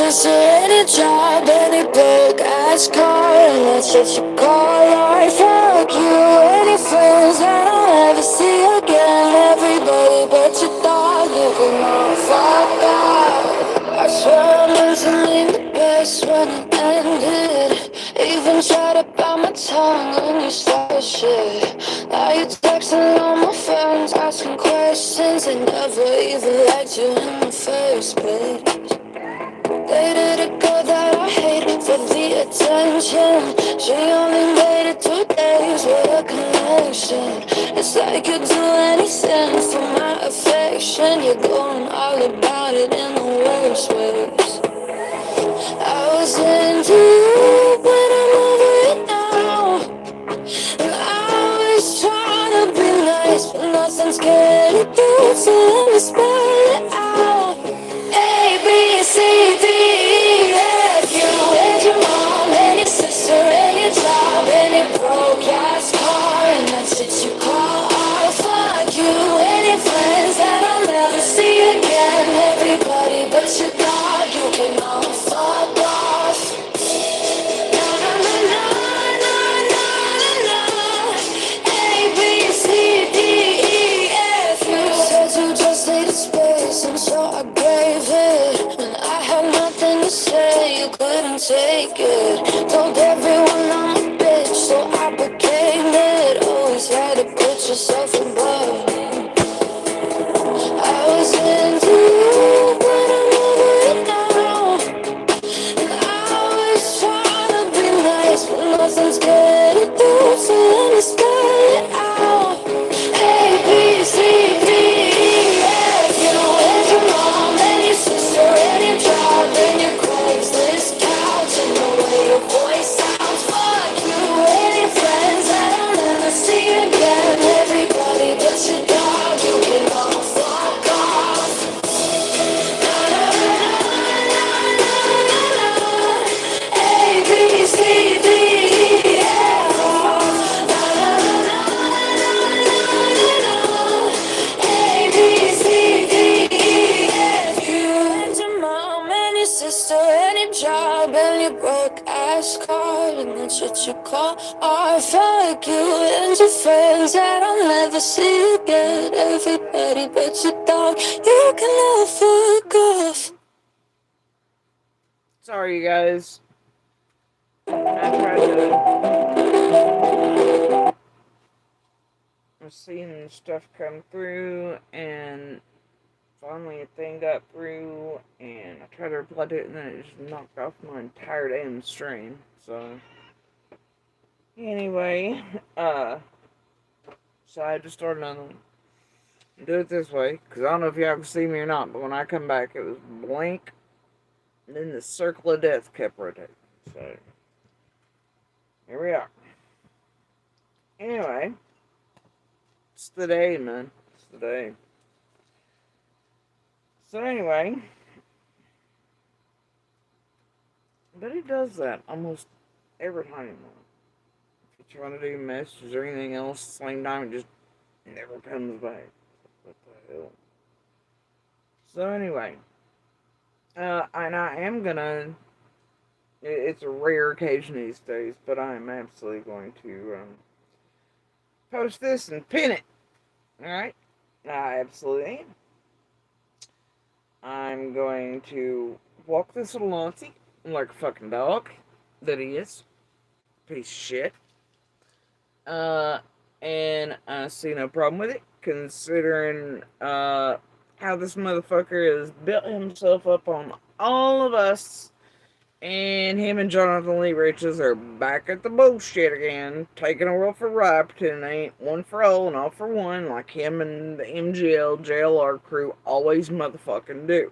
sister, any job, any broke ass car, and that's what you call art. Fuck you, any friends that I'll never see again. Everybody but your dog, you can all fuck off. I swear I meant to mean the best when it ended. Even tried to bite my tongue when you started shit. Now you texting all my friends, asking questions. They never even liked you in the first place. Dated a girl that I hate for the attention. She only made it 2 days with a connection. It's like you'd do anything for my affection. You're going all about it in the worst ways. I was into you, but I'm over it now. And I was trying to be nice, but nothing's getting through, so let me spell it out. A, B, C, D, E, F, you, and your mom, and your sister, and your job, and your broke ass car, and that's what you call art. Fuck you, and your friends that I'll never see again. Everybody but your dog, you can all fuck off. Na na na na na na na na. A B C D E F. You said you just needed space, and so I gave it. And I had nothing to say, you couldn't take it. Told everyone I'm a bitch, so I became it. Always had to put yourself above me. I was into you, but I'm over it now. And I was trying to be nice, but nothing's getting through, so let me spell it out. A, B, C, D, E, F, you and your mom, and your sister, and your job, and your Craigslist couch, and the way your voice sounds. Fuck you and your friends that I'll never see again. Everybody but your dog, you can all fuck off. Na na na na na na na. A B C D E F. Na na na na na na na. A B C D E F. You and your mom and your sister and your job and your broke ass car, and that's what you call art. Fuck you and your friends that I'll never see again. Everybody but your dog, you can all fuck off. Sorry, you guys. I tried to seeing stuff come through, and finally a thing got through, and I tried to reply to it, and then it just knocked off my entire damn stream. So, anyway, so I just started another one. Do it this way, because I don't know if y'all can see me or not, but when I come back, it was blank, and then the circle of death kept rotating. So, here we are. Anyway, it's the day, man. It's the day. So anyway, but it does that almost every time. If you're trying to do messages or anything else, at the same time, it just never comes back. What the hell? So anyway, and I am gonna. It's a rare occasion these days, but I am absolutely going to post this and pin it. All right, I absolutely am. I'm going to walk this little Nazi like a fucking dog that he is. Piece of shit. And I see no problem with it, considering how this motherfucker has built himself up on all of us. And him and Jonathan Lee Riches are back at the bullshit again, taking a world for a ride, pretending they ain't one for all and all for one, like him and the MGL JLR crew always motherfucking do.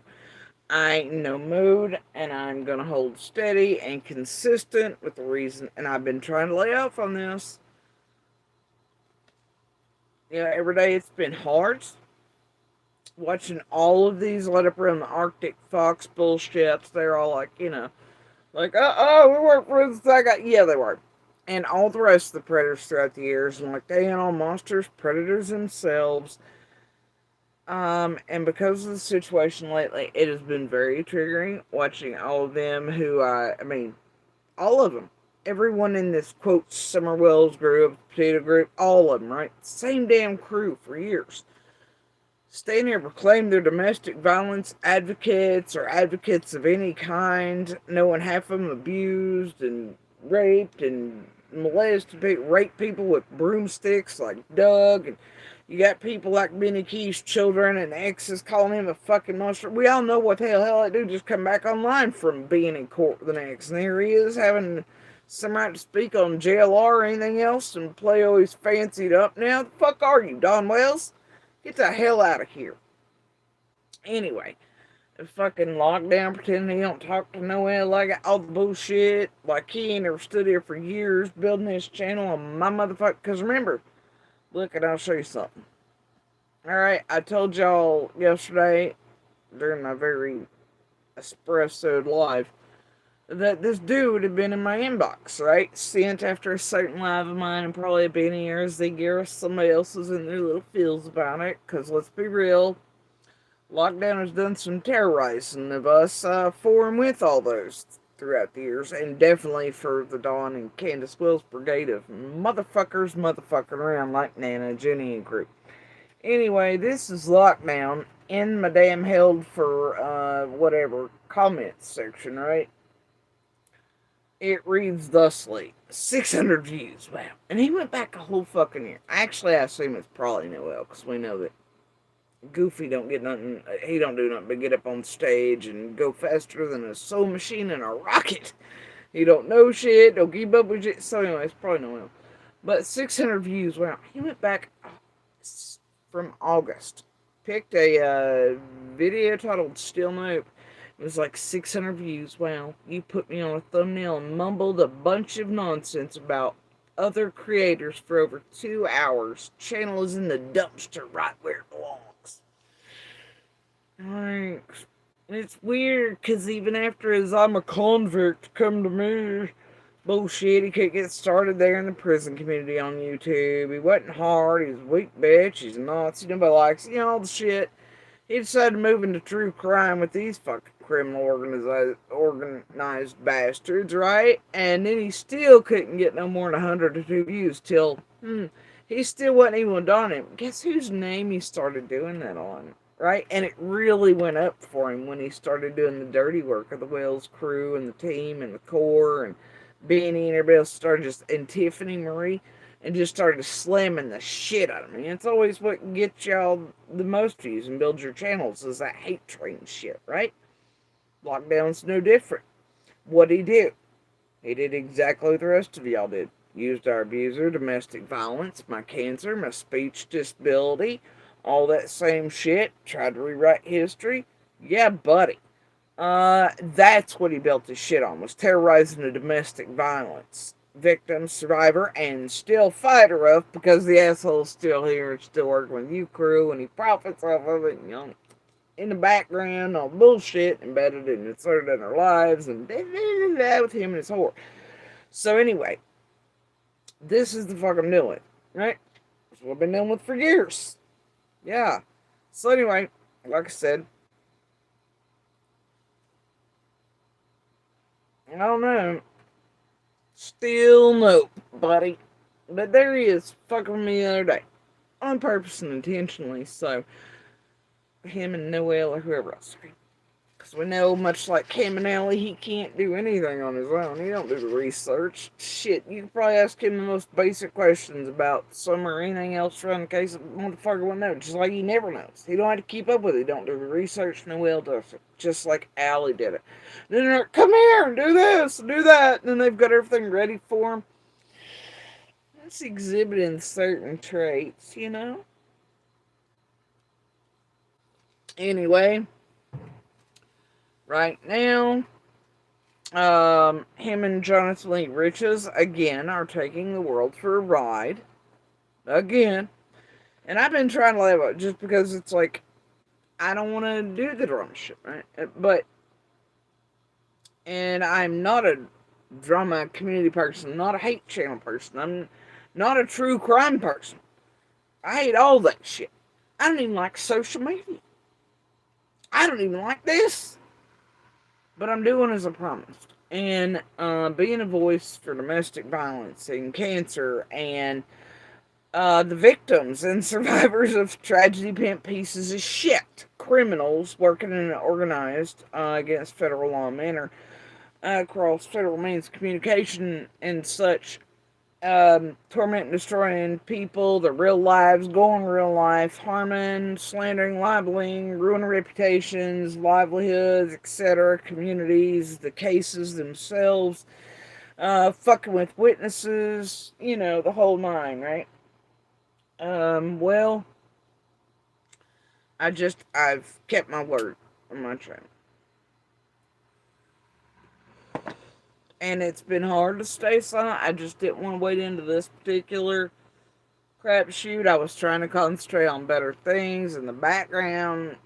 I ain't in no mood, and I'm gonna hold steady and consistent with the reason, and I've been trying to lay off on this. You know, every day it's been hard. Watching all of these let up around the Arctic Fox bullshits, they're all like, like, we work for this. Yeah, they were. And all the rest of the predators throughout the years, and like they ain't all monsters, predators themselves. And because of the situation lately, it has been very triggering watching all of them I mean, all of them. Everyone in this, quote, Summer Wells group, Potato group, all of them, right? Same damn crew for years. Staying here proclaim they're domestic violence advocates or advocates of any kind, knowing half of them abused and raped and molested, raped people with broomsticks like Doug, and you got people like Benny Key's children and exes calling him a fucking monster. We all know what the hell that dude just come back online from being in court with an ex, and here he is having some right to speak on JLR or anything else and play always fancied up. Now, the fuck are you, Don Wells? Get the hell out of here. Anyway, the fucking lockdown, pretending he don't talk to Noel, like all the bullshit, like he ain't ever stood here for years building this channel on my motherfucker. Because remember, look, and I'll show you something. Alright, I told y'all yesterday during my very espresso live that this dude had been in my inbox, right? Sent after a certain live of mine and probably a Benny or a Ziggy or somebody else was in their little feels about it. Because let's be real, lockdown has done some terrorizing of us for and with all those throughout the years. And definitely for the Dawn and Candace Wills brigade of motherfucking around like Nana, Jenny, and group. Anyway, this is lockdown in my damn held for whatever comments section, right? It reads thusly: 600 views. Wow. And he went back a whole fucking year. Actually, I assume it's probably Noel, because we know that Goofy don't get nothing, he don't do nothing but get up on stage and go faster than a soul machine and a rocket. He don't know shit, don't keep up with shit. So anyway, it's probably Noel. But 600 views. Wow. He went back from August. Picked a video titled Still Nope. It was like 600 views. Wow, you put me on a thumbnail and mumbled a bunch of nonsense about other creators for over 2 hours. Channel is in the dumpster right where it belongs. Like, it's weird because even after his I'm a convict come to me bullshit, he couldn't get started there in the prison community on YouTube. He wasn't hard, he was a weak bitch, he's a Nazi, nobody likes, all the shit. He decided to move into true crime with these fucking criminal organized bastards, right? And then he still couldn't get no more than 102 views till, he still wasn't even on him. Guess whose name he started doing that on, right? And it really went up for him when he started doing the dirty work of the Wells crew and the team and the core and Benny and everybody else started just, and Tiffany Marie, and just started slamming the shit out of me. It's always what gets y'all the most views and builds your channels is that hate train shit, right? Lockdown's no different. What'd he do? He did exactly what the rest of y'all did. Used our abuser, domestic violence, my cancer, my speech disability, all that same shit. Tried to rewrite history. Yeah, buddy. That's what he built his shit on, was terrorizing the domestic violence victim, survivor, and still fighter of, because the asshole's still here and still working with you crew, and he profits off of it, in the background, all bullshit, embedded and inserted in our lives, and that with him and his whore. So anyway, this is the fuck I'm dealing with, right? That's what I've been dealing with for years. Yeah. So anyway, like I said, I don't know. Still nope, buddy. But there he is, fucking with me the other day. On purpose and intentionally, so him and Noel or whoever else. Because we know, much like Cam and Allie, he can't do anything on his own. He don't do the research. Shit, you can probably ask him the most basic questions about summer or anything else in case a motherfucker won't know. Just like he never knows. He don't have to keep up with it. He don't do the research. Noel does it. Just like Allie did it. Then they're like, come here and do this and do that. And then they've got everything ready for him. That's exhibiting certain traits, Anyway, right now, him and Jonathan Lee Riches, again, are taking the world for a ride. Again. And I've been trying to live up just because it's like, I don't want to do the drama shit, right? And I'm not a drama community person, not a hate channel person. I'm not a true crime person. I hate all that shit. I don't even like social media. I don't even like this. But I'm doing as I promised. And being a voice for domestic violence and cancer and the victims and survivors of tragedy, pimp pieces of shit, criminals working in an organized against federal law manner across federal means of communication and such, tormenting, destroying people, their real lives, going real life, harming, slandering, libeling, ruining reputations, livelihoods, etc., communities, the cases themselves, fucking with witnesses, the whole nine, right? Well, I've kept my word on my channel. And it's been hard to stay silent. I just didn't want to wade into this particular crapshoot. I was trying to concentrate on better things in the background,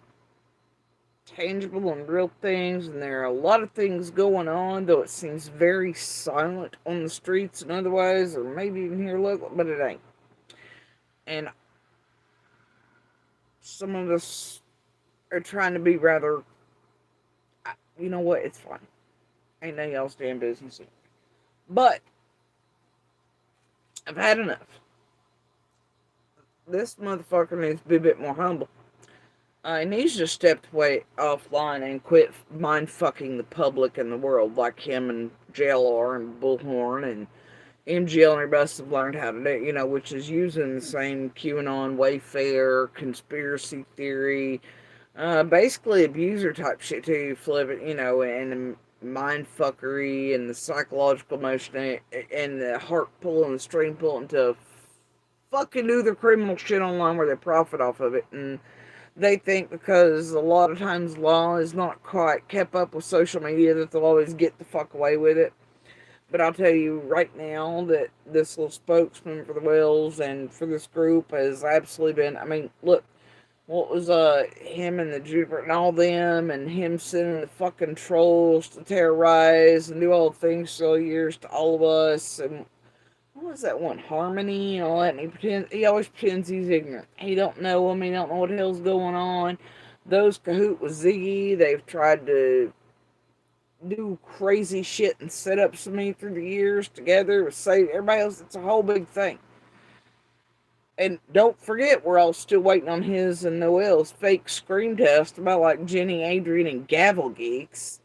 tangible and real things, and there are a lot of things going on, though it seems very silent on the streets and otherwise, or maybe even here local, but it ain't. And some of us are trying to be rather, you know what, it's fine. Ain't none of y'all's damn business. But I've had enough. This motherfucker needs to be a bit more humble. He needs to step away offline and quit mind fucking the public and the world like him and JLR and Bullhorn and MGL and everybody else have learned how to do, which is using the same QAnon, Wayfair, conspiracy theory, basically abuser type shit to flip it, and the mind fuckery and the psychological motion and the heart pull and the string pull to fucking do their criminal shit online where they profit off of it. And they think because a lot of times law is not quite kept up with social media that they'll always get the fuck away with it. But I'll tell you right now that this little spokesman for the Wells and for this group has absolutely been, I mean, look, what was him and the Juniper and all them and him sending the fucking trolls to terrorize and do all the things for years to all of us. And what was that one, Harmony and all that, and he always pretends he's ignorant. He don't know him, he don't know what the hell's going on. Those cahoot with Ziggy, they've tried to do crazy shit and set up so many through the years together with say everybody else. It's a whole big thing. And don't forget, we're all still waiting on his and Noel's fake screen test about like Jenny, Adrian, and Gavel Geeks.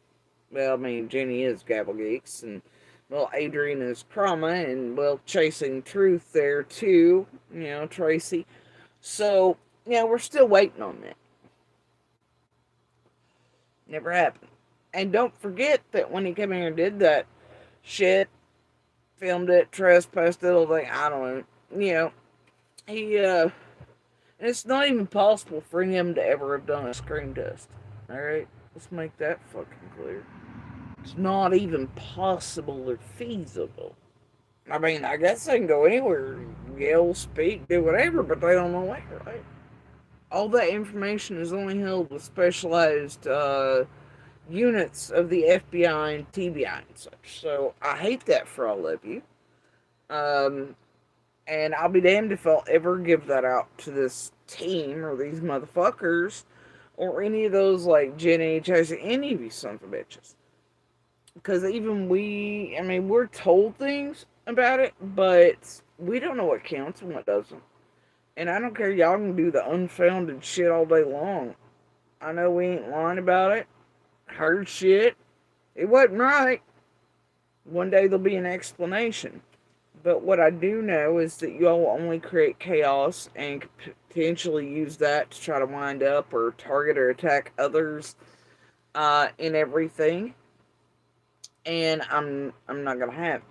Well, I mean, Jenny is Gavel Geeks, and well, Adrian is Trauma, and well, Chasing Truth there too. Tracy. So we're still waiting on that. Never happened. And don't forget that when he came here and did that shit, filmed it, trespassed it, all thing, I don't know, he, and it's not even possible for him to ever have done a screen test. Alright? Let's make that fucking clear. It's not even possible or feasible. I mean, I guess they can go anywhere, yell, speak, do whatever, but they don't know where, right? All that information is only held with specialized, units of the FBI and TBI and such. So I hate that for all of you. And I'll be damned if I'll ever give that out to this team or these motherfuckers or any of those like Jenny, Chelsea, any of you sons of bitches. Because even we're told things about it, but we don't know what counts and what doesn't. And I don't care, y'all can do the unfounded shit all day long. I know we ain't lying about it. Heard shit. It wasn't right. One day there'll be an explanation. But what I do know is that y'all will only create chaos and potentially use that to try to wind up or target or attack others in everything. And I'm not gonna have it.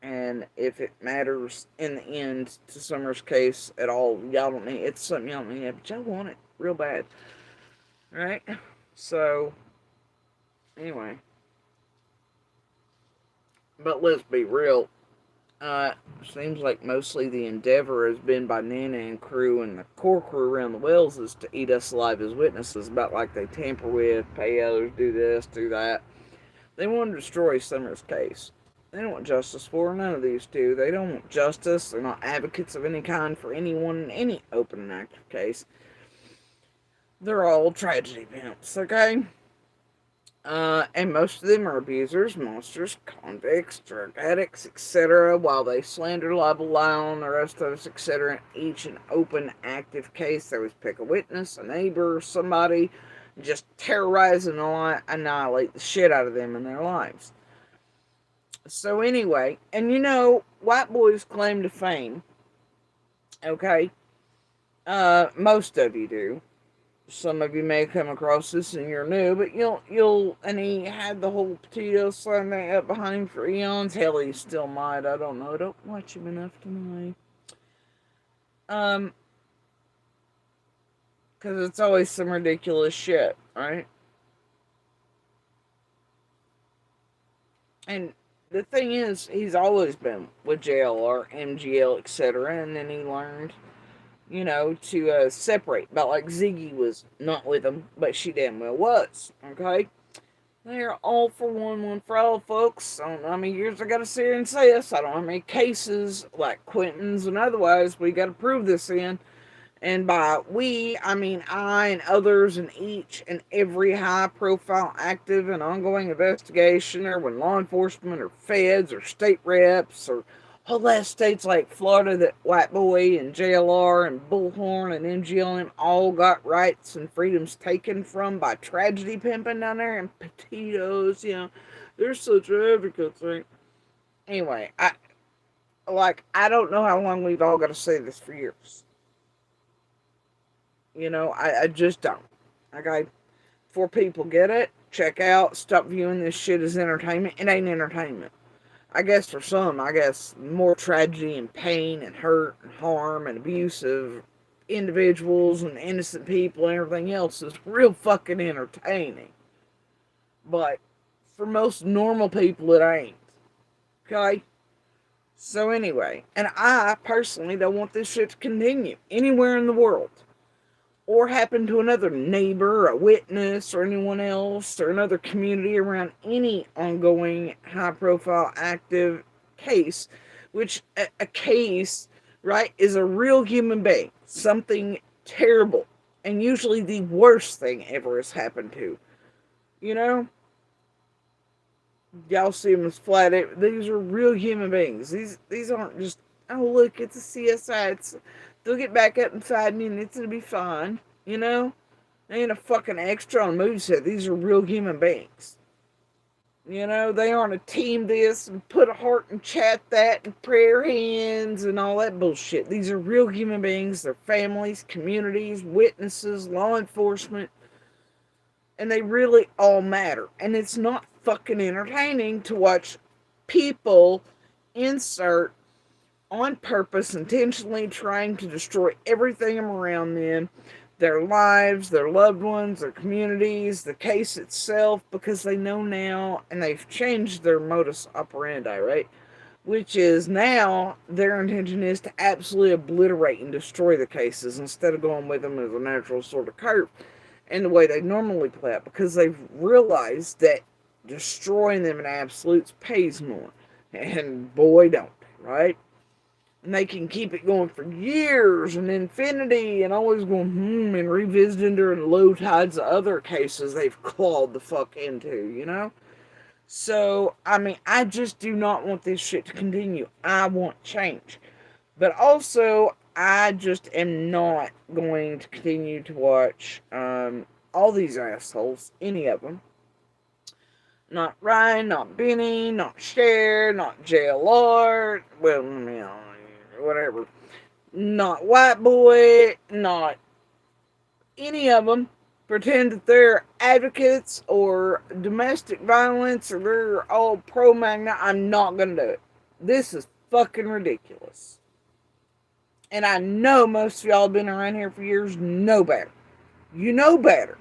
And if it matters in the end to Summer's case at all, y'all don't need it's something y'all don't need, but y'all want it real bad. Right? So anyway. But let's be real. Seems like mostly the endeavor has been by Nana and crew and the core crew around the wells is to eat us alive as witnesses about like they tamper with, pay others, do this, do that. They want to destroy Summer's case. They don't want justice for her. None of these two. They don't want justice. They're not advocates of any kind for anyone in any open and active case. They're all tragedy pimps, okay? And most of them are abusers, monsters, convicts, drug addicts, etc., while they slander, libel, lie on the rest of us, etc. In each an open, active case, they always pick a witness, a neighbor, somebody, just terrorize and annihilate the shit out of them in their lives. So, anyway, and white boys claim to fame, okay? Most of you do. Some of you may come across this and you're new, but and he had the whole Petito slam thing up behind him for eons. Hell, he still might. I don't know. I don't watch him enough to know. Um, because it's always some ridiculous shit, right? And the thing is, he's always been with JLR, MGL, etc., and then he learned, to separate. But like Ziggy was not with him, but she damn well was. Okay, they're all for one for all, folks. I don't know how many years I gotta sit here and say this. I don't know how many cases, like Quentin's and otherwise, we gotta prove this in. And by we, I mean I and others in each and every high profile, active, and ongoing investigation, or when law enforcement or feds or state reps or whole ass states like Florida that White Boy and JLR and Bullhorn and MGLM all got rights and freedoms taken from by tragedy pimping down there and petitos, they're such advocates, right? Anyway, I don't know how long we've all got to say this for years. I just don't. Okay? Before people get it, check out, stop viewing this shit as entertainment. It ain't entertainment. I guess for some, more tragedy and pain and hurt and harm and abuse of individuals and innocent people and everything else is real fucking entertaining. But for most normal people, it ain't. Okay? So anyway, and I personally don't want this shit to continue anywhere in the world, or happen to another neighbor, a witness, or anyone else, or another community around any ongoing high profile active case, which a case, right, is a real human being, something terrible, and usually the worst thing ever has happened to. You know? Y'all see them as flat. These are real human beings. These aren't just, oh, look, it's a CSI. They'll get back up in 5 minutes. It'll be fine. They ain't a fucking extra on a movie set. These are real human beings. They aren't a team this and put a heart and chat that and prayer hands and all that bullshit. These are real human beings. Their families, communities, witnesses, law enforcement. And they really all matter. And it's not fucking entertaining to watch people insert on purpose, intentionally trying to destroy everything around them, their lives, their loved ones, their communities, the case itself, because they know now, and they've changed their modus operandi, right? Which is now their intention is to absolutely obliterate and destroy the cases instead of going with them as a natural sort of curve and the way they normally play out, because they've realized that destroying them in absolutes pays more. And boy, don't, right? And they can keep it going for years and infinity and always going, and revisiting during low tides of other cases they've clawed the fuck into. So, I just do not want this shit to continue. I want change. But also, I just am not going to continue to watch all these assholes, any of them. Not Ryan, not Benny, not Cher, not JLR, well, whatever. Not White Boy, not any of them pretend that they're advocates or domestic violence or they're all pro-magna. I'm not going to do it. This is fucking ridiculous. And I know most of y'all have been around here for years, know better. You know better.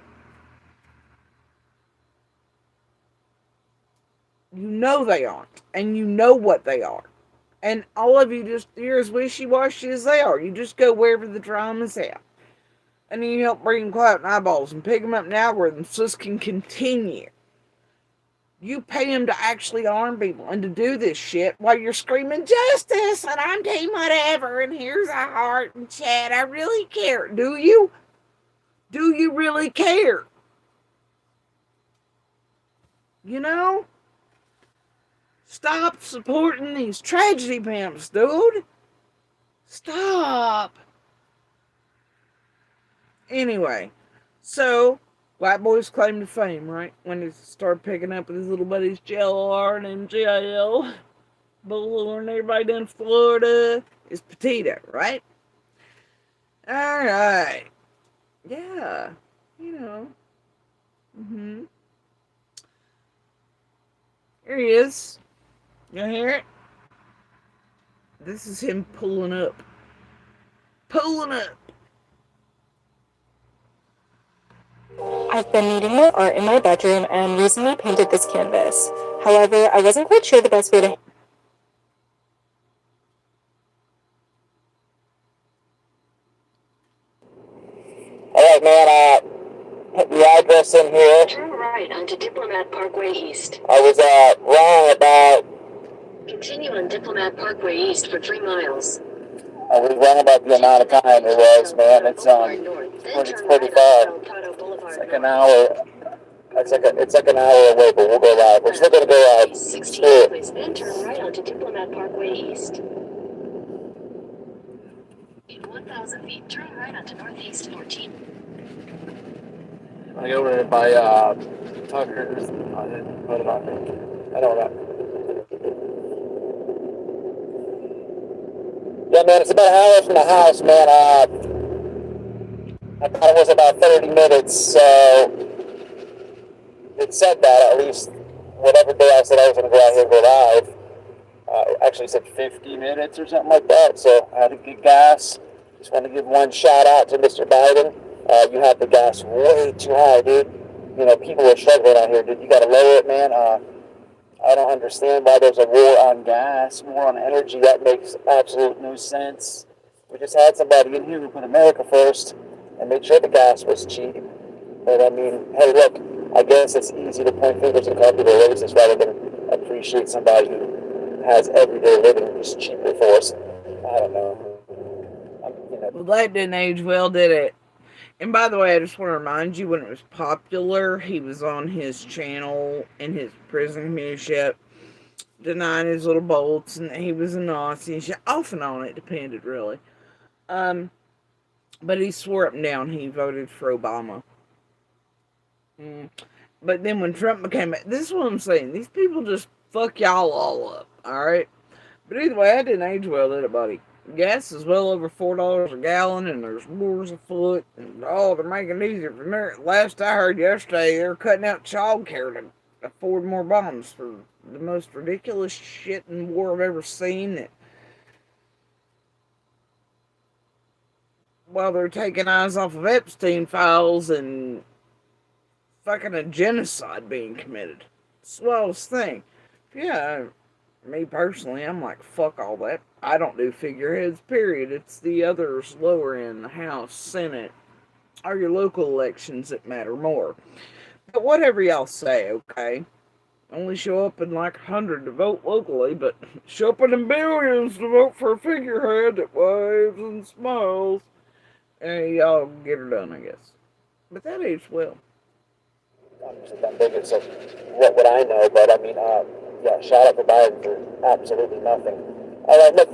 You know they aren't. And you know what they are. And all of you you're as wishy-washy as they are. You just go wherever the drama's at. And then you help bring them clout and eyeballs and pick them up in algorithms so this can continue. You pay them to actually arm people and to do this shit while you're screaming justice and I'm team whatever and here's a heart and chat. I really care. Do you? Do you really care? You know? Stop supporting these tragedy pimps, dude. Stop. Anyway, so Black Boy's claim to fame, right? When he started picking up with his little buddies JLR and MGIL, Bull and everybody down in Florida, is Petito, right? Alright. Yeah. You know. Mm-hmm. Here he is. You hear it? This is him pulling up. Pulling up. I've been needing more art in my bedroom and recently painted this canvas. However, I wasn't quite sure the best way to. Alright, man, put the address in here. Turn right onto Diplomat Parkway East. I was wrong about. Continue on Diplomat Parkway East for 3 miles. I was wrong about the amount of time it was, man. It's pretty far. It's like an hour. It's like an hour away, but we'll go live. We're still gonna go live. 16, please. Then turn right onto Diplomat Parkway East. In 1,000 feet, turn right onto Northeast 14. I go over by Tucker's. I didn't put it on there. I don't know. Yeah, man, it's about an hour from the house, man. I thought it was about 30 minutes, so it said that, at least whatever day I said I was going to go out here and go live. It actually said 50 minutes or something like that, so I had to get gas. Just want to give one shout out to Mr. Biden. You have the gas way too high, dude. You know, people are struggling out here, dude. You got to lower it, man. I don't understand why there's a war on gas, war on energy. That makes absolute no sense. We just had somebody in here who put America first and made sure the gas was cheap. But I mean, hey, look, I guess it's easy to point fingers and call people racist rather than appreciate somebody who has everyday living just cheaper for us. I don't know. Well, that didn't age well, did it? And by the way, I just want to remind you, when it was popular, he was on his channel in his prison community, denying his little bolts and that he was a Nazi and shit. Off and on, it depended, really. But he swore up and down he voted for Obama. But then when Trump became, this is what I'm saying, these people just fuck y'all all up, alright? But either way, that didn't age well, did it, buddy? Gas is well over $4 a gallon, and there's wars afoot, and they're making it easier for America. Last I heard yesterday, they're cutting out child care to afford more bombs for the most ridiculous shit in war I've ever seen. That while they're taking eyes off of Epstein files and fucking a genocide being committed. It's the wildest thing. Yeah, me personally, I'm like, fuck all that. I don't do figureheads, period. It's the others lower in the House, Senate, or your local elections that matter more. But whatever y'all say, okay? Only show up in like 100 to vote locally, but show up in billions to vote for a figurehead that waves and smiles. And y'all get her done, I guess. But that aged well. I'm big, so what would I know? But I mean, yeah, shout out to Biden for absolutely nothing. All right, look,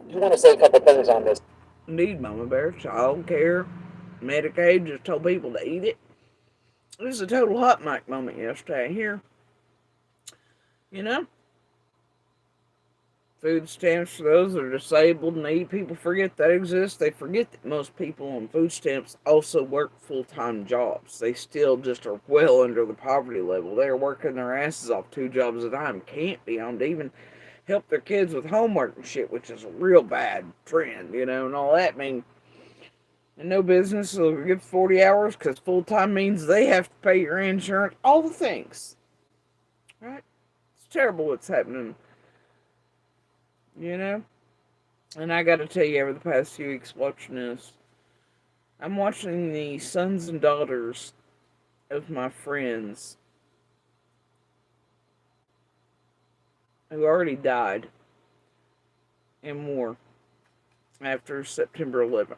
you want to say a couple things on this? Indeed, Mama Bear, child care, Medicaid, just told people to eat it. It was a total hot mic moment yesterday here. You know? Food stamps for those that are disabled and need. People forget that exists. They forget that most people on food stamps also work full-time jobs. They still just are well under the poverty level. They're working their asses off 2 jobs at a time. Can't be on to even help their kids with homework and shit, which is a real bad trend, you know, and all that. I mean, and no business will give 40 hours because full-time means they have to pay your insurance. All the things. Right? It's terrible what's happening. You know? And I gotta tell you, over the past few weeks watching this, I'm watching the sons and daughters of my friends who already died in war after September 11th.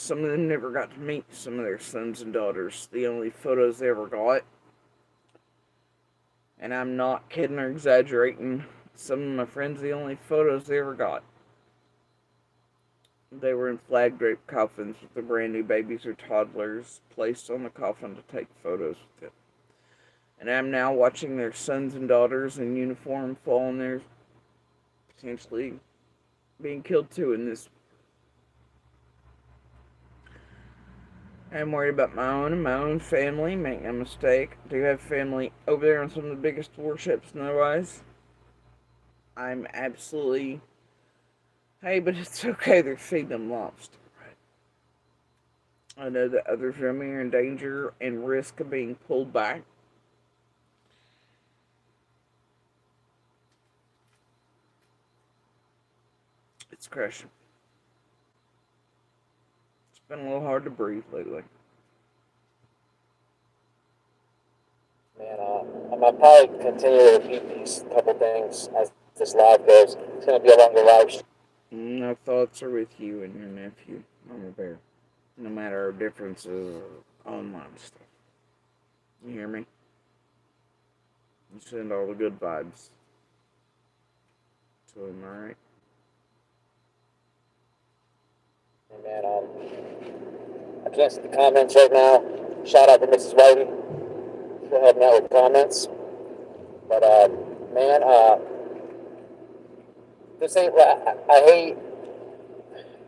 Some of them never got to meet some of their sons and daughters. The only photos they ever got, and I'm not kidding or exaggerating, some of my friends, the only photos they ever got, they were in flag draped coffins with the brand new babies or toddlers placed on the coffin to take photos with them. And I'm now watching their sons and daughters in uniform fall in there, potentially being killed too in this. I'm worried about my own and my own family. Make no mistake, I do have family over there on some of the biggest warships and otherwise. I'm absolutely, hey, but it's okay, they're feeding them lobster, right? I know that others around me are in danger and risk of being pulled back. It's crushing. It's been a little hard to breathe lately. Man, I'm gonna probably continue to repeat these couple things as this live goes. It's gonna be a longer live stream. My thoughts are with you and your nephew, Mama Bear. No matter our differences or online stuff. You hear me? You send all the good vibes to him, alright? And man, I can't see the comments right now. Shout out to Mrs. Whitey for helping out with comments. But man, this ain't. I hate.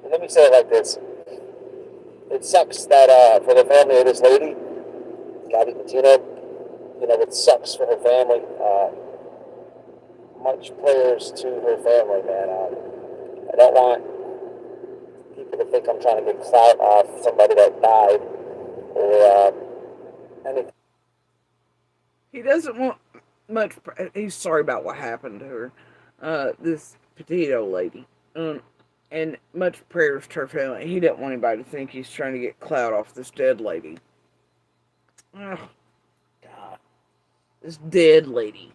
Let me say it like this. It sucks that for the family of this lady, Gabby Petito, it sucks for her family. Much prayers to her family, man. I don't want people to think I'm trying to get clout off somebody that died or anything. He doesn't want much. He's sorry about what happened to her. This Petito lady. And much prayers to her family. He didn't want anybody to think he's trying to get clout off this dead lady. Oh, God. This dead lady.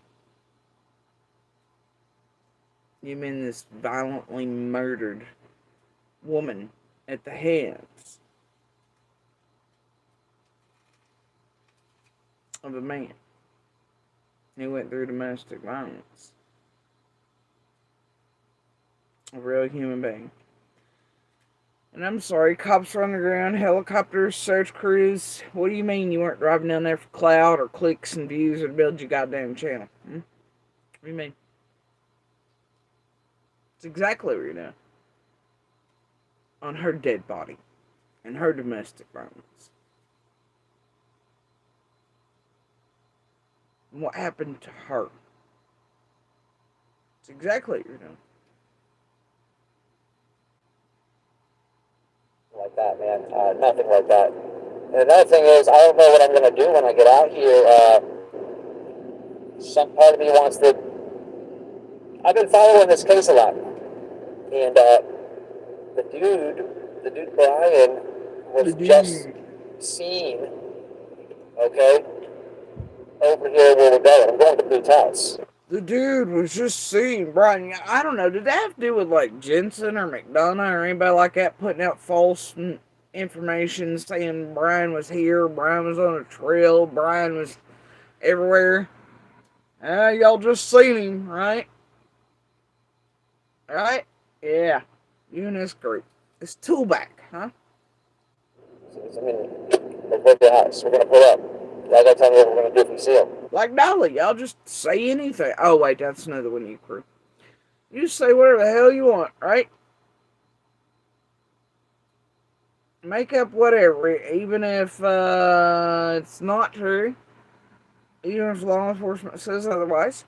You mean this violently murdered woman at the hands of a man who went through domestic violence. A real human being. And I'm sorry, cops are on the ground, helicopters, search crews. What do you mean you weren't driving down there for clout or clicks and views or to build your goddamn channel? What do you mean? It's exactly what you're doing. On her dead body and her domestic violence. And what happened to her? It's exactly what you're doing. Like that, man. Nothing like that. And another thing is, I don't know what I'm going to do when I get out here. Some part of me wants to. I've been following this case a lot. And the dude Brian, was just seen, okay, over here where we're going. I'm going to Boots' house. The dude was just seen, Brian. I don't know. Did that have to do with like Jensen or McDonough or anybody like that putting out false information saying Brian was here, Brian was on a trail, Brian was everywhere? Y'all just seen him, right? Right? Yeah. You and this group. It's toolback, huh? I mean, we're going to the house. We're going to pull up. Y'all got to tell me what we're going to do if we see him. Like Dolly, y'all just say anything. Oh, wait, that's another one you crew. You just say whatever the hell you want, right? Make up whatever, even if it's not true. Even if law enforcement says otherwise.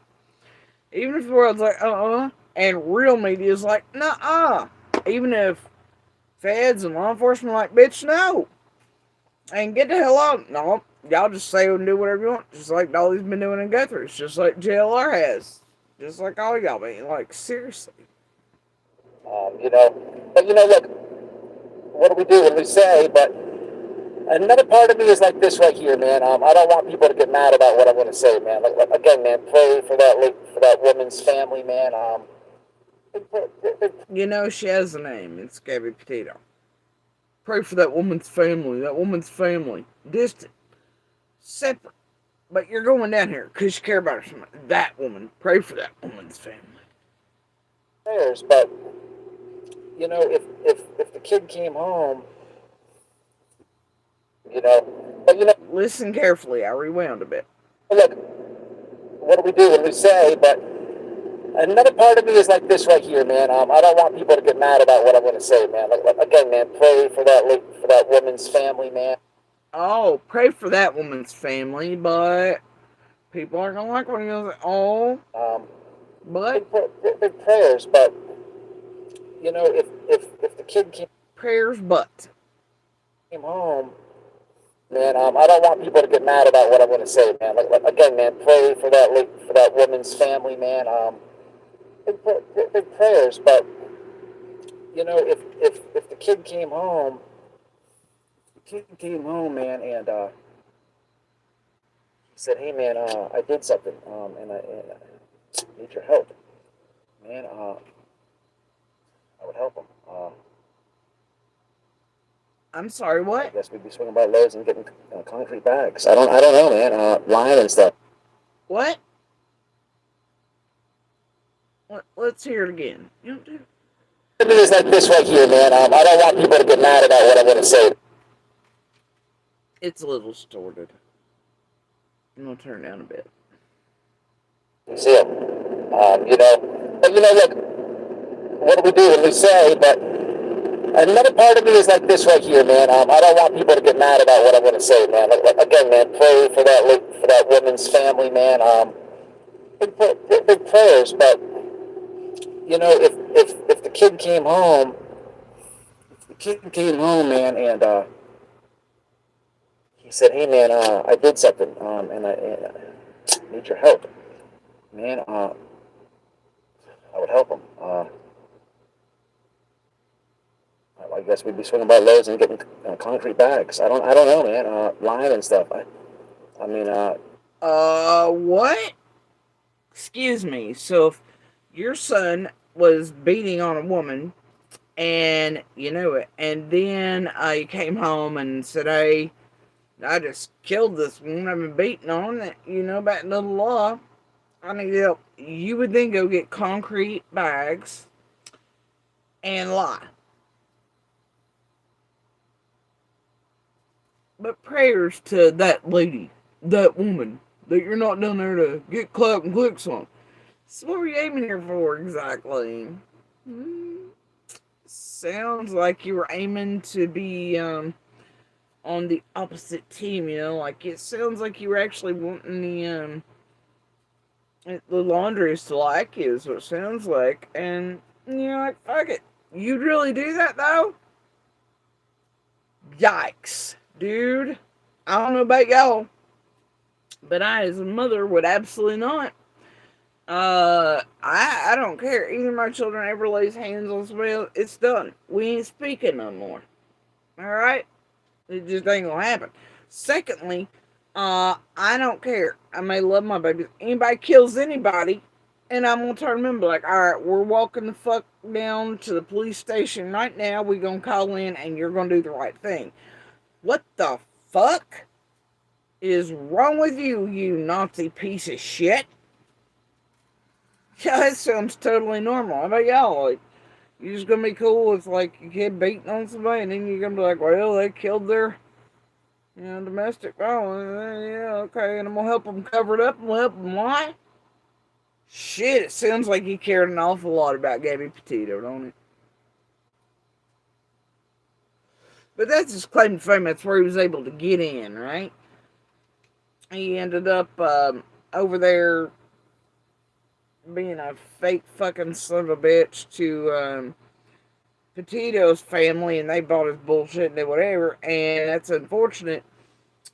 Even if the world's like, and real media is like, nuh-uh. Even if feds and law enforcement are like, bitch, no. And get the hell out. No, y'all just say and do whatever you want. Just like Dolly's been doing in Guthrie's. Just like JLR has. Just like all y'all be. Like, seriously. But look, what do we do? What do we say? But another part of me is like this right here, man. I don't want people to get mad about what I'm going to say, man. Like, again, man, pray for that woman's family, man. You know she has a name. It's Gabby Petito. Pray for that woman's family. That woman's family. Distant. Separate. But you're going down here because you care about her. That woman. Pray for that woman's family. Prayers, but if the kid came home, Listen carefully. I rewound a bit. look, what do we do when we say? But another part of me is like this right here, man. I don't want people to get mad about what I'm going to say, man. Like again, man, pray for that woman's family, man. Oh, pray for that woman's family, but people aren't gonna like when he goes, oh, but big prayers, but if the kid prayers, but came home, man, I don't want people to get mad about what I'm going to say, man. Like again, man, pray for that woman's family, man. Big prayers, but if the kid came home, man, and he said, "Hey, man, I did something, and I need your help, man. I would help him. I'm sorry, I what? guess we'd be swinging by Lowe's and getting concrete bags. I don't know, man. Lime and stuff. What? Let's hear it again. You don't do. It is like this right here, man. I don't want people to get mad about what I'm going to say. It's a little distorted. I'm gonna turn it down a bit. See him. But look, what do we do when we say? But another part of me is like this right here, man. I don't want people to get mad about what I'm going to say, man. Like again, man, pray for that woman's family, man. Big prayers, but if the kid came home, man, and he said, "Hey, man, I did something, and I need your help, man. I would help him. I guess we'd be swinging by Lowe's and getting concrete bags. I don't know, man. Lime and stuff. I mean, what? Excuse me. So if your son was beating on a woman and you knew it, and then you came home and said, "Hey, I just killed this woman I've been beating on," that back into the law, I need help. You would then go get concrete bags and lie. But prayers to that lady, that woman, that you're not down there to get clap and clicks on. So what were you aiming here for exactly? Sounds like you were aiming to be on the opposite team, like it sounds like you were actually wanting the laundries to like you, is what it sounds like. And like, fuck it. You'd really do that though? Yikes, dude. I don't know about y'all, but I as a mother would absolutely not. I don't care. Either my children ever lays hands on somebody else, it's done. We ain't speaking no more. Alright? It just ain't gonna happen. Secondly, I don't care. I may love my babies. Anybody kills anybody, and I'm gonna turn them and be like, alright, we're walking the fuck down to the police station right now. We gonna call in, and you're gonna do the right thing. What the fuck is wrong with you, you Nazi piece of shit? Yeah, that sounds totally normal. How about y'all? Like, you just gonna be cool with like your kid beating on somebody, and then you're gonna be like, well, they killed their, domestic violence. Yeah, okay, and I'm gonna help them cover it up and help them lie. Shit, it sounds like you cared an awful lot about Gabby Petito, don't it? But that's his claim to fame. That's where he was able to get in, right? He ended up over there being a fake fucking son of a bitch to Petito's family, and they bought his bullshit and did whatever, and that's unfortunate.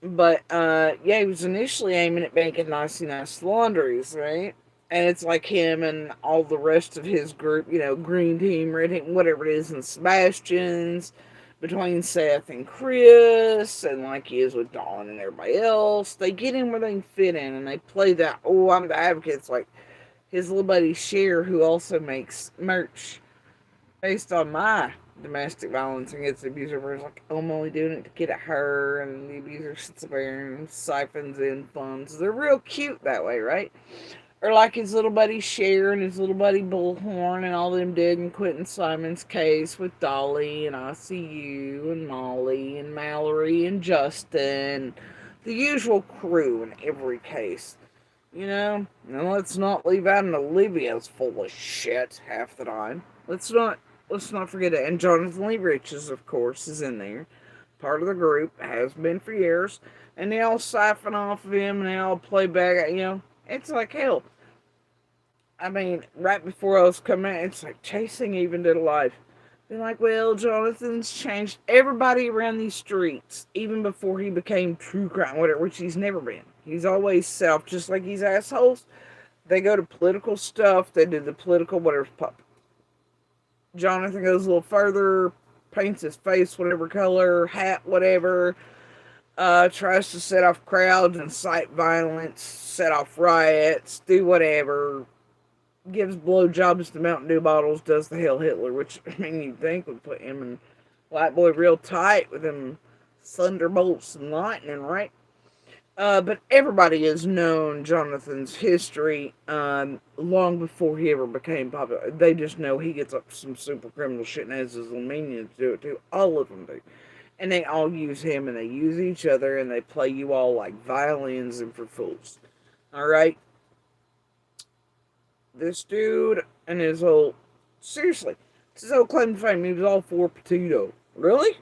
But yeah, he was initially aiming at making nice laundries, right? And it's like him and all the rest of his group, Green Team, Red Team, whatever it is, and Sebastian's, between Seth and Chris, and like he is with Dawn and everybody else. They get in where they can fit in, and they play that, oh, I'm the advocate. It's like his little buddy Cher, who also makes merch based on my domestic violence against the abuser, where it's like, oh, I'm only doing it to get at her, and the abuser sits there and siphons in funds. They're real cute that way, right? Or like his little buddy Cher and his little buddy Bullhorn and all them did in Quentin Simon's case with Dolly and ICU and Molly and Mallory and Justin. The usual crew in every case. You know? And let's not leave out an Olivia's full of shit half the time. Let's not forget it. And Jonathan Lee Riches, of course, is in there. Part of the group, has been for years. And they all siphon off of him and they all play back, you know. It's like hell. I mean, right before I was coming out, it's like Chasing even did a live. They're like, well, Jonathan's changed everybody around these streets, even before he became true crime, whatever, which he's never been. He's always self, just like these assholes. They go to political stuff, they do the political whatever's pop. Jonathan goes a little further, paints his face whatever color, hat, whatever, tries to set off crowds, incite violence, set off riots, do whatever, gives blowjobs to Mountain Dew bottles, does the Hail Hitler, which, I mean, you'd think would put him and White Boy real tight with them thunderbolts and lightning, right? But everybody has known Jonathan's history long before he ever became popular. They just know he gets up to some super criminal shit and has his little minions do it too. All of them do. And they all use him and they use each other and they play you all like violins and for fools. Alright? This dude and his whole... Seriously, it's his whole claim to fame. He was all for Petito. Really?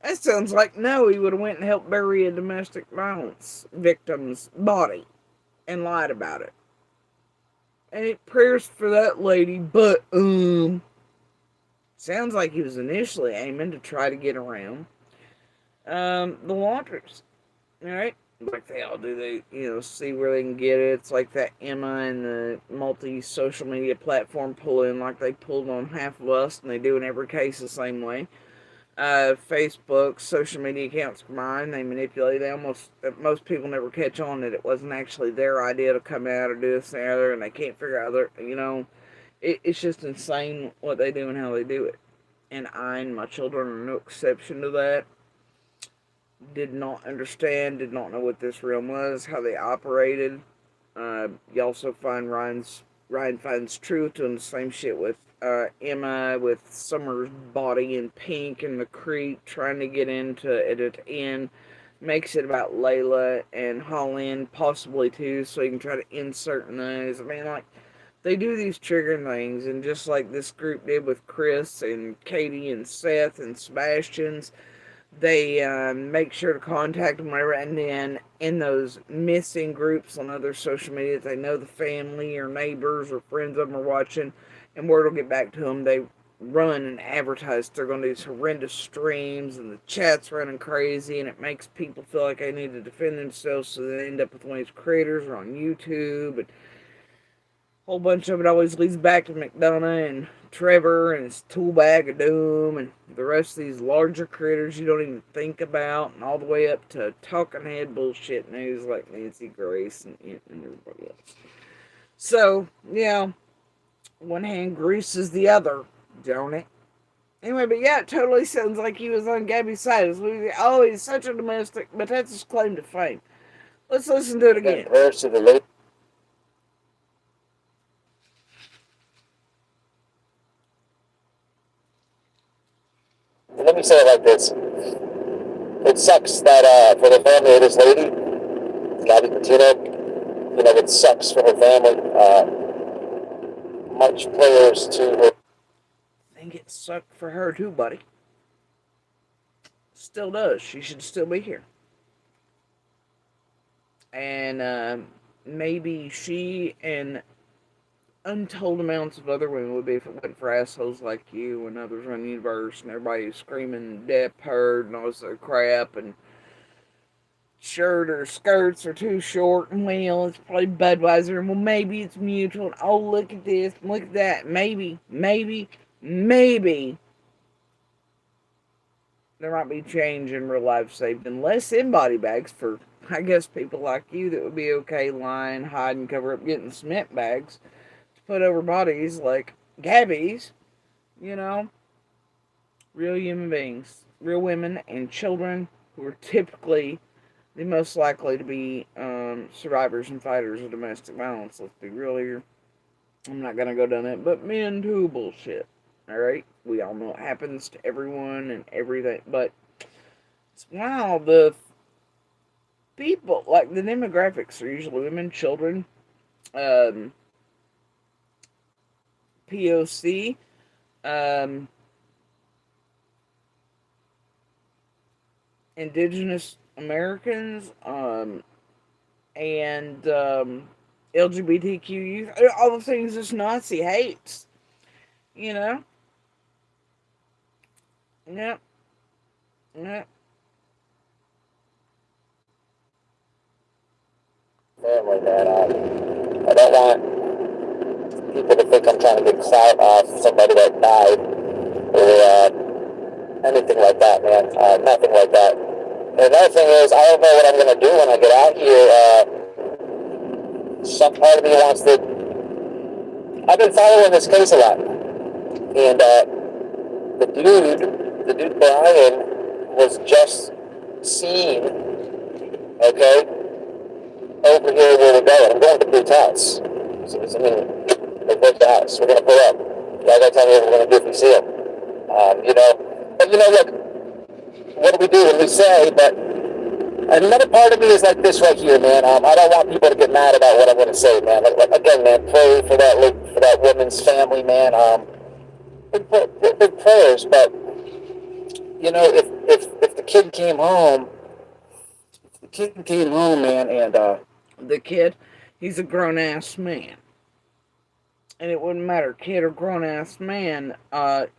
That sounds like no, he would have went and helped bury a domestic violence victim's body and lied about it. And it prayers for that lady, but sounds like he was initially aiming to try to get around the laundries. Alright? Like they all do, they, see where they can get it. It's like that Emma and the multi-social media platform pull in, like they pulled on half of us, and they do in every case the same way. Facebook, social media accounts combined, they manipulate. Most people never catch on that it wasn't actually their idea to come out or do this and the other, and they can't figure out it's just insane what they do and how they do it. And I and my children are no exception to that. Did not understand, did not know what this realm was, how they operated. You also find Ryan finds truth doing the same shit with Emma, with Summer's body in pink and the creep, trying to get into it at the end. Makes it about Layla and Holland, possibly too, so you can try to insert in those. I mean, like, they do these triggering things, and just like this group did with Chris and Katie and Seth and Sebastian's, they make sure to contact them whenever, and then in those missing groups on other social media, if they know the family or neighbors or friends of them are watching, and word will get back to them, they run and advertise they're going to do these horrendous streams, and the chat's running crazy, and it makes people feel like they need to defend themselves, so they end up with one of these creators or on YouTube, and a whole bunch of it always leads back to McDonough and Trevor and his tool bag of doom and the rest of these larger critters you don't even think about, and all the way up to talking head bullshit news like Nancy Grace and everybody else. So, yeah, one hand greases the other, don't it? Anyway, but yeah, it totally sounds like he was on Gabby's side. Oh, he's such a domestic, but that's his claim to fame. Let's listen to it again. Let me say it like this. It sucks that for the family of this lady, Gabby Petito, it sucks for her family. Much prayers to her. I think it sucked for her too, buddy. Still does. She should still be here. And maybe she and untold amounts of other women would be if it wasn't for assholes like you and others around the universe and everybody screaming death herd and all this other crap, and shirt or skirts are too short, and well, it's probably Budweiser, and well, maybe it's mutual, and oh, look at this, and look at that, maybe there might be change in real life saved and less in body bags for, I guess, people like you that would be okay lying, hiding, cover up, getting cement bags put over bodies like Gabby's, real human beings, real women and children who are typically the most likely to be survivors and fighters of domestic violence. Let's be real here. I'm not gonna go down that, but men too bullshit. All right, we all know it happens to everyone and everything, but it's wow. The people, like the demographics, are usually women, children, um, POC, um, Indigenous Americans, and LGBTQ youth, all the things this Nazi hates. You know? Yep. Yep. Family, man. I don't want people to think I'm trying to get clout off somebody that died or anything like that, man. Nothing like that. And another thing is, I don't know what I'm going to do when I get out here. Some part of me wants to. I've been following this case a lot. And the dude Brian was just seen, okay, over here where we're going. I'm going to Boots House. So, I mean, they built the house. We're going to pull up. Y'all got to tell me what we're going to do if we see him. You know, but you know, look, what do we do when we say, but another part of me is like this right here, man. I don't want people to get mad about what I'm going to say, man. Like, again, man, pray for that woman's family, man. Big prayers, but you know, if the kid came home, man, and The kid, he's a grown ass man. And it wouldn't matter, kid or grown ass man,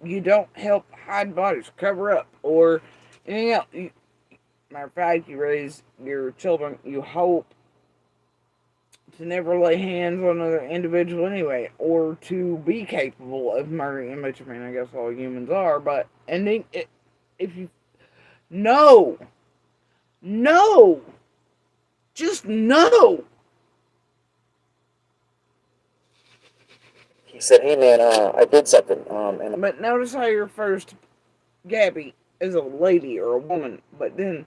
you don't help hide bodies, cover up, or anything else. Matter of fact, you raise your children, you hope to never lay hands on another individual anyway, or to be capable of murdering them, which I mean, I guess all humans are, but, and then, if you, no, no, just no. he said, "Hey, man, I did something." And But notice how he refers to Gabby as a lady or a woman, but then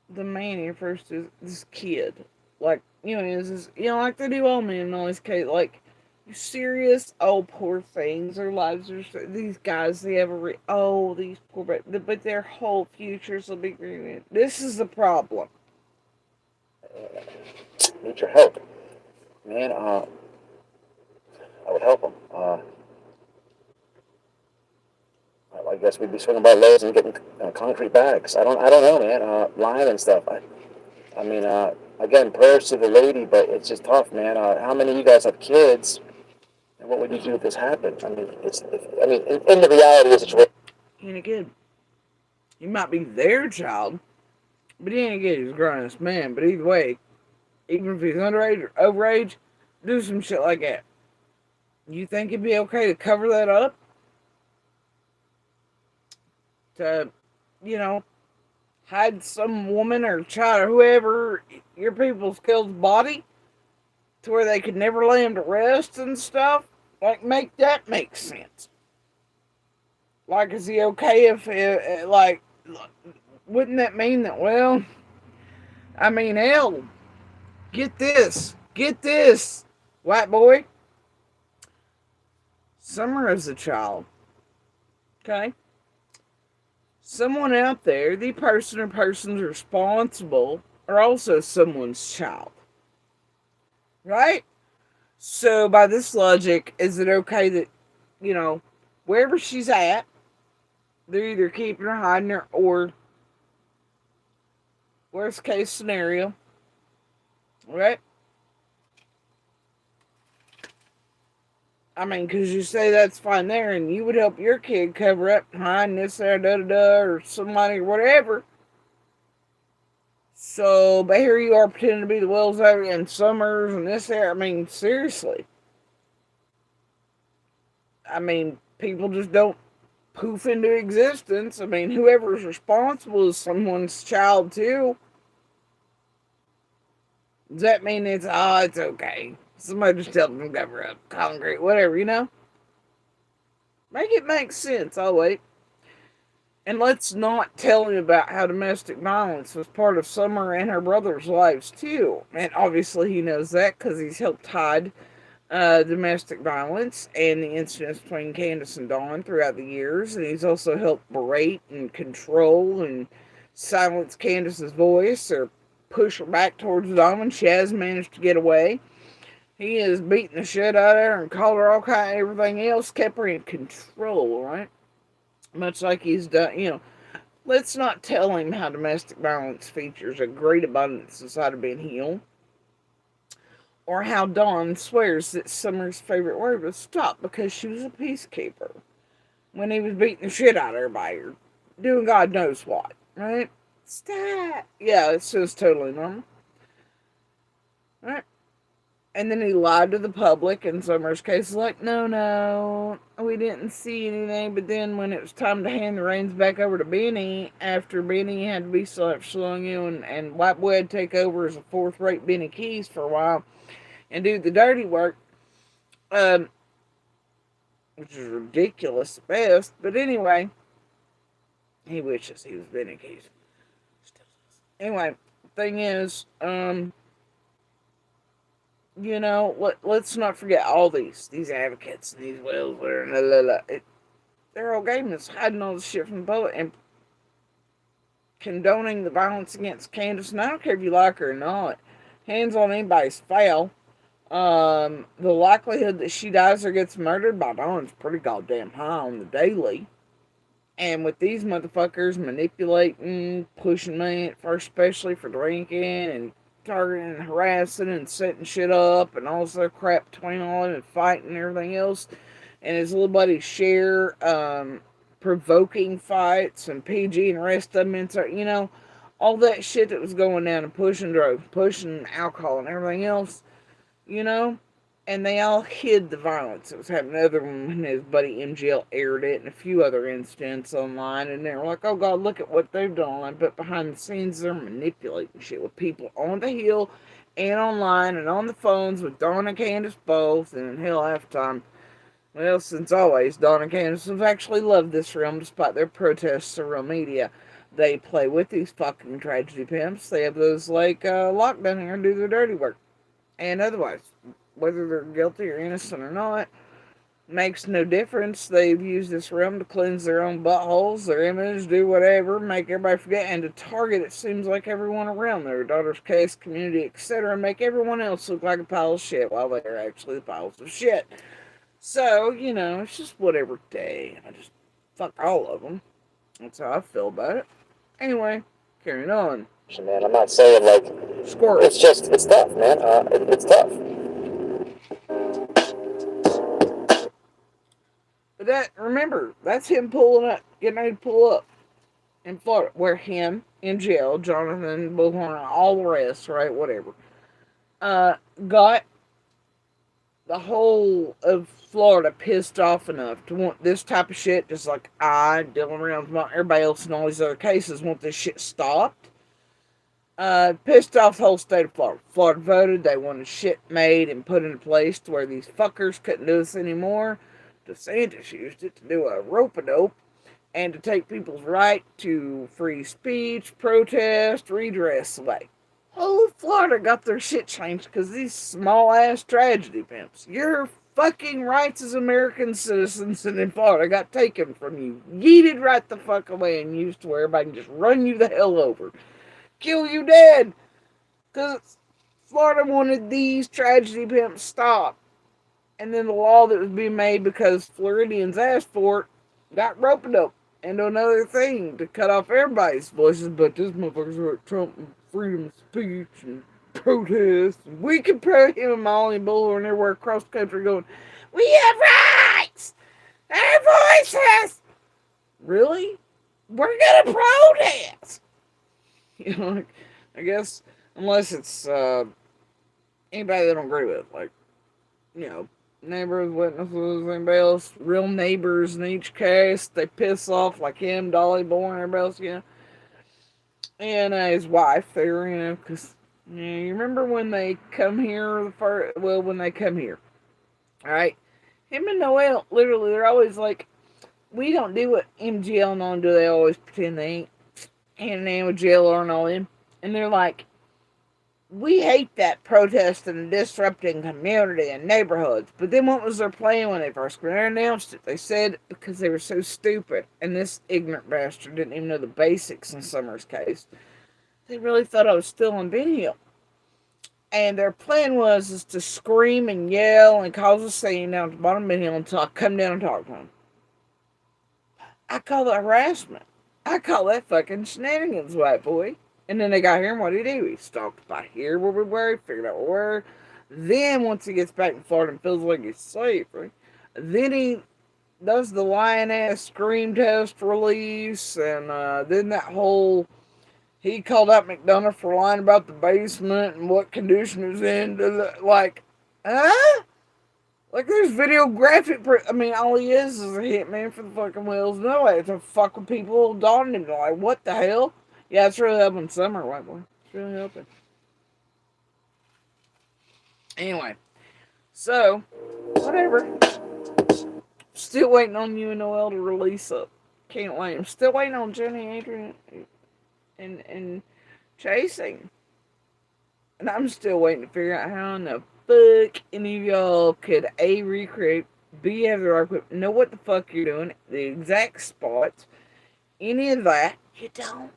the man he refers to this kid. Like, you know, is this, you know, like they do all men in all these cases. Like, you serious? Oh, poor things. Their lives are these guys. They ever oh, these poor, but their whole futures will be ruined. This is the problem. need your help, man. I would help him. I guess we'd be swinging by Lowe's and getting concrete bags. I don't know, man. Lime and stuff. I mean, again, prayers to the lady, but it's just tough, man. How many of you guys have kids? And what would you do if this happened? I mean, in the reality of the situation. He ain't a kid. He might be their child, but he ain't a kid. He's a grown ass man. But either way, even if he's underage or overage, do some shit like that. You think it'd be okay to cover that up? To, you know, hide some woman or child or whoever your people's killed's body to where they could never lay him to rest and stuff? Like, make that make sense. Like, is he okay if, like, wouldn't that mean that, well, I mean, hell, get this, white boy. Summer is a child, okay? Someone out there, the person or persons responsible, are also someone's child. Right? So, by this logic, is it okay that, you know, wherever she's at, they're either keeping her, hiding her, or, worst case scenario, right? I mean, because you say that's fine there, and you would help your kid cover up behind this there, da-da-da, or somebody, or whatever. So, but here you are pretending to be the Wells and Summers and this there. I mean, seriously. I mean, people just don't poof into existence. I mean, whoever's responsible is someone's child, too. Does that mean it's okay? Somebody just tell them to cover up concrete, whatever, you know? Make it make sense. I'll wait. And let's not tell him about how domestic violence was part of Summer and her brother's lives too. And obviously he knows that because he's helped hide domestic violence and the incidents between Candace and Dawn throughout the years. And he's also helped berate and control and silence Candace's voice or push her back towards Dawn when she has managed to get away. He has beaten the shit out of her and called her all kind of everything else, kept her in control, right? Much like he's done, let's not tell him how domestic violence features a great abundance inside of Ben Hill, or how Dawn swears that Summer's favorite word was stop because she was a peacekeeper when he was beating the shit out of her by her, doing God knows what, right? Stop. Yeah, it's just totally normal. Right? And then he lied to the public in Summer's case, like, no, we didn't see anything. But then when it was time to hand the reins back over to Benny, after Benny had to be slung in and White Boy had to take over as a fourth-rate Benny Keys for a while and do the dirty work, which is ridiculous at best. But anyway, he wishes he was Benny Keys. Anyway, thing is, let's not forget all these advocates and these wills, their whole game is hiding all the shit from the public and condoning the violence against Candace. And I don't care if you like her or not. Hands on anybody's foul. The likelihood that she dies or gets murdered by Dawn is pretty goddamn high on the daily. And with these motherfuckers manipulating, pushing me at first, especially for drinking and targeting and harassing and setting shit up and all this other crap between all of them and fighting and everything else. And his little buddy Cher, provoking fights and PG and the rest of them inside, all that shit that was going down and pushing drugs, pushing alcohol and everything else, and they all hid the violence that was happening. Other when his buddy MGL aired it and a few other incidents online, and they were like, oh God, look at what they've done. But behind the scenes, they're manipulating shit with people on the Hill and online and on the phones with Dawn and Candace both, and hell, half the time, well, since always, Dawn and Candace have actually loved this realm despite their protests to real media. They play with these fucking tragedy pimps. They have those like lockdown here and do their dirty work. And otherwise, whether they're guilty or innocent or not, makes no difference. They've used this realm to cleanse their own buttholes, their image, do whatever, make everybody forget, and to target, it seems like, everyone around their daughter's case, community, etc., make everyone else look like a pile of shit while they're actually the piles of shit. So, it's just whatever day. I just fuck all of them. That's how I feel about it. Anyway, carrying on. Man, I'm not saying like Squirt. it's tough, man. It's tough. But remember, that's him pulling up, getting ready to pull up in Florida, where him, MGL, Jonathan, Bullhorn, all the rest, right, whatever, got the whole of Florida pissed off enough to want this type of shit, just like Dylan Rounds, everybody else in all these other cases want this shit stopped. Pissed off the whole state of Florida. Florida voted, they wanted shit made and put into place to where these fuckers couldn't do this anymore. DeSantis used it to do a rope-a-dope and to take people's right to free speech, protest, redress away. Whole of Florida got their shit changed because these small-ass tragedy pimps. Your fucking rights as American citizens in Florida got taken from you, yeeted right the fuck away, and used to where everybody can just run you the hell over. Kill you dead. Because Florida wanted these tragedy pimps stopped. And then the law that was being made because Floridians asked for it got rope-a-dope into another thing to cut off everybody's voices. But this motherfucker's about Trump and freedom of speech and protest. And we compare him and Molly and Bullhorn everywhere across the country going, we have rights! Our voices! Really? We're gonna protest! I guess, unless it's anybody they don't agree with, like, neighbors, witnesses, anybody else, real neighbors in each case, they piss off like him, Dolly Boy, and everybody else, and his wife there, because, you remember when they come here, when they come here, alright, him and Noel, literally, they're always like, we don't do what MGL and all do. They always pretend they ain't handing in with JLR and all them. And they're like, we hate that protesting and disrupting community and neighborhoods. But then what was their plan when they first announced it? They said because they were so stupid, and this ignorant bastard didn't even know the basics in Summer's case. They really thought I was still on video. And their plan was is to scream and yell and cause a scene down at the bottom of the hill until I come down and talk to them. I call that harassment. I call that fucking shenanigans, white boy. And then they got here, and what did he do? He stopped by here where we were, figured out where we were. Then, once he gets back in Florida and feels like he's safe, right? Then he does the lion ass scream test release, and then that whole. He called out McDonough for lying about the basement and what condition it was in. Like, huh? Like, there's videographic. I mean, all he is a hitman for the fucking wheels. No way. It's a fucking people dawned him. Like, what the hell? Yeah, it's really helping Summer, white boy. It's really helping. Anyway, so, whatever. Still waiting on you and Noel to release up. Can't wait. I'm still waiting on Jenny, Adrian, and Chasing. And I'm still waiting to figure out how in the fuck any of y'all could A, recreate, B, have the right equipment, know what the fuck you're doing, the exact spots, any of that. You don't.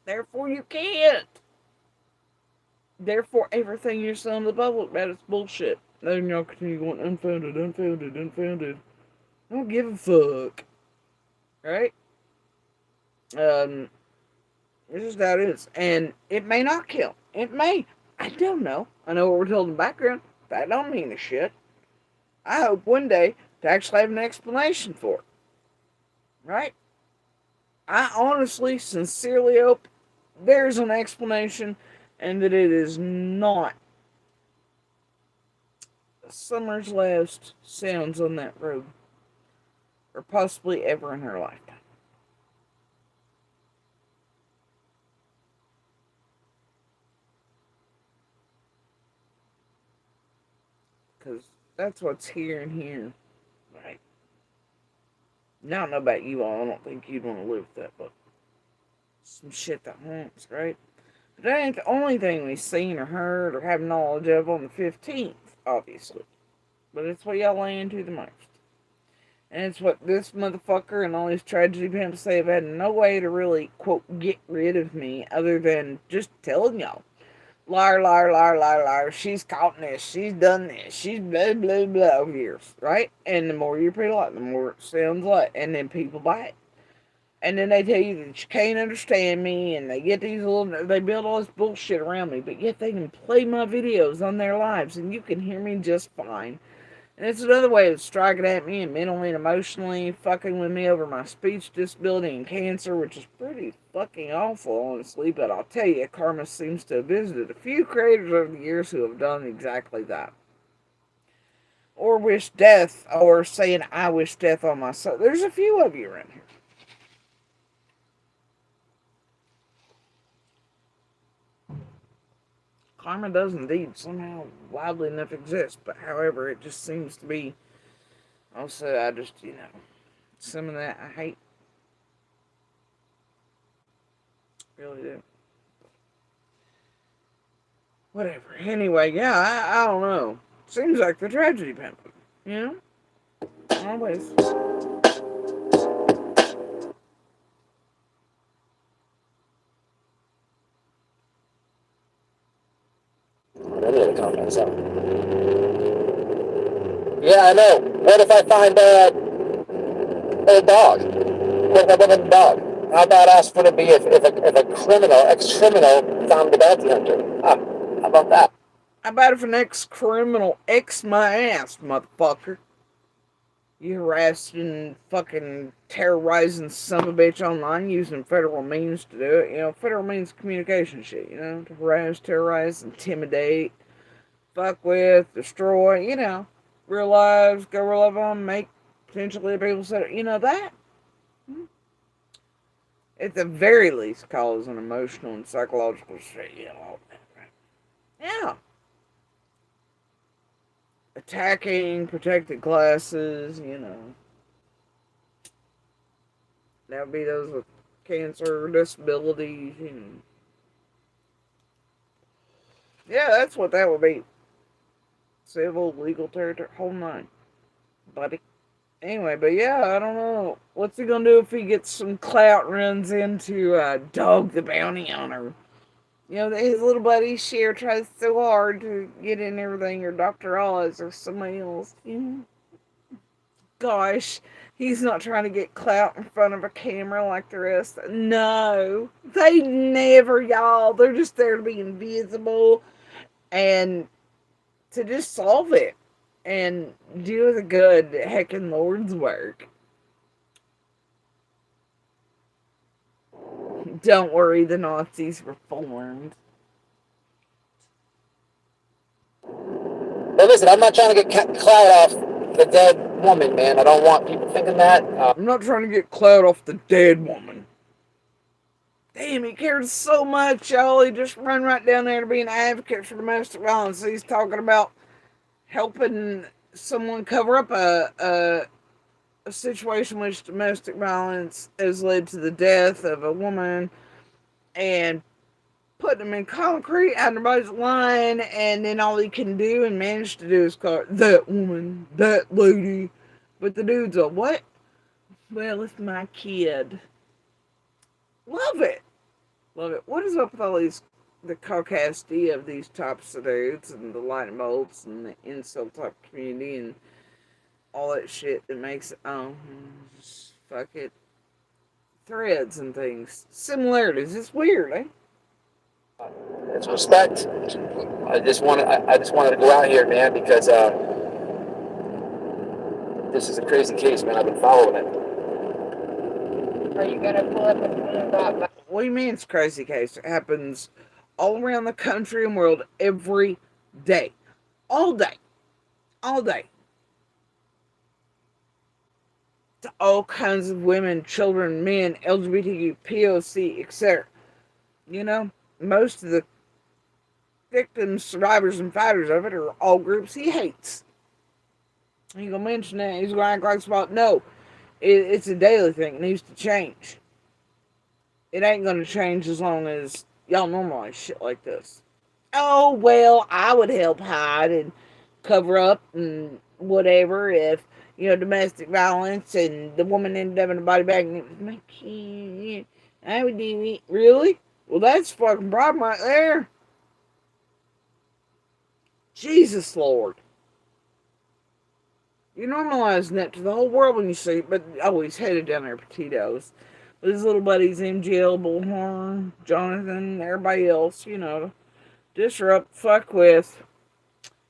Therefore, you can't. Therefore, everything you're selling to the public about is bullshit. Then y'all continue going unfounded, unfounded, unfounded. I don't give a fuck. Right? This is how it is. And it may not kill. It may. I don't know. I know what we're told in the background. That don't mean a shit. I hope one day to actually have an explanation for it. Right? I honestly, sincerely hope there's an explanation and that it is not Summer's last sounds on that road. Or possibly ever in her lifetime. Because that's what's here and here. Right? Now, I don't know about you all. I don't think you'd want to live with that, but some shit that haunts, right? But that ain't the only thing we've seen or heard or have knowledge of on the 15th, obviously. But it's what y'all lay into the most. And it's what this motherfucker and all these tragedy pimps say have had no way to really, quote, get rid of me other than just telling y'all. Liar, liar, liar, liar, liar. She's caught in this. She's done this. She's blah, blah, blah over years, right? And the more you repeat a lot, the more it sounds like. And then people buy it. And then they tell you that you can't understand me. And they get these little, they build all this bullshit around me. But yet they can play my videos on their lives. And you can hear me just fine. And it's another way of striking at me and mentally and emotionally fucking with me over my speech disability and cancer, which is pretty fucking awful, honestly. But I'll tell you, karma seems to have visited a few creators over the years who have done exactly that. Or wish death, or saying I wish death on myself. There's a few of you around here. Karma does indeed somehow wildly enough exist, but however, it just seems to be. Also, I just, some of that I hate. Really do. Whatever. Anyway, yeah, I don't know. Seems like the tragedy pimpin', you know? Always. Any of the comments out. Yeah, I know. What if I find a dog? What if I find a dog? How badass would it be if a criminal, ex-criminal, found the bounty hunter? How about that? How about if an ex-criminal X my ass, motherfucker? You harassing, fucking terrorizing son of a bitch online using federal means to do it. Federal means communication shit, to harass, terrorize, intimidate, fuck with, destroy, real lives, go real life on, make potentially people say, that. At the very least, cause an emotional and psychological state, all that, right? Yeah. Attacking protected classes, That would be those with cancer, disabilities, yeah, that's what that would be. Civil, legal territory, whole nine, buddy. Anyway, but yeah, I don't know. What's he gonna do if he gets some clout and runs into Dog the Bounty Hunter? You know, his little buddy Cher tries so hard to get in everything, or Dr. Oz, or somebody else. Gosh, he's not trying to get clout in front of a camera like the rest. No, they never, y'all. They're just there to be invisible and to just solve it and do the good heckin' Lord's work. Don't worry, the Nazis were formed. But listen, I'm not trying to get clout off the dead woman, man. I don't want people thinking that. I'm not trying to get clout off the dead woman. Damn, he cares so much, y'all. He just run right down there to be an advocate for domestic violence. He's talking about helping someone cover up a situation in which domestic violence has led to the death of a woman and putting them in concrete, everybody's lying, and then all he can do and manage to do is call that woman, that lady. But the dude's a what? Well, it's my kid. Love it. Love it. What is up with all these, the caucasity of these types of dudes and the lightning bolts and the incel type community and all that shit that makes it, just fuck it. Threads and things. Similarities. It's weird, eh? It's respect. I just wanted to go out here, man, because this is a crazy case, man. I've been following it. Are you gonna pull up and move up? What do you mean it's a crazy case? It happens all around the country and world every day. All day. All day. To all kinds of women, children, men, LGBTQ, POC, etc. You know, most of the victims, survivors, and fighters of it are all groups he hates. He's gonna mention that. He's gonna act like it's about, no, it's a daily thing. It needs to change. It ain't gonna change as long as y'all normalize shit like this. Oh, well, I would help hide and cover up and whatever if, domestic violence and the woman ended up in a body bag and it was my kid. I would do it. Really? Well, that's a fucking problem right there. Jesus Lord. You're normalizing that to the whole world when you see it, but he's headed down there for Tito's. With his little buddies, MGL, Bullhorn, Jonathan, everybody else, disrupt, fuck with.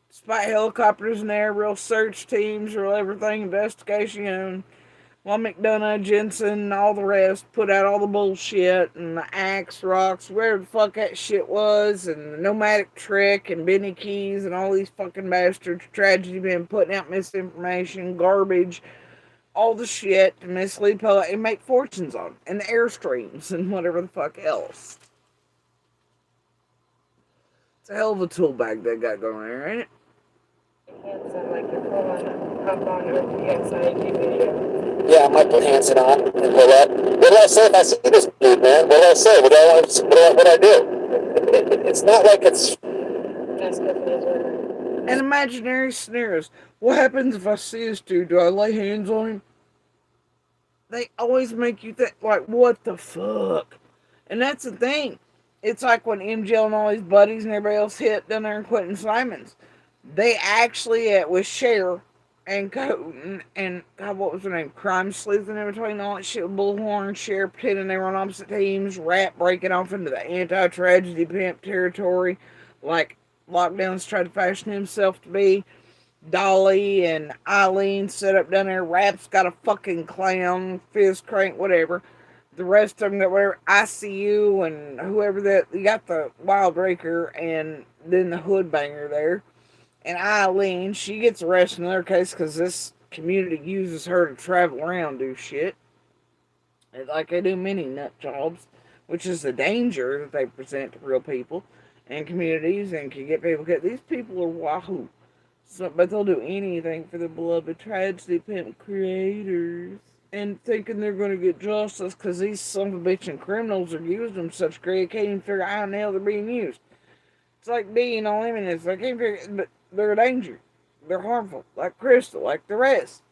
Despite helicopters in there, real search teams, real everything, investigation, while McDonough, Jensen, all the rest put out all the bullshit and the axe, rocks, wherever the fuck that shit was, and the nomadic trick and Benny Keys and all these fucking bastards, tragedy been putting out misinformation, garbage, all the shit to mislead people and make fortunes on, and the airstreams and whatever the fuck else. It's a hell of a tool bag they got going there, ain't it? Hanson, like you're pulling up on your PSID video. Yeah, I might put Hanson on and pull up. What do I say if I see this dude, man? What do I say? What do I do? It's not like it's... That's good. And imaginary scenarios. What happens if I see this dude? Do I lay hands on him? They always make you think, like, what the fuck? And that's the thing. It's like when MJ and all his buddies and everybody else hit down there in Quentin Simons. They actually, with Cher and Coton and, God, what was her name? Crime Sleuthing in between all that shit with Bullhorn, Cher, pretending they were on opposite teams, Rat breaking off into the anti-tragedy pimp territory, like Lockdown's tried to fashion himself to be. Dolly and Eileen set up down there. Rap's got a fucking clown, fizz crank, whatever. The rest of them that were ICU and whoever that, you got the Wild Raker and then the Hood Banger there. And Eileen, she gets arrested in their case because this community uses her to travel around, do shit. Like they do many nut jobs, which is the danger that they present to real people and communities and can get people killed. These people are wahoo. So, but they'll do anything for the beloved tragedy pimp creators. and thinking they're going to get justice because these son of a bitchin' criminals are using them such great, they can't even figure out how in the hell they're being used. It's like being on limits. They can't figure, but they're a danger. They're harmful, like Crystal, like the rest.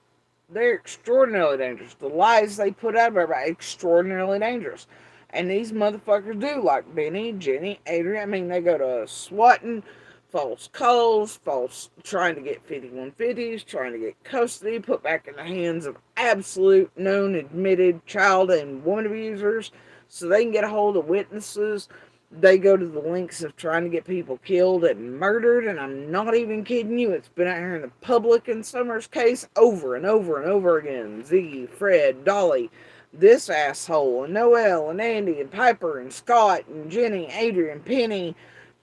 They're extraordinarily dangerous. The lies they put out about are extraordinarily dangerous. And these motherfuckers do, like Benny, Jenny, Adrian. I mean, they go to swatting, false calls, false trying to get 5150s, trying to get custody, put back in the hands of absolute known admitted child and woman abusers so they can get a hold of witnesses. They go to the lengths of trying to get people killed and murdered, and I'm not even kidding you. It's been out here in the public in Summer's case over and over and over again. Ziggy, Fred, Dolly, this asshole, and Noel, and Andy, and Piper, and Scott, and Jenny, Adrian, Penny,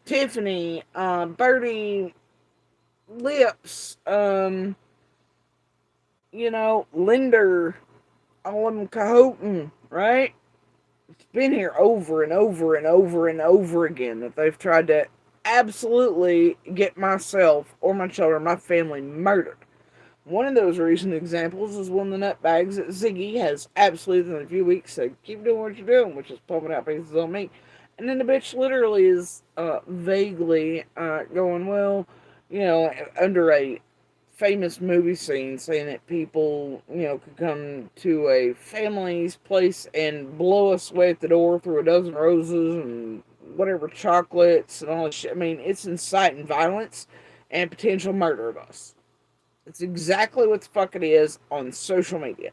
Tiffany, Birdie, Lips, Linder, all of them Cahoten, right? It's been here over and over and over and over again that they've tried to absolutely get myself or my children, my family murdered. One of those recent examples is one of the nutbags that Ziggy has absolutely in a few weeks said, keep doing what you're doing, which is pumping out pieces on me. And then the bitch literally is vaguely going, well, under a famous movie scene saying that people, could come to a family's place and blow us away at the door through a dozen roses and whatever chocolates and all this shit. I mean, it's inciting violence and potential murder of us. It's exactly what the fuck it is on social media.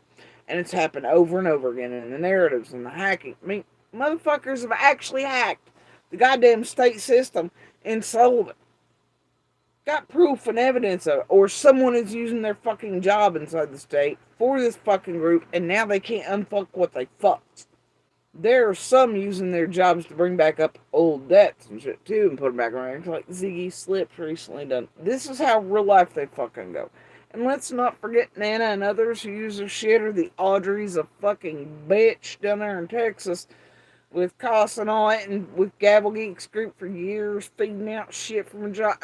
And it's happened over and over again in the narratives and the hacking. I mean, motherfuckers have actually hacked the goddamn state system in Sullivan. Got proof and evidence of it, or someone is using their fucking job inside the state for this fucking group, and now they can't unfuck what they fucked. There are some using their jobs to bring back up old debts and shit too, and put them back around. Like Ziggy Slips recently done. This is how real life they fucking go. And let's not forget Nana and others who use their shit, or the Audrey's a fucking bitch down there in Texas with Coss and all that, and with Gavel Geeks group for years, feeding out shit from a job.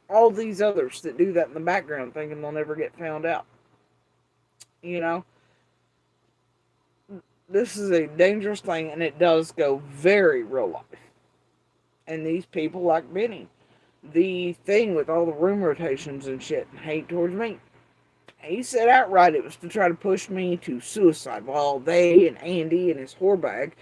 All these others that do that in the background thinking they'll never get found out. This is a dangerous thing, and it does go very real life. And these people like Benny. The thing with all the room rotations and shit and hate towards me. He said outright it was to try to push me to suicide while they and Andy and his whorebag,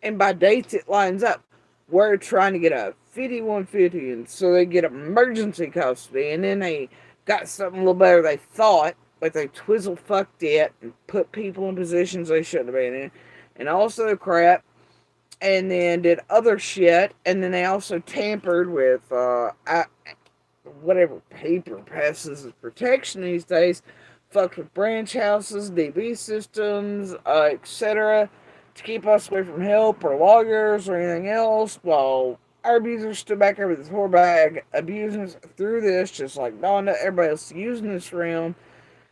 and by dates it lines up. We're trying to get a 5150, and so they get emergency custody, and then they got something a little better they thought, but they twizzle fucked it and put people in positions they shouldn't have been in, and also crap, and then did other shit, and then they also tampered with whatever paper passes as protection these days, fucked with branch houses, DB systems, etc., to keep us away from help or lawyers or anything else, while our abusers stood back there with his whore bag, abusing us through this, just like Donda, everybody else using this realm,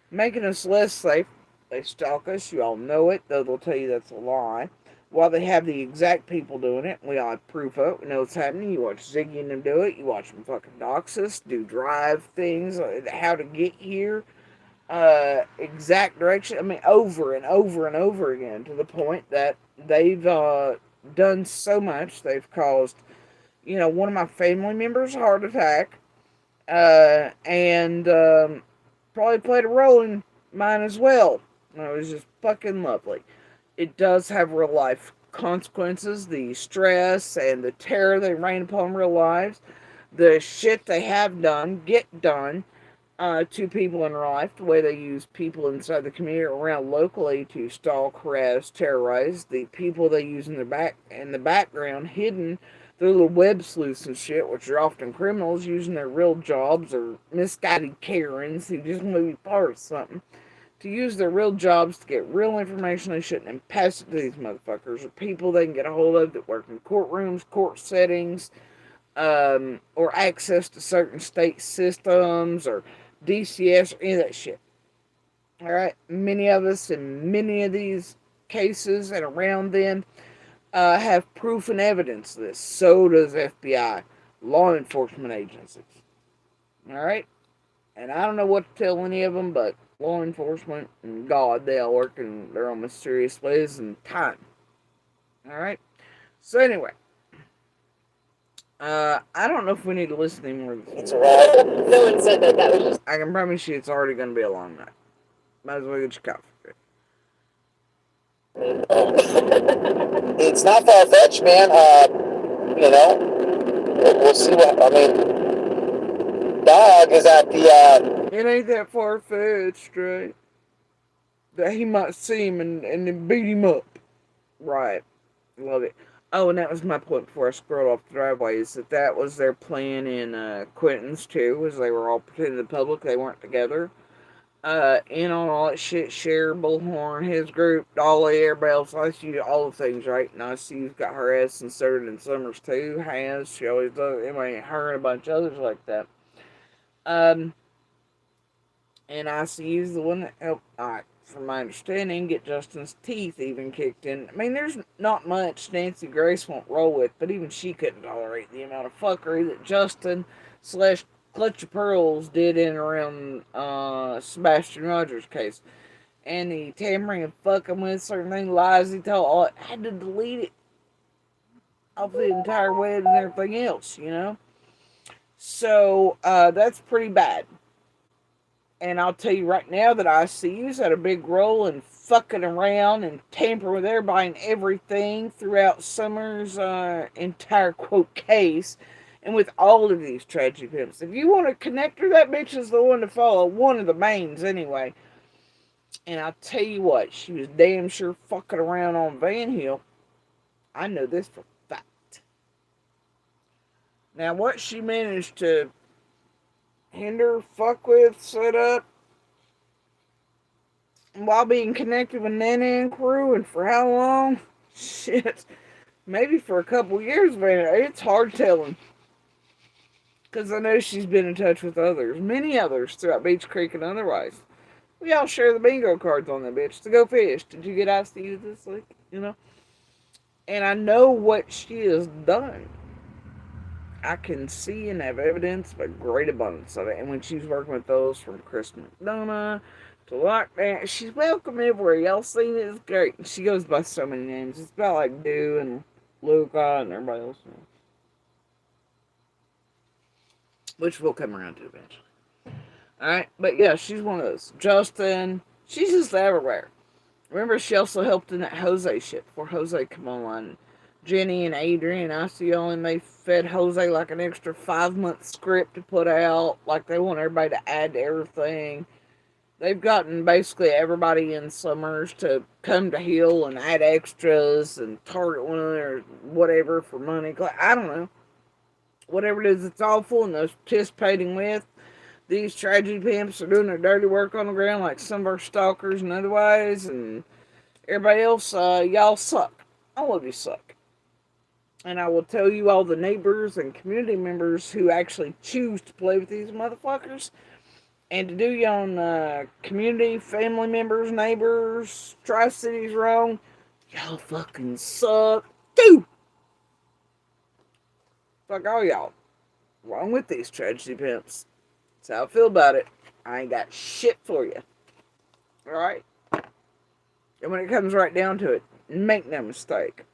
making us less safe. They stalk us, you all know it, though they'll tell you that's a lie. While they have the exact people doing it, we all have proof of it, we know what's happening. You watch Ziggy and them do it, you watch them fucking dox us, do drive things, how to get here, exact direction. I mean, over and over and over again, to the point that they've done so much. They've caused, one of my family members a heart attack, and probably played a role in mine as well. It was just fucking lovely. It does have real life consequences, the stress and the terror they rain upon real lives, the shit they have done, get done, to people in real life, the way they use people inside the community or around locally to stalk, harass, terrorize, the people they use in the background, hidden, their little web sleuths and shit, which are often criminals using their real jobs, or misguided Karens who just want to be part of something, to use their real jobs to get real information they shouldn't, and pass it to these motherfuckers, or people they can get a hold of that work in courtrooms, court settings, or access to certain state systems, or DCS, or any of that shit. Alright, many of us in many of these cases and around them have proof and evidence of this. So does FBI, law enforcement agencies. Alright? And I don't know what to tell any of them, but law enforcement and God, they all work in their own mysterious ways and time. Alright? So anyway, I don't know if we need to listen anymore to this. It's a ride. No one said that. That was just. I can promise you it's already going to be a long night. Might as well get your coffee. It's not far fetched, man. You know, we'll see what. I mean, dog is at the. It ain't that far fetched, right? That he might see him and then beat him up. Right. Love it. Oh, and that was my point before I scrolled off the driveway, is that was their plan in Quentin's too, was they were all pretending to the public they weren't together. In on all that shit, Cher, Bullhorn, his group, Dolly, everybody else. I see all the things, right? And I see you've got her ass inserted in Summers too, has, she always does, anyway, her and a bunch of others like that. And ICU's the one that helped, from my understanding, get Justin's teeth even kicked in. I mean, there's not much Nancy Grace won't roll with, but even she couldn't tolerate the amount of fuckery that Justin slash Clutch of Pearls did in around Sebastian Rogers' case. And the tampering and fucking with certain things, lies he told, I had to delete it off the entire web and everything else, you know? So, that's pretty bad. And I'll tell you right now that ICU's had a big role in fucking around and tampering with everybody and everything throughout Summer's entire, quote, case. And with all of these tragedy pimps. If you want to connect her, that bitch is the one to follow. One of the mains, anyway. And I'll tell you what, she was damn sure fucking around on Van Hill. I know this for a fact. Now, what she managed to hinder, fuck with, set up, while being connected with Nana and crew, and for how long? Shit. Maybe for a couple years, man. It's hard telling. Because I know she's been in touch with others, many others, throughout Beach Creek and otherwise. We all share the bingo cards on that bitch to go fish. Did you get ICU this week? You know? And I know what she has done. I can see and have evidence of a great abundance of it. And when she's working with those from Chris McDonough to Lockdown, she's welcome everywhere. Y'all seen it? It's great. She goes by so many names. It's about like Dew and Luca and everybody else. Which we'll come around to eventually. Alright, but yeah, she's one of those. Justin, she's just everywhere. Remember, she also helped in that Jose shit before Jose come online. Jenny and Adrian, I see only they fed Jose like an extra 5-month script to put out. Like they want everybody to add to everything. They've gotten basically everybody in Summers to come to Hill and add extras and target one or whatever for money. I don't know. Whatever it is it's awful and those participating with. These tragedy pimps are doing their dirty work on the ground like some of our stalkers and otherwise. And everybody else, y'all suck. All of you suck. And I will tell you, all the neighbors and community members who actually choose to play with these motherfuckers and to do your own community, family members, neighbors, Tri-Cities wrong, y'all fucking suck too. Fuck all y'all. Wrong with these tragedy pimps. That's how I feel about it. I ain't got shit for you. Alright? And when it comes right down to it, make no mistake,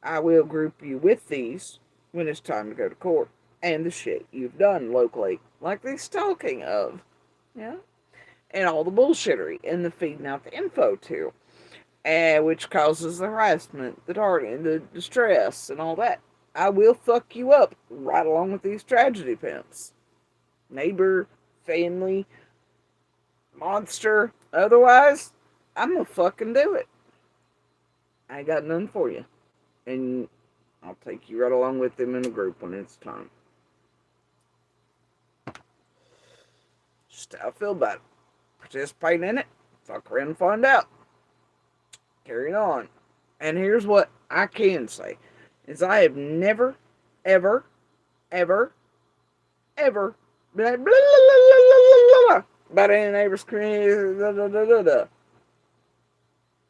I will group you with these when it's time to go to court. And the shit you've done locally. Like the stalking of. Yeah? And all the bullshittery and the feeding out the info to. And which causes the harassment, the targeting, the distress, and all that. I will fuck you up right along with these tragedy pimps. Neighbor, family, monster. Otherwise, I'm gonna fucking do it. I ain't got none for you. And I'll take you right along with them in a group when it's time. Just how I feel about it. Participate in it. Fuck around and find out. Carry on. And here's what I can say. Is I have never, ever, ever, ever blah, blah, blah, blah, blah, about any neighbor's community, blah, blah, blah, blah, blah.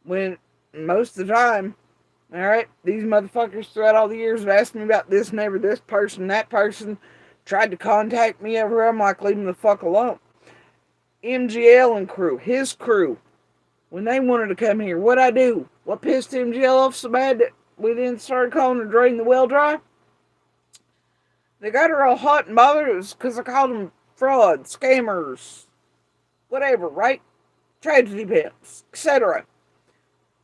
When most of the time, alright, these motherfuckers throughout all the years have asked me about this neighbor, this person, that person, tried to contact me everywhere. I'm like, leave them the fuck alone. MGL and crew, his crew, when they wanted to come here, what'd I do? What pissed MGL off so bad that we then started calling her Drain the Well Dry? They got her all hot and bothered. It was because I called them fraud, scammers, whatever, right? Tragedy pimps, etc.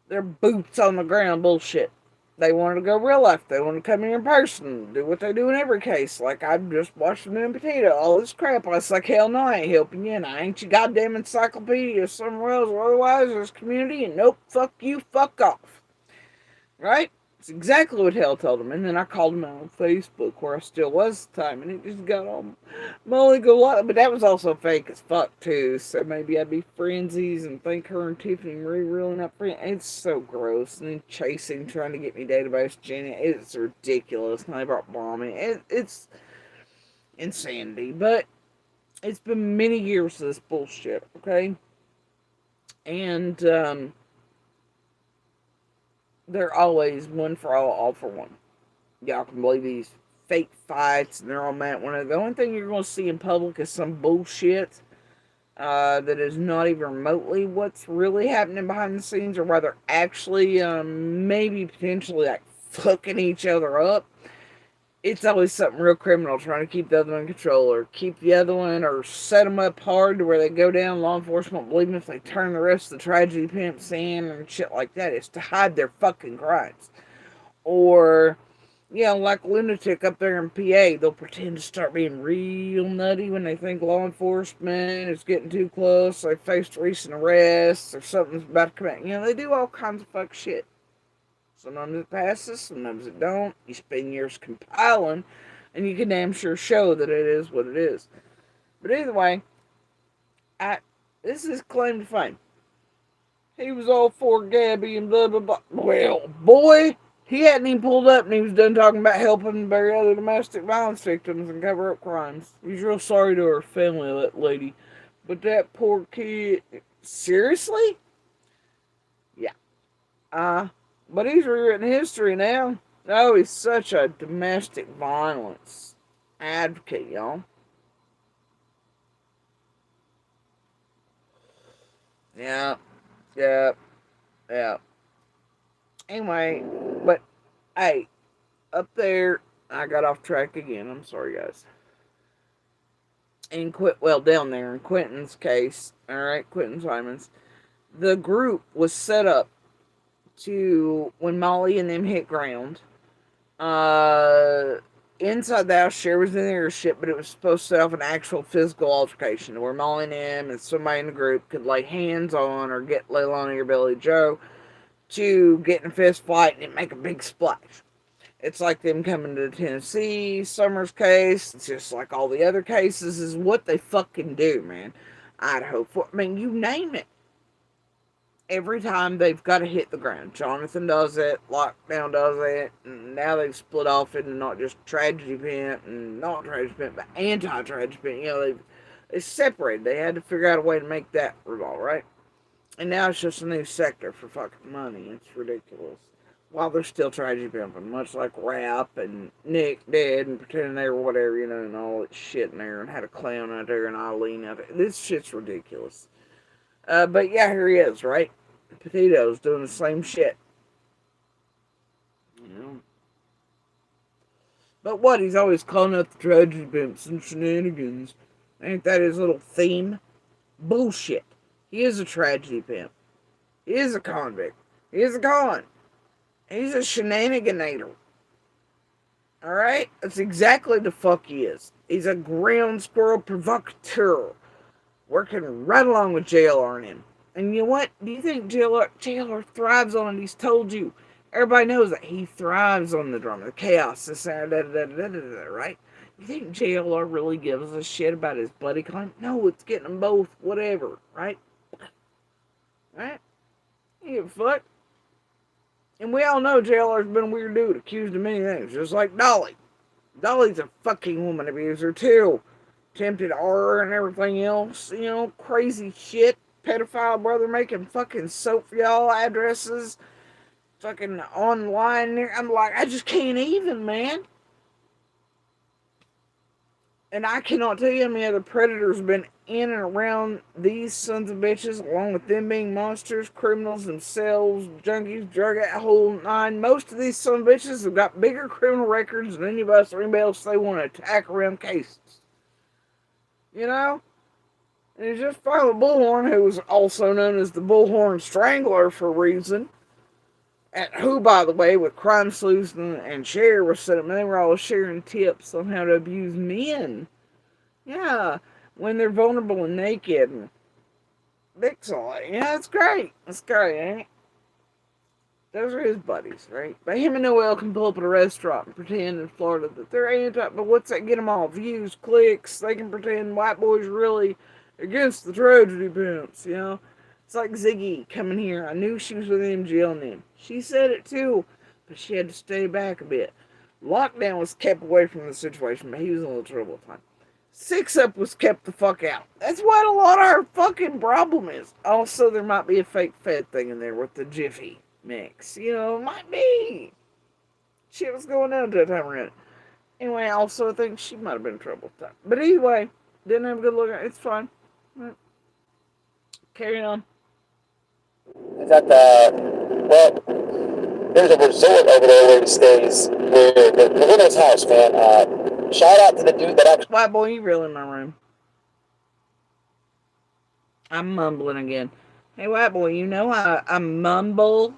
They're boots on the ground bullshit. They wanted to go real life. They wanted to come here in person, do what they do in every case. Like, I'm just watching them in potato. All this crap. I was like, hell no, I ain't helping you. And I ain't your goddamn encyclopedia somewhere else or otherwise. There's community. And nope, fuck you, fuck off. Right? It's exactly what hell told him. And then I called him out on Facebook where I still was at the time. And it just got all molly go lot. But that was also fake as fuck too. So maybe I'd be frenzies and think her and Tiffany Marie really not friends. It's so gross. And then chasing, trying to get me database Jenny. It's ridiculous. And they brought bombing. It's insanity. But it's been many years of this bullshit. Okay? And, they're always one for all for one. Y'all can believe these fake fights and they're all mad at one another. The only thing you're going to see in public is some bullshit that is not even remotely what's really happening behind the scenes, or rather actually maybe potentially like fucking each other up. It's always something real criminal, trying to keep the other one in control or keep the other one or set them up hard to where they go down. Law enforcement believing if they turn the rest of the tragedy pimps in and shit like that, it's to hide their fucking crimes. Or, you know, like a lunatic up there in PA, they'll pretend to start being real nutty when they think law enforcement is getting too close. They faced recent arrests or something's about to come out. You know, they do all kinds of fuck shit. Sometimes it passes, sometimes it don't. You spend years compiling, and you can damn sure show that it is what it is. But either way, this is claim to fame. He was all for Gabby and blah, blah, blah. Well, boy, he hadn't even pulled up and he was done talking about helping bury other domestic violence victims and cover up crimes. He's real sorry to her family, that lady. But that poor kid, seriously? Yeah. But he's rewritten history now. Oh, he's such a domestic violence advocate, y'all. Yeah, yeah, yeah. Anyway, but hey, up there, I got off track again. I'm sorry, guys. Down there in Quentin's case, all right, Quentin Simons, the group was set up to when Molly and them hit ground. Inside the house, Cher was in the airship, but it was supposed to set off an actual physical altercation where Molly and him and somebody in the group could lay hands on or get lay on your Billy Joe to get in a fist fight and it make a big splash. It's like them coming to the Tennessee Summers case. It's just like all the other cases is what they fucking do, man. Idaho, I mean, you name it. Every time they've got to hit the ground. Jonathan does it, Lockdown does it, and now they've split off into not just Tragedy Pimp and not Tragedy Pimp, but anti-Tragedy Pimp. You know, they separated. They had to figure out a way to make that revolve, right? And now it's just a new sector for fucking money. It's ridiculous. While they're still Tragedy Pimping, much like Rap and Nick dead and pretending they were whatever, you know, and all that shit in there, and had a clown out there and Eileen out there. This shit's ridiculous. But yeah, here he is, right? Potatoes doing the same shit. You know? But what? He's always calling out the tragedy pimps and shenanigans. Ain't that his little theme? Bullshit. He is a tragedy pimp. He is a convict. He is a con. He's a shenaniganator. Alright? That's exactly the fuck he is. He's a ground squirrel provocateur. Working right along with JLR and him. And you know what? Do you think JLR thrives on it? He's told you. Everybody knows that he thrives on the drama, the chaos, this, right? You think JLR really gives a shit about his buddy claim? No, it's getting them both, whatever, right? Right? You give a fuck. And we all know JLR's been a weird dude, accused of many things, just like Dolly. Dolly's a fucking woman abuser, too. Tempted horror and everything else, you know, crazy shit. Pedophile brother making fucking soap for y'all addresses, fucking online. I'm like, I just can't even, man. And I cannot tell you how many other predators have been in and around these sons of bitches, along with them being monsters, criminals themselves, junkies, drug out whole nine. Most of these sons of bitches have got bigger criminal records than any of us or anybody else they want to attack around cases. You know? And it's just Father Bullhorn, who was also known as the Bullhorn Strangler for a reason. And who, by the way, with Crime Sleuth and Cher was set up, they were all sharing tips on how to abuse men. Yeah, when they're vulnerable and naked and pixelated. Yeah, it's great. It's great, ain't it? Those are his buddies, right? But him and Noel can pull up at a restaurant and pretend in Florida that they're anti. But what's that get them all? Views, clicks. They can pretend white boys really against the tragedy pimps, you know? It's like Ziggy coming here. I knew she was with MGL and them. She said it too, but she had to stay back a bit. Lockdown was kept away from the situation, but he was in a little trouble at the time. 6-Up was kept the fuck out. That's what a lot of our fucking problem is. Also, there might be a fake Fed thing in there with the Jiffy mix. You know, it might be. Shit was going down at that time around. Anyway, also, I think she might have been in trouble at the time. But anyway, didn't have a good look at it. It's fine. Right. Carry on. Is that well, there's a resort over there where he stays, where the winner's house, man. Shout out to the dude that actually. White boy, you really in my room. I'm mumbling again. Hey, white boy, you know I mumble.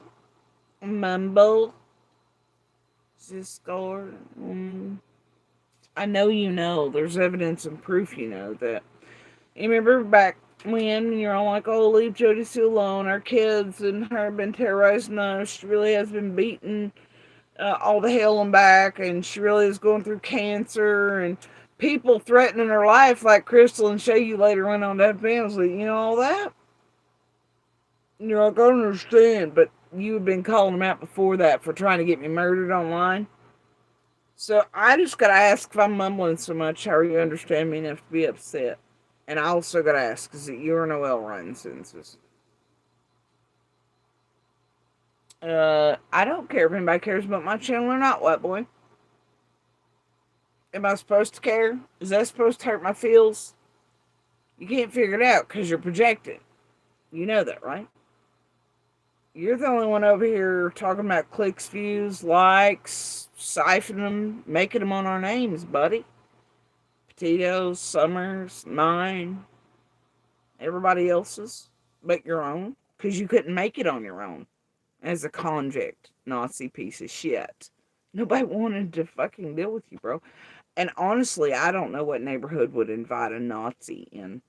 Is this score? I know you know. There's evidence and proof you know that. You remember back when you're all like, oh, leave Jody Sue alone. Our kids and her have been terrorized. No, she really has been beaten all the hell and back, and she really is going through cancer, and people threatening her life like Crystal and Shay you later went on to have families. You know all that? And you're like, I don't understand, but you had been calling them out before that for trying to get me murdered online. So I just gotta ask, if I'm mumbling so much, how are you understand me enough to be upset? And I also gotta ask, is it you or Noel writing sentences? I don't care if anybody cares about my channel or not, white boy. Am I supposed to care? Is that supposed to hurt my feels? You can't figure it out because you're projecting. You know that, right? You're the only one over here talking about clicks, views, likes, siphoning them, making them on our names, buddy. Petito's, Summers, mine, everybody else's, but your own, because you couldn't make it on your own as a convict Nazi piece of shit. Nobody wanted to fucking deal with you, bro. And honestly, I don't know what neighborhood would invite a Nazi in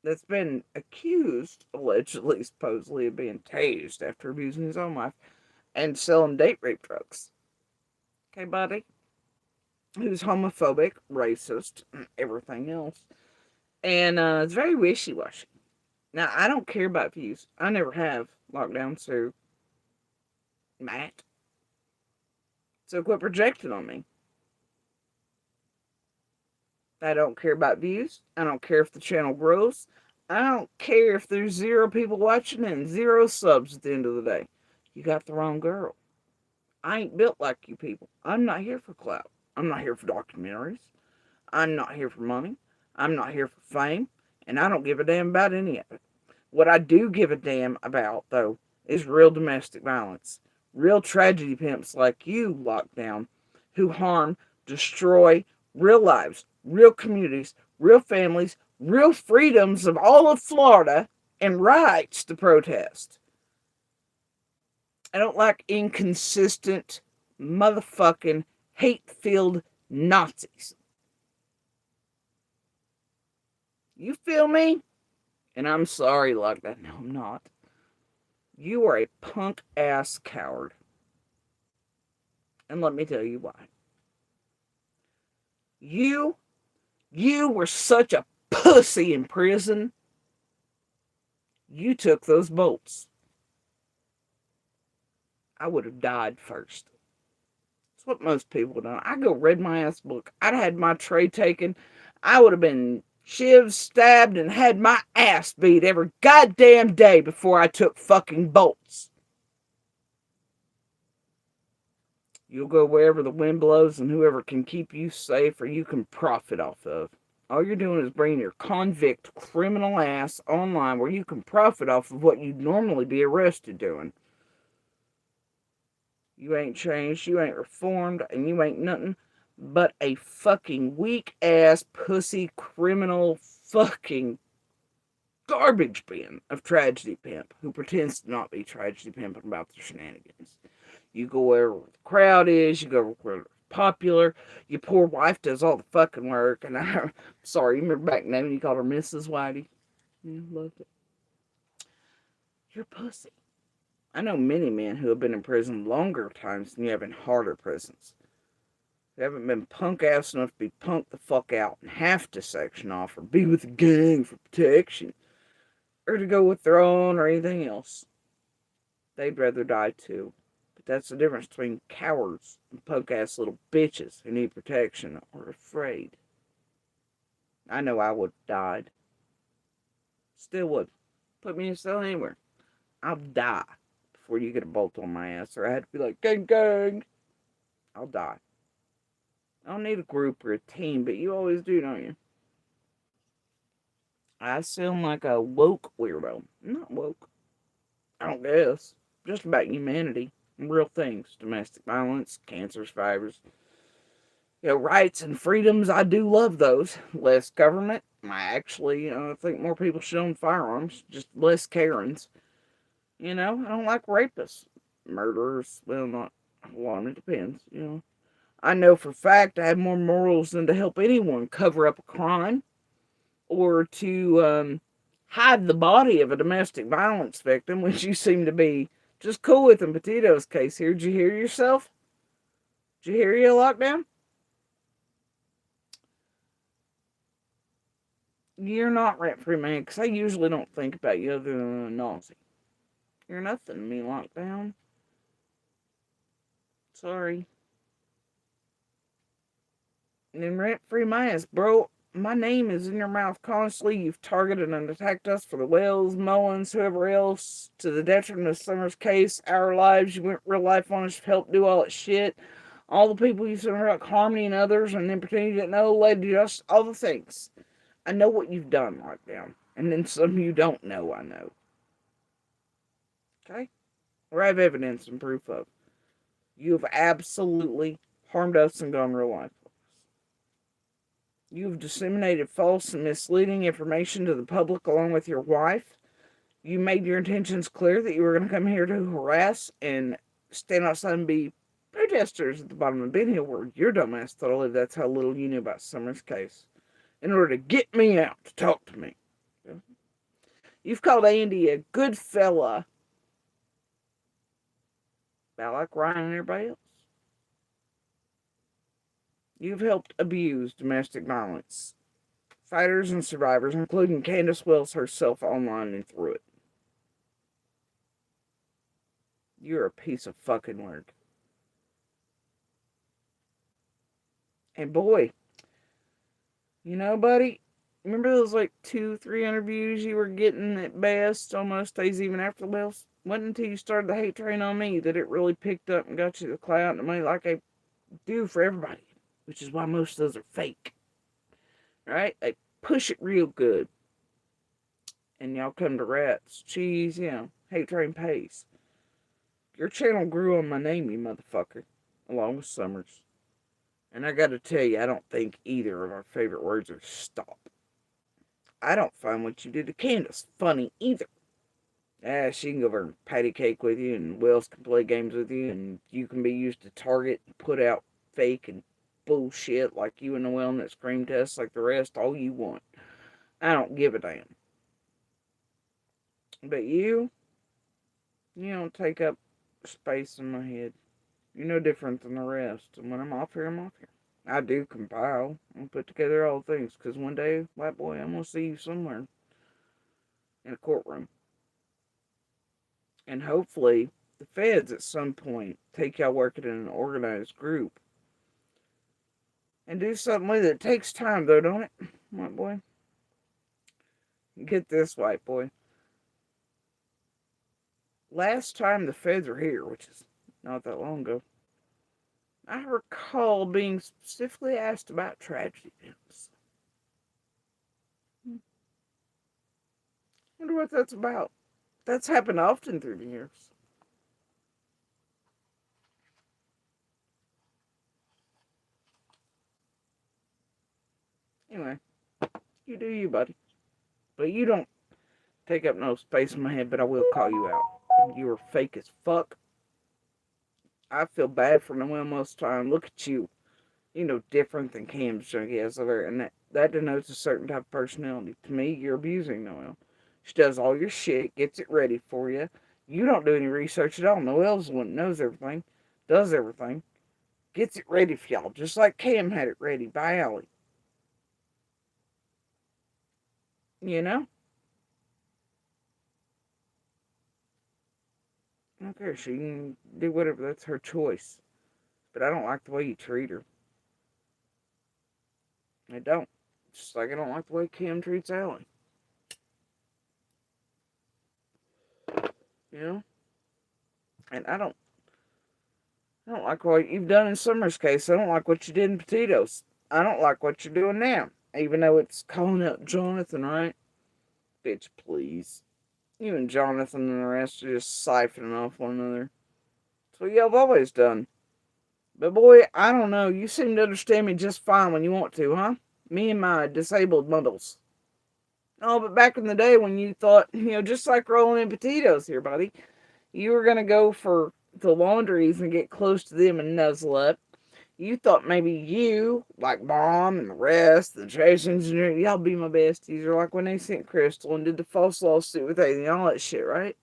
that's been accused, allegedly, supposedly, of being tased after abusing his own wife and selling date rape drugs. Okay, buddy? Who's homophobic, racist, and everything else. And it's very wishy-washy. Now, I don't care about views. I never have. Lockdown, so Matt. So quit projecting on me. I don't care about views. I don't care if the channel grows. I don't care if there's 0 people watching and 0 subs at the end of the day. You got the wrong girl. I ain't built like you people. I'm not here for clout. I'm not here for documentaries. I'm not here for money. I'm not here for fame. And I don't give a damn about any of it. What I do give a damn about, though, is real domestic violence. Real tragedy pimps like you, Lockdown, who harm, destroy real lives, real communities, real families, real freedoms of all of Florida, and rights to protest. I don't like inconsistent, motherfucking, hate-filled Nazis. You feel me? And I'm sorry, Lockdown. No, I'm not. You are a punk-ass coward. And let me tell you why. You were such a pussy in prison. You took those bolts. I would have died first. That's what most people would have done. I go read my ass book. I'd had my tray taken. I would have been shivved, stabbed, and had my ass beat every goddamn day before I took fucking bolts. You'll go wherever the wind blows and whoever can keep you safe or you can profit off of. All you're doing is bringing your convict criminal ass online where you can profit off of what you'd normally be arrested doing. You ain't changed, you ain't reformed, and you ain't nothing but a fucking weak ass pussy criminal fucking garbage bin of Tragedy Pimp who pretends to not be Tragedy Pimping about their shenanigans. You go wherever the crowd is, you go where it's popular. Your poor wife does all the fucking work, and I'm sorry, you remember back then you called her Mrs. Whitey? Yeah, loved it. You're pussy. I know many men who have been in prison longer times than you have in harder prisons. They haven't been punk ass enough to be punked the fuck out and have to section off or be with a gang for protection or to go with their own or anything else. They'd rather die too. But that's the difference between cowards and punk ass little bitches who need protection or are afraid. I know I would have died. Still would. Put me in a cell anywhere. I'll die before you get a bolt on my ass, or I had to be like, gang, gang. I'll die. I don't need a group or a team, but you always do, don't you? I sound like a woke weirdo. I'm not woke. I don't guess. Just about humanity and real things. Domestic violence, cancer survivors. Rights and freedoms, I do love those. Less government. I actually think more people should own firearms. Just less Karens. I don't like rapists. Murderers, well, not a lot. It depends, I know for a fact I have more morals than to help anyone cover up a crime or to hide the body of a domestic violence victim, which you seem to be just cool with in Petito's case here. Did you hear yourself? Did you hear your lockdown? You're not rent-free, man, because I usually don't think about you other than nausea. You're nothing to me, lockdown. Sorry. And then rent-free my ass, bro. My name is in your mouth constantly. You've targeted and attacked us for the Wells, Mullins, whoever else, to the detriment of Summer's case, our lives. You went real life on us to help do all that shit. All the people you said about Harmony and others, and then pretend you didn't know, Lady Just, all the things. I know what you've done, lockdown. And then some you don't know, I know. Okay? Or I have evidence and proof of. You have absolutely harmed us and gone real life. You've disseminated false and misleading information to the public along with your wife. You made your intentions clear that you were going to come here to harass and stand outside and be protesters at the bottom of Ben Hill, where your dumbass thought I lived. That's how little you knew about Summer's case. In order to get me out to talk to me. You've called Andy a good fella. About like Ryan and everybody else. You've helped abuse domestic violence fighters and survivors, including Candace Wells herself, online and through it. You're a piece of fucking work. And boy, buddy, remember those like 2-3 interviews you were getting at best, almost days even after the Wells? Wasn't until you started the hate train on me that it really picked up and got you the clout and the money like I do for everybody, which is why most of those are fake. Right? They push it real good. And y'all come to rats, cheese, hate train pays. Your channel grew on my name, you motherfucker, along with Summers. And I gotta tell you, I don't think either of our favorite words are stop. I don't find what you did to Candace funny either. She can go over and patty cake with you, and Wells can play games with you, and you can be used to target and put out fake and bullshit like you and the Noel that scream tests like the rest, all you want. I don't give a damn. But you don't take up space in my head. You're no different than the rest. And when I'm off here, I'm off here. I do compile and put together all things, because one day, white boy, I'm going to see you somewhere in a courtroom. And hopefully, the feds at some point take y'all working in an organized group and do something with it. It takes time, though, don't it, white boy? Get this, white boy. Last time the feds were here, which is not that long ago, I recall being specifically asked about tragedy films. Wonder what that's about. That's happened often through the years. Anyway, you do you, buddy. But you don't take up no space in my head, but I will call you out. You are fake as fuck. I feel bad for Noel most of the time. Look at you. You know, different than Cam's junkie has over, and that denotes a certain type of personality. To me, you're abusing Noel. She does all your shit, gets it ready for you. You don't do any research at all. Noel's the one that knows everything, does everything, gets it ready for y'all, just like Cam had it ready by Allie. You know? Okay, she can do whatever, that's her choice. But I don't like the way you treat her. I don't. Just like I don't like the way Cam treats Allie. You know? And I don't like what you've done in Summer's case. I don't like what you did in Petito's. I don't like what you're doing now. Even though it's calling out Jonathan, right? Bitch, please. You and Jonathan and the rest are just siphoning off one another. That's what y'all have always done. But boy, I don't know. You seem to understand me just fine when you want to, huh? Me and my disabled bundles. Oh, but back in the day when you thought, just like rolling in Petito's here, buddy, you were going to go for the laundries and get close to them and nuzzle up. You thought maybe you, like Mom and the rest, the Chase Engineer, y'all be my besties. Or like when they sent Crystal and did the false lawsuit with Aiden and all that shit, right?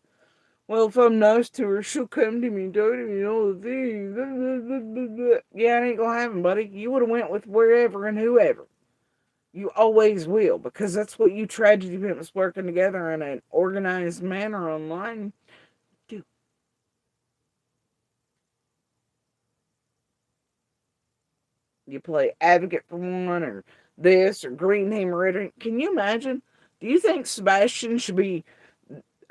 Well, if I'm nice to her, she'll come to me and talk to me all the things. Yeah, it ain't gonna happen, buddy. You would have went with wherever and whoever. You always will, because that's what you tragedy pimps working together in an organized manner online do. You play advocate for one, or this, or green team, or red team. Can you imagine? Do you think Sebastian should be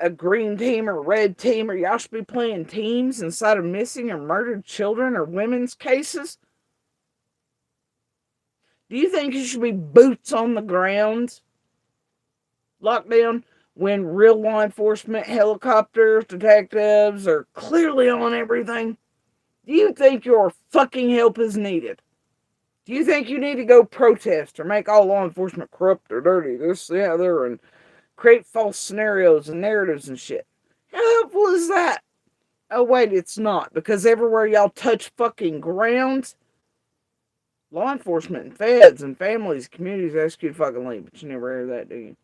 a green team or red team, or y'all should be playing teams inside of missing or murdered children or women's cases? Do you think you should be boots on the ground, lockdown, when real law enforcement, helicopters, detectives are clearly on everything? Do you think your fucking help is needed? Do you think you need to go protest or make all law enforcement corrupt or dirty, this, the other, and create false scenarios and narratives and shit? How helpful is that? Oh, wait, it's not. Because everywhere y'all touch fucking ground, law enforcement and feds and families, communities ask you to fucking leave. But you never hear that, do you?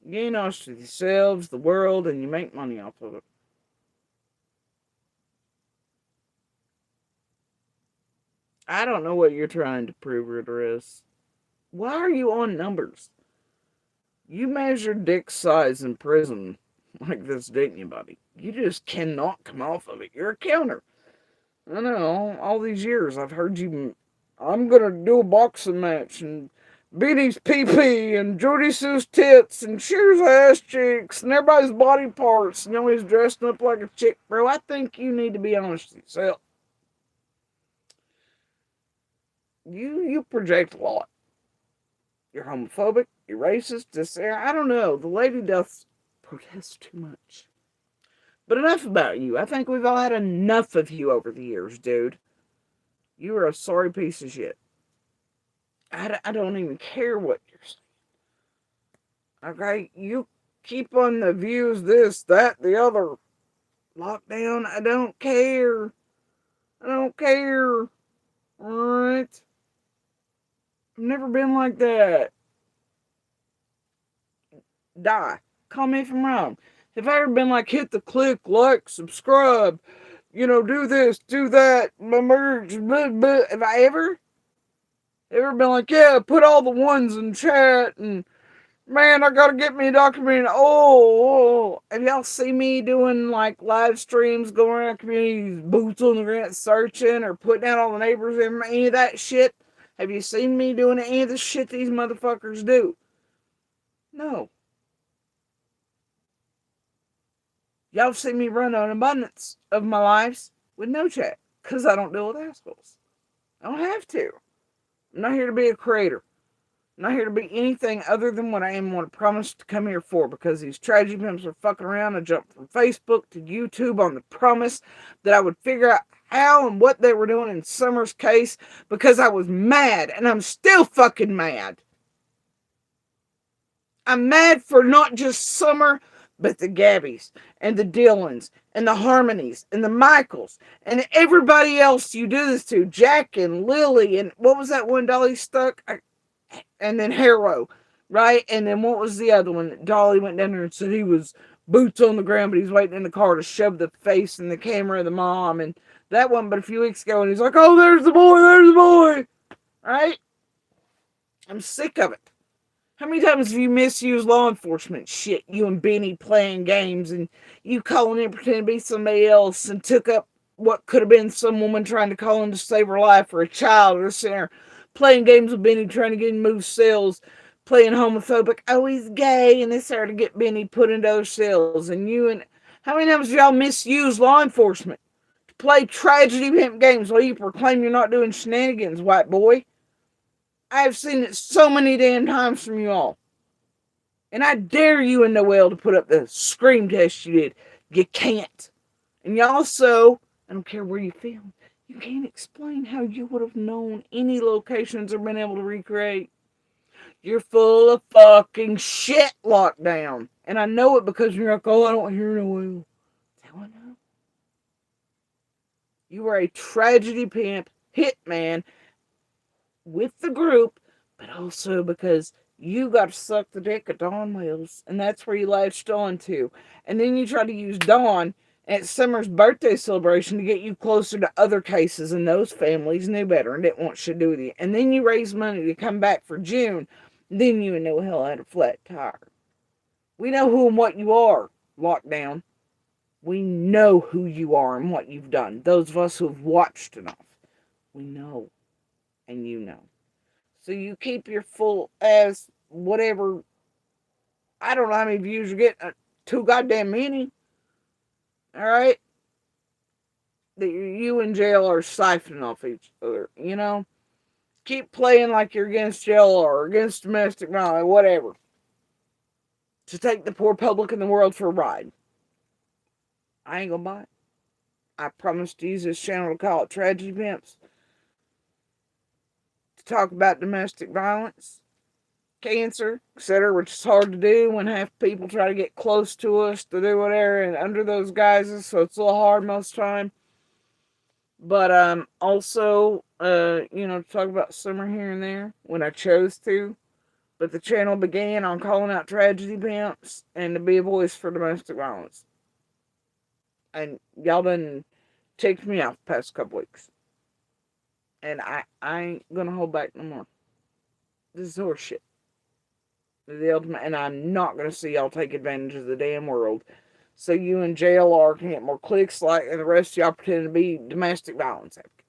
You gain honest with yourselves, the world, and you make money off of it. I don't know what you're trying to prove or address. Why are you on numbers? You measured dick size in prison like this, didn't you, buddy? You just cannot come off of it. You're a counter. I know, all these years I've heard you. I'm gonna do a boxing match and Beatty's pee and Jody Sue's tits and Shear's ass cheeks and everybody's body parts and always dressing up like a chick. Bro, I think you need to be honest with yourself. You project a lot. You're homophobic, you're racist, I don't know. The lady does protest too much. But enough about you. I think we've all had enough of you over the years, dude. You are a sorry piece of shit. I don't even care what you're saying. Okay? You keep on the views, this, that, the other. Lockdown, I don't care. I don't care. Alright? I've never been like that. Die. Call me if I'm wrong. Have I ever been like, hit the click, like, subscribe, do this, do that, merge, blah, blah. Have I ever been like, yeah, put all the ones in chat, and man, I gotta get me a document. Oh, have y'all seen me doing like live streams, going around communities, boots on the ground, searching, or putting out all the neighbors and any of that shit? Have you seen me doing any of the shit these motherfuckers do? No. Y'all have seen me run an abundance of my lives with no chat. Because I don't deal with assholes. I don't have to. I'm not here to be a creator. I'm not here to be anything other than what I am, what I promised to come here for, because these tragedy pimps are fucking around. I jumped from Facebook to YouTube on the promise that I would figure out how and what they were doing in Summer's case, because I was mad, and I'm still fucking mad. I'm mad for not just Summer, but the Gabbys and the Dylans and the Harmonies and the Michaels and everybody else you do this to. Jack and Lily and what was that one Dolly stuck? And then Harrow, right? And then what was the other one? Dolly went down there and said he was boots on the ground, but he's waiting in the car to shove the face in the camera of the mom. And that one, but a few weeks ago, and he's like, oh, there's the boy, right? I'm sick of it. How many times have you misused law enforcement? Shit, you and Benny playing games and you calling in pretending to be somebody else and took up what could have been some woman trying to call in to save her life or a child or center. Playing games with Benny, trying to get him move cells, playing homophobic. Oh, he's gay, and this there to get Benny put into other cells. And you and how many times have y'all misused law enforcement to play tragedy pimp games while you proclaim you're not doing shenanigans, white boy? I've seen it so many damn times from you all. And I dare you and Noel to put up the scream test you did. You can't. And you also, I don't care where you filmed, you can't explain how you would have known any locations or been able to recreate. You're full of fucking shit, Lockdown. And I know it because you're like, oh, I don't hear Noel. Tell her no. You were a tragedy pimp hitman with the group, but also because you got to suck the dick of Dawn Wells, and that's where you latched on to. And then you try to use Dawn at Summer's birthday celebration to get you closer to other cases, and those families knew better and didn't want shit to do with you. And then you raise money to come back for June. Then you and Noel had a flat tire. We know who and what you are, Lockdown. We know who you are and what you've done. Those of us who've watched enough. We know. And you know. So you keep your full ass whatever. I don't know how many views you're getting. Too goddamn many. All right, that you and jail are siphoning off each other. You know, keep playing like you're against jail or against domestic violence, whatever. To take the poor public in the world for a ride. I ain't gonna buy it. I promise to use this channel to call it Tragedy Pimps. To talk about domestic violence, cancer, etc., which is hard to do when half people try to get close to us to do whatever and under those guises, so it's a little hard most of the time. But also, to talk about Summer here and there when I chose to. But the channel began on calling out tragedy pimps and to be a voice for domestic violence. And y'all done ticked me off the past couple weeks. And I ain't gonna hold back no more. This is horseshit. The ultimate, and I'm not going to see y'all take advantage of the damn world. So you and JLR can get more clicks like, and the rest of y'all pretend to be domestic violence advocates.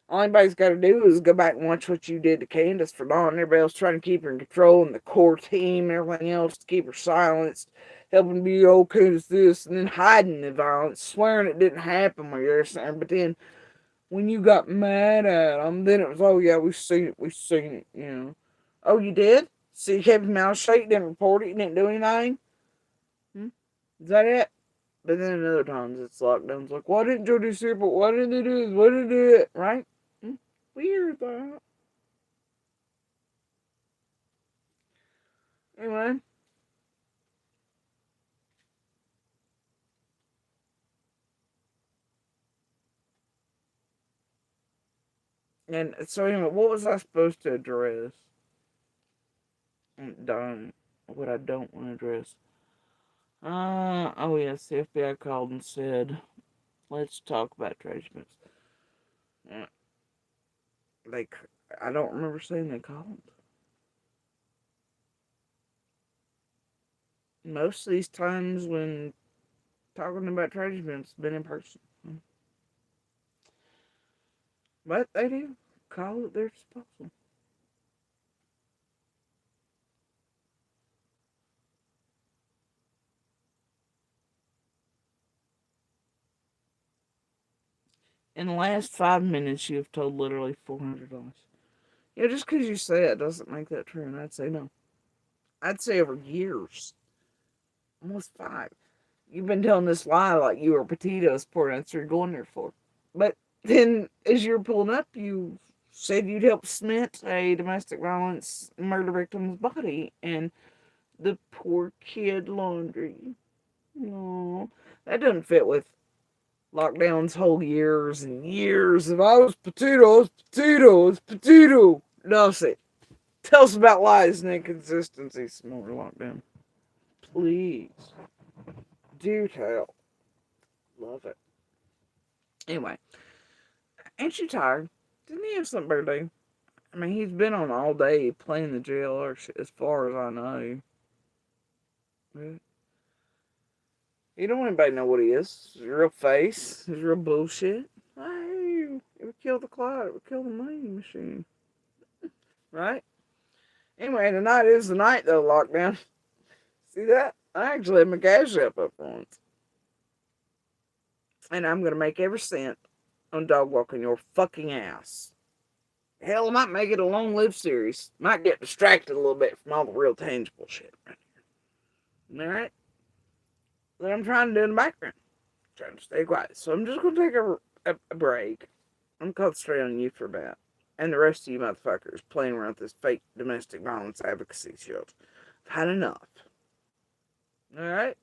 All anybody's got to do is go back and watch what you did to Candace for Dawn. Everybody else trying to keep her in control, and the core team and everything else to keep her silenced, helping be okay as this, and then hiding the violence, swearing it didn't happen when you're there. But then when you got mad at them, then it was, oh yeah, we've seen it, you know. Oh, you did? So you kept your mouth shut, you didn't report it, you didn't do anything? Is that it? But then in other times it's lockdowns like, why didn't Joe do this here, but why didn't they do this? Why did they do it? Right? Weird that. Anyway. And so anyway, what was I supposed to address? Darn, what I don't want to address. Oh yes, the FBI called and said, let's talk about trash bins. Like, I don't remember saying they called. Most of these times when talking about trash bins, been in person. But they do call at their disposal. In the last 5 minutes, you have told literally $400. Yeah, just because you say it doesn't make that true, and I'd say no. I'd say over years, almost 5. You've been telling this lie like you were potatoes poured out, so you're going there for. But then, as you were pulling up, you said you'd help cement a domestic violence murder victim's body and the poor kid laundry. No, that doesn't fit with lockdown's whole years and years of I was potato. No, say, tell us about lies and inconsistencies. More lockdown, please. Do tell. Love it. Anyway, ain't you tired? Didn't he have something better do? I mean, he's been on all day playing the JLR shit, as far as I know. You don't want anybody to know what he is. His real face, his real bullshit. Hey, it would kill the cloud. It would kill the money machine. Right? Anyway, tonight is the night, though, lockdown. See that? I actually had my cash up once. And I'm going to make every cent on dog walking your fucking ass. Hell, I might make it a long-lived series. Might get distracted a little bit from all the real tangible shit right here. Alright? That I'm trying to do in the background. Trying to stay quiet. So I'm just going to take a break. I'm concentrating on you for a bit. And the rest of you motherfuckers playing around with this fake domestic violence advocacy shit. I've had enough. Alright?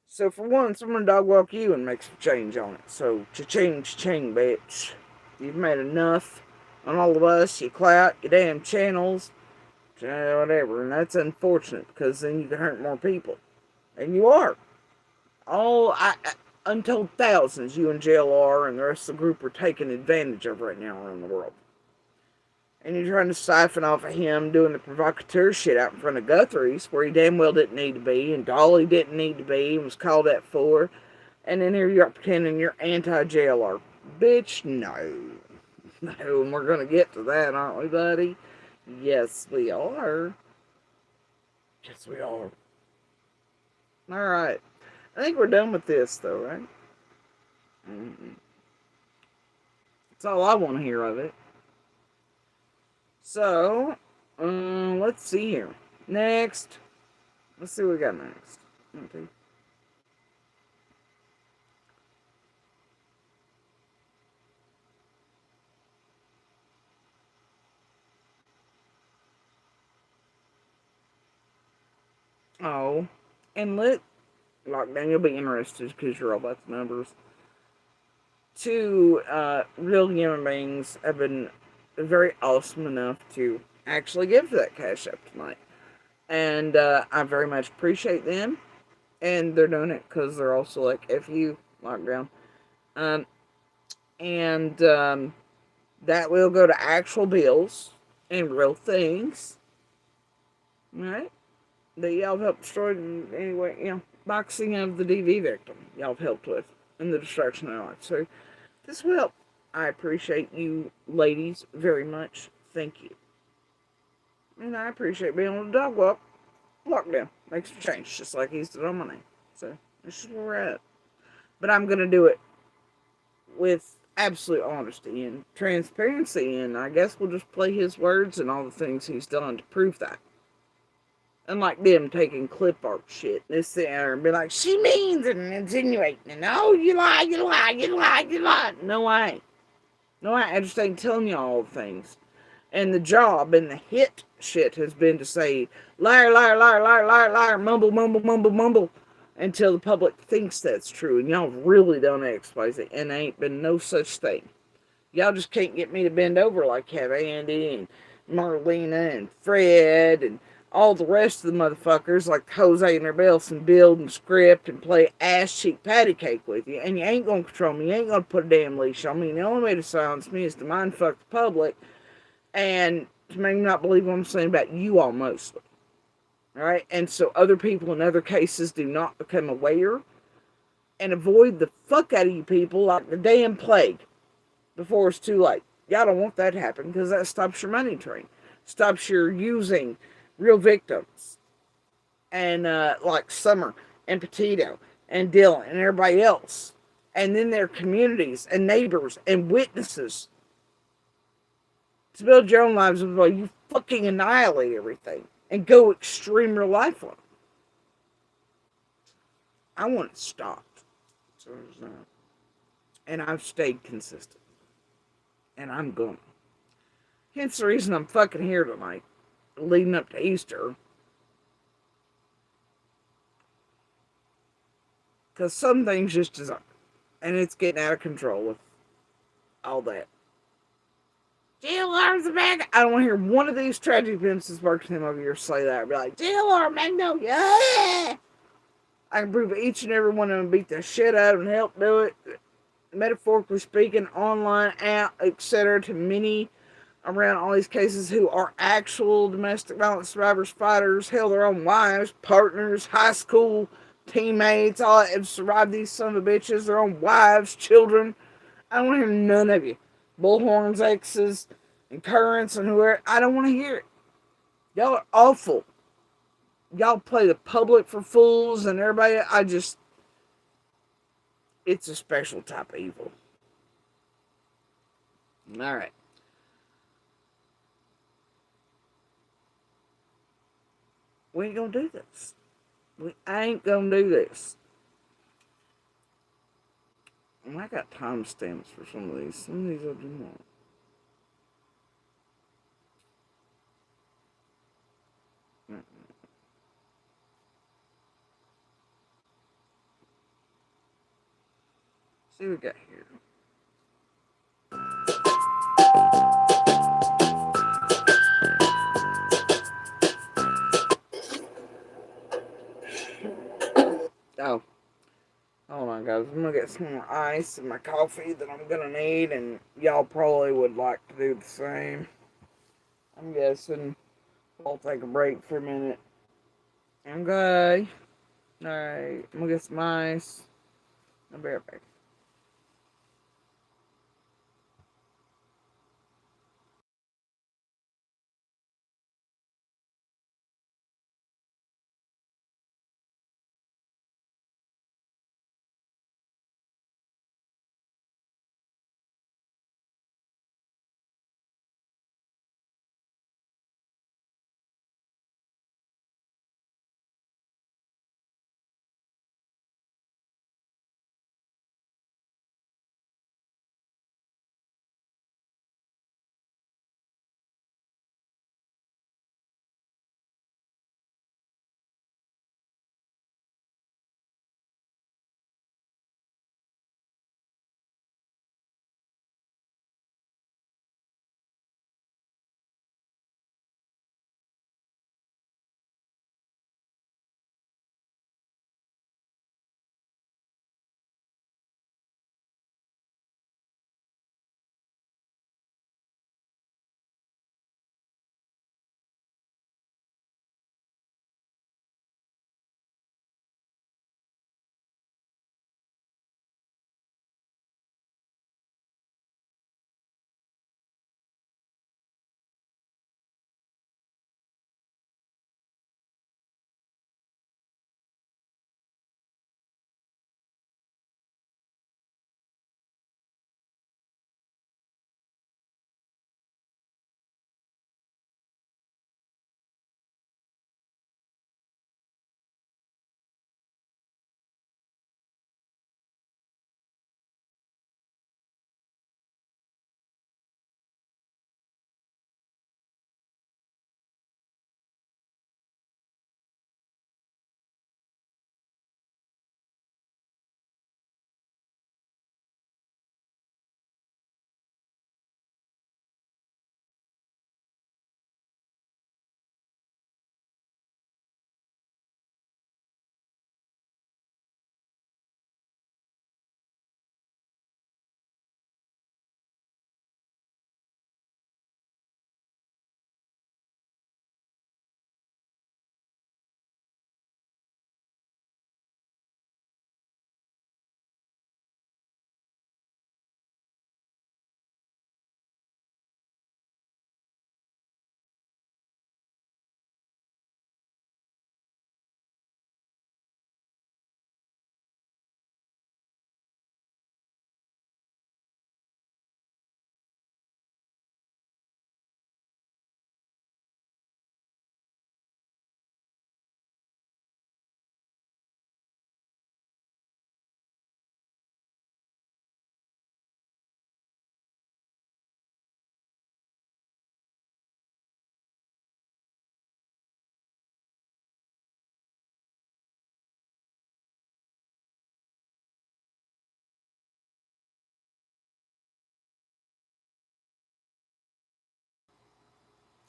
So for once, I'm gonna dog walk you and make some change on it. So, cha-ching, bitch. You've made enough on all of us, your clout, your damn channels, whatever. And that's unfortunate, because then you can hurt more people. And you are. Untold thousands you and JLR and the rest of the group are taking advantage of right now around the world. And you're trying to siphon off of him doing the provocateur shit out in front of Guthrie's, where he damn well didn't need to be, and Dolly didn't need to be, and was called that for. And then here you're pretending you're anti-JLR. Bitch, no. No, and we're going to get to that, aren't we, buddy? Yes, we are. Yes, we are. Alright. I think we're done with this, though, right? That's all I want to hear of it. So, let's see here. Next. Let's see what we got next. Okay. Oh, and lockdown, you'll be interested because you're all about the numbers. 2 real human beings have been very awesome enough to actually give that cash up tonight. And I very much appreciate them. And they're doing it because they're also like, F you, lockdown. That will go to actual bills and real things. Right? That y'all have helped destroy anyway, boxing of the DV victim. Y'all have helped with in the destruction of their life. So this will help. I appreciate you ladies very much. Thank you. And I appreciate being on the dog walk. Lockdown. Makes a change, just like he's did on my name. So this is where we're at. But I'm gonna do it with absolute honesty and transparency, and I guess we'll just play his words and all the things he's done to prove that. Unlike them taking clip art shit, this there, and be like, she means and insinuating, and oh, you lie. No, I ain't. No, I just ain't telling you all the things. And the job and the hit shit has been to say, liar, mumble, until the public thinks that's true. And y'all have really done X, and there ain't been no such thing. Y'all just can't get me to bend over like have Andy and Marlena and Fred and all the rest of the motherfuckers like Jose and their belts and build and script and play ass cheek patty cake with you. And you ain't gonna control me. You ain't gonna put a damn leash on me. And the only way to silence me is to mind fuck the public and to make me not believe what I'm saying about you all mostly. Alright? And so other people in other cases do not become aware and avoid the fuck out of you people like the damn plague before it's too late. Y'all don't want that to happen because that stops your money train. Stops your using real victims. And like Summer and Petito and Dylan and everybody else and then their communities and neighbors and witnesses to build your own lives while you fucking annihilate everything and go extreme real life on it. I want it stopped. So there's not. And I've stayed consistent. And I'm going. Hence the reason I'm fucking here tonight, leading up to Easter. Because some things just aren't. And it's getting out of control with all that. JLR's a bad guy. I don't want to hear one of these tragedy pimps that sparks him over here say that. I'd be like, JLR, Magnolia. I can prove each and every one of them beat the shit out of them and help do it. Metaphorically speaking, online, out, etc. to many around all these cases who are actual domestic violence survivors, fighters, hell, their own wives, partners, high school teammates, all that have survived these son of a bitches, their own wives, children. I don't want to hear none of you. Bullhorns, exes, and currents, and whoever. I don't want to hear it. Y'all are awful. Y'all play the public for fools and everybody. It's a special type of evil. Alright. We ain't gonna do this. We ain't gonna do this. And I got timestamps for some of these. Some of these I do not. See what we got here. Oh. Hold on, guys. I'm gonna get some more ice and my coffee that I'm gonna need, and y'all probably would like to do the same. I'm guessing I'll take a break for a minute. Okay. Alright. I'm gonna get some ice. I'll be right back.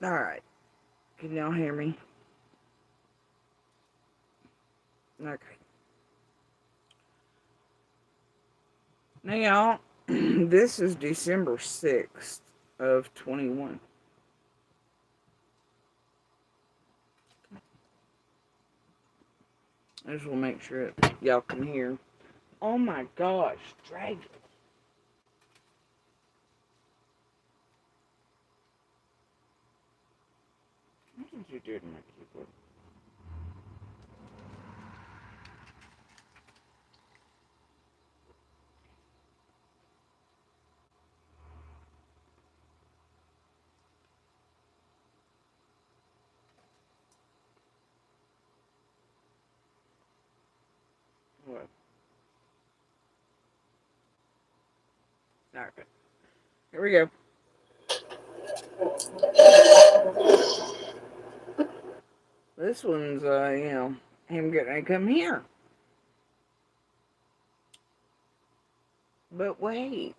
Alright. Can y'all hear me? Okay. Now, y'all, this is December 6th of 21. I just want to make sure y'all can hear. Oh my gosh, Dragon. What did you do to my keyboard? What? Alright. Here we go. This one's, him getting to come here. But wait.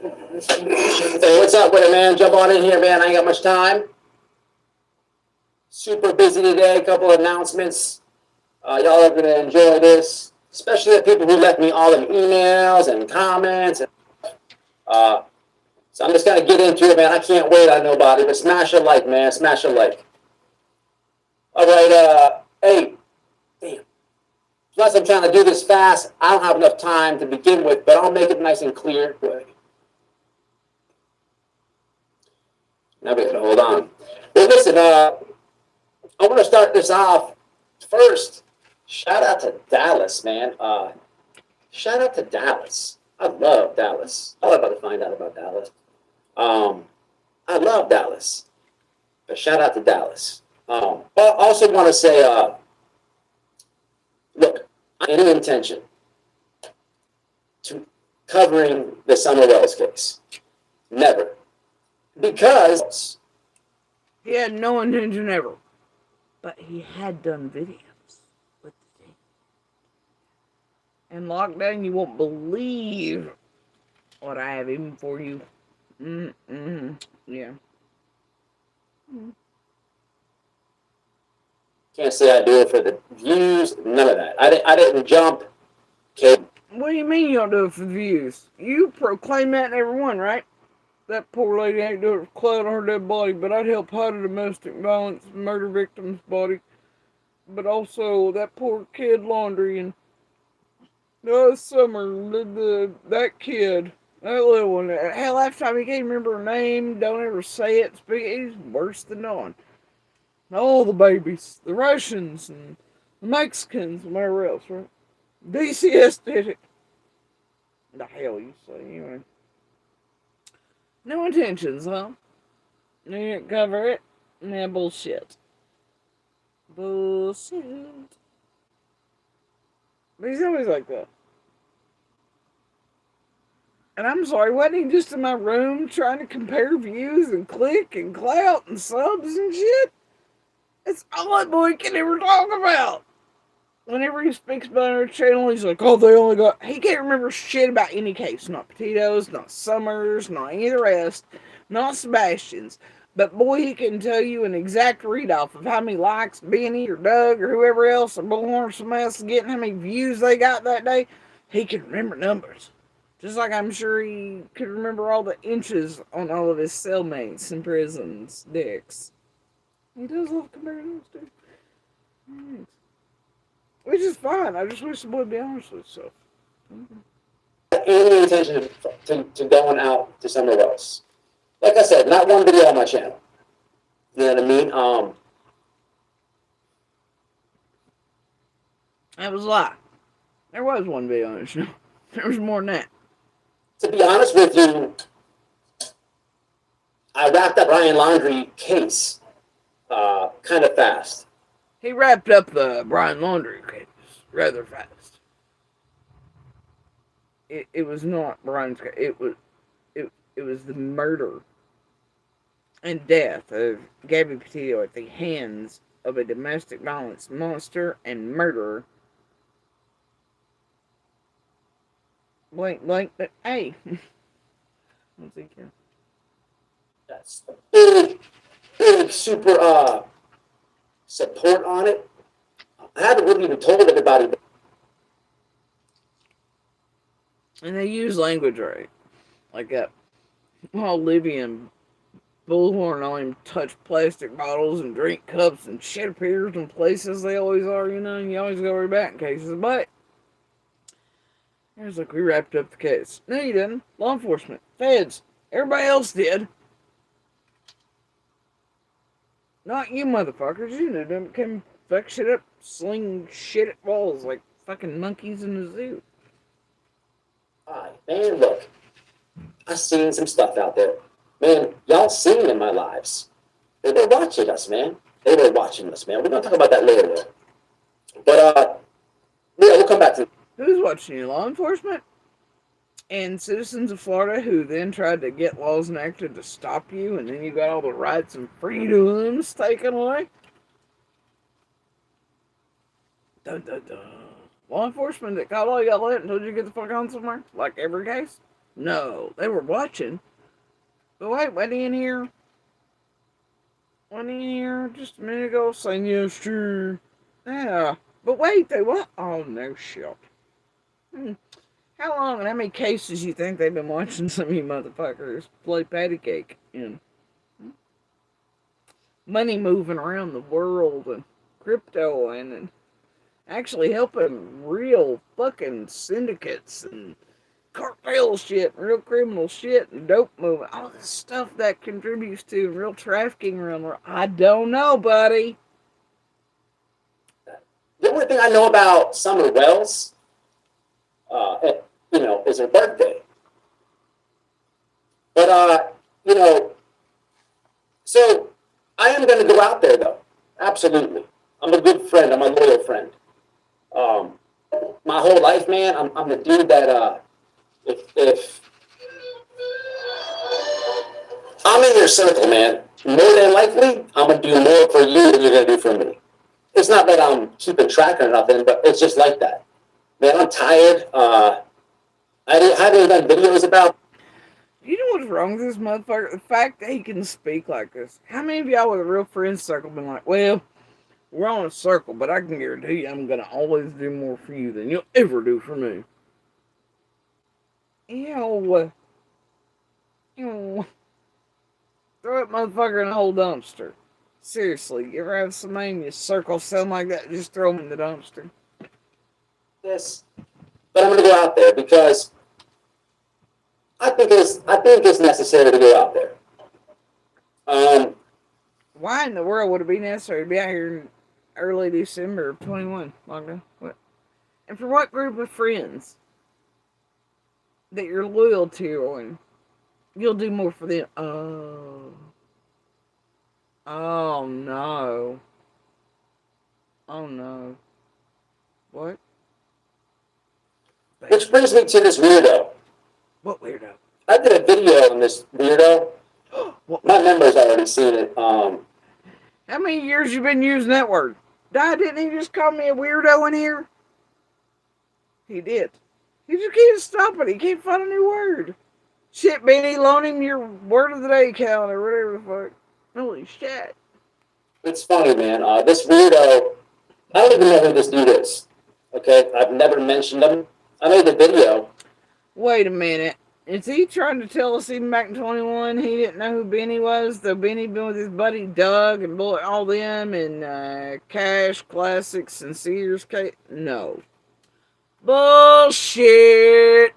Hey, what's up with it, man? Jump on in here, man. I ain't got much time. Super busy today. A couple of announcements. Y'all are gonna enjoy this, especially the people who left me all the emails and comments. So I'm just gonna get into it, man. I can't wait on nobody, but smash a like, man. Smash a like. All right. Hey, damn. Plus, I'm trying to do this fast. I don't have enough time to begin with, but I'll make it nice and clear. Now we gotta hold on. Well, listen. I want to start this off first. Shout out to Dallas, man. Shout out to Dallas. I love Dallas. I'm about to find out about Dallas. I love Dallas. But shout out to Dallas. But I also want to say, look, any intention to covering the Summer Wells case. Never. Because He had no intention ever. But he had done videos with the team. And lockdown, you won't believe what I have even for you. Yeah. can't say I do it for the views. None of that. I didn't jump. Okay. What do you mean you don't do it for the views? You proclaim that in every one, right? That poor lady ain't doing it for clout on her dead body, but I'd help hide a domestic violence murder victim's body. But also that poor kid laundry and summer, that kid, that little one. Hell, last time he can't remember her name, don't ever say it, speak. He's worse than none. All the babies, the Russians and the Mexicans and whatever else, right? DCS did it. The hell you say, anyway. No intentions, huh? You didn't cover it? Nah, bullshit. Bullshit. But he's always like that. And I'm sorry, wasn't he just in my room trying to compare views and click and clout and subs and shit? It's all that boy can ever talk about. Whenever he speaks about our channel, he's like, oh, they only got... He can't remember shit about any case. Not Petito's, not Summers, not any of the rest, not Sebastian's. But boy, he can tell you an exact read-off of how many likes Benny or Doug or whoever else or Bullhorn or somebody else is getting, how many views they got that day. He can remember numbers. Just like I'm sure he could remember all the inches on all of his cellmates in prisons, dicks. He does love comparing those two. Right. Which is fine. I just wish the boy would be honest with himself. Any intention to going out to somewhere else. Like I said, not one video on my channel. You know what I mean? That was a lie. There was one video on his channel. There was more than that. To be honest with you, I wrapped up Brian Laundrie case kind of fast. He wrapped up the Brian Laundrie case rather fast. It was not Brian's case. It was the murder and death of Gabby Petito at the hands of a domestic violence monster and murderer blank. Hey, what's he care? That's a big super support on it. I haven't really even told everybody. And they use language right, like that. While Libby and Bullhorn on him touch plastic bottles and drink cups and shit appears in places they always are, and you always go right back in cases. But it's like we wrapped up the case. No, you didn't. Law enforcement, feds, everybody else did. Not you motherfuckers. You did them came fuck shit up, sling shit at walls like fucking monkeys in the zoo. Man, look, I seen some stuff out there. Man, y'all seen in my lives. They were watching us, man. They were watching us, man. We're gonna talk about that later, though. But yeah, we'll come back to. Who's watching you? Law enforcement? And citizens of Florida who then tried to get laws enacted to stop you, and then you got all the rights and freedoms taken away? Dun, dun, dun. Law enforcement that caught all y'all out and told you to get the fuck on somewhere? Like every case? No, they were watching. But wait, wasn't he in here? Wasn't he in here just a minute ago saying, yeah, sure. Yeah, but wait, they what? Oh, no shit. How long and how many cases you think they've been watching some of you motherfuckers play patty cake in? Money moving around the world and crypto and actually helping real fucking syndicates and cartel shit, and real criminal shit, and dope movement. All this stuff that contributes to real trafficking around the world. I don't know, buddy. The only thing I know about Summer Wells, is her birthday. But so I am going to go out there though. Absolutely, I'm a good friend. I'm a loyal friend. My whole life, man, I'm the dude that if I'm in your circle, man, more than likely I'm gonna do more for you than you're gonna do for me. It's not that I'm keeping track or nothing, but it's just like that. Man, I'm tired. I haven't done videos about. You know what's wrong with this motherfucker? The fact that he can speak like this. How many of y'all with a real friend circle been like, well, we're on a circle, but I can guarantee you I'm gonna always do more for you than you'll ever do for me. Ew. Ew. Throw that motherfucker in a whole dumpster. Seriously, you ever have somebody in your circle sound like that? Just throw them in the dumpster. This, but I'm gonna go out there because I think it's necessary to go out there. Why in the world would it be necessary to be out here in early December of 21? Lockdown? What? And for what group of friends that you're loyal to and you'll do more for them? Oh. Oh no. Oh no. What? Which brings me to this weirdo. What weirdo? I did a video on this weirdo. My member's already seen it. How many years you been using that word? Didn't he just call me a weirdo in here? He did. He just can't stop it. He can't find a new word. Shit, Benny, loan him your word of the day calendar, whatever the fuck. Holy shit. It's funny, man. This weirdo, I don't even know who this dude is. Okay? I've never mentioned him. I made the video. Wait a minute. Is he trying to tell us even back in 21 he didn't know who Benny was? Though Benny been with his buddy Doug and all them and Cash Classics and Sears Cake? No. Bullshit.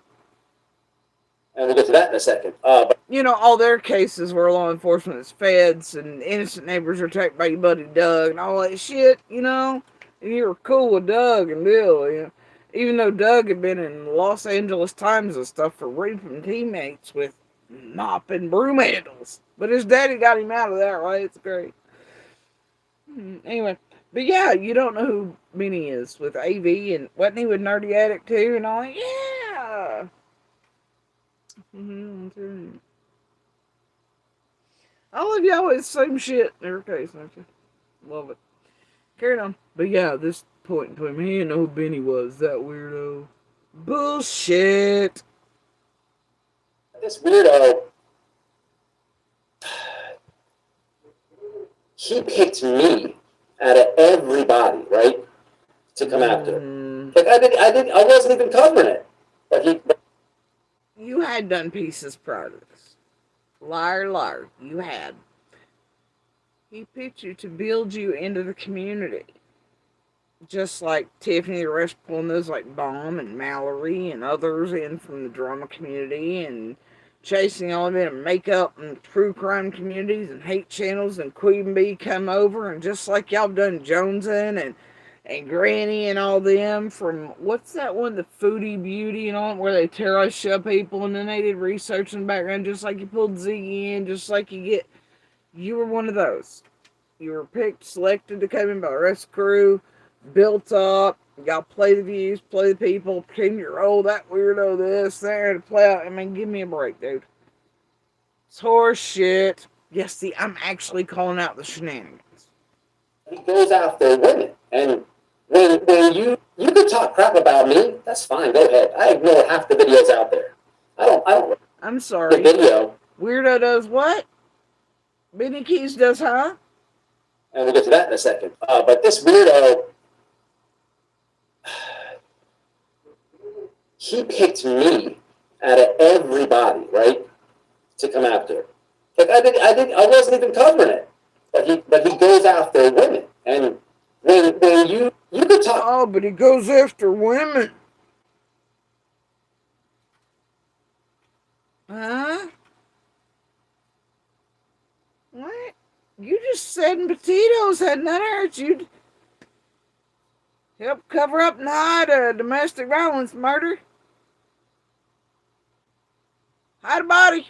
And we'll get to that in a second. All their cases where law enforcement is feds and innocent neighbors are attacked by your buddy Doug and all that shit, and you were cool with Doug and Bill, even though Doug had been in Los Angeles Times and stuff for raping teammates with mop and broom handles. But his daddy got him out of that, right? It's great. Anyway, but yeah, you don't know who Benny is with AV, and wasn't he with Nerdy Addict too and all that? Yeah! All of y'all is the same shit in every case, don't you? Love it. Carry on. But yeah, this point to him, he didn't know who Benny was, that weirdo. Bullshit. This weirdo, he picked me out of everybody, right, to come after. Like I wasn't even covering it. But You had done pieces prior to this. Liar, liar. You had. He picked you to build you into the community. Just like Tiffany, the rest pulling those like Bomb and Mallory and others in from the drama community and chasing all of it and makeup and true crime communities and hate channels and Queen Bee come over and just like y'all done Jonesin and Granny and all them from what's that one, the Foodie Beauty and all where they terrorize show people and then they did research in the background just like you pulled Z in, just like you were one of those. You were picked, selected to come in by the rest of the crew, built up. Y'all play the views, play the people, pretend you're old, that weirdo, this, there, to play out. I mean, give me a break, dude. It's horse shit. Yes, see, I'm actually calling out the shenanigans. he goes after women, and when you could talk crap about me, that's fine. Go ahead. I ignore half the videos out there. I don't. I'm sorry. The video. Weirdo does what? Benny Keys does, huh? And we'll get to that in a second. But this weirdo, he picked me out of everybody, right, to come after. Like I wasn't even covering it. But he goes after women, and when you could talk. Oh, but he goes after women. Huh? What? You just said potatoes had none hurt you. Help cover up and hide a domestic violence murder. Hide a body.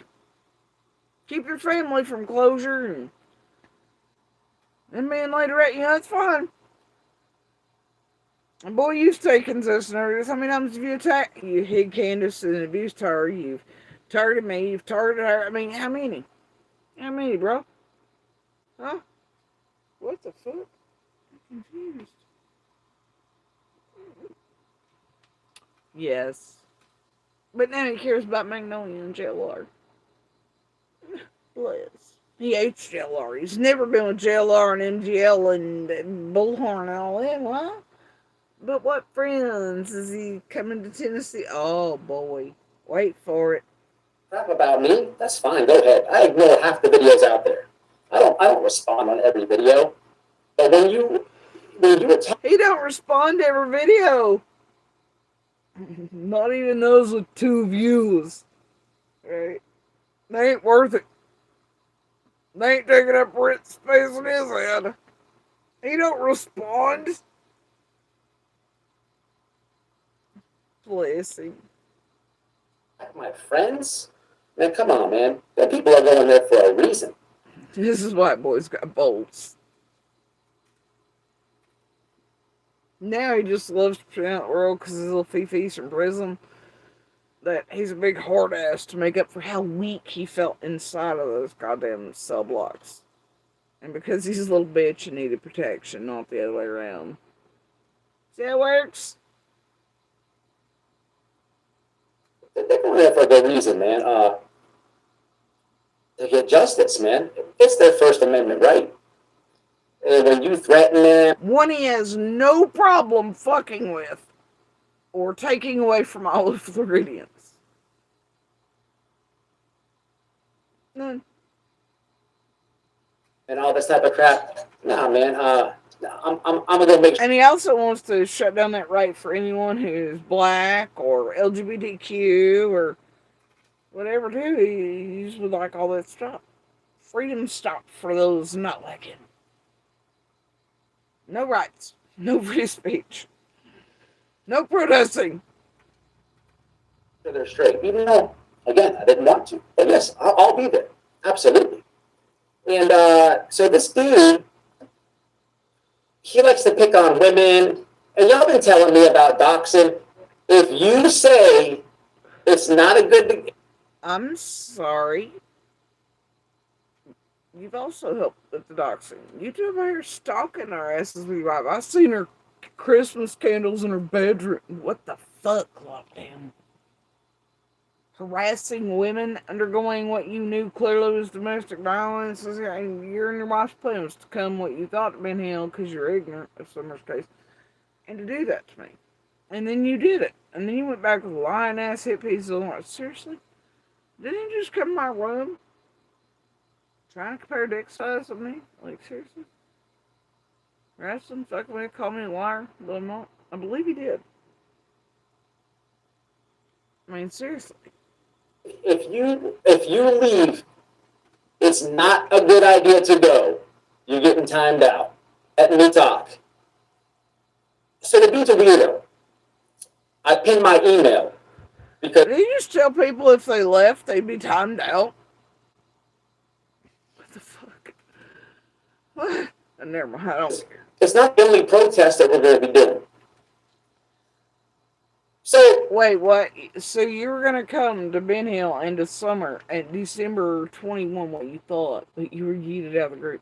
Keep your family from closure and being later at you. That's fine. And boy, you've taken this notice. How many times have you attacked? You hid Candace and abused her. You've targeted me. You've targeted her. I mean, how many? How many, bro? Huh? What the fuck? I'm confused. Yes. But now he cares about Magnolia and JLR. Bless. He hates JLR. He's never been with JLR and MGL and Bullhorn and all that. Huh? But what friends is he coming to Tennessee? Oh boy. Wait for it. Crap about me, that's fine. Go ahead. I ignore half the videos out there. I don't respond on every video. But when you were talking, He don't respond to every video. Not even those with 2 views. Right? They ain't worth it. They ain't taking up rent space in his head. He don't respond. Bless him. my friends, man, come on, man. The people are going there for a reason. This is why boys got bolts. Now he just loves to present the world because his little fifis from prison. That he's a big hard ass to make up for how weak he felt inside of those goddamn cell blocks. And because he's a little bitch and needed protection, not the other way around. See how it works? They're going there for a good reason, man. To get justice, man. It's their First Amendment right. And when you threaten them, One he has no problem fucking with or taking away from all of Floridians. None. and all this type of crap, nah, man. I'm gonna go make sure. And he also wants to shut down that right for anyone who's black or LGBTQ or whatever, too. He just would like all that stuff. Freedom stop for those not like him. No rights. No free speech. No protesting. They're straight. Even though, again, I didn't want to. But yes, I'll be there. Absolutely. And so this dude, he likes to pick on women. And y'all been telling me about doxing. If you say it's not a good... I'm sorry. You've also helped with the doxing. You two over here stalking our asses we vibe. I've seen her Christmas candles in her bedroom. What the fuck lockdown. Harassing women undergoing what you knew clearly was domestic violence, and you're in your wife's presence to come what you thought had been hell because you're ignorant, of Summer's case, and to do that to me. And then you did it. And then you went back with a lying ass hit piece of like, seriously? Didn't you just come to my room? Trying to compare dick size with me? Like, seriously? Wrestling, fucking with me, call me a liar, but I'm not. I believe he did. I mean, seriously. If you leave, it's not a good idea to go. You're getting timed out. Let me talk. So the dude's a weirdo. I pinned my email because Did you just tell people if they left, they'd be timed out? What the fuck? What? Never mind, I don't care. it's not the only protest that we're going to be doing. So Wait, what? So you were gonna come to Ben Hill and to Summer at December 21, what you thought, but you were yeeted out of the group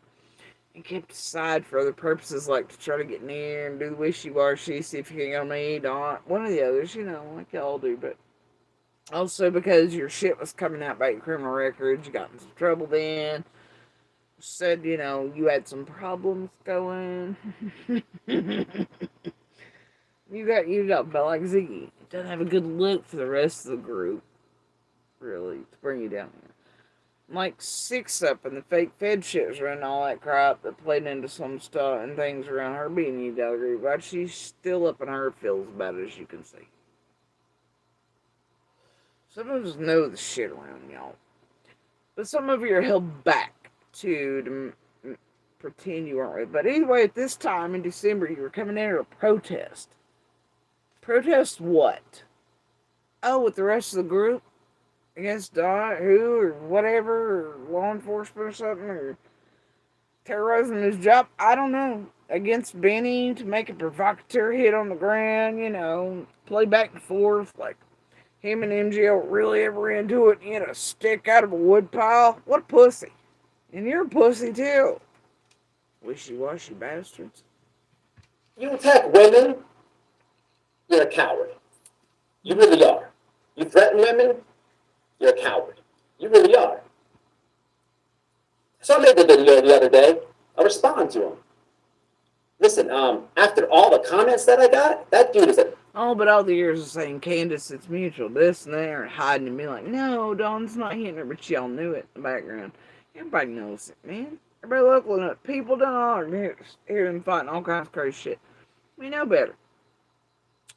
and kept aside for other purposes, like to try to get near and do the wishy-washy, see if you can get on me, not one of the others, like y'all do, but also because your shit was coming out about your criminal records, you got in some trouble then, said, you had some problems going. You got felt like Ziggy. It doesn't have a good look for the rest of the group, really, to bring you down here. Like Six Up and the fake Fed shit was running all that crap that played into some stuff and things around her being you down the group, but she's still up in her feels about it, as you can see. Some of us know the shit around y'all, but some of you are held back to pretend you aren't. But anyway, at this time in December, you were coming in to protest. Protest what? Oh, with the rest of the group? Against who or whatever, or law enforcement or something, or terrorizing his job? I don't know. Against Benny to make a provocateur hit on the ground, play back and forth like him and MGL really ever into it, stick out of a wood pile. What a pussy. And you're a pussy too. Wishy-washy bastards. you attack women, you're a coward. You really are. You threaten women, you're a coward. You really are. So I made the video the other day. I respond to him. Listen, after all the comments that I got, that dude is a... Oh, but all the years of saying, Candace, it's mutual, this and that, and hiding and being like, no, Dawn's not hitting her, but y'all knew it in the background. Everybody knows it, man. Everybody looking at people don't all hear them fighting all kinds of crazy shit. We know better.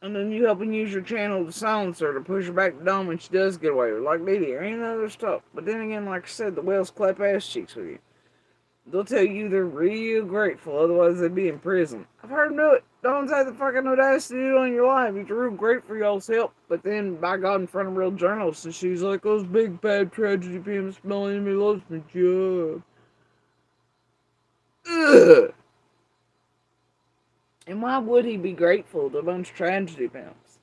And then you help and use your channel to silence her, to push her back to Dawn when she does get away with it, like Didi or any other stuff. But then again, like I said, the whales clap ass cheeks with you. They'll tell you they're real grateful, otherwise they'd be in prison. I've heard them do it. Dawn's had the fucking audacity to do it on your life. He's real great for y'all's help. But then, by God, in front of real journalists, and she's like, those big bad tragedy pimps smelling me lost my job. Ugh. And why would he be grateful to a bunch of tragedy pimps?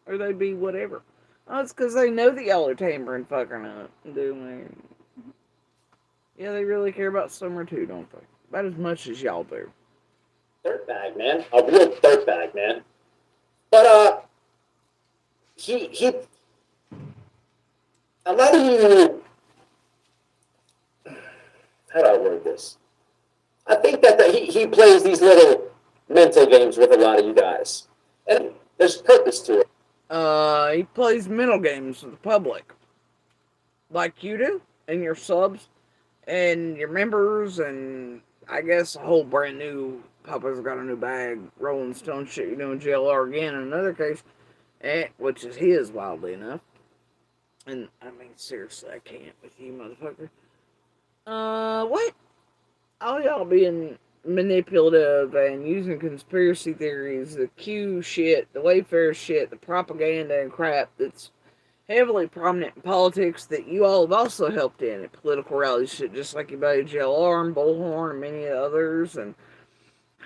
Or they'd be whatever. Oh, it's because they know that y'all are tampering fucking up and doing. Yeah, they really care about Summer too, don't they? About as much as y'all do. Dirtbag, man. A real dirtbag, man. But, he, a lot of you, how do I word this? I think that he plays these little mental games with a lot of you guys. And there's purpose to it. He plays mental games with the public. Like you do, and your subs, and your members, and I guess a whole brand new Papa's got a new bag, Rolling Stone shit, you're doing JLR again in another case, which is his, wildly enough. And, I mean, seriously, I can't with you, motherfucker. What? All y'all being manipulative and using conspiracy theories, the Q shit, the Wayfair shit, the propaganda and crap that's heavily prominent in politics that you all have also helped in at political rallies shit, just like your buddy JLR and Bullhorn and many others, and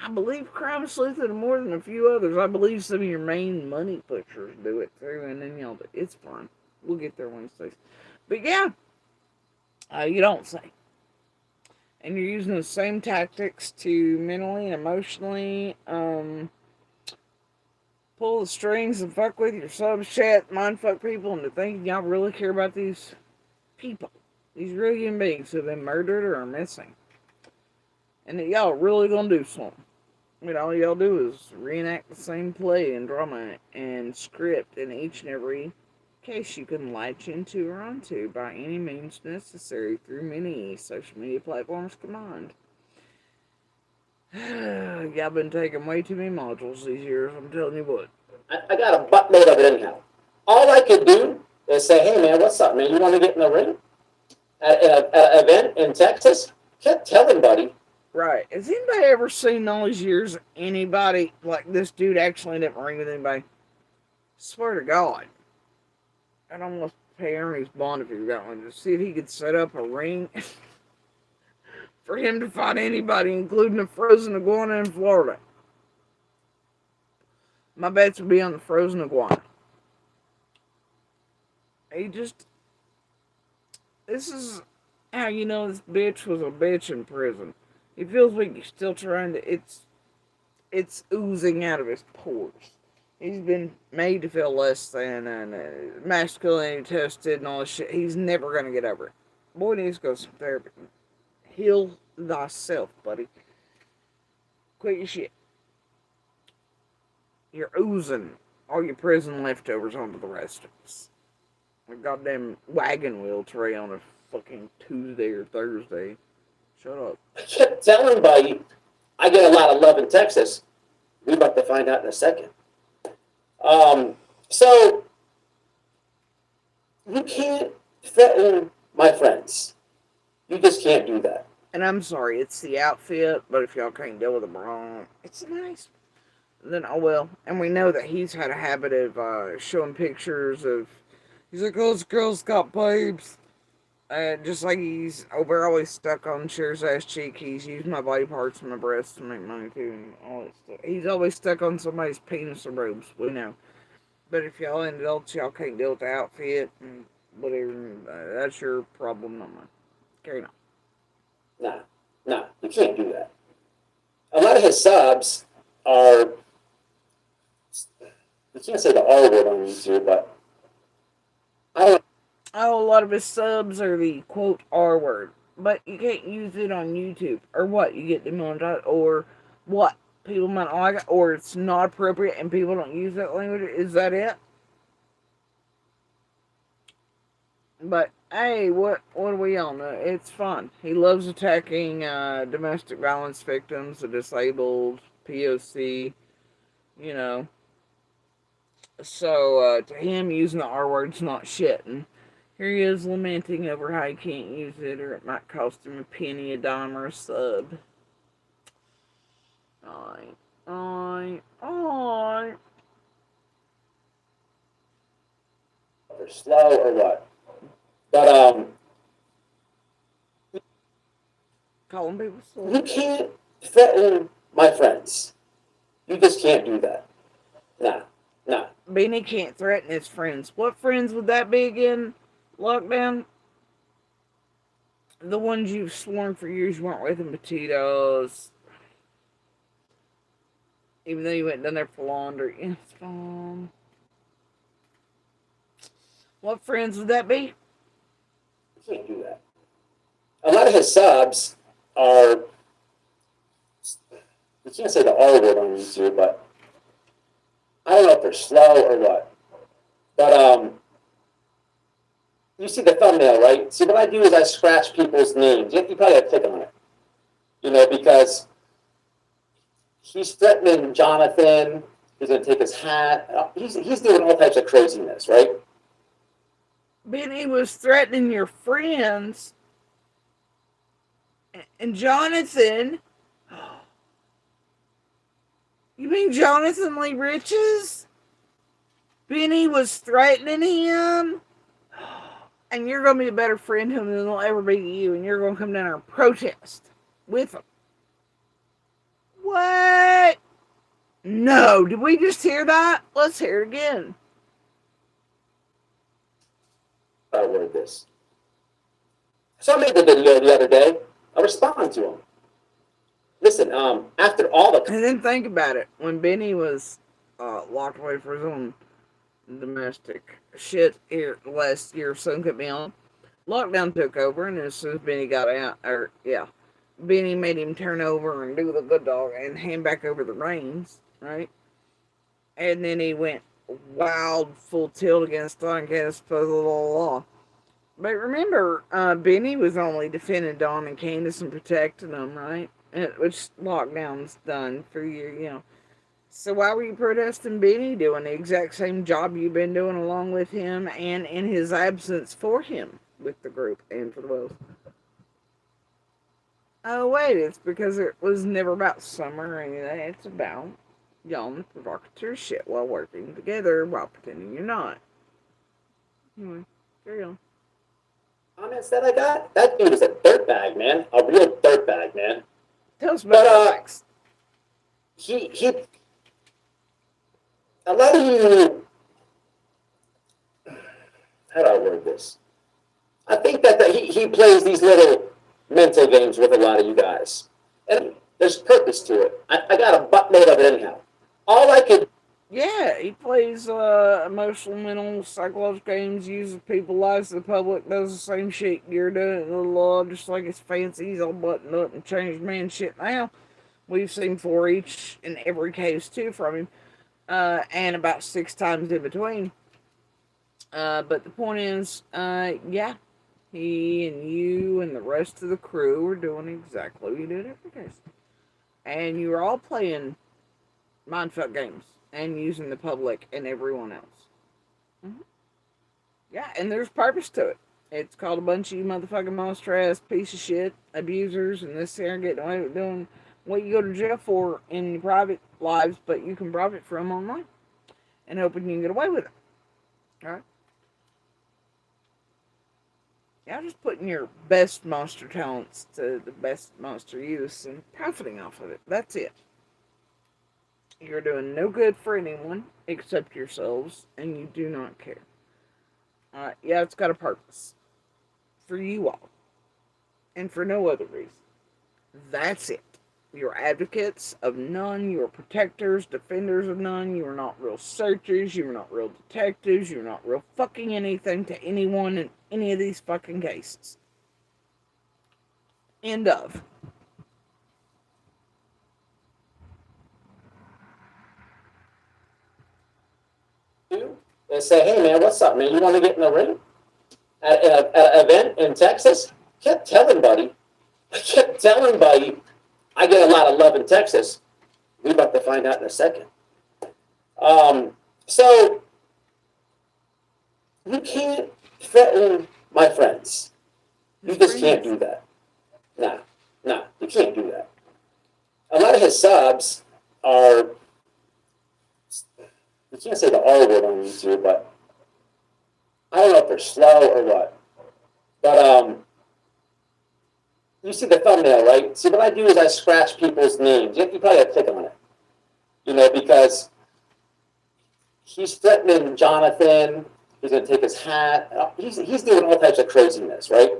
I believe Crime Sleuth and more than a few others. I believe some of your main money pushers do it too, and then y'all do. It's fun. We'll get there Wednesdays. But yeah, you don't say. And you're using the same tactics to mentally and emotionally pull the strings and fuck with your subs, chat, mind fuck people into thinking y'all really care about these people, these real human beings who have been murdered or are missing, and that y'all really gonna do something. I mean, all y'all do is reenact the same play and drama and script in each and every case you can latch into or onto by any means necessary through many social media platforms combined. Y'all been taking way too many modules these years, I'm telling you what. I got a buttload of it anyhow. All I could do is say, hey man, what's up, man? You want to get in the ring at an event in Texas? Kept telling buddy. Right. Has anybody ever seen all these years anybody like this dude actually end up in the ring with anybody? Swear to God. I'd almost pay Ernie's bond if he got one to see if he could set up a ring for him to fight anybody, including a frozen iguana in Florida. My bets would be on the frozen iguana. He just. This is how you know this bitch was a bitch in prison. He feels like he's still trying to. It's oozing out of his pores. He's been made to feel less than and masculinity tested and all this shit. He's never gonna get over it. Boy needs to go to some therapy. Heal thyself, buddy. Quit your shit. You're oozing all your prison leftovers onto the rest of us. A goddamn wagon wheel tray on a fucking Tuesday or Thursday. Shut up. I kept telling buddy, I get a lot of love in Texas. We're about to find out in a second. So you can't threaten my friends. You just can't do that. And I'm sorry, it's the outfit, but if y'all can't deal with the bra, it's nice. Then oh well. And we know that he's had a habit of showing pictures of. He's like, oh, this girl's got babes. Just like we're always stuck on Cher's ass cheek. He's used my body parts and my breasts to make money too, and all that stuff. He's always stuck on somebody's penis or boobs. We know. But if y'all adults, y'all can't deal with the outfit and whatever, that's your problem, not mine. Carry on. Nah, you can't do that. A lot of his subs are, you can't say the R word on YouTube, but I don't. Oh, a lot of his subs are the quote R word, but you can't use it on YouTube or what? You get demonetized or what? People might not like it, or it's not appropriate and people don't use that language. Is that it? But hey, what do we all know? It's fun. He loves attacking domestic violence victims, the disabled, POC, you know. So to him, using the R word's not shit. And here he is lamenting over how he can't use it, or it might cost him a penny, a dime, or a sub. I. They're slow or what? But Calling people slow. you can't threaten my friends. You just can't do that. Nah. Beanie can't threaten his friends. What friends would that be again? Lockdown? The ones you've sworn for years you weren't with in Petitos. Even though you went down there for laundry. Yeah, it's fine. What friends would that be? You can't do that. A lot of his subs are, you can't say the R word on YouTube, but I don't know if they're slow or what. But you see the thumbnail, right? See, what I do is I scratch people's names. You probably have to click on it. You know, because he's threatening Jonathan. He's going to take his hat. He's doing all types of craziness, right? Benny was threatening your friends. And Jonathan. You mean Jonathan Lee Riches? Benny was threatening him? And you're going to be a better friend to him than they'll ever be to you. And you're going to come down there and protest with him. What? No. Did we just hear that? Let's hear it again. I word this. So I made the video the other day. I responded to him. Listen, after all the... And then think about it. When Benny was locked away for his own domestic shit here last year. Sun kept me on. Lockdown took over, and as soon as Benny got out, or yeah, Benny made him turn over and do the good dog and hand back over the reins, right? And then he went wild, full tilt against Don Gaspar law. But remember, Benny was only defending Don and Candace and protecting them, right? Which lockdown's done for you. So why were you protesting Benny doing the exact same job you've been doing along with him and in his absence for him with the group and for the Wells? Oh wait, it's because it was never about summer or anything. It's about young provocateur shit while working together while pretending you're not. Anyway, carry on. Comments that I got, that dude is a dirtbag, man. A real dirtbag, man. Tell us about But he a lot of you, how do I word this? I think that he plays these little mental games with a lot of you guys. And there's purpose to it. I got a buttload of it anyhow. All I could. Yeah, he plays emotional, mental, psychological games, uses people, lies to the public, does the same shit you're doing in the law, just like it's fancy. He's all buttoned up and changed man shit now. We've seen for each and every case, too, from him, and about 6 times in between. But the point is, yeah, he and you and the rest of the crew are doing exactly what you did every case. And you're all playing mindfuck games and using the public and everyone else. Mm-hmm. Yeah, and there's purpose to it. It's called a bunch of you motherfucking monster ass piece of shit abusers and this here getting away with doing what you go to jail for in your private lives, but you can profit from online and hoping you can get away with it. Alright? Yeah, just putting your best monster talents to the best monster use and profiting off of it. That's it. You're doing no good for anyone except yourselves, and you do not care. Yeah, it's got a purpose. For you all. And for no other reason. That's it. You're advocates of none. You're protectors, defenders of none. You are not real searchers. You are not real detectives. You're not real fucking anything to anyone in any of these fucking cases. End of. And say, hey man, what's up, man? You want to get in the ring at an event in Texas? I kept telling buddy, I get a lot of love in Texas. We're about to find out in a second. So you can't threaten my friends. You just can't do that. Nah, you can't do that. A lot of his subs are, you can't say the R word on YouTube, but I don't know if they're slow or what. But you see the thumbnail, right? See, what I do is I scratch people's names. You probably have to click on it, because he's threatening Jonathan. He's going to take his hat. He's doing all types of craziness, right?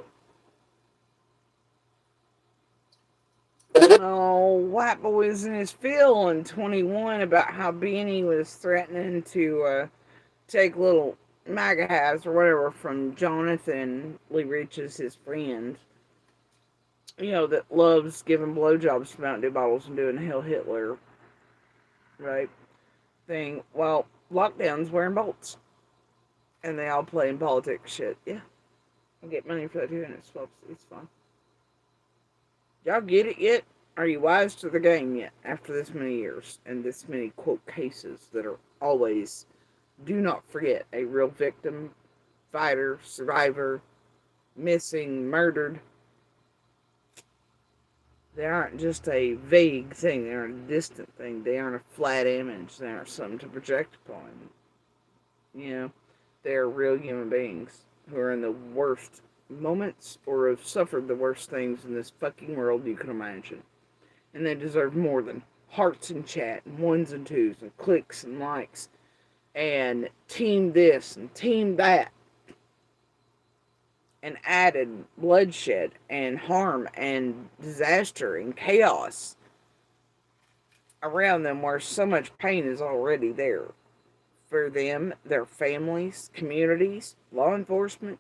White Boy was in his field in 21 about how Beanie was threatening to take little MAGA hats or whatever from Jonathan Lee Rich's his friend. That loves giving blowjobs to Mountain Dew bottles and doing Hail Hitler, right? Thing. Well, Lockdown's wearing bolts. And they all play in politics shit. Yeah. I get money for that too, and it's fun. Y'all get it yet? Are you wise to the game yet after this many years and this many quote cases that are always, do not forget, a real victim, fighter, survivor, missing, murdered? They aren't just a vague thing. They aren't a distant thing. They aren't a flat image. They aren't something to project upon. They're real human beings who are in the worst moments or have suffered the worst things in this fucking world you can imagine. And they deserve more than hearts in chat and ones and twos and clicks and likes and team this and team that and added bloodshed and harm and disaster and chaos. around them where so much pain is already there for them, their families, communities, law enforcement.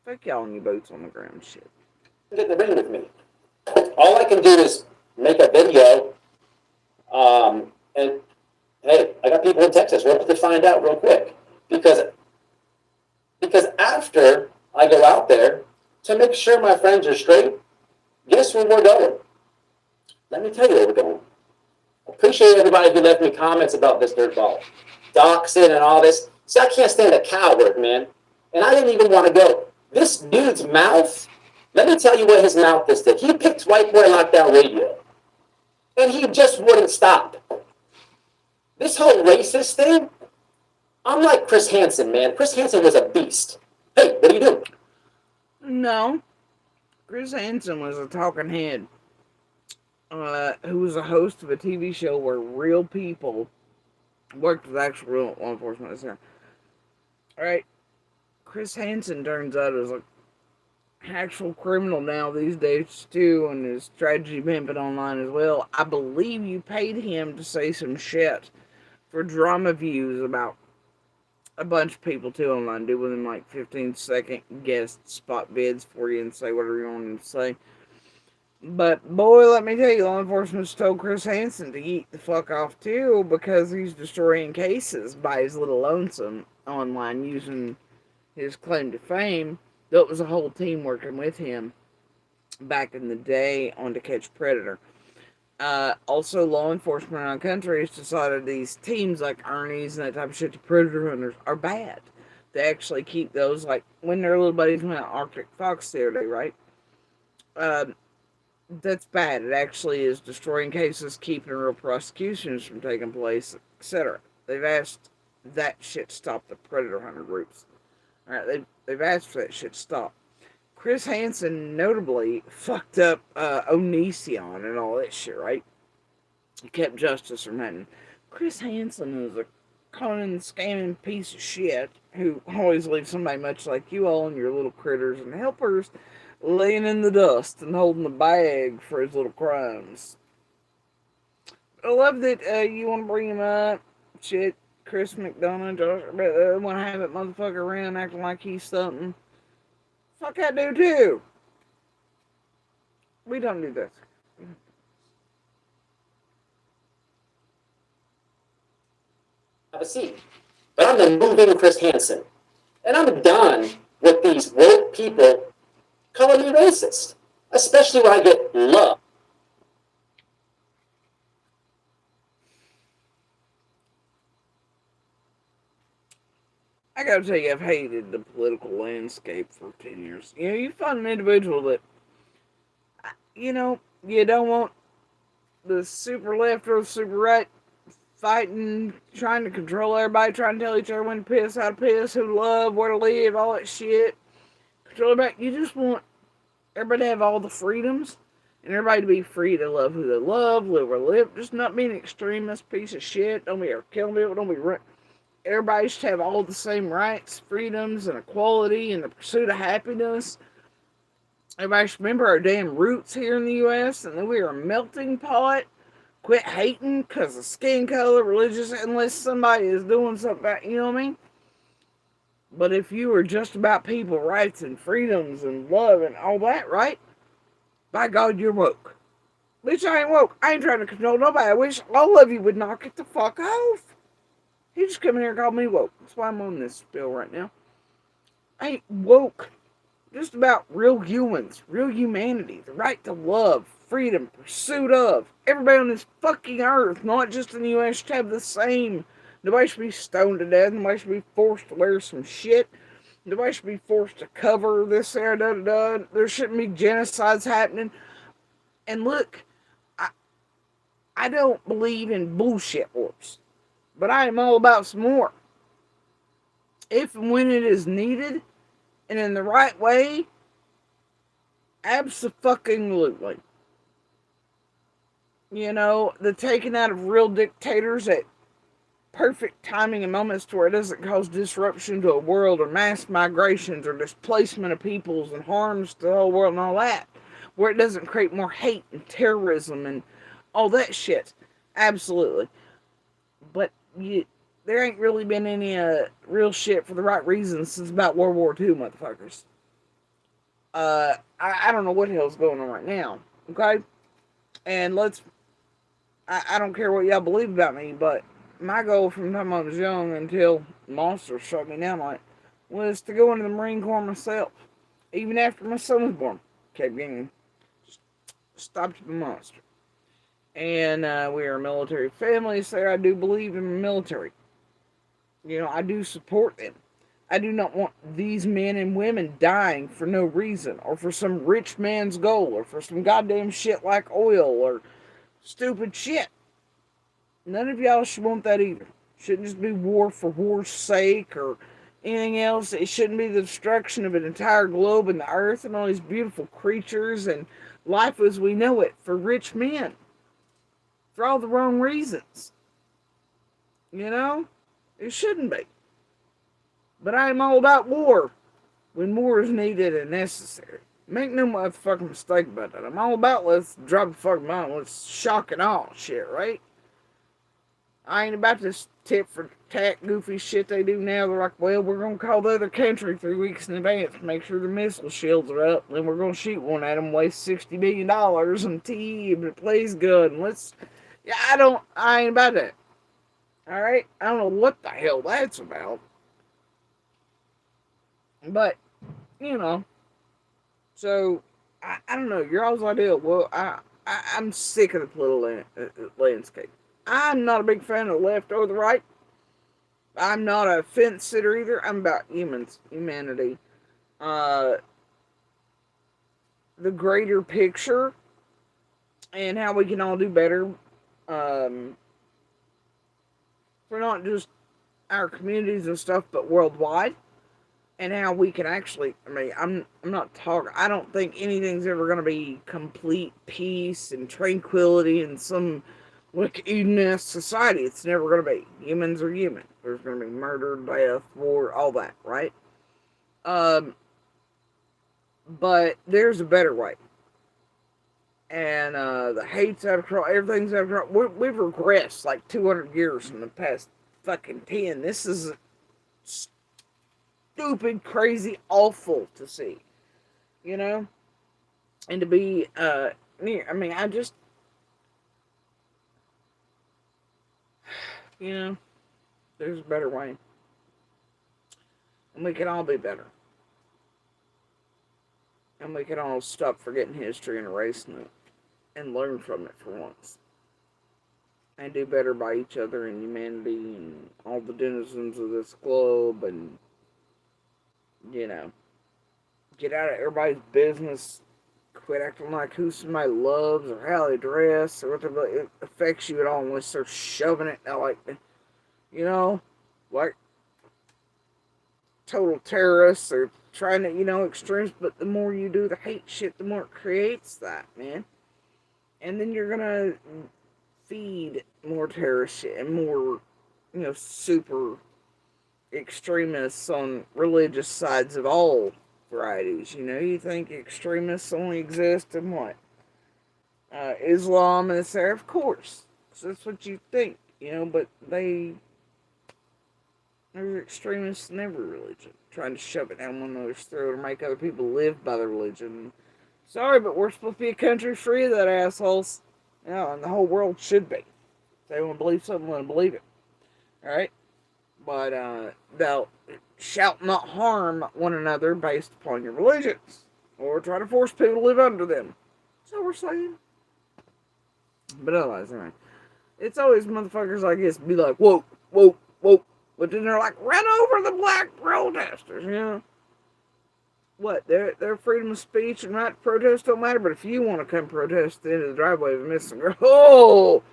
Fuck y'all and your boots on the ground shit. Get in the ring with me. All I can do is make a video, and hey, I got people in Texas. We're about to find out real quick because after I go out there to make sure my friends are straight, guess where we're going? Let me tell you where we're going. Appreciate everybody who left me comments about this dirtball, doxing and all this. See, I can't stand a coward, man, and I didn't even want to go. This dude's mouth. Let me tell you what his mouth is did. He picked White Boy Lockdown Radio, and he just wouldn't stop. This whole racist thing, I'm like Chris Hansen, man. Chris Hansen was a beast. Hey, what are you doing? No. Chris Hansen was a talking head who was a host of a TV show where real people worked with actual real law enforcement. Alright. Chris Hansen turns out is an actual criminal now these days too, and is tragedy pimping online as well. I believe you paid him to say some shit for drama views about a bunch of people too online, doing them like 15-second guest spot vids for you and say whatever you want them to say. But boy, let me tell you, law enforcement's told Chris Hansen to eat the fuck off too, because he's destroying cases by his little lonesome online using his claim to fame. That was a whole team working with him back in the day on To Catch Predator. Also, law enforcement around the country has decided these teams like Ernie's and that type of shit, the predator hunters, are bad. They actually keep those, like when their little buddies went out Arctic Fox the other day, right? That's bad. It actually is destroying cases, keeping real prosecutions from taking place, etc. They've asked that shit to stop, the predator hunter groups. Alright, they've asked for that shit to stop. Chris Hansen notably fucked up Onision and all that shit, right? He kept justice from that. Chris Hansen is a conning, scamming piece of shit who always leaves somebody much like you all and your little critters and helpers laying in the dust and holding the bag for his little crimes. I love that you want to bring him up. Shit, Chris McDonough, Josh, want to have that motherfucker around acting like he's something. Fuck, I do too. We don't do this. Have a seat. But I'm the moving Chris Hansen. And I'm done with these woke people calling me racist. Especially when I get love. I gotta tell you, I've hated the political landscape for 10 years. You know, you find an individual that, you know, you don't want the super left or the super right fighting, trying to control everybody, trying to tell each other when to piss, how to piss, who to love, where to live, all that shit. Control everybody. You just want everybody to have all the freedoms and everybody to be free to love who they love, live where they live. Just not be an extremist piece of shit. Don't be killing people. Don't be everybody should have all the same rights, freedoms, and equality in the pursuit of happiness. Everybody should remember our damn roots here in the U.S. and that we are a melting pot. Quit hating because of skin color, religious, unless somebody is doing something, you know what I mean? But if you are just about people rights and freedoms and love and all that, right? By God, you're woke. Bitch, I ain't woke. I ain't trying to control nobody. I wish all of you would knock it the fuck off. He just come in here and called me woke. That's why I'm on this bill right now. I ain't woke. Just about real humans, real humanity, the right to love, freedom, pursuit of. Everybody on this fucking earth, not just in the U.S., should have the same. Nobody should be stoned to death. Nobody should be forced to wear some shit. Nobody should be forced to cover this, there, da-da-da. There shouldn't be genocides happening. And look, I don't believe in bullshit wars. But I am all about some more. If and when it is needed, and in the right way, abso-fucking-lutely. You know, the taking out of real dictators at perfect timing and moments to where it doesn't cause disruption to a world or mass migrations or displacement of peoples and harms to the whole world and all that. where it doesn't create more hate and terrorism and all that shit. Absolutely. But there ain't really been any real shit for the right reasons since about World War II, motherfuckers. I don't know what the hell's going on right now. Okay? And I don't care what y'all believe about me, but my goal from the time I was young until monsters shut me down like was to go into the Marine Corps myself. Even after my son was born. Kept getting stopped at the monster. And we are a military family, so I do believe in the military. I do support them. I do not want these men and women dying for no reason, or for some rich man's goal, or for some goddamn shit like oil, or stupid shit. None of y'all should want that either. Shouldn't just be war for war's sake, or anything else. It shouldn't be the destruction of an entire globe and the earth and all these beautiful creatures and life as we know it for rich men. For all the wrong reasons. It shouldn't be. But I am all about war when war is needed and necessary. Make no motherfucking mistake about that. I'm all about let's drop the fucking bomb. Let's shock and awe shit, right? I ain't about this tit for tat goofy shit they do now. They're like, well, we're going to call the other country 3 weeks in advance, make sure the missile shields are up, then we're going to shoot one at them, waste $60 million on tea, but it plays good, and I ain't about that. Alright? I don't know what the hell that's about. But, so, I don't know, your all's idea, well, I'm sick of the political landscape. I'm not a big fan of the left or the right. I'm not a fence sitter either. I'm about humanity. The greater picture and how we can all do better for not just our communities and stuff, but worldwide. And how we can actually, I'm not talking, I don't think anything's ever going to be complete peace and tranquility and some Eden-esque society. It's never going to be. Humans are human. There's going to be murder, death, war, all that, right? But there's a better way. And the hate's out of control. Everything's out of control. We've regressed like 200 years in the past fucking 10. This is stupid, crazy, awful to see. And to be near. I just there's a better way. And we can all be better. And we can all stop forgetting history and erasing it. And learn from it for once. And do better by each other and humanity and all the denizens of this globe and, get out of everybody's business. Quit acting like who somebody loves or how they dress or whatever. It affects you at all unless they're shoving it out like, like total terrorists or trying to, extremes. But the more you do the hate shit, the more it creates that, man. And then you're gonna feed more terrorist shit and more, super extremists on religious sides of all varieties. You think extremists only exist in what? Islam and this there, of course. So that's what you think, but there's extremists in every religion, trying to shove it down one another's throat or make other people live by the religion. Sorry, but we're supposed to be a country free of that assholes. And the whole world should be. If they want to believe something, let them believe it. Alright? But, thou shalt not harm one another based upon your religions. Or try to force people to live under them. That's what we're saying. But otherwise, anyway. It's always motherfuckers like this be like, whoa, whoa, whoa. But then they're like, run over the black protesters, What, their freedom of speech and right to protest don't matter, but if you want to come protest at the end of the driveway of a missing girl,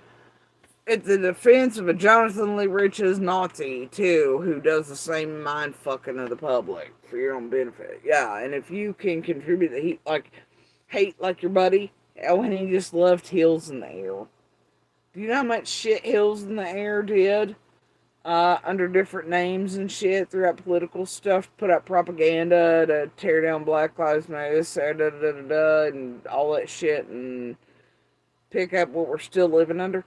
it's the defense of a Jonathan Lee Rich's Nazi, too, who does the same mind fucking of the public for your own benefit. Yeah, and if you can contribute the hate like your buddy, when he just left Hills in the Air. Do you know how much shit Hills in the Air did under different names and shit throughout political stuff, put out propaganda to tear down Black Lives Matter, and all that shit, and pick up what we're still living under.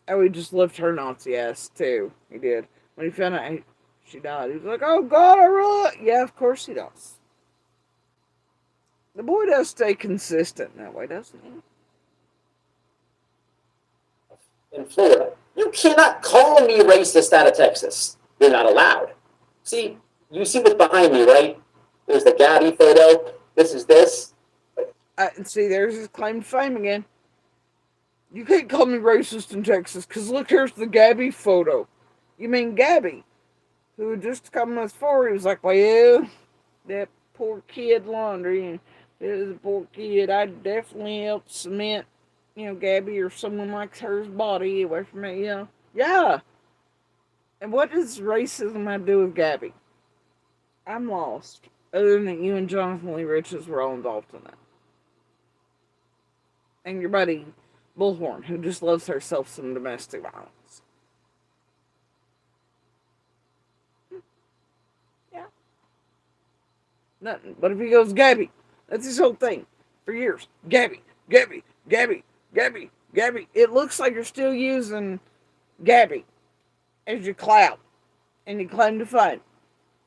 Oh, he just left her Nazi ass too. He did. When he found out she died, he was like, "Oh God, I really..." Yeah, of course he does. The boy does stay consistent that way, doesn't he? In Florida. You cannot call me racist out of Texas. You're not allowed. See, you see what's behind me, right? There's the Gabby photo. This is this. See, there's his claim to fame again. You can't call me racist in Texas, because look, here's the Gabby photo. You mean Gabby, who just come us forward, he was like, "Well, that poor kid laundry, and it was a poor kid. I definitely helped cement, Gabby or someone like her's body away from me, Yeah. And what does racism have to do with Gabby? I'm lost. Other than that you and Jonathan Lee Riches were all involved in that. And your buddy, Bullhorn, who just loves herself some domestic violence. Yeah. Nothing. But if he goes, "Gabby," that's his whole thing. For years. "Gabby, Gabby, Gabby, Gabby, Gabby." It looks like you're still using Gabby as your clout and your claim to fame,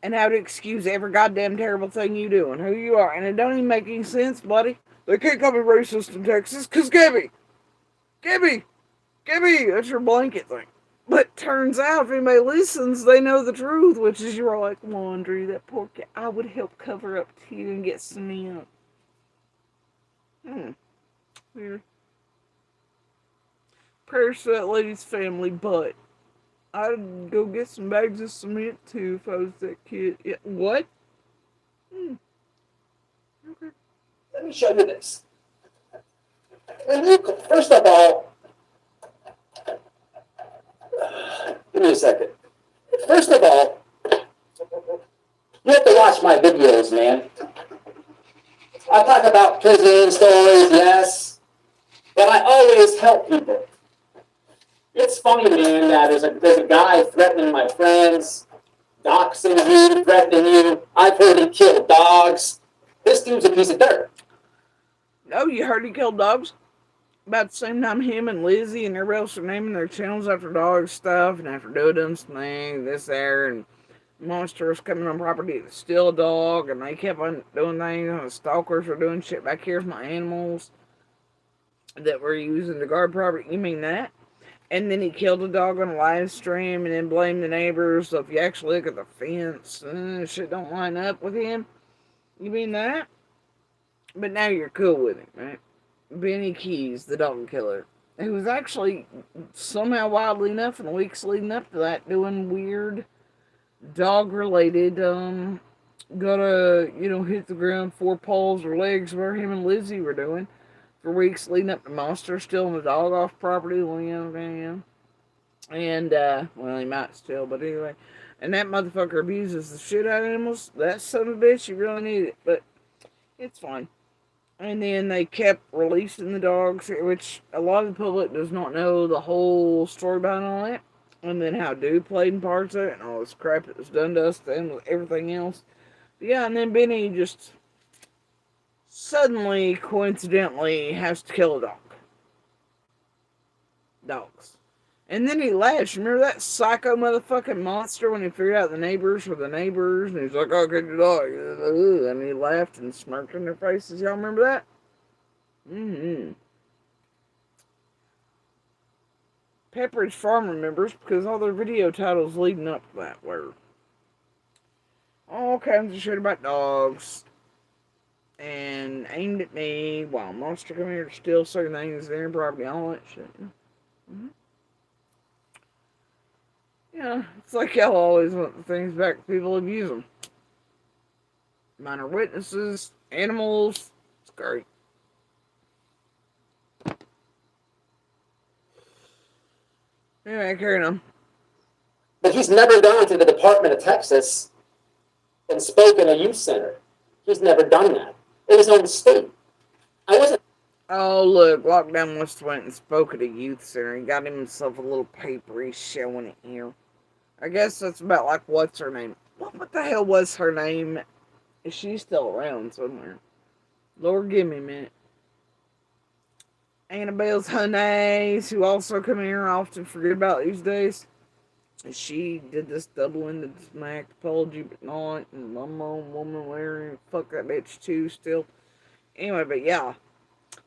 and how to excuse every goddamn terrible thing you do and who you are. And it don't even make any sense, buddy. They can't call me racist in Texas because Gabby, Gabby, Gabby, that's your blanket thing. But turns out, if anybody listens, they know the truth, which is you're like, "Laundry, that poor cat, I would help cover up to you and get cement." Weird. Prayers to that lady's family, but I'd go get some bags of cement too if I was that kid. Yeah, what? Okay. Let me show you this. First of all, give me a second. First of all, you have to watch my videos, man. I talk about prison stories, yes, but I always help people. It's funny, man, that there's a guy threatening my friends, doxing you, threatening you. I've heard him kill dogs. This dude's a piece of dirt. No, you heard he killed dogs? About the same time him and Lizzie and everybody else are naming their channels after dog stuff and after doing some things, this, there, and monsters coming on property to steal a dog, and they kept on doing things, and the stalkers were doing shit back here with my animals that were using to guard property. You mean that? And then he killed a dog on a live stream and then blamed the neighbors. So if you actually look at the fence, shit don't line up with him. You mean that? But now you're cool with him, right? Benny Keys, the dog killer, who was actually somehow, wildly enough, in the weeks leading up to that, doing weird dog-related, gotta, hit the ground, 4 paws or legs, where him and Lizzie were doing for weeks leading up to Monster stealing the dog off property, and, well, he might still, but anyway. And that motherfucker abuses the shit out of animals. That son of a bitch, you really need it, but it's fine. And then they kept releasing the dogs, which a lot of the public does not know the whole story behind all that. And then how Dude played in parts of it, and all this crap that was done to us, then with everything else. But yeah, and then Benny just suddenly, coincidentally, has to kill a dog. Dogs. And then he laughs. Remember that psycho motherfucking monster when he figured out the neighbors were the neighbors? And he's like, "Oh, good dog." And he laughed and smirked in their faces. Y'all remember that? Pepperidge Farm remembers because all their video titles leading up to that were all kinds of shit about dogs and aimed at me while monster come here to steal certain things, their property, all that shit. Yeah, it's like y'all always want the things back to people who abuse them. Minor witnesses, animals, it's great. Anyway, carrying on. But he's never gone to the Department of Texas and spoken at a youth center. He's never done that in his own state. I wasn't. Oh, look, Lockdown West went and spoke at a youth center. He got himself a little paper. He's showing it here. I guess that's about like what's her name? What the hell was her name? Is she still around somewhere? Lord, give me a minute. Annabelle's Honeys, who also come here often forget about these days. She did this double-ended smack, apology but not, and I'm my own woman wearing fuck that bitch too still. Anyway, but yeah.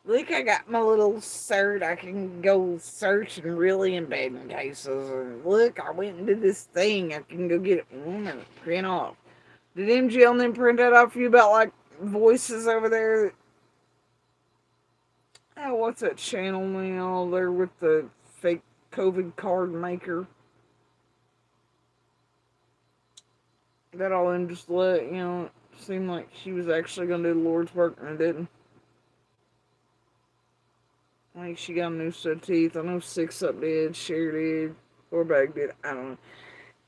Look, I got my little cert. I can go searching really in bad cases. And look, I went and did this thing. I can go get it or print off. Did MGL and them print that off for you about like voices over there? Oh, what's that channel now? There with the fake COVID card maker. That all in just let, seem like she was actually going to do the Lord's work and it didn't. Like she got a new set of teeth. I know Six Up did, Cher did, or Bag did. I don't know.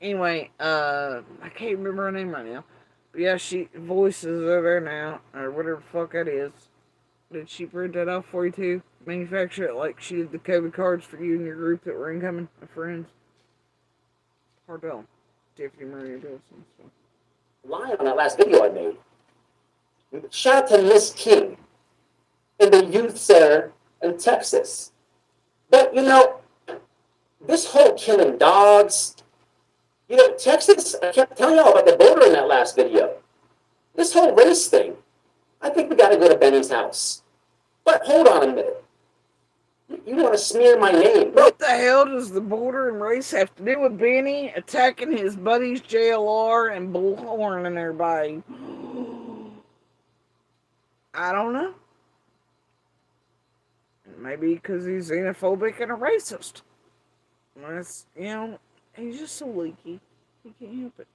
Anyway, I can't remember her name right now. But yeah, she voices over there now, or whatever the fuck that is. Did she print that off for you too? Manufacture it like she did the COVID cards for you and your group that were incoming, my friends. Hard to tell. Tiffany Maria Wilson. So. Lying on that last video I made. Shout out to Miss King in the youth center in Texas. But this whole killing dogs, Texas, I kept telling y'all about the border in that last video. This whole race thing, I think we got to go to Benny's house. But hold on a minute. You want to smear my name? What the hell does the border and race have to do with Benny attacking his buddies JLR and bullhorning everybody? I don't know. Maybe because he's xenophobic and a racist. That's, he's just so leaky. He can't help it.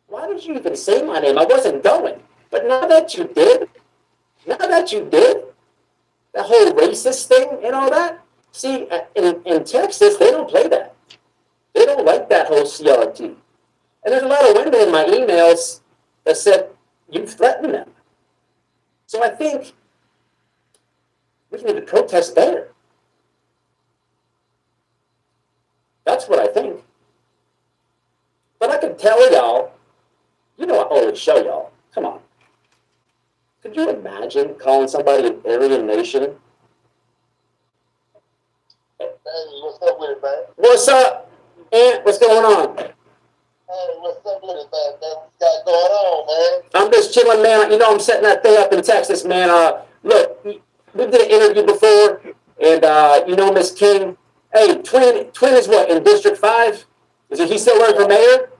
Why did you even say my name? I wasn't going. But now that you did, that whole racist thing and all that, see, in Texas, they don't play that. They don't like that whole CRT. And there's a lot of women in my emails that said, you threatened them. So I think we need to protest there. That's what I think. But I can tell y'all, I always show y'all. Come on. Could you imagine calling somebody an Aryan nation? Hey, what's up with it, man? What's up, Aunt? What's going on? Hey, what's up with it, man? What's got going on, man? I'm just chilling, man. I'm setting that thing up in Texas, man. Look, we did an interview before, and Miss King. Hey, Twin is what, in District 5? Is he still running for mayor?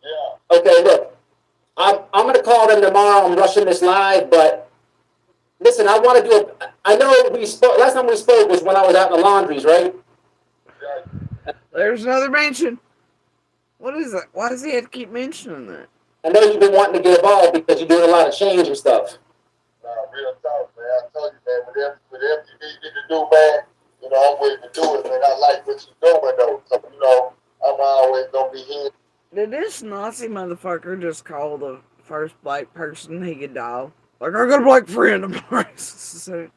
Yeah. Okay, look. I'm going to call them tomorrow. I'm rushing this live, but listen, I want to do I know we spoke, last time we spoke was when I was out in the laundries, right? There's another mention. What is that? Why does he have to keep mentioning that? I know you've been wanting to get involved because you're doing a lot of change and stuff. Real talk, man. I told you, man, whatever you need to do, man, I'm waiting to do it, man. I like what you're doing, though. So, I'm always going to be here. Did this Nazi motherfucker just call the first black person he could dial? Like, I got a black friend of mine. So,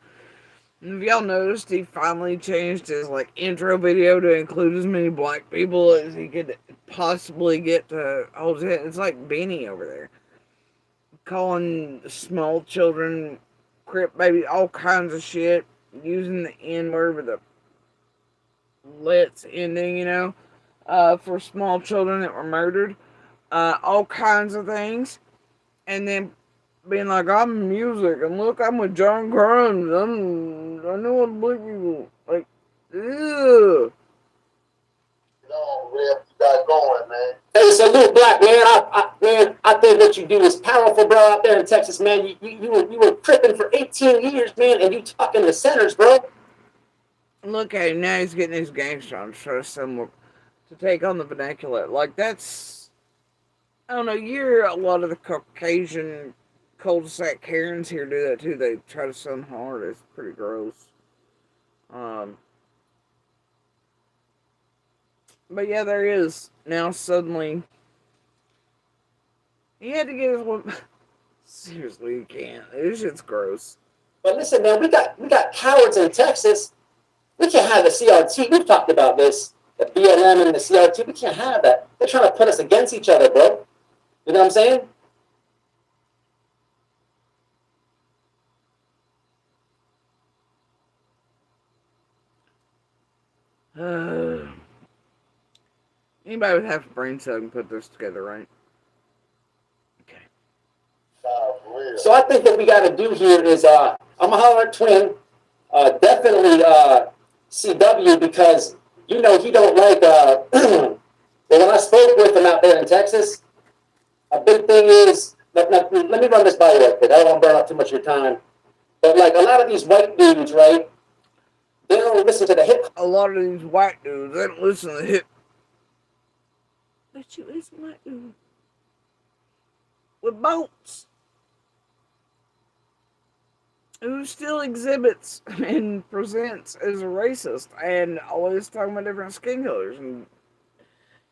if y'all noticed, he finally changed his, intro video to include as many black people as he could possibly get to hold his head. It's like Beanie over there. Calling small children, crip baby, all kinds of shit. Using the N-word with a let's ending, for small children that were murdered. All kinds of things. And then being like, I'm music, and look, I'm with John Grimes. I know what black people like. Ew. Where you got going, man? Hey, salute, black man. I think what you do is powerful, bro. Out there in Texas, man. You were tripping for 18 years, man, and you talking to senators, bro. Look at him now. He's getting his gangster on to take on the vernacular. Like that's, I don't know. You're a lot of the Caucasian cul-de-sac Karens here do that too. They try to sound hard. It's pretty gross. But yeah, there is now suddenly. He had to get his one. Seriously, you can't. This shit's gross. But listen, man, we got cowards in Texas. We can't have the CRT. We've talked about this. the BLM and the CRT. We can't have that. They're trying to put us against each other, bro. You know what I'm saying? Anybody with half a brain cell can put this together, right? Okay. So I think what we got to do here is, I'm gonna holler at Twin, definitely CW, because you know he don't like. Well, when I spoke with him out there in Texas, a big thing is. Let me run this by you real quick. I don't want to burn up too much of your time, but like a lot of these white dudes, right? They don't listen to the hip. A lot of these white dudes, they don't listen to the hip. But you listen to white dudes with boats, who still exhibits and presents as a racist and always talking about different skin colors, and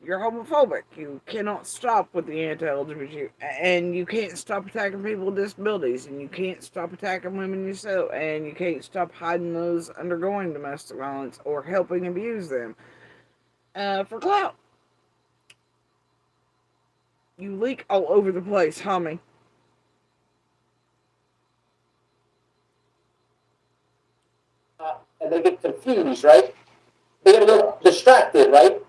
you're homophobic. You cannot stop with the anti-LGBT, and you can't stop attacking people with disabilities, and you can't stop attacking women yourself, and you can't stop hiding those undergoing domestic violence or helping abuse them for clout. You leak all over the place, homie. And they get confused, right? They get a little distracted, right?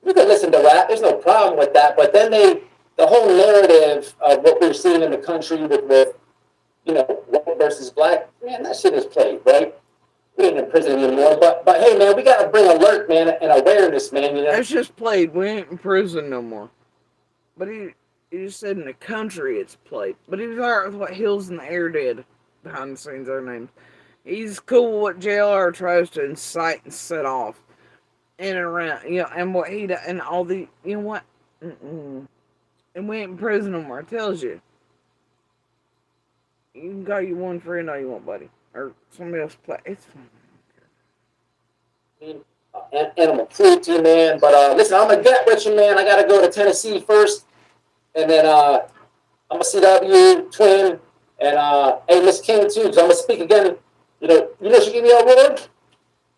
You can listen to rap, there's no problem with that, but then the whole narrative of what we're seeing in the country with you know, white versus black, man, that shit is played, right? We ain't in prison anymore, but hey, man, we gotta bring alert, man, and awareness, man. You know, It's just played. We ain't in prison no more. But he just said in the country it's played. But he was alright with what Hills in the Air did behind the scenes, their names. He's cool with what JLR tries to incite and set off in and around, you know, and what he does, and all the, you know what? Mm-mm. And we ain't in prison no more. It tells you. You can call you one friend all you want, buddy. Or somebody else play. It's fine. animal cruelty, man. But listen, I'm gonna get with you, man. I gotta go to Tennessee first, and then I'm gonna CW Twin and hey Miss King too, because I'm gonna speak again. You know she gave me an award.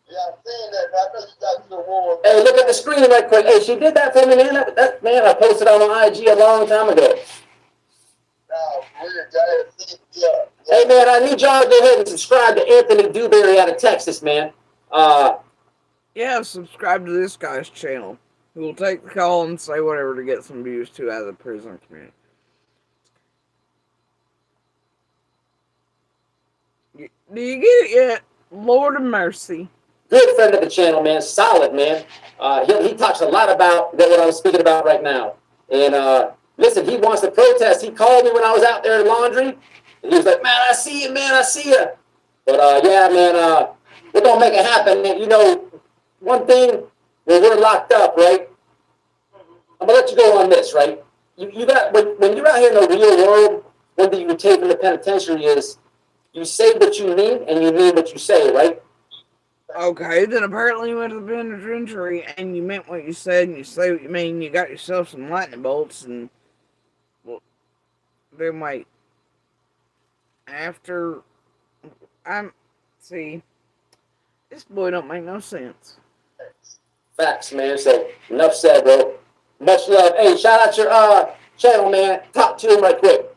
Yeah, I'm saying that. I know she got you an award. Hey, look at the screen right quick. Hey, she did that for me, man. That man, I posted on my IG a long time ago. Oh, weird, yeah. Hey man, I need y'all to go ahead and subscribe to Anthony Dewberry out of Texas, man. Yeah, subscribe to this guy's channel, who will take the call and say whatever to get some views to out of the prison community. Do you get it yet? Lord of mercy. Good friend of the channel, man. Solid, man. He talks a lot about what I'm speaking about right now. And listen, he wants to protest. He called me when I was out there in laundry. And he was like, man, I see you, man. I see you. But yeah, man, we're going to make it happen. Man. You know, one thing, when we're locked up, right? I'm going to let you go on this, right? You got when you're out here in the real world, one thing you can take from the penitentiary is you say what you mean and you mean what you say, right? Okay, then apparently you went to the penitentiary and you meant what you said and you say what you mean. You got yourself some lightning bolts and, well, then wait. After, see, this boy don't make no sense. Facts, man. So enough said, bro. Much love. Hey, shout out your channel, man. Talk to him right quick.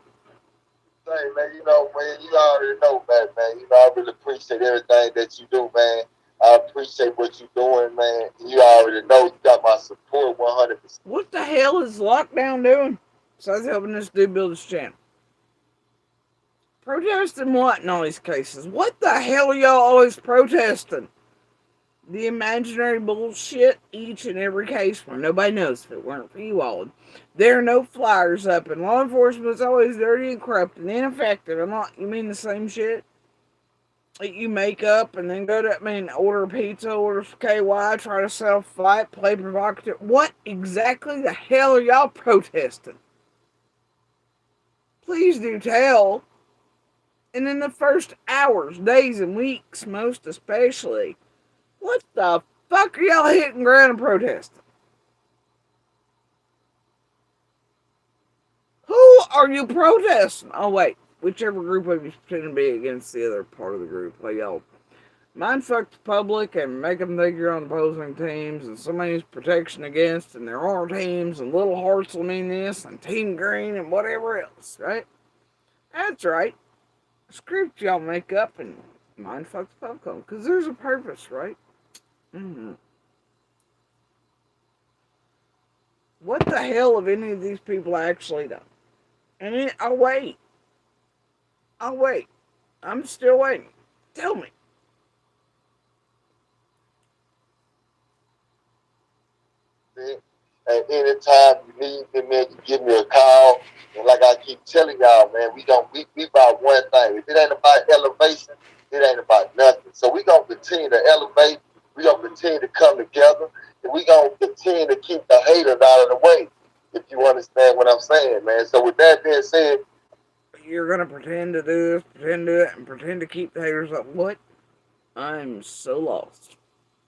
Hey, man, you know, man, you already know, man. You know, I really appreciate everything that you do, man. I appreciate what you're doing, man. You already know you got my support 100%. What the hell is lockdown doing? Besides helping this dude build his channel. Protesting what in all these cases? What the hell are y'all always protesting? The imaginary bullshit each and every case where nobody knows if it weren't for you all. There are no flyers up, and law enforcement is always dirty and corrupt and ineffective. You mean the same shit that you make up and then go to, order pizza, order KY, try to sell fight, play provocative. What exactly the hell are y'all protesting? Please do tell. And in the first hours, days, and weeks, most especially, what the fuck are y'all hitting ground and protesting? Who are you protesting? Oh, wait. Whichever group of you pretend to be against the other part of the group. Like y'all Mind-fuck the public and make them think you're on opposing teams and somebody's protection against and there are teams and little hearts will mean this and team green and whatever else, right? That's right. Script y'all make up and mind-fuck the public because there's a purpose, right? Mm-hmm. What the hell have any of these people actually done? And I'll wait. I'll wait. I'm still waiting. Tell me. And anytime you need me, man, you give me a call. And like I keep telling y'all, man, we about one thing. If it ain't about elevation, it ain't about nothing. So we gonna continue to elevate. We gonna continue to come together, and we gonna continue to keep the haters out of the way. If you understand what I'm saying, man. So with that being said, you're gonna pretend to do this, pretend to do that, and pretend to keep the haters up. What? I'm so lost.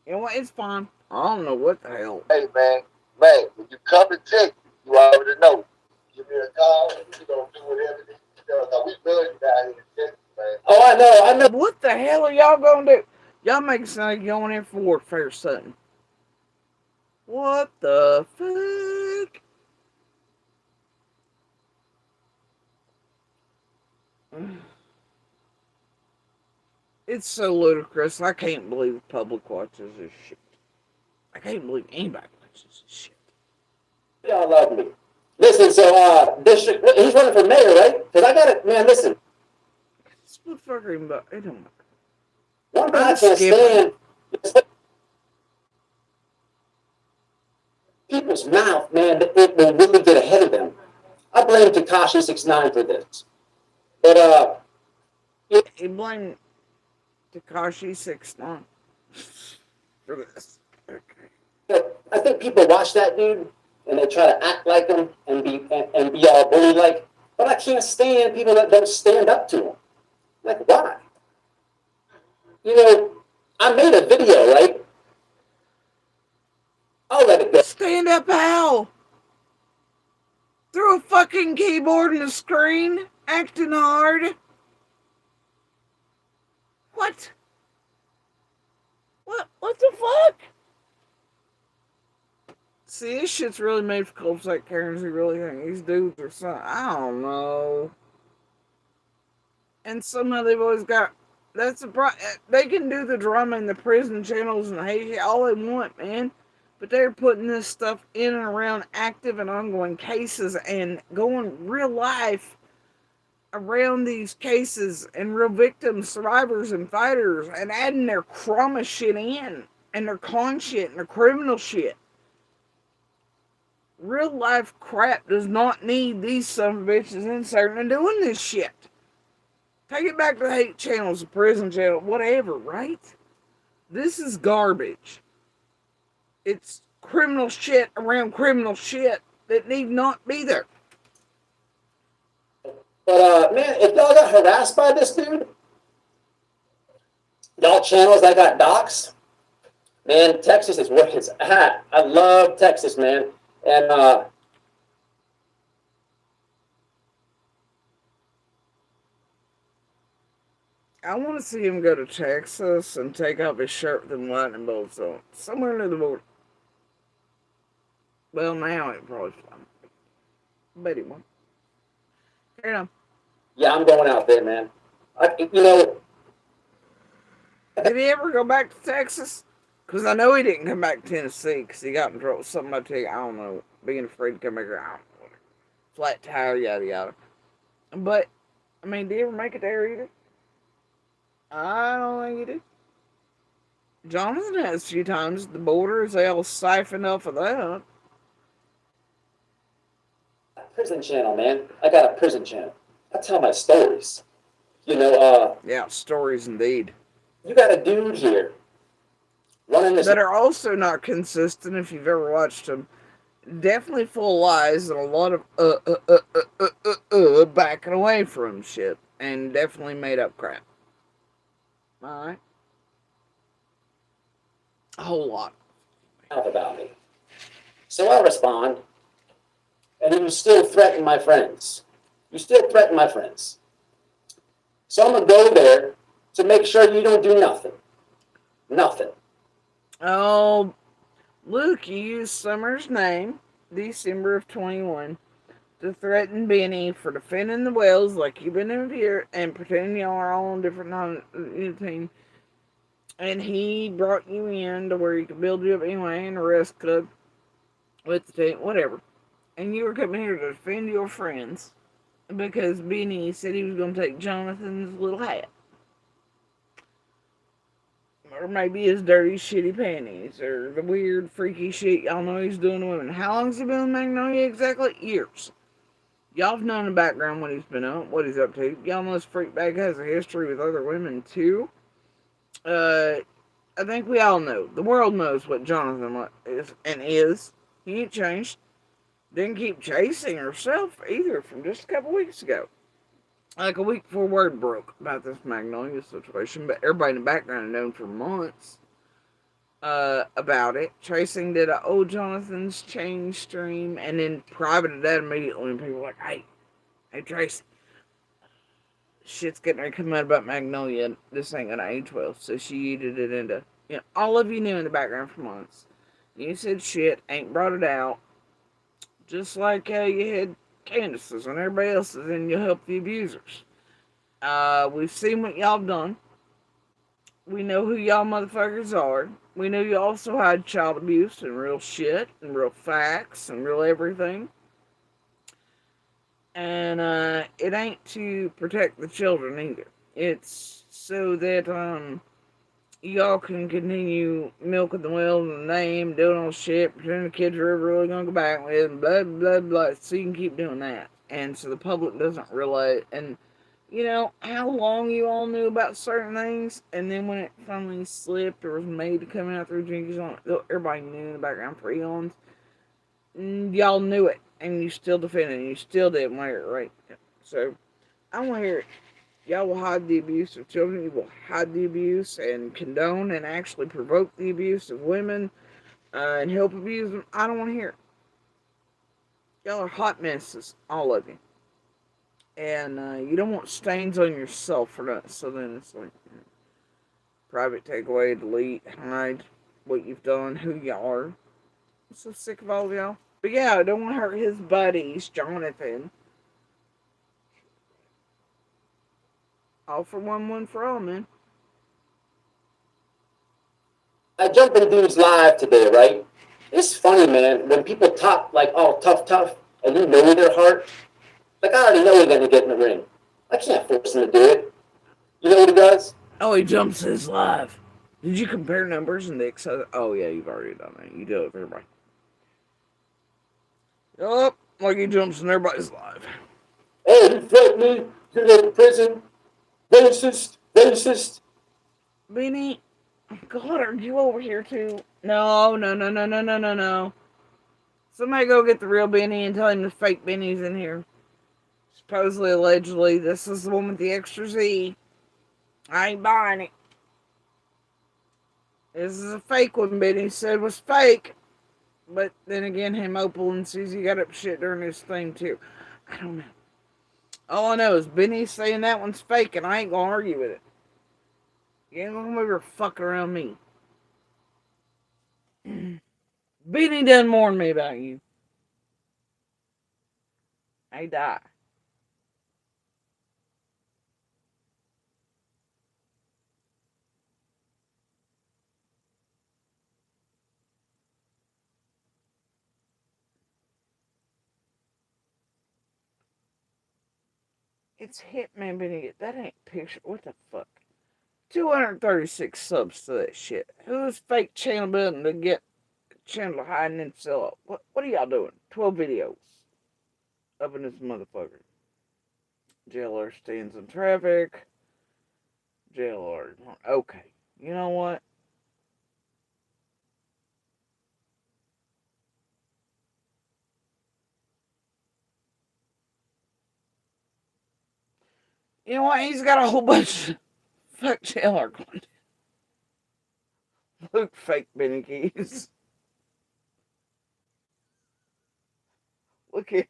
You know what? It's fine. I don't know what the hell. hey, man, when you come to Texas, you already know. Give me a call, and we gonna do whatever it is. Now, we love you down here in Texas, man. Oh, I know. What the hell are y'all gonna do? Y'all make it sound like you're going in for warfare, something. What the fuck? It's so ludicrous. I can't believe the public watches this shit. I can't believe anybody watches this shit. Y'all love me. Listen, so district, he's running for mayor, right? Because I got it, man. Listen, This motherfucker even about it don't matter. one thing I can't stand people's mouth, man. It will really get ahead of them. I blame Tekashi 6ix9ine for this, but He blamed Tekashi 6ix9ine for this. Okay. I think people watch that dude and they try to act like him and be all bully like. But I can't stand people that don't stand up to him. Like, why? You know, I made a video, right? I'll let it go. Stand up how? Through a fucking keyboard and a screen? Acting hard? What? What the fuck? See, this shit's really made for clubs like Karens who really think these dudes are something. I don't know. And somehow they've always got. That's a they can do the drama in the prison channels and hate all they want, man. But they're putting this stuff in and around active and ongoing cases and going real life around these cases and real victims, survivors, and fighters and adding their trauma shit in and their con shit and their criminal shit. Real life crap does not need these son of bitches inserting and doing this shit. Take it back to the hate channels, the prison channel, whatever, right? This is garbage. It's criminal shit around criminal shit that need not be there. But man, if y'all got harassed by this dude, y'all channels that got docs, man, Texas is where it's at. I love Texas, man. And I want to see him go to Texas and take off his shirt with them lightning bolts on. Somewhere near the border. Well, now it probably fine. Bet he won't. Carry on. yeah, I'm going out there, man. You know, Did he ever go back to Texas? Because I know he didn't come back to Tennessee because he got in trouble with somebody, I don't know, being afraid to come back here. I don't know. Flat tire, yada yada. But, I mean, did he ever make it there either? I don't think he did. Jonathan has a few times. The borders, they all siphoned off of that. prison channel, man. I got a prison channel. I tell my stories. You know, Yeah, stories indeed. you got a dude here running this. That are also not consistent if you've ever watched them. Definitely full of lies and a lot of backing away from shit. And definitely made up crap. Alright? A whole lot. About me. So I respond, and you still threaten my friends. You still threaten my friends. So I'm going to go there to make sure you don't do nothing. Nothing. Oh, Luke used Summer's name, December of 21, to threaten Benny for defending the Wells like you've been in here and pretending y'all are all on different team. And he brought you in to where he could build you up anyway in a rest club with the team, whatever. And you were coming here to defend your friends because Benny said he was going to take Jonathan's little hat. Or maybe his dirty, shitty panties, or the weird, freaky shit y'all know he's doing to women. How long's he been with Magnolia exactly? Years. Y'all have known the background what he's been up, what he's up to. Y'all know this freakbag has a history with other women too. I think we all know. The world knows what Jonathan is and is. He ain't changed. Didn't keep chasing herself either from just a couple weeks ago. Like a week before word broke about this Magnolia situation, but everybody in the background had known for months about it. Tracing did a old Jonathan's change stream and then privated that immediately, and people were like, hey Tracy, shit's getting ready to come out about Magnolia. This ain't gonna age well. So she edited it into, all of you knew in the background for months. You said shit, ain't brought it out. Just like you had Candace's and everybody else's, and you help the abusers. We've seen what y'all done. We know who y'all motherfuckers are. We know you also had child abuse and real shit and real facts and real everything. And it ain't to protect the children either. It's so that y'all can continue milking the whales in the name, doing all shit, pretending the kids are ever really gonna go back with, and blah blah blah. So you can keep doing that, and so the public doesn't realize. And how long you all knew about certain things, and then when it finally slipped or was made to come out through Jinkies on it, everybody knew in the background for eons. Y'all knew it, and you still defended it, and you still didn't wear it right. So I want to hear it. Y'all will hide the abuse of children. You will hide the abuse and condone and actually provoke the abuse of women and help abuse them. I don't want to hear it. Y'all are hot messes, all of you. And you don't want stains on yourself for that. So then it's like private takeaway, delete, hide what you've done, who you are. I'm so sick of all of y'all. But yeah, I don't want to hurt his buddies, Jonathan. All for one for all, man. I jump in dude's live today, right? It's funny, man, when people talk like all tough, and you know their heart. Like, I already know they're gonna get in the ring. I can't force him to do it. You know what he does? Oh, he jumps his live. Did you compare numbers and the excess? Oh, yeah, you've already done that. You do it for everybody. Yup, like he jumps in everybody's live. Hey, you threatened me. You're going to prison. Racist. Beanie, God, are you over here too? No. Somebody go get the real Benny and tell him the fake Benny's in here. Supposedly, allegedly, this is the one with the extra Z. I ain't buying it. This is a fake one, Benny said was fake. But then again, him, Opal, and Susie got up shit during this thing too. I don't know. All I know is Benny's saying that one's fake, and I ain't gonna argue with it. You ain't gonna come over fucking around me. Benny done warn me about you. I die. It's Hitman Benny. That ain't picture. What the fuck? 236 subs to that shit. Who's fake channel building to get channel hiding and sell up? What are y'all doing? 12 videos up in this motherfucker. JLR stands in traffic. JLR. Okay. You know what? You know what? He's got a whole bunch of fuck JLR content. Look, fake Benny Keys. Look here.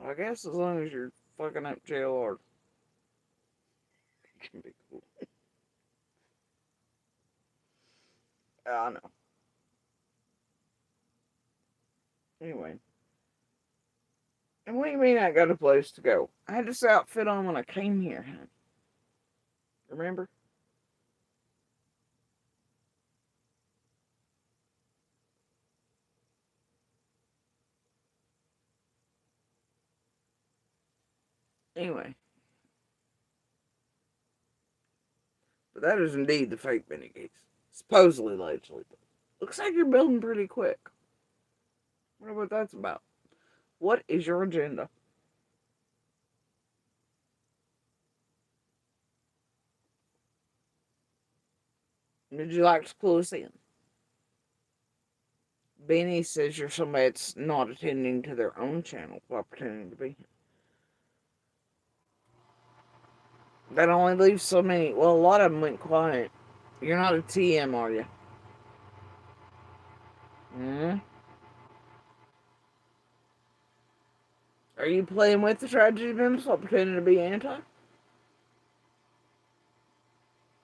I guess as long as you're fucking up JLR, it can be cool. I know. Anyway. And what do you mean I got a place to go? I had this outfit on when I came here, honey. Remember? Anyway. But that is indeed the fake Benny Gates. Supposedly, allegedly. But looks like you're building pretty quick. I wonder what that's about. What is your agenda? Would you like to clue us in? Benny says you're somebody that's not attending to their own channel while pretending to be. That only leaves so many. Well, a lot of them went quiet. You're not a TM, are you? Hmm? Are you playing with the tragedy pimps while pretending to be anti?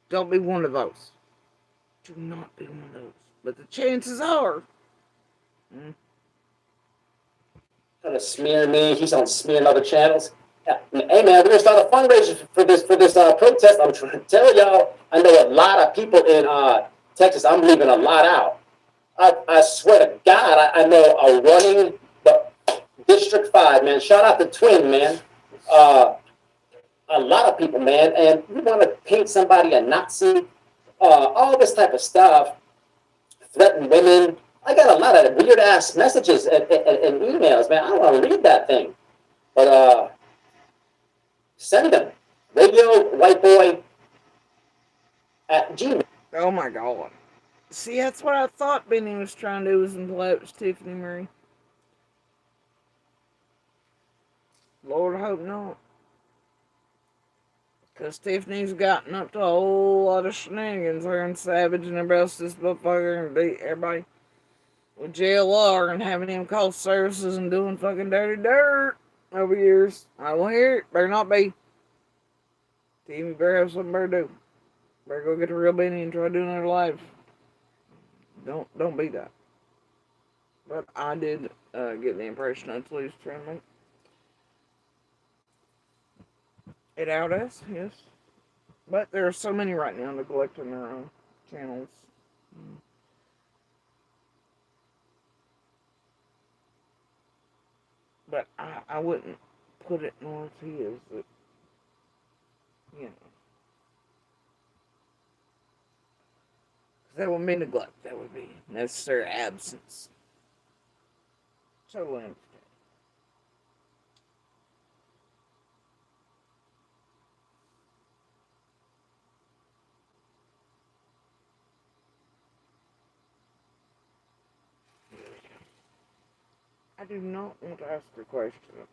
Don't be one of those. Do not be one of those. But the chances are. Trying to smear me. He's on smearing other channels. Yeah. Hey man, we're gonna start a fundraiser for this protest. I'm trying to tell y'all. I know a lot of people in Texas. I'm leaving a lot out. I swear to God, I know a running District 5, man. Shout out to Twin, man. A lot of people, man. And you want to paint somebody a Nazi, all this type of stuff, threaten women. I got a lot of weird ass messages and emails, man. I don't want to read that thing. But send them. Radio White Boy at Gmail. Oh my god. See, that's what I thought Benny was trying to do was imply it was Tiffany Marie. Lord, I hope not. Because Tiffany's gotten up to a whole lot of shenanigans wearing Savage and everybody else this motherfucker and beat everybody with JLR and having him call services and doing fucking dirty dirt over years. I will hear it. Better not be. TV better have something better to do. Better go get the real Benny and try doing it live. Don't be that. But I did get the impression that's what he's trying to make it out as, yes. But there are so many right now neglecting their own channels. But I wouldn't put it nor as he is that, you know. Because that wouldn't be neglect. That would be necessary absence. Totally understand. I do not want to ask a question of myself.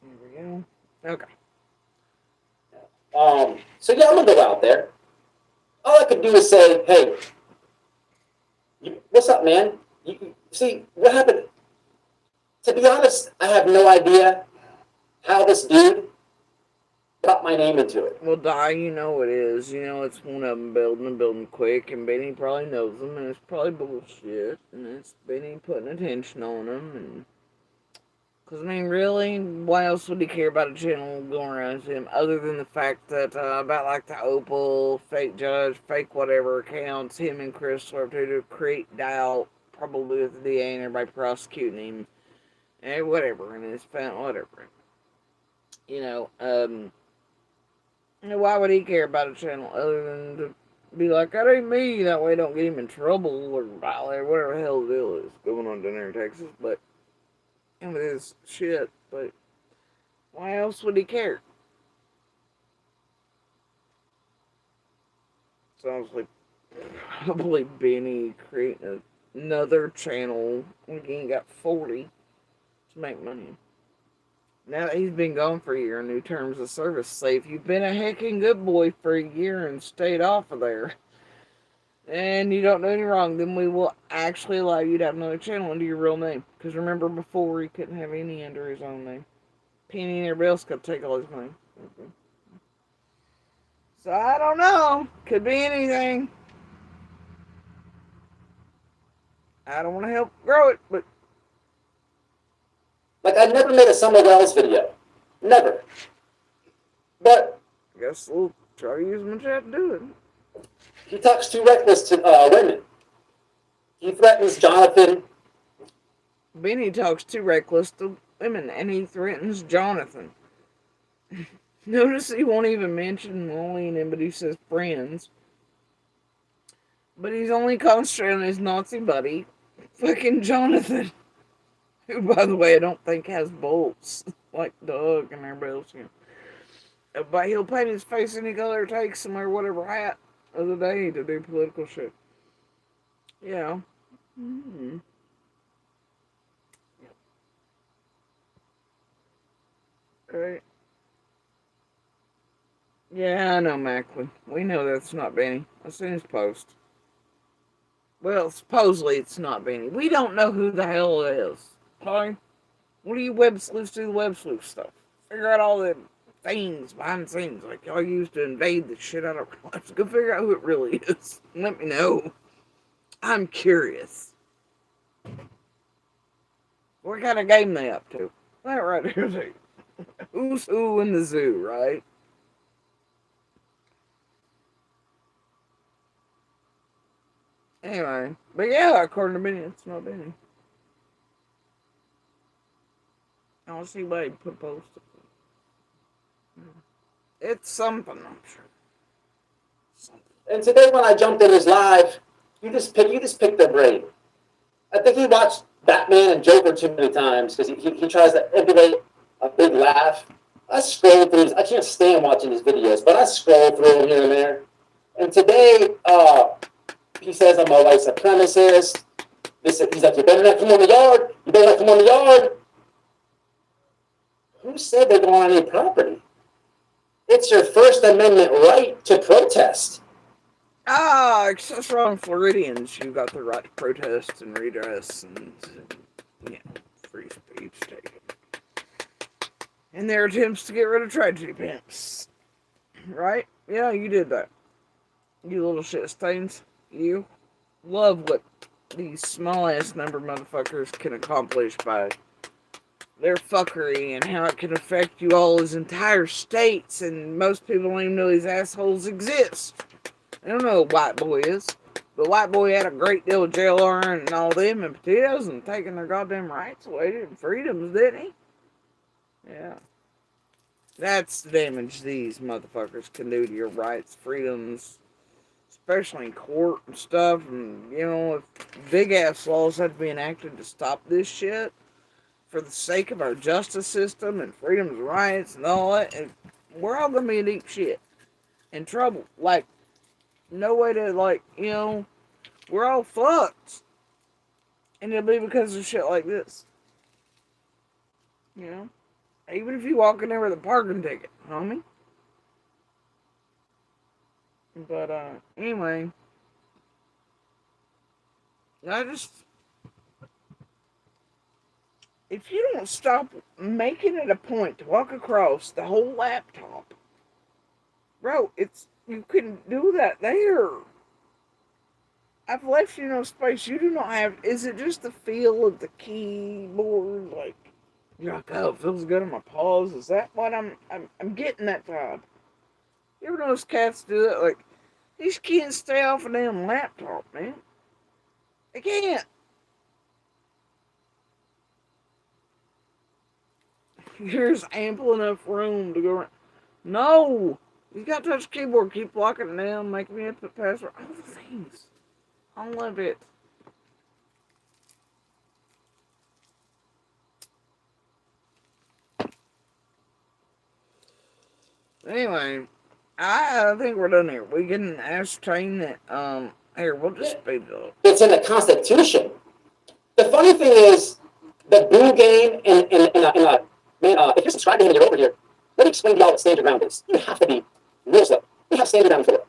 There we go. Okay. So yeah, I'm gonna go out there. All I could do is say, "Hey, what's up, man? You see what happened?" To be honest, I have no idea how this dude got my name into it. Well, Di, you know it is. You know it's one of them building and building quick, and Benny probably knows them, and it's probably bullshit, and it's Benny putting attention on them, and... Because, I mean, really, why else would he care about a channel going around him, other than the fact that, about, like, the Opal, fake judge, fake whatever accounts, him and Chris are to create doubt, probably with the DA and everybody prosecuting him, and whatever, and it's found, whatever. You know, why would he care about a channel other than to be like, that ain't me, that way don't get him in trouble, or whatever the hell the deal is going on down there in Texas, but, and with his shit, but Why else would he care? Sounds like probably Benny creating another channel when he ain't got 40 to make money. Now that he's been gone for a year, new terms of service say if you've been a heckin' good boy for a year and stayed off of there, and you don't do any wrong, then we will actually allow you to have another channel under your real name. Because remember, before he couldn't have any under his own name. Penny and everybody else could take all his money. Okay. So I don't know. Could be anything. I don't want to help grow it, but Like, I never made a Summer Wells video. Never. But I guess we'll try to use my chat to do it. he talks too reckless to women. He threatens Jonathan. Benny talks too reckless to women, and he threatens Jonathan. Notice he won't even mention Molly and anybody who says friends. But he's only concentrating on his Nazi buddy, fucking Jonathan. Who, by the way, I don't think has bolts like Doug and everybody else. But he'll paint his face any color it takes him or whatever hat of the day to do political shit. Yeah. Mm-hmm. Right. Yeah, I know, Macklin. We know that's not Benny. I've seen his post. Well, supposedly it's not Benny. We don't know who the hell it is. Okay? What do you web sleuths do the web sleuth stuff? Figure out all the things behind the scenes like y'all used to invade the shit out of our lives. Go figure out who it really is. Let me know. I'm curious. What kind of game they up to? That right here. Who's who in the zoo, right? Anyway, but yeah, according to Benny, it's not Benny. I don't see why he put post. It's something, I'm sure. Something. And today when I jumped in his live, you just picked their brain. I think he watched Batman and Joker too many times because he tries to emulate a big laugh. I scroll through I can't stand watching his videos, but I scroll through them here and there. And today, he says I'm a white supremacist. He's like, you better not come on the yard. You better not come on the yard. Who said they don't want any property? It's your First Amendment right to protest. Except for on Floridians, you got the right to protest and redress and, free speech taken. And their attempts to get rid of tragedy pimps. Right? Yeah, you did that. You little shit stains. You love what these small ass number motherfuckers can accomplish by their fuckery and how it can affect you all as entire states, and most people don't even know these assholes exist. I don't know what White Boy is, but White Boy had a great deal of JLR and all them and potatoes and taking their goddamn rights away and freedoms, didn't he? Yeah. That's the damage these motherfuckers can do to your rights, freedoms, especially in court and stuff. And, if big ass laws had to be enacted to stop this shit for the sake of our justice system and freedoms, rights, and all that, and we're all gonna be in deep shit. In trouble. Like, no way to, we're all fucked. And it'll be because of shit like this. Even if you walk in there with a parking ticket, homie. But, anyway. If you don't stop making it a point to walk across the whole laptop, bro, you can do that there. I've left you no space. You do not have. Is it just the feel of the keyboard? Like, you're like, oh, it feels good on my paws. Is that what I'm getting that vibe? You ever notice cats do that? Like, these kids stay off a damn laptop, man. They can't. There's ample enough room to go around. No! You gotta touch the keyboard, keep locking it down, making me input password, all the things. I love it. Anyway, I think we're done here. We can ascertain that. Here, we'll just speed it up. It's in the Constitution. The funny thing is, the Boo game man, if you're subscribed to him and you're over here, let me explain to y'all what stand your ground is. You have to be real slow. We have stand your ground for it.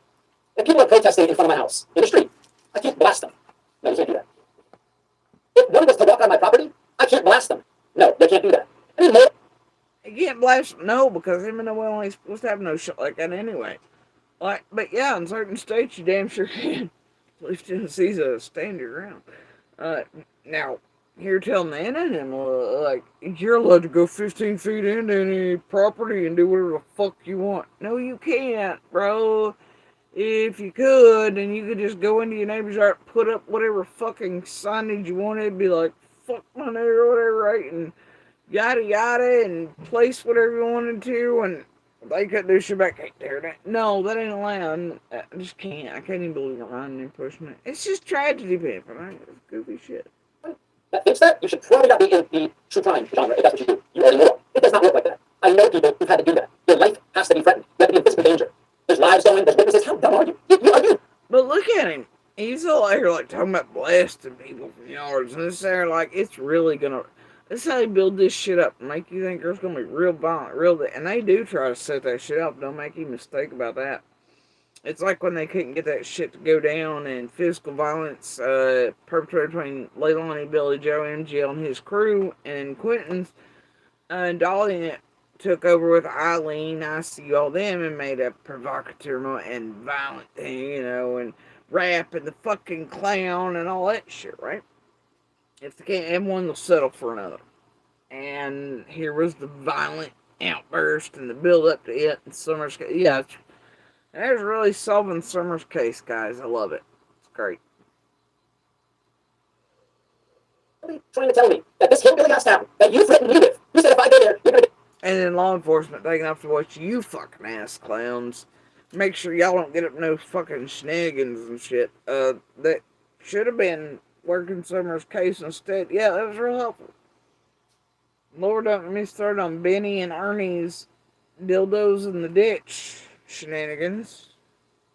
If people are protesting in front of my house, in the street, I can't blast them. No, you can't do that. If one was to walk on my property, I can't blast them. No, they can't do that. Anymore. You can't blast no because him and the well ain't supposed to have no shit like that anyway. Like, but yeah, in certain states you damn sure can. At least Tennessee's a stand your ground. Uh, Now you're telling Anna and him like you're allowed to go 15 feet into any property and do whatever the fuck you want. No, you can't, bro. If you could, then you could just go into your neighbor's yard, put up whatever fucking signage you wanted, be like, fuck my neighbor or whatever, right? And yada yada, and place whatever you wanted to, and they could do shit back there. No, that ain't allowed. I just can't. I can't even believe I'm riding and pushing it. It's just tragedy, people, right? It's goofy shit. That thinks that, you should probably not be in the true crime genre if that's what you do. You already know. It does not work like that. I know people who've had to do that. Your life has to be threatened. You have to be in physical danger. There's lives going, there's witnesses. How dumb are you? You are you. But look at him. He's all out here like talking about blasting people from yards, and this there like it's really gonna. This is how they build this shit up, make you think there's gonna be real violent, and they do try to set that shit up. Don't make any mistake about that. It's like when they couldn't get that shit to go down and physical violence perpetrated between Leilani, Billy Joe, MGL, and his crew, and Quentin's. And Dolly took over with Eileen, I see all them, and made a provocative and violent thing, and rap and the fucking clown and all that shit, right? If they can't have one, they'll settle for another. And here was the violent outburst and the build up to it and Summer's case. Yeah, there's really solving Summer's case, guys. I love it. It's great. Trying to tell me that this hillbilly house town that you threatened me with, you said if I go there, you're gonna. And then law enforcement taking off to watch you fucking ass clowns. Make sure y'all don't get up no fucking shenanigans and shit. That should have been working Summer's case instead. Yeah, that was real helpful. Lord, don't get me started on Benny and Ernie's dildos in the ditch shenanigans.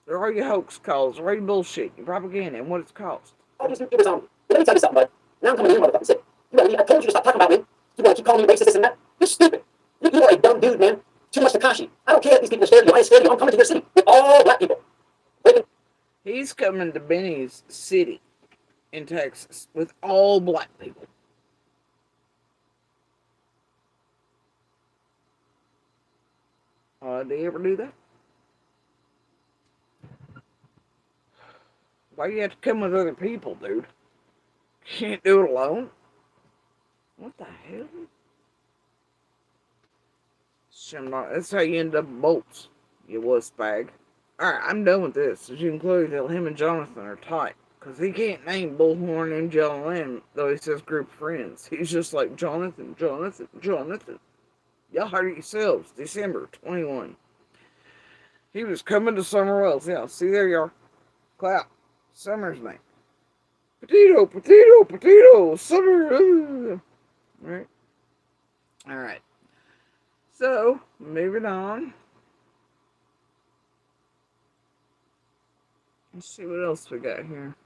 They're all your hoax calls, they're all your bullshit, your propaganda, and what it's cost. All these newspapers on me. Let me tell you something, bud. Now I'm coming to you, motherfucking sick. You ready? I told you to stop talking about me. You want to keep calling me racist, this and that? You're stupid. You are a dumb dude, man. Too much Takashi. I don't care if these people are scared of you. I ain't scared of you. I'm coming to your city with all black people. He's coming to Benny's city in Texas with all black people. Do you ever do that? Why do you have to come with other people, dude? Can't do it alone? What the hell? That's how you end up in bolts, you wuss bag. Alright, I'm done with this. As you can clearly tell, him and Jonathan are tight. Because he can't name Bullhorn and John Lamb, though he says group of friends. He's just like, Jonathan. Y'all heard it yourselves. December 21. He was coming to Summer Wells. Yeah, see there you are. Clout. Summer's name. Potato. Summer. Alright. So, moving on. Let's see what else we got here.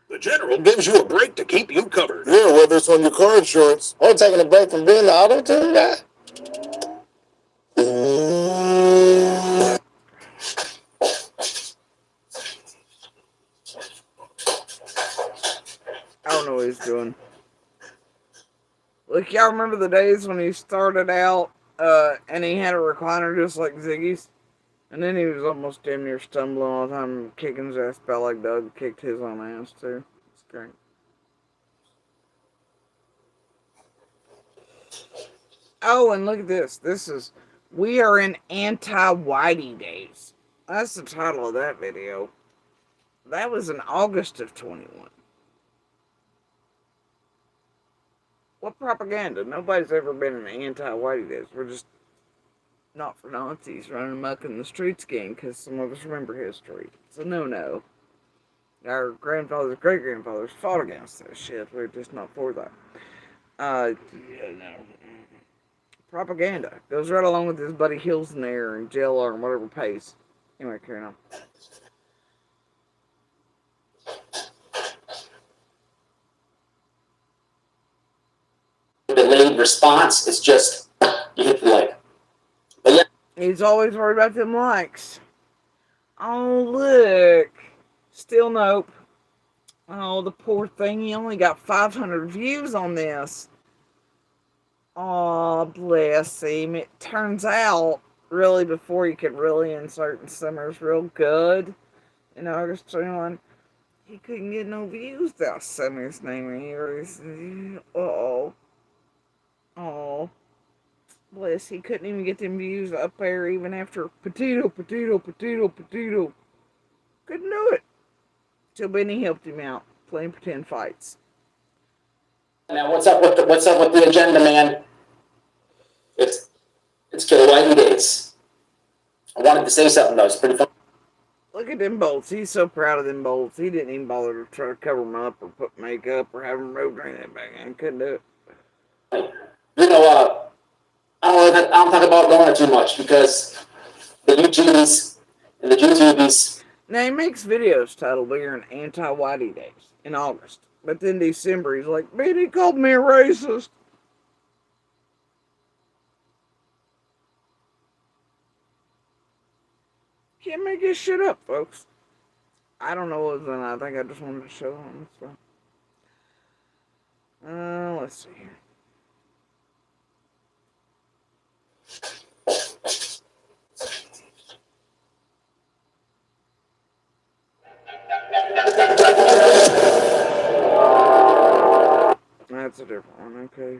The General gives you a break to keep you covered. Yeah, whether it's on your car insurance or taking a break from being the auto tune guy. I don't know what he's doing. Look, y'all remember the days when he started out and he had a recliner just like Ziggy's? And then he was almost damn near stumbling all the time, kicking his ass about like Doug kicked his own ass too. It's great. Oh, and look at this. This is, we are in anti-Whitey days. That's the title of that video. That was in August of 21. What propaganda? Nobody's ever been in anti-Whitey days. We're just not for Nazis running amok in the streets again because some of us remember history. It's a no-no. Our grandfathers, great-grandfathers fought against that shit. We're just not for that. Yeah, no. Propaganda. Goes right along with his buddy Hills in there and jail or whatever pays. Anyway, carrying on. Delayed response. It's just you hit the like. But yeah, He's always worried about them likes. Oh, look. Still nope. Oh, the poor thing. He only got 500 views on this. Oh, bless him. It turns out, really, before you could really insert in Summer's real good in August 21, he couldn't get no views without Summer's name here. Oh, oh, bless. He couldn't even get them views up there even after Petito. Couldn't do it. Till Benny helped him out, playing pretend fights. now what's up with the agenda, man? It's Killer Whitey days. I wanted to say something though. It's pretty fun. Look at them bolts. He's so proud of them bolts. He didn't even bother to try to cover them up or put makeup or have them road drain that back in. Couldn't do it. You know, I don't talk about Lorna too much because the YouTubies and the YouTubies. Now he makes videos titled Bigger and Anti-Whitey Days in August. But then December he's like, man, he called me a racist. Can't make this shit up, folks. I don't know what was in it. I think I just wanted to show them. So. Let's see here. That's a different one, okay.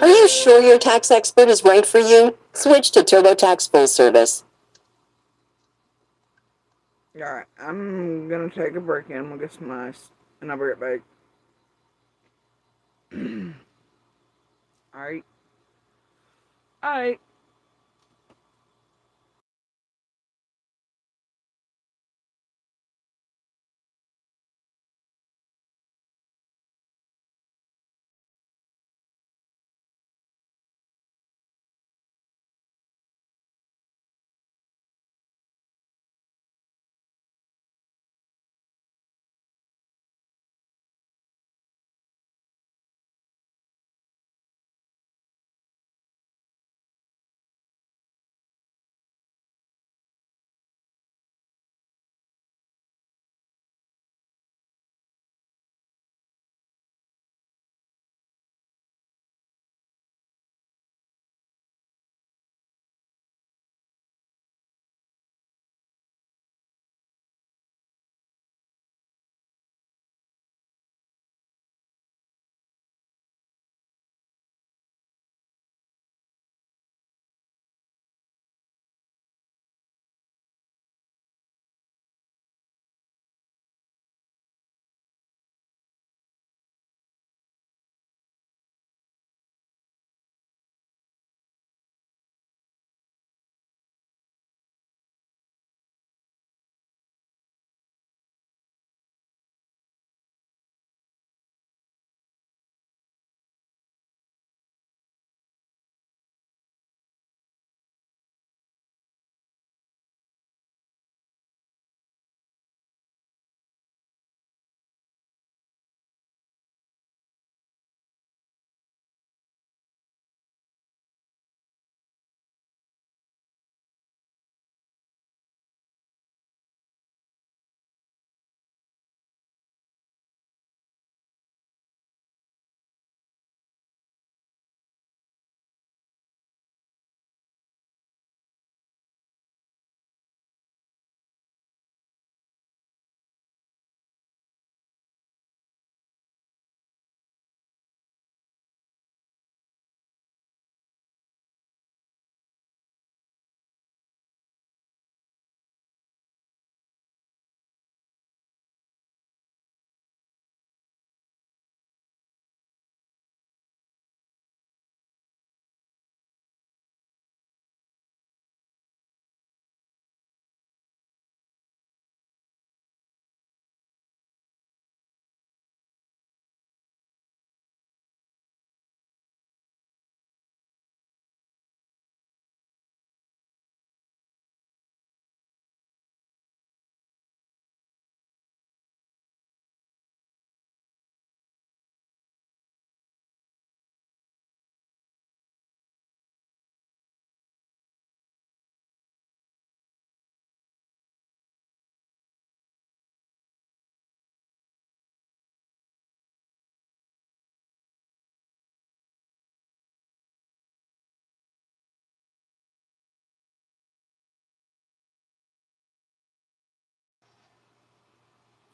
Are you sure your tax expert is right for you? Switch to TurboTax Full Service. Alright, I'm gonna take a break and I'm gonna get some ice. And I'll be right back. Alright. Alright.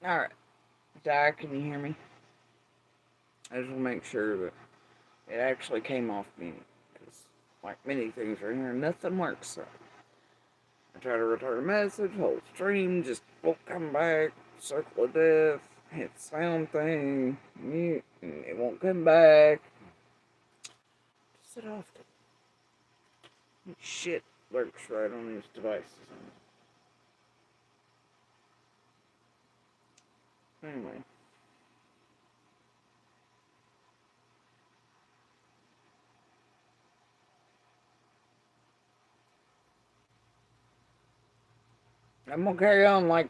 Alright. Di, can you hear me? I just want to make sure that it actually came off mute. Because, like many things right here, nothing works. So I try to return a message, whole stream just won't come back. Circle of death, hit sound thing, mute, and it won't come back. Just it off. Shit works right on these devices. Anyway. I'm gonna carry on like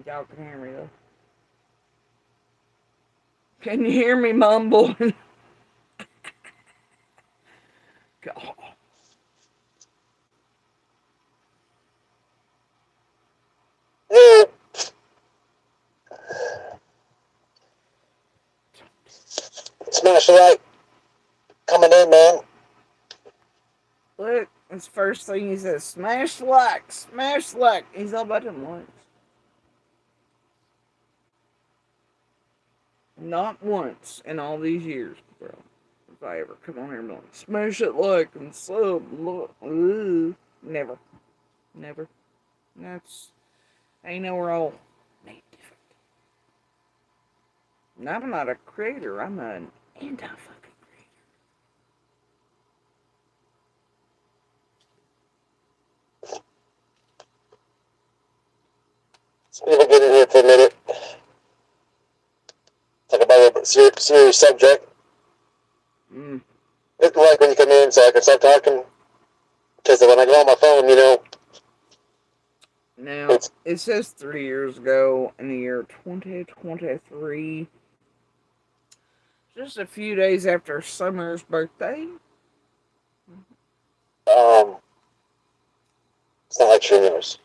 y'all can hear me though. Can you hear me mumbling? God. Smash the like. Coming in, man. Look, his first thing he says, smash like, smash like. He's all about them likes. Not once in all these years, bro. If I ever come on here and be like, smash it like and sub, look. Never. Never. That's, I know we're all made different. And I'm not a creator, I'm an anti-fucking creator. People get in here for a minute. Talk about a serious subject. Hit the like when you come in so I can start talking. Because when I go on my phone, you know. Now, it says 3 years ago in the year 2023, just a few days after Summer's birthday. It's not like true news.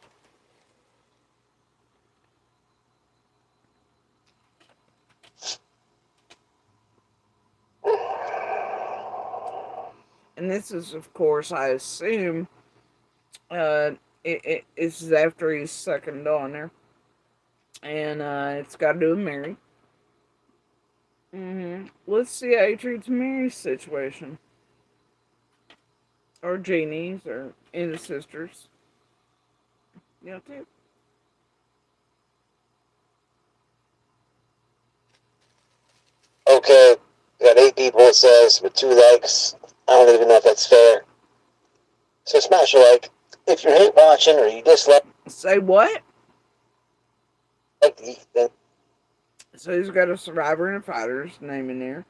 And this is, of course, I assume, it's after he's second on there. And it's got to do with Mary. Let's see how he treats Mary's situation. Or Jeannie's, or any of the sisters. Yeah, too. Okay, we got 8 people, it says, with 2 likes. I don't even know if that's fair. So smash a like. If you hate watching or you dislike... Say what? Then So he's got a survivor and a fighter's name in there.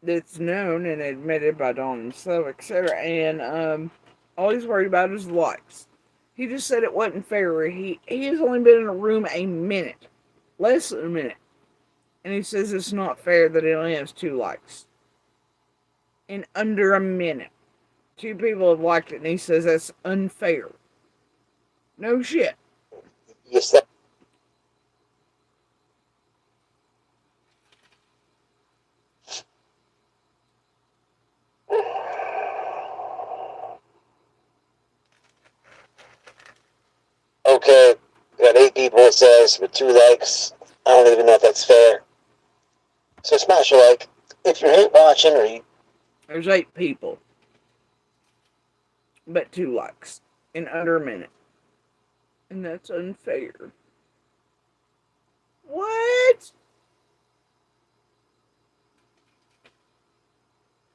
That's known and admitted by Don himself, etc. And all he's worried about is likes. He just said it wasn't fair. He has only been in a room a minute. Less than a minute. And he says it's not fair that he only has 2 likes. In under a minute. 2 people have liked it and he says that's unfair. No shit. you said... Okay, we got 8 people, it says, with 2 likes. I don't even know if that's fair. So smash a like. If you hate watching or you... There's 8 people. But 2 likes. In under a minute. And that's unfair. What?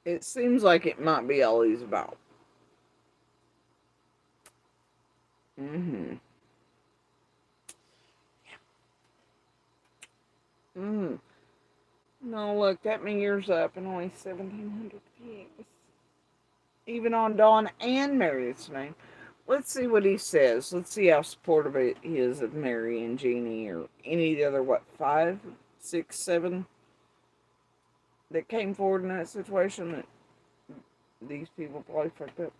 It seems like it might be all he's about. No, look, that meter's up and only 1,700 views. Even on Dawn and Mary's name. Let's see what he says. Let's see how supportive he is of Mary and Jeannie or any of the other, 5, 6, 7 that came forward in that situation that these people probably fucked up.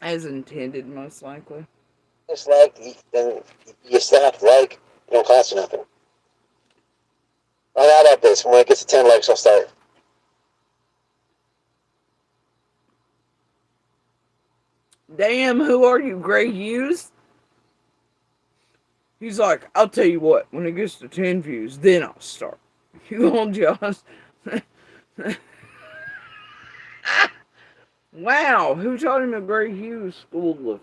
As intended, most likely. dislike, then you still have to like. It don't cost you nothing. I'll add up this. When it gets to 10 likes, I'll start. damn, who are you, Gray Hughes? He's like, I'll tell you what, when it gets to 10 views, then I'll start. You on Josh? Wow, who taught him a Gray Hughes school of...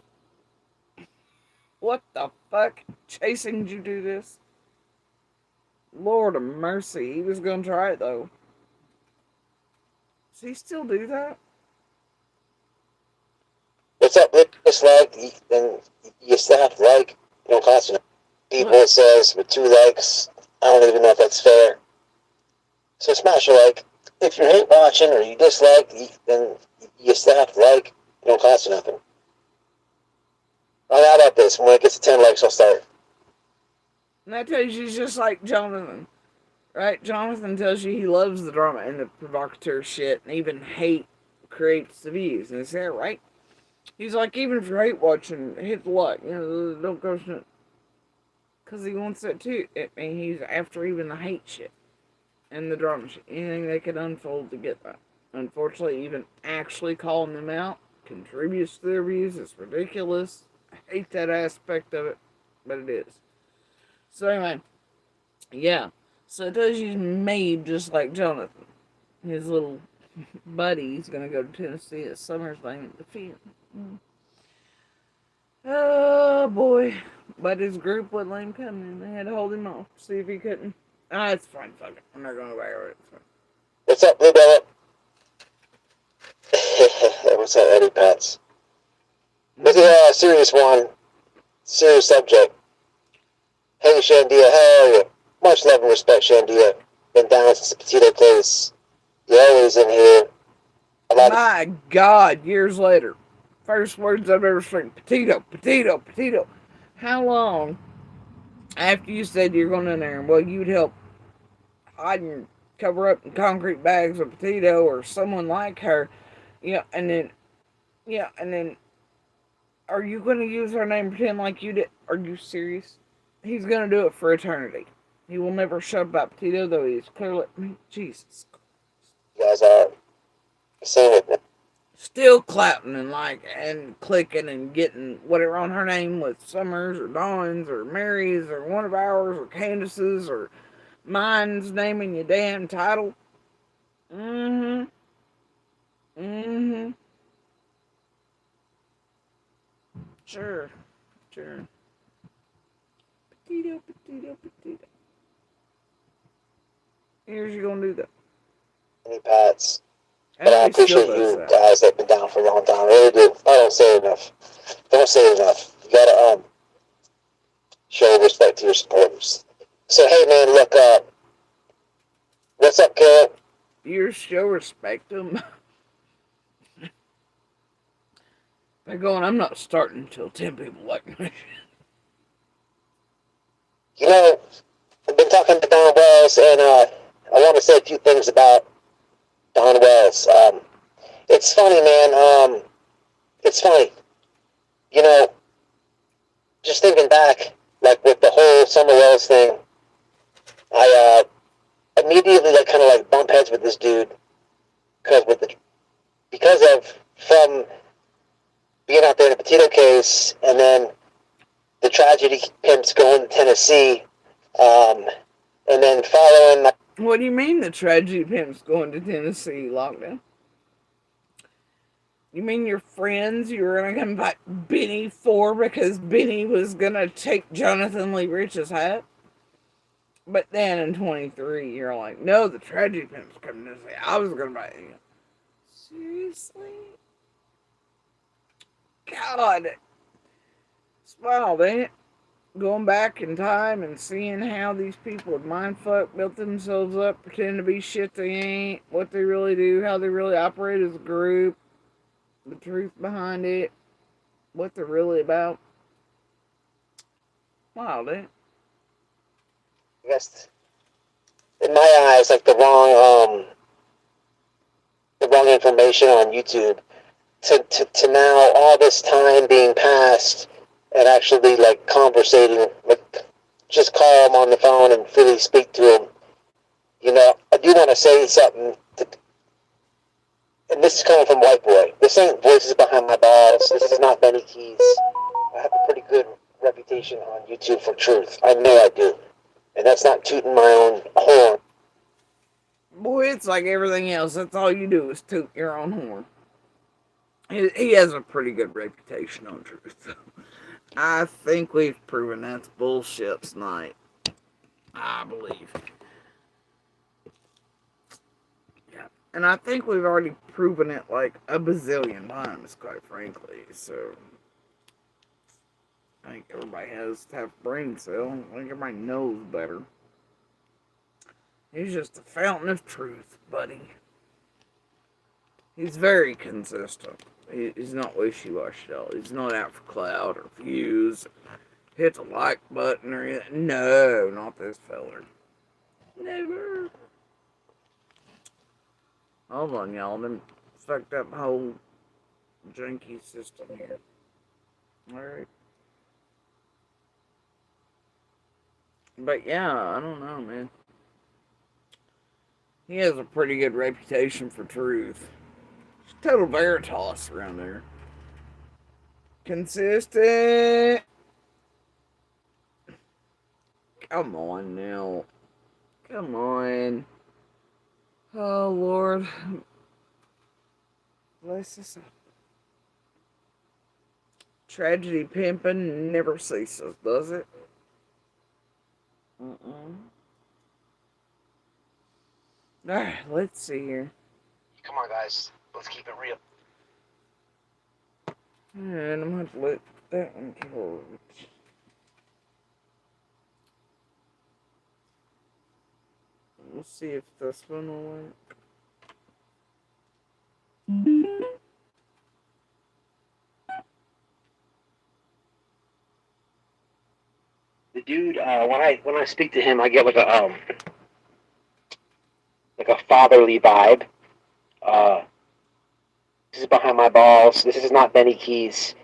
What the fuck? Chasing, did you do this? Lord of mercy, he was gonna try it though. Does he still do that? What's up, Rick? Just like, and you snapped like, you don't cost enough. People it says with 2 likes, I don't even know if that's fair. So smash a like. If you hate watching or you dislike, then you snapped like, you don't cost you nothing. How about this? When it gets to 10 likes, I'll start. And that tells you just like Jonathan. Right? Jonathan tells you he loves the drama and the provocateur shit and even hate creates the views. And is that right? He's like, even if you hate watching, hit the like. You know, don't go to... Because he wants that too. I mean, he's after even the hate shit and the drama shit. Anything they can unfold to get that. Unfortunately, even actually calling them out contributes to their views. It's ridiculous. I hate that aspect of it, but it is. So anyway, yeah. So it tells you he's made just like Jonathan. His little buddy's gonna go to Tennessee at SummerSlam and defeat him. Oh boy. But his group wouldn't let him come in. They had to hold him off. See if he couldn't. Ah, it's fine. Fuck it. I'm not going to wear it. It's fine. What's up, Blue Bella? What's up, Eddie Pats? This is a serious one. Serious subject. Hey, Shandia, how are you? Much love and respect, Shandia. Been down since the potato place. You're always in here. My God, years later. First words I've ever seen. Potato, potato, potato. How long after you said you're going in there and, well, you'd help hide and cover up in concrete bags of potato or someone like her, and then, are you going to use her name and pretend like you did? Are you serious? He's going to do it for eternity. He will never shut up about potato, though he's clearly, Jesus Christ. You guys are saying it. Still clapping and clicking and getting whatever on her name with Summers or Dawn's or Mary's or one of ours or Candace's or mine's naming your damn title. Mm-hmm. Sure. Potato. Here's you gonna do that. Any Pats. But I appreciate you guys that have been down for a long time. I really do. I don't say enough. You gotta show respect to your supporters. So hey man, look up. What's up, Carol? You show respect to them. They're going, I'm not starting until 10 people like me. You know, I've been talking to Don Wells, and I want to say a few things about Don Wells. It's funny, man. It's funny. You know, just thinking back, like with the whole Summer Wells thing, I immediately kind of bump heads with this dude because of from being out there in the potato case, and then the tragedy pimps going to Tennessee, and then following. What do you mean the tragedy pimps going to Tennessee lockdown? You mean your friends you were gonna come back Benny for because Benny was gonna take Jonathan Lee Rich's hat? But then in 23, you're like, no, the tragedy pimp's coming to Tennessee. I was gonna buy it. Seriously? God. It's wild, ain't it? Going back in time and seeing how these people with mindfuck built themselves up, pretend to be shit they ain't, what they really do, how they really operate as a group, the truth behind it, what they're really about. Wild, ain't it? I guess in my eyes, the wrong information on YouTube. To now all this time being passed and actually conversating, just call him on the phone and really speak to him. You know, I do want to say something, and This is coming from White Boy. This ain't voices behind my balls. This is not Benny Keys. I have a pretty good reputation on YouTube for truth. I know I do. And that's not tooting my own horn. Boy, it's like everything else. That's all you do is toot your own horn. He has a pretty good reputation on truth. I think we've proven that's bullshit tonight. I believe. Yeah. And I think we've already proven it like a bazillion times, quite frankly. So, I think everybody has to have brain cell. I think everybody knows better. He's just a fountain of truth, buddy. He's very consistent. He's not wishy-washy at all. He's not out for clout or views. Hit the like button or anything. No, not this feller. Never. Hold on, y'all. Them fucked up whole junkie system here. Alright. But yeah, I don't know, man. He has a pretty good reputation for truth. He's total veritas around there. Consistent. Come on now. Come on. Oh, Lord. Bless us up. Tragedy pimping never ceases, does it? Alright, let's see here. Come on, guys. Let's keep it real. And I'm going to let that one go. We'll see if this one will work. The dude, when I speak to him, I get like a fatherly vibe. This is behind my balls. This is not Benny Keys.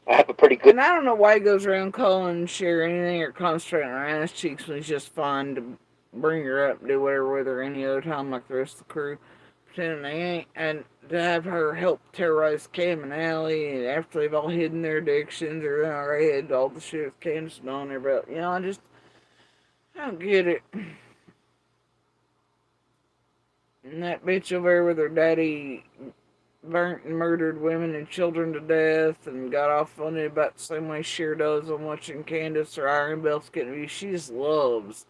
I have a pretty good. And I don't know why he goes around calling Cher anything or concentrating on her ass cheeks when he's just fine to bring her up and do whatever with her any other time like the rest of the crew. Pretending they ain't. And to have her help terrorize Cam and Allie and after they've all hidden their addictions or they already had all the shit with Candace and on their belt. You know, I don't get it. And that bitch over there with her daddy burnt and murdered women and children to death and got off on it about the same way Cher does on watching Candace or Iron Belts getting abused. She just loves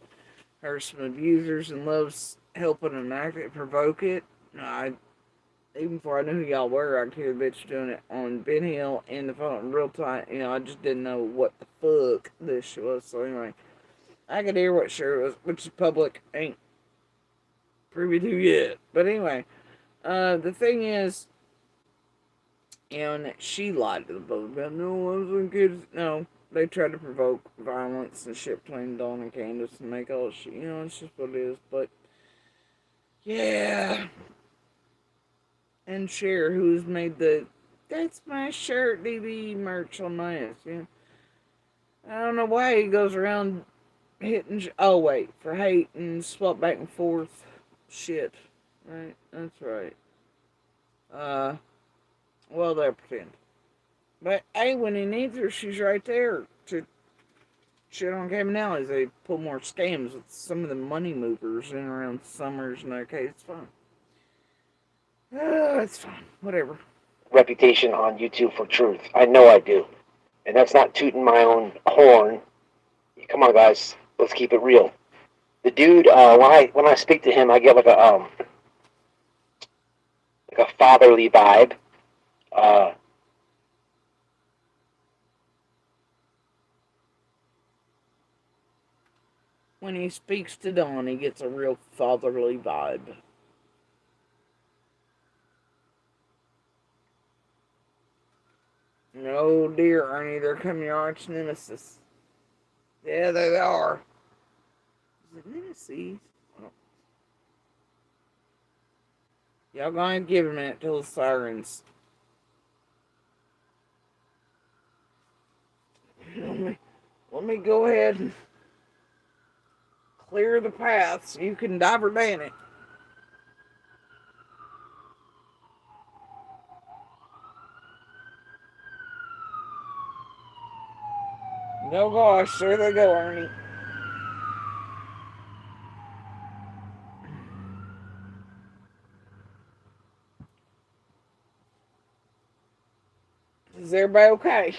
her some abusers and loves helping them act it, provoke it. Even before I knew who y'all were, I could hear the bitch doing it on Ben Hill and the phone real time. You know, I just didn't know what the fuck this was. So anyway, I could hear what Cher was, which is public, ain't privy to yet. But anyway, the thing is, you know, and she lied to the both about, no, I wasn't kids. No, they tried to provoke violence and shit between Dawn and Candace and make all shit. You know, it's just what it is. But, yeah. And Cher, who's made the "That's My Shirt" DB merch on my ass, you know. I don't know why he goes around hitting. Oh, wait. For hate and swap back and forth shit. Right? That's right. Well, they'll pretend. But, hey, when he needs her, she's right there to shit on Cam and Allie. They pull more scams with some of the money movers in around Summers and okay, it's fine. It's fine. Whatever. Reputation on YouTube for truth. I know I do. And that's not tooting my own horn. Come on, guys. Let's keep it real. The dude, when I speak to him, I get like a fatherly vibe. When he speaks to Dawn, he gets a real fatherly vibe. Oh dear, Ernie, they're coming your arch nemesis. Yeah, they are. Is it nemesis? Y'all gonna give him a minute till the sirens. Let me go ahead and clear the path so you can diver down it. No gosh, there they go, Ernie. Is everybody okay?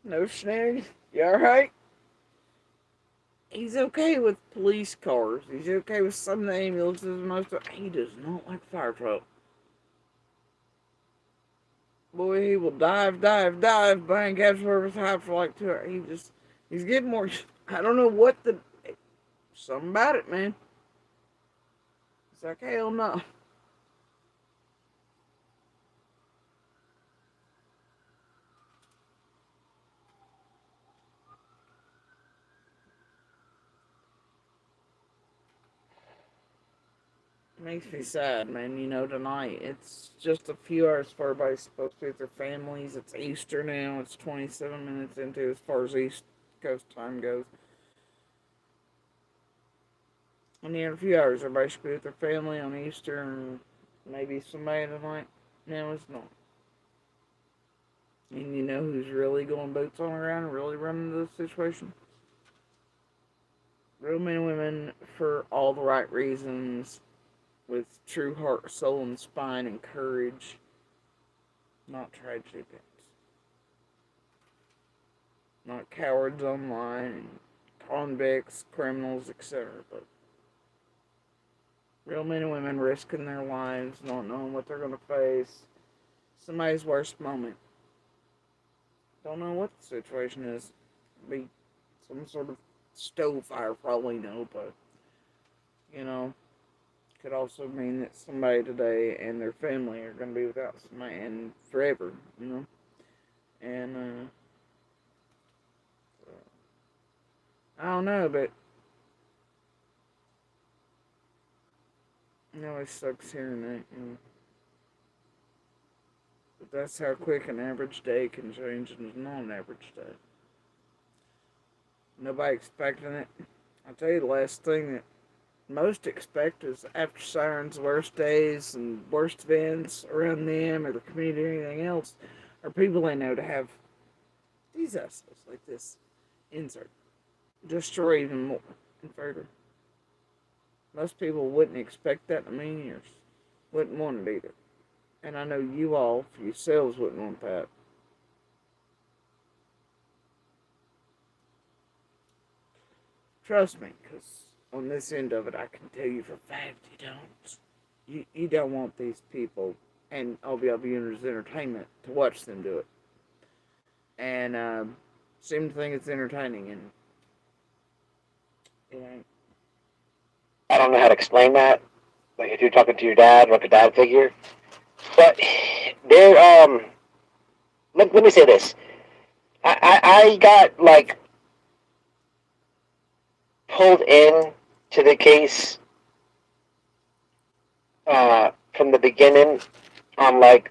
No shenanigans? You alright? He's okay with police cars. He's okay with some of the ambulances. Most of he does not like fire truck. Boy, he will dive, bang, catch whoever's high for like 2 hours. He's getting more. I don't know what something about it, man. It's like hell no. Makes me sad, man. Tonight it's just a few hours before everybody's supposed to be with their families. It's Easter now. It's 27 minutes into as far as East Coast time goes. And in a few hours, everybody should be with their family on Easter and maybe somebody tonight. No, it's not. And you know who's really going boots on the ground and really running the situation? Real men and women for all the right reasons, with true heart, soul, and spine and courage, not tragedy pimps. Not cowards online and convicts, criminals, etc. But real men and women risking their lives, not knowing what they're going to face. Somebody's worst moment. Don't know what the situation is. Be some sort of stove fire, probably no, but could also mean that somebody today and their family are going to be without somebody and forever, And I don't know, but it always sucks hearing that. But that's how quick an average day can change into not an average day. Nobody expecting it. I'll tell you the last thing that most expect is after sirens, worst days and worst events around them or the community or anything else are people they know to have disasters like this insert. Destroy even more and further. Most people wouldn't expect that in a million years. Wouldn't want it either. And I know you all, for yourselves, wouldn't want that. Trust me, because on this end of it, I can tell you for a fact you don't. You don't want these people, and I'll be viewers entertainment, to watch them do it. And seem to think it's entertaining, and it ain't. I don't know how to explain that. Like if you're talking to your dad, like a dad figure. But there, let me say this. I got like pulled in to the case from the beginning on like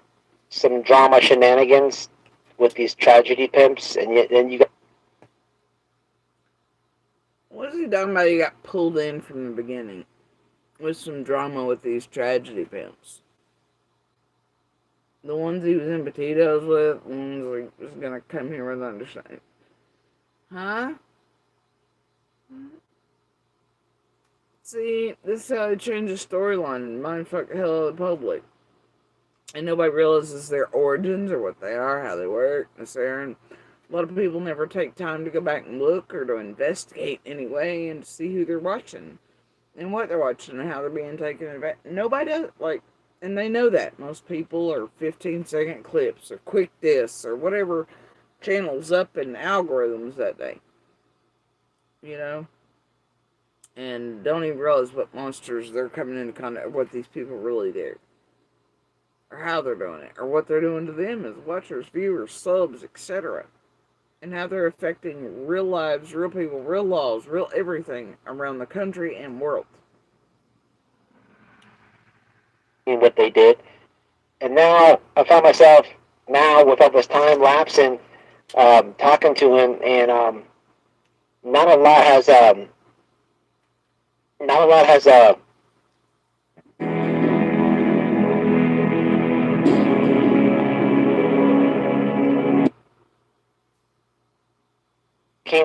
some drama shenanigans with these tragedy pimps, and then you got. What is he talking about? He got pulled in from the beginning with some drama with these tragedy pimps. The ones he was in potatoes with, the ones he was gonna come here with understanding. Huh? See, this is how they change the storyline and mindfuck the hell out of the public. And nobody realizes their origins or what they are, how they work, and a lot of people never take time to go back and look or to investigate anyway and to see who they're watching and what they're watching and how they're being taken advantage. Nobody does, and they know that. Most people are 15-second clips or quick this or whatever channels up in algorithms that day. And don't even realize what monsters they're coming into contact with, what these people really do. Or how they're doing it, or what they're doing to them as watchers, viewers, subs, etc. And how they're affecting real lives, real people, real laws, real everything around the country and world. What they did. And now I found myself with all this time lapsing, talking to him, and not a lot has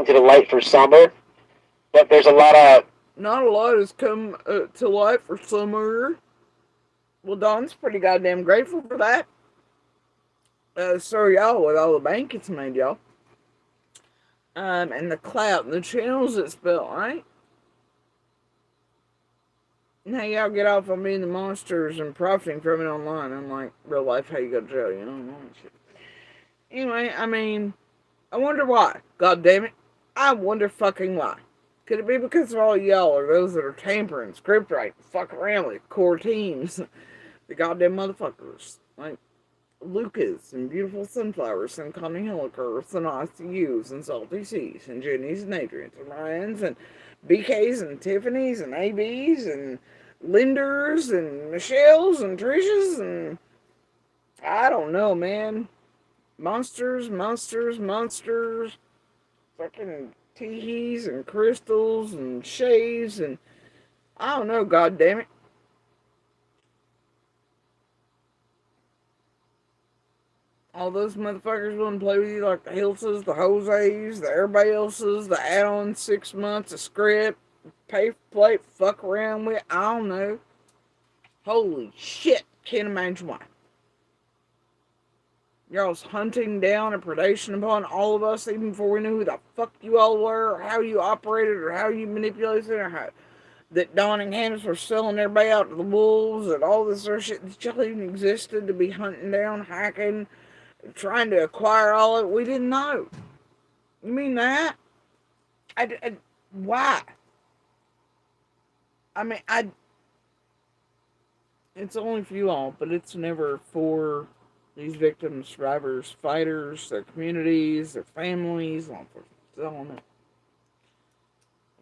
came to the light for summer, but there's a lot of Not a lot has come to light for summer. Well, Don's pretty goddamn grateful for that. So y'all, with all the bank it's made, y'all. And the clout and the channels it's built, right? Now y'all get off on being the monsters and profiting from it online, unlike real life how you go to jail, you know? And all that shit. Anyway, I mean, I wonder why. God damn it. I wonder fucking why. Could it be because of all y'all or those that are tampering, script writing, fuck around with core teams? The goddamn motherfuckers. Like Lucas and Beautiful Sunflowers and Connie Hillikers and ICUs and Salty Seas and Jenny's and Adrian's and Ryan's and BK's and Tiffany's and AB's and Linder's and Michelle's and Trish's and I don't know, man. Monsters, fucking teehees and crystals and shaves and I don't know, god damn it. All those motherfuckers wouldn't play with you like the Hilses, the Jose's, the everybody else's, the add-on 6 months, a script, pay for play, fuck around with, I don't know. Holy shit, can't imagine why. Y'all's hunting down and predation upon all of us even before we knew who the fuck you all were, or how you operated, or how you manipulated, or how that Don and Candace were selling everybody out to the wolves, and all this other shit that y'all even existed to be hunting down, hacking, trying to acquire all of it. We didn't know. You mean that? Why? I mean, it's only for you all, but it's never for these victims, survivors, fighters, their communities, their families, law enforcement. It's all on it.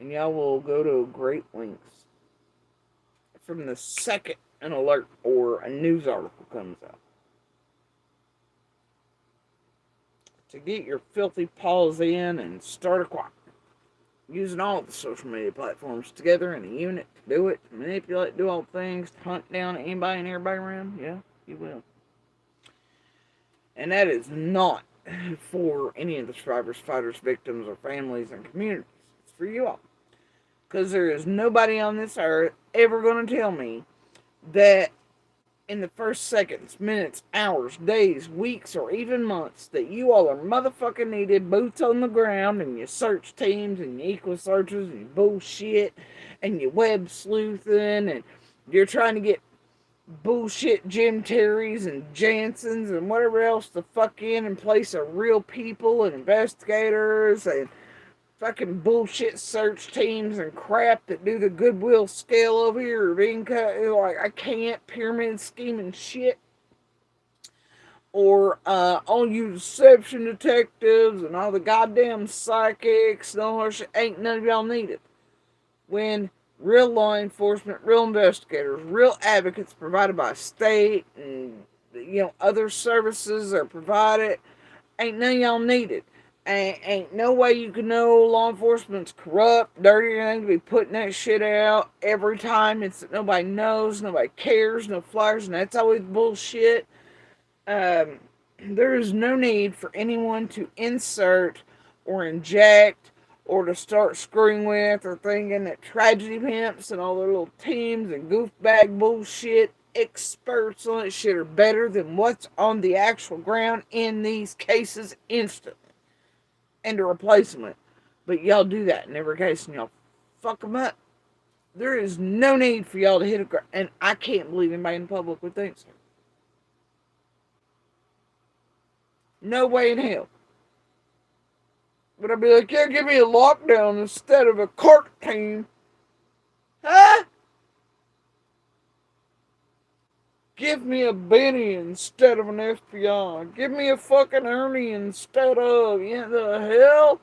And y'all will go to great lengths from the second an alert or a news article comes out to get your filthy paws in and start acquiring. Using all the social media platforms together in a unit to do it, to manipulate, do all things, to hunt down anybody and everybody around. Yeah, you will. And that is not for any of the survivors, fighters, victims, or families and communities. It's for you all. Because there is nobody on this earth ever going to tell me that in the first seconds, minutes, hours, days, weeks, or even months that you all are motherfucking needed, boots on the ground, and your search teams, and your equal searches, and your bullshit, and your web sleuthing, and you're trying to get bullshit Jim Terrys and Jansons and whatever else to fuck in place of real people and investigators and fucking bullshit search teams and crap that do the goodwill scale over here of income, like I can't pyramid scheming shit, or all you deception detectives and all the goddamn psychics and all that shit. Ain't none of y'all needed. When real law enforcement, real investigators, real advocates provided by state and other services are provided, ain't none of y'all needed. Ain't no way you can know law enforcement's corrupt, dirty, or anything to be putting that shit out every time. It's that nobody knows, nobody cares, no flyers, and that's always bullshit. There is no need for anyone to insert or inject or to start screwing with or thinking that tragedy pimps and all their little teams and goofbag bullshit experts on that shit are better than what's on the actual ground in these cases instantly. And to replace them with. But y'all do that in every case and y'all fuck them up. There is no need for y'all to hit a ground. And I can't believe anybody in public would think so. No way in hell. But I'd be like, yeah, give me a lockdown instead of a cart team. Huh? Give me a Benny instead of an FBI. Give me a fucking Ernie instead of, the hell?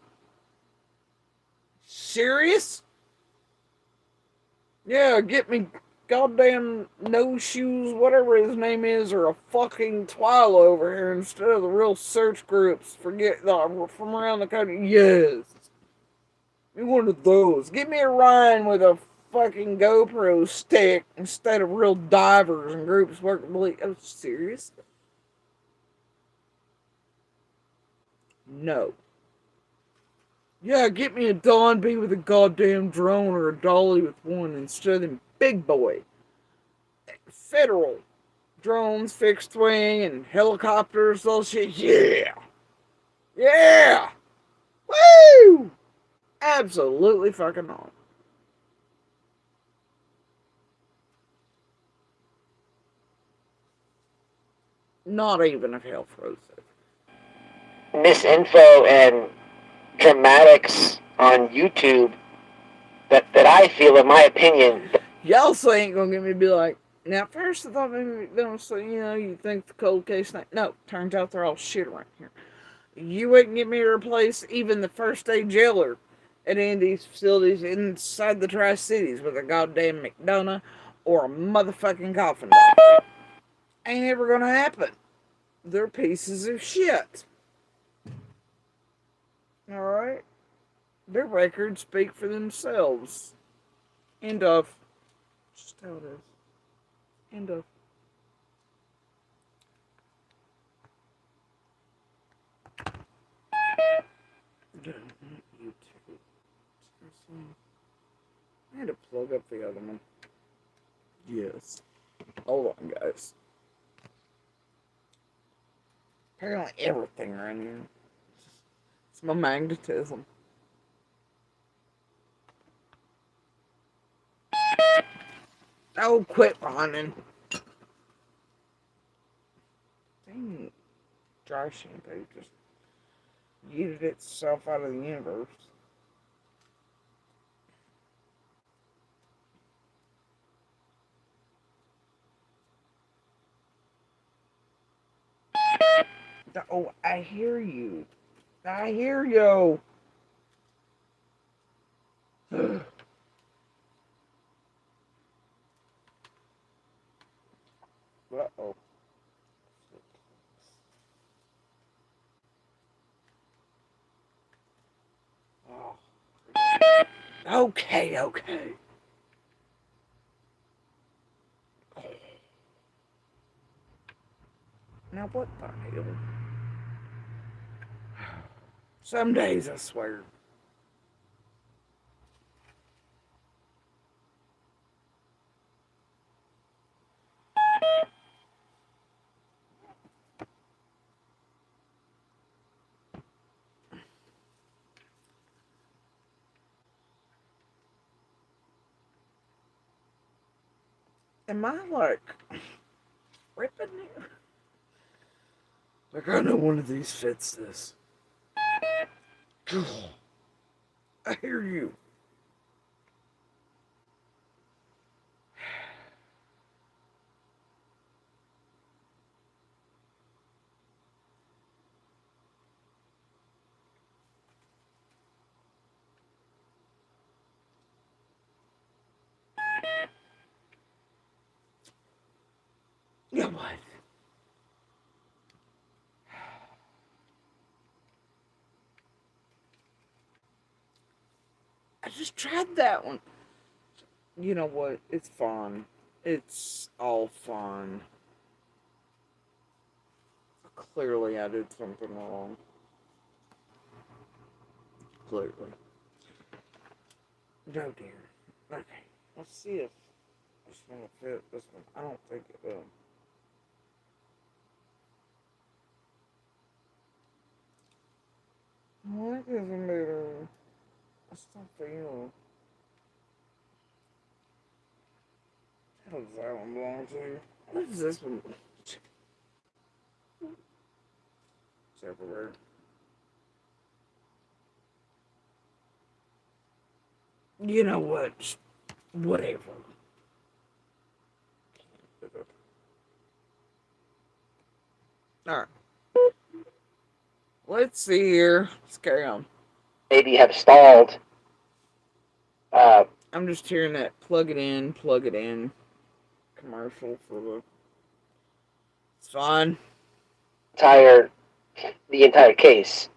Serious? Yeah, get me goddamn no shoes, whatever his name is, or a fucking Twila over here instead of the real search groups. Forget from around the country. Yes. Give me one of those. Give me a Ryan with a fucking GoPro stick instead of real divers and groups working. Oh, serious? Yeah, get me a Don B with a goddamn drone or a dolly with one instead of them big boy federal drones, fixed wing, and helicopters, all shit. Yeah! Yeah! Woo! Absolutely fucking on. Not even if hell froze it. Misinfo and dramatics on YouTube that I feel, in my opinion. Y'all also ain't gonna get me to be like, now at first I thought maybe they don't say, you think the cold case thing. No, turns out they're all shit around here. You wouldn't get me to replace even the first day jailer at any of these facilities inside the Tri-Cities with a goddamn McDonough or a motherfucking coffin dog. Ain't ever gonna happen. They're pieces of shit. Alright? Their records speak for themselves. End of. Just how it is. End of. YouTube. I had to plug up the other one. Yes. Hold on, guys. Apparently everything around here. It's my magnetism. Oh, quit running. Dang. Dry shampoo just yeeted itself out of the universe. Oh, I hear you. I hear you. Uh-oh. Oh. Okay. Now what the hell? Some days, I swear. Am I like ripping here? Like I know one of these fits this. I hear you. Yeah, what? I just tried that one. You know what? It's fun. It's all fun. Clearly, I did something wrong. Clearly. No, dear. Okay. Let's see if this one will fit. This one. I don't think it will. What is a middle? That's not for you. How does that one belong to? What is this one? It's everywhere. You know what? Whatever. Alright. Let's see here. Let's carry on. Maybe have stalled. I'm just hearing that plug it in commercial for the. It's fine. The entire case,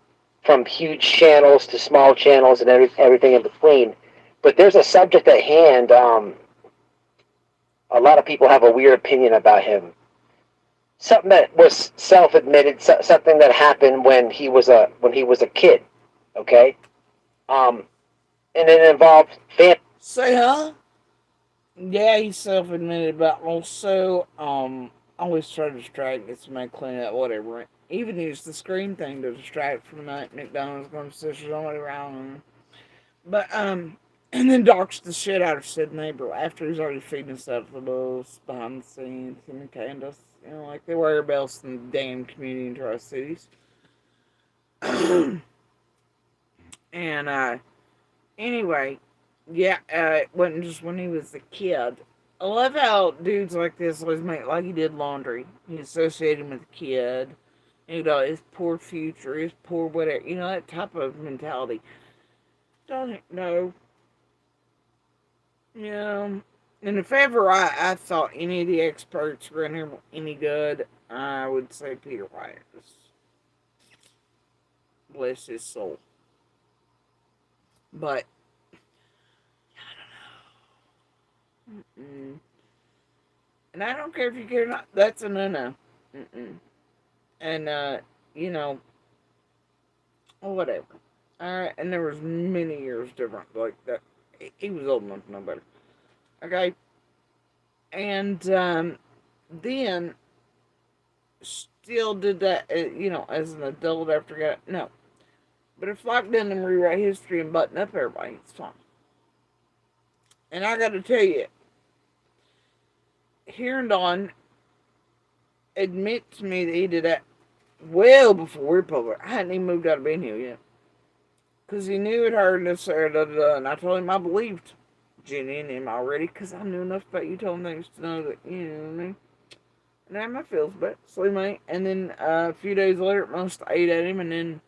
from huge channels to small channels and everything in between. But there's a subject at hand. A lot of people have a weird opinion about him. Something that was self-admitted, something that happened when he was a kid. Okay, And it involved Say, huh? Yeah, he self-admitted, but also, always try to distract, get somebody clean up, whatever. Even used the screen thing to distract from that McDonald's going to sisters on whatever, I don't know. But, and then doxed the shit out of Sid Neighbor after he's already feeding us out of the bulls behind the scenes, him and Candace. You know, like they wear belts in the damn community in Tri-Cities. And, anyway, yeah, it wasn't just when he was a kid. I love how dudes like this always make like he did laundry. He associated him with a kid. You know, his poor future, his poor whatever. You know, that type of mentality. Don't know. You know, and if ever I thought any of the experts were in here any good, I would say Peter White. Bless his soul. But, mm-mm. And I don't care if you care or not. That's a no-no. Mm-mm. And, you know, whatever. Alright, and there was many years different. Like, that. He was old enough to know better. Okay? And, then, still did that, you know, as an adult after got, no. But if Flock doesn't rewrite history and button up everybody, it's fine. And I gotta tell you, here and on, admit to me that he did that well before Republic. I hadn't even moved out of Ben Hill yet. Because he knew it heard this, and I told him I believed Jenny and him already, because I knew enough about Utah things to know that, you know what I mean? And I had my feels, but sleep mate. And then a few days later, at most, I ate at him, and then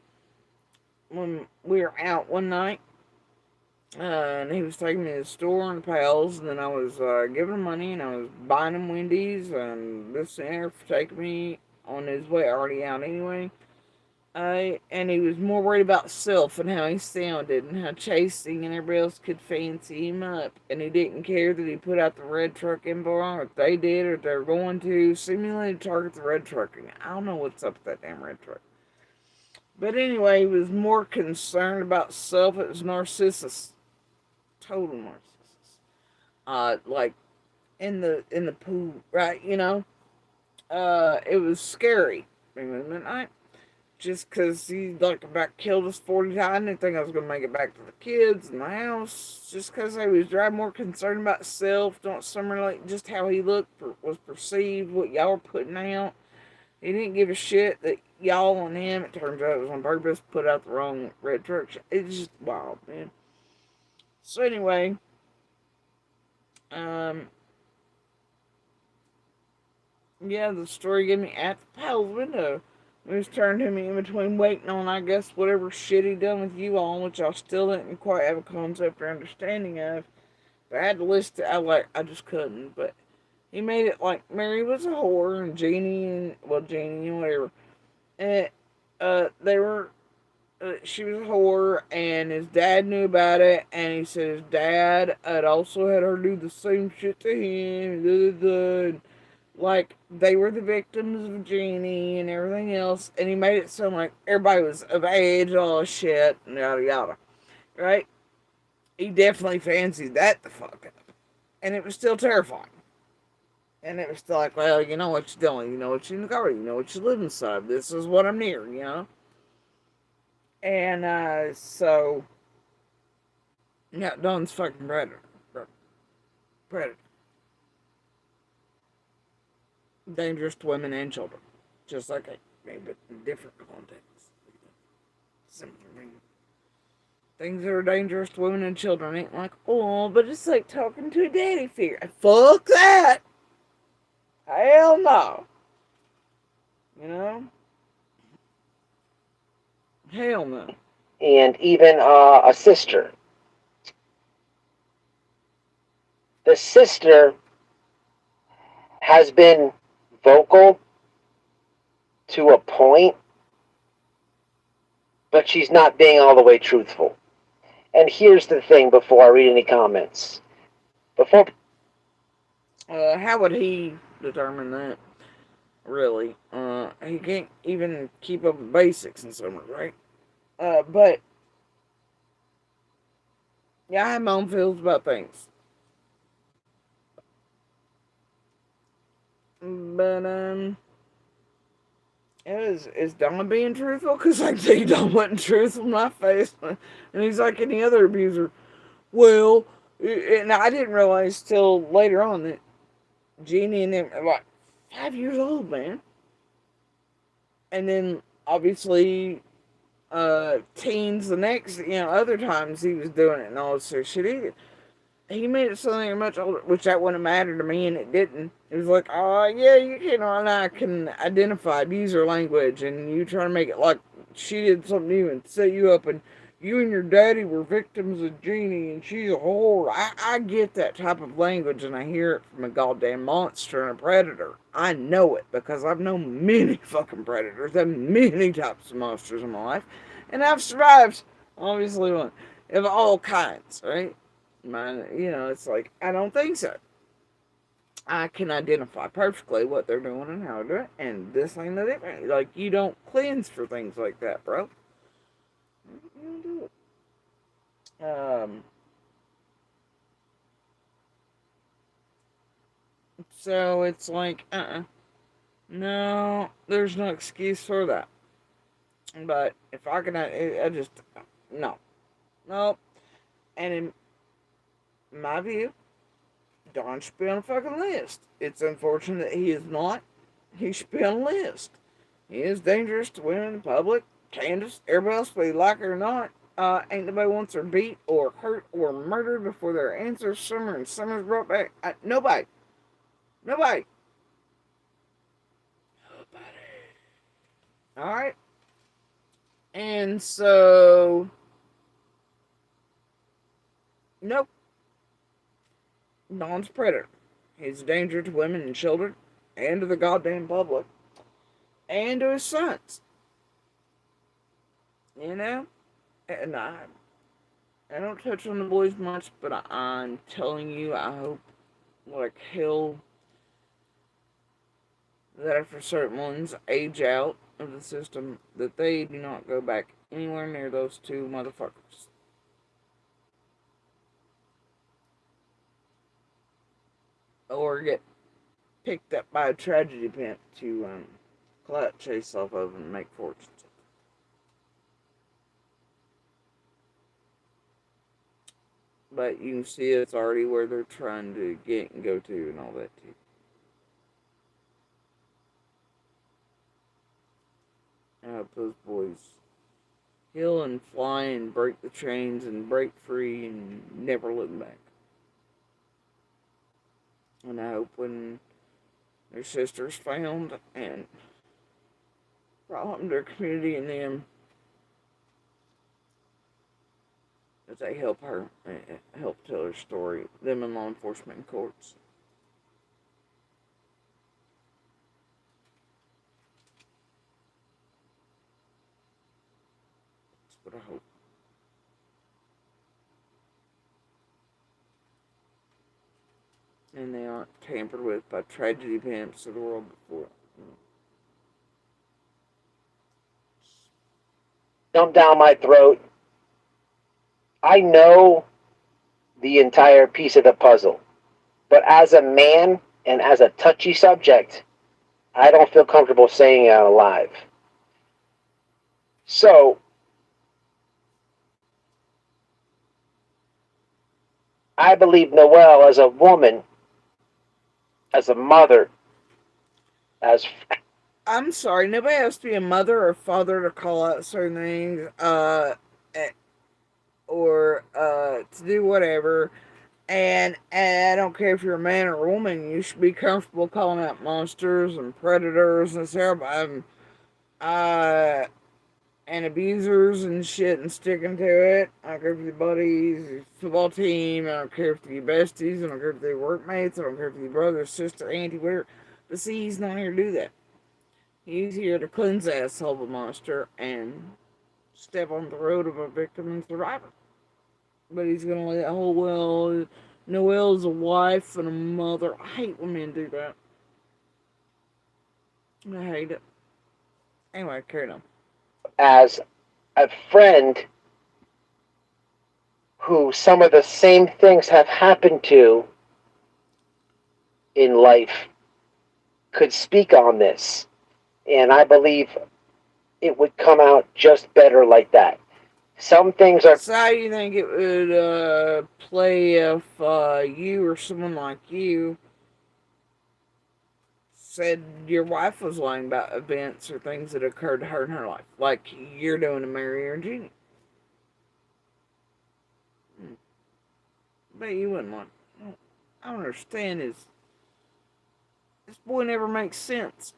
when we were out one night, and he was taking me to the store and pals, and then I was giving him money, and I was buying him Wendy's, and this and that for taking me on his way already out anyway. And he was more worried about self and how he sounded and how chasing and everybody else could fancy him up. And he didn't care that he put out the red truck info on, or if they did, or if they were going to seemingly target the red truck. I don't know what's up with that damn red truck. But anyway, he was more concerned about self. It was narcissist. Total narcissist. Like in the pool, right? You know? It was scary. Just because he like about killed us 40 times. I didn't think I was going to make it back to the kids and the house. Just because he was driving more concerned about self, don't simulate just how he looked, was perceived, what y'all were putting out. He didn't give a shit that y'all and him, it turns out it was on purpose, put out the wrong red truck. It's just wild, man. So anyway, yeah, the story gave me at the pal's window. It was turned to me in between waiting on, I guess, whatever shit he done with you all, which I still didn't quite have a concept or understanding of. But I had to list it. I just couldn't. But he made it like Mary was a whore and Jeannie and whatever. And they were, she was a whore, and his dad knew about it, and he said his dad had also had her do the same shit to him. And like they were the victims of Jeannie and everything else, and he made it sound like everybody was of age, all shit, and yada yada. Right? He definitely fancied that the fuck up. And it was still terrifying. And it was still like, well, you know what you're doing, you know what you're in the car, you know what you live inside. This is what I'm near, you know? And so yeah, Don's fucking predator. Predator. Dangerous to women and children. Just like a but in different contexts. Things that are dangerous to women and children ain't like, oh, but it's like talking to a daddy figure. Fuck that! Hell no! You know? Hell no. And even a sister. The sister has been vocal to a point, but she's not being all the way truthful. And here's the thing before I read any comments. How would he determine that? Really? He can't even keep up with basics in summer, right? But Yeah, I have my own feelings about things. But, is Don being truthful? Because I think Don wasn't truthful in my face. And he's like any other abuser. Well, and I didn't realize till later on that Jeannie and them are like 5 years old, man. And then obviously, teens the next, other times he was doing it and all this sort of shit. He made it something much older, which that wouldn't matter to me, and it didn't. It was like, oh yeah, and I can identify abuser language, and you trying to make it like she did something to you and set you up, and you and your daddy were victims of Jeannie, and she's a whore. I get that type of language, and I hear it from a goddamn monster and a predator. I know it because I've known many fucking predators and many types of monsters in my life, and I've survived, obviously, one of all kinds, right? Man, it's like, I don't think so. I can identify perfectly what they're doing and how to do it, and this ain't no different. Like, you don't cleanse for things like that, bro. You don't do it. So it's like, no, there's no excuse for that. But if I can, I just, no. Nope. And in my view, Don should be on a fucking list. It's unfortunate that he is not. He should be on a list. He is dangerous to women in the public. Candace, everybody else, whether you like it or not, ain't nobody wants her beat or hurt or murdered before their answers Summer and Summer's brought back. Nobody. Nobody. Alright? And so, nope. Don's a predator. He's a danger to women and children and to the goddamn public and to his sons. And I don't touch on the boys much, but I'm telling you, I hope like hell that after certain ones age out of the system, that they do not go back anywhere near those two motherfuckers. Or get picked up by a tragedy pimp to clout chase off of and make fortunes. But you can see it's already where they're trying to get and go to and all that too. I hope those boys heal and fly and break the chains and break free and never look back. And I hope when their sister's found and brought home to their community and them, that they help her, help tell her story, them in law enforcement and courts. That's what I hope. And they aren't tampered with by tragedy pimps of the world before. Dump down my throat. I know the entire piece of the puzzle, but as a man and as a touchy subject, I don't feel comfortable saying it out live. So, I believe Noelle as a woman, as a mother, as I'm sorry, nobody has to be a mother or father to call out certain things, or to do whatever. And I don't care if you're a man or a woman, you should be comfortable calling out monsters and predators and stuff, and abusers and shit and sticking to it. I don't care if you're buddies, your football team, I don't care if you're besties, I don't care if they're workmates, I don't care if you're brother, sister, auntie, whatever. But see, he's not here to do that. He's here to cleanse the asshole of a monster and step on the road of a victim and survivor. But he's gonna let, oh well, Noelle's a wife and a mother. I hate when men do that. I hate it. Anyway, carry on. as a friend who some of the same things have happened to in life could speak on this. And I believe it would come out just better like that. Some things are. So how do you think it would play if you or someone like you said your wife was lying about events or things that occurred to her in her life, like you're doing to Mary or Jeannie? But you wouldn't want. I don't understand. Is this boy never makes sense?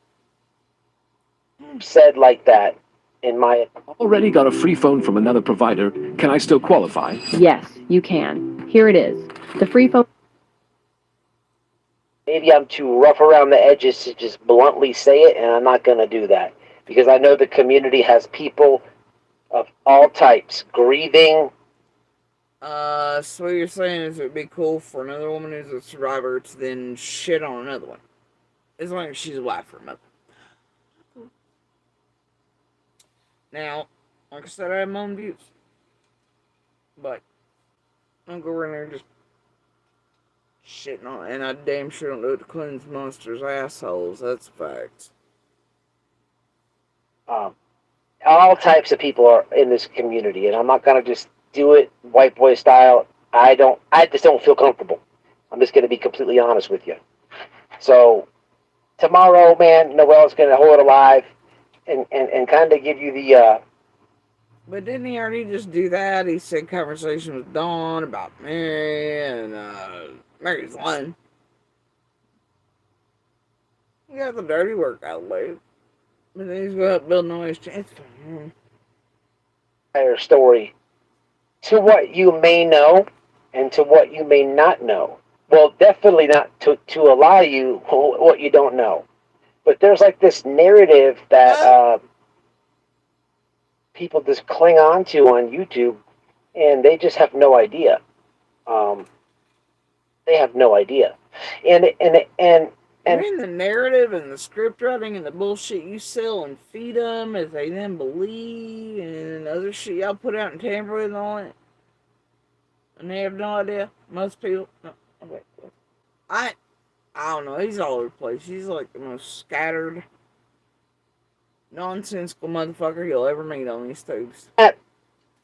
Said like that in my. Already got a free phone from another provider. Can I still qualify? Yes, you can. Here it is. The free phone. Maybe I'm too rough around the edges to just bluntly say it, and I'm not going to do that because I know the community has people of all types grieving. So what you're saying is it'd be cool for another woman who's a survivor to then shit on another one, as long as she's a wife or a mother. Now, like I said, I have my own views, but I don't go around there just shitting on, and I damn sure don't do it to cleanse monsters' assholes. That's a fact. All types of people are in this community, and I'm not going to just do it white boy style. I just don't feel comfortable. I'm just going to be completely honest with you. So tomorrow, man, Noel's going to hold it alive and kind of give you the. But didn't he already just do that? He said conversation with Dawn about Mary, and Mary's lying. He got the dirty work out of the way. But then he's going to build no exchange. Entire story to what you may know and to what you may not know. Well, definitely not to allow you what you don't know. But there's like this narrative that people just cling on to on YouTube, and they just have no idea. They have no idea, and I mean, the narrative and the script writing and the bullshit you sell and feed them as they then believe, and other shit y'all put out and tamper with on it, and they have no idea. Most people, no, okay. I don't know. He's all over the place. He's like the most scattered, nonsensical motherfucker you'll ever meet on these tubes.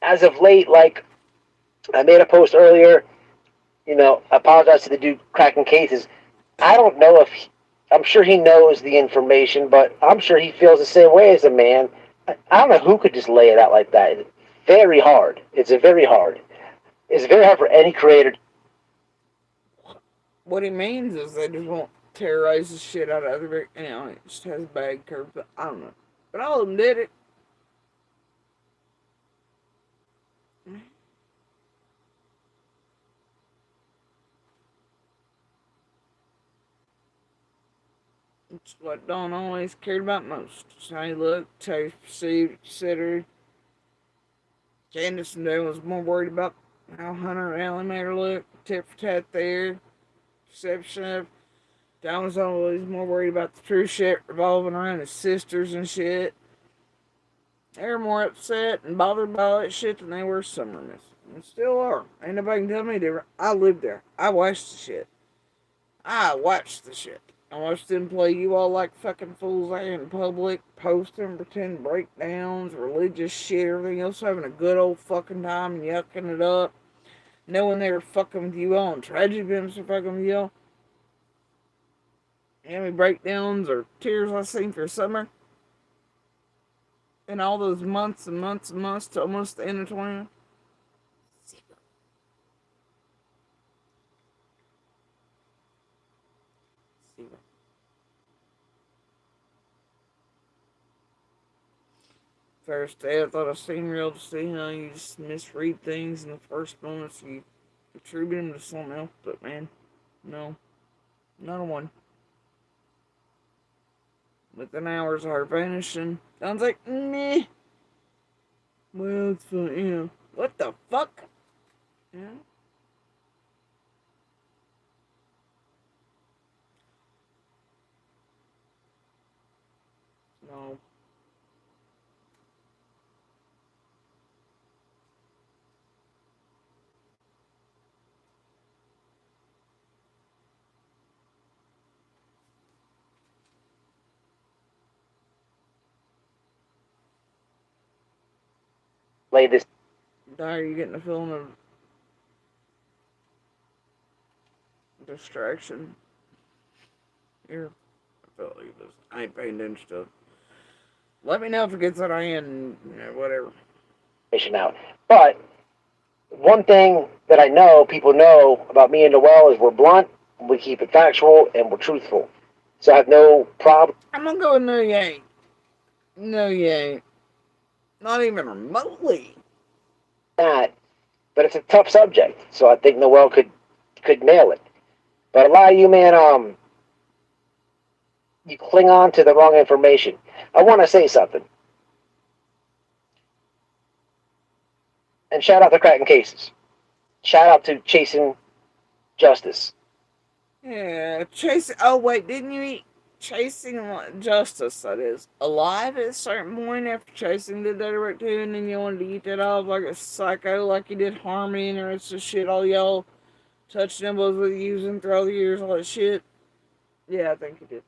As of late, like I made a post earlier, I apologize to the dude cracking cases. I don't know if I'm sure he knows the information, but I'm sure he feels the same way as a man. I don't know who could just lay it out like that. It's very hard. It's very hard. It's very hard for any creator. What he means is they just won't terrorize the shit out of other, it just has bad curves. I don't know. But all of them did it. It's what Dawn always cared about most. It's how you looked, how you perceived, etc. Candace and Dale was more worried about how Hunter and Allie made her look, tit for tat there, perception of. Dawn was always more worried about the true shit revolving around his sisters and shit. They were more upset and bothered by all that shit than they were Summer Miss. And still are. Ain't nobody can tell me different. I lived there. I watched the shit. I watched them play you all like fucking fools there in public, posting, pretend breakdowns, religious shit, everything else, having a good old fucking time and yucking it up. Knowing they were fucking with you all and tragedy films were fucking with you all. How many breakdowns or tears I've seen for Summer? In all those months and months and months to almost the end of 20. First day, I thought I seen real to see how you just misread things in the first moments you attribute them to something else, but man, no, not a one. Within hours of her vanishing, sounds like meh. Well, it's fun, What the fuck? Yeah. No. lay this. Are you getting a feeling of distraction? Here, I felt like this. I ain't paying attention to it. Let me know if it gets out of hand, whatever. Out. But one thing that I know people know about me and Noel is we're blunt, we keep it factual, and we're truthful. So I have no problem. I'm gonna go with no, you ain't. No, you ain't. Not even remotely. That, but it's a tough subject, so I think Noel could nail it. But a lot of you, man, you cling on to the wrong information. I want to say something. And shout out to cracking cases. Shout out to chasing justice. Yeah, chasing. Oh wait, didn't you eat chasing justice? That is alive at a certain point after chasing the direct two, and then you wanted to eat that off like a psycho, like you did Harmony and the rest of shit. All y'all touched nimbles with using through all the years, all that shit. Yeah, I think you did.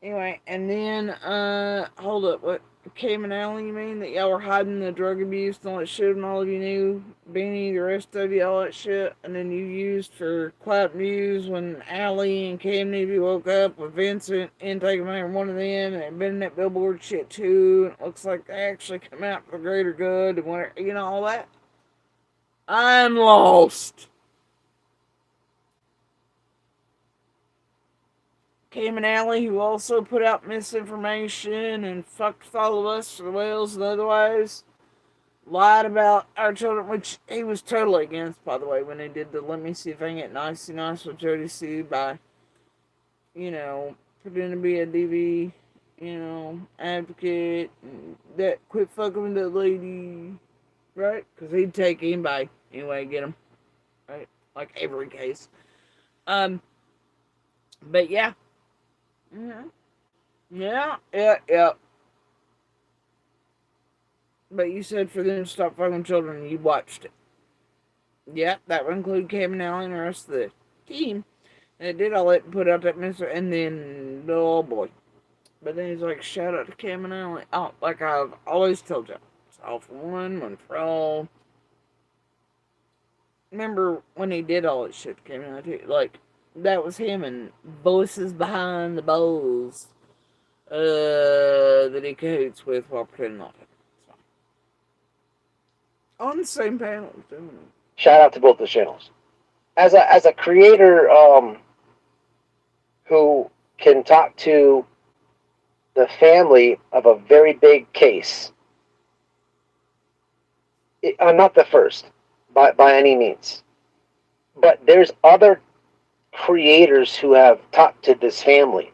Anyway, and then hold up, what? Cayman Alley, you mean? That y'all were hiding the drug abuse and all that shit, and all of you knew, Beanie, the rest of you, all that shit, and then you used for clout news when Allie and Cam Newby woke up with Vincent and taking one of them, and they've been in that billboard shit too, and it looks like they actually come out for the greater good, and whatever, all that. I'm lost. Cayman Alley, who also put out misinformation and fucked with all of us for the whales and otherwise, lied about our children, which he was totally against, by the way, when he did the Let Me See If I Can Get Nicey Nice with Jody C by, pretending to be a DV, advocate, that quit fucking with that lady, right? Because he'd take anybody, anyway, get him, right? Like every case. But yeah. Yeah. But you said for them to stop fucking children, you watched it. Yeah, that would include Kevin Allen and the rest of the team. And it did all that and put out that message, and then, oh boy. But then he's like, shout out to Kevin Allen. Oh, like I've always told you. It's all for one for all. Remember when he did all that shit to Kevin Allen? Like, that was him and voices behind the bowls. That he cahoots with while pretending not to. So. On the same panel, doing it. Shout out to both the channels. As a creator who can talk to the family of a very big case, I'm not the first by any means, but there's other creators who have talked to this family.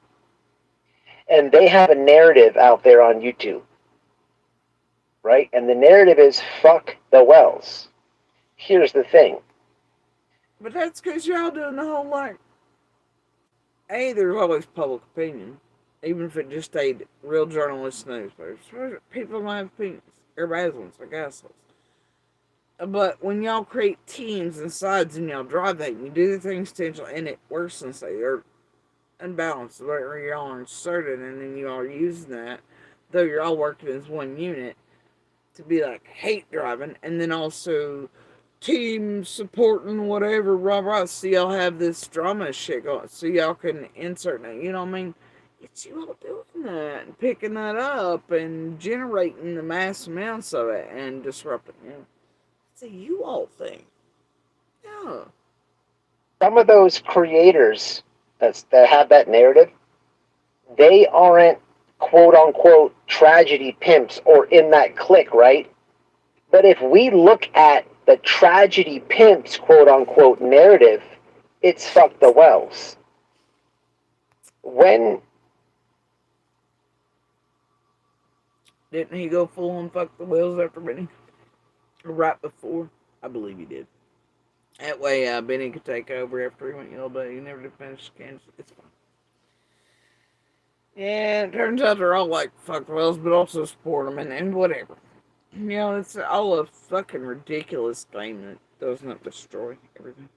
And they have a narrative out there on YouTube, right? And the narrative is, fuck the Wells. Here's the thing. But that's because y'all doing the whole, there's always public opinion. Even if it just stayed real journalist newspapers. People don't have opinions. Everybody has ones, like assholes. But when y'all create teams and sides and y'all drive that, and you do the things intentionally, and it works since they're unbalanced, where y'all are inserted, and then you are using that, though you're all working as one unit, to be like hate driving, and then also team supporting whatever, rah, so y'all have this drama shit going, so y'all can insert it, you know what I mean? It's you all doing that, and picking that up, and generating the mass amounts of it, and disrupting, It's a you all thing. Yeah. Some of those creators that have that narrative, they aren't quote unquote tragedy pimps or in that clique, right? But if we look at the tragedy pimps quote unquote narrative, it's fuck the Wells. When didn't he go full on fuck the Wells after Benny? Right before? I believe he did. That way, Benny could take over after he went but he never did finish Kansas. It's fine. Yeah, it turns out they're all like fuck the Wells, but also support them and whatever. It's all a fucking ridiculous game that doesn't destroy everything.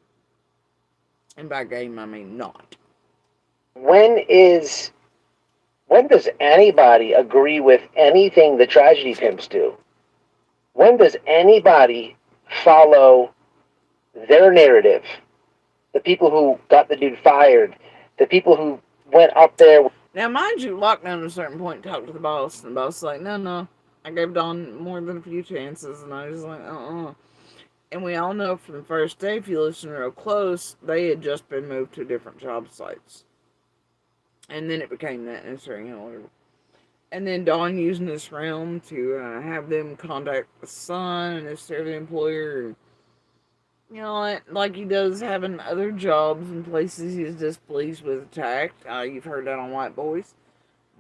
And by game, I mean not. When does anybody agree with anything the tragedy pimps do? When does anybody follow their narrative? The people who got the dude fired, the people who went up there. Now, mind you, lockdown at a certain point talked to the boss, and the boss was like, no. I gave Don more than a few chances, and I was like, And we all know from the first day, if you listen real close, they had just been moved to different job sites. And then it became that necessary, And then Don using this realm to have them contact the son and instead of the employer. Like he does having other jobs and places he's displeased with attack. You've heard that on White Boys.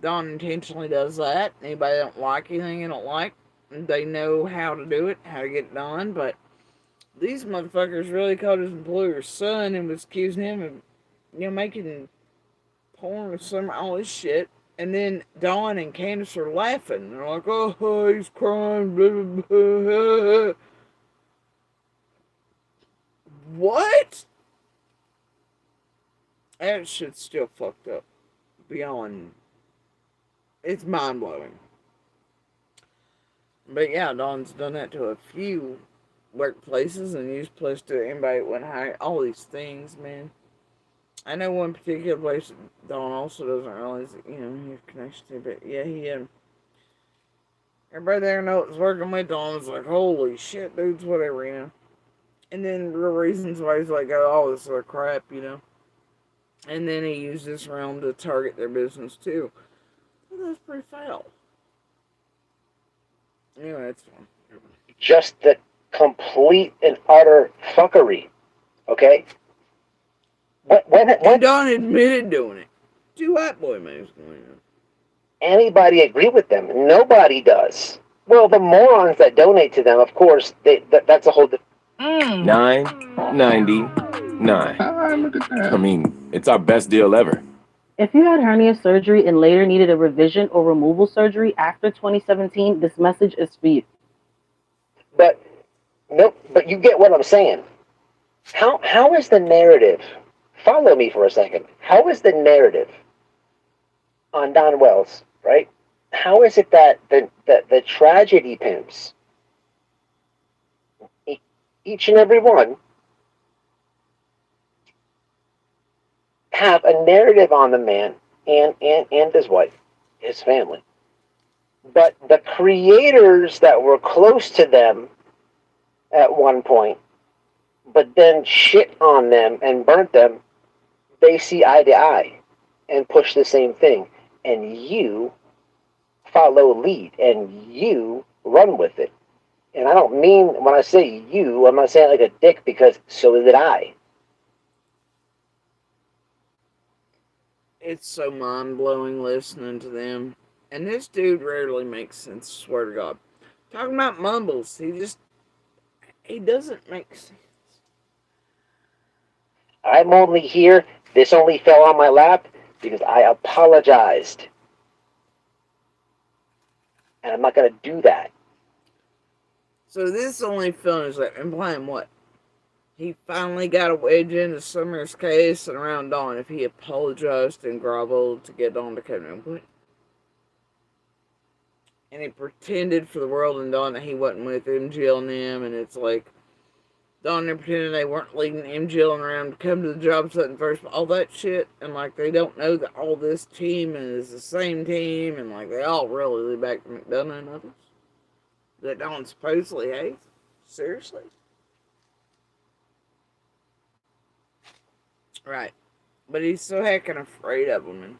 Don intentionally does that. Anybody that don't like anything they don't like, they know how to do it, how to get it done. But these motherfuckers really caught his employer's son and was accusing him of, making porn with all this shit. And then Dawn and Candace are laughing. They're like, oh, he's crying. Blah, blah, blah. What? That shit's still fucked up. Beyond. It's mind blowing. But yeah, Dawn's done that to a few workplaces and used place to anybody that wouldn't hire. All these things, man. I know one particular place that Dawn also doesn't realize that, he has connection to, but yeah, everybody there knows working with Dawn was like, holy shit, dudes, whatever, And then the reasons why he's like, all this other crap, And then he used this realm to target their business too. Well, that's pretty foul. Anyway, that's fun. Just the complete and utter fuckery. Okay? When Don admitted doing it. 2 white boy moves going on. Anybody agree with them? Nobody does. Well, the morons that donate to them, of course, that's a whole different. $9.99. I mean, it's our best deal ever. If you had hernia surgery and later needed a revision or removal surgery after 2017, this message is for you. But you get what I'm saying. How is the narrative? Follow me for a second. How is the narrative on Don Wells, right? How is it that the tragedy pimps, each and every one, have a narrative on the man and his wife, his family. But the creators that were close to them at one point, but then shit on them and burnt them, they see eye to eye and push the same thing. And you follow lead and you run with it. And I don't mean, when I say you, I'm not saying like a dick, because so did I. It's so mind-blowing listening to them. And this dude rarely makes sense, swear to God. Talking about mumbles, he doesn't make sense. I'm only here, this only fell on my lap because I apologized. And I'm not going to do that. So this only fell in his lap, implying what? He finally got a wedge into Summer's case and around Dawn if he apologized and groveled to get Dawn to come in. And he pretended for the world and Dawn that he wasn't with MGL and them, and it's like Dawn and pretending they weren't leading MGL around to come to the job site in first, all that shit, and like they don't know that all this team is the same team, and like they all really back to McDonough and others that Dawn supposedly hates. Seriously? Right. But he's so heckin' afraid of them. And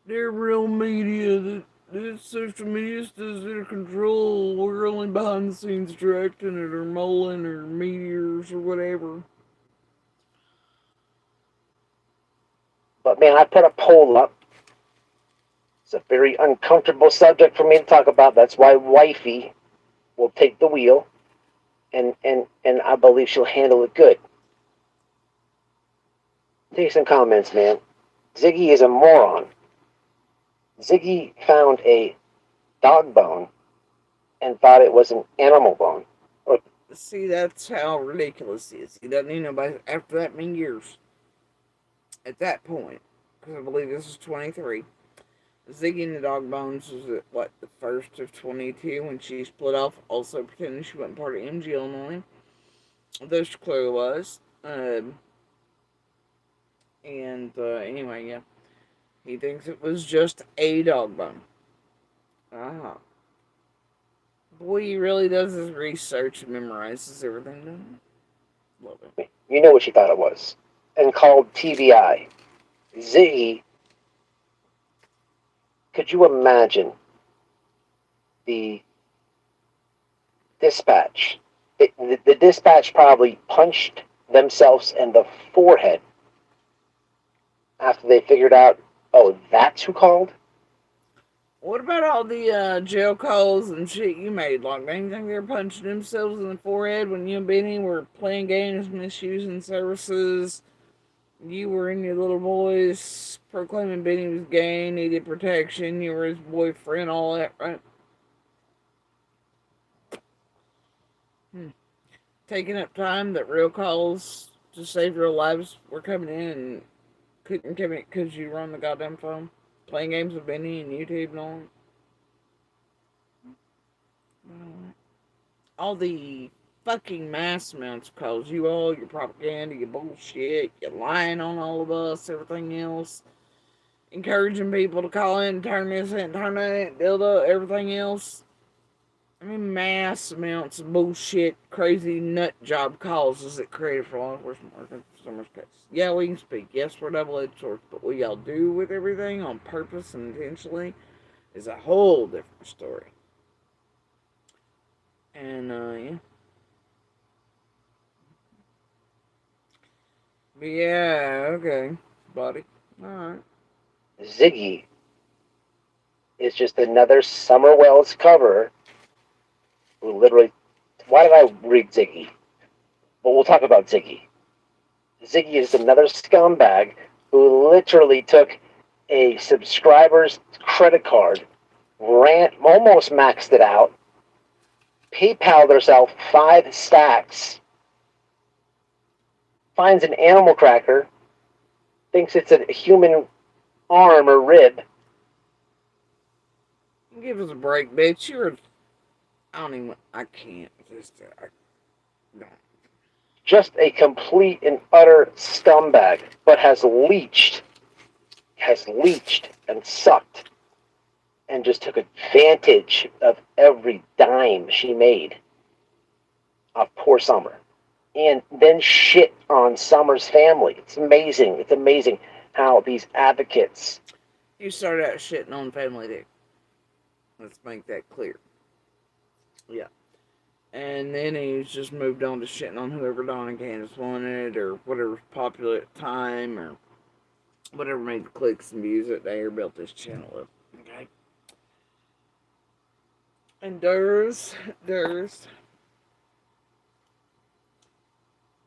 they're real media that this social media stuff's their control. We're only behind the scenes directing it or mulling or meteors or whatever. But man, I put a poll up. It's a very uncomfortable subject for me to talk about. That's why wifey will take the wheel. And I believe she'll handle it good. Take some comments, man. Ziggy is a moron. Ziggy found a dog bone and thought it was an animal bone. See, that's how ridiculous he is. He doesn't even know about after that many years. At that point, because I believe this is 23, Ziggy and the Dog Bones was at, what, the first of 22 when she split off, also pretending she wasn't part of MG Illinois. Though she clearly was. Anyway, yeah. He thinks it was just a dog bone. Ah. Boy, he really does his research and memorizes everything, doesn't he? Love it. You know what she thought it was. And called TVI. Ziggy, could you imagine the dispatch? The dispatch probably punched themselves in the forehead after they figured out, oh, that's who called? What about all the jail calls and shit you made? Like, do you think they were punching themselves in the forehead when you and Benny were playing games, misusing services? You were in your little boys proclaiming Benny was gay, needed protection. You were his boyfriend, all that, right? Taking up time that real calls to save real lives were coming in and couldn't come in because you were on the goddamn phone playing games with Benny and YouTube and all the fucking mass amounts of calls, you all, your propaganda, your bullshit, your lying on all of us, everything else, encouraging people to call in, turn this in, turn that in, dildo, everything else. I mean, mass amounts of bullshit, crazy nut job calls is it created for law enforcement work in Summer's case. Yeah, we can speak. Yes, we're double-edged swords, but what y'all do with everything on purpose and intentionally is a whole different story. And, yeah. But yeah, okay, buddy. Alright. Ziggy is just another Summer Wells cover who literally. Why did I read Ziggy? But we'll talk about Ziggy. Ziggy is another scumbag who literally took a subscriber's credit card, almost maxed it out, PayPal'd herself 5 stacks, finds an animal cracker, thinks it's a human arm or rib. Give us a break, bitch. I can't. No. Just a complete and utter scumbag, but has leached and sucked and just took advantage of every dime she made off poor Summer. And then shit on Summer's family. It's amazing. It's amazing how these advocates. You started out shitting on Family Dick. Let's make that clear. Yeah. And then he's just moved on to shitting on whoever Don and Candace wanted, or whatever's popular at the time, or whatever made the clicks and views that day, or built this channel up. Okay? And Durs,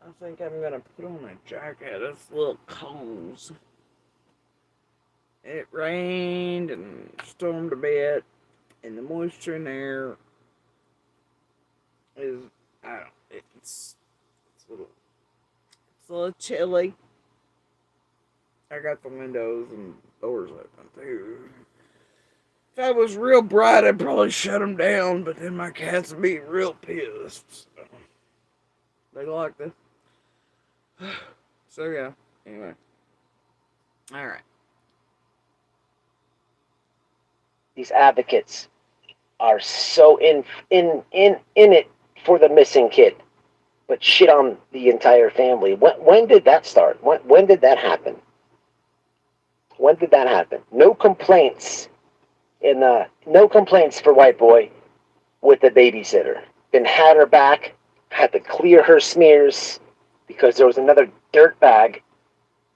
I think I'm gonna put on a jacket. It's a little cold. It rained and stormed a bit, and the moisture in there is, I don't, it's a little chilly. I got the windows and doors open too. If I was real bright, I'd probably shut them down, but then my cats would be real pissed. So they like this. So yeah, anyway. Alright. These advocates are so in it for the missing kid, but shit on the entire family. When did that start? When did that happen? When did that happen? No complaints no complaints for White Boy with the babysitter. Then had her back, had to clear her smears because there was another dirtbag.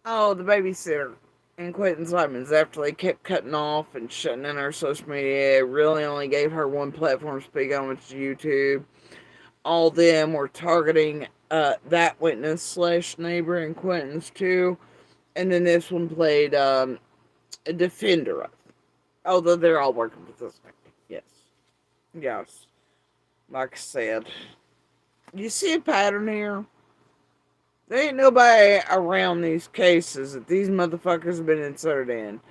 Oh, the babysitter and Quentin Simons, after they kept cutting off and shutting down her social media, it really only gave her one platform to speak on, which is YouTube. All of them were targeting that witness slash neighbor and Quentin's too. And then this one played a defender of it. Although they're all working with this thing. Yes. Yes. Like I said. You see a pattern here? There ain't nobody around these cases that these motherfuckers have been inserted in.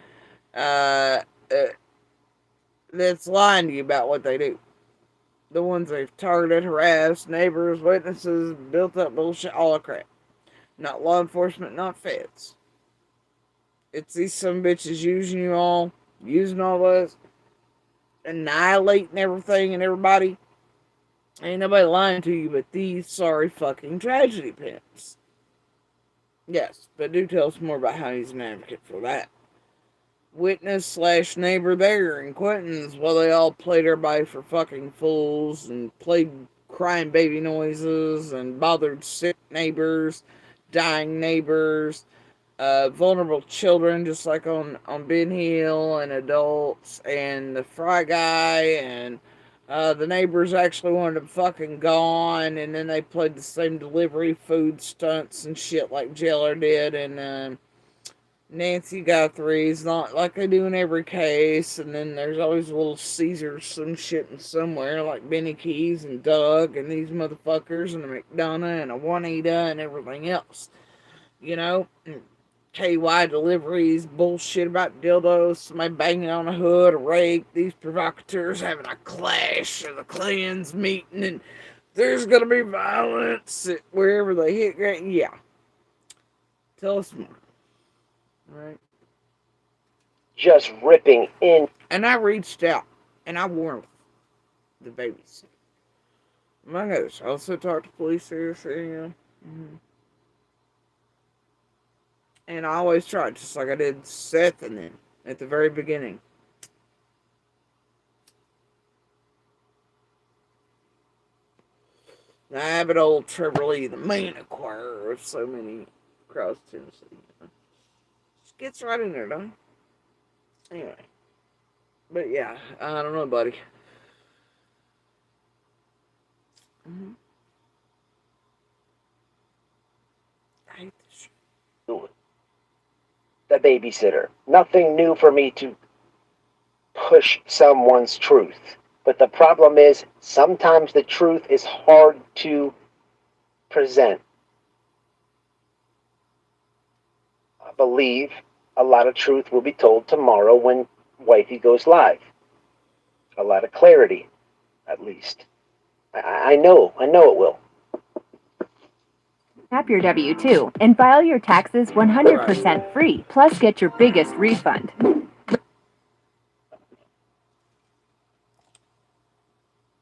that's lying to you about what they do. The ones they've targeted, harassed, neighbors, witnesses, built up bullshit, all the crap. Not law enforcement, not feds. It's these some bitches using all of us, annihilating everything and everybody. Ain't nobody lying to you but these sorry fucking tragedy pimps. Yes, but do tell us more about how he's an advocate for that. Witness slash neighbor there in Quentin's, while they all played everybody for fucking fools and played crying baby noises and bothered sick neighbors, dying neighbors, vulnerable children, just like on Ben Hill, and adults, and the Fry Guy, and the neighbors actually wanted him fucking gone, and then they played the same delivery food stunts and shit like Jailer did, and Nancy Guthrie's, not like they do in every case, and then there's always a little Caesar some shit in somewhere, like Benny Keys and Doug and these motherfuckers, and a McDonough and a Juanita and everything else. You know? KY deliveries, bullshit about dildos, somebody banging on a hood, a rape, these provocateurs having a clash of the clans meeting, and there's gonna be violence wherever they hit. Yeah. Tell us more. Right. Just ripping in. And I reached out and I warned the babies. Among others, I also talked to police there, And I always tried, just like I did Seth and them at the very beginning. The avid old Trevor Lee, the main acquirer of so many across Tennessee. Just gets right in there, don't he? Anyway. But yeah, I don't know, buddy. Mm-hmm. I hate this shit. The babysitter. Nothing new for me to push someone's truth. But the problem is, sometimes the truth is hard to present. I believe a lot of truth will be told tomorrow when Wifey goes live. A lot of clarity, at least. I know it will. Tap your W-2 and file your taxes 100% free, plus get your biggest refund.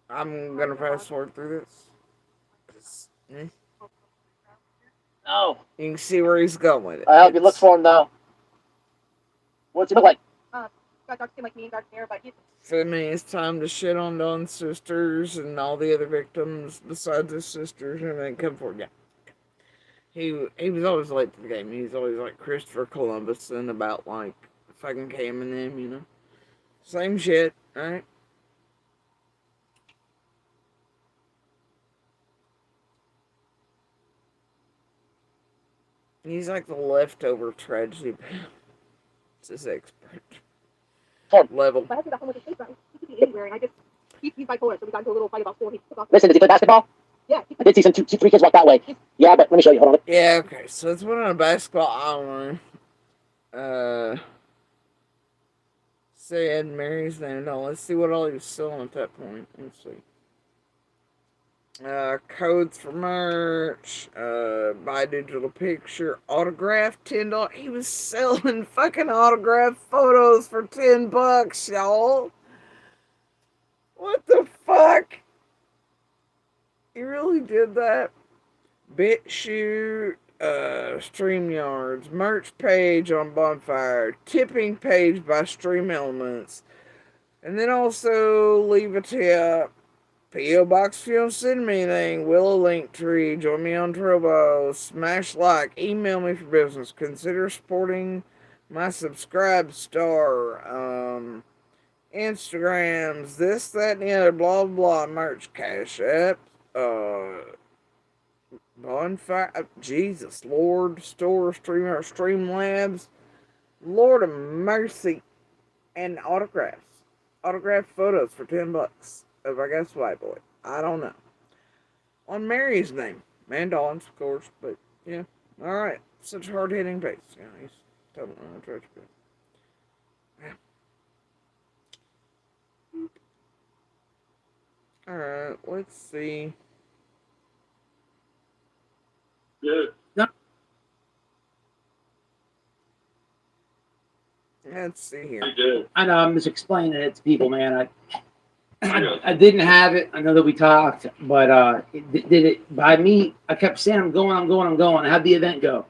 I'm gonna fast forward through this. No. You can see where he's going with it. I hope you look for him now. What's he look like? Got like me and dark hair, but he's... For me, it's time to shit on Dawn's sisters and all the other victims besides his sisters, and then come forward. Yeah. He was always late to the game. He was always like Christopher Columbus and about like fucking Cam and them, you know. Same shit, right? He's like the leftover tragedy. It's his expert level. But I got home with his face right. He could be anywhere, and I just... He's bipolar, so we got into a little fight about school. Listen, does he play basketball? Yeah. I did see three kids walk that way. Yeah, but let me show you. Hold on. Yeah, okay. So it's went on a basketball island. Said Mary's name. No, let's see what all he was selling at that point. Let's see. Codes for merch, buy digital picture, autograph, $10. He was selling fucking autograph photos for $10, y'all. What the fuck? He really did that? BitChute, StreamYards, merch page on Bonfire, tipping page by Stream Elements, and then also leave a tip. P.O. Box if you don't send me anything. Willow Linktree. Join me on Trovo. Smash like. Email me for business. Consider supporting my Subscribe Star. Instagrams. This, that, and the other. Blah, blah. Merch. Cash App. Bonfire. Jesus. Lord. Store. Streamer. Streamlabs. Lord of mercy. And autographs. Autograph photos for $10. If I guess white boy. I don't know. On Mary's name. And Dawn's, of course. But, yeah. Alright. Such hard-hitting pace. Yeah, he's totally on a trash. Yeah. let's see. Good. Let's see here. You did. I know I'm just explaining it to people, man. I didn't have it. I know that we talked, but did it by me? I kept saying I'm going, I'm going, I'm going. How'd the event go?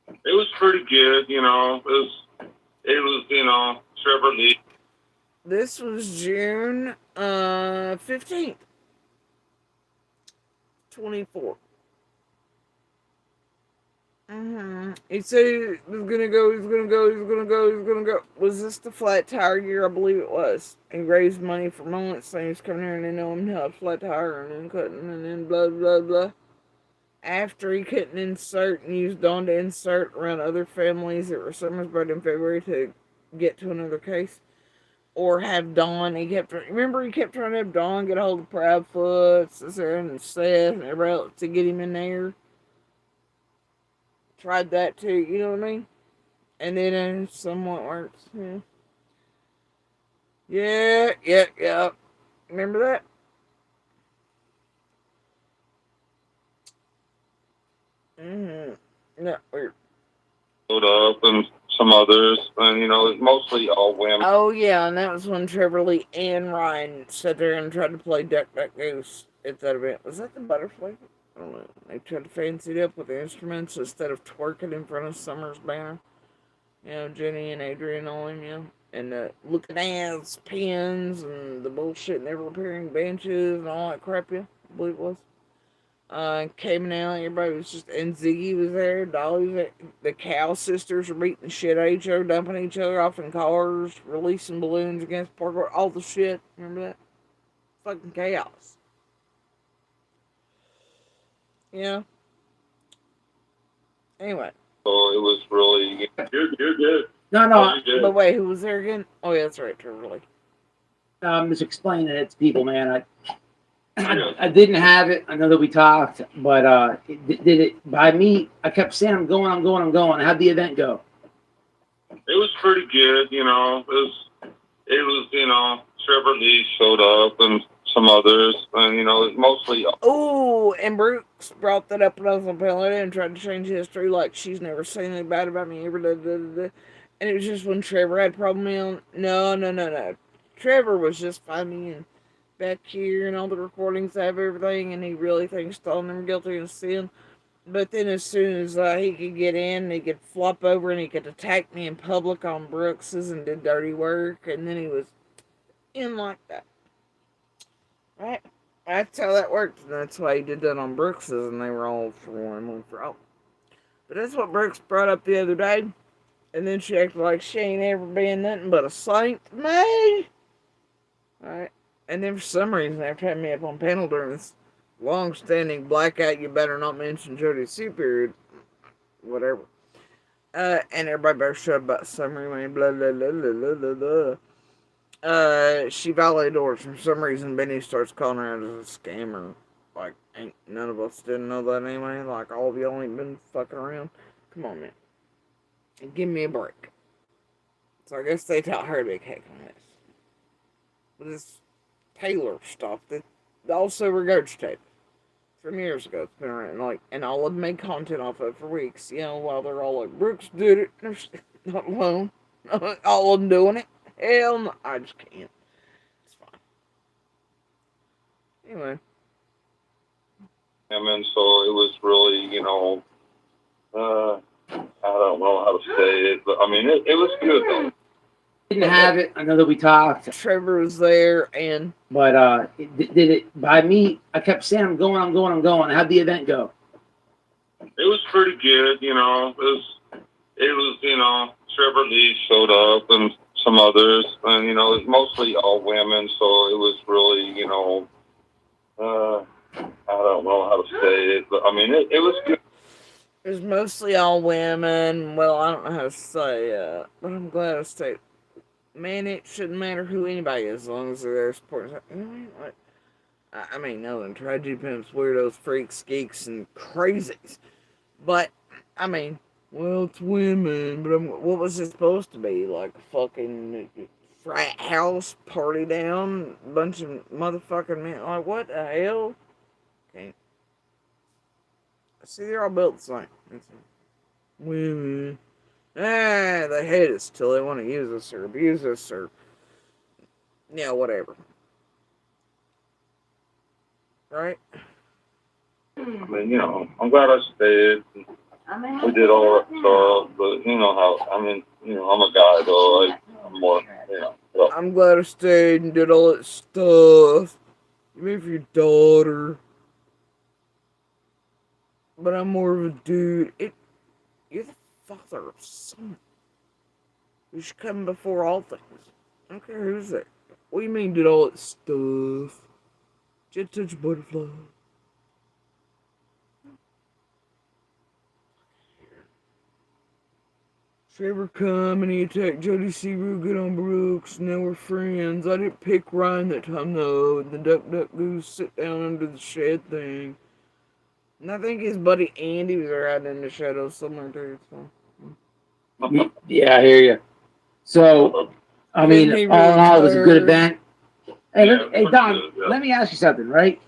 It was pretty good, you know. It was, you know, Trevor Lee. This was June 15th, 24. He said he was gonna go, he's gonna go, he's gonna go, he's gonna go. Was this the flat tire year? I believe it was. He raised money for moments saying he's coming here and they know him to have flat tire and then cutting and then blah blah blah. After he couldn't insert and used Dawn to insert around other families that were Summersburg in February to get to another case. Or have Dawn, he kept trying to have Dawn get a hold of Proudfoot, Cesar and Seth and everybody else to get him in there. Tried that too, you know what I mean? And then it somewhat works. Yeah. Remember that? Yeah, weird. Up and some others, and you know, it's mostly all women. Oh yeah, and that was when Trevor Lee and Ryan sat there and tried to play Duck Duck Goose at that event. Was that the butterfly? I don't know. They tried to fancy it up with the instruments instead of twerking in front of Summer's banner. You know, Jenny and Adrian on him, you know. And the looking ass pins and the bullshit never appearing benches and all that crap, yeah, I believe it was. Came out, everybody was just, and Ziggy was there, Dolly was there. The Cow sisters were beating the shit out of each other, dumping each other off in cars, releasing balloons against parkour, all the shit. Remember that? Fucking chaos. Yeah. Anyway. So it was really, you're good. No. But wait, who was there again? Oh yeah, that's right, Trevor Lee. I'm just explaining it to people, man. I didn't have it. I know that we talked, but did it by me? I kept saying I'm going, I'm going, I'm going. How'd the event go? It was pretty good, you know. It was, you know, Trevor Lee showed up and some others, and you know, it's mostly. Oh, and Brooks brought that up when I was on panel and tried to change history, like she's never said anything bad about me ever. And it was just when Trevor had a problem. No. Trevor was just funny and back here and all the recordings have everything, and he really thinks Stalin him guilty of sin. But then as soon as he could get in, he could flop over and he could attack me in public on Brooks's and did dirty work, and then he was in like that. Right? That's how that worked, and that's why he did that on Brooks's, and they were all for one for all. But that's what Brooks brought up the other day, and then she acted like she ain't ever been nothing but a saint to me. Alright? And then for some reason, after having me up on panel during this long-standing blackout, you better not mention Jody Superior, whatever. And everybody better shut up about summary, man, blah, blah, blah, blah, blah, blah. She violated orders. For some reason, Benny starts calling her out as a scammer. Like, ain't none of us didn't know that anyway. Like, all of y'all ain't been fucking around. Come on, man. Give me a break. So I guess they taught her to be kicking this. But this Taylor stuff that also regurgitated from years ago. It's been around, like, and all of them made content off of it for weeks. You know, while they're all like, Brooks did it. They're not alone. All of them doing it. Hell no. I just can't. It's fine. Anyway. I mean, so it was really, you know, I don't know how to say it, but I mean, it was good though. Didn't have it. I know that we talked. Trevor was there, and did it by me? I kept saying I'm going, I'm going, I'm going. How'd the event go? It was pretty good, you know. It was, you know, Trevor Lee showed up and some others, and you know, it's mostly all women, so it was really, you know, I don't know how to say it, but I mean, it was good. It was mostly all women. Well, I don't know how to say, but I'm glad I stayed. Man, it shouldn't matter who anybody is as long as they're there supporting. I mean, no, and tragedy pimps, weirdos, freaks, geeks, and crazies. But, I mean, well, it's women, but what was it supposed to be? Like a fucking frat house, party down, bunch of motherfucking men. Like, what the hell? Okay. See, they're all built the same. Women. They hate us till they want to use us or abuse us or, yeah, whatever. Right? I mean, I'm glad I stayed. We did all that stuff, but you know how, I mean, I'm a guy though, like, I'm more, well. I'm glad I stayed and did all that stuff. Maybe for your daughter. But I'm more of a dude. You're the father of someone. You should come before all things. I don't care who's there. What do you mean did all that stuff? Just touch a butterfly. Trevor come and he attacked Jody C. real good on Brooks. Now we're friends. I didn't pick Ryan that time though. And the Duck Goose sit down under the shed thing. And I think his buddy Andy was right in the shadows somewhere too. So. Yeah, I hear you. So, I mean, all in all, it was a good event. Hey, hey Don, let me ask you something, right?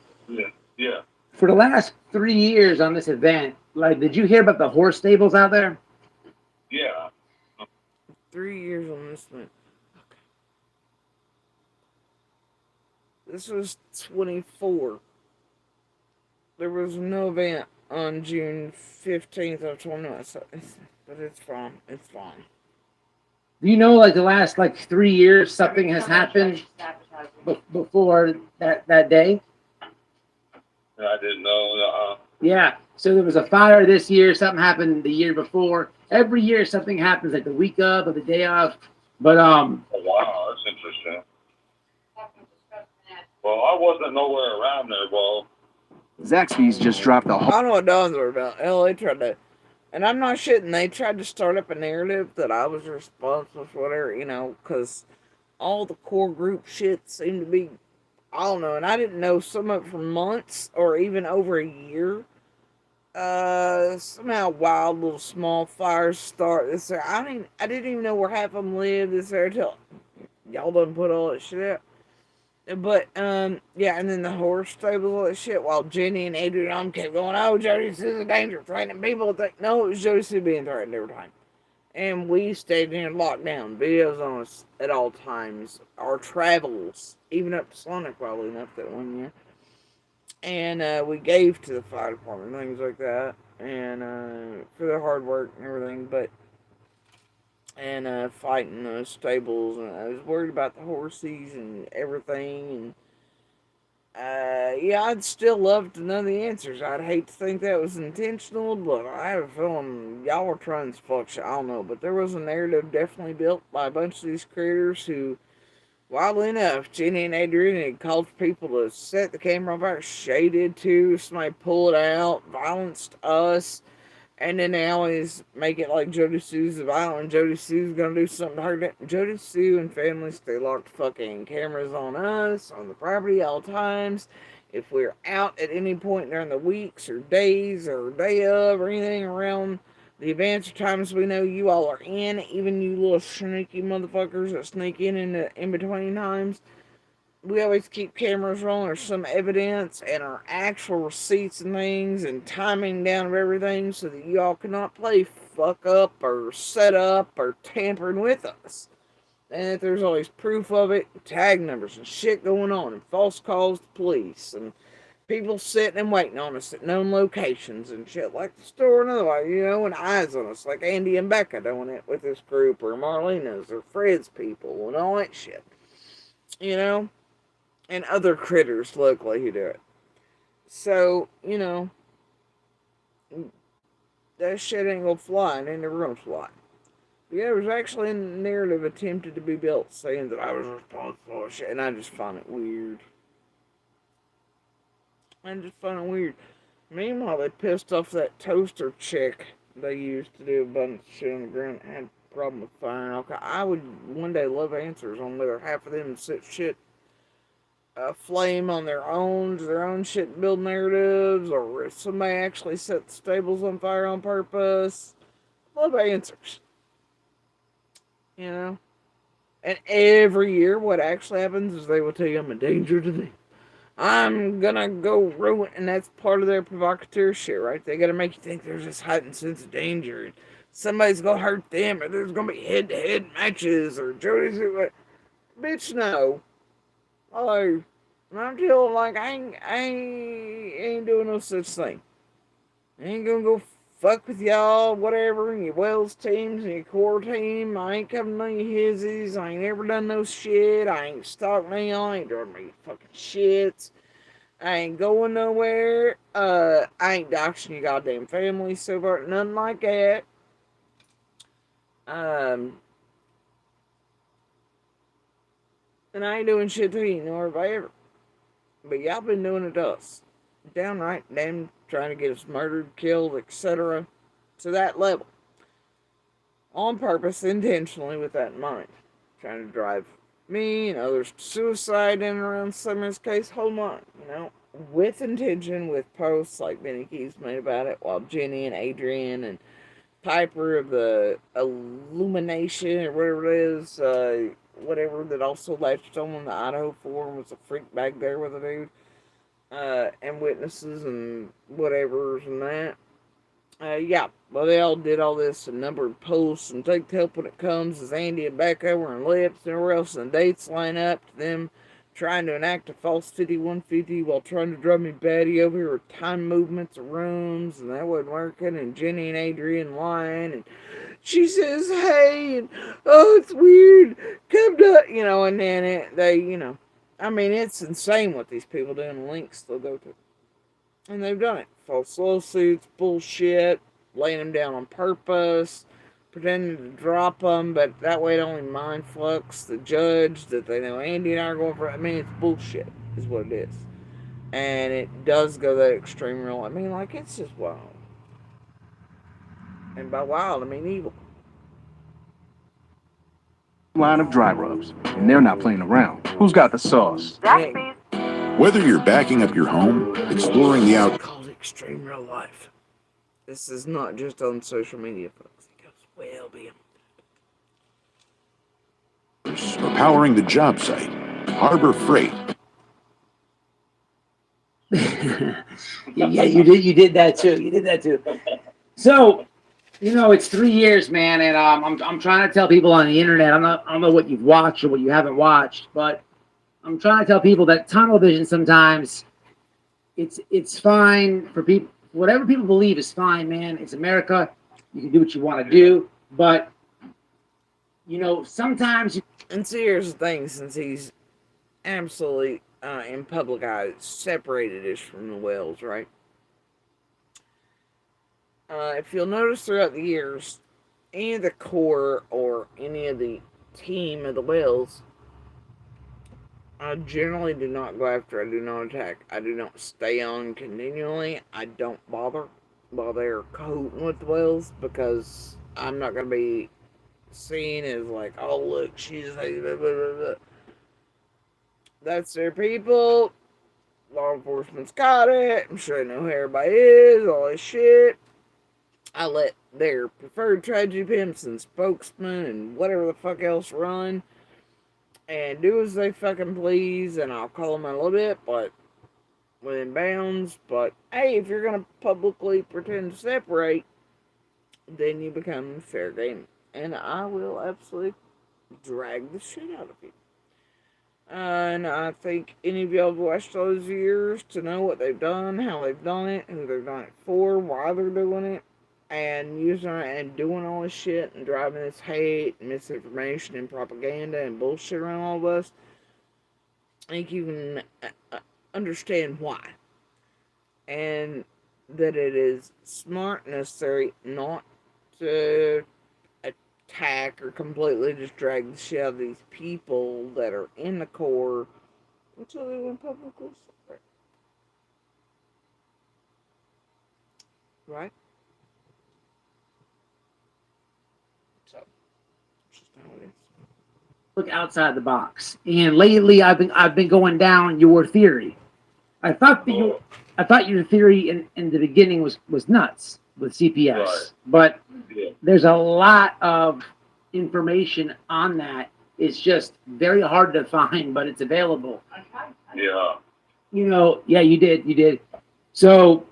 Yeah. For the last 3 years on this event, like, did you hear about the horse stables out there? Yeah. 3 years on this one. Okay. This was 24. There was no event on June 15th of 21, so but it's fine. It's fine. Do you know, like, the last, 3 years, something has happened before that day? I didn't know. Yeah. So there was a fire this year. Something happened the year before. Every year something happens, like the week of or the day of. But Oh, wow, that's interesting. Well, I wasn't nowhere around there, bro. Zaxby's just dropped a I don't know what Don's are about. Hell, they tried to, and I'm not shitting. They tried to start up a narrative that I was responsible for whatever, because all the core group shit seemed to be, I don't know, and I didn't know some of it for months or even over a year. Somehow wild little small fires start this there. I didn't even know where half of them lived this there till y'all done put all that shit out. But, yeah, and then the horse stable, all that shit, while Jenny and Adrian kept going, oh, Jody Sue's a danger, threatening people. No, it was Jody Sue being threatened every time. And we stayed in lockdown, videos on us at all times, our travels, even up to Sonic, probably enough that one year. And we gave to the fire department, things like that, and for their hard work and everything, and fighting the stables, and I was worried about the horses and everything, and yeah, I'd still love to know the answers. I'd hate to think that was intentional, but I have a feeling y'all were trying to fuck shit. I don't know, but there was a narrative definitely built by a bunch of these creators who, wildly enough, Jenny and Adrian had called for people to set the camera on fire. Shay did too. Somebody pulled out, violenced us. And then they always make it like Jody Sue's violent. Jody Sue's gonna do something to her. Jody Sue and family stay locked fucking cameras on us, on the property all times. If we're out at any point during the weeks or days or day of or anything around the events or times we know you all are in, even you little sneaky motherfuckers that sneak in the in-between times, we always keep cameras rolling or some evidence and our actual receipts and things and timing down of everything so that you all cannot play fuck up or set up or tampering with us. And that there's always proof of it, tag numbers and shit going on and false calls to police and people sitting and waiting on us at known locations and shit like the store and otherwise, and eyes on us like Andy and Becca doing it with this group or Marlena's or Fred's people and all that shit. And other critters locally who do it. So, that shit ain't gonna fly and ain't never gonna fly. But yeah, there was actually a narrative attempted to be built saying that I was responsible for shit, and I just find it weird. Meanwhile, they pissed off that toaster chick they used to do a bunch of shit on the ground. I had a problem with firing. Okay, I would one day love answers on whether half of them sit shit flame on their own shit build narratives, or if somebody actually set the stables on fire on purpose. Love answers. And every year, what actually happens is they will tell you I'm a danger to them. I'm gonna go ruin, and that's part of their provocateur shit, right? They gotta make you think there's this heightened sense of danger, and somebody's gonna hurt them, or there's gonna be head-to-head matches, or Jody's. Bitch, no. Oh, and I'm feeling like I ain't doing no such thing. I ain't gonna go fuck with y'all, whatever, and your Wells teams and your core team. I ain't coming to your hizzies. I ain't never done no shit. I ain't stalked no y'all. I ain't doing me fucking shits. I ain't going nowhere. I ain't doxing your goddamn family, so far, nothing like that. And I ain't doing shit to you, nor have I ever. But y'all been doing it to us. Downright damn trying to get us murdered, killed, etc. To that level. On purpose, intentionally, with that in mind. Trying to drive me and others to suicide in and around Summer's case. Hold on, with intention, with posts like Benny Keys made about it, while Jenny and Adrian and Piper of the Illumination, or whatever it is, whatever, that also latched on the Idaho Forum, was a freak back there with a dude, and witnesses and whatevers and that. Yeah, well, they all did all this, a number of posts, and take help when it comes, as Andy and Becca were in Lips, and everywhere else, and dates line up to them trying to enact a false 5150 while trying to drive me batty over here with time movements of rooms, and that wasn't working, and Jenny and Adrian lying, and she says, hey, and oh, it's weird, come to, and then they, I mean, it's insane what these people do and links they'll go to. And they've done it. False lawsuits, bullshit, laying them down on purpose, pretending to drop them, but that way it only mind fucks the judge that they know Andy and I are going for. I mean, it's bullshit, is what it is. And it does go that extreme real. I mean, like, it's just wild. And by wild, I mean evil. Line of dry rubs, and they're not playing around. Who's got the sauce? Whether you're backing up your home, exploring the out, Called extreme real life. This is not just on social media, folks. It goes well beyond. or powering the job site, Harbor Freight. Yeah, you did that too. So, it's 3 years, man, and I'm trying to tell people on the internet. I don't know what you've watched or what you haven't watched, but I'm trying to tell people that tunnel vision sometimes it's fine for people. Whatever people believe is fine, man. It's America. You can do what you want to do, but sometimes you. And see, here's the thing: since he's absolutely in public eye, separated-ish from the Wells, right? If you'll notice throughout the years, any of the core or any of the team of the Wells, I generally do not go after. I do not attack. I do not stay on continually. I don't bother while they're cahooting with the Wells, because I'm not going to be seen as like, oh, look, she's like, blah, blah, blah, blah. That's their people. Law enforcement's got it. I'm sure they know who everybody is. All this shit. I let their preferred tragedy pimps and spokesmen and whatever the fuck else run and do as they fucking please, and I'll call them out a little bit, but within bounds. But hey, if you're gonna publicly pretend to separate, then you become fair game, and I will absolutely drag the shit out of you. And I think any of y'all have watched those years to know what they've done, how they've done it, who they've done it for, why they're doing it, and using it and doing all this shit and driving this hate and misinformation and propaganda and bullshit around all of us. I think you can understand why. And that it is smart and necessary not to attack or completely just drag the shit out of these people that are in the core until they went publicly separate. Right? So, just how it is. Look outside the box. And lately, I've been going down your theory. I thought your theory in the beginning was nuts with CPS, Right. but there's a lot of information on that. It's just very hard to find, but it's available. Yeah. Yeah, you did. So,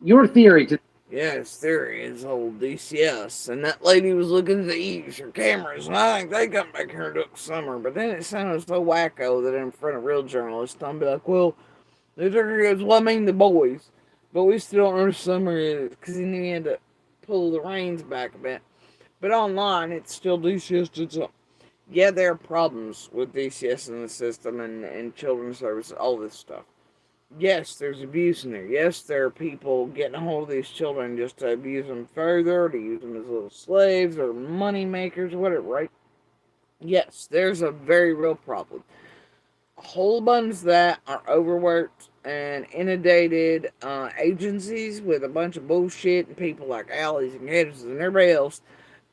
your theory to Yeah, his theory is whole DCS, and that lady was looking to use her cameras, and I think they come back here and took summer, but then it sounded so wacko that in front of real journalists, I'll be like, well, they took her goes, well, I mean the boys, but we still don't know who summer is, because he knew he had to pull the reins back a bit. But online, it's still DCS did something. Yeah, there are problems with DCS in the system and children's services, all this stuff. Yes, there's abuse in there. Yes, there are people getting a hold of these children just to abuse them further, to use them as little slaves or money makers, whatever, right? Yes, there's a very real problem. A whole bunch that are overworked and inundated agencies with a bunch of bullshit and people like Alleys and Gators and everybody else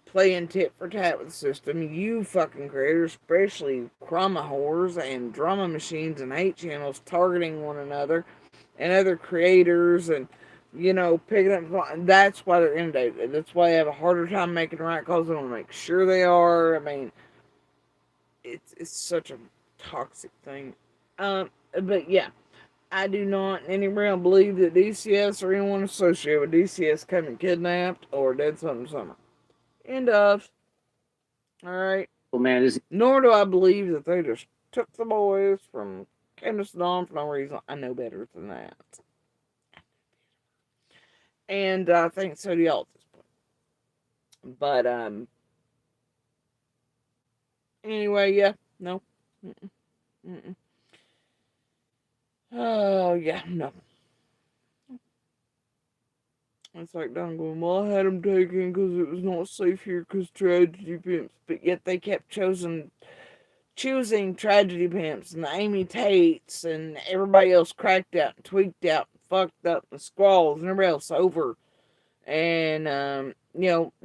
playing tit for tat with the system. You fucking creators, especially chroma whores and drama machines and hate channels targeting one another and other creators and picking up. That's why they're inundated. That's why they have a harder time making the right calls. They want to make sure they are. I mean, it's such a toxic thing. But yeah, I do not in any realm believe that DCS or anyone associated with DCS coming kidnapped or dead summer. End of. Alright. man is Nor do I believe that they just took the boys from Candace Dawn for no reason. I know better than that. And I think so do y'all at this point. But, anyway, yeah, no. Mm-mm. Mm-mm. Oh, yeah, no. It's like Don going, well, I had them taken because it was not safe here because tragedy pimps. But yet they kept choosing tragedy pimps and the Amy Tates and everybody else cracked out and tweaked out and fucked up and squalls and everybody else over. And,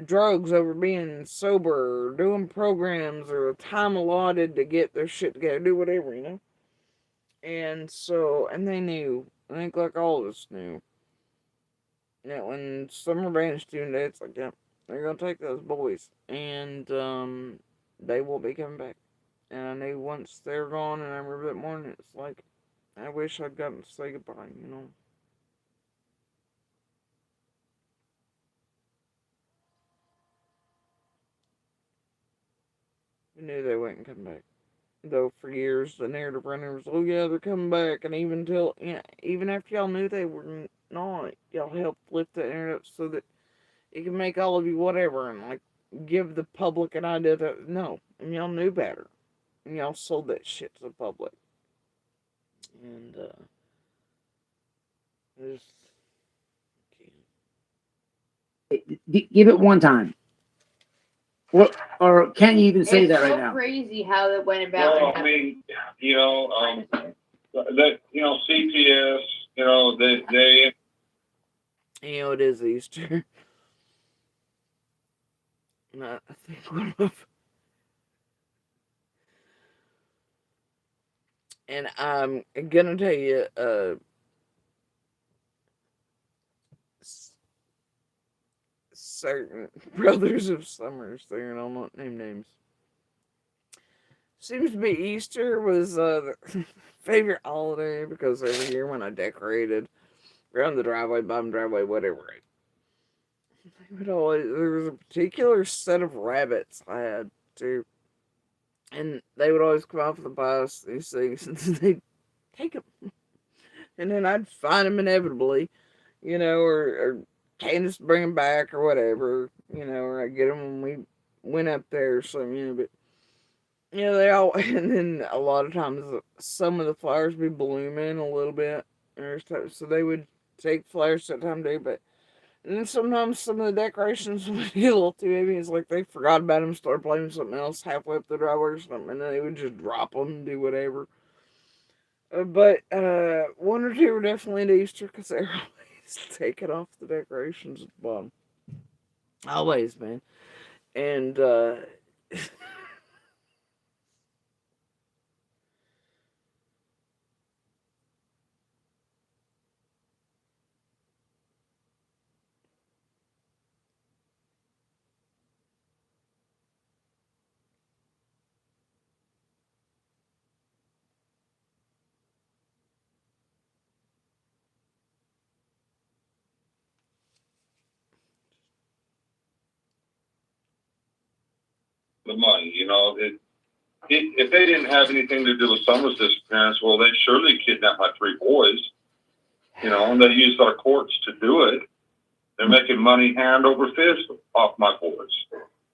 drugs over being sober or doing programs or time allotted to get their shit together, do whatever. And so, and they knew, I think like all of us knew, that when Summer Band's tuned it's like, yeah, they're gonna take those boys, and they will be coming back. And I knew once they're gone, and I remember that morning, it's like, I wish I'd gotten to say goodbye. I knew they wouldn't come back. Though for years, the narrative runner was, oh yeah, they're coming back, and even after y'all knew they were not, y'all helped lift the internet so that it can make all of you whatever, and like give the public an idea that no, and y'all knew better, and y'all sold that shit to the public, and just give it one time. What, or can you even say that right now? It's so crazy how it went about. Well, I mean, that CPS, they it is Easter. I think one of, and I'm gonna tell you, certain brothers of Summers there, and I'll not name names. Seems to be Easter was the favorite holiday because every year when I decorated around the driveway, bottom driveway, whatever, there was a particular set of rabbits I had too, and they would always come off the bus, these things, and they'd take them, and then I'd find them inevitably, or Candace bring them back or whatever, or I get them when we went up there or something, but. They all, and then a lot of times some of the flowers be blooming a little bit, or so they would take flowers that time too. But and then sometimes some of the decorations would get a little too heavy. It's like they forgot about them, started playing something else halfway up the driveway or something, and then they would just drop them and do whatever. But one or two were definitely at Easter because they were always taking off the decorations at the bottom. Always, man, and. the money. You know, if they didn't have anything to do with Summer's disappearance, well, they surely kidnapped my 3 boys. You know, and they used our courts to do it. They're making money hand over fist off my boys.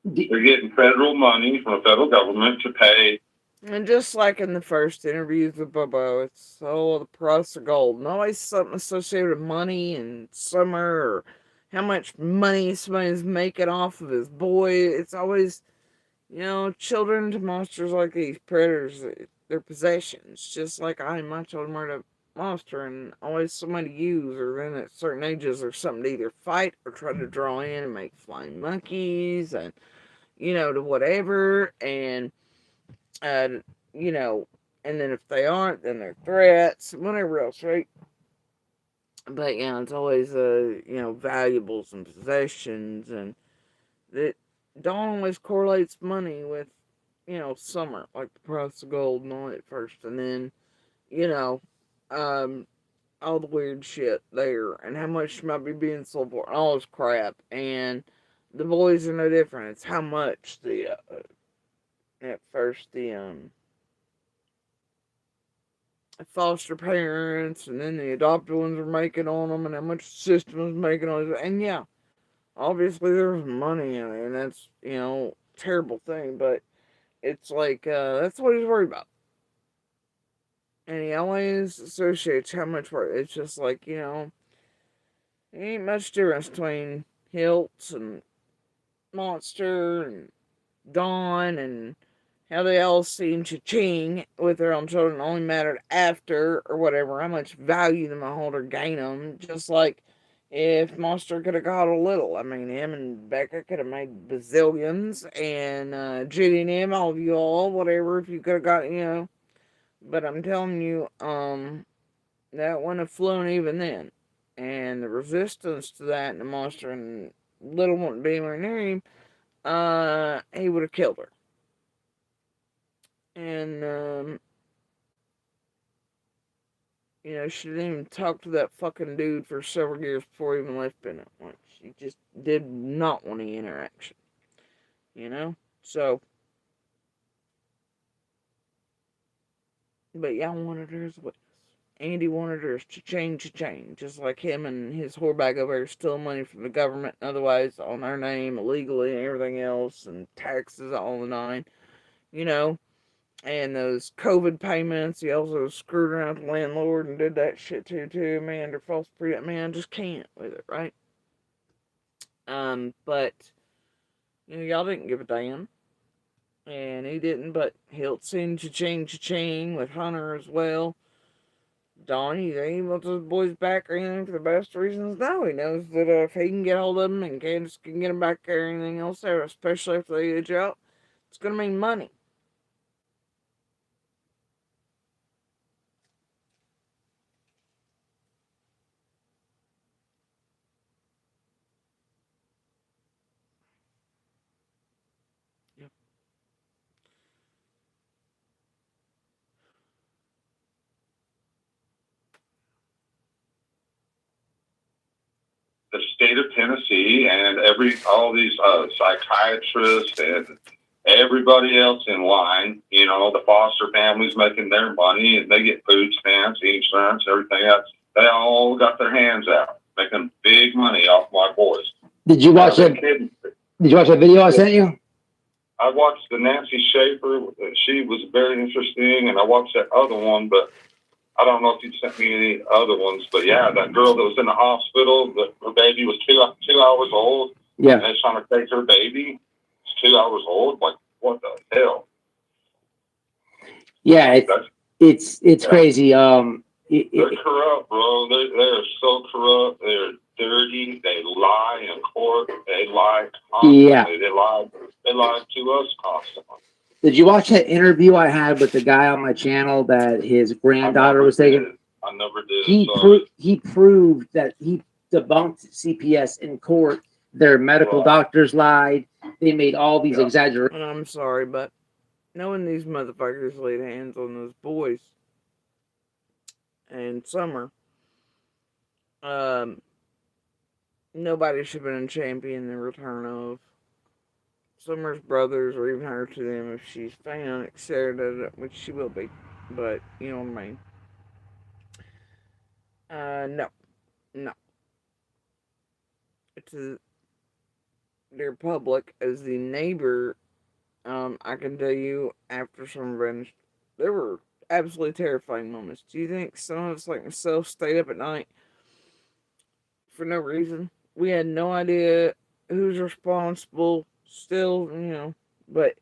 They're getting federal money from the federal government to pay. And just like in the first interviews with Bobo, it's the price of gold. And always something associated with money and Summer, or how much money somebody's making off of his boy. It's always, children to monsters like these predators, their possessions. Just like my children were to monster, and always somebody to use, or then at certain ages there's something to either fight or try to draw in and make flying monkeys and, to whatever, and and then if they aren't, then they're threats, whatever else, right? But it's always valuables and possessions, and that Dawn always correlates money with Summer, like the price of gold and all at first, and then all the weird shit there, and how much she might be being sold for, and all this crap, and the boys are no different. It's how much at first the foster parents, and then the adopted ones are making on them, and how much the system is making on it. And yeah, obviously there's money in it, and that's, terrible thing, but it's like, that's what he's worried about. And he always associates how much work. It's just like, there ain't much difference between Hiltz and Monster and Dawn, and how they all seem cha-ching with their own children. Only mattered after, or whatever, how much value them hold or gain them. Just like if Monster could have got a little. I mean, him and Becca could have made bazillions, and Judy and him, all of you all, whatever, if you could have got, But I'm telling you, that wouldn't have flown even then. And the resistance to that, and the Monster and Little wouldn't be anywhere near him, he would have killed her. And, she didn't even talk to that fucking dude for several years before he even left Bennett once. She just did not want any interaction. So, but yeah, I wanted her as well. Andy wanted her to change, just like him and his whorebag over there stealing money from the government and otherwise on our name illegally and everything else, and taxes, all the nine, and those COVID payments. He also screwed around with the landlord and did that shit too, man, under false pretense. Man, I just can't with it, right? But, y'all didn't give a damn. And he didn't, but he'll seem to cha-ching with Hunter as well. Dawn, he wants his boys back or anything for the best reasons. No, he knows that if he can get hold of them and Candace can get them back or anything else there, especially if they age out, it's going to mean money. Yep. The state of Tennessee and all these psychiatrists and everybody else in line, the foster families making their money, and they get food stamps, insurance, everything else. They all got their hands out, making big money off my boys. Did you watch that? Did you watch that video I sent you? I watched the Nancy Schaefer. She was very interesting, and I watched that other one, but I don't know if you sent me any other ones. But yeah, that girl that was in the hospital, her baby was 2 hours old. Yeah. And they're trying to take her baby. It's 2 hours old. Like, what the hell? Yeah, it's crazy. They're corrupt, bro. They're so corrupt. They're dirty. They lie in court. They lie constantly. Yeah. They lie to us constantly. Did you watch that interview I had with the guy on my channel that his granddaughter was taking? I never did. He proved that he debunked CPS in court. Their medical doctors lied. They made all these exaggerations. And I'm sorry, but knowing these motherfuckers laid hands on those boys and Summer, nobody should have been a champion in the return of. Summer's brothers or even her to them if she's found, etc., which she will be. But, you know what I mean? No. No. To their public, as the neighbor, I can tell you, after Summer vanished, there were absolutely terrifying moments. Do you think some of us, like myself, stayed up at night for no reason? We had no idea who's responsible, still, but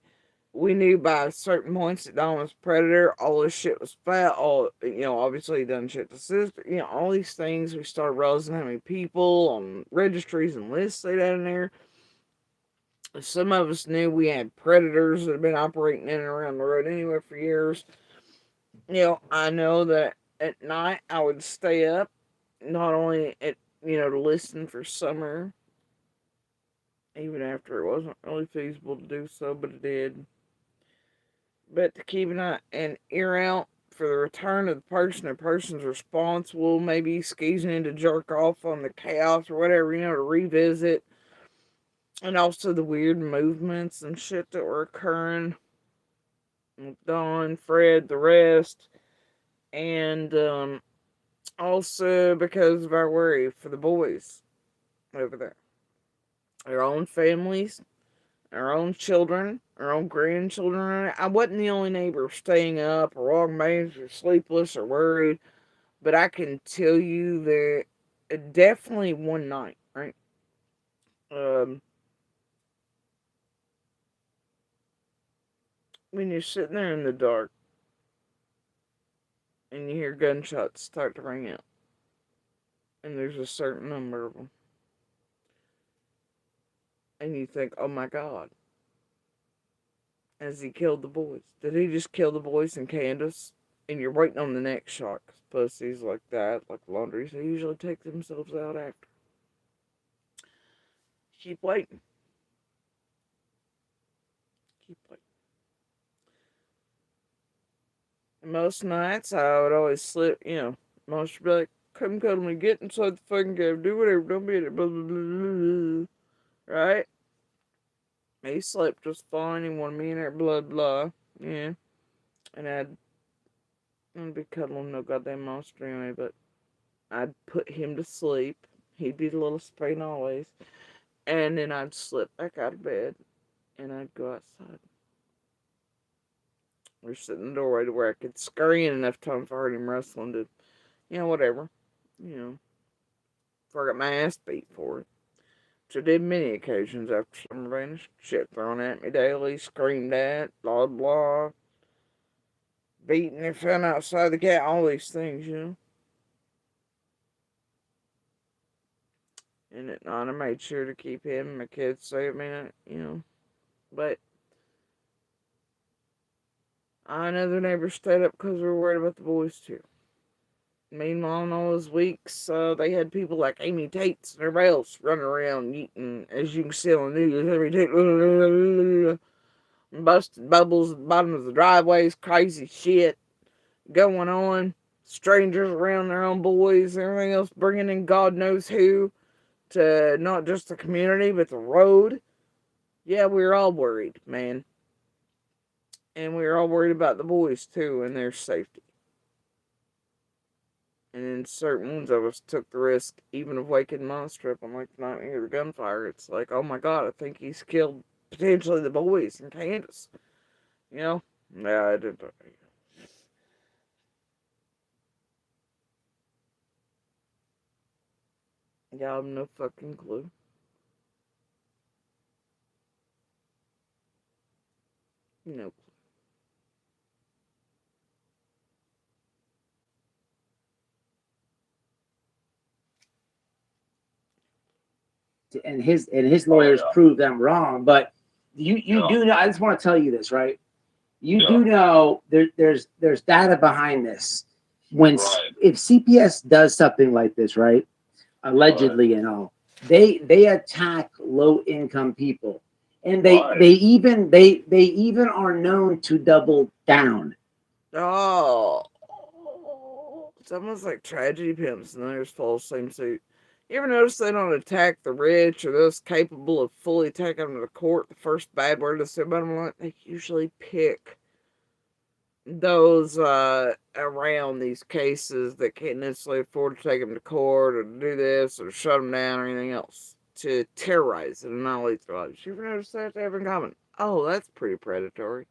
we knew by certain points that Don was a predator, all this shit was fat, obviously he done shit to sister, all these things. We started realizing how many people on registries and lists they had in there. Some of us knew we had predators that had been operating in and around the road anyway for years. I know that at night I would stay up, not only to listen for Summer, even after it wasn't really feasible to do so, but it did. But to keep an ear out for the return of the person or persons responsible, maybe skeezing in to jerk off on the chaos or whatever, to revisit. And also the weird movements and shit that were occurring with Dawn, Fred, the rest. And also because of our worry for the boys over there. Their own families, our own children, our own grandchildren. I wasn't the only neighbor staying up or wrong maze or sleepless or worried, but I can tell you that definitely one night, right? When you're sitting there in the dark and you hear gunshots start to ring out, and there's a certain number of them, and you think, oh my God, has he killed the boys? Did he just kill the boys and Candace? And you're waiting on the next shot, because pussies like that, like laundries, they usually take themselves out after. Keep waiting. Keep waiting. And most nights, I would always slip, most would be like, come cuddle me, get inside the fucking cave, do whatever, don't be it, blah, blah, blah, blah, blah. Right? He slept just fine, he wanted me in there, blah, blah, yeah. And I'd be cuddling no goddamn monster anyway, but I'd put him to sleep. He'd be the little spain always. And then I'd slip back out of bed, and I'd go outside. Or sit in the doorway to where I could scurry in enough time if I heard him wrestling to, whatever. Before I got my ass beat for it. Which I did many occasions after Summer vanished. Shit thrown at me daily, screamed at, blah, blah. Beaten if found outside the cat, all these things, And at night I made sure to keep him and my kids safe, But I know the neighbors stayed up because we were worried about the boys too. Meanwhile, in all those weeks, they had people like Amy Tate's and everybody else running around eating, as you can see on the news, Amy Tate, busted bubbles at the bottom of the driveways, crazy shit going on, strangers around their own boys, everything else, bringing in God knows who to not just the community, but the road. Yeah, we were all worried, man. And we were all worried about the boys, too, and their safety. And then certain ones of us took the risk, even of waking Monster up on like the night we hear the gunfire. It's like, oh my God, I think he's killed potentially the boys and Candace. Yeah, I didn't. Yeah, I have no fucking clue. No clue. And his lawyers proved them wrong. But you do know. I just want to tell you this, right? You do know there's data behind this. When if CPS does something like this, right? Allegedly, they attack low income people, and they even are known to double down. Oh, it's almost like tragedy pimps and others fall same suit. You ever notice they don't attack the rich or those capable of fully taking them to court? The first bad word they say about them, like, they usually pick those around these cases that can't necessarily afford to take them to court or do this or shut them down or anything else to terrorize and annihilate their lives. You ever notice that they have in common? Oh, that's pretty predatory.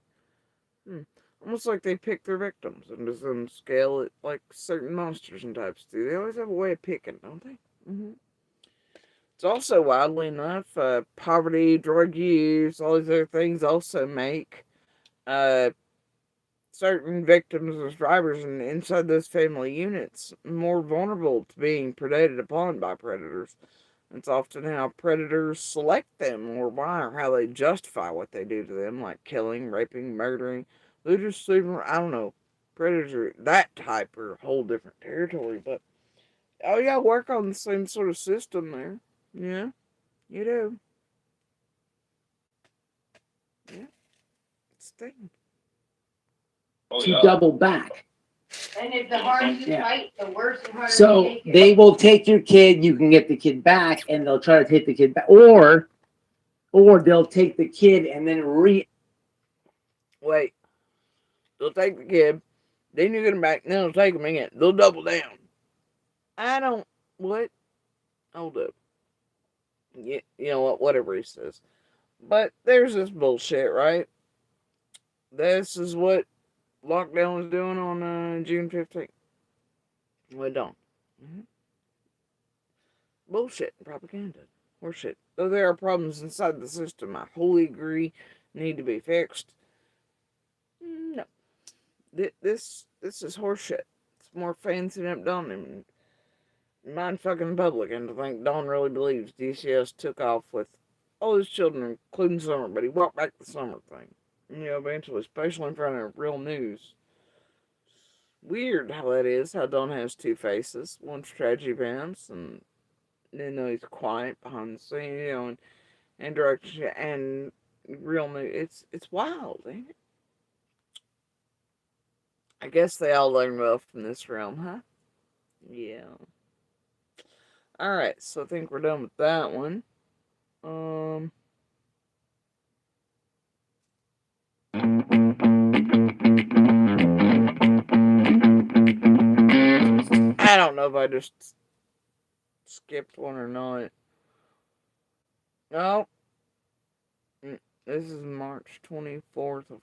Almost like they pick their victims and just scale it like certain monsters and types do. They always have a way of picking, don't they? It's also, widely enough, poverty, drug use, all these other things also make certain victims as drivers and inside those family units more vulnerable to being predated upon by predators. It's often how predators select them or why or how they justify what they do to them, like killing, raping, murdering. They're just sleeping. I don't know. Predators, that type, are a whole different territory, but oh yeah, work on the same sort of system there. Yeah, you do. Yeah, it's a thing. To double back. And if the harder you fight, the worse and harder So you take it. they will take your kid, you can get the kid back, and they'll try to take the kid back. Or they'll take the kid and then Wait. They'll take the kid, then you get him back, and then they'll take him again. They'll double down. I don't. What? Hold up. You know what? Whatever he says. But there's this bullshit, right? This is what lockdown was doing on June 15th. Well, don't. Bullshit. Propaganda. Horseshit. Though there are problems inside the system, I wholly agree, need to be fixed. No. This is horseshit. It's more fancy than Don and mind fucking public, and to think Don really believes DCS took off with all his children, including Summer, but he brought back the Summer thing. You know, eventually, especially in front of real news. Weird how that is, how Don has two faces. One's tragedy pants, and then he's quiet behind the scene, you know, and direction and real news. It's wild, ain't it? I guess they all learn well from this realm, huh? Yeah. Alright, so I think we're done with that one. I don't know if I just skipped one or not. No. This is March 24th of...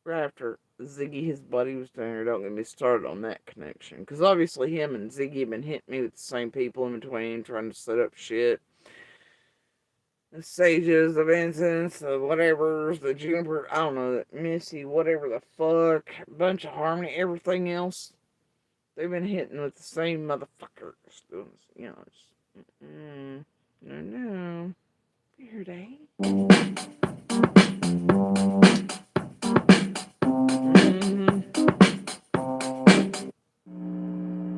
Right after Ziggy, his buddy, was down here. Don't get me started on that connection. Because obviously him and Ziggy have been hitting me with the same people in between, trying to set up shit. The sages, of incense, the whatevers, the juniper, I don't know, the Missy, whatever the fuck, a bunch of harmony, everything else. They've been hitting with the same motherfuckers. You know, it's... no. Weird, eh?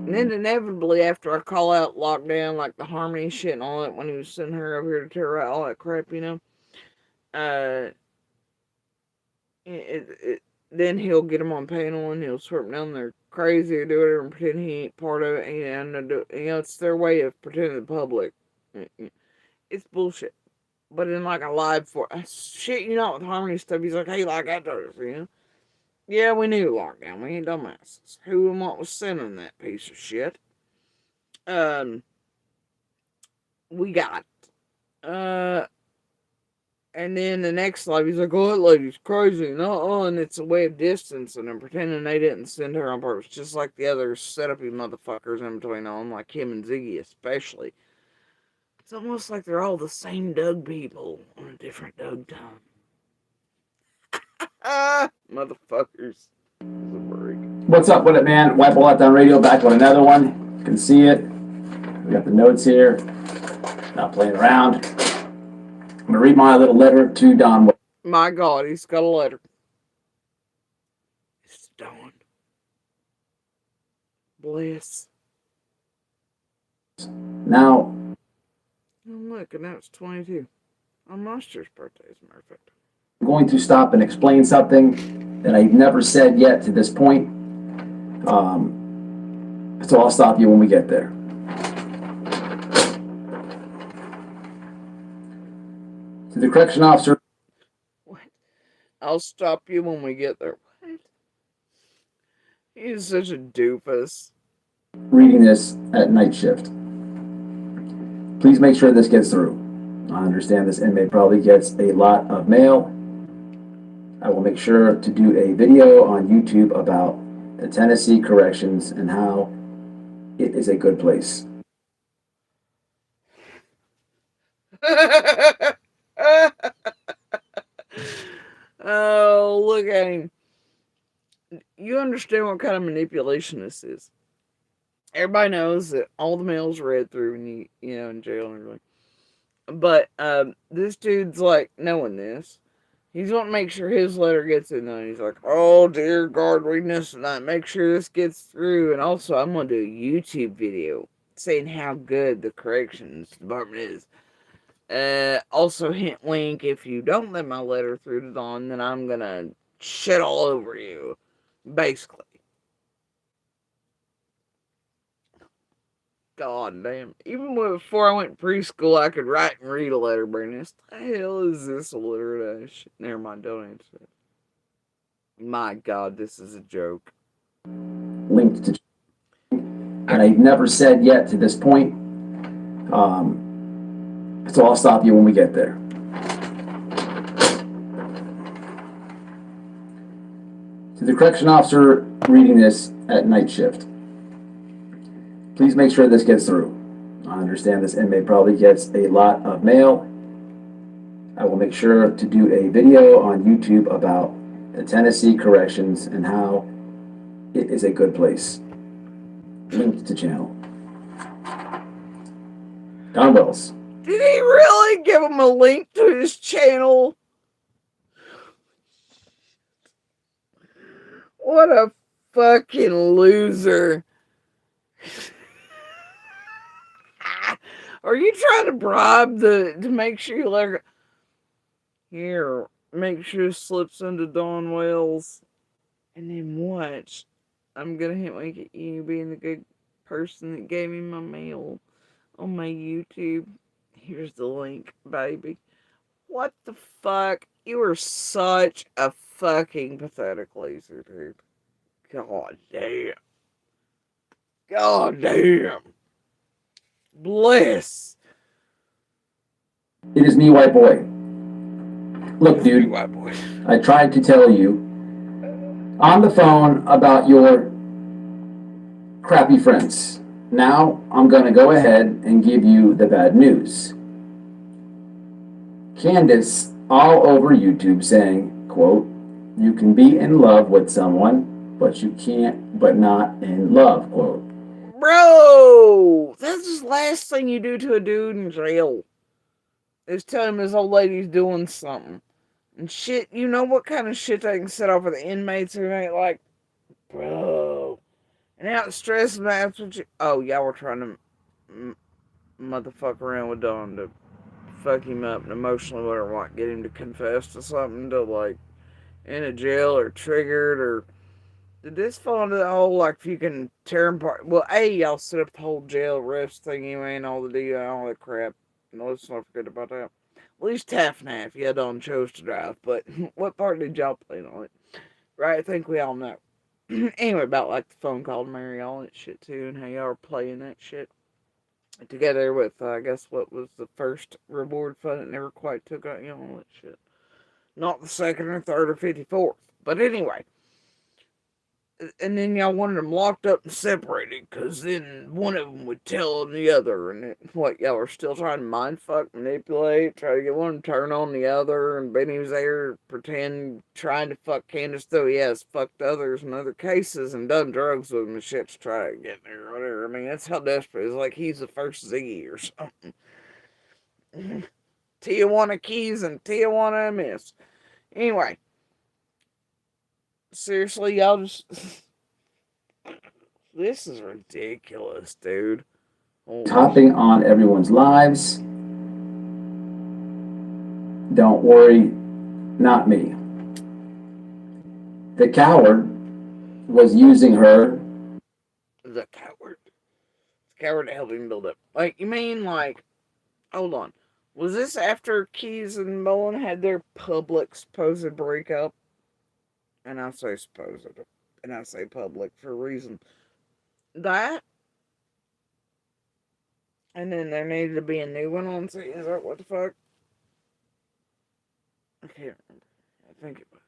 And then inevitably, after I call out lockdown, like the harmony shit and all that, when he was sending her over here to terrorize all that crap, you know, then he'll get them on panel and he'll swear them down they're crazy or do whatever and pretend he ain't part of it. And you know, it's their way of pretending to the public. It's bullshit. But in like a live for shit, you know, with harmony stuff, he's like, hey, like I told you, you know. Yeah, we knew lockdown. We ain't dumbasses. Who and what was sending that piece of shit? We got it. And then the next live, he's like, oh, that lady's crazy. And it's a way of distancing and pretending they didn't send her on purpose. Just like the other set-up-y motherfuckers in between them, like him and Ziggy especially. It's almost like they're all the same Doug people on a different Doug time. Motherfuckers. What's up with it, man? Wipe All Out Down Radio back with another one. You can see it. We got the notes here. Not playing around. I'm going to read my little letter to Don. My God, he's got a letter. It's Don. Bliss. Now. Oh, look, and now it's 22. On Monster's birthday, as a matter of fact. I'm going to stop and explain something that I've never said yet to this point. So I'll stop you when we get there. To the correction officer. What? I'll stop you when we get there. What? He's such a doofus. Reading this at night shift. Please make sure this gets through. I understand this inmate probably gets a lot of mail. I will make sure to do a video on YouTube about the Tennessee corrections and how it is a good place. Oh, look at him. You understand what kind of manipulation this is. Everybody knows that all the mail's read through when you know, in jail and everything. But this dude's like knowing this. He's wanting to make sure his letter gets in there. He's like, oh, dear God, reading this tonight. Make sure this gets through. And also, I'm going to do a YouTube video saying how good the corrections department is. Also, hint link, if you don't let my letter through to Dawn, then I'm going to shit all over you. Basically. God damn. Even before I went to preschool, I could write and read a letter, Brandon. What the hell is this alliteration? Never mind, don't answer it. My God, this is a joke. Linked to, and I've never said yet to this point. So I'll stop you when we get there. To the correction officer reading this at night shift. Please make sure this gets through. I understand this inmate probably gets a lot of mail. I will make sure to do a video on YouTube about the Tennessee corrections and how it is a good place. Linked to channel. Don Wells. Did he really give him a link to his channel? What a fucking loser. Are you trying to bribe to make sure you let her go? Here, make sure it slips into Dawn Wells. And then watch. I'm gonna hit link at you being the good person that gave me my mail on my YouTube. Here's the link, baby. What the fuck? You are such a fucking pathetic loser, dude. God damn. God damn. Bliss. It is me, white boy. Look, dude, I tried to tell you on the phone about your crappy friends. Now I'm going to go ahead and give you the bad news. Candace all over YouTube saying, quote, you can be in love with someone, but you can't, but not in love, quote. Bro, that's the last thing you do to a dude in jail. Is tell him his old lady's doing something. And shit, you know what kind of shit they can set off with the inmates who ain't like, bro. And out stressing that's what you. Oh, y'all were trying to motherfuck around with Don to fuck him up and emotionally, whatever, like, get him to confess to something to, like, in a jail or triggered or. Did this fall into the whole, like, if you can tear him apart? Well, y'all set up the whole jail arrest thing anyway and all the deal and all that crap. No, let's not forget about that. At least half and half. Yeah, Don chose to drive, but what part did y'all play on it? Right? I think we all know. Anyway, about like the phone call to Mary, all that shit too, and how y'all were playing that shit together with, I guess, what was the first reward fund that never quite took out, you know, all that shit. Not the second or third or 54th. But anyway. And then y'all wanted them locked up and separated, because then one of them would tell on the other, and what, y'all were still trying to mindfuck, manipulate, try to get one of them turn on the other, and Benny was there, pretend, trying to fuck Candace, though he has fucked others in other cases, and done drugs with him and shit to try to get there, or whatever. I mean, that's how desperate, it's like he's the first Ziggy or something. Tijuana Keys and Tijuana Miss. Anyway. Seriously, y'all just... This is ridiculous, dude. Hopping on everyone's lives. Don't worry, not me. The coward was using her. The coward. The coward to help him build up. Like, you mean, like... Hold on. Was this after Keys and Mullen had their public supposed breakup? And I say supposed, and I say public for a reason. That, and then there needed to be a new one on scene. Is that what the fuck? I can't remember. I think it was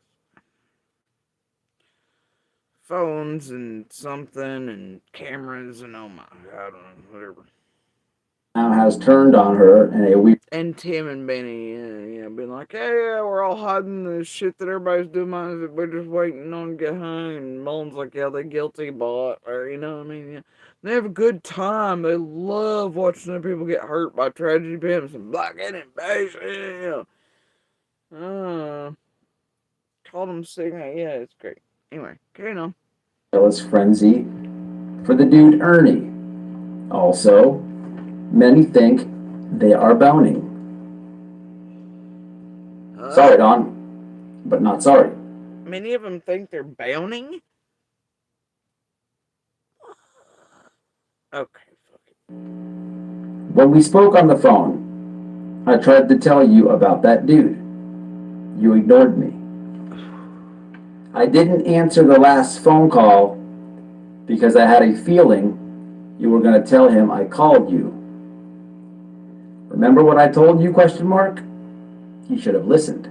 phones and something and cameras and oh my, I don't know, whatever. Now has turned on her in a weird. And Tim and Benny, being like, hey, yeah, we're all hiding the shit that everybody's doing. We're just waiting on to get hung. And Mullen's like, yeah, they're guilty, but, or, you know what I mean? Yeah. They have a good time. They love watching other people get hurt by tragedy pimps and black invasion. Called them signal. Yeah, it's great. Anyway, carry on. Jealous frenzy for the dude Ernie. Also, many think they are boning. Sorry, Don, but not sorry. Many of them think they're boning? Okay, fuck it. When we spoke on the phone, I tried to tell you about that dude. You ignored me. I didn't answer the last phone call because I had a feeling you were going to tell him I called you. Remember what I told you, question mark? You should have listened.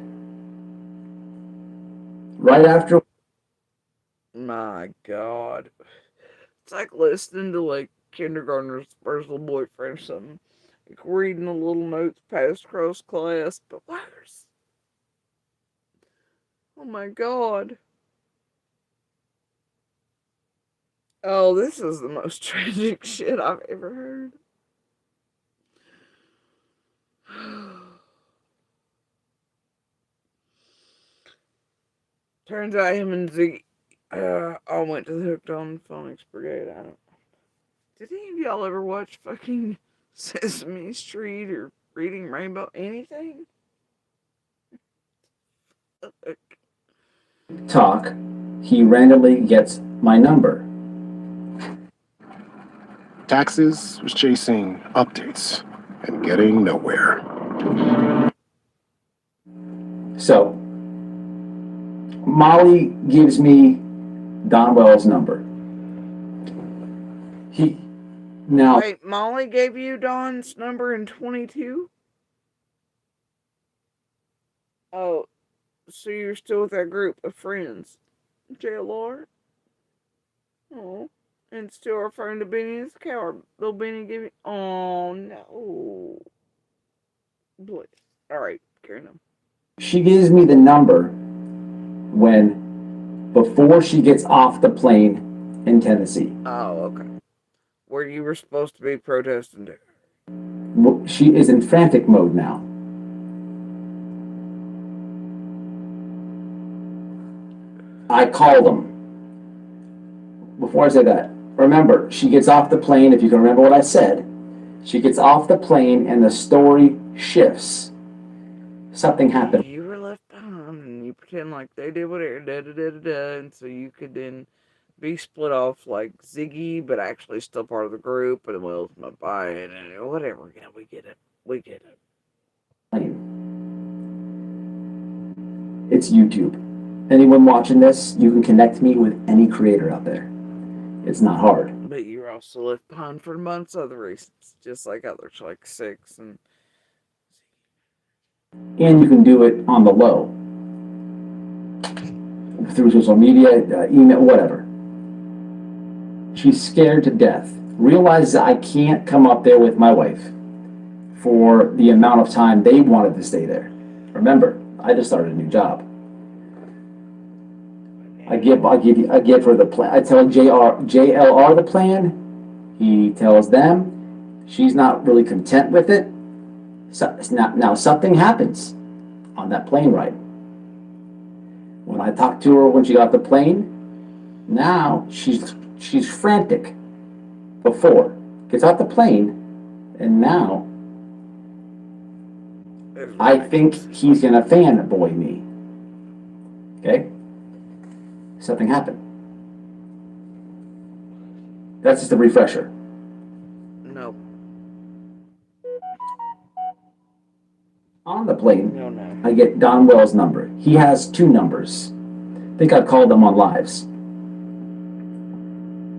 Right after... My God. It's like listening to, like, kindergartner's first little boyfriend or something. Like reading the little notes passed across class, but worse. Oh my God. Oh, this is the most tragic shit I've ever heard. Turns out him and Ziggy all went to the Hooked on Phonics Brigade. I don't. Did any of y'all ever watch fucking Sesame Street or Reading Rainbow? Anything? talk, he randomly gets my number. Taxes was chasing updates and getting nowhere. So, Molly gives me Donwell's number. Wait, Molly gave you Don's number in 22? Oh, so you're still with that group of friends? JLR? Oh, and still referring to Benny as a coward. Little Benny gave you... Oh, no. Please. Alright, carry on. She gives me the number before she gets off the plane in Tennessee. Oh, okay. Where you were supposed to be protesting to. She is in frantic mode now. I called them. Before I say that, remember, she gets off the plane, if you can remember what I said, she gets off the plane and the story shifts. Something happened. You were left behind and you pretend like they did whatever, da-da-da-da-da, and so you could then be split off like Ziggy, but actually still part of the group, and well, my buying and whatever. Yeah, we get it. We get it. It's YouTube. Anyone watching this, you can connect me with any creator out there. It's not hard. But you're also left behind for months other reasons, just like others, like Six and And you can do it on the low. Through social media, email, whatever. She's scared to death. Realizes I can't come up there with my wife for the amount of time they wanted to stay there. Remember, I just started a new job. I give her the plan. I tell JLR the plan. He tells them. She's not really content with it. So, now something happens on that plane ride. When I talked to her when she got the plane, now she's frantic. Before gets out the plane, and now I think he's gonna fanboy me. Okay, something happened. That's just a refresher. no. the plane, No, no. I get Don Wells' number. He has 2 numbers. I think I called him on lives.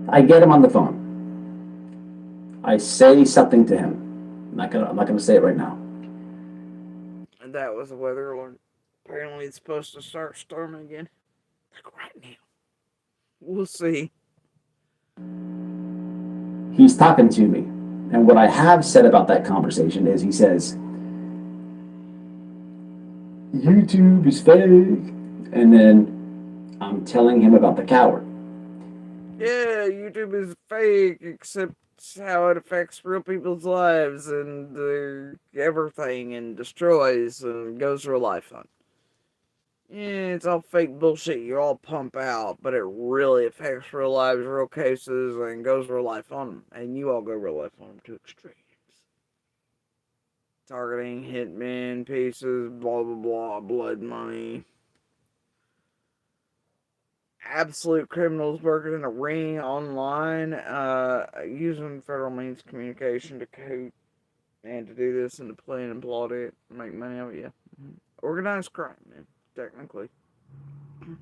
I get him on the phone. I say something to him. I'm not gonna say it right now. And that was the weather alert. Apparently, it's supposed to start storming again. Like right now. We'll see. He's talking to me. And what I have said about that conversation is he says, YouTube is fake. And then I'm telling him about the coward. Yeah, YouTube is fake, except how it affects real people's lives and everything and destroys and goes through a lifetime. Yeah, it's all fake bullshit you all pump out, but it really affects real lives, real cases, and goes real life on them. And you all go real life on them to extremes. Targeting, hitmen, pieces, blah blah blah, blood money. Absolute criminals working in a ring online, using federal means of communication to cope and to do this and to plan and plot it and make money out of it. Yeah. Organized crime, man, technically.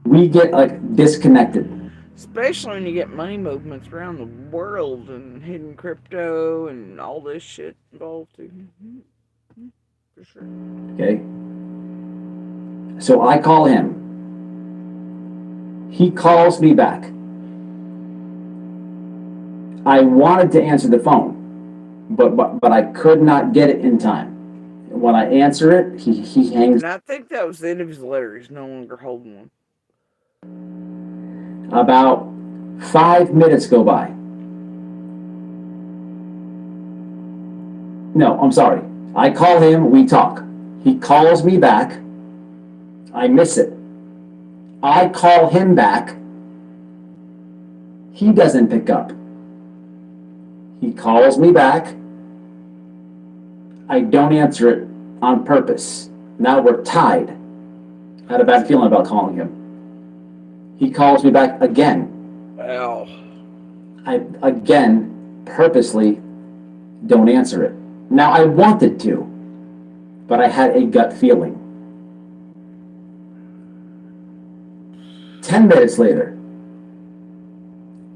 We get like disconnected. Especially when you get money movements around the world and hidden crypto and all this shit involved too. For sure. Okay. So I call him. He calls me back. I wanted to answer the phone, but I could not get it in time. When I answer it, he hangs. And I think that was the end of his letter. He's no longer holding one. About 5 minutes go by. No, I'm sorry. I call him, we talk. He calls me back. I miss it. I call him back. He doesn't pick up. He calls me back. I don't answer it on purpose. Now we're tied. I had a bad feeling about calling him. He calls me back again. Ow. I, again, purposely don't answer it. Now I wanted to, but I had a gut feeling. 10 minutes later,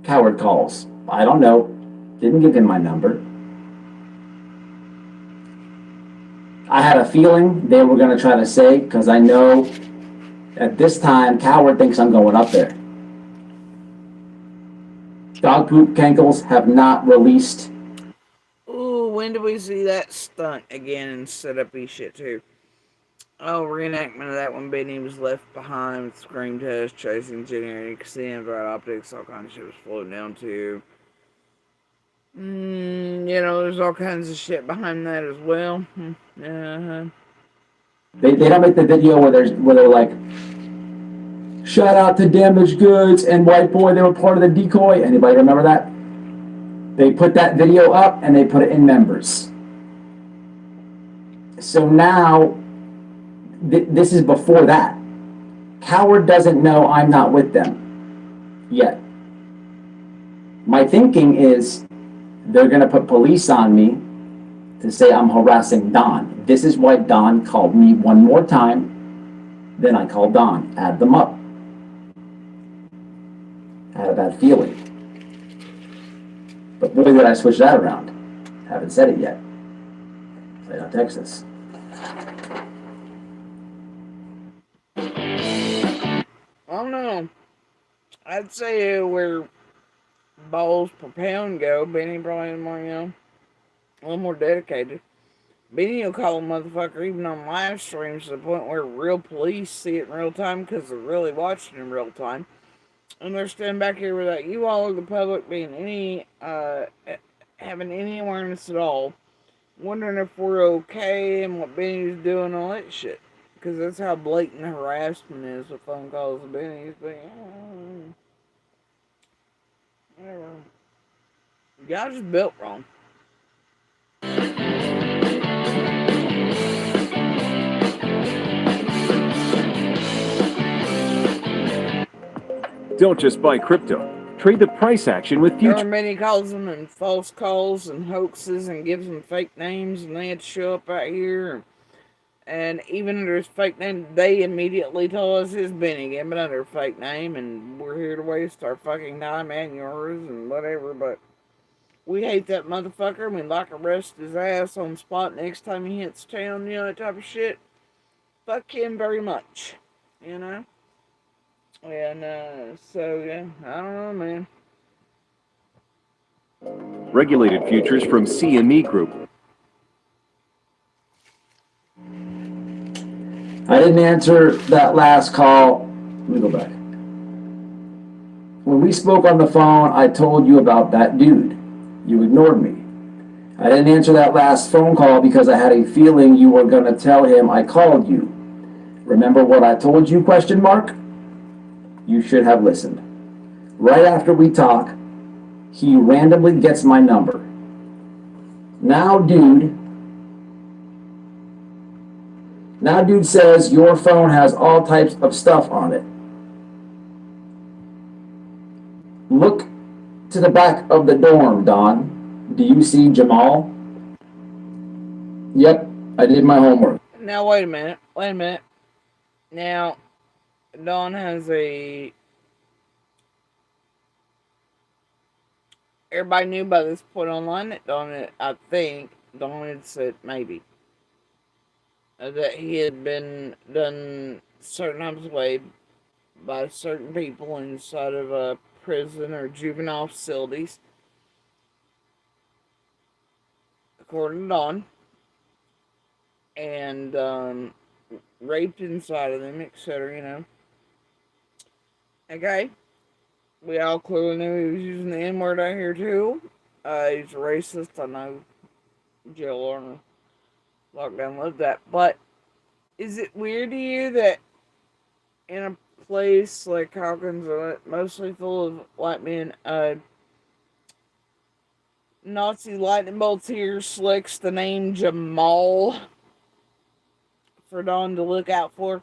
coward calls. I don't know. Didn't give him my number. I had a feeling they were going to try to say, because I know at this time, coward thinks I'm going up there. Dog poop cankles have not released. Ooh, when did we see that stunt again and set up his shit too? Oh, reenactment of that when Benny was left behind with scream test, chasing Jenny, you can see infrared optics, all kinds of shit was floating down too. You know, there's all kinds of shit behind that as well. Uh-huh. They don't make the video where they're like, shout out to Damaged Goods and White Boy, they were part of the decoy. Anybody remember that? They put that video up and they put it in members. So now, this is before that. Coward doesn't know I'm not with them yet. My thinking is they're going to put police on me to say I'm harassing Don. This is why Don called me one more time. Then I called Don. Add them up. I had a bad feeling. But boy, did I switch that around. Haven't said it yet. Play out Texas. I don't know. I'd say where balls per pound go, Benny probably more, you know, a little more dedicated. Benny will call a motherfucker even on live streams to the point where real police see it in real time because they're really watching in real time. And they're standing back here without you all or the public being any, having any awareness at all. Wondering if we're okay and what Benny's doing, all that shit. Because that's how blatant harassment is with phone calls to Benny's. But, whatever. Y'all just built wrong. Don't just buy crypto. Trade the price action with future. Everybody calls them and false calls and hoaxes and gives them fake names and they had to show up out here And even under his fake name, they immediately told us it's Benny again, but under a fake name, and we're here to waste our fucking time and yours and whatever, but we hate that motherfucker, and we'd like to arrest his ass on the spot next time he hits town, you know, that type of shit. Fuck him very much, you know? And, so, yeah, I don't know, man. Regulated futures from CME Group. I didn't answer that last call. Let me go back. When we spoke on the phone, I told you about that dude. You ignored me. I didn't answer that last phone call because I had a feeling you were going to tell him I called you. Remember what I told you, question mark? You should have listened. Right after we talk, he randomly gets my number. Now, dude says your phone has all types of stuff on it. Look to the back of the dorm, Don. Do you see Jamal? Yep, I did my homework. Now, wait a minute. Now, Dawn has a... Everybody knew by this point online that Dawn had said maybe that he had been done certain types of way by certain people inside of a prison or juvenile facilities, according to Dawn, and raped inside of them, etc. You know. Okay. We all clearly knew he was using the N-word out here too. He's racist. I know. Jail or lockdown loved that. But is it weird to you that in a place like Hawkins, mostly full of white men, Nazi lightning bolts here selects the name Jamal for Dawn to look out for?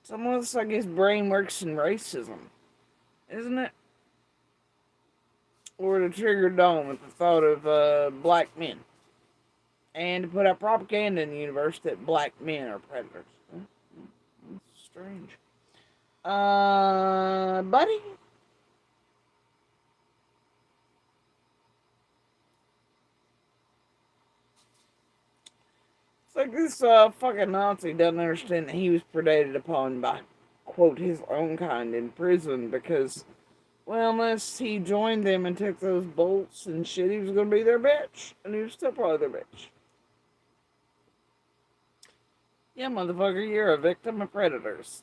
It's almost like his brain works in racism, isn't it? Or to trigger Dawn with the thought of black men. And to put out propaganda in the universe that black men are predators. That's strange. Buddy? It's like this fucking Nazi doesn't understand that he was predated upon by, quote, his own kind in prison because, well, unless he joined them and took those bolts and shit, he was going to be their bitch. And he was still probably their bitch. Yeah, motherfucker, you're a victim of predators.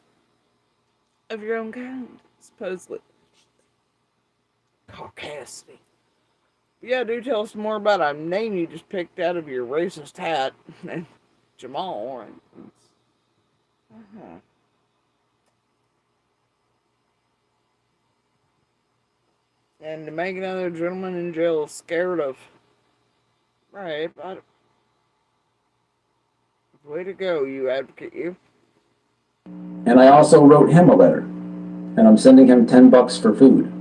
Of your own kind, supposedly. Caucasity. Yeah, do tell us more about a name you just picked out of your racist hat. Jamal, right? Uh-huh. And to make another gentleman in jail scared of rape, way to go, you advocate, you. And I also wrote him a letter. And I'm sending him $10 for food.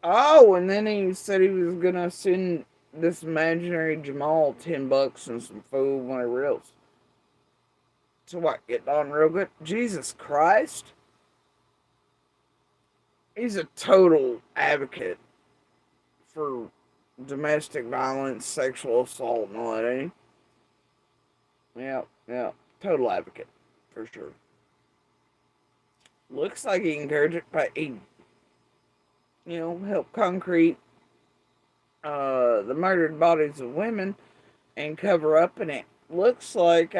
Oh, and then he said he was gonna send this imaginary Jamal $10 and some food, whatever else. So what, get on real good? Jesus Christ. He's a total advocate for domestic violence, sexual assault, and all that, ain't he? Yeah. Total advocate, for sure. Looks like he encouraged it, but he, helped concrete the murdered bodies of women and cover up, and it looks like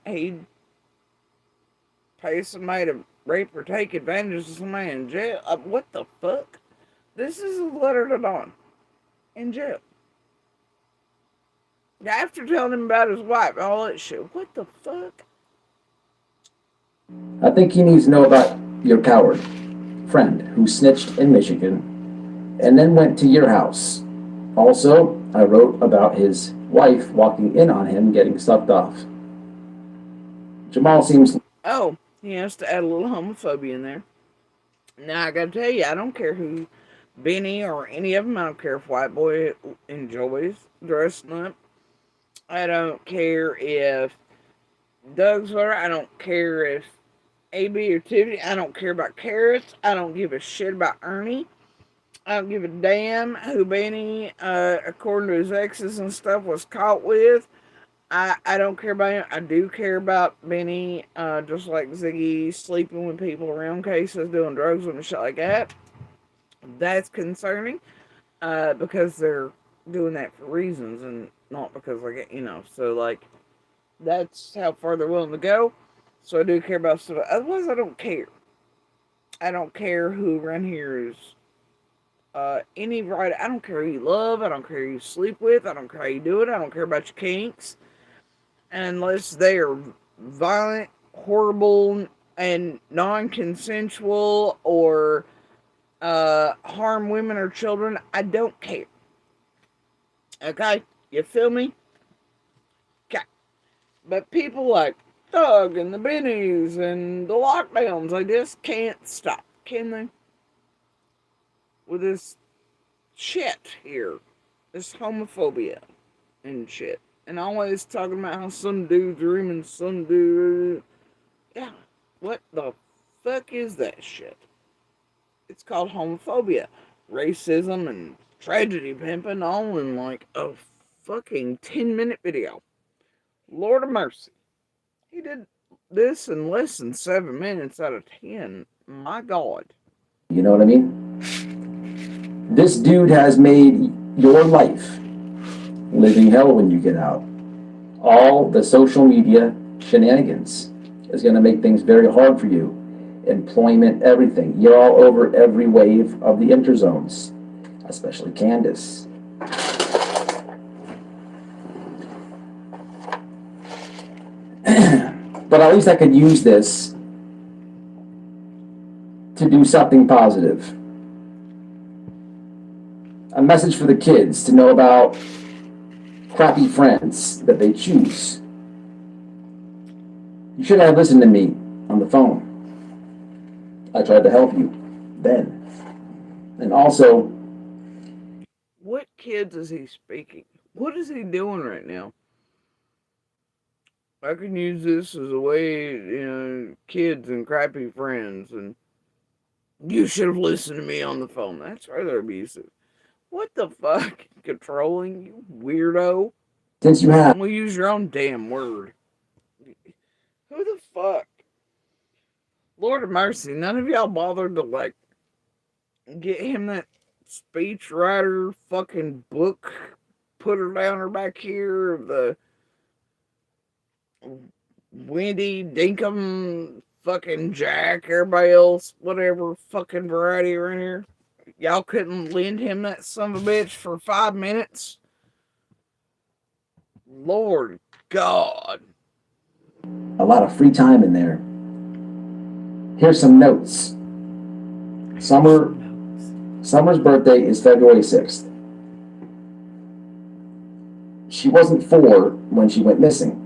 he pays somebody to rape or take advantage of somebody in jail. What the fuck? This is a letter to Dawn. In jail. After telling him about his wife, all that shit. What the fuck? I think he needs to know about your coward friend who snitched in Michigan and then went to your house. Also, I wrote about his wife walking in on him getting sucked off. Jamal seems... Oh, he has to add a little homophobia in there. Now, I gotta tell you, I don't care who Benny or any of them. I don't care if White Boy enjoys dressing up. I don't care if Doug's there. I don't care if AB or Tiffany. I don't care about Carrots. I don't give a shit about Ernie. I don't give a damn who Benny, according to his exes and stuff, was caught with. I don't care about him. I do care about Benny, just like Ziggy sleeping with people around cases, doing drugs and shit like that. That's concerning, because they're doing that for reasons and not because, like, so, like, that's how far they're willing to go. So I do care about stuff. Otherwise, I don't care. I don't care who around here is any variety. I don't care who you love. I don't care who you sleep with. I don't care how you do it. I don't care about your kinks. Unless they are violent, horrible, and non-consensual or harm women or children, I don't care. Okay? You feel me? Okay. But people like Thug and the Bennies and the lockdowns, they just can't stop, can they? With this shit here. This homophobia and shit. And always talking about how some dudes are him and some dude. Yeah. What the fuck is that shit? It's called homophobia. Racism and tragedy pimping all in like a fucking 10-minute video. Lord of mercy. He did this in less than 7 minutes out of 10. My God. You know what I mean? This dude has made your life living hell when you get out. All the social media shenanigans is going to make things very hard for you. Employment, everything. You're all over every wave of the interzones, especially Candace. But at least I could use this to do something positive. A message for the kids to know about crappy friends that they choose. You should have listened to me on the phone. I tried to help you then. And also... What kids is he speaking? What is he doing right now? I can use this as a way, kids and crappy friends, and you should have listened to me on the phone. That's rather abusive. What the fuck? Controlling, you weirdo. Since you have... We'll use your own damn word. Who the fuck? Lord of mercy, none of y'all bothered to, like, get him that speechwriter fucking book, put her down her back here, the Wendy Dinkum fucking Jack, everybody else, whatever fucking variety around here. Y'all couldn't lend him that son of a bitch for 5 minutes? Lord God. A lot of free time in there. Here's some notes. Summer's birthday is February 6th. She wasn't 4 when she went missing.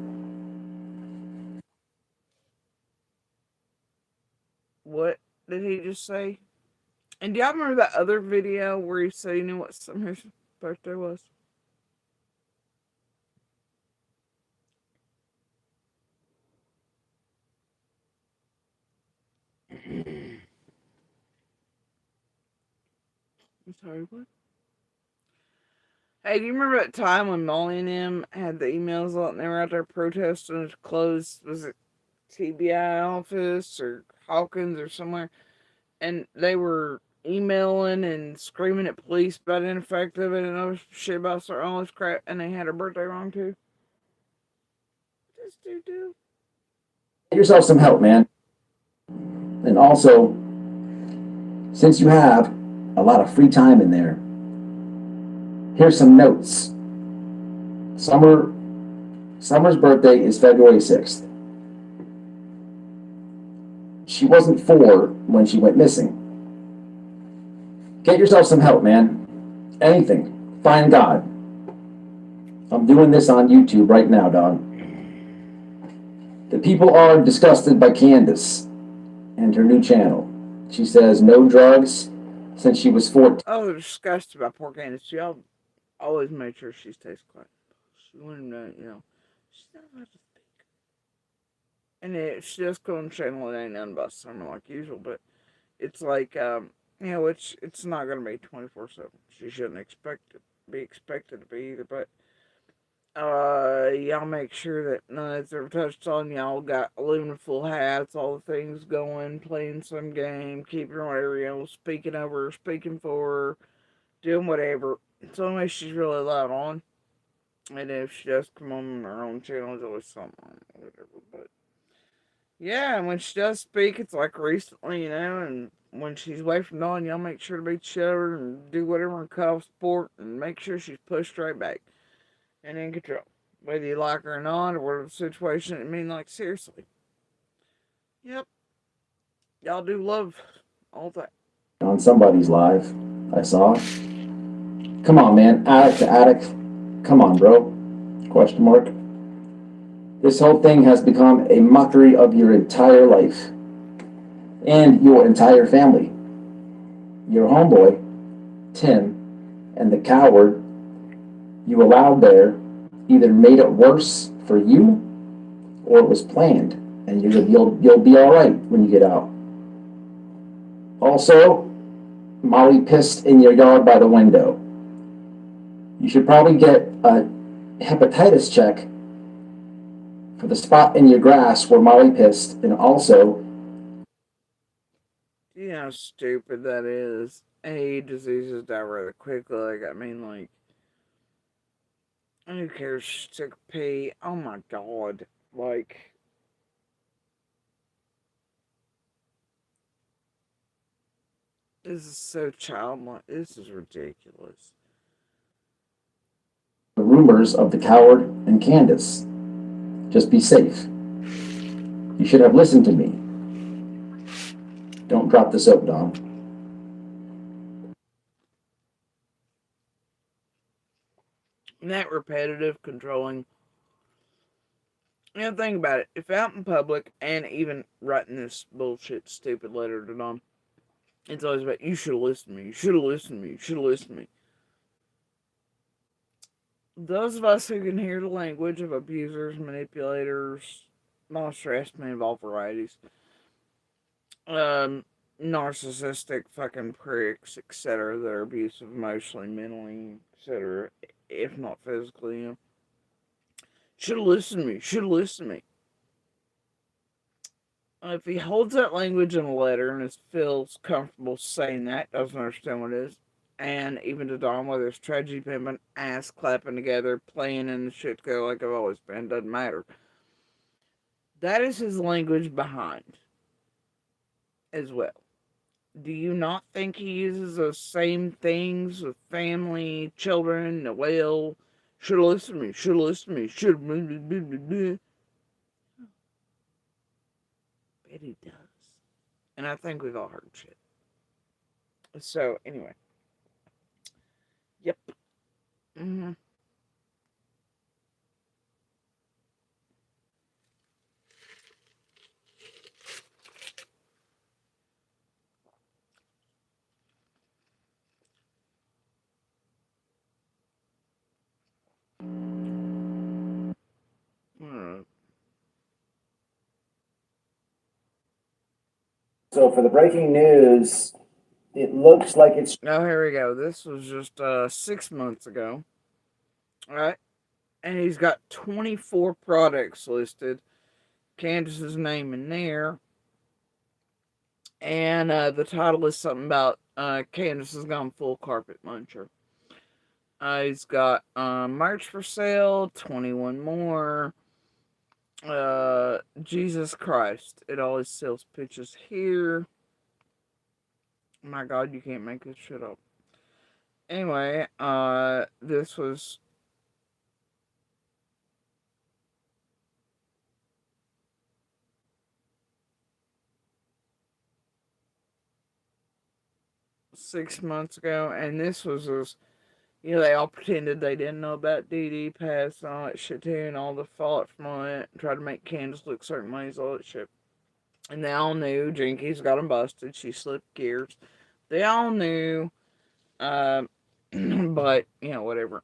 What did he just say? And do y'all remember that other video where he said he knew what Summer's birthday was? I'm sorry, what? Hey, do you remember that time when Molly and him had the emails out and they were out there protesting at the closed, was it TBI office or Hawkins or somewhere? And they were emailing and screaming at police about ineffective and other shit about starting all this crap, and they had her birthday wrong too. What does this dude do? Get yourself some help, man. And also, since you have a lot of free time in there, here's some notes. Summer's birthday is February 6th. She wasn't 4 when she went missing. Get yourself some help, man. Anything. Find God. I'm doing this on YouTube right now, dog. The people are disgusted by Candace and her new channel. She says no drugs, since she was 14. Oh, they're disgusted about poor Candace. Y'all always made sure she stays quiet. She wouldn't, she's not allowed to speak. And she does go on the channel, it ain't none about something like usual, but it's like, it's not going to be 24/7. She shouldn't be expected to be either, but y'all make sure that none of it's ever touched on. Y'all got aluminum full hats, all the things going, playing some game, keeping her, speaking over her, speaking for her, doing whatever. It's the only way she's really allowed on. And if she does come on her own channel, there's always something on it, whatever. But yeah, and when she does speak, it's like recently, and when she's away from Dawn, y'all make sure to beat the shit out of her and do whatever and cut off support and make sure she's pushed right back and in control. Whether you like her or not, or whatever the situation, I mean, like, seriously. Yep. Y'all do love all that. On somebody's live, I saw. Come on, man. Attic to attic. Come on, bro. Question mark. This whole thing has become a mockery of your entire life and your entire family. Your homeboy, Tim, and the coward you allowed there either made it worse for you or it was planned, and you'll be all right when you get out. Also, Molly pissed in your yard by the window. You should probably get a hepatitis check for the spot in your grass where Molly pissed, and also, You know how stupid that is. Diseases die rather quickly. Who cares? She took a pee. Oh my god. This is so childlike. This is ridiculous. the rumors of the coward and Candace. Just be safe. You should have listened to me. Don't drop the soap, Dom. That repetitive, controlling. Think about it. If out in public, and even writing this bullshit, stupid letter to Dom, it's always about, you should have listened to me, you should have listened to me, you should have listened to me. Those of us who can hear the language of abusers, manipulators, monster estimate of all varieties, narcissistic fucking pricks, etc., that are abusive emotionally, mentally, etc., if not physically, should have listened to me, should have listened to me. If he holds that language in a letter and feels comfortable saying that, doesn't understand what it is, and even to Dom, whether it's tragedy, pimping, ass clapping together, playing in the shit go like I've always been, doesn't matter. That is his language behind as well. Do you not think he uses those same things with family, children, should have listened to me, should have listened to me, should have. Bet he does. And I think we've all heard shit. So, anyway. Yep. Mm-hmm. So for the breaking news, it looks like it's... Oh, here we go. This was just 6 months ago. Alright. And he's got 24 products listed. Candace's name in there. And the title is something about Candace has gone full carpet muncher. He's got merch for sale, 21 more. Jesus Christ. It always sells pictures here. My God, you can't make this shit up. Anyway, this was six months ago, and this was they all pretended they didn't know about DD Pass and all that shit too, and all the fallout from all that, and tried to make Candace look certain ways, all that shit. And they all knew Jinkies got them busted. She slipped gears. They all knew. But, whatever.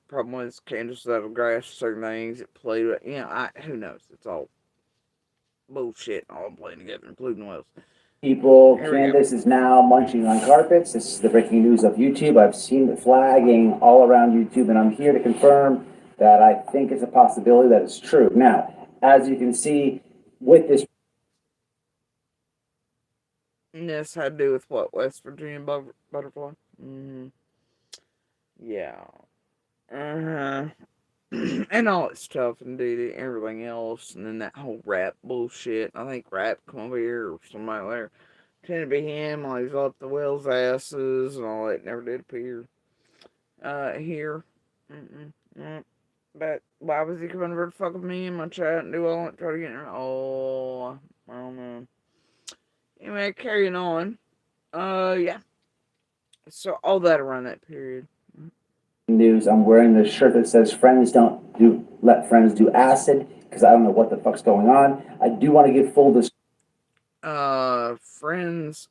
Problem was, Candace was out of grasp certain things. It played, who knows? It's all bullshit, all playing together, including Wells. People, Candace is now munching on carpets. This is the breaking news of YouTube. I've seen it flagging all around YouTube, and I'm here to confirm that I think it's a possibility that it's true. Now, as you can see, with this. And this had to do with what? West Virginia butterfly? Mm-hmm. Yeah. Uh-huh. And all that stuff, and everything else, and then that whole rap bullshit. I think rap come over here, or somebody there. Pretended to be him while he was up the Wells asses, and all that never did appear. Here. But why was he coming over to fuck with me in my chat and do all that, try to get in? Oh, I don't know. Anyway, carrying on. Yeah. So all that around that period. News. I'm wearing this shirt that says "Friends don't let friends do acid" because I don't know what the fuck's going on. I do want to give full disclosure. Friends.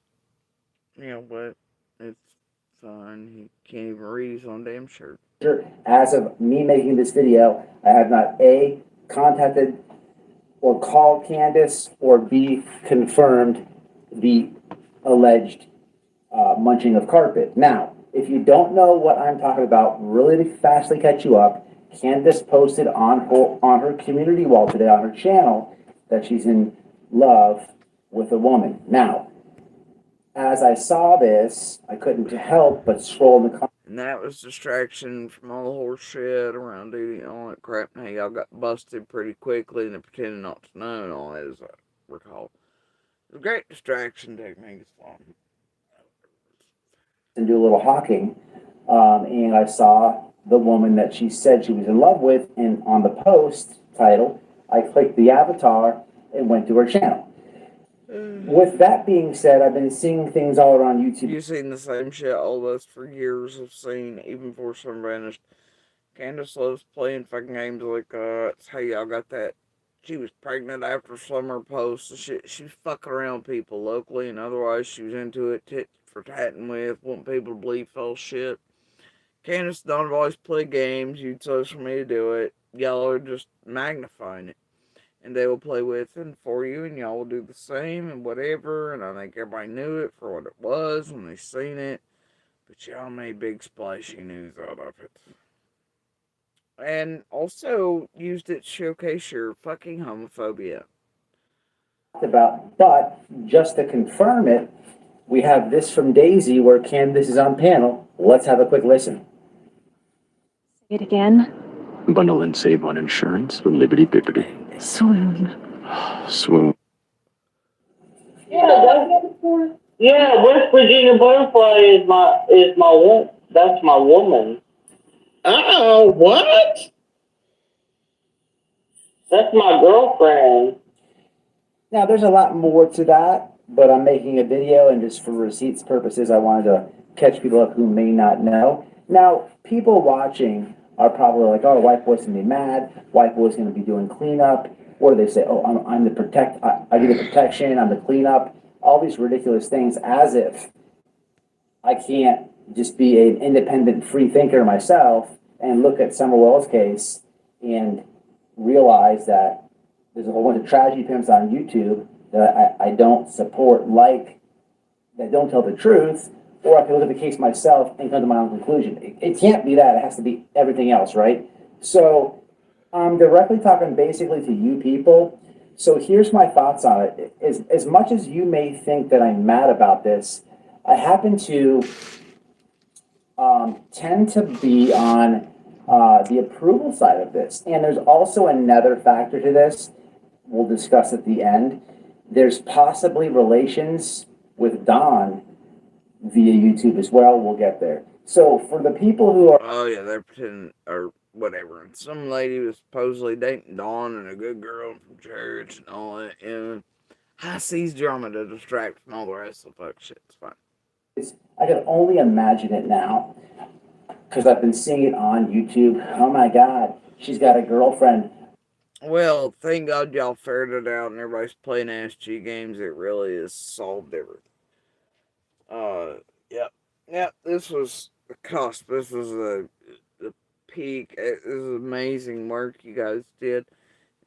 But it's fine. He can't even read his own damn shirt. As of me making this video, I have not A, contacted or called Candace, or B, confirmed the alleged munching of carpet. Now, if you don't know what I'm talking about, really to fastly catch you up, Candace posted on her community wall today on her channel that she's in love with a woman. Now, as I saw this, I couldn't help but scroll in the comments. And that was distraction from all the horse shit around duty and all that crap. Now y'all got busted pretty quickly and they pretended not to know and all that, as I recall. It was a great distraction technique. And do a little hawking, and I saw the woman that she said she was in love with, and on the post title, I clicked the avatar and went to her channel. With that being said, I've been seeing things all around YouTube. You've seen the same shit all of us for years have seen, even before some vanished. Candace loves playing fucking games like, it's how y'all got that. She was pregnant after summer posts and shit. She was fucking around people locally and otherwise. She was into it, tit for tatting with, wanting people to believe false shit. Candace and Don have always played games, used social media to do it. Y'all are just magnifying it. And they will play with and for you, and y'all will do the same and whatever. And I think everybody knew it for what it was when they seen it. But y'all made big splashy news out of it. And also used it to showcase your fucking homophobia. But just to confirm it, we have this from Daisy where Candace is on panel. Let's have a quick listen. Say it again. Bundle and save on insurance from Liberty Bippity. Swoon. Swoon. Yeah, West Virginia butterfly is my that's my woman. Oh, what? That's my girlfriend. Now, there's a lot more to that, but I'm making a video, and just for receipts purposes, I wanted to catch people up who may not know. Now, people watching are probably like, oh, white boy's gonna be mad, white boy's gonna be doing cleanup, or they say, oh, I'm the I do the protection, I'm the cleanup, all these ridiculous things, as if I can't just be an independent free thinker myself and look at Summer Wells' case and realize that there's a whole bunch of tragedy pimps on YouTube that I don't support, that don't tell the truth, or I can look at the case myself and come to my own conclusion. It can't be that. It has to be everything else, right? So I'm directly talking basically to you people. So here's my thoughts on it. As much as you may think that I'm mad about this, I happen to tend to be on the approval side of this. And there's also another factor to this we'll discuss at the end. There's possibly relations with Don via YouTube as well. We'll get there. So for the people who are... Oh, yeah, they're pretending, or whatever. And some lady was supposedly dating Dawn and a good girl from church and all that. And high seas drama to distract from all the rest of the fuck shit. It's fine. I can only imagine it now because I've been seeing it on YouTube. Oh my God, she's got a girlfriend. Well, thank God y'all figured it out and everybody's playing SG games. It really has solved everything. Yep. This was the cusp. This was the peak. This is amazing work you guys did.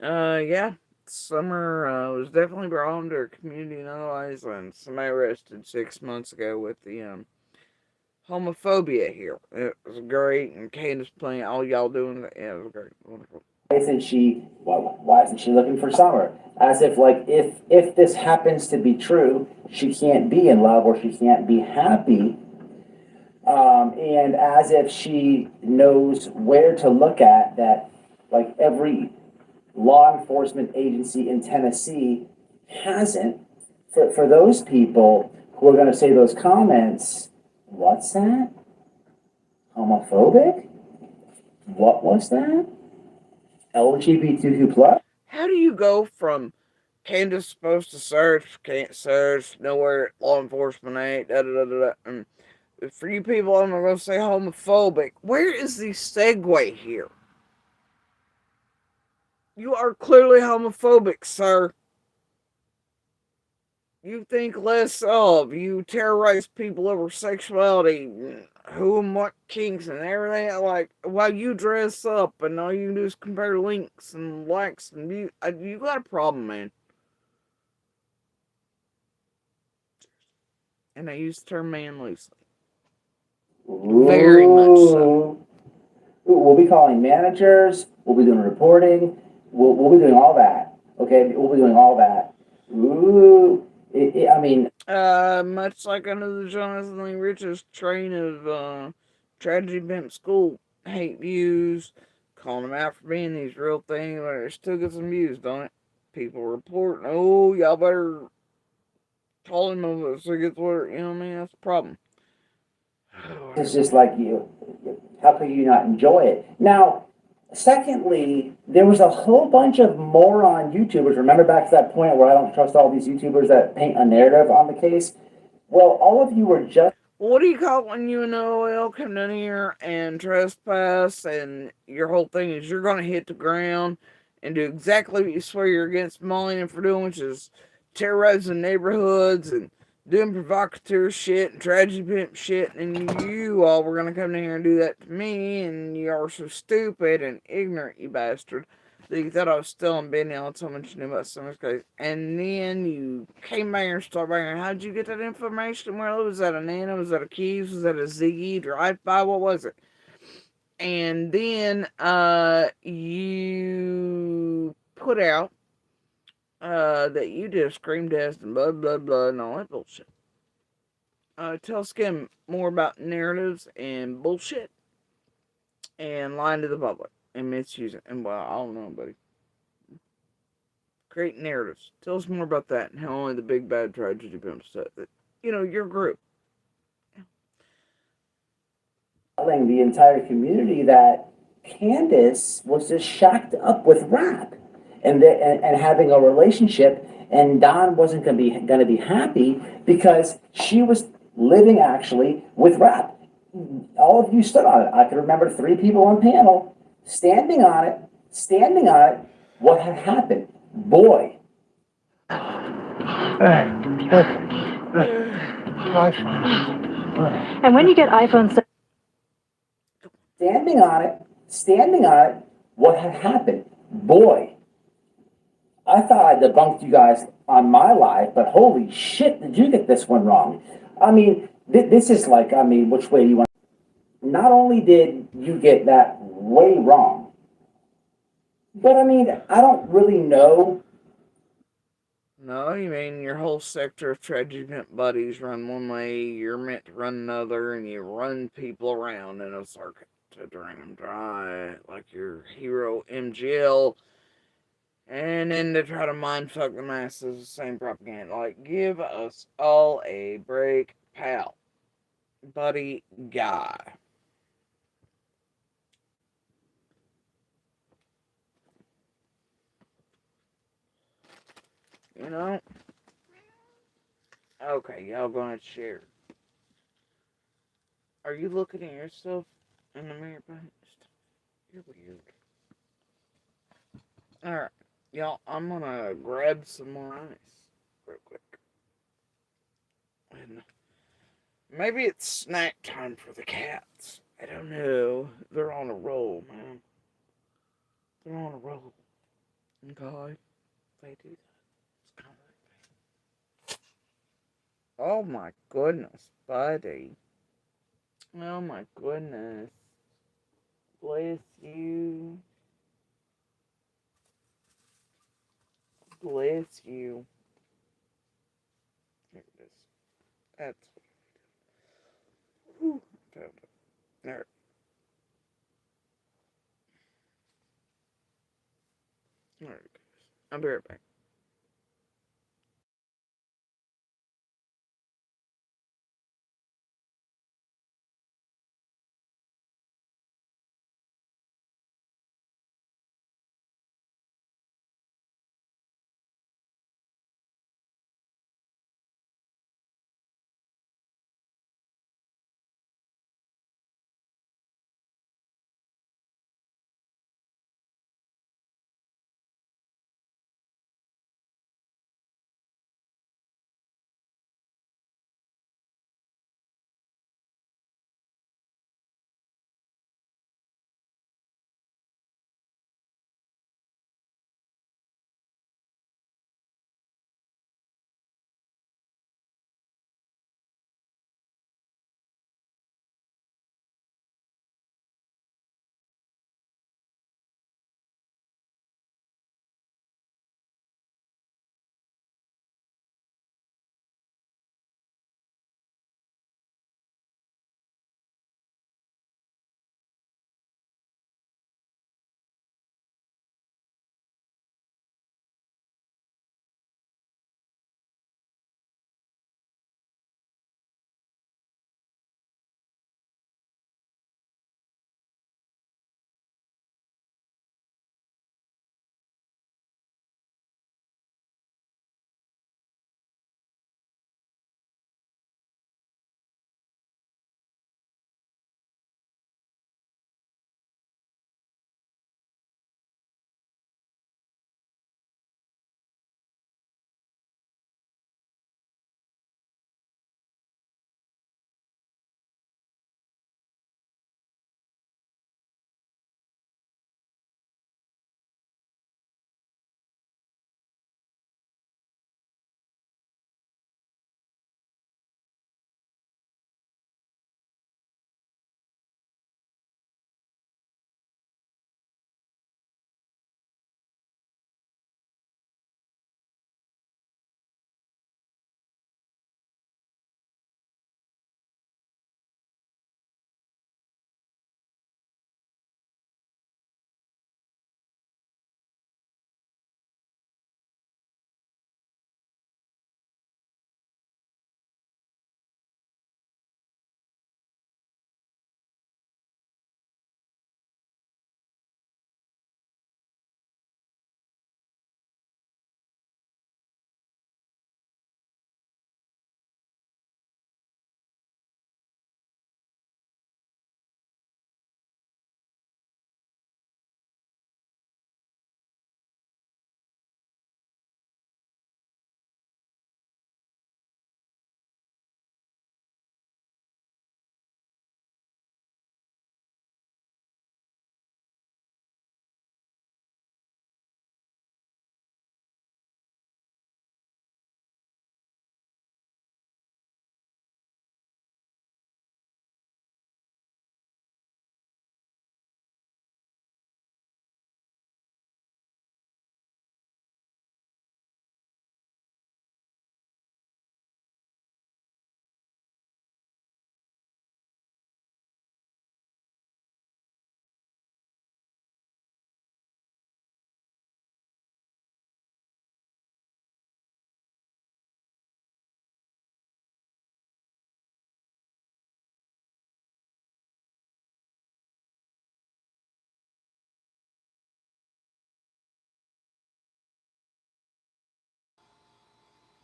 Yeah. Summer was definitely brought home to our community and otherwise, and somebody arrested 6 months ago with the homophobia here. It was great, and Candace playing all y'all doing it. Yeah, it was great. Wonderful. Why isn't she looking for Summer? As if like if this happens to be true, she can't be in love or she can't be happy. And as if she knows where to look at that, like every law enforcement agency in Tennessee hasn't. For those people who are going to say those comments, what's that? Homophobic? What was that? LGBTQ plus? How do you go from Candace supposed to search, can't search, nowhere law enforcement ain't, and for you people, I'm going to say homophobic. Where is the segue here? You are clearly homophobic, sir. You think less of. You terrorize people over sexuality, who and what kinks and everything. Like, while you dress up and all you do is compare links and likes, and you got a problem, man. And I use the term man loosely. Very much so. We'll be calling managers. We'll be doing reporting. We'll be doing all that. Okay, we'll be doing all that. Ooh, I mean, much like under the Jonathan Lee Rich's train of tragedy pimp school hate views, calling them out for being these real things, but it still gets some views, don't it? People report, oh, y'all better call him over so it gets what, you know what I mean? That's the problem. it's just like you. How could you not enjoy it? Now, secondly, there was a whole bunch of moron YouTubers. Remember back to that point where I don't trust all these YouTubers that paint a narrative on the case? Well, all of you were just. What do you call it when you and OL come in here and trespass and your whole thing is you're going to hit the ground and do exactly what you swear you're against Molly for doing, which is terrorizing neighborhoods and doing provocateur shit and tragedy pimp shit, and you all were going to come in here and do that to me, and you are so stupid and ignorant, you bastard, that you thought I was still in Benny on so much you knew about Summer's case. And then you came by here and started by here. How'd you get that information? Well, was that a Nano? Was that a Keys? Was that a Ziggy drive-by? What was it? And then you put out that you did a scream test and blah, blah, blah, and all that bullshit. Tell Skim more about narratives and bullshit and lying to the public and misusing. And, well, I don't know, buddy. Create narratives. Tell us more about that and how only the big bad tragedy pimps said that. You know, your group. Telling the entire community that Candace was just shacked up with rap and having a relationship, and Don wasn't going to be happy because she was living actually with rap. All of you stood on it. I can remember 3 people on panel standing on it. What had happened? Boy. And when you get iPhone Standing on it, what had happened? Boy, I thought I debunked you guys on my live, but holy shit, did you get this one wrong? I mean, this is like, I mean, which way you want? Not only did you get that way wrong, but I mean, I don't really know. No, you mean your whole sector of tragedy pimp buddies run one way, you're meant to run another, and you run people around in a circuit to drain them dry, like your hero MGL, and then to try to mindfuck the masses, the same propaganda. Like, give us all a break, pal. Buddy, guy. You know? Okay, y'all gonna share. Are you looking at yourself in the mirror? You're weird. Alright, y'all, I'm gonna grab some more ice real quick. And Maybe it's snack time for the cats. I don't know. They're on a roll, man. They're on a roll. Okay. They do that. It's kind of like, oh my goodness, buddy. Oh my goodness. Bless you. Bless you. Here it is. That's whew, found it. There. There it goes. I'll be right back.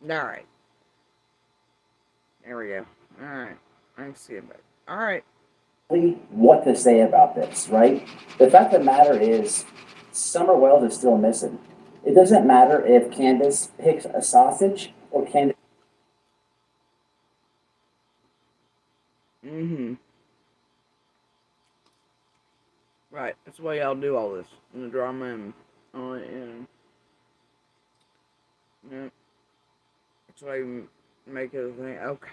Alright. There we go. Alright. I see it back. Alright. What to say about this, right? The fact of the matter is, Summer Wells is still missing. It doesn't matter if Candace picks a sausage or Candace Mm-hmm. Right. That's why y'all do all this. And the drama and yeah. That's why you make it a thing. Okay.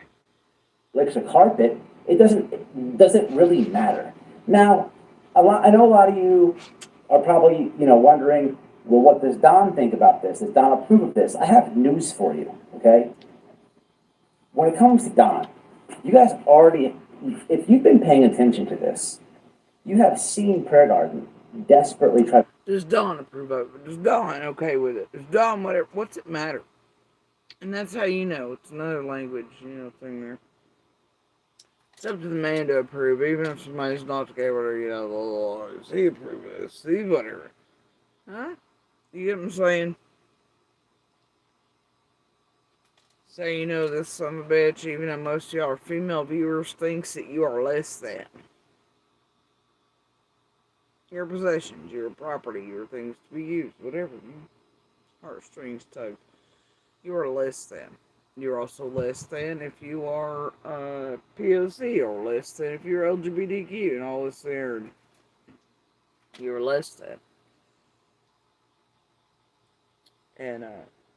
Licks a carpet, it doesn't really matter. Now, I know a lot of you are probably, wondering, well, what does Don think about this? Does Don approve of this? I have news for you, okay? When it comes to Don, you guys already, if you've been paying attention to this, you have seen Prayer Garden desperately try. Does Dawn approve of it? Does Dawn okay with it? Does Dawn whatever? What's it matter? And that's how you know it's another language, thing there. It's up to the man to approve, even if somebody's not together, does he approve of this? See, whatever. Huh? You get what I'm saying? So this son of a bitch, even though most of y'all are female viewers, thinks that you are less than. Your possessions, your property, your things to be used, whatever. Heartstrings tugged. You are less than. You're also less than if you are POC, or less than if you're LGBTQ and all this there. You're less than. And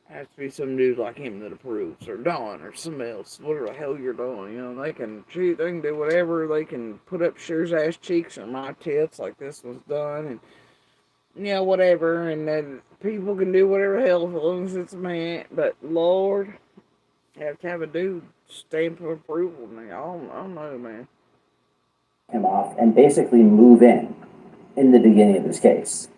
has to be some dude like him that approves, or Dawn, or somebody else, whatever the hell you're doing. They can cheat, they can do whatever, they can put up Cher's ass cheeks or my tits like this was done, and whatever, and then people can do whatever the hell as long as it's a man, but Lord, you have to have a dude stamp of approval, man. I don't know, man. Him off and basically move in the beginning of this case.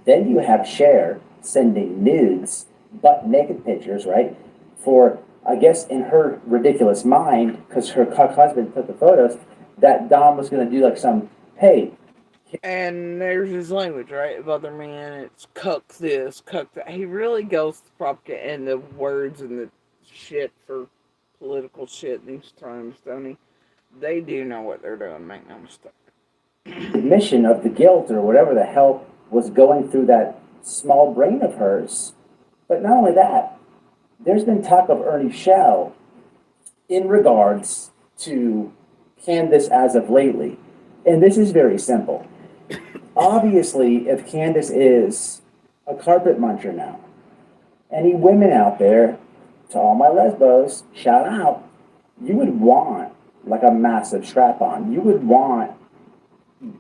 Then you have Cher sending nudes, butt naked pictures, right? For, I guess, in her ridiculous mind, because her cuck husband took the photos, that Dom was going to do like some, hey. And there's his language, right? Of other men, it's cuck this, cuck that. He really goes to propaganda and the words and the shit for political shit these times, don't he? They do know what they're doing, make no mistake. Admission of the guilt or whatever the hell was going through that small brain of hers. But not only that, there's been talk of Ernie Shell in regards to Candace as of lately. And this is very simple. Obviously, if Candace is a carpet muncher now, any women out there, to all my lesbos, shout out, you would want like a massive strap on. You would want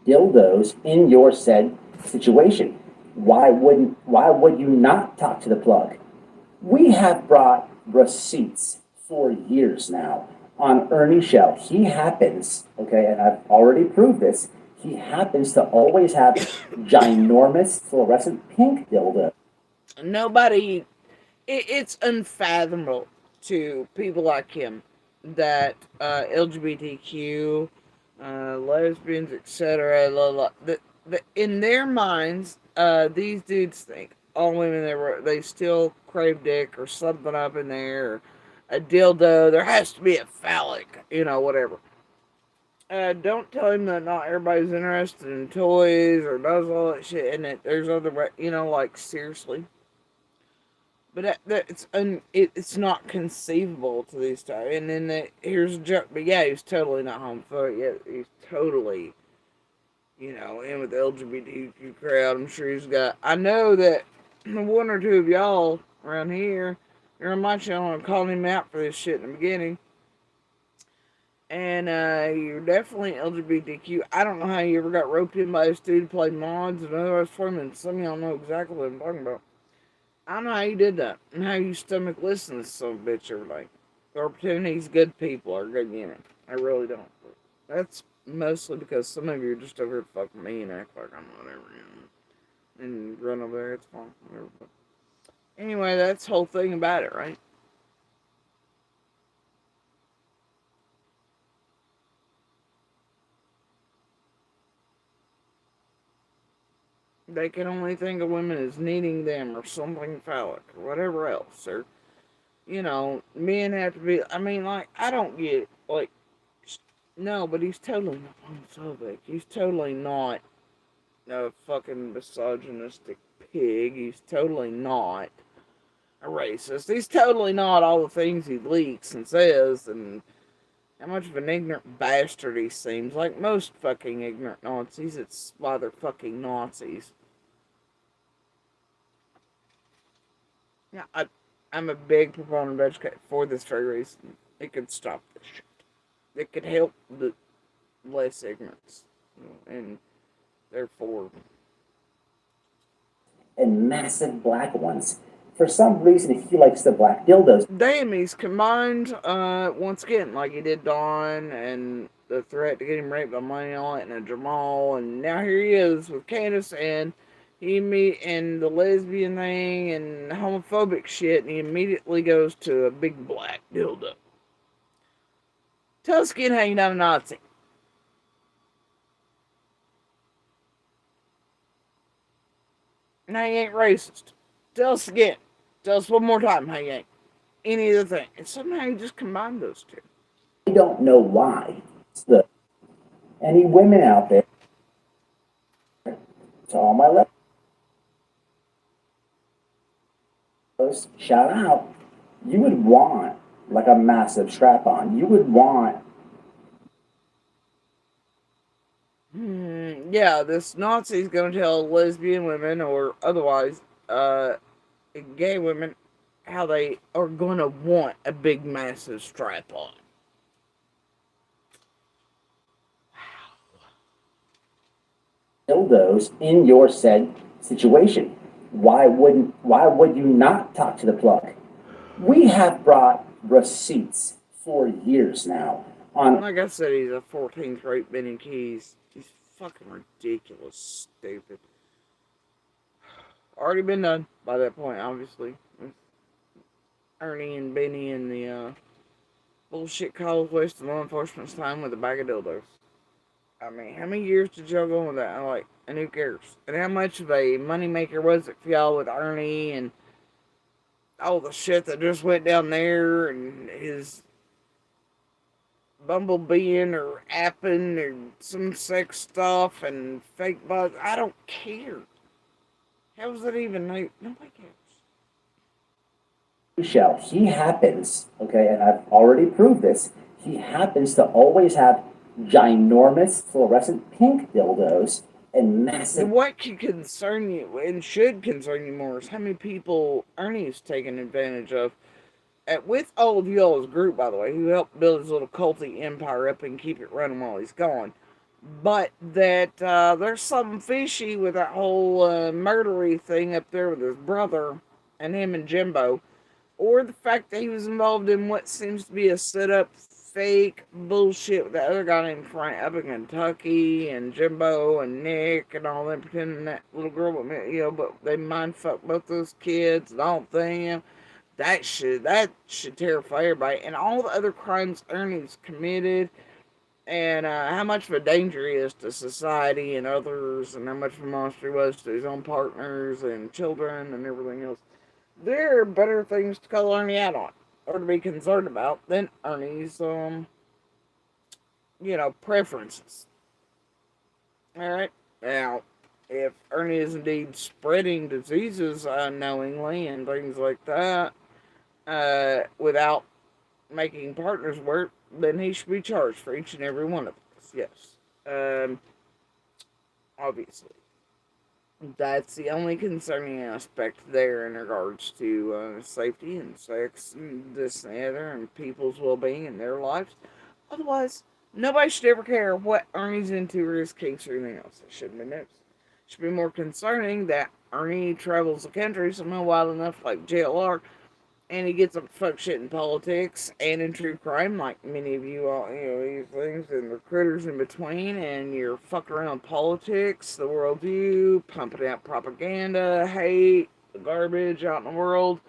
dildos in your said situation. Why would you not talk to the plug? We have brought receipts for years now on Ernie Shell. He happens, okay, and I've already proved this, he happens to always have ginormous fluorescent pink dildo. Nobody, it's unfathomable to people like him that LGBTQ, lesbians, etc. In their minds, these dudes think all women they still crave dick or something up in there, or a dildo. There has to be a phallic, whatever. Don't tell him that not everybody's interested in toys or does all that shit, and that there's other, like seriously. But it's not conceivable to these times. And then here's a joke. But yeah, he's totally not homophobic. Yeah, he's totally, in with the LGBTQ crowd. I'm sure he's got. I know that one or two of y'all around here, you're on my channel and calling him out for this shit in the beginning. And you're definitely LGBTQ. I don't know how you ever got roped in by this dude to play mods and otherwise for him, and some of y'all know exactly what I'm talking about. I don't know how you did that, and how you stomach listen to some bitch every day. Or pretend he's good people or good gaming. I really don't. That's mostly because some of you are just over here to fuck with me and act like I'm whatever, And run over there, it's fine. Whatever. But anyway, that's the whole thing about it, right? They can only think of women as needing them or something phallic or whatever else. Or, men have to be. I don't get it. No, but he's totally not homophobic. He's totally not a fucking misogynistic pig. He's totally not a racist. He's totally not all the things he leaks and says and how much of an ignorant bastard he seems. Like most fucking ignorant Nazis, it's why they're fucking Nazis. Yeah, I'm a big proponent of education for this very reason. It could stop this shit. It could help the less ignorance, and therefore. And massive black ones. For some reason, he likes the black dildos. Damn, he's combined, once again, like he did Dawn, and the threat to get him raped by Manuel and Jamal, and now here he is with Candace, and he meet and the lesbian thing and homophobic shit, and he immediately goes to a big black dildo. Tell us again how you're not a Nazi. Now you ain't racist. Tell us again. Tell us one more time how you ain't any other thing. And somehow you just combine those two. I don't know why. Any women out there, to all my levels, shout out. You would want like a massive strap on. You would want. Yeah, this Nazi's gonna tell lesbian women or otherwise gay women how they are gonna want a big massive strap on. Dildos in your said situation. Why would you not talk to the plug? We have brought receipts for years now on. Like I said, he's a 14th rate Benny Keys. He's fucking ridiculous, stupid. Already been done by that point, obviously. With Ernie and Benny and the bullshit calls wasting law enforcement's time with a bag of dildos. I mean, how many years did y'all go with that? Like, and who cares? And how much of a moneymaker was it for y'all with Ernie and all the shit that just went down there and his bumblebeeing or apping or some sex stuff and fake buzz? I don't care. How was that even? Nobody cares. Michelle, he happens, okay, and I've already proved this. He happens to always have ginormous fluorescent pink dildos and massive. What could concern you and should concern you more is how many people Ernie's taken advantage of. With all of y'all's group, by the way, who helped build his little culty empire up and keep it running while he's gone. But that there's something fishy with that whole murdery thing up there with his brother and him and Jimbo. Or the fact that he was involved in what seems to be a set-up fake bullshit with that other guy named Frank up in Kentucky and Jimbo and Nick and all them pretending that little girl, but they mind fuck both those kids and all them. That should terrify everybody. And all the other crimes Ernie's committed and how much of a danger he is to society and others and how much of a monster he was to his own partners and children and everything else. There are better things to call Ernie out on or to be concerned about than Ernie's, preferences. Alright? Now, if Ernie is indeed spreading diseases unknowingly and things like that, without making partners work, then he should be charged for each and every one of us. Yes. Obviously. That's the only concerning aspect there in regards to safety and sex and this and the other and people's well-being in their lives. Otherwise, nobody should ever care what Ernie's into or his kinks or anything else. It shouldn't be noticed. It should be more concerning that Ernie travels the country somehow wild enough like JLR and he gets up to fuck shit in politics and in true crime, like many of you all, these things, and recruiters in between, and you're fucking around politics, the worldview, pumping out propaganda, hate, garbage out in the world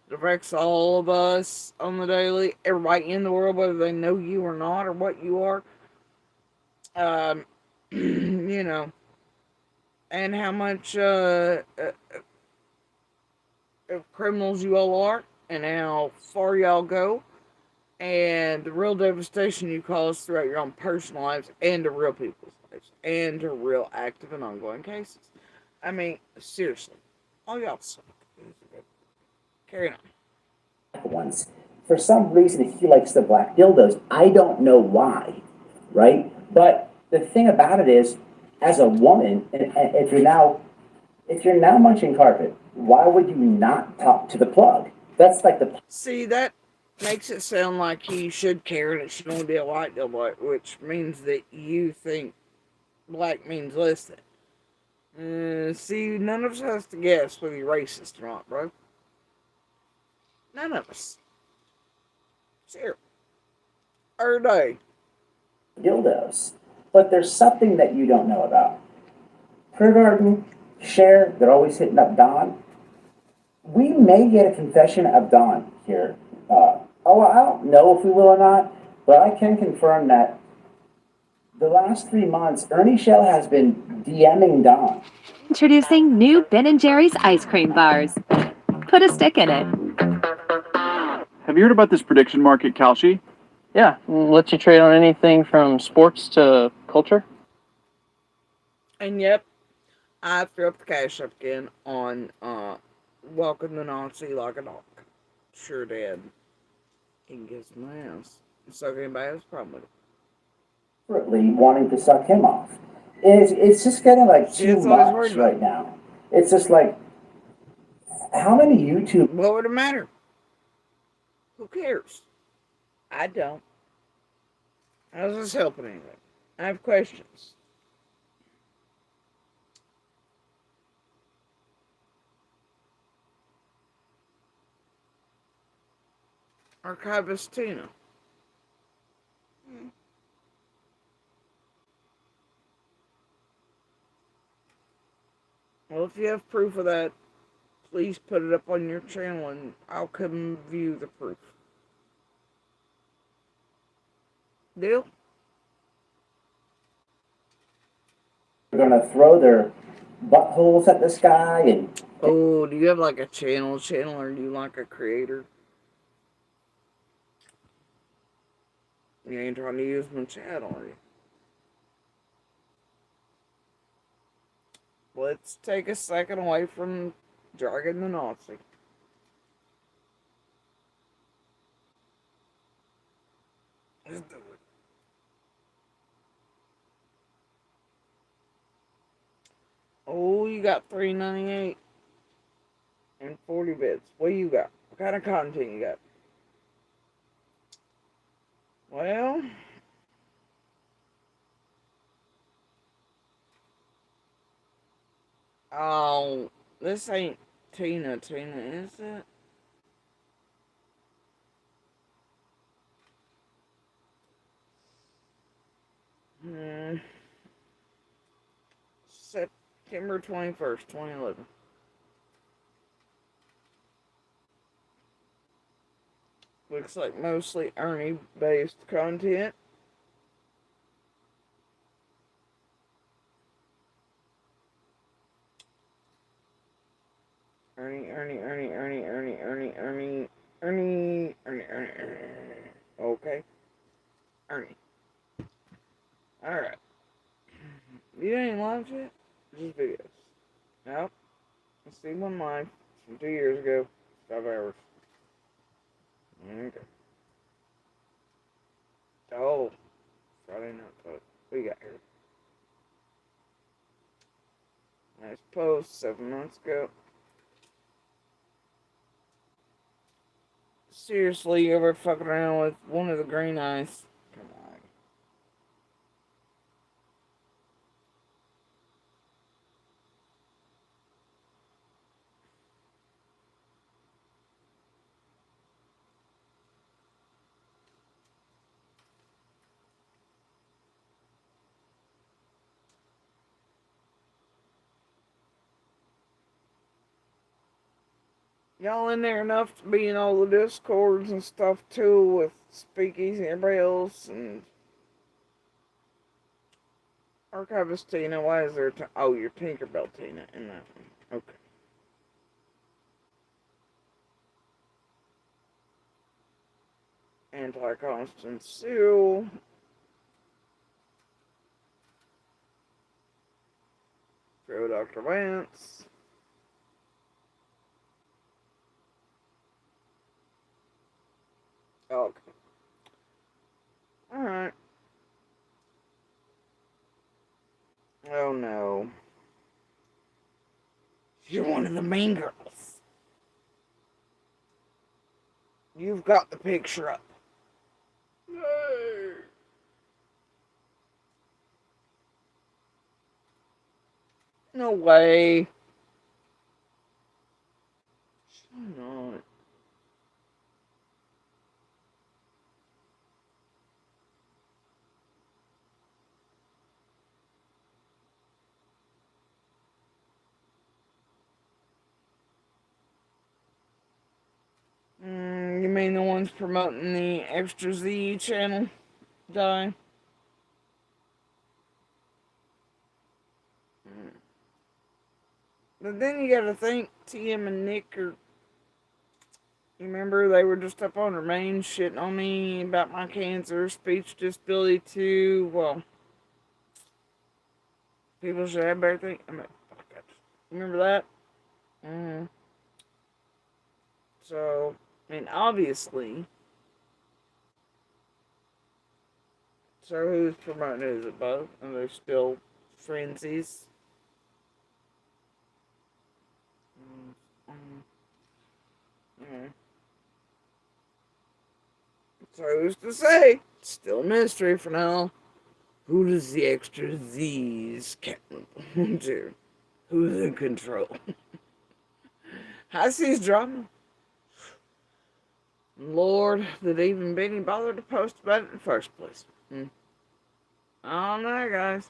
that affects all of us on the daily, everybody in the world, whether they know you or not, or what you are. And how much criminals you all are, and how far y'all go, and the real devastation you cause throughout your own personal lives and to real people's lives, and to real active and ongoing cases. I mean, seriously, all y'all suck. Carry on. Ones. for some reason he likes the black dildos. I don't know why, right? But the thing about it is, as a woman, and if you're now munching carpet, why would you not talk to the plug? That's like the See, that makes it sound like he should care and it should only be a white dildo, which means that you think black means less than. See, none of us has to guess whether you're racist or not, bro. None of us. Zero. Or day. dildos. But there's something that you don't know about. Prayer Garden, Cher, they're always hitting up Don. We may get a confession of Don here. I don't know if we will or not, but I can confirm that the last 3 months, Ernie Shell has been DMing Don. Introducing new Ben & Jerry's ice cream bars. Put a stick in it. Have you heard about this prediction market, Kalshi? Yeah, lets you trade on anything from sports to culture. And yep, I threw up the cash up again on Welcome the Nazi like a dog. Sure did. He can get some ass. So if anybody has a problem with it. Wanting to suck him off. It's just getting like too much right now. It's just like, how many YouTube... What would it matter? Who cares? I don't. How's this helping anything? I have questions. Archivist Tina. Well, if you have proof of that, please put it up on your channel and I'll come view the proof. Deal? They're gonna throw their buttholes at the sky and... Oh, do you have like a channel or do you like a creator? You ain't trying to use my channel, are you? Let's take a second away from dragging the Nazi. Let's do it. Oh, you got $3.98 and 40 bits. What you got? What kind of content you got? Well, oh, this ain't Tina, is it? September 21st, 2011. Looks like mostly Ernie-based content. Ernie. Okay. Ernie. Alright. You ain't live yet? Just videos. Nope. Let's see one live from 2 years ago. 5 hours. Okay. Oh. Friday night post. What you got here? Nice post 7 months ago. Seriously, you ever fucking around with one of the green eyes? Come on. Y'all in there enough to be in all the discords and stuff too with Speakeasy and everybody else and Archivist Tina. Why is there oh, you're Tinkerbell Tina in that one. Okay. Anti-Constant Sue. Throw Dr. Vance. Okay. Alright. Oh no. You're one of the main girls. You've got the picture up. No way. Shut up. You mean the ones promoting the Extra Z channel? Die. But then you gotta think TM and Nick are. You remember they were just up on their main shitting on me about my cancer, speech disability too. Well, people should have better think. Remember that? Mm-hmm. So, I mean, obviously. So who's promoting it? Is it both? And they're still frenzies? Mm-hmm. So who's to say? It's still a mystery for now. Who does the Extra Z's count to? Who's in control? I see drama. Lord, did even Benny bother to post about it in the first place? I don't know, guys.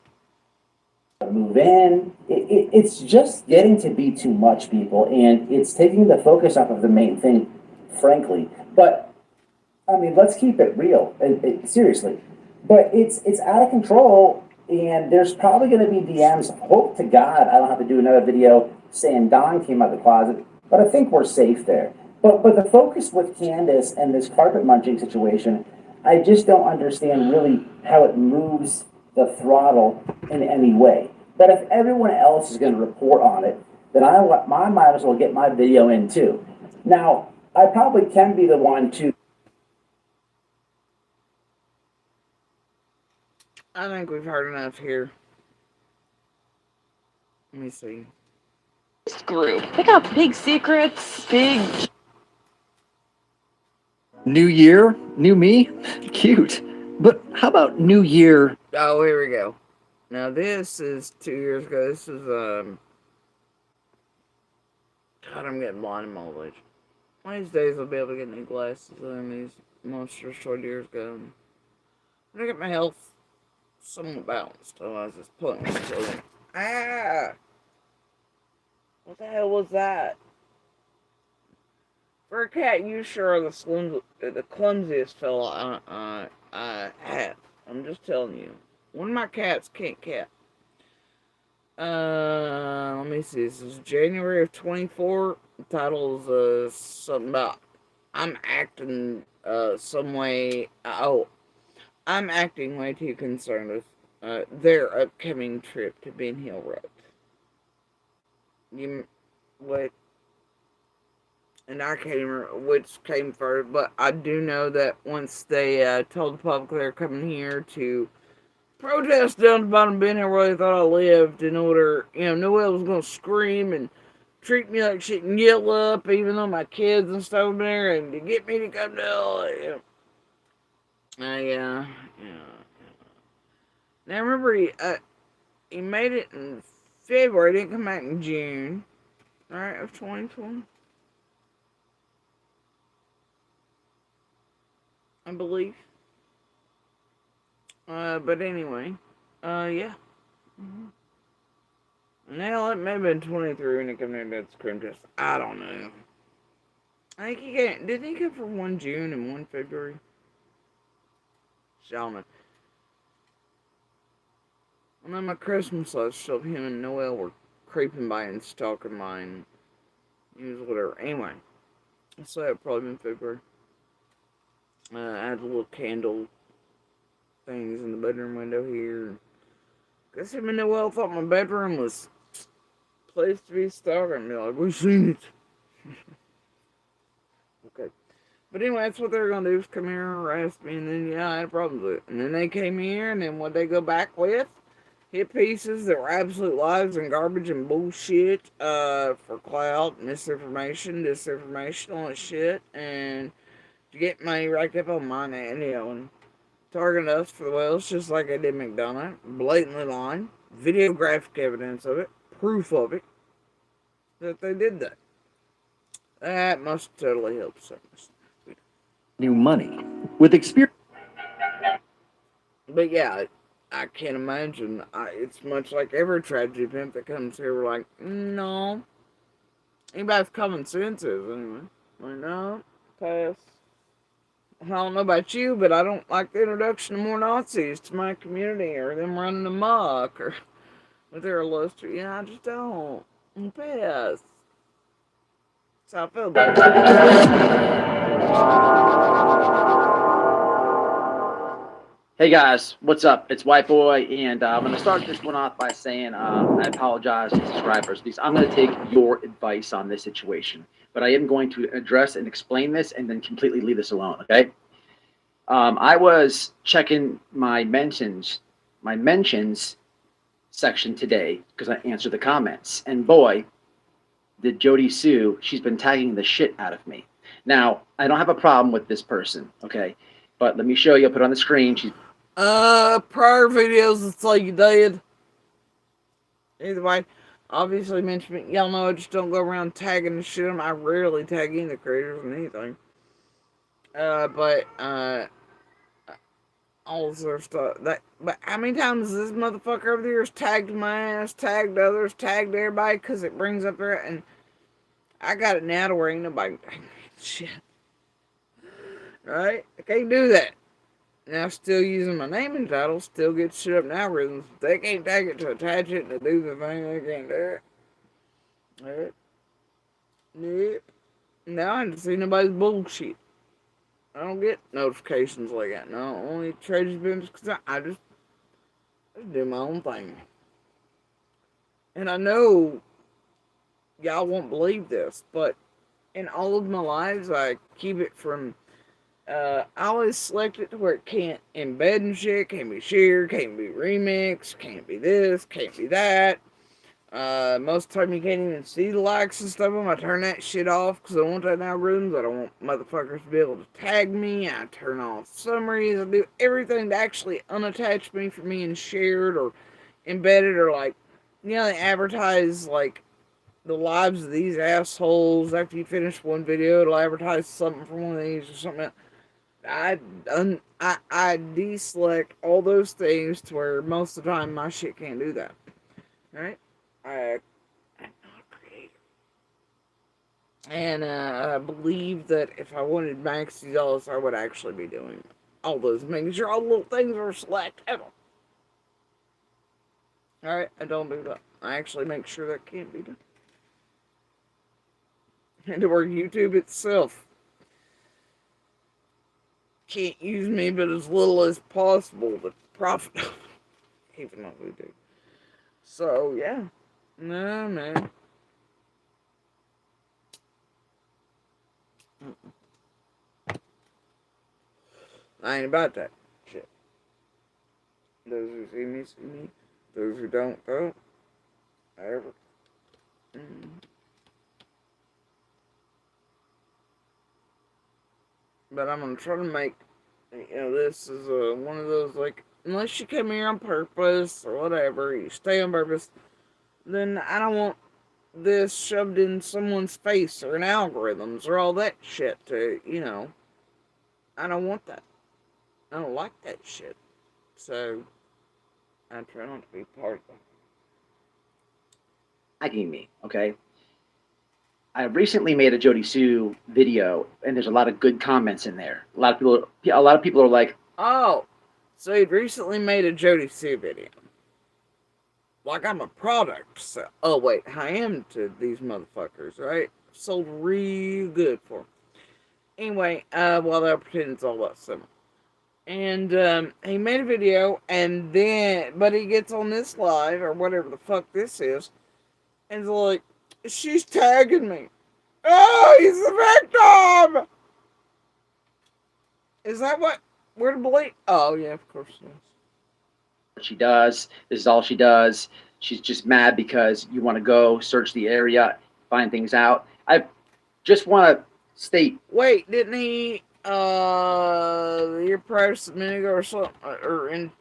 Move in. It's just getting to be too much, people, and it's taking the focus off of the main thing, frankly. But I mean, let's keep it real. Seriously, but it's out of control, and there's probably going to be DMs. Hope to God I don't have to do another video saying Don came out of the closet, but I think we're safe there. But the focus with Candace and this carpet munching situation, I just don't understand really how it moves the throttle in any way. But if everyone else is going to report on it, then I might as well get my video in too. Now, I probably can be the one to. I think we've heard enough here. Let me see. Group. They got big secrets, big. New year, new me? Cute. But how about New Year? Oh, here we go. Now this is 2 years ago. This is, God, I'm getting blind in my old age. One of these days I'll be able to get new glasses on these monstrous short years ago. I'm gonna get my health somewhat balanced. Otherwise it's putting me so. Ah! What the hell was that? For a cat, you sure are the clumsiest fella I have. I'm just telling you. One of my cats can't cat. Let me see. This is January of 24. The title is something about I'm acting some way. I'm acting way too concerned with their upcoming trip to Ben Hill Road. What? And I can't remember which came first, but I do know that once they told the public they're coming here to protest down the bottom of Ben Hill where they thought I lived in order, Noel was going to scream and treat me like shit and yell up, even though my kids and stuff were there, and to get me to come to LA. Yeah. Now remember, he made it in February, didn't come back in June, right, of 2020. I believe. But anyway, yeah. Now it may have been 23 when he came in that scream test. I don't know. I think he came. Didn't he come for 1 June and 1 February? I don't know. And then my Christmas list showed him and Noel were creeping by and stalking mine. He was whatever. Anyway, so it probably been February. I had a little candle things in the bedroom window here. Guess him and Noel thought my bedroom was a place to be stalking me. Like, we seen it. Okay. But anyway, that's what they're gonna do is come here and harass me, and then I had problems with it. And then they came here, and then what they go back with? Hit pieces that were absolute lies and garbage and bullshit, for clout, misinformation, disinformation, all that shit, and to get money racked up on mine, and and target us for the whales, just like I did McDonough, blatantly lying, videographic evidence of it, proof of it, that they did that. That must totally help some. New money. With experience. But yeah, I can't imagine. It's much like every tragedy pimp that comes here. We're like, no. Anybody with common sense is, anyway. Like, no, pass. I don't know about you, but I don't like the introduction of more Nazis to my community, or them running amok, or with their illustrious. Yeah, I just don't. Pass. That's how I feel about Hey guys, what's up? It's White Boy, and I'm going to start this one off by saying I apologize to subscribers because I'm going to take your advice on this situation, but I am going to address and explain this and then completely leave this alone, okay? I was checking my mentions section today because I answered the comments, and boy, did Jody Sue, she's been tagging the shit out of me. Now, I don't have a problem with this person, okay? But let me show you, I'll put it on the screen. She's prior videos, it's like you did. Either way, obviously mention y'all know I just don't go around tagging the shit. I rarely tag any of the creators and anything. But all this other stuff. But how many times this motherfucker over there has tagged my ass, tagged others, tagged everybody, because it brings up there, and I got it now to where ain't nobody shit. Right? I can't do that. Now, still using my name and title, still get shit up in algorithms. They can't tag it to attach it to do the thing. They can't do it. Alright. Nope. Now I don't see nobody's bullshit. I don't get notifications like that. No, only tragedy pimps because I just do my own thing. And I know y'all won't believe this, but in all of my lives, I keep it from. I always select it to where it can't embed and shit, can't be shared, can't be remixed, can't be this, can't be that. Most of the time you can't even see the likes and stuff. I turn that shit off because I don't want that in algorithms. I don't want motherfuckers to be able to tag me. I turn off summaries. I do everything to actually unattach me from being shared or embedded, or like, they advertise like the lives of these assholes after you finish one video. It'll advertise something from one of these or something else. I deselect all those things to where most of the time my shit can't do that. Right? I'm not a creator. And I believe that if I wanted maxi dollars, I would actually be doing all those, making sure all the little things are selected. Alright, I don't do that. I actually make sure that can't be done. And to where YouTube itself can't use me but as little as possible to profit, even though we do. So, yeah. No, man. I ain't about that shit. Those who see me, see me. Those who don't, don't. Ever. But I'm gonna try to make, this is one of those, like, unless you come here on purpose or whatever, you stay on purpose, then I don't want this shoved in someone's face or in algorithms or all that shit to, I don't want that. I don't like that shit. So, I try not to be part of that. Tagging me, okay? I recently made a Jody Sue video, and there's a lot of good comments in there. A lot of people are like, oh, so you'd recently made a Jody Sue video. Like I'm a product. So, oh wait, I am to these motherfuckers, right? Sold real good for them. Anyway, well, they'll pretend it's all about similar. And he made a video, and then, but he gets on this live, or whatever the fuck this is, and he's like, she's tagging me. Oh, he's the victim! Is that what we're to believe? Oh, yeah, of course it is. What she does. This is all she does. She's just mad because you want to go search the area, find things out. I just want to state. Wait, didn't he, your prior a minute ago or something, or in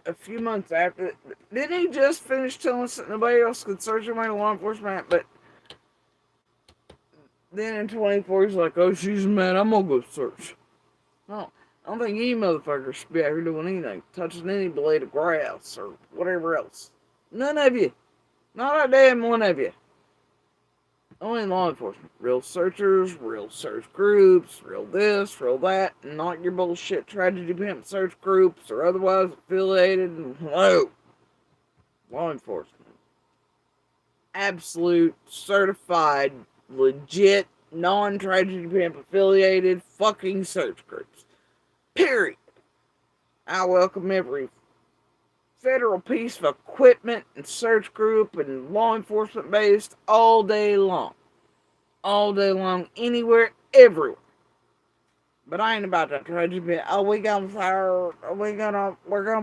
a few months after, didn't he just finish telling us that nobody else could search him by law enforcement? But then in 24, he's like, oh, she's mad, I'm gonna go search. No, I don't think any motherfucker should be out here doing anything, touching any blade of grass or whatever else. None of you. Not a damn one of you. Only law enforcement. Real searchers, real search groups, real this, real that, and not your bullshit tragedy pimp search groups or otherwise affiliated. No. Law enforcement. Absolute, certified, legit, non-tragedy pimp affiliated fucking search groups. Period. I welcome every federal piece of equipment and search group and law enforcement based all day long. All day long, anywhere, everywhere. But I ain't about that tragedy. Oh, we're gonna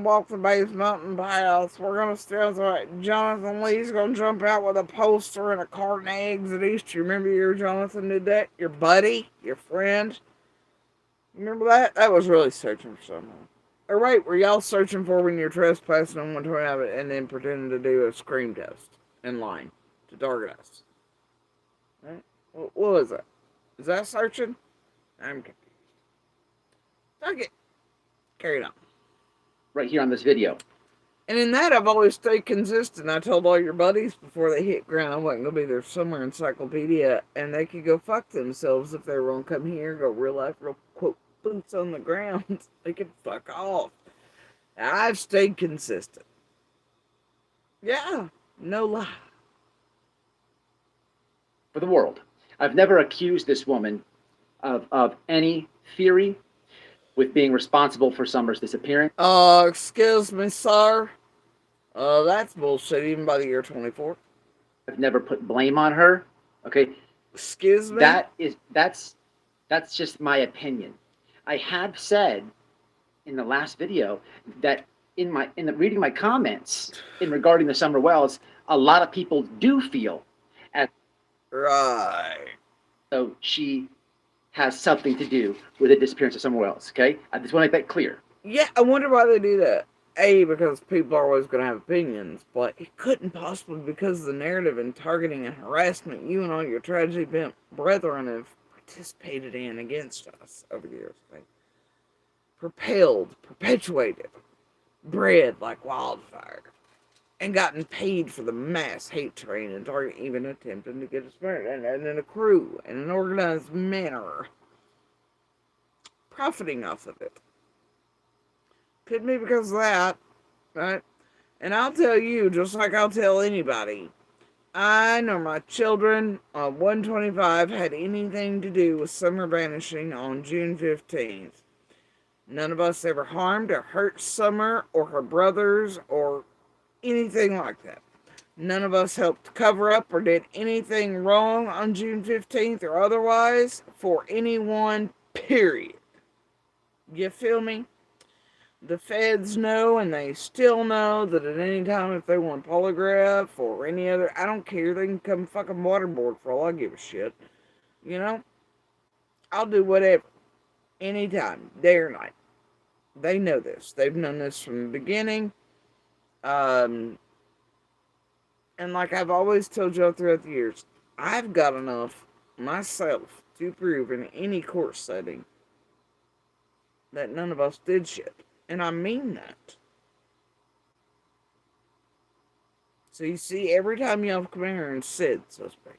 walk the base mountain path. We're gonna steal Jonathan Lee's gonna jump out with a poster and a carton of eggs at Easter. You remember your Jonathan did that? Your buddy? Your friend? Remember that? That was really searching for someone. Or wait, were y'all searching for when you're trespassing on 120 and then pretending to do a scream test in line to target us? Right? What was that? Is that searching? I'm confused. Fuck it. Carry it on. Right here on this video. And in that, I've always stayed consistent. I told all your buddies before they hit ground, I wasn't going to be there somewhere encyclopedia, and they could go fuck themselves if they were going to come here, go real life, real quote, boots on the ground. They could fuck off. I've stayed consistent. Yeah, no lie. For the world. I've never accused this woman of any theory with being responsible for Summer's disappearance. Excuse me, sir. That's bullshit, even by the year 24. I've never put blame on her. Okay. Excuse me? That's just my opinion. I have said in the last video that in reading my comments in regarding the Summer Wells, a lot of people do feel as right. So she has something to do with the disappearance of Summer Wells. Okay, I just want to make that clear. Yeah, I wonder why they do that. A, because people are always going to have opinions, but it couldn't possibly because of the narrative and targeting and harassment you and all your tragedy pimp brethren have participated in against us over the years. Like, propelled, perpetuated, bred like wildfire, and gotten paid for the mass hate train and target even attempting to get us murdered, and in a crew, in an organized manner, profiting off of it. Could be because of that, right? And I'll tell you, just like I'll tell anybody, I know my children on 125 had anything to do with Summer vanishing on June 15th. None of us ever harmed or hurt Summer or her brothers or anything like that. None of us helped cover up or did anything wrong on June 15th or otherwise for anyone, period. You feel me? The feds know, and they still know, that at any time if they want polygraph or any other, I don't care, they can come fucking waterboard for all I give a shit. You know? I'll do whatever. Anytime. Day or night. They know this. They've known this from the beginning. And like I've always told y'all throughout the years, I've got enough myself to prove in any court setting that none of us did shit. And I mean that. So you see, every time y'all come in here and said suspect,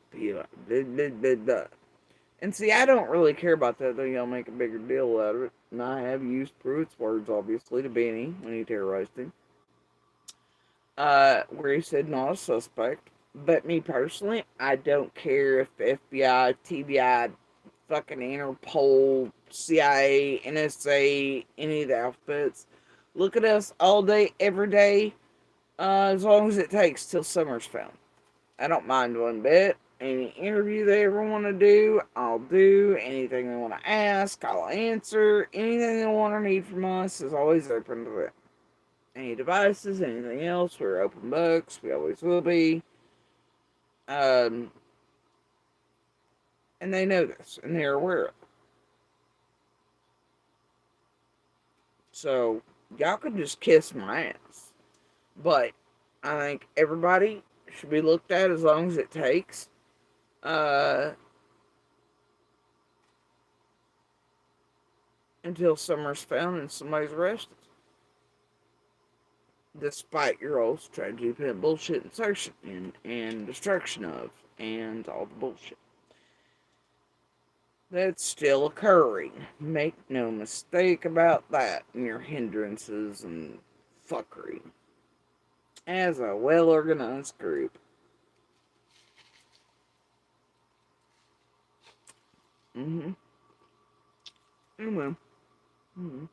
and see, I don't really care about that, though y'all make a bigger deal out of it. And I have used Pruitt's words, obviously, to Benny when he terrorized him. Where he said not a suspect. But me personally, I don't care if the FBI, TBI, fucking Interpol, CIA, NSA, any of the alphabets. Look at us all day, every day, as long as it takes till Summer's found. I don't mind one bit. Any interview they ever want to do, I'll do. Anything they want to ask, I'll answer. Anything they want or need from us is always open to them. Any devices, anything else, we're open books. We always will be. And they know this, and they're aware of it. So, y'all can just kiss my ass. But I think everybody should be looked at as long as it takes. Until summer's found and somebody's arrested. Despite your old strategy, pimp bullshit insertion and destruction of, and all the bullshit. That's still occurring. Make no mistake about that in your hindrances and fuckery. As a well-organized group. Mm-hmm. Anyway. Mm-hmm.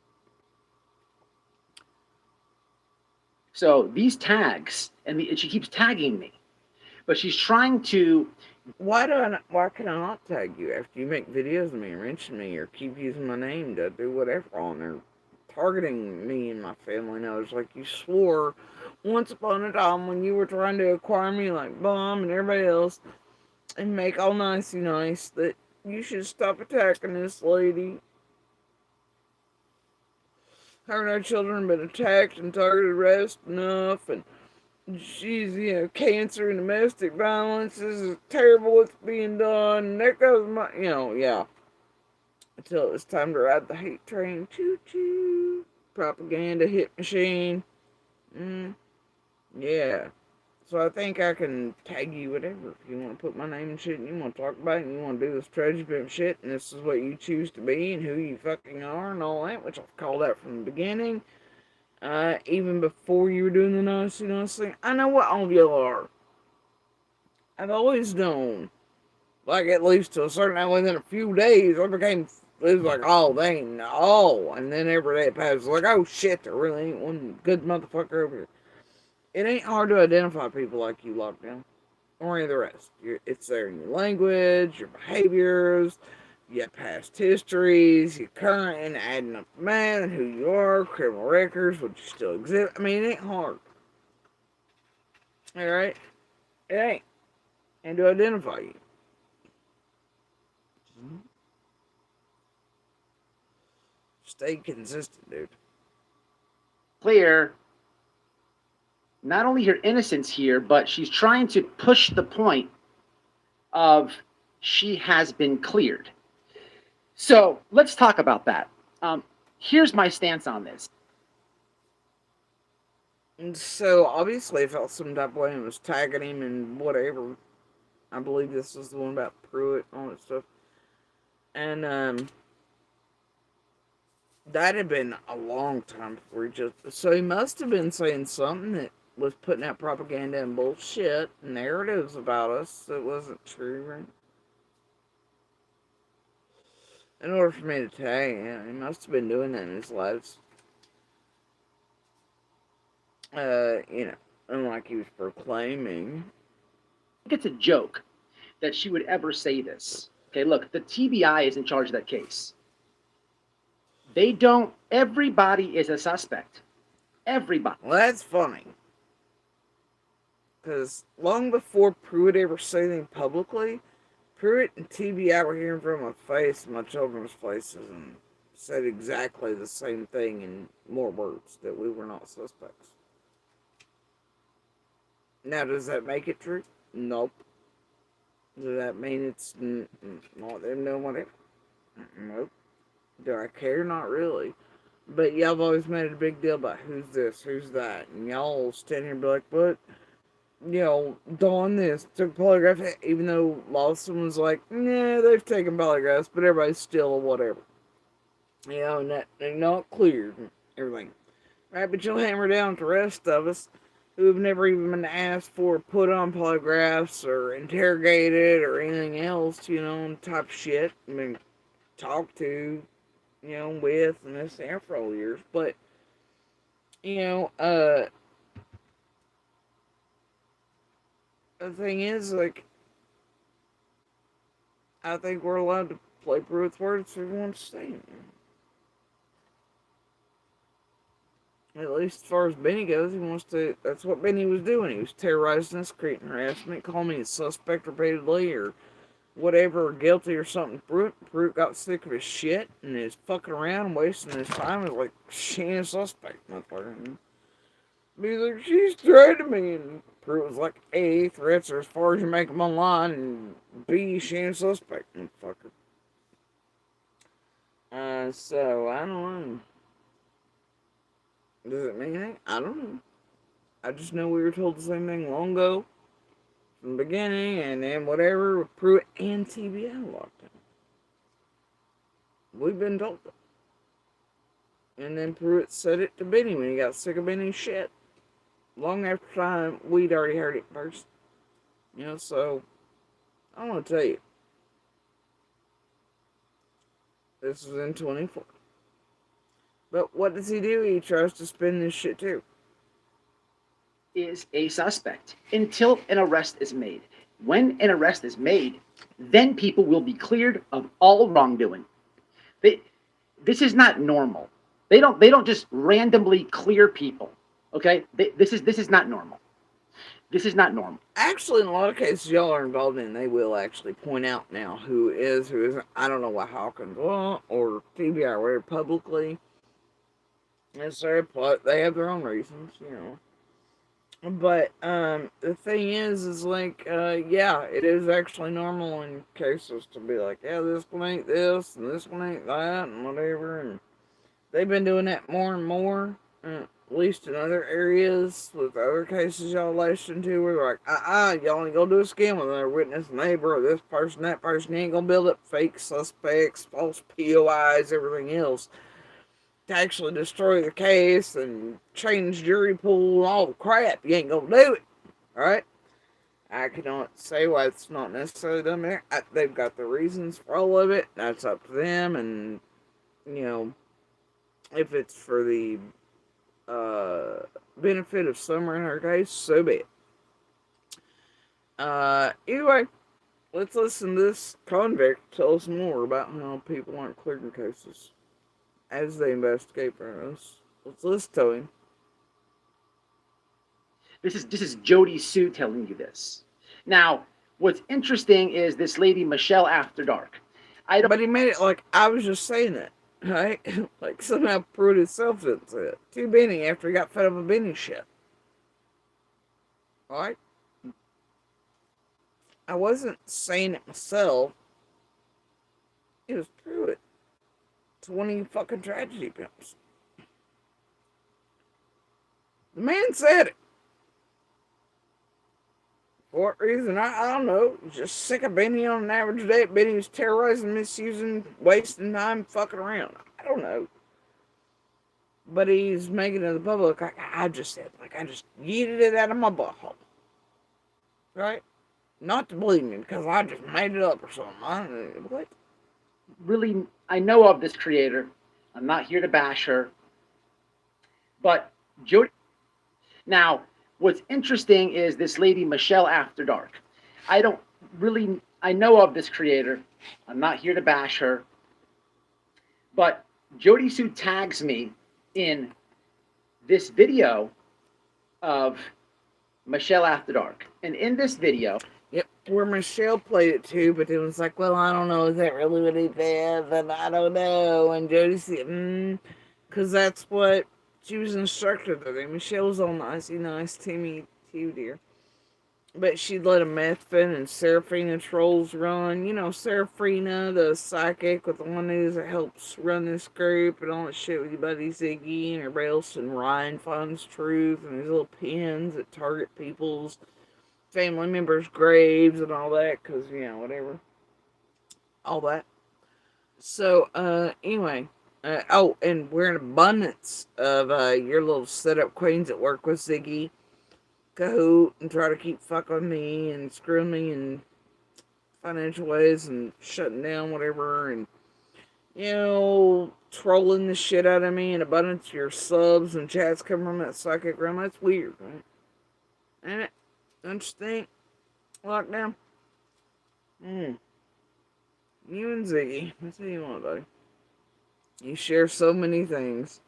So these tags, and she keeps tagging me, but she's trying to. Why can I not tag you after you make videos of me and mention me or keep using my name to do whatever on there? Targeting me and my family knows, like you swore once upon a time when you were trying to acquire me like Bomb and everybody else and make all nicey nice that you should stop attacking this lady. Her and her children have been attacked and targeted arrested enough, and she's, cancer and domestic violence. This is terrible what's being done. And there goes my, yeah. Until it's time to ride the hate train. Choo choo. Propaganda hit machine. Yeah. So I think I can tag you whatever. If you want to put my name and shit and you want to talk about it and you want to do this treasure pimp shit and this is what you choose to be and who you fucking are and all that, which I've called out from the beginning. Even before you were doing the nicey thing. I know what all of y'all are. I've always known. Like, at least to a certain time, within a few days, it was like, oh, they ain't, oh. And then every day it passes, like, oh shit, there really ain't one good motherfucker over here. It ain't hard to identify people like you, Lockdown. Or any of the rest. It's there in your language, your behaviors, your past histories, your current, and adding up the man, and who you are, criminal records, would you still exist? I mean, it ain't hard. Alright? It ain't. And to identify you. Stay consistent, dude. Clear not only her innocence here, but she's trying to push the point of she has been cleared. So let's talk about that. Here's my stance on this. And so obviously I felt some type of way and was tagging him and whatever. I believe this was the one about Pruitt and all that stuff. And that had been a long time before so he must have been saying something that was putting out propaganda and bullshit, narratives about us that wasn't true, right? In order for me to tag him, he must have been doing that in his lives. Unlike he was proclaiming. I think it's a joke that she would ever say this. Okay, look, the TBI is in charge of that case. Everybody is a suspect. Everybody. Well, that's funny. Because long before Pruitt ever said anything publicly, Pruitt and TBI were hearing from my face, my children's faces, and said exactly the same thing in more words, that we were not suspects. Now, does that make it true? Nope. Does that mean it's not them doing whatever? Nope. Do I care? Not really. But y'all have always made a big deal about who's this, who's that. And y'all stand here and be like, but, Dawn this, took polygraph, even though Lawson was like, nah, they've taken polygraphs, but everybody's still whatever. And that they're not cleared and everything. Right, but you'll hammer down at the rest of us who have never even been asked for, put on polygraphs or interrogated or anything else, type of shit. I mean, talked to, with and this there for all years. But, the thing is, like, I think we're allowed to play Pruitt's words if we want to say it. At least as far as Benny goes, he wants to. That's what Benny was doing. He was terrorizing us, creating harassment, calling me a suspect repeatedly, or whatever, or guilty or something. Pruitt got sick of his shit and is fucking around, wasting his time. He's like, she ain't a suspect, motherfucker. He's like, she's threatening me. And Pruitt was like, A, threats are as far as you make them online, and B, she ain't a suspect, motherfucker. So, I don't know. Does it mean anything? I don't know. I just know we were told the same thing long ago, from the beginning, and then whatever, with Pruitt and TBI lockdown. We've been told that. And then Pruitt said it to Benny when he got sick of Benny's shit. Long after time, we'd already heard it first. You know, so, I want to tell you. This was in 24. But what does he do? He tries to spin this shit too. Is a suspect until an arrest is made. When an arrest is made, then people will be cleared of all wrongdoing. This is not normal. They don't just randomly clear people. Okay? This is not normal. This is not normal. Actually, in a lot of cases y'all are involved in, they will actually point out now who isn't. I don't know what Hawkins or TBI or whatever publicly. They have their own reasons, you know. But the thing is like, yeah, it is actually normal in cases to be like, yeah, this one ain't this, and this one ain't that, and whatever. And they've been doing that more and more, at least in other areas, with other cases y'all listen to, where they're like, y'all ain't gonna do a scam with another witness, neighbor, or this person, that person. You ain't gonna build up fake suspects, false POIs, everything else, to actually destroy the case and change jury pool and all the crap. You ain't gonna do it, alright? I cannot say why it's not necessarily done there. They've got the reasons for all of it. That's up to them, and, you know, if it's for the benefit of Summer in her case, so be it. Anyway, let's listen to this convict tell us more about how people aren't cleared in cases as they investigate for us. Let's listen to him. This is Jody Sue telling you this. Now, what's interesting is this lady Michelle After Dark. But he made it like I was just saying it, right? Like somehow Pruitt himself didn't say it to Benny after he got fed up with Benny's shit. Alright? I wasn't saying it myself. It was Pruitt. 20 fucking tragedy pimps. The man said it. For what reason? I don't know. He's just sick of Benny on an average day. Benny was terrorizing, misusing, wasting time, fucking around. I don't know. But he's making it to the public like I just said. Like I just yeeted it out of my butthole. Right? Not to believe me because I just made it up or something. I don't know. What? Really, I know of this creator. I'm not here to bash her. But Jody. Now, what's interesting is this lady, Michelle After Dark. I know of this creator. I'm not here to bash her. But Jody Sue tags me in this video of Michelle After Dark. And in this video... Yep, where Michelle played it too, but it was like, well, I don't know, is that really what he did? And I don't know. And Jody said, because that's what she was instructed to do. Michelle was all nice, Timmy, too, dear. But she'd let a Methvin and Seraphina trolls run. You know, Seraphina, the psychic with the one that helps run this group and all that shit with your buddy Ziggy, and everybody else, and Ryan finds truth, and these little pins that target people's family members' graves and all that, because, you know, whatever. All that. So, anyway. And we're in abundance of your little setup queens that work with Ziggy, Kahoot, and try to keep fucking with me and screwing me in financial ways and shutting down whatever, and, you know, trolling the shit out of me, and abundance of your subs and chats come from that psychic realm. That's weird, right? Ain't it? Don't you think? Lockdown? You and Ziggy, I tell you what, buddy. You share so many things.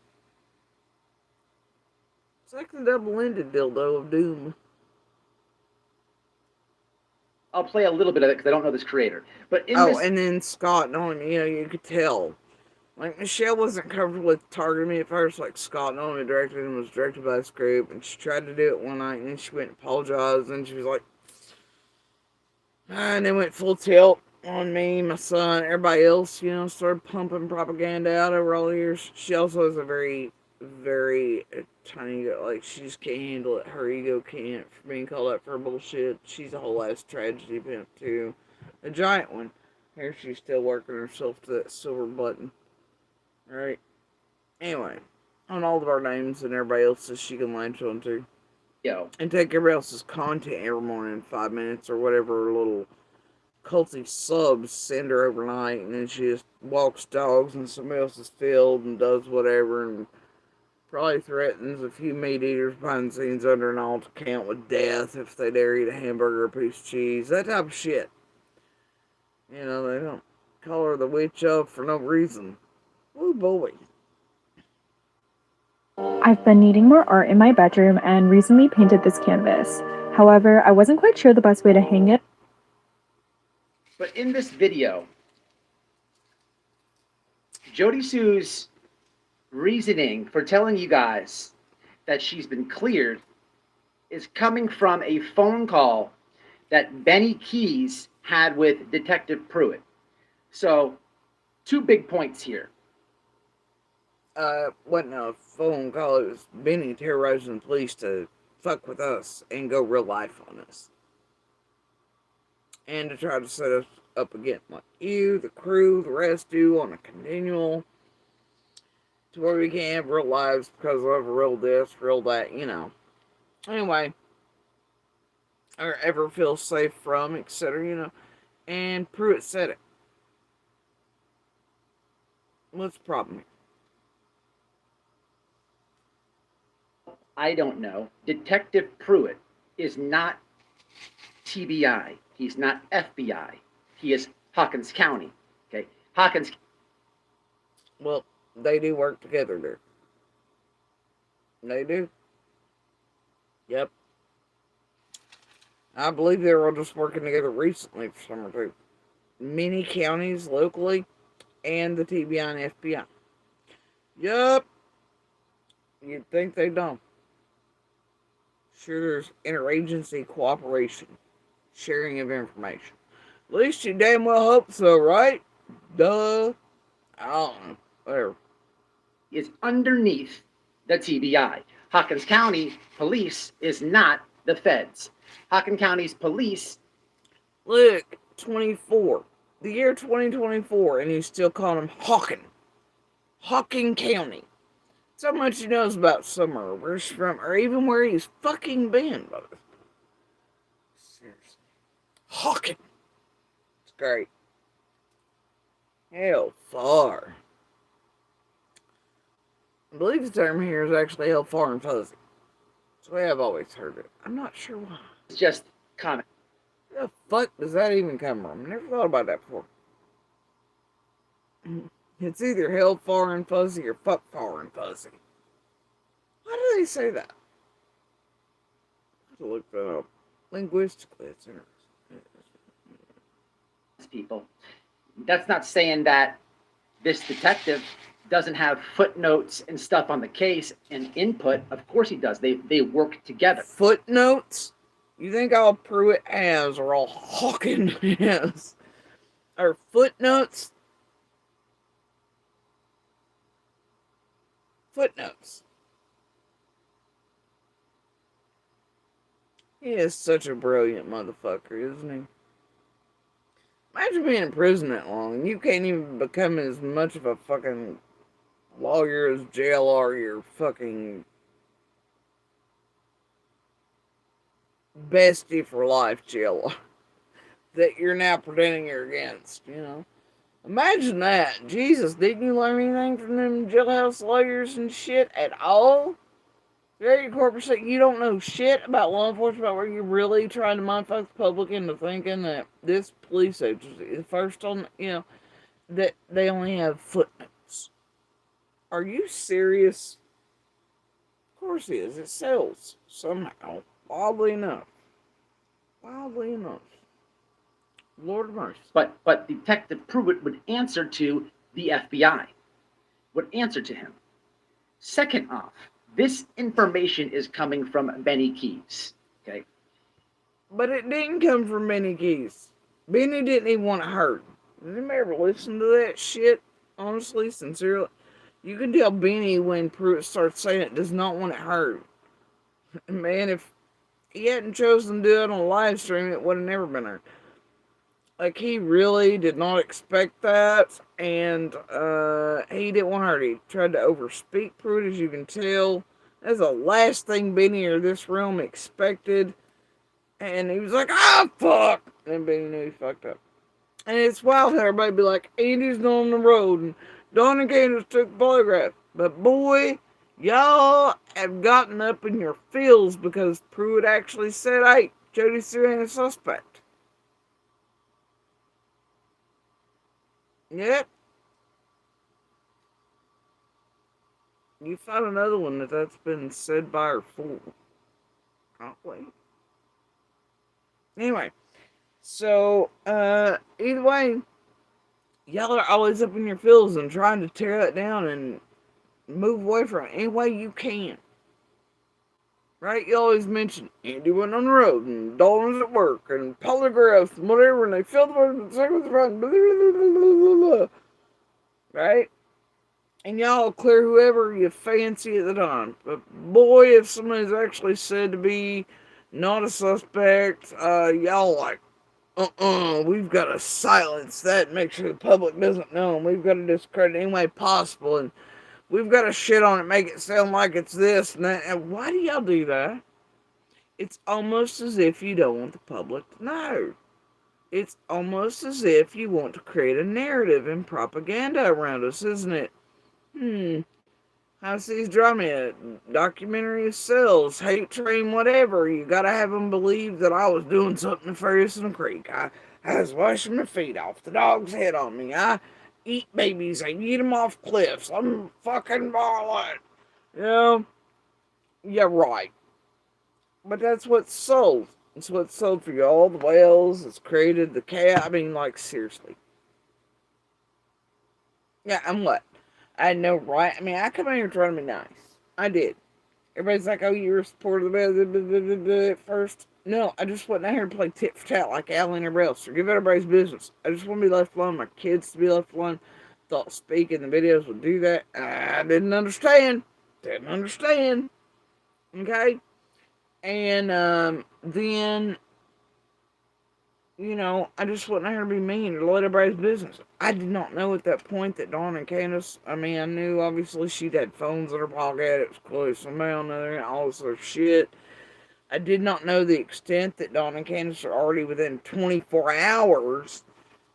It's like the double-ended dildo of doom. I'll play a little bit of it because I don't know this creator. But in this, and then Scott knowing me, you could tell. Like, Michelle wasn't comfortable with targeting me at first. Like, Scott knowing me directed and was directed by this group. And she tried to do it one night, and then she went and apologized. And she was like, and then went full tilt on me, my son, everybody else, started pumping propaganda out over all the years. She also is a very, very tiny, like, she just can't handle it. Her ego can't for being called out for bullshit. She's a whole ass tragedy pimp, too. A giant one. Here she's still working herself to that silver button. Right? Anyway, on all of our names and everybody else's, she can latch on to. And take everybody else's content every morning in 5 minutes or whatever little culty subs send her overnight, and then she just walks dogs in somebody else's field and does whatever, and probably threatens a few meat eaters behind the scenes under an alt account with death if they dare eat a hamburger or a piece of cheese. That type of shit. They don't call her the witch up for no reason. Oh boy. I've been needing more art in my bedroom and recently painted this canvas. However, I wasn't quite sure the best way to hang it. But in this video, Jody Sue's reasoning for telling you guys that she's been cleared is coming from a phone call that Benny Keys had with Detective Pruitt. So, 2 big points here. Wasn't a phone call. It was Benny terrorizing the police to fuck with us and go real life on us. And to try to set us up again. Like you, the crew, the rest do on a continual. To where we can't have real lives because of real this, real that, Anyway. Or ever feel safe from, etc., And Pruitt said it. What's the problem here? I don't know. Detective Pruitt is not TBI. He's not FBI. He is Hawkins County. Okay? Hawkins. Well, they do work together there. They do. Yep. I believe they were just working together recently for some or two. Many counties locally and the TBI and FBI. Yup. You'd think they don't. Sure, there's interagency cooperation, sharing of information. At least you damn well hope so, right? Duh. I don't know. Whatever. Is underneath the TBI. Hawkins County Police is not the feds. Hawkins County's police. Look, 24. The year 2024, and you still call him Hawkin. Hawkin County. That's how much he knows about Summer, where she's from, or even where he's fucking been, brother. Seriously. Hawkin. It's great. Hell far. I believe the term here is actually hell far and fuzzy. That's the way I've always heard it. I'm not sure why. It's just common. Where the fuck does that even come from? I never thought about that before. It's either hell far and fuzzy or fuck far and fuzzy. Why do they say that? I have to look that up. Linguistically, it's interesting. People. That's not saying that this detective doesn't have footnotes and stuff on the case and input. Of course he does. They work together. Footnotes? You think all Pruitt has or all Hawkins has are footnotes? Footnotes. He is such a brilliant motherfucker, isn't he? Imagine being in prison that long and you can't even become as much of a fucking lawyer as JLR, your fucking bestie for life, JLR, that you're now pretending you're against, Imagine that. Jesus, didn't you learn anything from them jailhouse lawyers and shit at all? Very corporate shit. You don't know shit about law enforcement, about where you're really trying to mindfuck the public into thinking that this police agency is first on, that they only have footnotes. Are you serious? Of course it is. It sells somehow. Oddly enough. Oddly enough. Lord of mercy. But Detective Pruitt would answer to the FBI. Would answer to him. Second off, this information is coming from Benny Keys. Okay. But it didn't come from Benny Keys. Benny didn't even want it heard. Did anybody ever listen to that shit? Honestly, sincerely. You can tell Benny when Pruitt starts saying it does not want it heard. Man, if he hadn't chosen to do it on a live stream, it would have never been heard. Like, he really did not expect that, and he didn't want her. He tried to overspeak Pruitt, as you can tell. That's the last thing Benny or this realm expected. And he was like, fuck! And Benny knew he fucked up. And it's wild how everybody be like, Andy's not on the road, and Don and Candace took the polygraph. But boy, y'all have gotten up in your feels because Pruitt actually said, hey, Jody Sue ain't a suspect. Yep. You found another one that's been said by or for. Probably. Anyway, so, either way, y'all are always up in your feels and trying to tear that down and move away from it any way you can. Right? You always mention Andy went on the road and Dalton was at work and polygraphs and whatever, and they filled the second with blah, blah, blah, blah. Right? And y'all clear whoever you fancy at the time. But boy, if somebody's actually said to be not a suspect, y'all like, we've got to silence that and make sure the public doesn't know, and we've got to discredit any way possible, and we've got to shit on it, make it sound like it's this and that. And why do y'all do that? It's almost as if you don't want the public to know. It's almost as if you want to create a narrative and propaganda around us, isn't it? How's these drama documentary sells, hate train, whatever. You gotta have them believe that I was doing something nefarious in the creek. I was washing my feet off the dog's head on me. I eat babies. I eat them off cliffs. I'm fucking violent. You know? Yeah, right. But that's what's sold. It's what's sold for you. All the whales. It's created the cat. I mean, like, seriously. Yeah, and what? I know, right? I mean, I come out here trying to be nice. I did. Everybody's like, oh, you were a supporter of the bad at first. No, I just wasn't out here to play tit for tat like Al and everybody else. Forgive everybody's business. I just want to be left alone. My kids to be left alone. Thought Speak in the videos would do that. I didn't understand. Didn't understand. Okay? And then, I just wasn't here to be mean or let everybody's business. I did not know at that point that Dawn and Candace, I knew obviously she'd had phones in her pocket, it was close, somehow or another, all this other shit. I did not know the extent that Dawn and Candace are already within 24 hours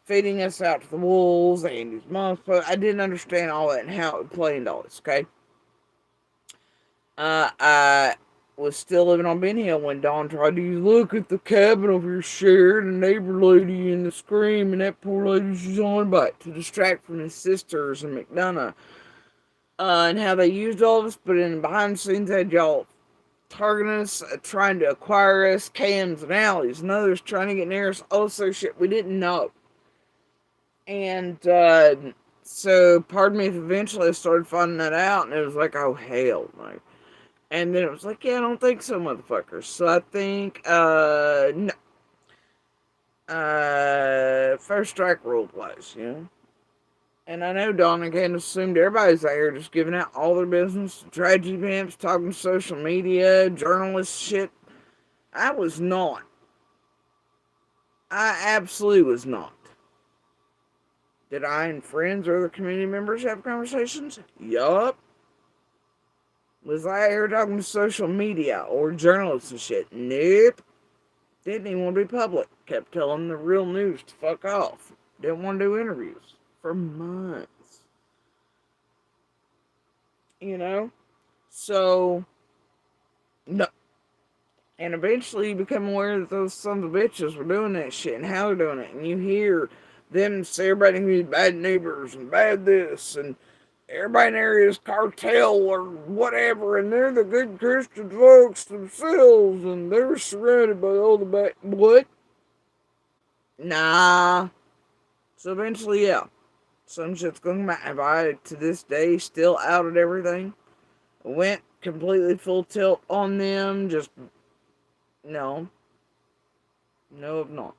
feeding us out to the wolves, Andy's mom's. I didn't understand all that and how it would play into all this, okay? I was still living on Ben Hill when Dawn tried to look at the cabin over here shared and the neighbor lady and the scream and that poor lady she's on bike to distract from his sisters and McDonough. And how they used all of us, but in the behind the scenes they had y'all targeting us, trying to acquire us, cams and alleys, and others trying to get near us, all this other shit we didn't know. And so pardon me if eventually I started finding that out and it was like, oh hell, like. And then it was like, yeah, I don't think so, motherfuckers. So I think, no. First strike rule applies, And I know Dawn and Candace assumed everybody's out here just giving out all their business, tragedy pimps, talking social media, journalist shit. I was not. I absolutely was not. Did I and friends or other community members have conversations? Yup. Was I here talking to social media or journalists and shit? Nope. Didn't even want to be public. Kept telling the real news to fuck off. Didn't want to do interviews for months. So, No. And eventually you become aware that those sons of bitches were doing that shit and how they're doing it. And you hear them celebrating these bad neighbors and bad this and everybody in the area is cartel or whatever, and they're the good Christian folks themselves, and they're surrounded by all the bad. What? Nah. So eventually, yeah, some shit's going to come out. Have I, to this day, still outed everything? Went completely full tilt on them, just, no. No, I've not.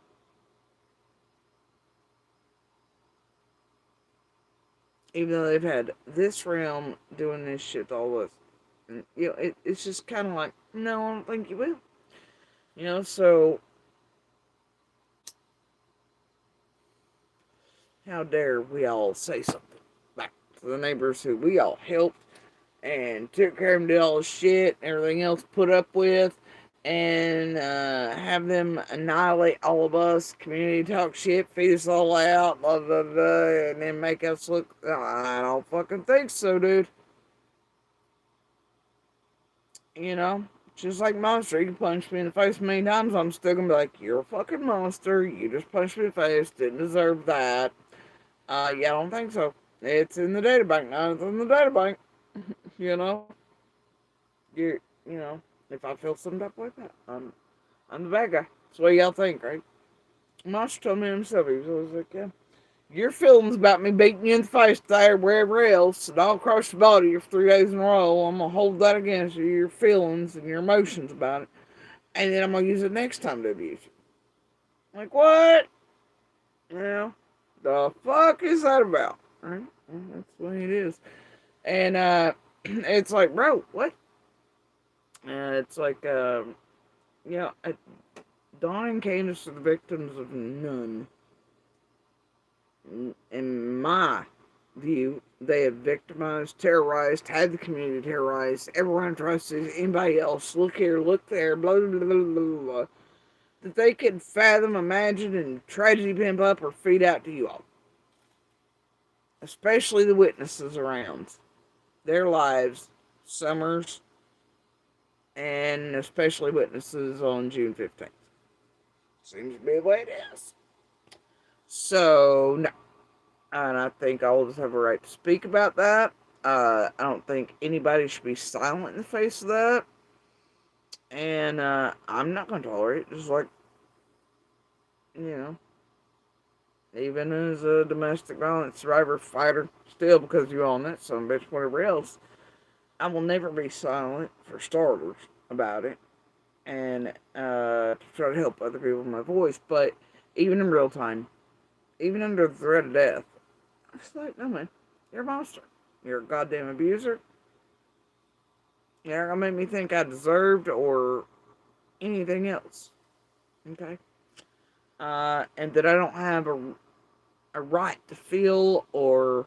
Even though they've had this realm doing this shit to all of us. And, it's just kind of like, no, I don't think you will. So how dare we all say something back to the neighbors who we all helped and took care of them, did all the shit and everything else put up with, and have them annihilate all of us, community talk shit, feed us all out, blah, blah, blah, and then make us look. I don't fucking think so, dude. Just like Monster, you can punch me in the face many times, I'm still gonna be like, you're a fucking monster, you just punched me in the face, didn't deserve that. Yeah, I don't think so. It's in the data bank. Now it's in the data bank. you know, you you know, if I feel some type like that, I'm the bad guy. That's what y'all think, right? Monster told me himself. He was always like, yeah, your feelings about me beating you in the face there, wherever else, and all across your body for 3 days in a row. I'm gonna hold that against you, your feelings and your emotions about it, and then I'm gonna use it next time to abuse you. Like what? The fuck is that about? Right? Well, that's what it is. And it's like, bro, what? It's like, yeah, Dawn and Candace are the victims of none. In my view, they have victimized, terrorized, had the community terrorized. Everyone trusted anybody else. Look here, look there, blah, blah, blah, blah, blah. That they could fathom, imagine, and tragedy pimp up or feed out to you all. Especially the witnesses around. Their lives, Summers, and especially witnesses on June 15th. Seems to be the way it is. So, no. And I think all of us have a right to speak about that. I don't think anybody should be silent in the face of that. And I'm not going to tolerate it. Just like, even as a domestic violence survivor fighter, still because you own that son of a bitch, whatever else, I will never be silent, for starters, about it. And to try to help other people with my voice. But even in real time, even under the threat of death, it's like, no man, you're a monster. You're a goddamn abuser. You're not gonna make me think I deserved or anything else. Okay? And that I don't have a right to feel or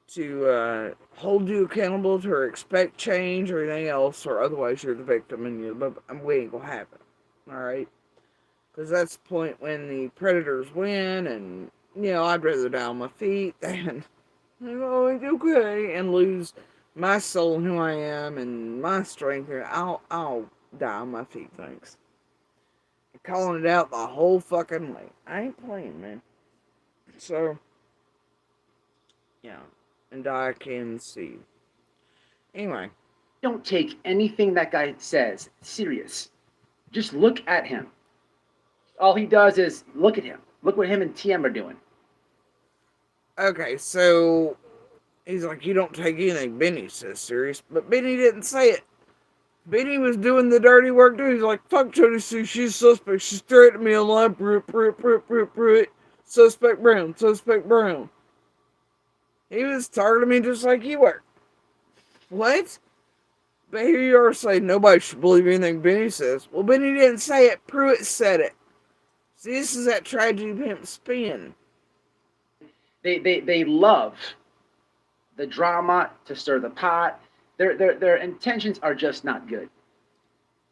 to hold you accountable to or expect change or anything else, or otherwise you're the victim and we ain't gonna have it. Alright? Because that's the point when the predators win, and, I'd rather die on my feet than, oh, it's okay, and lose my soul and who I am and my strength. I'll die on my feet, thanks. And calling it out the whole fucking way. I ain't playing, man. So, yeah. And I can see. Anyway. Don't take anything that guy says serious. Just look at him. All he does is look at him. Look what him and TM are doing. Okay, so he's like, you don't take anything Benny says serious, but Benny didn't say it. Benny was doing the dirty work too. He's like, fuck Jody Sue, she's suspect. She's threatening me online. Pruitt. Suspect Brown. He was targeting me just like you were. What? But here you are saying nobody should believe anything Benny says. Well, Benny didn't say it. Pruitt said it. See, this is that tragedy pimp spin. They love the drama to stir the pot. Their intentions are just not good.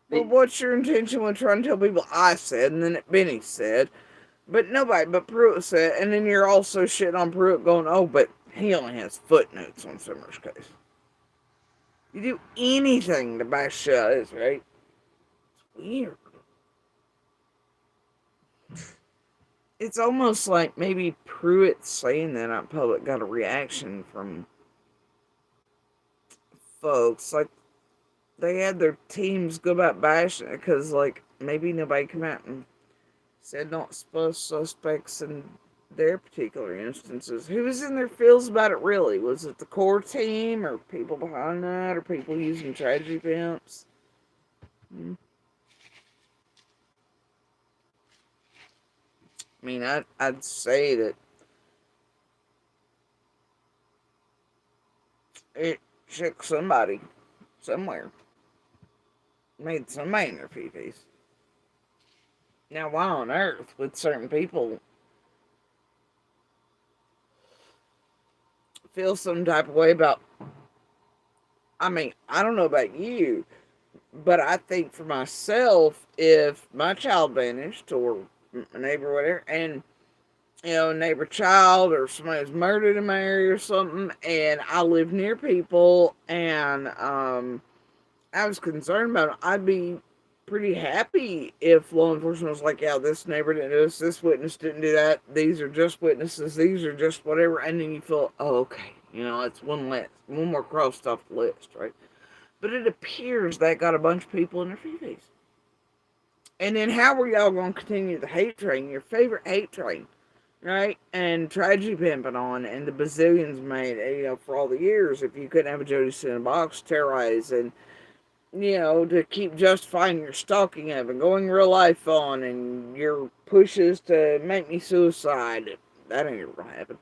But what's your intention when trying to tell people I said and then Benny said, but nobody but Pruitt said, and then you're also shitting on Pruitt going, oh, but he only has footnotes on Summers' case. You do anything to bash us, right? It's weird. It's almost like maybe Pruitt saying that out in public got a reaction from folks. Like, they had their teams go about bashing it because, like, maybe nobody came out and said not suspects in their particular instances. Who was in their feels about it, really? Was it the core team, or people behind that, or people using tragedy pimps? I mean, I'd say that it shook somebody somewhere. Made somebody in their pee-pees. Now, why on earth would certain people feel some type of way about... I mean, I don't know about you, but I think for myself, if my child vanished, or a neighbor or whatever, and, you know, a neighbor child or somebody was murdered in my area or something, and I live near people, and I was concerned about it, I'd be pretty happy if law enforcement was like, yeah, this neighbor didn't do this witness didn't do that, these are just witnesses, these are just whatever, and then you feel, oh, okay, you know, it's one more crossed off the list, right? But it appears that got a bunch of people in their feces. And then how are y'all going to continue the hate train, your favorite hate train, right? And tragedy pimping on, and the bazillions made, you know, for all the years, if you couldn't have a Jody Sue in a box, terrorize, and, you know, to keep justifying your stalking of and going real life on, and your pushes to make me suicide. That ain't ever gonna happen.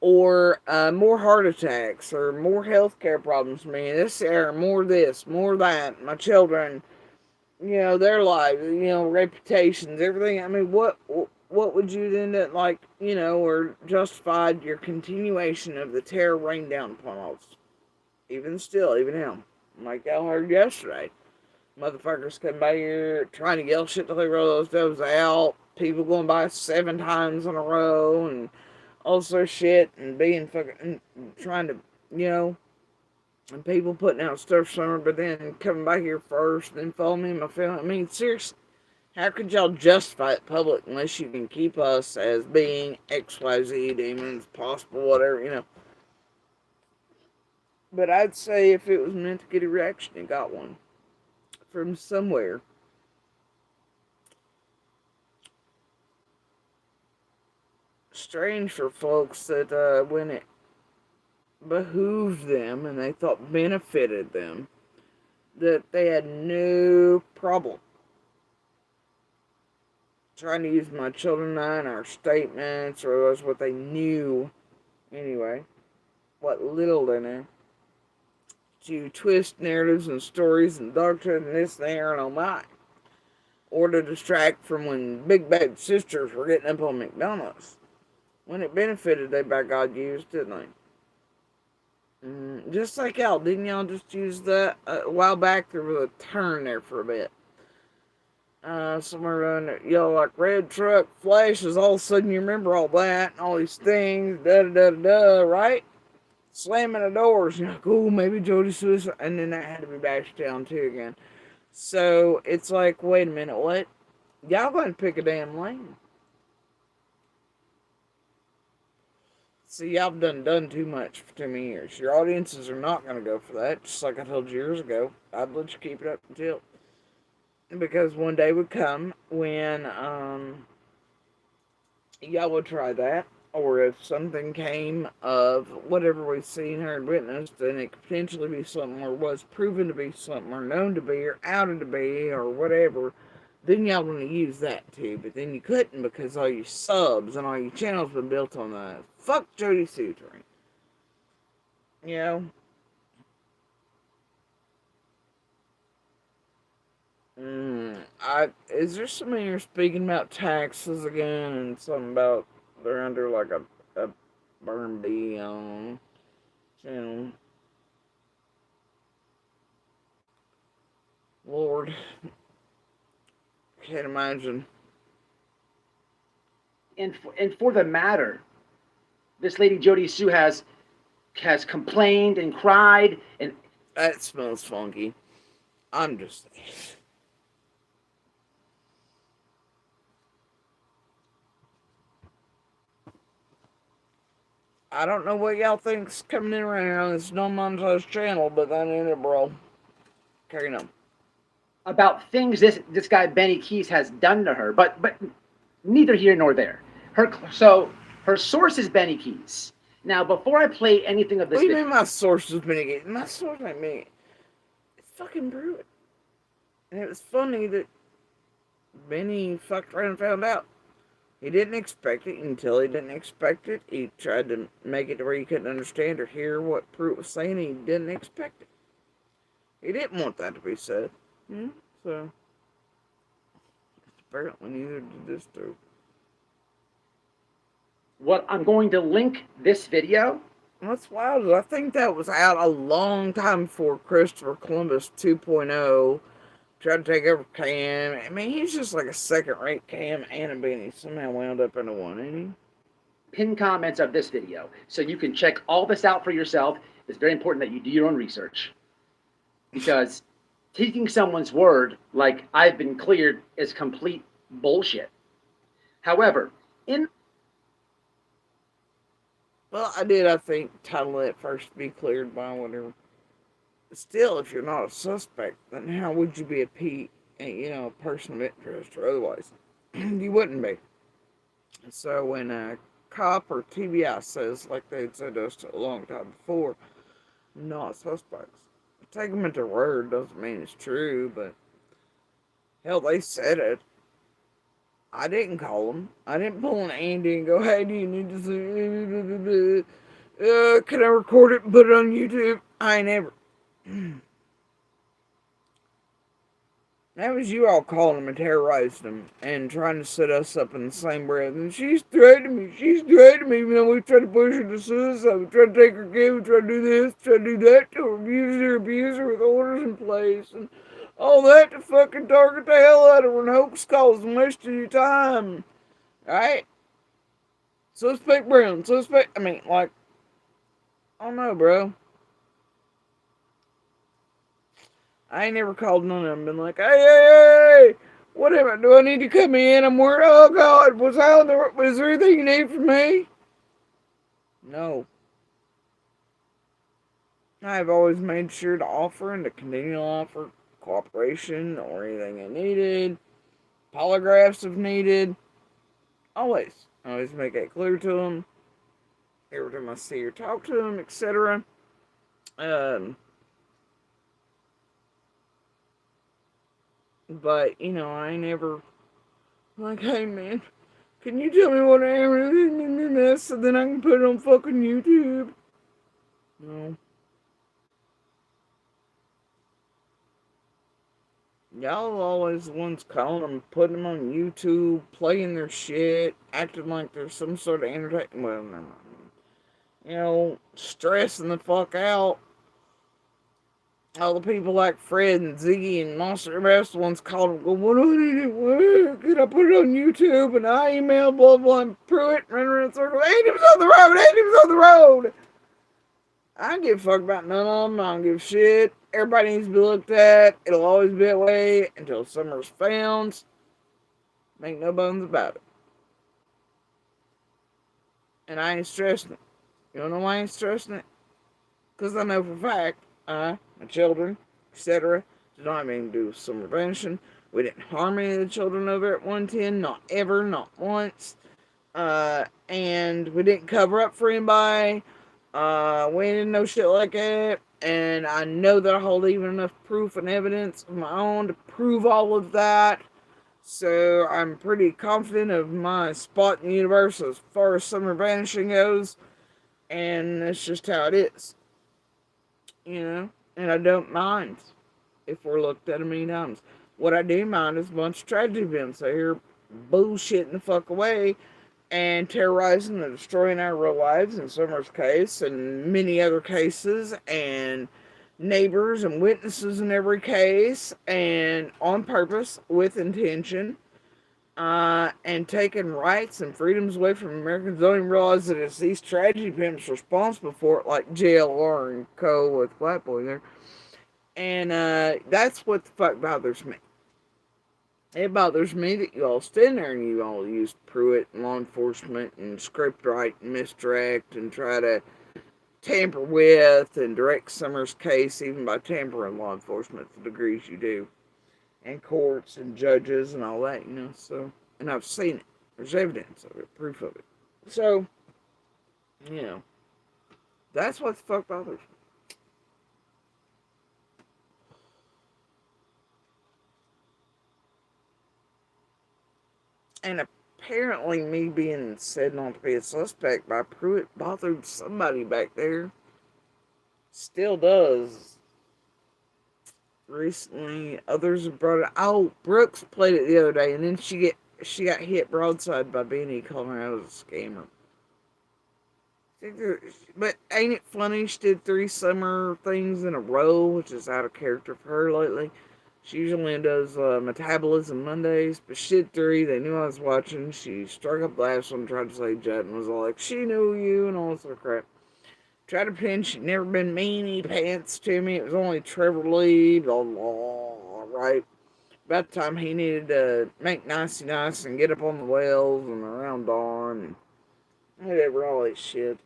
Or more heart attacks, or more healthcare problems for me, more this, more that, my children, you know, their lives, you know, reputations, everything. I mean, what would you then that, like, you know, or justified your continuation of the terror rain down upon us? Even still, even him. Like y'all heard yesterday. Motherfuckers come by here trying to yell shit till they roll those doves out. People going by 7 times in a row and all sorts of shit, and being fucking, trying to, you know, and people putting out stuff somewhere, but then coming by here first, then follow me in my family. I mean, seriously, how could y'all justify it public unless you can keep us as being XYZ demons, possible, whatever, you know? But I'd say if it was meant to get a reaction, it got one from somewhere. Strange for folks that when it behooved them and they thought benefited them, that they had no problem trying to use my children and I in our statements, or was what they knew anyway, what little they knew, to twist narratives and stories and doctrine and this, there, and oh my, or to distract from when big bad sisters were getting up on McDonald's. When it benefited, they by God used, didn't they? Just like y'all, didn't y'all just use that a while back? There was a turn there for a bit. Somewhere around there, you know, like red truck flashes, all of a sudden you remember all that and all these things, right? Slamming the doors, you're like, oh, maybe Jody's suicide, and then that had to be bashed down too again. So it's like, wait a minute, what? Y'all going to pick a damn lane. See, y'all done too much for too many years. Your audiences are not going to go for that, just like I told you years ago. I'd let you keep it up until... Because one day would come when y'all would try that, or if something came of whatever we've seen, heard, witnessed, and it could potentially be something, or was proven to be something, or known to be, or outed to be, or whatever, then y'all want to use that too. But then you couldn't because all your subs and all your channels been built on that. Fuck Jody Sue train. You know? Is there somebody here speaking about taxes again, and something about they're under like a burn bee on, you know? Lord, can't imagine. And for the matter, this lady Jody Sue has complained and cried and That smells funky. I'm just saying. I don't know what y'all think's coming in right now on this no montage channel, but that ain't it, bro. Carry on. About things this guy Benny Keys has done to her, but neither here nor there. Her source is Benny Keys. Now, before I play anything of this, What do you mean my source was Benny Keys? My source ain't me. It's fucking Pruitt. And it was funny that Benny fucked around and found out. He didn't expect it until he didn't expect it. He tried to make it to where he couldn't understand or hear what Pruitt was saying. He didn't expect it. He didn't want that to be said. Yeah, so apparently neither did this dude. What I'm going to link this video. That's wild. I think that was out a long time before Christopher Columbus 2.0 tried to take over Cam. I mean, he's just like a second-rate Cam and a Benny. Somehow wound up into one, ain't he? Pin comments of this video, so you can check all this out for yourself. It's very important that you do your own research, because taking someone's word like I've been cleared is complete bullshit. However, Well, I did, I think, title it first be cleared by whatever. Still, if you're not a suspect, then how would you be a person of interest or otherwise? You wouldn't be. So when a cop or TBI says, like they had said to us a long time before, not suspects, take them at their word. Doesn't mean it's true, but hell, they said it. I didn't call them. I didn't pull an Andy and go, hey, do you need to see, can I record it and put it on YouTube? I ain't ever. That was you all calling them and terrorizing them and trying to set us up in the same breath. And she's threatening me. She's threatening me. You know, we tried to push her to suicide. We tried to take her kid. We tried to do this, tried to do that to her, abuse her with orders in place. And all that to fucking target the hell out of her and hopes cause and waste of your time. Alright? Suspect Brown. I mean, like, I don't know, bro. I ain't never called none of them and been like, hey, whatever, do I need to come in? I'm worried, oh God, is there anything you need from me? No. I've always made sure to offer and to continue to offer cooperation or anything I needed, polygraphs if needed, always. I always make that clear to them, every time I see or talk to them, etc. But, you know, I ain't ever like, hey man, can you tell me what I am in this so then I can put it on fucking YouTube? No. Y'all always the ones calling them, putting them on YouTube, playing their shit, acting like there's some sort of entertainment. Well, never mind. You know, stressing the fuck out. All the people like Fred and Ziggy and Monster, everybody the ones called them, go, what do I need to work? Can I put it on YouTube? And I email, blah, blah, and Pruitt, run around in circles, Adam's on the road, Adam's on the road! I don't give a fuck about none of them, I don't give a shit. Everybody needs to be looked at. It'll always be that way until Summer's found. Make no bones about it. And I ain't stressing it. You don't know why I ain't stressing it? Because I know for a fact, my children, etc., did not have anything to do with Summer vanishing. We didn't harm any of the children over at 110, not ever, not once. And we didn't cover up for anybody. We didn't know shit like that. And I know that I hold even enough proof and evidence of my own to prove all of that. So I'm pretty confident of my spot in the universe as far as Summer vanishing goes. And that's just how it is. You know? And I don't mind if we're looked at a million times. What I do mind is a bunch of tragedy events. I hear bullshitting the fuck away and terrorizing and destroying our real lives in Summer's case and many other cases and neighbors and witnesses in every case and on purpose with intention and taking rights and freedoms away from Americans. Don't even realize that it's these tragedy pimps responsible for it, like JLR and co with Black Boy there. And that's what the fuck bothers me. It bothers me that you all stand there and you all use Pruitt and law enforcement and scriptwrite and misdirect and try to tamper with and direct Summers' case even by tampering law enforcement to the degrees you do. And courts and judges and all that, you know, so. And I've seen it. There's evidence of it, proof of it. So, you know, that's what the fuck bothers me. And apparently me being said not to be a suspect by Pruitt bothered somebody back there. Still does. Recently, others have brought it. Oh, Brooks played it the other day, and then she got hit broadside by Benny, calling her out as a scammer. But ain't it funny? She did 3 summer things in a row, which is out of character for her lately. She usually does Metabolism Mondays, but she did 3. They knew I was watching. She struck up the last one, tried to say Judd, and was all like, she knew you, and all this sort of crap. Tried to pretend she'd never been meanie pants to me. It was only Trevor Lee, blah, blah, right? About the time he needed to make nicey nice and get up on the wells and around dawn and whatever, all that shit.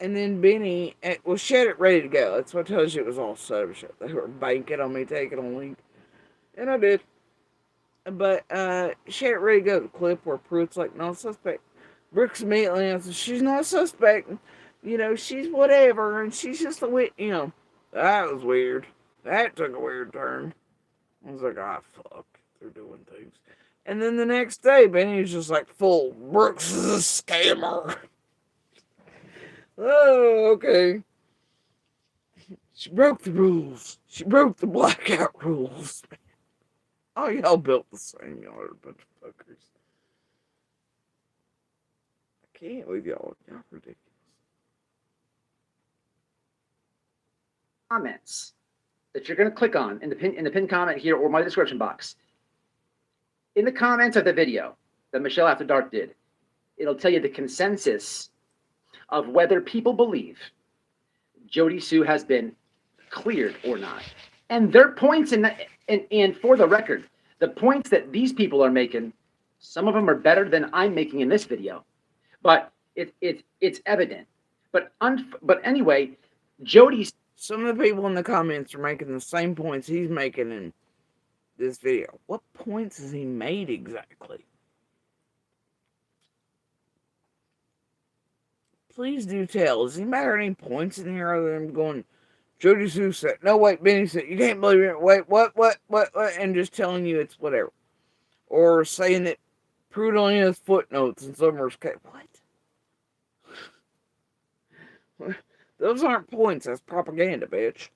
And then Benny, well, she had it ready to go. That's what tells you it was all set up shit. They were banking on me taking a link. And I did. But she had it ready to go. The clip where Pruitt's like, not a suspect. Brooks immediately answers, she's not a suspect. You know, she's whatever. And she's just a wit. You know, that was weird. That took a weird turn. I was like, ah, fuck. They're doing things. And then the next day, Benny was just like, full, Brooks is a scammer. Oh, okay. She broke the rules. She broke the blackout rules. Oh, y'all built the same. Y'all are a bunch of fuckers. I can't with y'all. Y'all ridiculous. Comments that you're going to click on in the pin comment here or my description box. In the comments of the video that Michelle After Dark did, it'll tell you the consensus of whether people believe Jody Sue has been cleared or not. And their points and for the record, the points that these people are making, some of them are better than I'm making in this video, but it's evident. But anyway, Jody's. Some of the people in the comments are making the same points he's making in this video. What points has he made exactly? Please do tell. Does anybody have any points in here other than going, Jody Sue said, no, wait, Benny said, you can't believe it. Wait, what, and just telling you it's whatever. Or saying that Pruitt only has footnotes in Summer's case. What? Those aren't points. That's propaganda, bitch.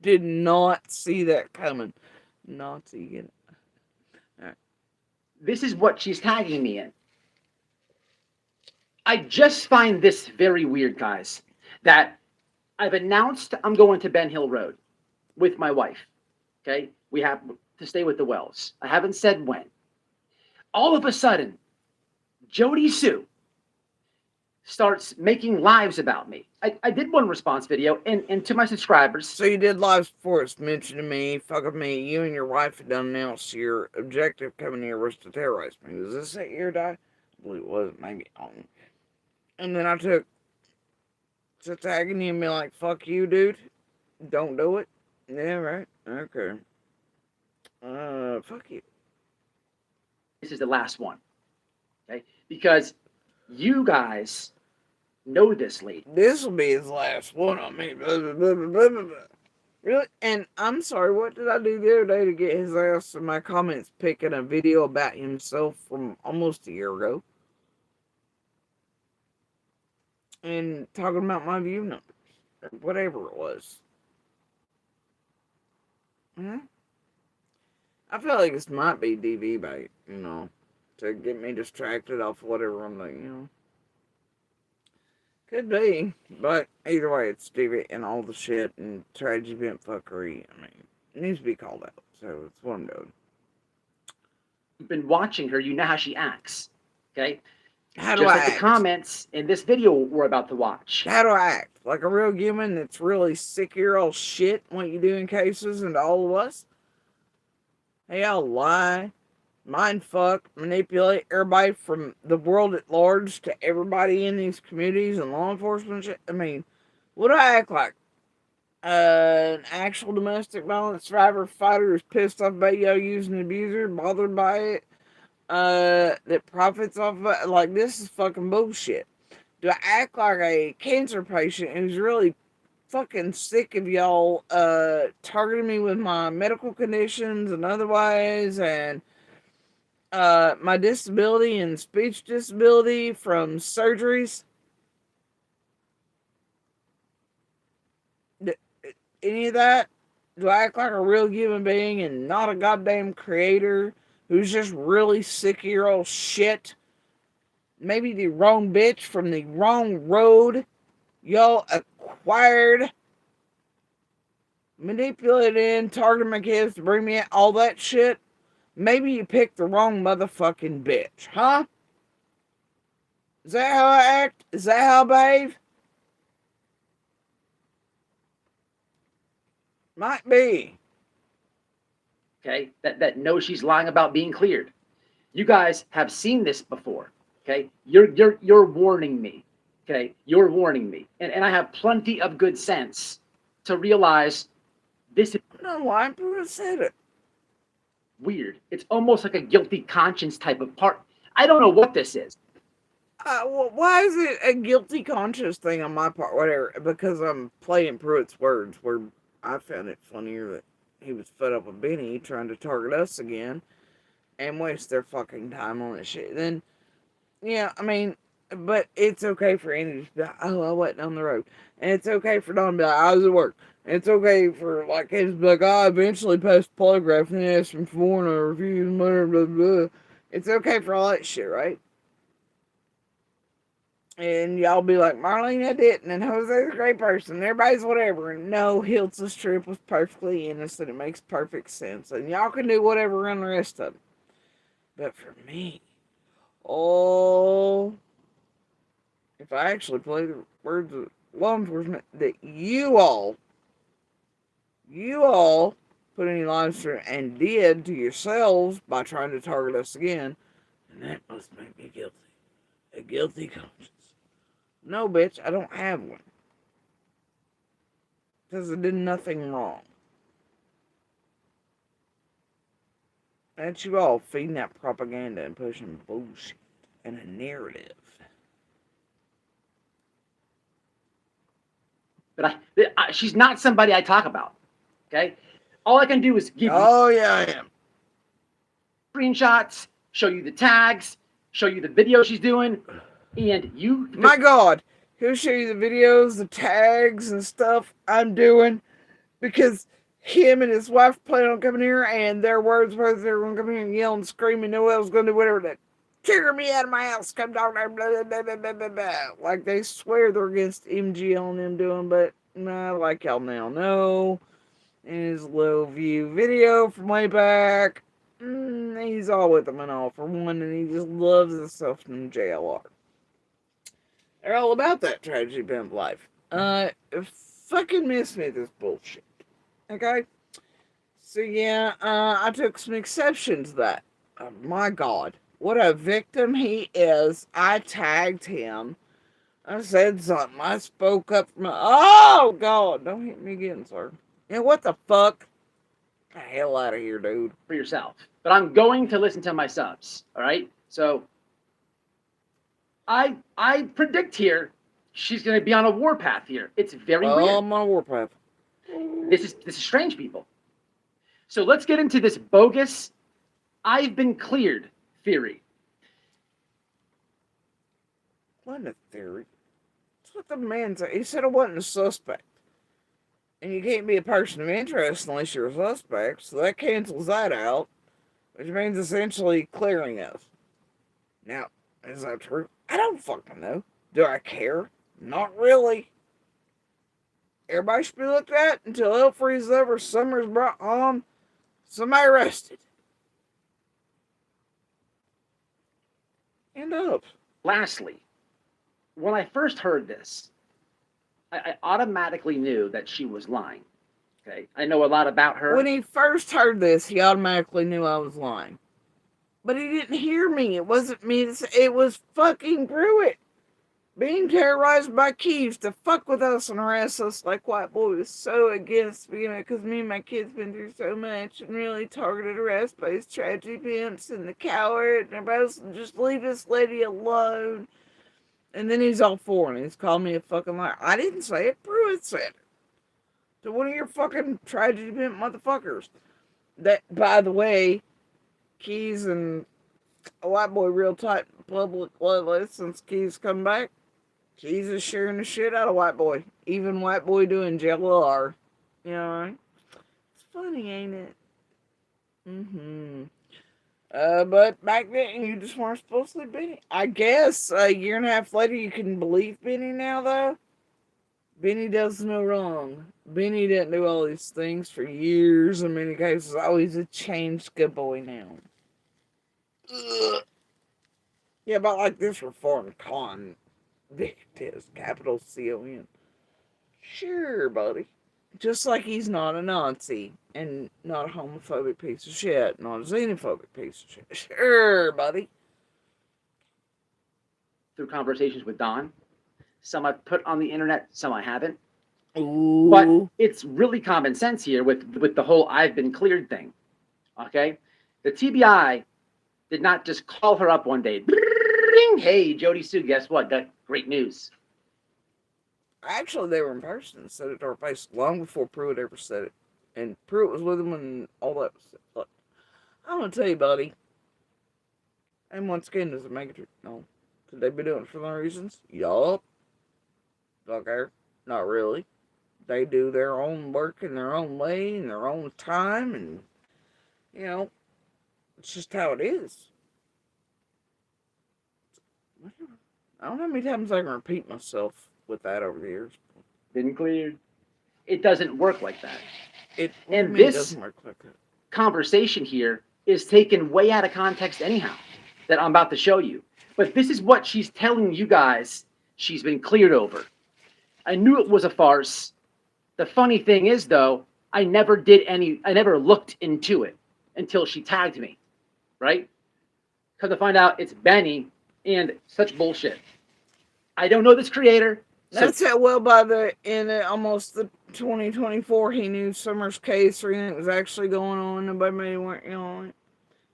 Did not see that coming. Not seeing it. All right. This is what she's tagging me in. I just find this very weird, guys, that I've announced I'm going to Ben Hill Road with my wife. Okay? We have to stay with the Wells. I haven't said when. All of a sudden, Jody Sue starts making lives about me. I did one response video, and to my subscribers. So you did lives before it's mentioning me, fucking me. You and your wife had done announced your objective coming here was to terrorize me. Was this that year, Die? I believe it was, maybe. And then I took to tagging you and be like, fuck you, dude. Don't do it. Yeah, right. Okay. Fuck you. This is the last one. Okay? Because you guys know this lady. This will be his last one on me. Blah, blah, blah, blah, blah, blah. Really? And I'm sorry, what did I do the other day to get his ass in my comments picking a video about himself from almost a year ago? And talking about my view numbers. Or whatever it was. Hmm? I feel like this might be DV bait, you know, to get me distracted off whatever I'm like, you know. Could be, but either way, it's DV and all the shit and tragedy event fuckery. I mean, it needs to be called out, so it's what I'm doing. You've been watching her, you know how she acts, okay? How do Just I like the act? comments in this video we're about to watch. How do I act? Like a real human that's really sick of your old shit, what you do in cases, and to all of us? Hey, I'll lie, mind fuck, manipulate everybody from the world at large to everybody in these communities and law enforcement shit. I mean, what do I act like? An actual domestic violence survivor fighter who's pissed off about you using an abuser, bothered by it, that profits off of it? Like, this is fucking bullshit. Do I act like a cancer patient who's really fucking sick of y'all targeting me with my medical conditions and otherwise, and my disability and speech disability from surgeries? Any of that? Do I act like a real human being and not a goddamn creator who's just really sick of your old shit? Maybe the wrong bitch from the wrong road y'all acquired, manipulated, targeted my kids to bring me in, all that shit. Maybe you picked the wrong motherfucking bitch, huh? Is that how I act? Is that how I behave? Might be. Okay, that knows she's lying about being cleared. You guys have seen this before. Okay, you're warning me. Okay, you're warning me, and I have plenty of good sense to realize this is No, why people said it. Weird. It's almost like a guilty conscience type of part. I don't know what this is. Well, why is it a guilty conscience thing on my part? Whatever, because I'm playing Pruitt's words, where I found it funnier that he was fed up with Benny trying to target us again and waste their fucking time on this shit. Then, yeah, I mean, but it's okay for Andy to be like, oh, I went down the road. And it's okay for Don to be like, I was at work. And it's okay for, like, him to be like, I eventually passed polygraph and they asked me for and I refused, blah, blah, blah. It's okay for all that shit, right? And y'all be like, Marlene, I didn't, and Jose's a great person, everybody's whatever. And no, Hilt's trip was perfectly innocent. It makes perfect sense. And y'all can do whatever on the rest of it. But for me, oh, if I actually play the words of law enforcement that you all put any lives through and did to yourselves by trying to target us again, then that must make me guilty. A guilty conscience. No, bitch, I don't have one. Because I did nothing wrong. That's you all feeding that propaganda and pushing bullshit and a narrative. But she's not somebody I talk about. Okay? All I can do is give you yeah, I am. Screenshots, show you the tags, show you the video she's doing, and you... My God, he'll show you the videos, the tags and stuff I'm doing, because him and his wife plan on coming here, and their words were they were going to come here and yell and scream, and Noel's was going to do whatever to trigger me out of my house, come down there, blah, blah, blah, blah, blah, blah. Like they swear they're against MGL and them doing, but nah, like y'all now know, in his low view video from way back, he's all with them and all for one, and he just loves himself from JLR. They're all about that tragedy pimp life. Fucking miss me this bullshit. Okay? So yeah, I took some exception to that. My God. What a victim he is. I tagged him. I said something. I spoke up for my... Oh, God. Don't hit me again, sir. Yeah, what the fuck? Get the hell out of here, dude. For yourself. But I'm going to listen to my subs. All right? So... I predict here she's going to be on a warpath here. It's very weird. I'm on a warpath. This is strange, people. So let's get into this bogus I've been cleared theory. What a theory? That's what the man said. He said I wasn't a suspect. And you can't be a person of interest unless you're a suspect, so that cancels that out, which means essentially clearing us. Now, is that true? I don't fucking know. Do I care? Not really. Everybody should be looked at until hell freezes over, summer's brought on, somebody arrested. End up. Lastly, when I first heard this, I automatically knew that she was lying. Okay, I know a lot about her. When he first heard this, he automatically knew I was lying. But he didn't hear me. It wasn't me. It was fucking Pruitt. Being terrorized by Keys to fuck with us and harass us like white boy was so against me, because me and my kids been through so much and really targeted harassed by his tragedy pimps and the coward and everybody else, and just leave this lady alone. And then he's all for it and he's called me a fucking liar. I didn't say it. Pruitt said it. To one of your fucking tragedy pimp motherfuckers. That, by the way, Keys and a white boy real tight public lately since Keys come back. Keys is sharing the shit out of white boy. Even white boy doing JLR. You know, it's funny, ain't it? But back then you just weren't supposed to Benny. I guess a year and a half later you can believe Benny now, though. Benny does no wrong. Benny didn't do all these things for years in many cases. Always a changed good boy now. Ugh. Yeah, but like this reformed con. It is. Capital C-O-N. Sure, buddy. Just like he's not a Nazi and not a homophobic piece of shit, not a xenophobic piece of shit. Sure, buddy. Through conversations with Don. Some I've put on the internet, some I haven't. Ooh. But it's really common sense here with the whole I've been cleared thing. Okay? The TBI did not just call her up one day. Hey, Jody Sue, guess what? Got great news. Actually, they were in person and said it to her face long before Pruitt ever said it. And Pruitt was with him and all that was said. Look, I'm going to tell you, buddy. And once again, does it make it? No. Could they be doing it for their reasons? Yup. Okay. Not really. They do their own work in their own way, in their own time, and, you know, it's just how it is. I don't know how many times I can repeat myself with that over the years. Been cleared. It doesn't work like that. It doesn't work like that. Conversation here is taken way out of context anyhow, that I'm about to show you. But this is what she's telling you guys she's been cleared over. I knew it was a farce. The funny thing is, though, I never looked into it until she tagged me, right? Come to find out it's Benny and such bullshit. I don't know this creator. That's how well by in almost the 2024 he knew Summer's case or anything was actually going on. Nobody made weren't on it.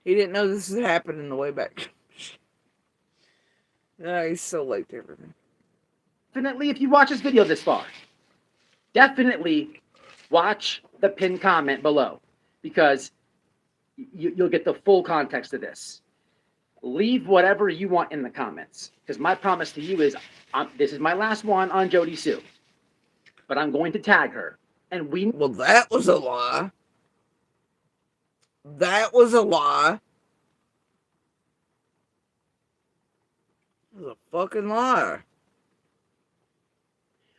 He didn't know this had happened in the way back. No, he's so late to everything. Definitely, if you watch this video this far, definitely watch the pinned comment below, because you'll get the full context of this. Leave whatever you want in the comments, because my promise to you is this is my last one on Jody Sue, but I'm going to tag her. And well, that was a lie. That was a lie. It was a fucking lie.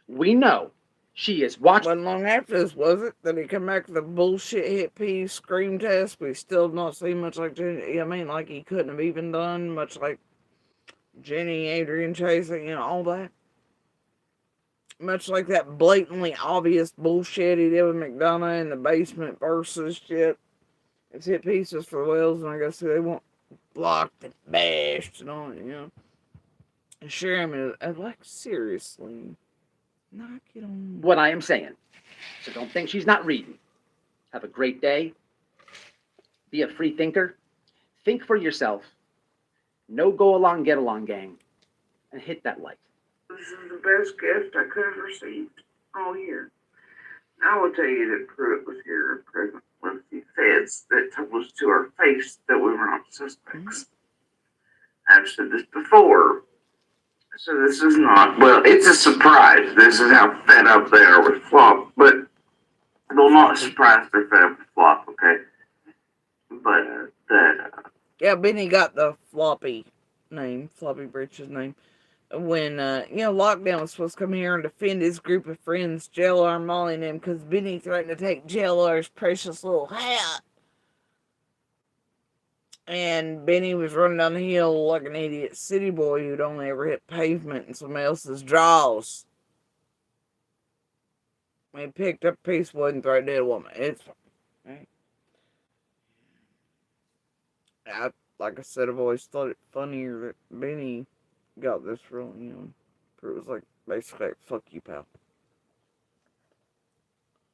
We know she is watching. Wasn't long after this, was it? That he come back with the bullshit hit piece scream test, but he still not seen much like Jenny. I mean, like he couldn't have even done much like Jenny, Adrian chasing, you know, all that. Much like that blatantly obvious bullshit he did with McDonough in the basement versus shit. It's hit pieces for Wells, and I guess they want blocked and bashed and all, you know. And sure, I mean, like, seriously. Knock it on. What I am saying. So don't think she's not reading. Have a great day. Be a free thinker. Think for yourself. No go along, get along, gang. And hit that like. This is the best gift I could have received all year. I will tell you that Pruitt was here present with the feds that told us to our face that we were not suspects. I've said this before. So this is not, well, it's a surprise. This is how fed up they are with Flop, but they're not surprised they're fed up with Flop, okay? But yeah, Benny got the Floppy Britches name. When, Lockdown was supposed to come here and defend his group of friends, JLR, Molly, and them, because Benny threatened to take JLR's precious little hat. And Benny was running down the hill like an idiot city boy who'd only ever hit pavement in somebody else's jaws. He picked up a piece of wood and threw it at a woman. It's fine. Right? Like I said, I've always thought it funnier that Benny got this ruling, it was like, basically, like, fuck you, pal.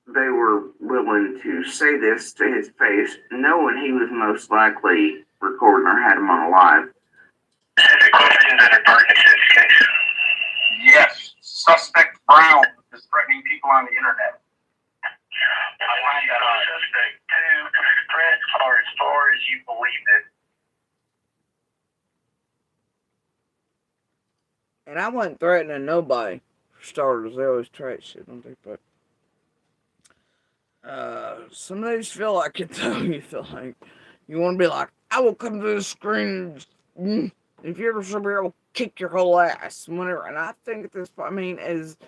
They were willing to say this to his face, knowing he was most likely recording or had him on live. Specific questions that are pertinent to this case. Yes, suspect Brown is threatening people on the internet. I find that odd. Suspect 2, threats are as far as you believe it. And I wasn't threatening nobody, for starters. They always try shit, don't they? But some days feel like it, though. You feel like you want to be like, I will come to the screen. If you're ever somewhere, I will kick your whole ass. Whatever. And I think at this point, I mean, as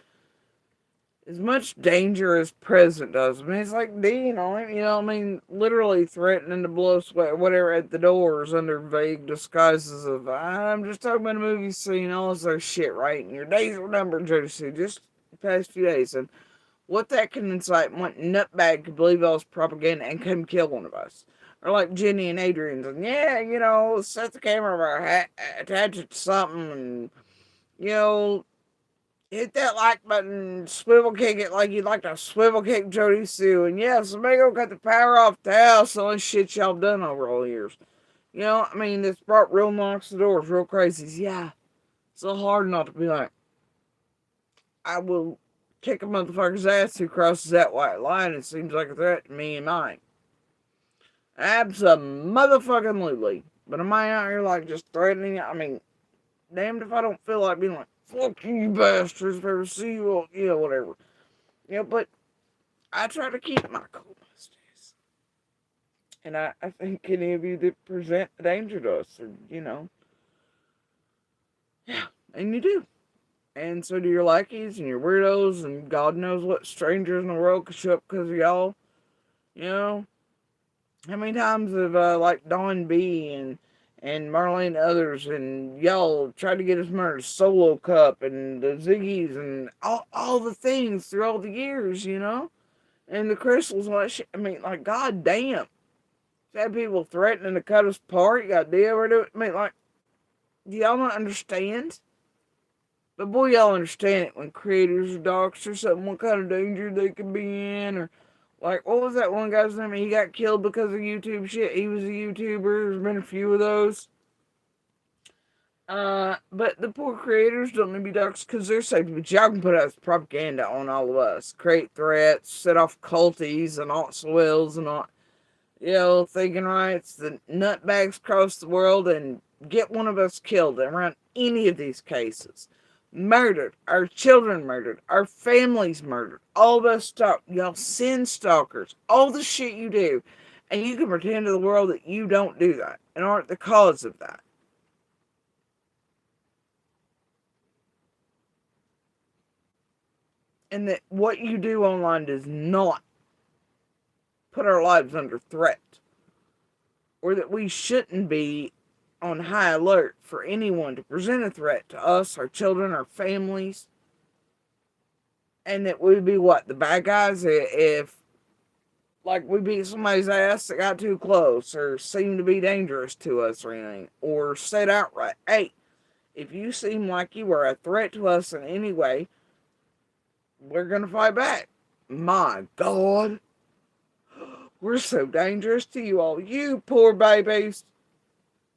much danger as President does. I mean, it's like Dean on it, I mean, literally threatening to blow sweat, whatever, at the doors under vague disguises of, I'm just talking about a movie scene, all this other shit, right? And your days are numbered, Josie, just the past few days. And what that can incite, one nutbag could believe all this propaganda and come kill one of us. Or like Jenny and Adrian's, and yeah, set the camera, attach it to something, and, hit that like button, swivel kick it like you'd like to swivel kick Jody Sue. And yeah, somebody go cut the power off the house. All this shit y'all done over all the years. I mean, this brought real knocks to doors, real crazies. Yeah. It's so hard not to be like, I will kick a motherfucker's ass who crosses that white line. It seems like a threat to me and mine. Abso-motherfucking-lutely. But am I out here like just threatening? I mean, damned if I don't feel like being like, fuck you bastards, if I ever see you, whatever. But I try to keep my cool most days. And I think any of you that present a danger to us, yeah, and you do. And so do your lackeys and your weirdos, and God knows what strangers in the world could show up because of y'all. How many times have, like, Dawn B and Marlene others and y'all tried to get us murdered, Solo Cup and the Ziggies and all the things through all the years, and the crystals and all that shit. I mean, like, god damn. Had people threatening to cut us apart. You got to deal with it. I mean, like, do y'all not understand? But boy, y'all understand it when creators or docs or something, what kind of danger they could be in, or like, what was that one guy's name? He got killed because of YouTube shit. He was a YouTuber. There's been a few of those. But the poor creators don't need to be doxxed because they're safe. But y'all can put out propaganda on all of us. Create threats, set off culties and alt swells and all, thinking rights, the nutbags across the world and get one of us killed around any of these cases. Murdered, our children murdered, our families murdered, all of us y'all sin stalkers, all the shit you do, and you can pretend to the world that you don't do that and aren't the cause of that. And that what you do online does not put our lives under threat, or that we shouldn't be on high alert for anyone to present a threat to us, our children, our families, and that we'd be the bad guys if like we beat somebody's ass that got too close or seemed to be dangerous to us or anything, or said outright, hey, if you seem like you are a threat to us in any way, we're gonna fight back. My God, we're so dangerous to you all, you poor babies.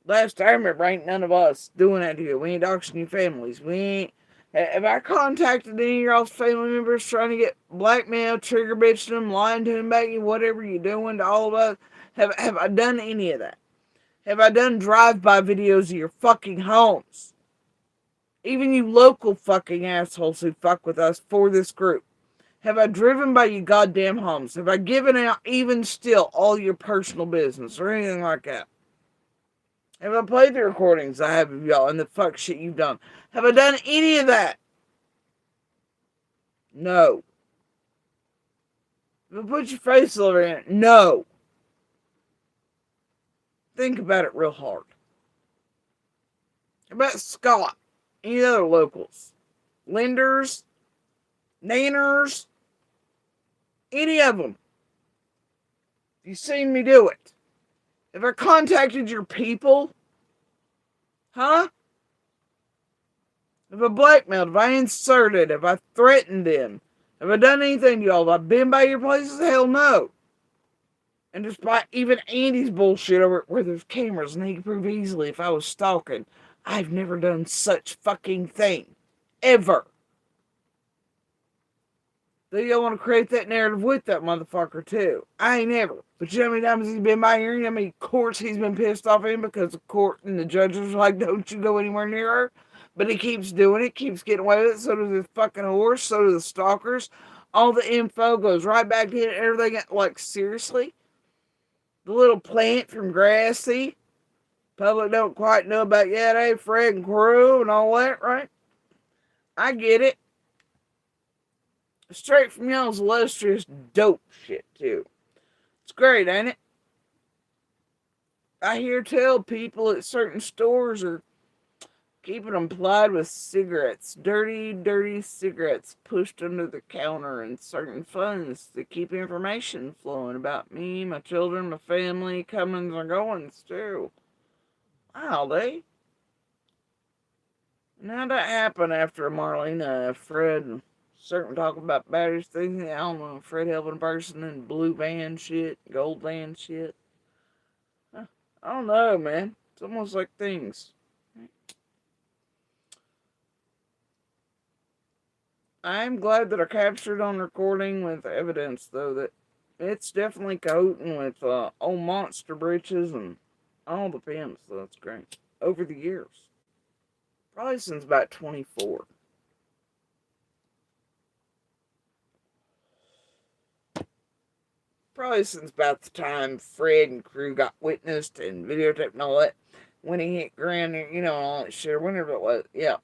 Last I remember, ain't none of us doing that to you. We ain't doxing your families. We ain't. Have I contacted any of y'all's family members trying to get blackmail, trigger bitching them, lying to them about you, whatever you're doing to all of us? Have I done any of that? Have I done drive-by videos of your fucking homes? Even you local fucking assholes who fuck with us for this group. Have I driven by you goddamn homes? Have I given out, even still, all your personal business or anything like that? Have I played the recordings I have of y'all and the fuck shit you've done? Have I done any of that? No. Have I put your face over in it? No. Think about it real hard. How about Scott? Any other locals? Lenders? Nanners? Any of them? You seen me do it? Have I contacted your people? Huh? Have I blackmailed? Have I inserted? Have I threatened them? Have I done anything to y'all? Have I been by your places? Hell no. And despite even Andy's bullshit over where there's cameras and he can prove easily if I was stalking, I've never done such fucking thing. Ever. Then y'all want to create that narrative with that motherfucker too. I ain't ever. But you know how many times he's been by here? You know how many courts he's been pissed off in because the court and the judges are like, don't you go anywhere near her? But he keeps doing it, keeps getting away with it. So does his fucking horse, so do the stalkers. All the info goes right back to it. Everything, like, seriously? The little plant from Grassy. Public don't quite know about yet, eh? Fred and Crew and all that, right? I get it. Straight from y'all's illustrious dope shit, too. It's great, ain't it? I hear tell people at certain stores are keeping them plied with cigarettes. Dirty, dirty cigarettes pushed under the counter in certain funds to keep information flowing about me, my children, my family, comings and goings, too. Wow, they. Now that happened after Marlena, Fred, and certain talk about batteries things. I don't know, Fred helping a person in blue van shit, gold van shit. I don't know, man. It's almost like things. I'm glad that I captured on recording with evidence, though, that it's definitely cahooting with old monster britches and all the pimps, so that's great. Over the years. Probably since about 24. Probably since about the time Fred and Crew got witnessed and videotaped and all that. When he hit Grand, you know, and all that shit, or whenever it was, yeah.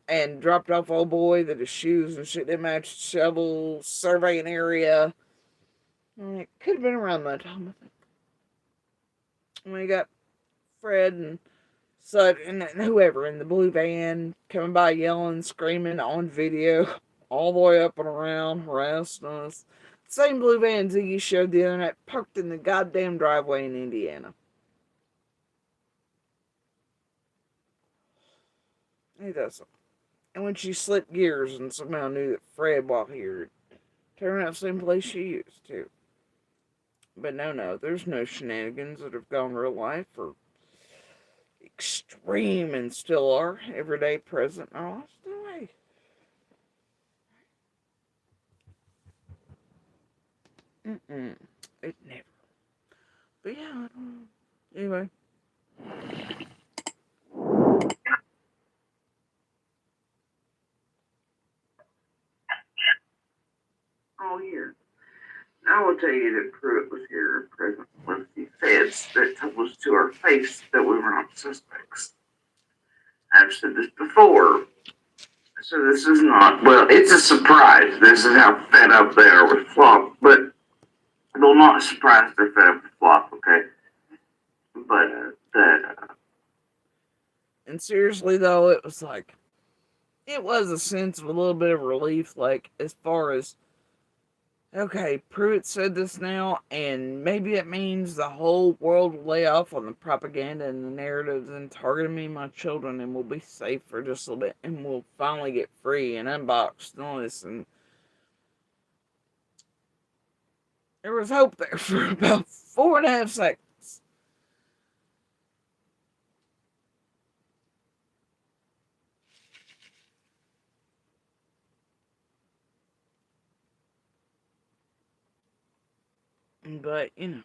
And dropped off old boy that his shoes and shit didn't match the shovel, surveying area. It could have been around that time, I think. When he got Fred and such, and whoever in the blue van coming by yelling, screaming on video, all the way up and around, harassing us. Same blue van Ziggy showed the other night, parked in the goddamn driveway in Indiana. He doesn't. And when she slipped gears and somehow knew that Fred walked here, turned out the same place she used to. But no, there's no shenanigans that have gone real life or extreme and still are everyday, present, and all. No way. It never. But yeah, I don't know. Anyway. All year. I will tell you that Pruitt was here present with the feds that told us to our face that we were not suspects. I've said this before. So this is not, well, it's a surprise. This is how fed up they are with Flop, but they'll not surprise they're fed up with Flop, okay? But And seriously though, it was like, it was a sense of a little bit of relief, like, as far as, okay, Pruitt said this now, and maybe it means the whole world will lay off on the propaganda and the narratives and targeting me and my children, and we'll be safe for just a little bit, and we'll finally get free and unboxed and all this, and there was hope there for about 4.5 seconds. But, you know.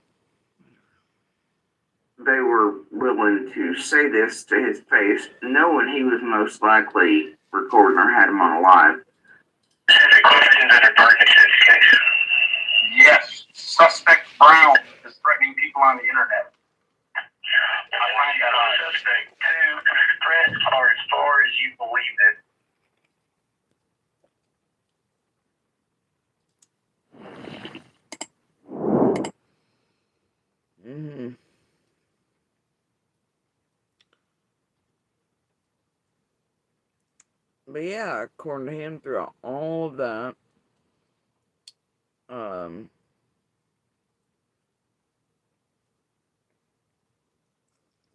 they were willing to say this to his face, knowing he was most likely recording or had him on a live. Any questions that are pertinent to this case? Yes. Suspect Brown is threatening people on the internet. I find that odd. Suspect 2, Fred, or as far as you believe it. But yeah, according to him, throughout all of that,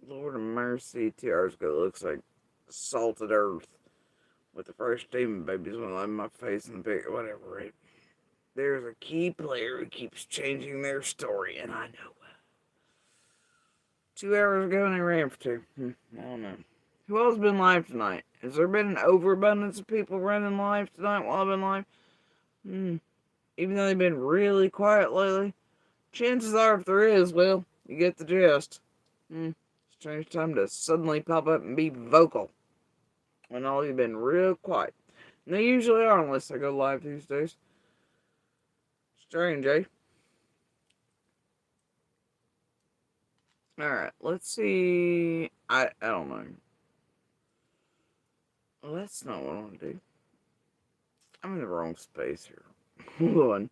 Lord of mercy, 2 hours ago, looks like salted earth with the first demon babies when I'm in my face and big, whatever, right? There's a key player who keeps changing their story, and I know. 2 hours ago and I ran for 2. I don't know. Who else been live tonight? Has there been an overabundance of people running live tonight while I've been live? Even though they've been really quiet lately. Chances are, if there is, well, you get the gist. Strange time to suddenly pop up and be vocal when all you've been real quiet. And they usually are, unless I go live these days. Strange, eh? Alright, let's see. I don't know. Well, that's not what I want to do. I'm in the wrong space here. Hold on.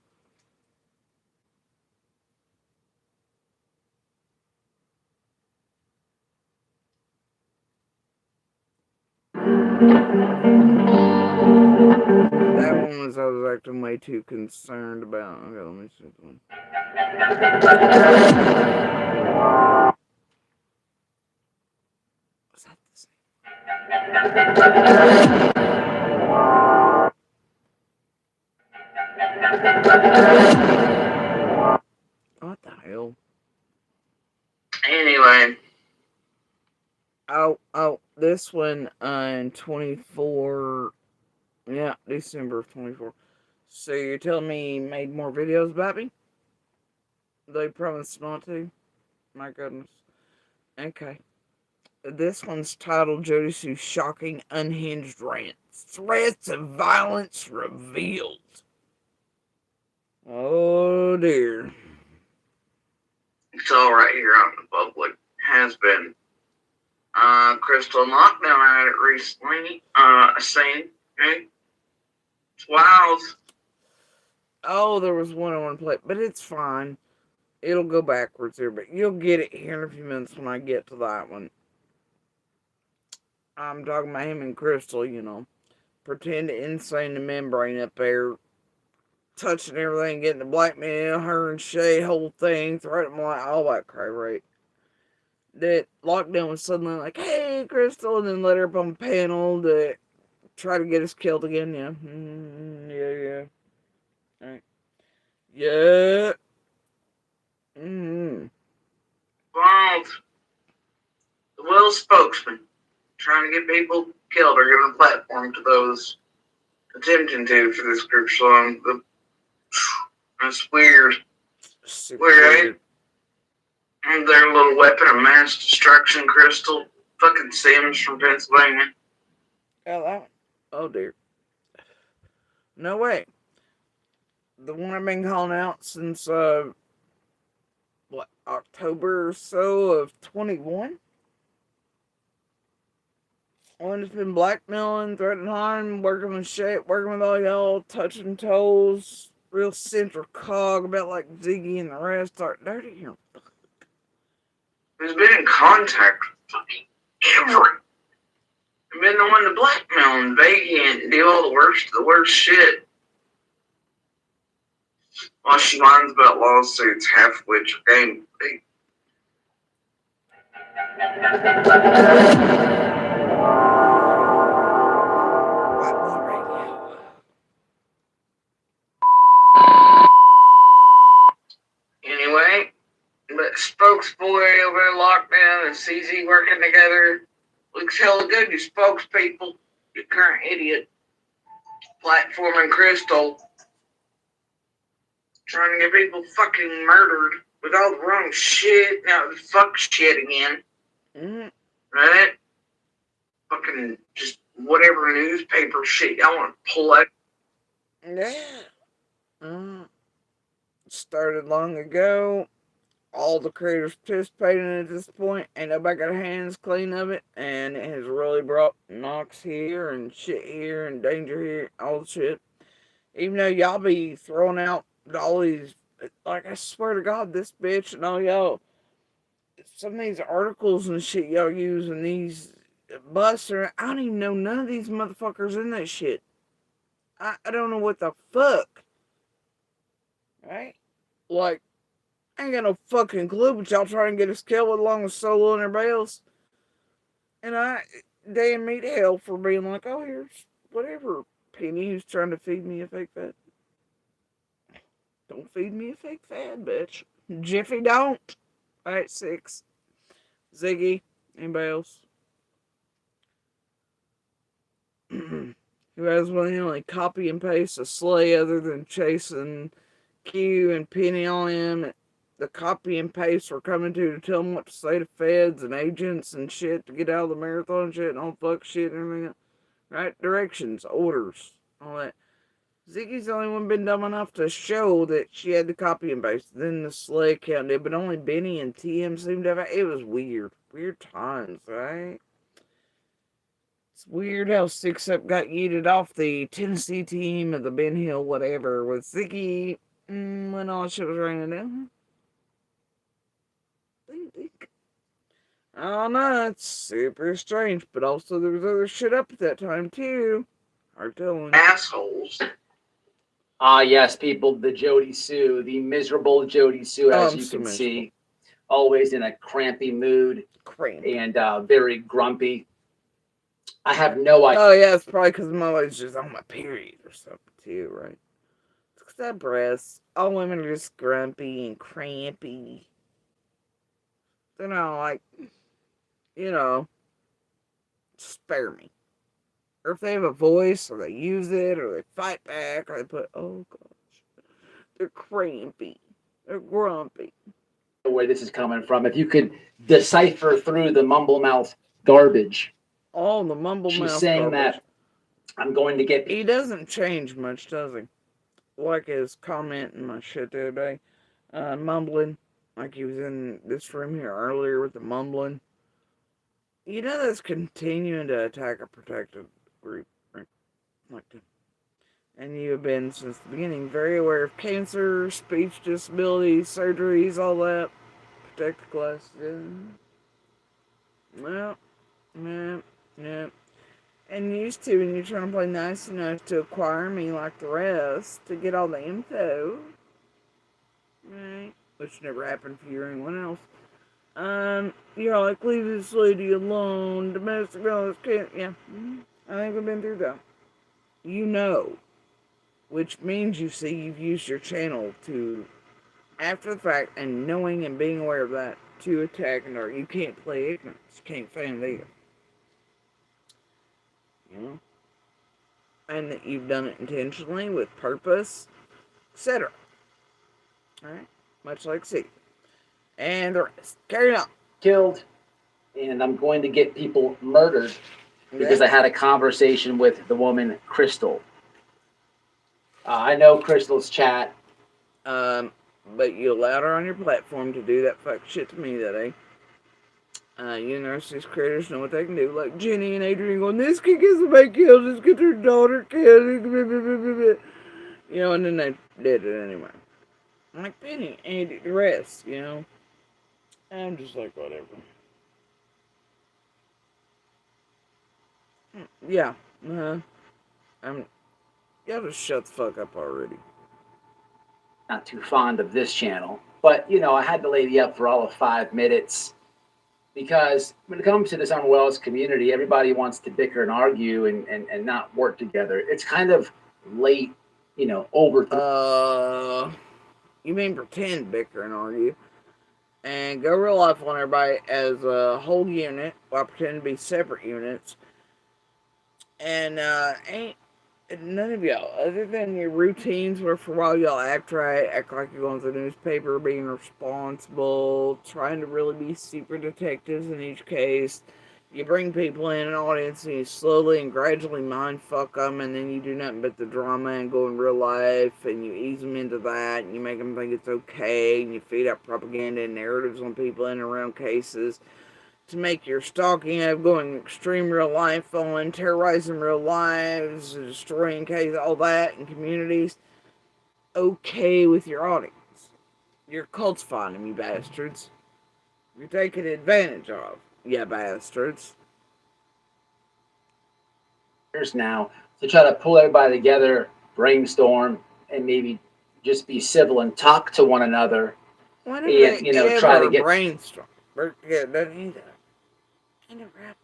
That one was I was acting way too concerned about. Okay, let me see this one. Was that the same? What the hell? Anyway. Oh, this one in 24. Yeah, December of 24. So you're telling me he made more videos about me? They promised not to? My goodness. Okay. This one's titled Jody Sue's Shocking Unhinged Rant. Threats of violence revealed. Oh dear. It's all right here out in the public. Has been. Crystal and Lockdown had it recently. Saying, okay? It's wild. Oh, there was one I want to play, but it's fine. It'll go backwards here, but you'll get it here in a few minutes when I get to that one. I'm talking about him and Crystal, you know. Pretend insane the membrane up there. Touching everything, getting to blackmail her and Shay, whole thing, threatening like all that crap, right? That Lockdown was suddenly like, hey, Crystal, and then let her up on the panel to try to get us killed again, yeah. Yeah. Alright. Yeah. Wild. The Will spokesman trying to get people killed or giving a platform to those attempting to for this group song. That's weird. Weird, right? And their little weapon of mass destruction, Crystal. Fucking Sims from Pennsylvania. Oh dear. No way. The one I've been calling out since, October or so of 21? One that's been blackmailing, threatening harm, working with shit, working with all y'all, touching toes, real central cog about like Ziggy and the rest are dirty here. Who's been in contact with fucking every. I've been the one to blackmail and beg and do all the worst shit. While she whines about lawsuits, half of which are game. Anyway, but spokesboy over there Lockdown and CZ working together. Looks hella good, you spokespeople. You current idiot. Platforming Crystal. Trying to get people fucking murdered with all the wrong shit. Now the fuck shit again. Right? Fucking just whatever newspaper shit y'all want to pull out. Yeah. Started long ago. All the creators participating at this point. Ain't nobody got their hands clean of it. And it has really brought knocks here and shit here and danger here. All the shit. Even though y'all be throwing out all these, like, I swear to God, this bitch and all y'all, some of these articles and shit y'all use in these Buster, I don't even know none of these motherfuckers in that shit. I don't know what the fuck. Right? Like, I ain't got no fucking clue, but y'all trying to get a scale along with Solo and everybody else. And damn me to hell for being like, oh, here's whatever Penny who's trying to feed me a fake fat. Don't feed me a fake fat, bitch. Jiffy, don't. Alright, 6. Ziggy, anybody else? Who has one of only copy and paste a sleigh other than chasing Q and Penny on him? The copy and paste we're coming to tell them what to say to feds and agents and shit to get out of the marathon shit and all fuck shit and everything. Right? Directions, orders, all that. Ziggy's the only one been dumb enough to show that she had the copy and paste. Then the sleigh account did, but only Benny and TM seemed to have it. It was weird. Weird times, right? It's weird how 6-Up got yeeted off the Tennessee team of the Ben Hill whatever with Ziggy when all shit was raining down. I don't know, it's super strange, but also there was other shit up at that time too. Hard telling. Assholes. Ah, yes, people, the Jody Sue, the miserable Jody Sue, as you can see, always in a crampy mood and very grumpy. I have no idea. Oh, yeah, it's probably because my wife's just on my period or something, too, right? It's because that breast. All women are just grumpy and crampy. They're not like, spare me. Or if they have a voice, or they use it, or they fight back, or they put, oh, gosh, they're crampy. They're grumpy. Where this is coming from. If you could decipher through the mumble mouth garbage. Oh, the mumble mouth She's saying garbage. that I'm going to get. He doesn't change much, does he? Like his comment in my shit the other day. Mumbling. Like he was in this room here earlier with the mumbling. You know that's continuing to attack a protected group, right? Like that. And you have been, since the beginning, very aware of cancer, speech disabilities, surgeries, all that. Protected class. Well, yeah. And used to, when you're trying to play nice enough to acquire me like the rest, to get all the info. Right? Which never happened for you or anyone else. You're like, leave this lady alone. Domestic violence can't. Yeah. I think we've been through that. You know. Which means, you see, you've used your channel to, after the fact, and knowing and being aware of that, to attack and argue. You can't play ignorance. You can't feign it either. You know? And that you've done it intentionally, with purpose, etc. Alright? Much like C. And the rest. Carry on. Killed. And I'm going to get people murdered because I had a conversation with the woman, Crystal. I know Crystal's chat. But you allowed her on your platform to do that fuck shit to me that day. These creators know what they can do. Like Jenny and Adrian going, this kid gets somebody killed, this gets her daughter killed. And then they did it anyway. I'm like, Penny, and the rest, I'm just like, whatever. Yeah. Y'all just shut the fuck up already. Not too fond of this channel. But, I had the lady up for all of 5 minutes because when it comes to this unwellness community, everybody wants to bicker and argue and not work together. It's kind of late, over. You mean pretend bicker and argue. And go real life on everybody as a whole unit while pretending to be separate units. And ain't none of y'all, other than your routines where for a while y'all act right, act like you're going to the newspaper, being responsible, trying to really be super detectives in each case. You bring people in an audience and you slowly and gradually mind fuck them, and then you do nothing but the drama and go in real life, and you ease them into that, and you make them think it's okay, and you feed up propaganda and narratives on people in and around cases to make your stalking of going extreme real life on, terrorizing real lives, destroying cases, all that in communities, okay with your audience. You're cultifying them, you bastards. You're taking advantage of, you bastards. years now to try to pull everybody together, brainstorm, and maybe just be civil and talk to one another. When And, did you they know, try to ever get. brainstorm? Yeah, doesn't either. Ain't never happened.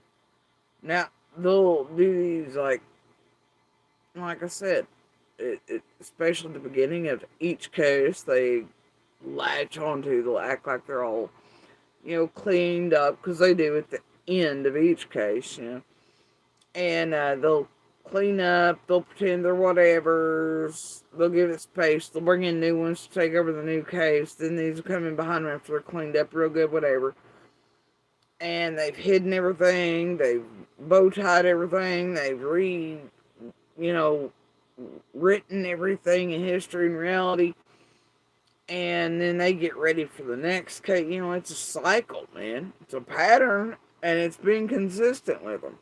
Now they'll do these like I said, especially at the beginning of each case, they latch onto. They'll act like they're all cleaned up because they do at the end of each case, and they'll clean up. They'll pretend they're whatever's. They'll give it space. They'll bring in new ones to take over the new case. Then these will come in behind them after they're cleaned up real good, whatever. And they've hidden everything. They've bow tied everything. They've written everything in history and reality. And then they get ready for the next case. It's a cycle, man. It's a pattern, and it's been consistent with them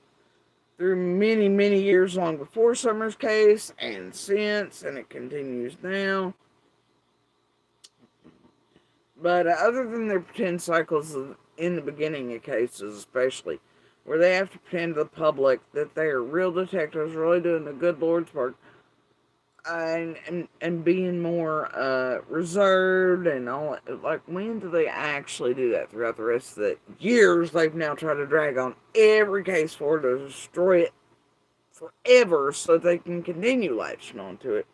through many, many years long before Summer's case and since, and it continues now. But other than their pretend cycles in the beginning of cases, especially, where they have to pretend to the public that they are real detectives, really doing the good Lord's work, and being more reserved and all, like, when do they actually do that throughout the rest of the years they've now tried to drag on every case for to destroy it forever so they can continue latching onto it,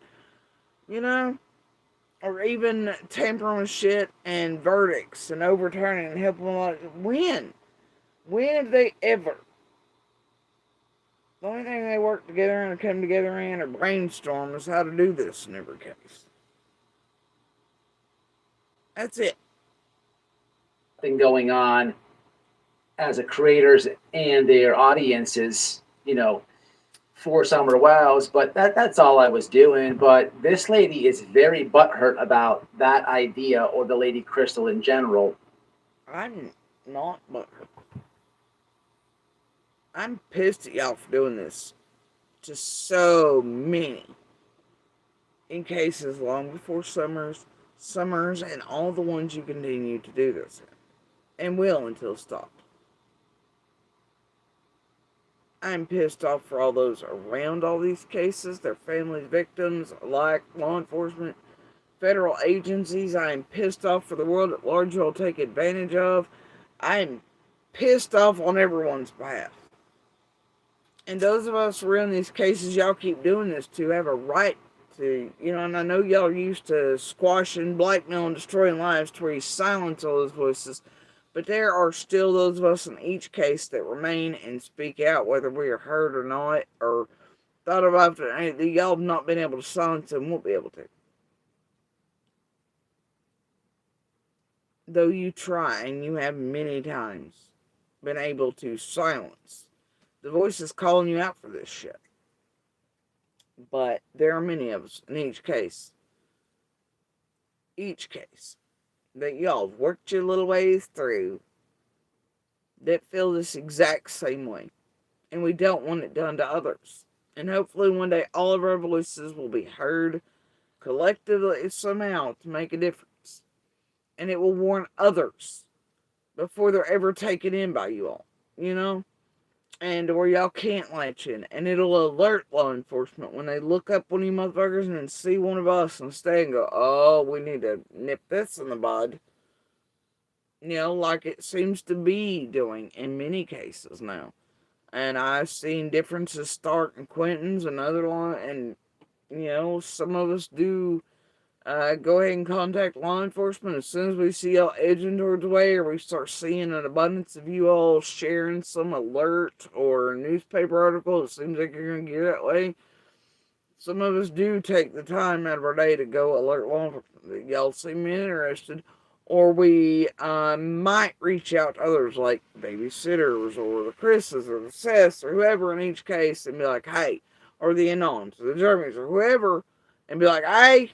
or even tampering with shit and verdicts and overturning and helping them, like, when have they ever? The only thing they work together and come together in or brainstorm is how to do this in every case. That's it. Thing going on as a creators and their audiences, for Summer Wells, but that's all I was doing. But this lady is very butthurt about that idea, or the Lady Crystal in general. I'm not butthurt. I'm pissed at y'all for doing this to so many in cases long before Summers, and all the ones you continue to do this in, and will until it's stopped. I'm pissed off for all those around all these cases, their families, victims, alike, law enforcement, federal agencies. I am pissed off for the world at large you'll take advantage of. I am pissed off on everyone's behalf. And those of us who are in these cases y'all keep doing this to have a right to, and I know y'all are used to squashing, blackmailing, destroying lives to where you silence all those voices. But there are still those of us in each case that remain and speak out, whether we are heard or not, or thought about it. Y'all have not been able to silence them, won't be able to. Though you try, and you have many times been able to silence the voices calling you out for this shit. But there are many of us in each case, that y'all have worked your little ways through that feel this exact same way. And we don't want it done to others. And hopefully one day all of our voices will be heard collectively somehow to make a difference. And it will warn others before they're ever taken in by you all, And where y'all can't latch in. And it'll alert law enforcement when they look up one of you motherfuckers and see one of us and stay and go, oh, we need to nip this in the bud. Like it seems to be doing in many cases now. And I've seen differences start in Quentin's and other law, and, some of us do go ahead and contact law enforcement as soon as we see y'all edging towards the way, or we start seeing an abundance of you all sharing some alert or newspaper article. It seems like you're going to get that way. Some of us do take the time out of our day to go alert law enforcement that y'all seem interested, or we might reach out to others like babysitters or the Chris's or the Seths or whoever in each case and be like, hey, or the Anons or the Jeremys or whoever, and be like, hey,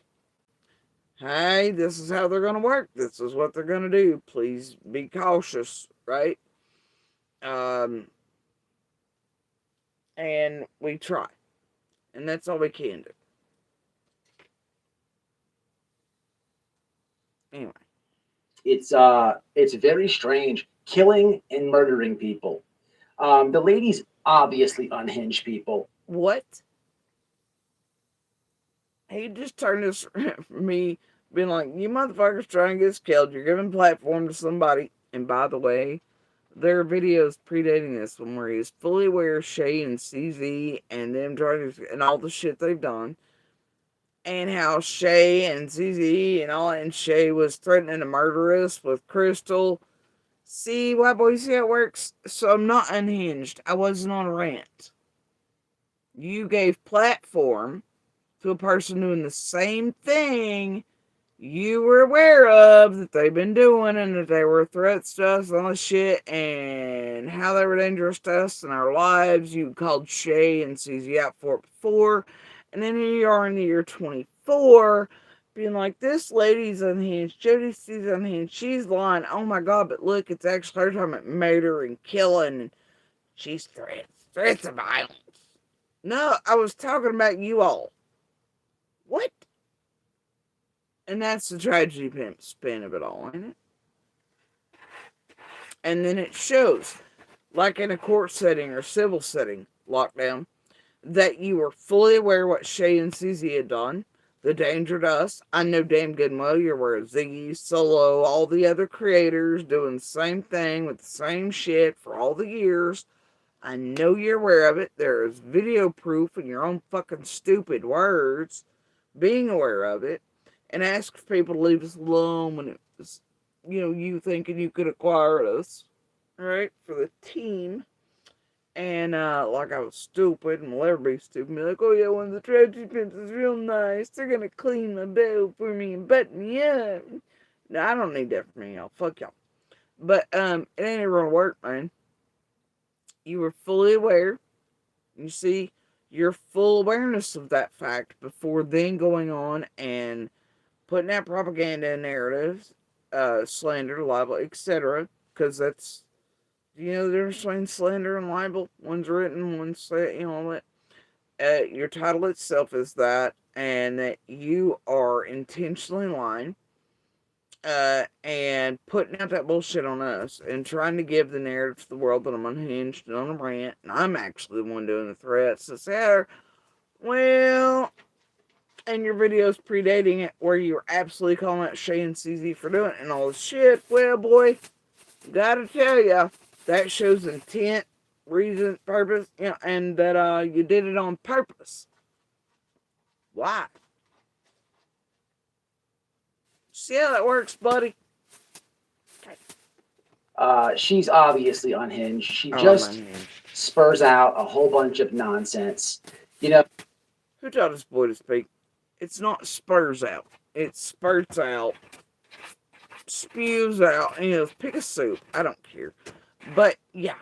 this is how they're going to work. This is what they're going to do. Please be cautious, right? And we try. And that's all we can do. Anyway. It's very strange. Killing and murdering people. The lady's obviously unhinged people. What? He just turned this me being like, you motherfuckers trying to get us killed. You're giving platform to somebody. And by the way, there are videos predating this one where he's fully aware of Shay and CZ and them trying to, and all the shit they've done. And how Shay and CZ and Shay was threatening to murder us with Crystal. See, white boy, see how it works? So I'm not unhinged. I wasn't on a rant. You gave platform to a person doing the same thing you were aware of that they've been doing, and that they were threats to us and all this shit, and how they were dangerous to us and our lives. You called Shay and CZ out for it before, and then here you are in the year 24 being like, this lady's unhinged, Jody C's unhinged, she's lying, oh my god, but look, it's actually her talking about murder and killing, and she's threats of violence. No, I was talking about you all. What? And that's the tragedy pimp spin of it all, ain't it? And then it shows, like in a court setting or civil setting, lockdown, that you were fully aware of what Shay and CZ had done, the danger to us. I know damn good and well you're aware of Ziggy, Solo, all the other creators doing the same thing with the same shit for all the years. I know you're aware of it. There is video proof in your own fucking stupid words being aware of it. And ask for people to leave us alone when it was, you thinking you could acquire us, right, for the team. And, like I was stupid, and will ever be stupid, be like, oh yeah, one of the tragedy pimps is real nice, they're gonna clean my bow for me and button me up. No, I don't need that from y'all, fuck y'all. But, it ain't ever gonna work, man. You were fully aware, you see, your full awareness of that fact before then going on and putting out propaganda and narratives, slander, libel, etc. Because that's, the difference between slander and libel. One's written, one's said, all that. Your title itself is that, and that you are intentionally lying, and putting out that bullshit on us, and trying to give the narrative to the world that I'm unhinged and on a rant, and I'm actually the one doing the threats. So say, well, and your videos predating it where you were absolutely calling out Shay and CZ for doing it and all this shit, well, boy, gotta tell ya, that shows intent, reason, purpose, and that you did it on purpose. Why? See how that works, buddy? She's obviously unhinged. She just spurs out a whole bunch of nonsense. Who taught this boy to speak? It's not spurs out. It spurts out, spews out, pick a soup. I don't care. But, yeah.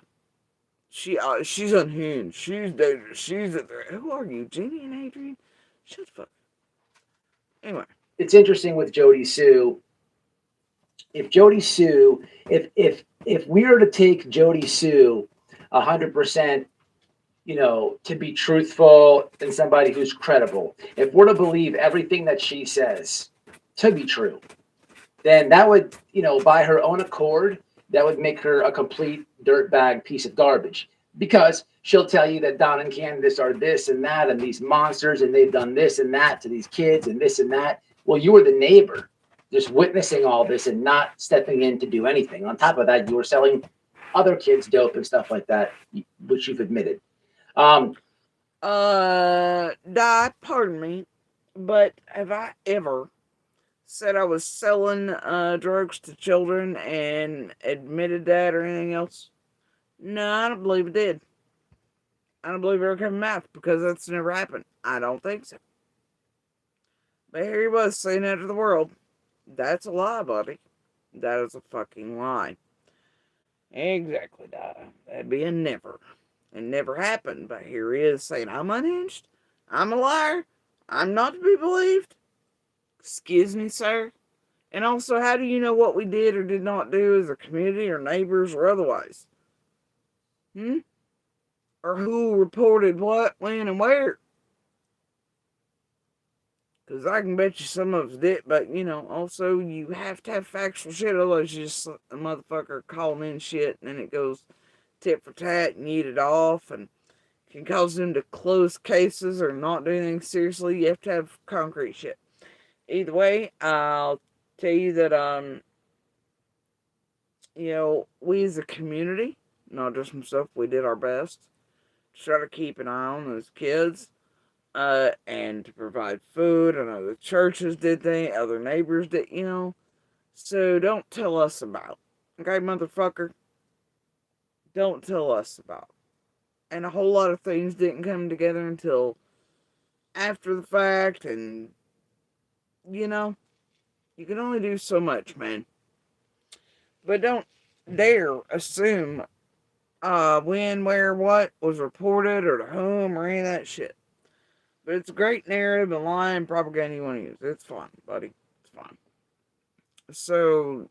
She's unhinged. She's dangerous. She's a threat. Who are you, Jenny and Adrian? Shut the fuck up. Anyway. It's interesting with Jody Sue. If we were to take Jody Sue 100%, to be truthful and somebody who's credible, if we're to believe everything that she says to be true, then that would, by her own accord, that would make her a complete dirtbag piece of garbage, because she'll tell you that Don and Candace are this and that and these monsters and they've done this and that to these kids and this and that. Well, you were the neighbor just witnessing all this and not stepping in to do anything. On top of that, you were selling other kids dope and stuff like that, which you've admitted. Pardon me, but have I ever said I was selling drugs to children and admitted that or anything else? No, I don't believe it did. I don't believe it ever came from mouth, because that's never happened. I don't think so. But here he was saying that to the world. That's a lie, buddy. That is a fucking lie. Exactly, Dada. That'd be a never. It never happened, but here he is saying, I'm unhinged. I'm a liar. I'm not to be believed. Excuse me, sir. And also, how do you know what we did or did not do as a community or neighbors or otherwise? Or who reported what, when, and where? Because I can bet you some of us did, but, also you have to have factual shit, otherwise you just a motherfucker calling in shit, and then it goes tit for tat, and you eat it off, and can cause them to close cases or not do anything seriously. You have to have concrete shit. Either way, I'll tell you that, we as a community, not just myself, we did our best to try to keep an eye on those kids, and to provide food. I know the churches did things, other neighbors did, So don't tell us about it. Okay, motherfucker? Don't tell us about it. And a whole lot of things didn't come together until after the fact, and, you can only do so much, man. But don't dare assume when, where, what was reported or to whom or any of that shit. But it's a great narrative and lie and propaganda you want to use. It's fun, buddy. It's fun. So,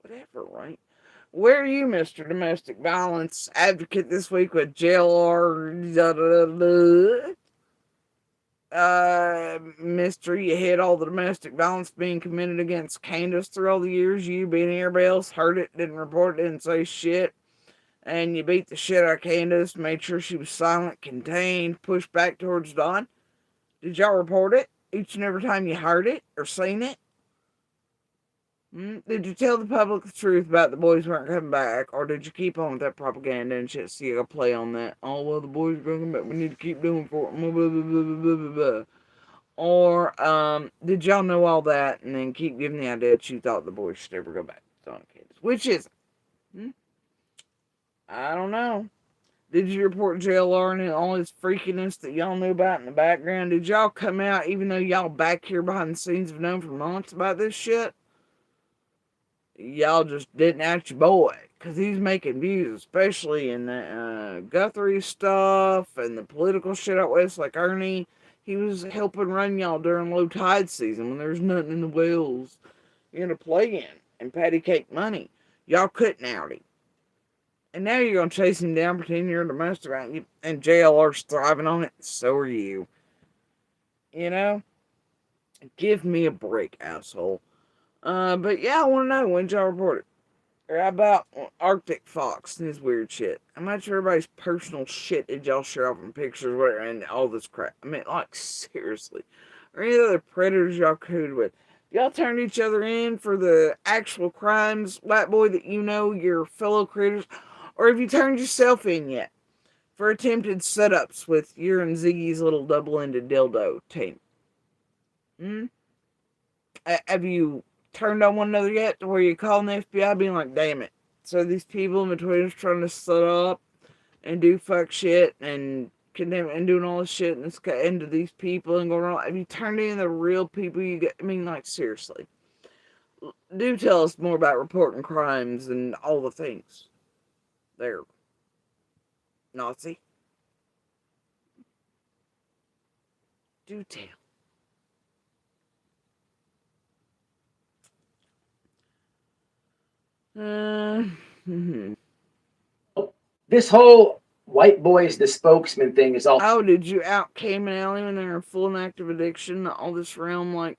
whatever, right? Where are you, Mr. Domestic Violence Advocate, this week with JLR? Mystery, you hit all the domestic violence being committed against Candace through all the years. You being everybody else heard it, didn't report it, didn't say shit. And you beat the shit out of Candace, made sure she was silent, contained, pushed back towards Dawn. Did y'all report it each and every time you heard it or seen it? Did you tell the public the truth about the boys weren't coming back, or did you keep on with that propaganda and shit so you gotta play on that? Oh, well, the boys are gonna come back, we need to keep doing for them, blah, blah, blah, blah, blah, blah. Or, did y'all know all that and then keep giving the idea that you thought the boys should ever go back to Dawn Candace? Which is it? I don't know. Did you report JLR and all his freakiness that y'all knew about in the background? Did y'all come out, even though y'all back here behind the scenes have known for months about this shit? Y'all just didn't act your boy, because he's making views, especially in the Guthrie stuff and the political shit out west, like Ernie. He was helping run y'all during low tide season when there's nothing in the wells to play in and patty cake money. Y'all couldn't out him. And now you're going to chase him down, pretend you're a domestic violence, and JLR's thriving on it, so are you. Give me a break, asshole. But yeah, I want to know, when did y'all report it? Or how about Arctic Fox and his weird shit? I'm not sure everybody's personal shit did y'all share off in pictures, whatever, and all this crap. I mean, like, seriously. Or any other predators y'all cooed with. Y'all turned each other in for the actual crimes, white boy, that your fellow critters? Or have you turned yourself in yet for attempted setups with your and Ziggy's little double-ended dildo team? Have you turned on one another yet to where you're calling the FBI being like, damn it, so these people in between us trying to set up and do fuck shit and condemn and doing all this shit and it's got into these people and going on? Have you turned in the real people you get? I mean, like, seriously. Do tell us more about reporting crimes and all the things. There. Nazi. Do tell. This whole white boy's the spokesman thing is all. Oh, did you out Cayman Alley when they were full and active addiction? All this realm, like,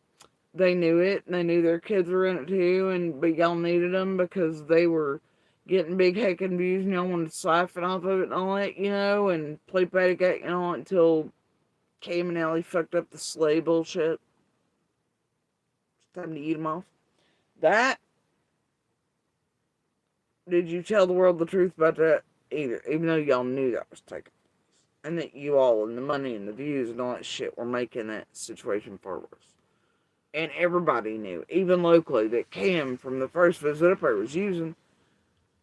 they knew it, and they knew their kids were in it too, but y'all needed them because they were getting big heckin' views, and y'all wanted to siphon off of it and all that, and play patty cake and all that until Cayman Alley fucked up the sleigh bullshit. It's time to eat them off. That. Did you tell the world the truth about that either? Even though y'all knew that was taking place. And that you all, and the money and the views and all that shit, were making that situation far worse. And everybody knew, even locally, that Cam from the first visit up there was using.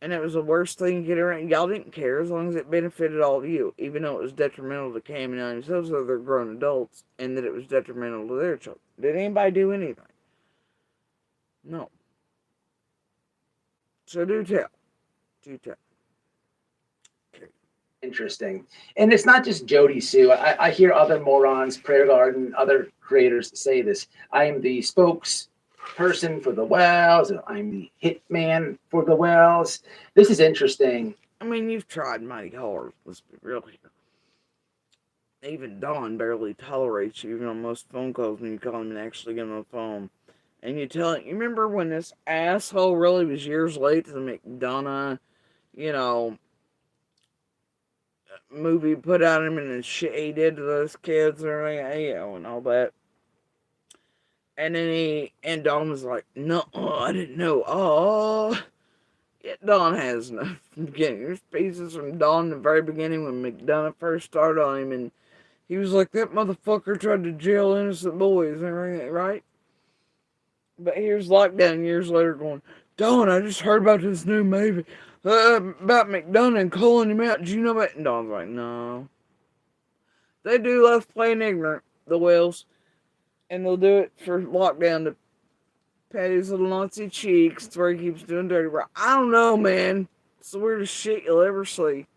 And it was the worst thing to get around. Y'all didn't care as long as it benefited all of you. Even though it was detrimental to Cam and themselves, so they're grown adults. And that it was detrimental to their children. Did anybody do anything? No. So do tell. Do tell. Okay. Interesting. And it's not just Jody Sue. I hear other morons, Prayer Garden, other creators say this. I am the spokesperson for the wells. I'm the hitman for the wells. This is interesting. I mean, you've tried mighty hard. Let's be real here. Even Dawn barely tolerates you, even on most phone calls when you call him and actually get on the phone. And you remember when this asshole really was years late to the McDonough, movie put on him and the shit he did to those kids and everything, and all that. And then Don was like, no, I didn't know. Oh, yeah, Don has enough from the beginning. There's pieces from Don in the very beginning when McDonough first started on him, and he was like, that motherfucker tried to jail innocent boys and everything, right? But here's Lockdown years later going, Don, I just heard about this new movie about McDonough and calling him out. Did you know about? And Don's like, no. They do love playing ignorant, the Wells. And they'll do it for Lockdown to pat his little Nazi cheeks. It's where he keeps doing dirty work. I don't know, man. It's the weirdest shit you'll ever see.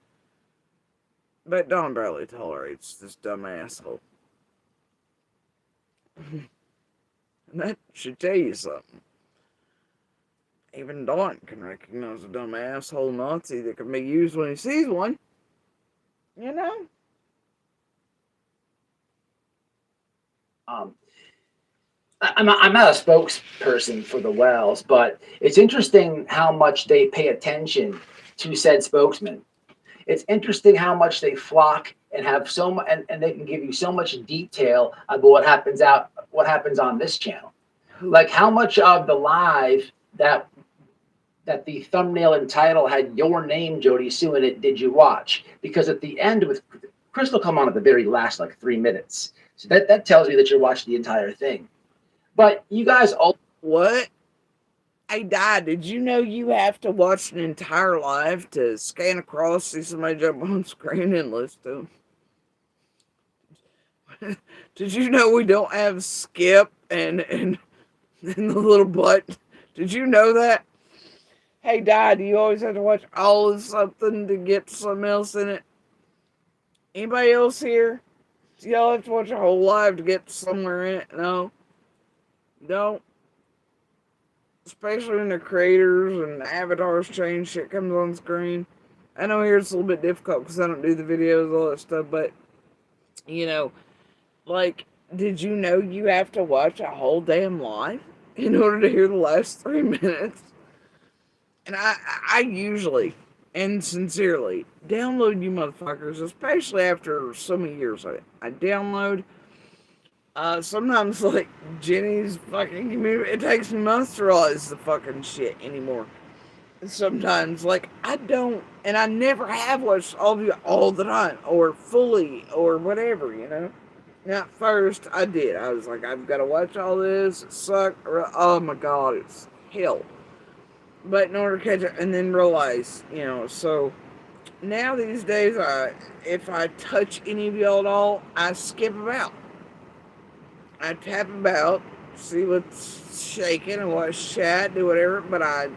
But Don barely tolerates this dumb asshole. And that should tell you something. Even Don can recognize a dumb asshole Nazi that can be used when he sees one. You know? I'm not a spokesperson for the Wells, but it's interesting how much they pay attention to said spokesman. It's interesting how much they flock and have and they can give you so much detail about what happens on this channel. Like how much of the live that the thumbnail and title had your name, Jody Sue, in it, did you watch? Because at the end with Crystal come on at the very last like 3 minutes. So that tells me that you watched the entire thing. But you guys all... What? Hey, Di, did you know you have to watch an entire live to scan across, see somebody jump on screen and listen to them? Did you know we don't have skip and the little button? Did you know that? Hey, Di, do you always have to watch all of something to get something else in it? Anybody else here? Do y'all have to watch a whole live to get somewhere in it? No? Don't. Especially when the creators and avatars change, shit comes on screen. I know here it's a little bit difficult because I don't do the videos, all that stuff, but, you know, like, did you know you have to watch a whole damn live in order to hear the last 3 minutes? And I usually, and sincerely, download you motherfuckers, especially after so many years of it. I download... sometimes, like, Jenny's fucking community, it takes me months to realize the fucking shit anymore. And sometimes, like, I don't, and I never have watched all of you all the time, or fully, or whatever, you know? Now, at first, I did. I was like, I've got to watch all this, it sucked, or, oh my god, it's hell. But in order to catch up, and then realize, you know, so... Now, these days, if I touch any of y'all at all, I skip about. I tap about, see what's shaking and what's chat, do whatever, but I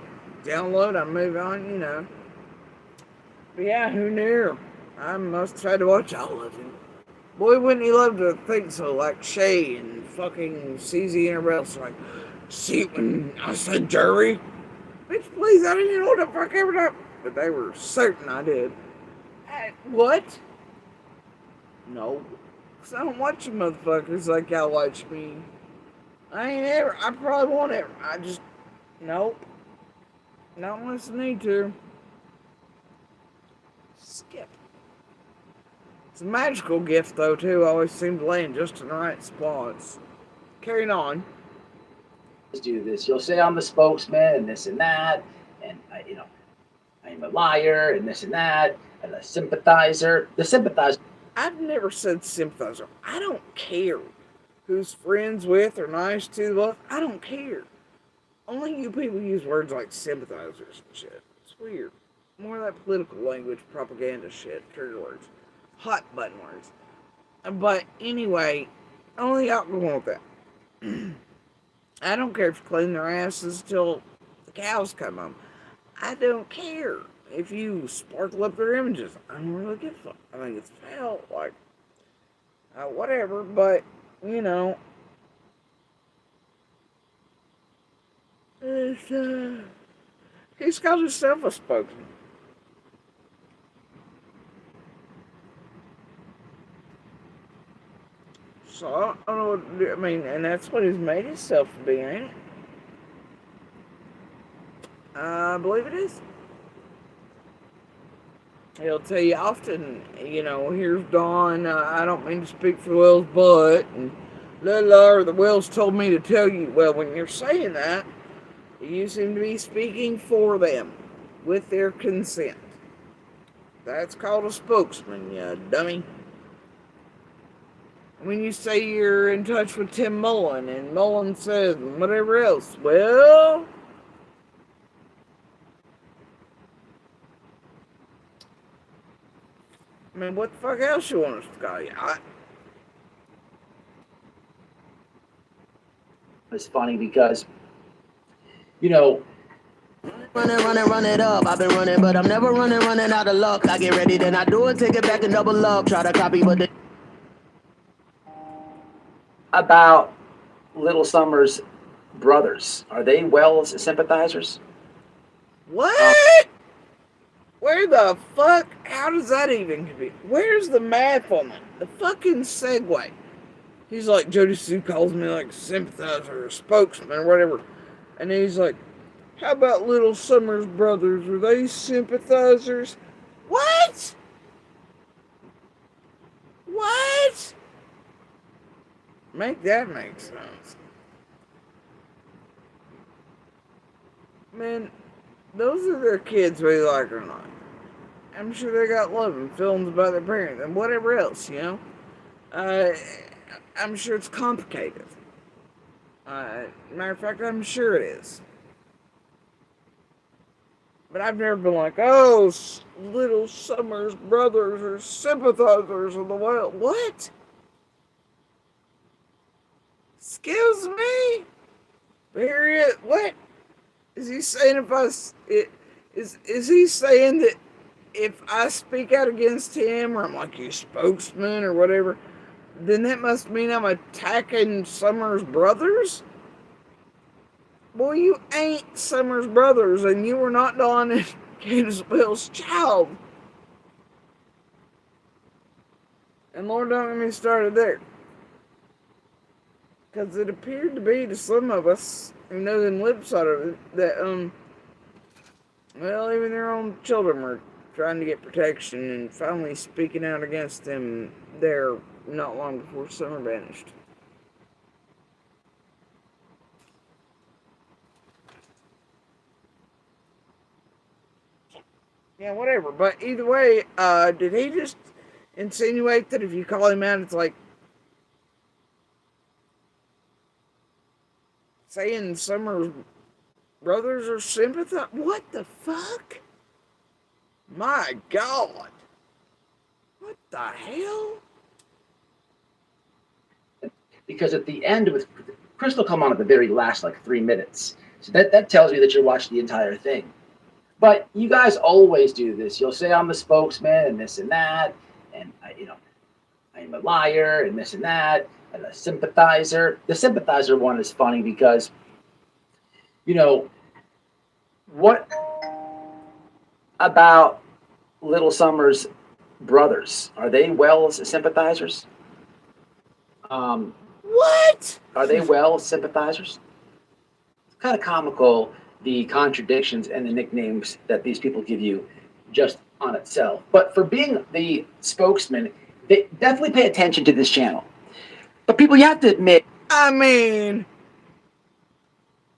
download, I move on, you know. But yeah, who knew? I must have had to watch all of him. Boy, wouldn't he love to think so, like Shay and fucking CZ and everybody else, like, see, when I said Jerry? Bitch, please, I didn't even know what the fuck ever done. But they were certain I did. What? No. Cause I don't watch you motherfuckers like y'all watch me. I probably won't ever. I just, nope. Not unless I need to. Skip. It's a magical gift though too. I always seem to land just in the right spots. Carrying on. Do this. You'll say I'm the spokesman and this and that, and I'm a liar and this and that, and a sympathizer. The sympathizer. I've never said sympathizer. I don't care who's friends with or nice to love. I don't care. Only you people use words like sympathizers and shit. It's weird. More of that political language, propaganda shit, trigger words, hot button words. But anyway, only y'all can want that. I don't care if you clean their asses till the cows come home. I don't care if you sparkle up their images. I don't really give a fuck. I think it's foul, like, whatever, but, you know, it's, he's got himself a spokesman. So, I don't know what to do. I mean, and that's what he's made himself to be, ain't it? I believe it is. He'll tell you often, here's Dawn, I don't mean to speak for Will's butt, and or the Will's told me to tell you. Well, when you're saying that, you seem to be speaking for them, with their consent. That's called a spokesman, you dummy. When you say you're in touch with Tim Mullen, and Mullen says whatever else, well, I mean, what the fuck else you want us to call you? It's funny because, you know, Run it up. I've been running, but I'm never running out of luck. I get ready, then I do it, take it back and double up. Try to copy, but about Little Summer's brothers. Are they Wells sympathizers? What? Where the fuck? How does that even be? Where's the math on it? The fucking segue. He's like, Jody Sue calls me like a sympathizer or a spokesman or whatever. And he's like, how about Little Summer's brothers? Are they sympathizers? What? What? Make that make sense. Man, those are their kids, whether you like or not. I'm sure they got love and feelings about their parents and whatever else, I'm sure it's complicated. Matter of fact, I'm sure it is. But I've never been like, oh, Little Summer's brothers are sympathizers of the world. What? Excuse me? Period. What? Is he saying is he saying that if I speak out against him, or I'm like your spokesman or whatever, then that must mean I'm attacking Summer's brothers? Boy, you ain't Summer's brothers, and you were not Dawn and Candace Bell's child. And Lord, don't get me started there. Because it appeared to be to some of us, who know the lip side of it, that, well, even their own children were trying to get protection and finally speaking out against them there not long before Summer vanished. Yeah, whatever. But either way, did he just insinuate that if you call him out, it's like saying Summer's brothers are sympathizing? What the fuck? My God. What the hell? Because at the end, with Crystal come on at the very last, like 3 minutes. So that tells me that you're watching the entire thing. But you guys always do this. You'll say I'm the spokesman and this and that, and I'm a liar and this and that, and a sympathizer. The sympathizer one is funny because, what about Little Summer's brothers? Are they Wells sympathizers? What? Are they Wells sympathizers? It's kind of comical, the contradictions and the nicknames that these people give you just on itself. But for being the spokesman, they definitely pay attention to this channel. But people, you have to admit, I mean,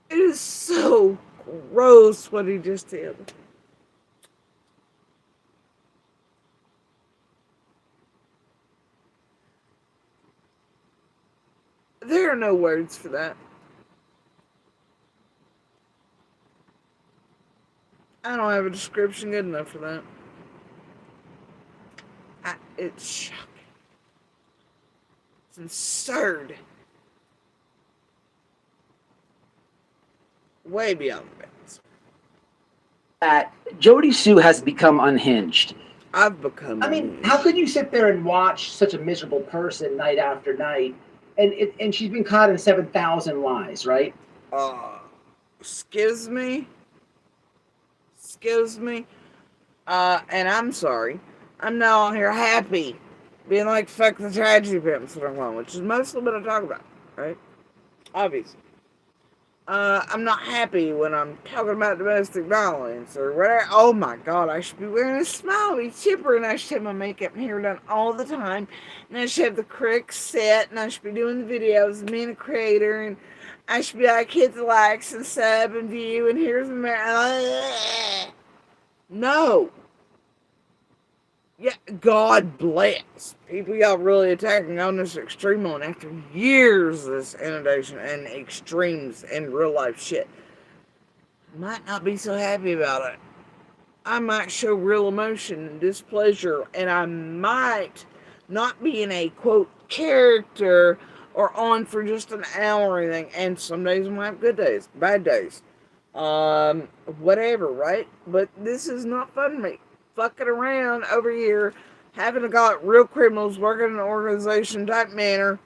it is so gross what he just did. There are no words for that. I don't have a description good enough for that. It's shocking. It's absurd. Way beyond the bounds. that Jody Sue has become unhinged. I've become unhinged. How could you sit there and watch such a miserable person night after night, and she's been caught in 7,000 lies, right? Excuse me? Excuse me? And I'm sorry. I'm now on here happy, being like, fuck the tragedy pimps that I'm on, which is mostly what I talk about, right? Obviously. I'm not happy when I'm talking about domestic violence or whatever. Oh my god, I should be wearing a smile, be chipper, and I should have my makeup and hair done all the time, and I should have the correct set, and I should be doing the videos and being a creator, and I should be like, hit the likes and sub and view, and here's my. No. Yeah, God bless. People y'all really attacking on this extreme one after years of this inundation and extremes in real life shit. Might not be so happy about it. I might show real emotion and displeasure, and I might not be in a quote character or on for just an hour or anything. And some days I might have good days, bad days, whatever, right? But this is not fun to me. Fucking around over here, having got real criminals working in an organization type manner,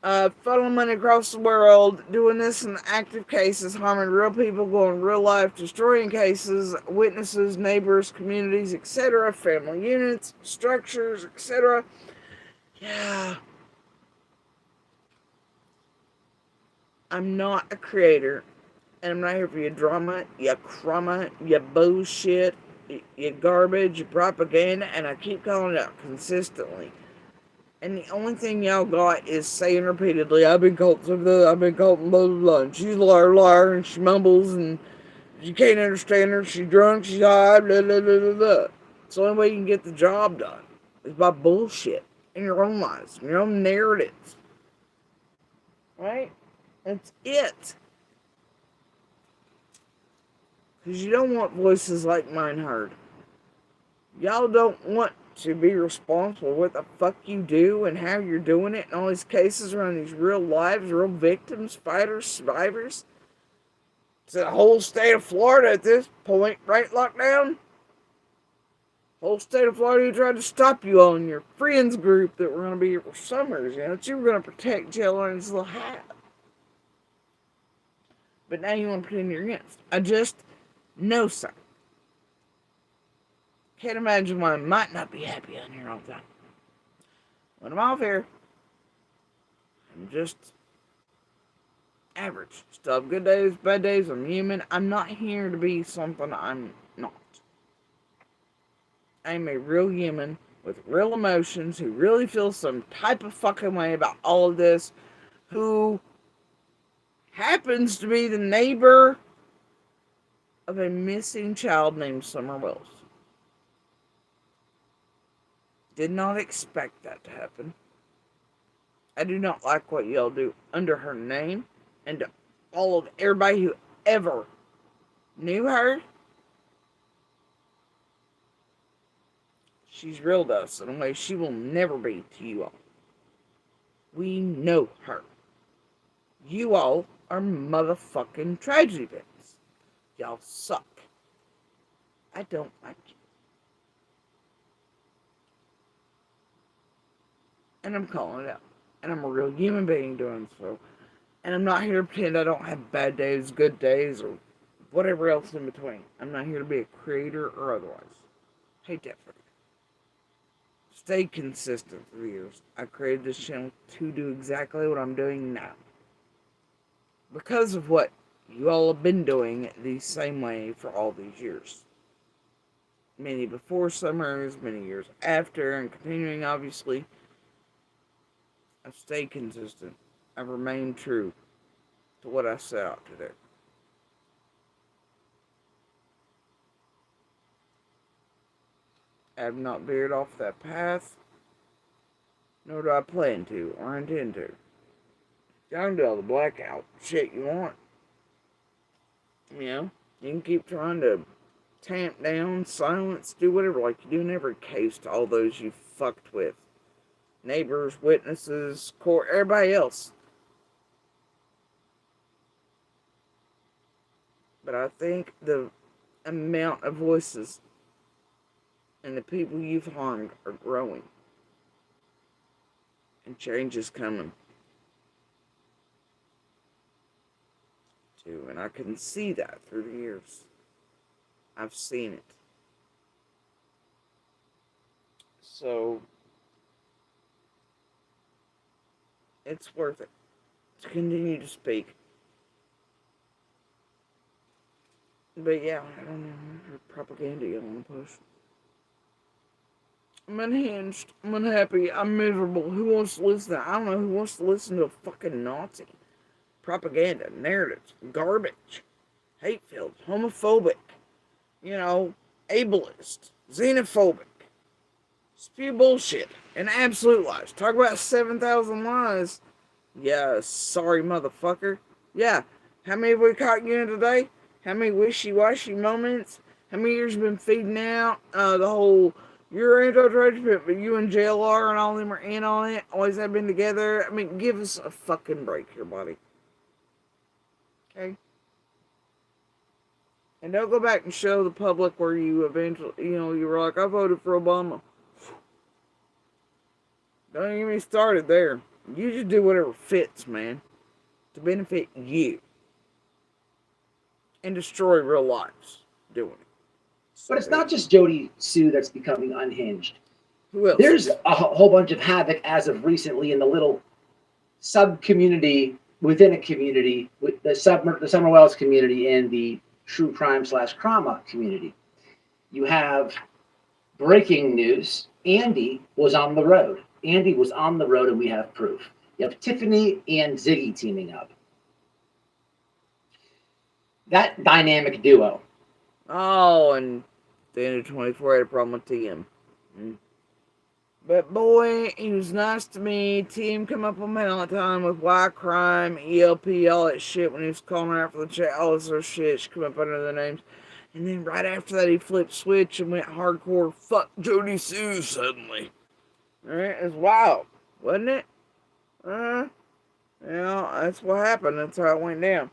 funneling money across the world, doing this in active cases, harming real people, going real life, destroying cases, witnesses, neighbors, communities, etc., family units, structures, etc. Yeah. I'm not a creator, and I'm not here for your drama, your crumma, your bullshit, your garbage, your propaganda, and I keep calling it out consistently. And the only thing y'all got is saying repeatedly, I've been called something, I've been called blah, blah, blah. And she's a liar, and she mumbles, and you can't understand her, she's drunk, she's high, blah, blah, blah, blah, blah. It's the only way you can get the job done is by bullshit in your own lives, in your own narratives. Right? That's it. Because you don't want voices like mine heard. Y'all don't want to be responsible for what the fuck you do and how you're doing it and all these cases around these real lives, real victims, fighters, survivors. It's the whole state of Florida at this point, right, lockdown? Whole state of Florida who tried to stop you all in your friends group that were going to be here for summers, that you were going to protect Jill and his little hat. But now you want to pretend you're against. I just know so. Can't imagine why I might not be happy on here all the time. When I'm off here, I'm just average. Still have good days, bad days. I'm human. I'm not here to be something I'm not. I'm a real human with real emotions who really feels some type of fucking way about all of this, who happens to be the neighbor of a missing child named Summer Wills. Did not expect that to happen. I do not like what y'all do under her name, and to all of everybody who ever knew her. She's real to us in a way she will never be to you all. We know her. You all are motherfucking tragedy victims. Y'all suck. I don't like you. And I'm calling it out. And I'm a real human being doing so. And I'm not here to pretend I don't have bad days, good days, or whatever else in between. I'm not here to be a creator or otherwise. Hate that for you. Stay consistent for years. I created this channel to do exactly what I'm doing now. Because of what you all have been doing the same way for all these years. Many before summers, many years after, and continuing obviously. I've stayed consistent. I've remained true to what I set out to do. I have not veered off that path, nor do I plan to or intend to. Y'all can do all the blackout shit you want. You can keep trying to tamp down, silence, do whatever like you do in every case to all those you fucked with. Neighbors, witnesses, court, everybody else. But I think the amount of voices and the people you've harmed are growing. And change is coming. Too. And I can see that through the years. I've seen it. So, it's worth it to continue to speak. But yeah, I don't know what propaganda you want to push. I'm unhinged. I'm unhappy. I'm miserable. Who wants to listen to that? I don't know who wants to listen to a fucking Nazi. Propaganda, narratives, garbage, hate-filled, homophobic, ableist, xenophobic. Spew bullshit and absolute lies. Talk about 7,000 lies. Yeah, sorry, motherfucker. Yeah, how many have we caught you in today? How many wishy-washy moments? How many years have been feeding out the whole you're anti-trans, but you and JLR and all them are in on it? Always have been together. I mean, give us a fucking break here, buddy. Okay? And don't go back and show the public where you eventually, you were like, I voted for Obama. Don't even get me started there. You just do whatever fits, man, to benefit you. And destroy real lives doing it. But it's not just Jody Sue that's becoming unhinged. Who else? There's a whole bunch of havoc as of recently in the little sub-community within a community, with the Summer Wells community and the true crime/trauma community. You have breaking news. Andy was on the road. Andy was on the road, and we have proof. You have Tiffany and Ziggy teaming up. That dynamic duo. Oh, and the end of 24 had a problem with TM. But boy, he was nice to me. TM come up on me all the time with Y Crime, ELP, all that shit when he was calling out for the chat, all this other shit. She come up under their names. And then right after that, he flipped switch and went hardcore, fuck Jody Sue suddenly. Alright, it's wild, wasn't it? That's what happened. That's how it went down.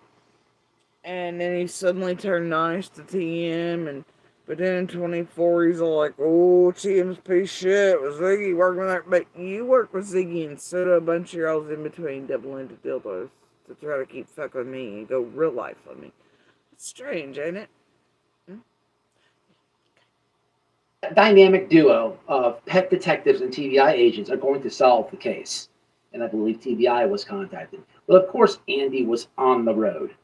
And then he suddenly turned nice to TM, but then in 24 he's all like, oh, TM's piece of shit, was Ziggy working with that? But you work with Ziggy and so do a bunch of y'all's in between double-ended dildos to try to keep fucking with me and go real life on me. It's strange, ain't it? That dynamic duo of pet detectives and TBI agents are going to solve the case. And I believe TBI was contacted. Well, of course, Andy was on the road.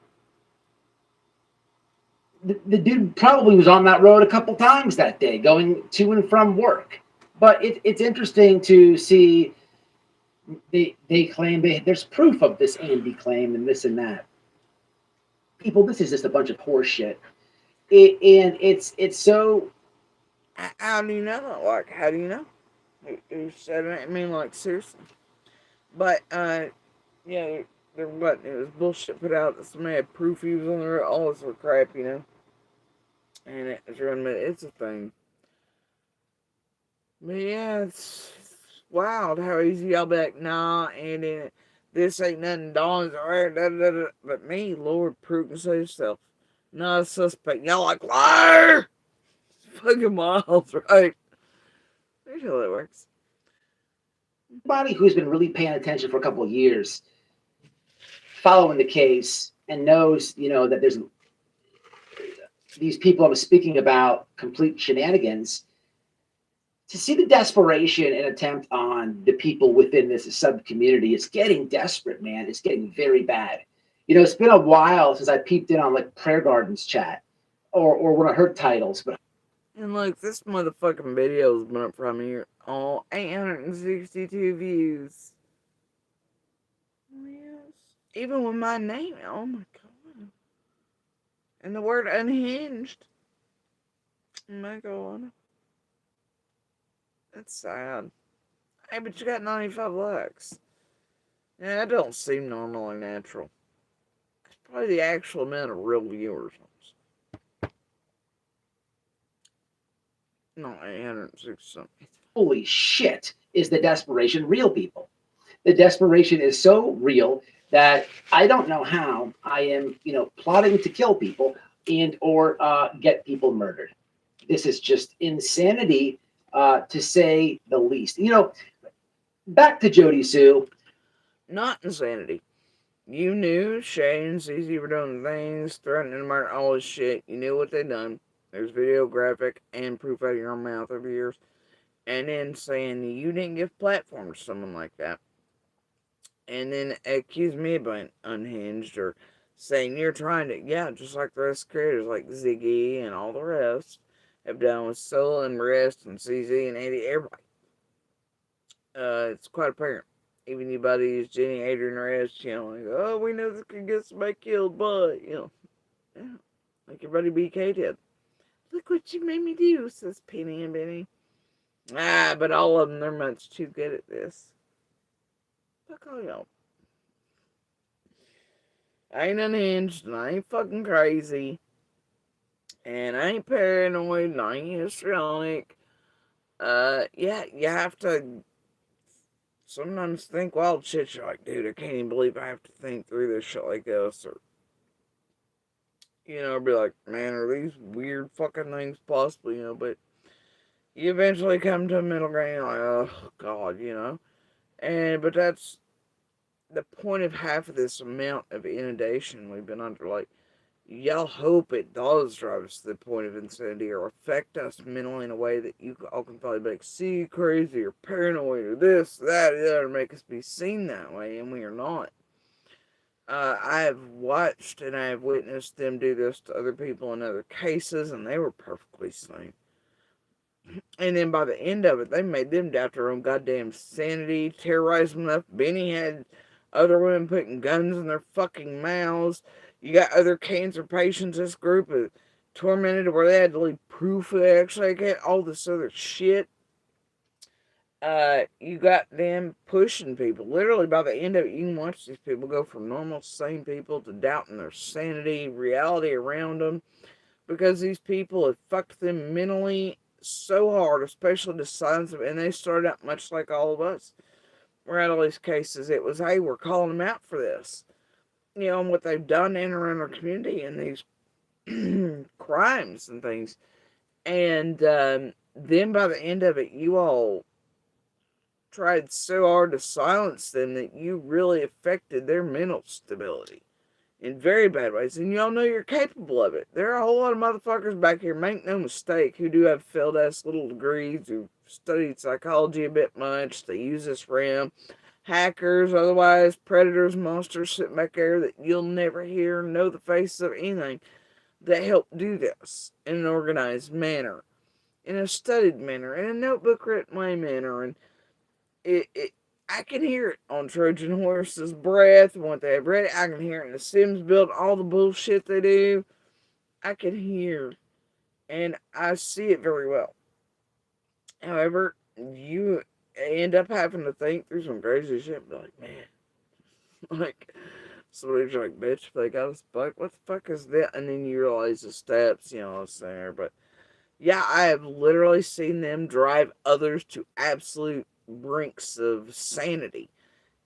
The dude probably was on that road a couple times that day, going to and from work. But it's interesting to see they claim there's proof of this Andy claim and this and that. People, this is just a bunch of horse shit. And it's so... How do you know? Like, how do you know? Who said it? I mean, like, seriously. But, yeah, there wasn't. It was bullshit put out that somebody had proof he was on the road. All this sort of crap, And it's a thing. But yeah, it's wild how easy y'all be like, nah, and then this ain't nothing, Dawn's alright, but me, Lord, prove and save yourself. Not a suspect. Y'all like, liar! Fucking miles, right? There's how that works. Anybody who's been really paying attention for a couple of years, following the case, and knows, that there's these people I'm speaking about complete shenanigans, to see the desperation and attempt on the people within this sub-community, it's getting desperate, man. It's getting very bad. It's been a while since I peeped in on, like, Prayer Gardens chat or one of her titles. But And look, this motherfucking video's been up from here. Oh, 862 views. Yes. Even with my name, oh my god. And the word unhinged. Oh my god. That's sad. Hey, but you got 95 likes. Yeah, that don't seem normal and natural. It's probably the actual amount of real viewers. No, 860 something. holy shit, is the desperation real, people? The desperation is so real that I don't know how I am, plotting to kill people and or get people murdered. This is just insanity, to say the least. Back to Jody Sue. Not insanity. You knew Shay and Cece were doing things, threatening to murder, all this shit. You knew what they done. There's video, graphic, and proof out of your own mouth over years. And then saying you didn't give platform to someone like that. And then accuse me of being unhinged or saying you're trying to, yeah, just like the rest of the creators, like Ziggy and all the rest have done with Soul and Rest and CZ and Andy, everybody. It's quite apparent. Even anybody who's Jenny, Adrian, Rest, like, oh, we know this could get somebody killed, but, yeah, like everybody BK did. Look what you made me do, says Penny and Benny. But all of them, they're much too good at this. Fuck all y'all. I ain't unhinged, and I ain't fucking crazy, and I ain't paranoid, and I ain't histrionic. Yeah, you have to sometimes think wild shit. You're like, dude, I can't even believe I have to think through this shit like this, or, be like, man, are these weird fucking things possible, but you eventually come to a middle ground, like, oh, God, but that's the point of half of this amount of inundation we've been under. Like, y'all hope it does drive us to the point of insanity or affect us mentally in a way that you all can probably be like, see, crazy or paranoid or this, that, or the other, make us be seen that way, and we are not. I have watched and I have witnessed them do this to other people in other cases, and they were perfectly sane. And then by the end of it, they made them doubt their own goddamn sanity, terrorized them enough. Benny had other women putting guns in their fucking mouths. You got other cancer patients, this group of tormented where they had to leave proof they actually get all this other shit. You got them pushing people. Literally, by the end of it, you can watch these people go from normal, sane people to doubting their sanity, reality around them, because these people have fucked them mentally so hard, especially the silence of it, and they started out much like all of us. We're at all these cases, it was, hey, we're calling them out for this. And what they've done in and around our community and these crimes and things. And then by the end of it, you all tried so hard to silence them that you really affected their mental stability in very bad ways. And y'all know you're capable of it. There are a whole lot of motherfuckers back here, make no mistake, who do have failed ass little degrees, who studied psychology a bit much. They use this realm. Hackers, otherwise predators, monsters sitting back there that you'll never hear, know the faces of anything, that help do this in an organized manner, in a studied manner, in a notebook written way manner. And I can hear it on Trojan Horse's breath and what they've read. I can hear it in the Sims build, all the bullshit they do. I can hear and I see it very well. However, you end up having to think through some crazy shit and be like, man, like, somebody's like, bitch, they got us fucked. What the fuck is that? And then you realize the steps, it's there. But yeah, I have literally seen them drive others to absolute brinks of sanity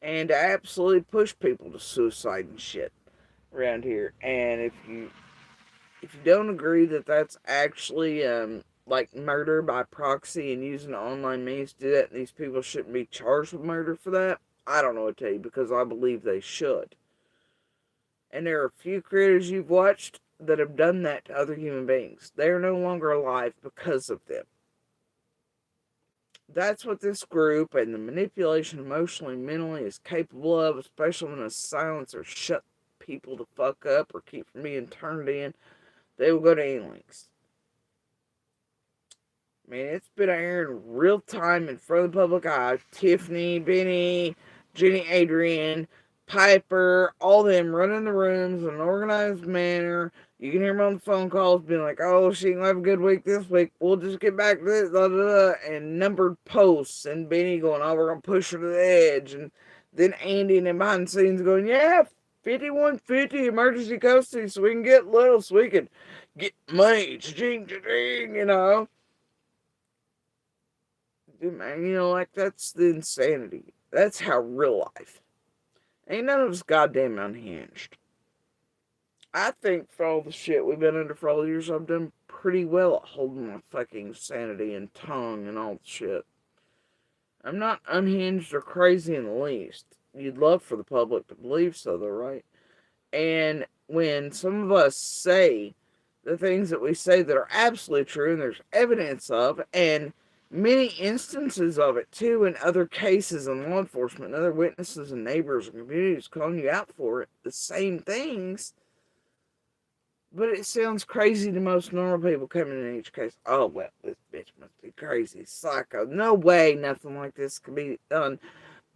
and absolutely push people to suicide and shit around here. And if you don't agree that that's actually like murder by proxy and using online means to do that, and these people shouldn't be charged with murder for that, I don't know what to tell you, because I believe they should. And there are a few creators you've watched that have done that to other human beings. They are no longer alive because of them. That's what this group and the manipulation emotionally, mentally is capable of, especially when a silence or shut people the fuck up or keep from being turned in. They will go to any lengths. Man, it's been aired in real time in front of the public eye. Tiffany, Benny, Jenny, Adrian, Piper, all them running the rooms in an organized manner. You can hear them on the phone calls being like, oh, she ain't gonna have a good week this week. We'll just get back to this, blah, blah, blah. And numbered posts. And Benny going, oh, we're gonna push her to the edge. And then Andy and them behind the scenes going, yeah, 5150 emergency custody so we can get little, so we can get money. Cha-ching, cha-ching, Man, like, that's the insanity. That's how real life. Ain't none of us goddamn unhinged. I think for all the shit we've been under for all the years, I've done pretty well at holding my fucking sanity and tongue and all the shit. I'm not unhinged or crazy in the least. You'd love for the public to believe so, though, right? And when some of us say the things that we say that are absolutely true, and there's evidence of, and many instances of it too in other cases in law enforcement and other witnesses and neighbors and communities calling you out for it, the same things, But it sounds crazy to most normal people coming in each case. Oh, well, this bitch must be crazy, psycho. No way nothing like this could be done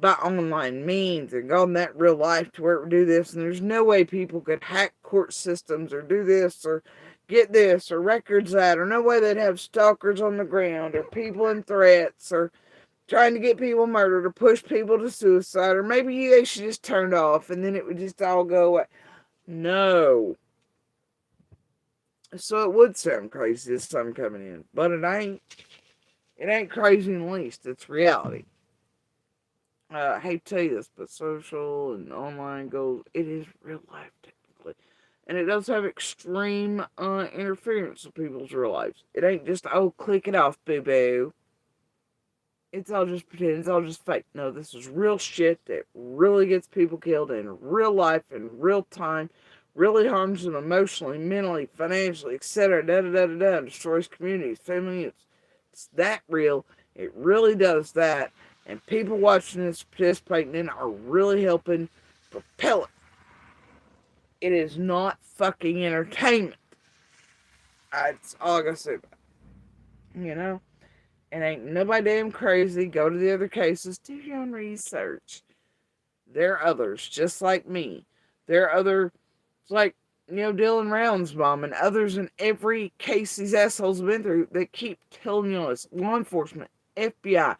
by online means and gone that real life to where it would do this. And there's no way people could hack court systems or do this or get this or records that, or no way they'd have stalkers on the ground or people in threats or trying to get people murdered or push people to suicide, or maybe they should just turn it off and then it would just all go away. No. So it would sound crazy as sun coming in, but it ain't. It ain't crazy in the least. It's reality. I hate to tell you this, but social and online goes, it is real life technically. And it does have extreme interference with people's real lives. It ain't just, oh, click it off, boo-boo. It's all just pretend. It's all just fake. No, this is real shit that really gets people killed in real life, in real time, really harms them emotionally, mentally, financially, etc. Da-da-da-da-da. Destroys communities, family. It's that real. It really does that. And people watching this, participating in it, are really helping propel it. It is not fucking entertainment. That's all I gotta say about it. You know? And ain't nobody damn crazy. Go to the other cases. Do your own research. There are others, just like me. There are other, it's like, Dylan Round's mom and others in every case these assholes have been through that keep telling you this. Law enforcement, FBI,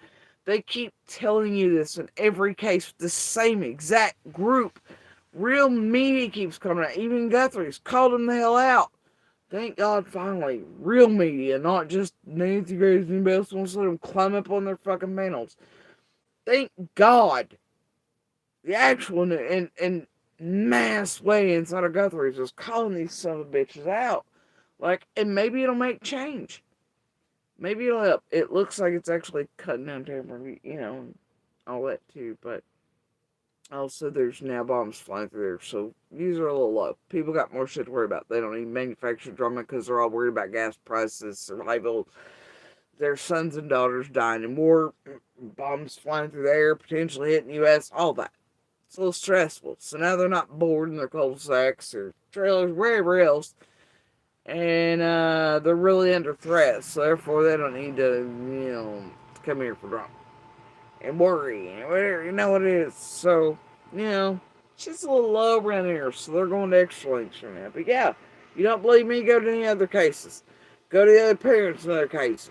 they keep telling you this in every case with the same exact group. Real media keeps coming out. Even Guthrie's called them the hell out. Thank God, finally, real media, not just Nancy Grace and anybody else wants to let them climb up on their fucking panels. Thank God, the actual and mass way inside of Guthrie's is calling these son of bitches out. And maybe it'll make change. Maybe it'll help. It looks like it's actually cutting down temporary, and all that too, but also there's now bombs flying through there, so views are a little low. People got more shit to worry about. They don't need manufactured drama because they're all worried about gas prices, survival, their sons and daughters dying in war, bombs flying through the air, potentially hitting the U.S., all that. It's a little stressful. So now they're not bored in their cul-de-sacs or trailers, wherever else, and they're really under threat, so therefore they don't need to, come here for drama and worry and whatever, you know what it is. So, it's just a little low around here, so they're going to extra links right now. But yeah, you don't believe me, go to any other cases. Go to the other parents in other cases.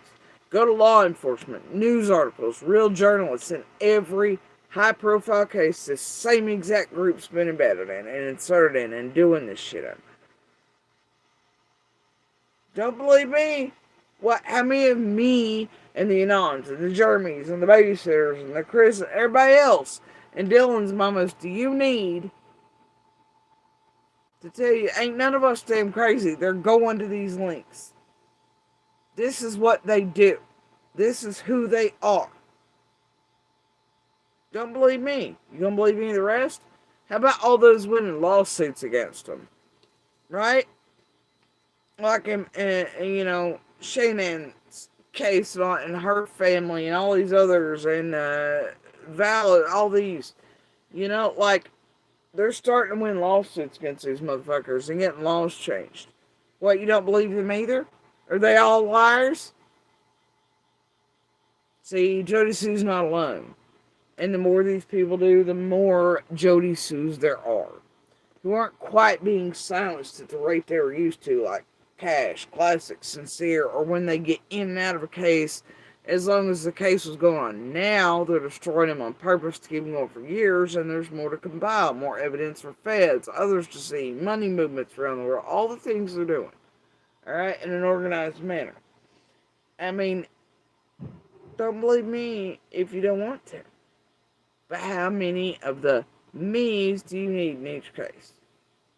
Go to law enforcement, news articles, real journalists in every high-profile case this same exact group's been embedded in and inserted in and doing this shit in. Don't believe me? How many of me and the Anons and the Jeremys and the babysitters and the Chris and everybody else and Dylan's mamas do you need to tell you? Ain't none of us damn crazy. They're going to these links. This is what they do. This is who they are. Don't believe me. You gonna believe any of the rest? How about all those winning lawsuits against them? Right? Like in Shannon's case and her family and all these others and Val, all these. They're starting to win lawsuits against these motherfuckers and getting laws changed. What, you don't believe them either? Are they all liars? See, Jody Sue's not alone. And the more these people do, the more Jody Sues there are. Who aren't quite being silenced at the rate they were used to, like Cash, Classic, Sincere, or when they get in and out of a case, as long as the case was going on. Now, they're destroying them on purpose to keep them going for years, and there's more to compile, more evidence for feds, others to see, money movements around the world, all the things they're doing. Alright, in an organized manner. I mean, don't believe me if you don't want to. But how many of the me's do you need in each case?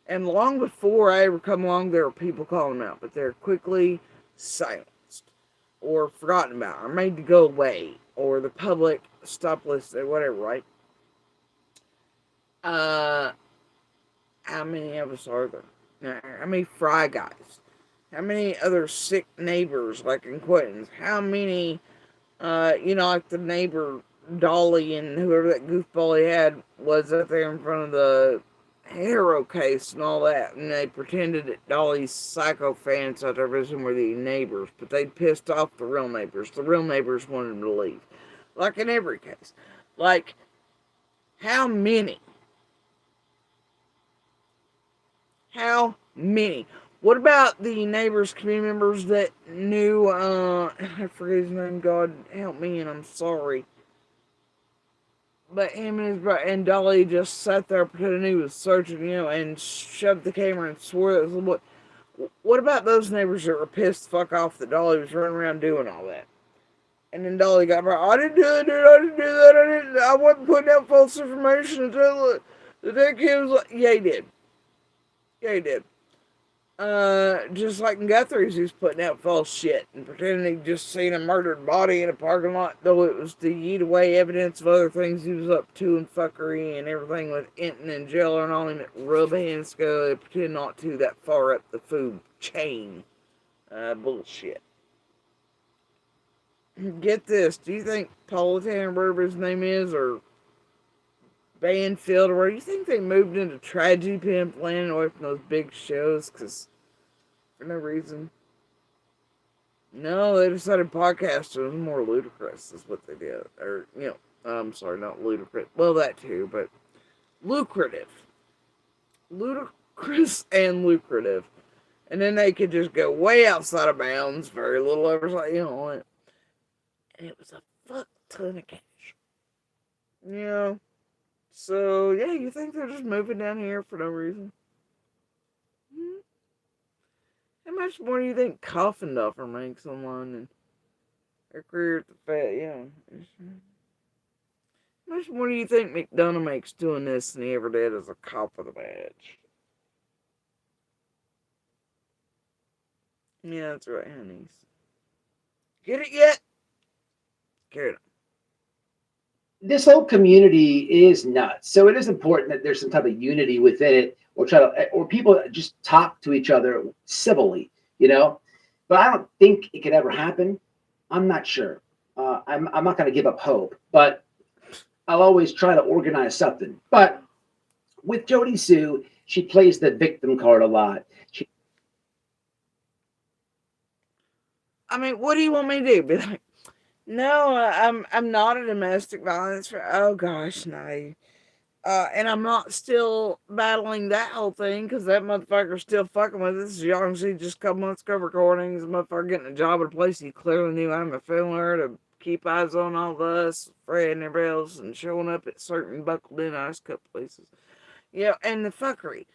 And long before I ever come along, there were people calling them out, but they're quickly silenced, or forgotten about, or made to go away, or the public stopped listening, whatever, right? How many of us are there? How many fry guys? How many other sick neighbors, like in Quentin's? How many, like the neighbor Dolly and whoever that goofball he had was up there in front of the Hero case and all that, and they pretended that all these psycho fans out there visiting were the neighbors, but they'd pissed off the real neighbors. The real neighbors wanted them to leave. Like in every case. Like, how many? How many? What about the neighbors, community members that knew, I forget his name, God help me, and I'm sorry. But him and his brother and Dolly just sat there pretending he was searching, and shoved the camera and swore it was what about those neighbors that were pissed the fuck off that Dolly was running around doing all that? And then Dolly got right, I didn't do it, dude, I didn't do that, I wasn't putting out false information until the kid was like, yeah, he did. Yeah, he did. Just like in Guthrie's, he was putting out false shit and pretending he'd just seen a murdered body in a parking lot, though it was to eat away evidence of other things he was up to and fuckery and everything with Enton and Jello and all him at rub hands go, they pretend not to that far up the food chain. Bullshit. Get this, do you think Politan, whatever his name is, or Banfield, or where do you think they moved into Tragedy Pimp land away from those big shows? Because for no reason. No, they decided podcast was more ludicrous, is what they did. Or, I'm sorry, not ludicrous. Well, that too, but lucrative. Ludicrous and lucrative. And then they could just go way outside of bounds, very little oversight, and it was a fuck ton of cash. So, yeah, you think they're just moving down here for no reason? How much more do you think Coffin Duffer makes online and her career at the Fed? How much more do you think McDonough makes doing this than he ever did as a cop with a badge? Yeah, that's right, honeys. Get it yet? Carry it on. This whole community is nuts. So it is important that there's some type of unity within it, or people just talk to each other civilly, But I don't think it could ever happen. I'm not sure. I'm not going to give up hope, but I'll always try to organize something. But with Jody Sue, she plays the victim card a lot. What do you want me to do? Be like, no, I'm not a domestic violence. Oh gosh, no. And I'm not still battling that whole thing because that motherfucker's still fucking with us. Y'all can see just a couple months ago recordings. The motherfucker getting a job at a place he clearly knew I'm a filmer to keep eyes on all of us, Fred and everybody else, and showing up at certain buckled in ice cup places. And the fuckery.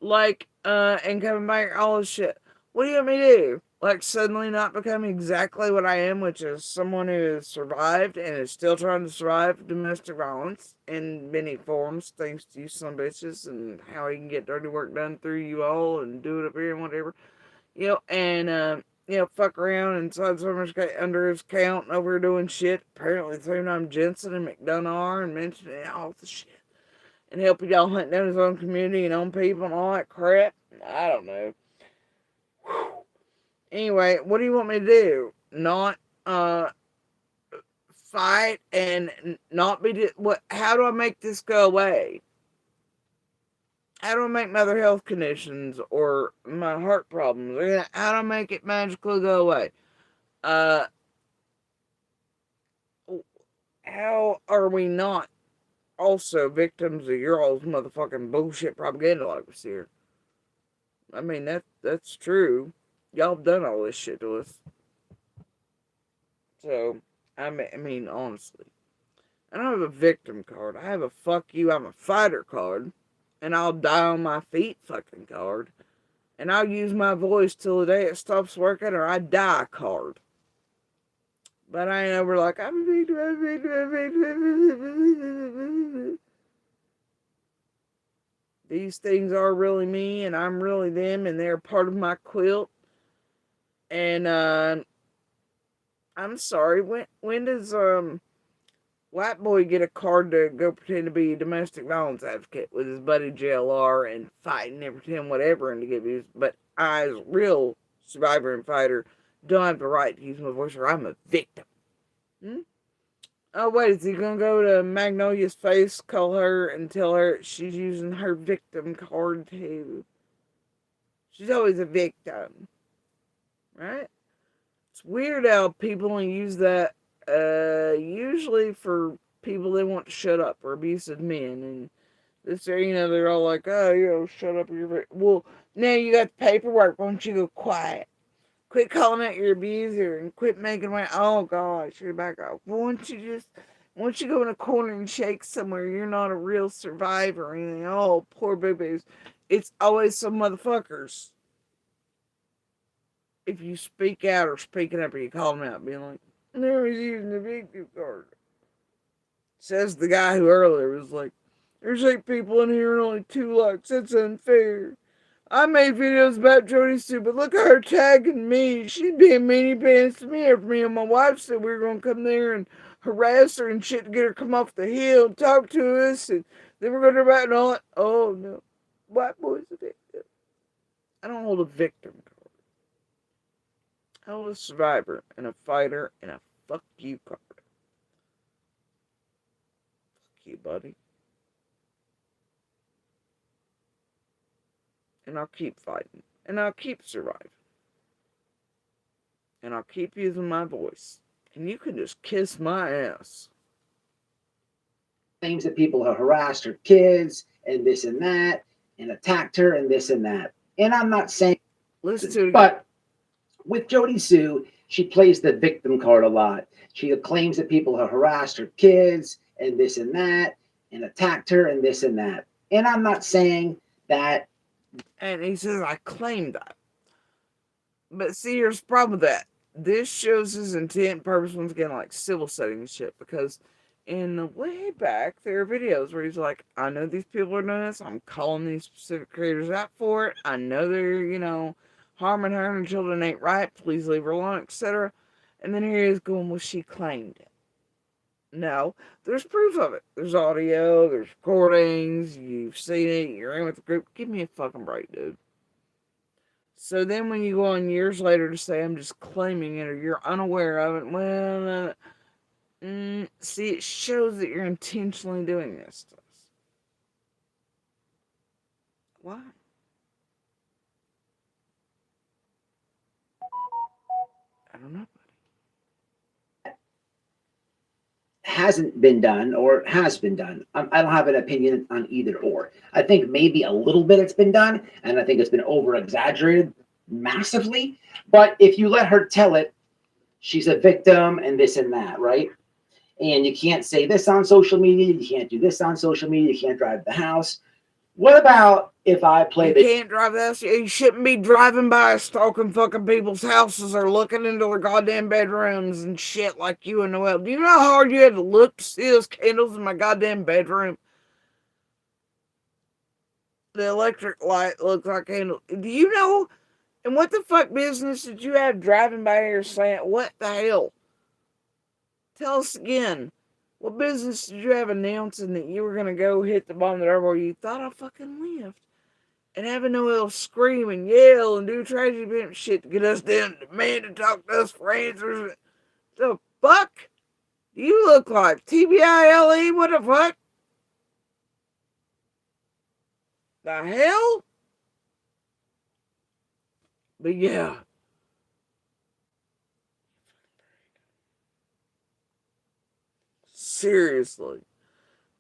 And coming back, all this shit. What do you want me to do? Suddenly not become exactly what I am, which is someone who has survived and is still trying to survive domestic violence in many forms, thanks to you some bitches, and how he can get dirty work done through you all and do it up here and whatever. Fuck around inside someone's under his count and over here doing shit. Apparently, through I'm Jensen and McDonough are and mentioning all the shit. And helping y'all hunt down his own community and own people and all that crap. I don't know. Whew. Anyway, what do you want me to do? Not fight and not be what? How do I make this go away? How do I make my other health conditions or my heart problems? How do I make it magically go away? How are we not also victims of your all's motherfucking bullshit propaganda like this here? That's true. Y'all have done all this shit to us. So, honestly. I don't have a victim card. I have a fuck you, I'm a fighter card. And I'll die on my feet fucking card. And I'll use my voice till the day it stops working or I die card. But I ain't ever like, I'm a victim, I'm a victim, I'm a victim. These things are really me and I'm really them and they're part of my quilt. And I'm sorry, when does White Boy get a card to go pretend to be a domestic violence advocate with his buddy JLR and fighting and pretend whatever and to give his, but I as a real survivor and fighter don't have the right to use my voice or I'm a victim. Oh, wait, is he gonna go to Magnolia's face, call her, and tell her she's using her victim card too? She's always a victim, right? It's weird how people only use that, usually for people they want to shut up or abusive men. And this, they're all like, oh, shut up. Well, now you got the paperwork. Why don't you go quiet? Quit calling out your abuser and quit making my, oh gosh, you're back off. Once you go in a corner and shake somewhere, you're not a real survivor or anything. Oh, poor boo-boos. It's always some motherfuckers. If you speak out or speaking up or you call them out, being like, no, he's using the victim card. Says the guy who earlier was like, there's 8 people in here and only 2 likes. That's unfair. I made videos about Jody Sue, but look at her tagging me. She'd be a meanie pants to me if me and my wife said we were going to come there and harass her and shit to get her to come off the hill and talk to us. And then we're going to about and all that. Oh, no. White boy's a victim. I don't hold a victim card. I hold a survivor and a fighter and a fuck you card. Fuck you, buddy. And I'll keep fighting. And I'll keep surviving. And I'll keep using my voice. And you can just kiss my ass. Claims that people have harassed her kids and this and that and attacked her and this and that. And I'm not saying, listen to it, but with Jody Sue, she plays the victim card a lot. She claims that people have harassed her kids and this and that and attacked her and this and that. And I'm not saying that. And he says, I claim that. But see, here's the problem with that. This shows his intent, purpose, once again, like civil setting and shit. Because in the way back, there are videos where he's like, I know these people are doing this. I'm calling these specific creators out for it. I know they're, harming her and children ain't right. Please leave her alone, etc. And then here he is going, well, she claimed it. No, there's proof of it. There's audio, there's recordings, you've seen it, you're in with the group. Give me a fucking break, dude. So then when you go on years later to say, I'm just claiming it, or you're unaware of it, well, see, it shows that you're intentionally doing this to us. Why? I don't know. Hasn't been done or has been done. I don't have an opinion on either or. I think maybe a little bit it's been done, and I think it's been over exaggerated massively. But if you let her tell it, she's a victim and this and that, right? And you can't say this on social media, you can't do this on social media, you can't drive the house. What about if I play You can't drive the house. You shouldn't be driving by stalking fucking people's houses or looking into their goddamn bedrooms and shit like you and Noel. Do you know how hard you had to look to see those candles in my goddamn bedroom? The electric light looks like candles. Do you know? And what the fuck business did you have driving by here saying, what the hell? Tell us again. What business did you have announcing that you were going to go hit the bottom of the door where you thought I fucking lived? And having Noel scream and yell and do tragedy pimp shit to get us down, demand to talk to us for answers. The fuck? Do you look like TBILE? What the fuck? The hell? But yeah. Seriously.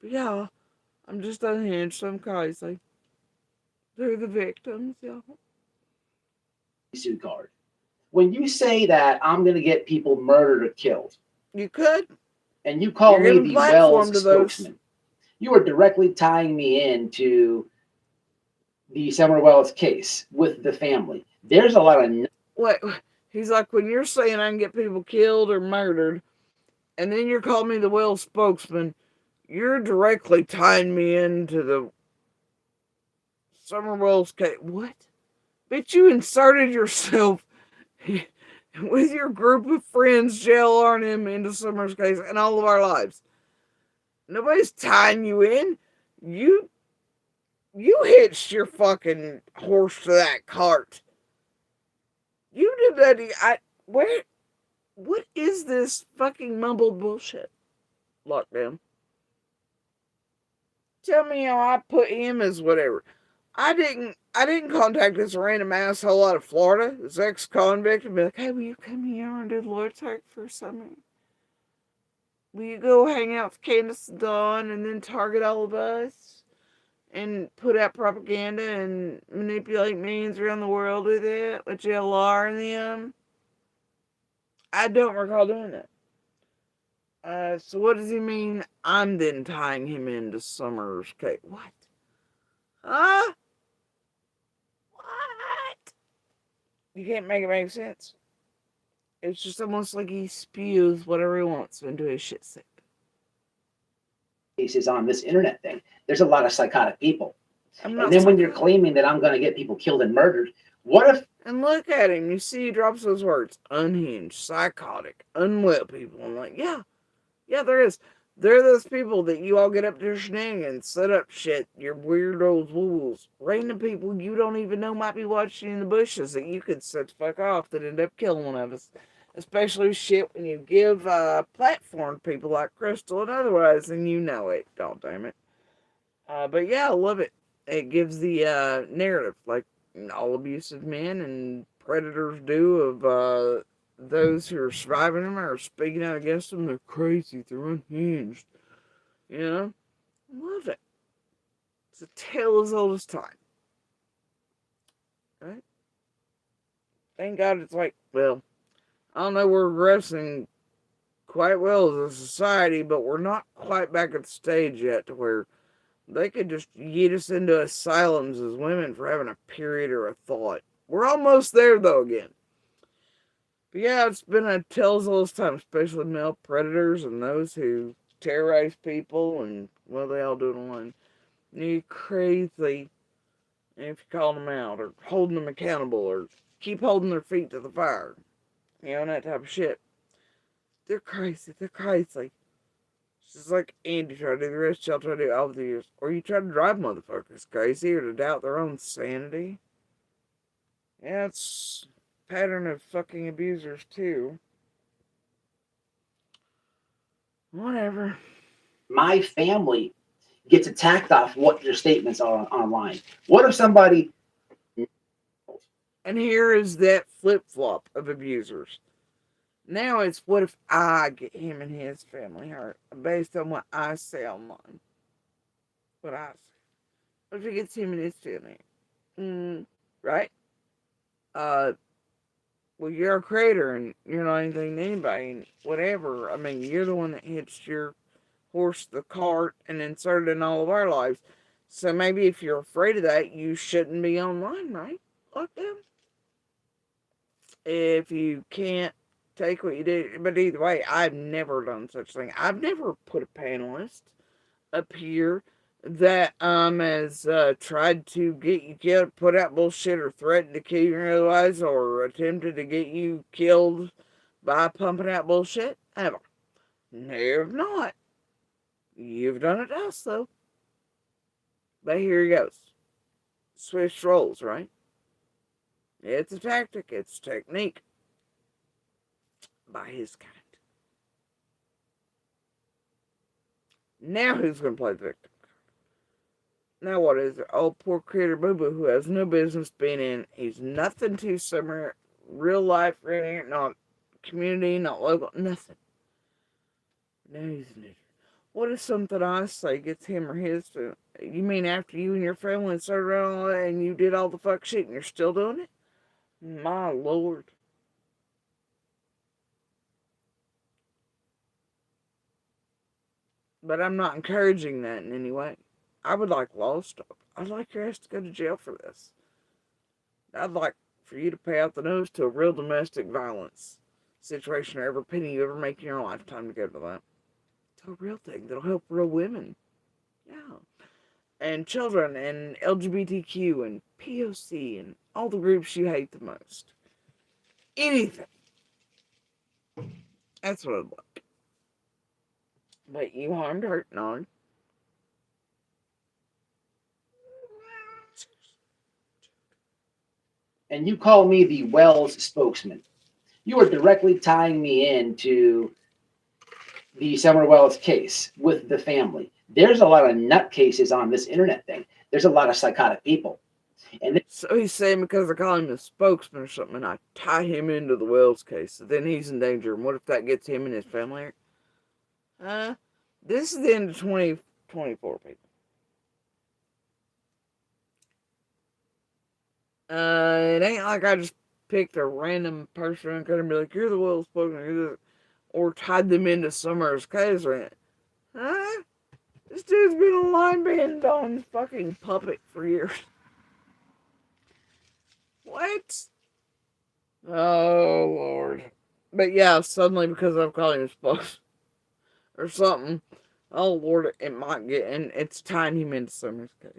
But yeah, I'm just unhinged. I'm crazy. They're the victims, y'all. suit card. When you say that I'm going to get people murdered or killed, you could, and you call You're me the Wells spokesman, you are directly tying me into the Summer Wells case with the family. There's a lot of wait. He's like, when you're saying I can get people killed or murdered, and then you're calling me the Wells spokesman, you're directly tying me into the Summer Wells case. What? Bitch, you inserted yourself with your group of friends, JLR and him, into Summer's case and all of our lives. Nobody's tying you in. You hitched your fucking horse to that cart. You did that. What is this fucking mumbled bullshit? lockdown. Tell me how I put him as whatever. I didn't contact this random asshole out of Florida, this ex-convict, and be like, hey, will you come here and do the Lord's work for summer? Will you go hang out with Candace and Dawn and then target all of us? And put out propaganda and manipulate millions around the world with it, with JLR and them? I don't recall doing that. So what does he mean I'm then tying him into Summer's case? What? Huh? What? You can't make it make sense. It's just almost like he spews whatever he wants into his shit set. Cases on this internet thing. There's a lot of psychotic people. And then when you're claiming that I'm going to get people killed and murdered, what if... And look at him. You see he drops those words. Unhinged, psychotic, unwell people. I'm like, yeah, there is. There are those people that you all get up to your shenanigans, set up shit, your weirdos, wools. Random people you don't even know might be watching in the bushes that you could set the fuck off that end up killing one of us. Especially shit when you give platform to people like Crystal and otherwise, and you know it. God damn it. But yeah, I love it. It gives the narrative, like all abusive men and predators do, of those who are surviving them or speaking out against them. They're crazy, they're unhinged. You know? Love it. It's a tale as old as time. Right? Thank God it's like, well, I don't know, we're progressing quite well as a society, but we're not quite back at the stage yet to where they could just yeet us into asylums as women for having a period or a thought. We're almost there, though, again. But yeah, it's been a tale as old as time, especially male predators and those who terrorize people and, well, they all do it online. You crazy if you call them out or holding them accountable or keep holding their feet to the fire. You know, that type of shit. They're crazy. They're crazy. It's just like Andy tried to do, the rest of y'all try to do all the years. Or you try to drive motherfuckers crazy or to doubt their own sanity. Yeah, it's a pattern of fucking abusers too. Whatever. My family gets attacked off what your statements are online. What if somebody... And here is that flip-flop of abusers. Now it's, what if I get him and his family hurt based on what I say online? What I say. What if he gets him and his family? Right? Well, you're a creator and you're not anything to anybody and whatever. I mean, you're the one that hitched your horse the cart and inserted in all of our lives. So maybe if you're afraid of that, you shouldn't be online, right? Like them. If you can't take what you did. But either way, I've never done such a thing. I've never put a panelist up here that has tried to get you killed, put out bullshit, or threatened to kill you otherwise, or attempted to get you killed by pumping out bullshit. Ever. Never have not. You've done it to us, though. But here he goes. Swift rolls, right? It's a tactic. It's a technique. By his kind. Now who's going to play the victim? Now what is it? Oh, poor creator Boo Boo who has no business being in. He's nothing to Summer. Real life, not community, not local, nothing. Now he's an idiot. What if something I say gets him or his? You mean after you and your family started around all that and you did all the fuck shit and you're still doing it? My lord. But I'm not encouraging that in any way. I would like law stuff. I'd like your ass to go to jail for this. I'd like for you to pay out the nose to a real domestic violence situation or every penny you ever make in your lifetime to go to that. It's a real thing that'll help real women. Yeah. And children and LGBTQ and POC and all the groups you hate the most. Anything. That's what I'd like. But you harmed, hurt, no. And you call me the Wells spokesman. You are directly tying me into the Summer Wells case with the family. There's a lot of nutcases on this internet thing. There's a lot of psychotic people. And so he's saying because I call him a spokesman or something, and I tie him into the Wells case, then he's in danger. And what if that gets him and his family? This is the end of 2024, people. It ain't like I just picked a random person and couldn't be like, you're the Wells spokesman, or tied them into Summer's case or anything. This dude's been a line band on fucking puppet for years. What? Oh, Lord. But yeah, suddenly because I've called him spokesman or something, oh, Lord, it might get, and it's tying him into Summer's case.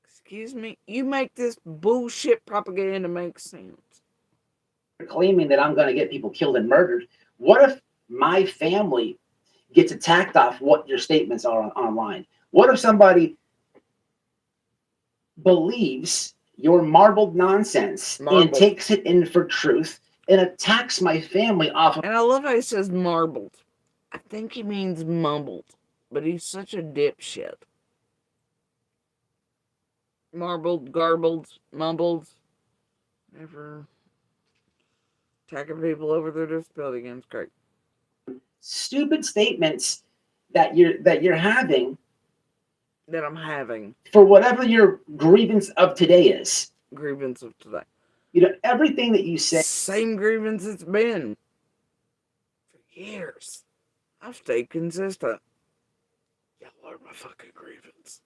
Excuse me? You make this bullshit propaganda make sense. Claiming that I'm going to get people killed and murdered. What if my family gets attacked off what your statements are online? What if somebody believes your marbled nonsense and takes it in for truth and attacks my family off of... And I love how he says marbled. I think he means mumbled, but he's such a dipshit. Marbled, garbled, mumbled. Never attacking people over their disability against great. Stupid statements that you're having. That I'm having. For whatever your grievance of today is. Grievance of today. You know, everything that you say. Same grievance it's been. For years. I've stayed consistent. Y'all are my fucking grievance.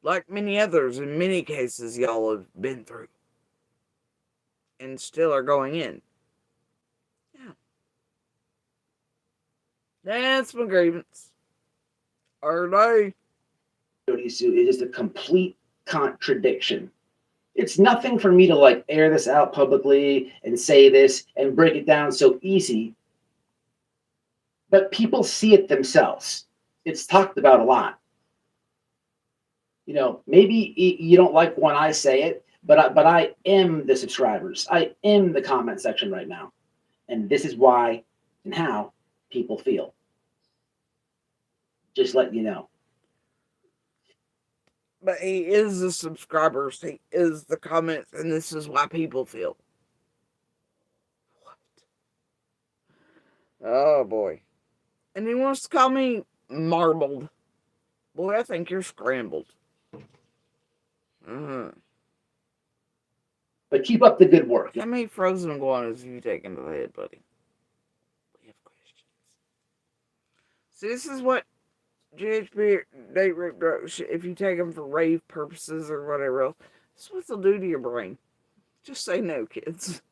Like many others, in many cases, y'all have been through. And still are going in. Yeah. That's my grievance. Are they? It is a complete contradiction. It's nothing for me to like air this out publicly and say this and break it down so easy. But people see it themselves. It's talked about a lot. You know, maybe you don't like when I say it, but I am the subscribers. I am the comment section right now. And this is why and how people feel. Just letting you know. But he is the subscribers. He is the comments. And this is why people feel. What? Oh, boy. And he wants to call me marbled. Boy, I think you're scrambled. But keep up the good work. How many frozen iguanas have you taken to the head, buddy? We have questions. See, this is what GHB, date rape drugs, if you take them for rave purposes or whatever else, this is what they'll do to your brain. Just say no, kids.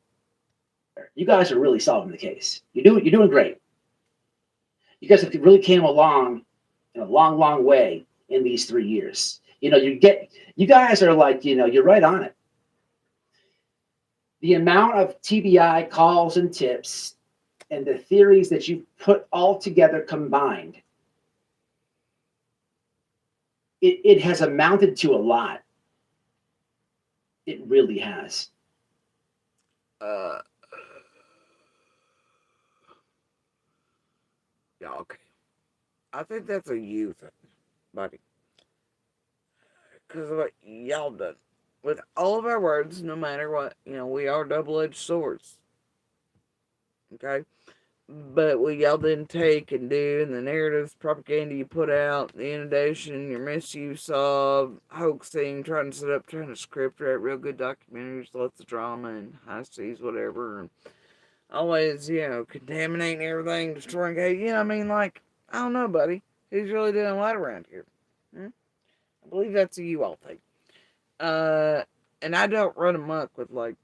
You guys are really solving the case. You're doing great. You guys have really came along in a long, long way in these 3 years. You know, you guys are like, you know, you're right on it. The amount of TBI calls and tips and the theories that you put all together combined, it has amounted to a lot. It really has. Yeah, okay. I think that's a you thing, buddy. Because of what y'all done. With all of our words, no matter what, you know, we are double-edged swords. Okay? But what y'all didn't take and do, and the narratives, propaganda you put out, the inundation, your misuse of, hoaxing, trying to set up, trying to script, write real good documentaries, lots of drama and high seas, whatever, and always, you know, contaminating everything, destroying, you know, I mean, like, I don't know, buddy. Who's really doing what around here? I believe that's a you all thing. And I don't run amok with, like,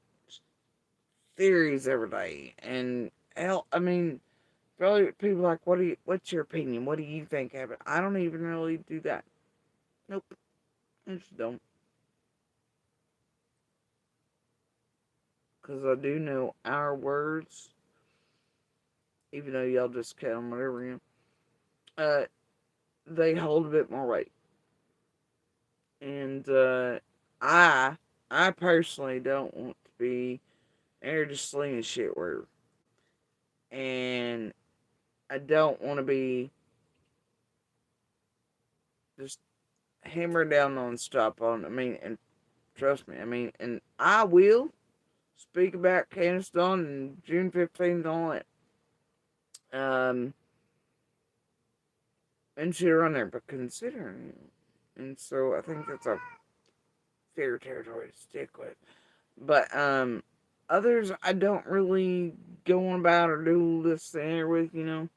theories every day. And, hell, I mean, probably people are like, what's your opinion? What do you think happened? I don't even really do that. Nope. I just don't. Because I do know our words, even though y'all just count them, whatever, you know, they hold a bit more weight. And I personally don't want to be there just slinging shit where. And I don't want to be just hammered down nonstop on. I mean, and trust me, I mean, and I will speak about Candace Dawn and June 15th on it. And shit around there, but considering, and so I think that's a fair territory to stick with. But others I don't really go on about or do this there with, and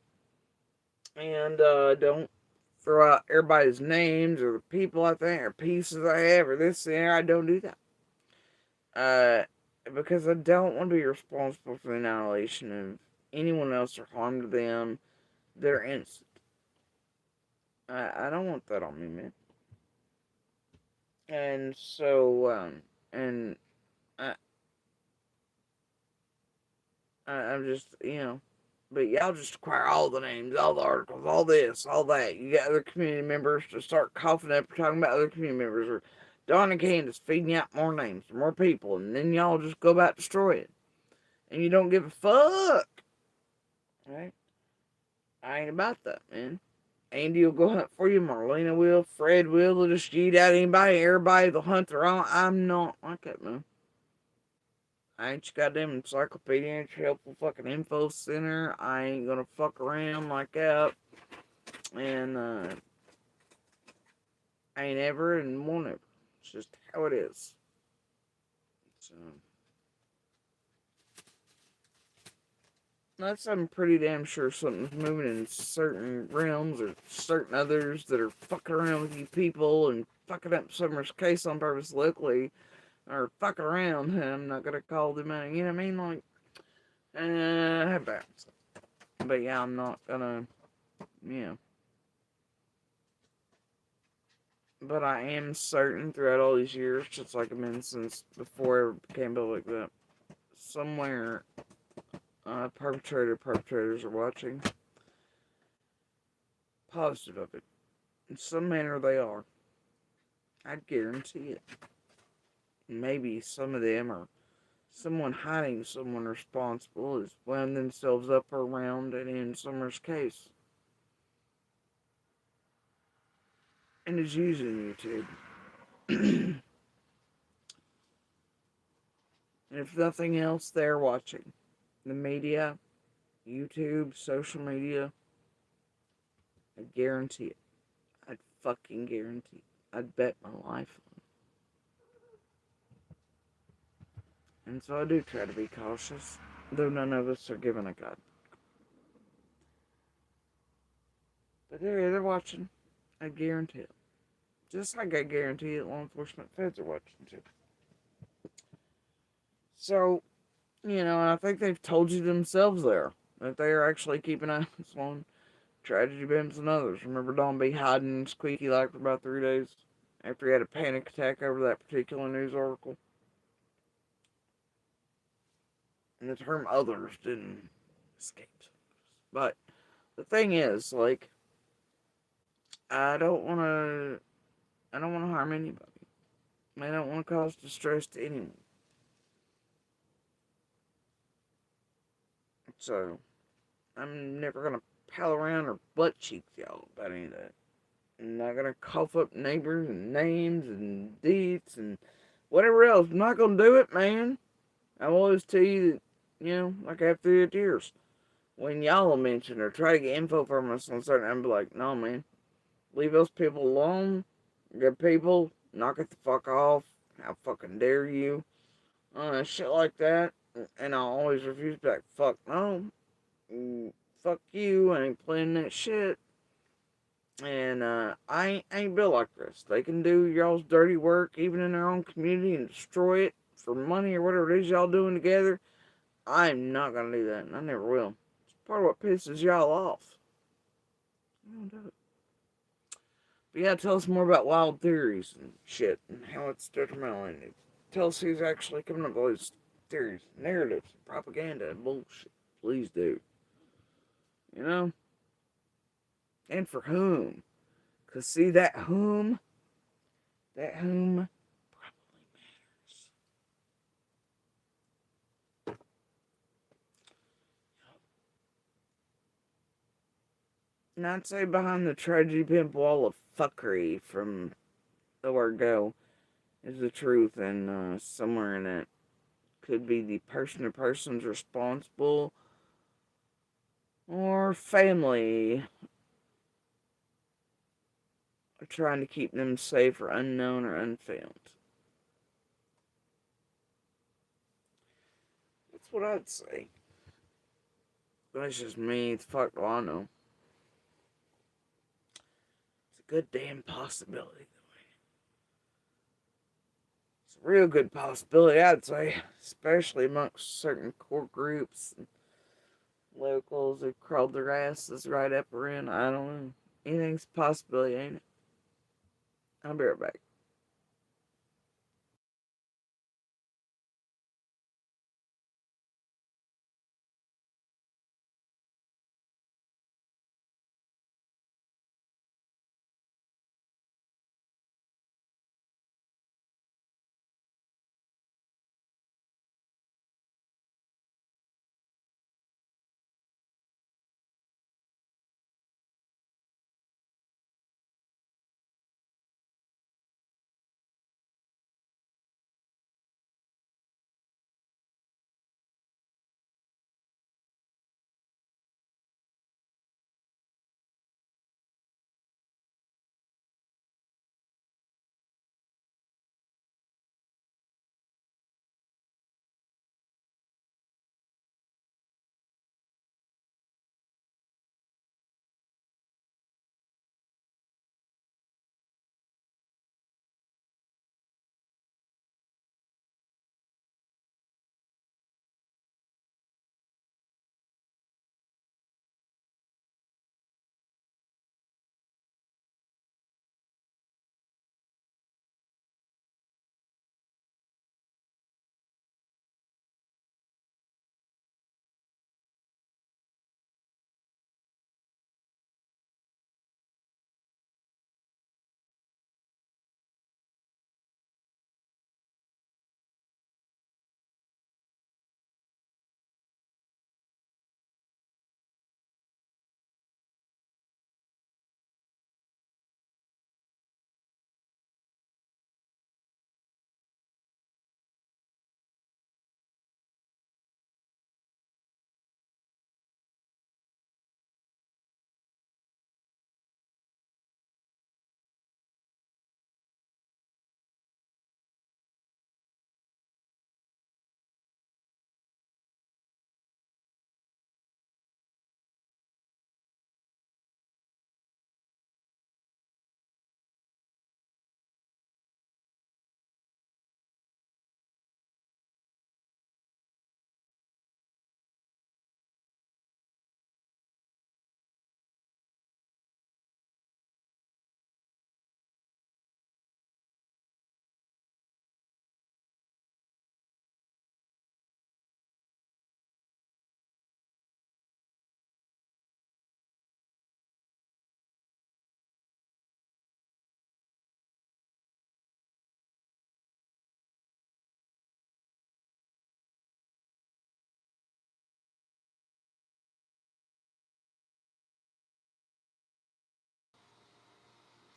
don't throw out everybody's names or the people I think or pieces I have or this and there. I don't do that. Because I don't want to be responsible for the annihilation of anyone else or harm to them. They're innocent. I don't want that on me, man. And so, and I, I'm just, but y'all just acquire all the names, all the articles, all this, all that. You got other community members to start coughing up or talking about other community members, or Don and Candace feeding out more names, more people, and then y'all just go about destroy it. And you don't give a fuck. Right? I ain't about that, man. Andy will go hunt for you, Marlena will, Fred will, they'll just eat out anybody, everybody, they'll hunt their own. I'm not like that, man. I ain't your goddamn encyclopedia, ain't your helpful fucking info center. I ain't gonna fuck around like that. And, I ain't ever and won't ever. It's just how it is. So, that's I'm pretty damn sure something's moving in certain realms or certain others that are fucking around with you people and fucking up Summer's case on purpose locally or fucking around. I'm not gonna call them out, you know what I mean? Like, have that. But yeah, I'm not gonna, yeah. But I am certain throughout all these years, just like I've been since before it became public, that somewhere perpetrators are watching. Positive of it. In some manner they are. I guarantee it. Maybe some of them are someone hiding someone responsible is wound themselves up around and in Summer's case. And is using YouTube. And if nothing else, they're watching. The media, YouTube, social media. I guarantee it. I'd fucking guarantee it. I'd bet my life on it. And so I do try to be cautious, though none of us are given a God. But they're watching. I guarantee it. Just like I guarantee it, law enforcement feds are watching too. So, and I think they've told you themselves there that they are actually keeping eyes on Tragedy Bims and others. Remember Don B hiding squeaky like for about 3 days after he had a panic attack over that particular news article? And the term others didn't escape. But the thing is, like, I don't want to harm anybody. I don't want to cause distress to anyone. So, I'm never going to pal around or butt cheek y'all about any of that. I'm not going to cough up neighbors and names and deeds and whatever else. I'm not going to do it, man. I will always tell you that, like I have through the years. When y'all mention or try to get info from us on certain, I'm like, no, man. Leave those people alone. Good people. Knock it the fuck off. How fucking dare you? Shit like that. And I'll always refuse to be like, fuck no. Fuck you. I ain't playing that shit. And I ain't built like this. They can do y'all's dirty work even in their own community and destroy it for money or whatever it is y'all doing together. I'm not gonna do that, and I never will. It's part of what pisses y'all off. I don't do it. But yeah, tell us more about wild theories and shit and how it's detrimental. And tell us who's actually coming up with all these theories, narratives, propaganda, and bullshit. Please do. And for whom? Because see, that whom probably matters. And I'd say behind the tragedy pimp wall of fuckery from the word go is the truth, and somewhere in it could be the person or persons responsible or family are trying to keep them safe or unknown or unfound. That's what I'd say. That's just me. Fuck do I know. It's a good damn possibility. It's a real good possibility, I'd say. Especially amongst certain core groups and locals who crawled their asses right up around. I don't know. Anything's a possibility, ain't it? I'll be right back.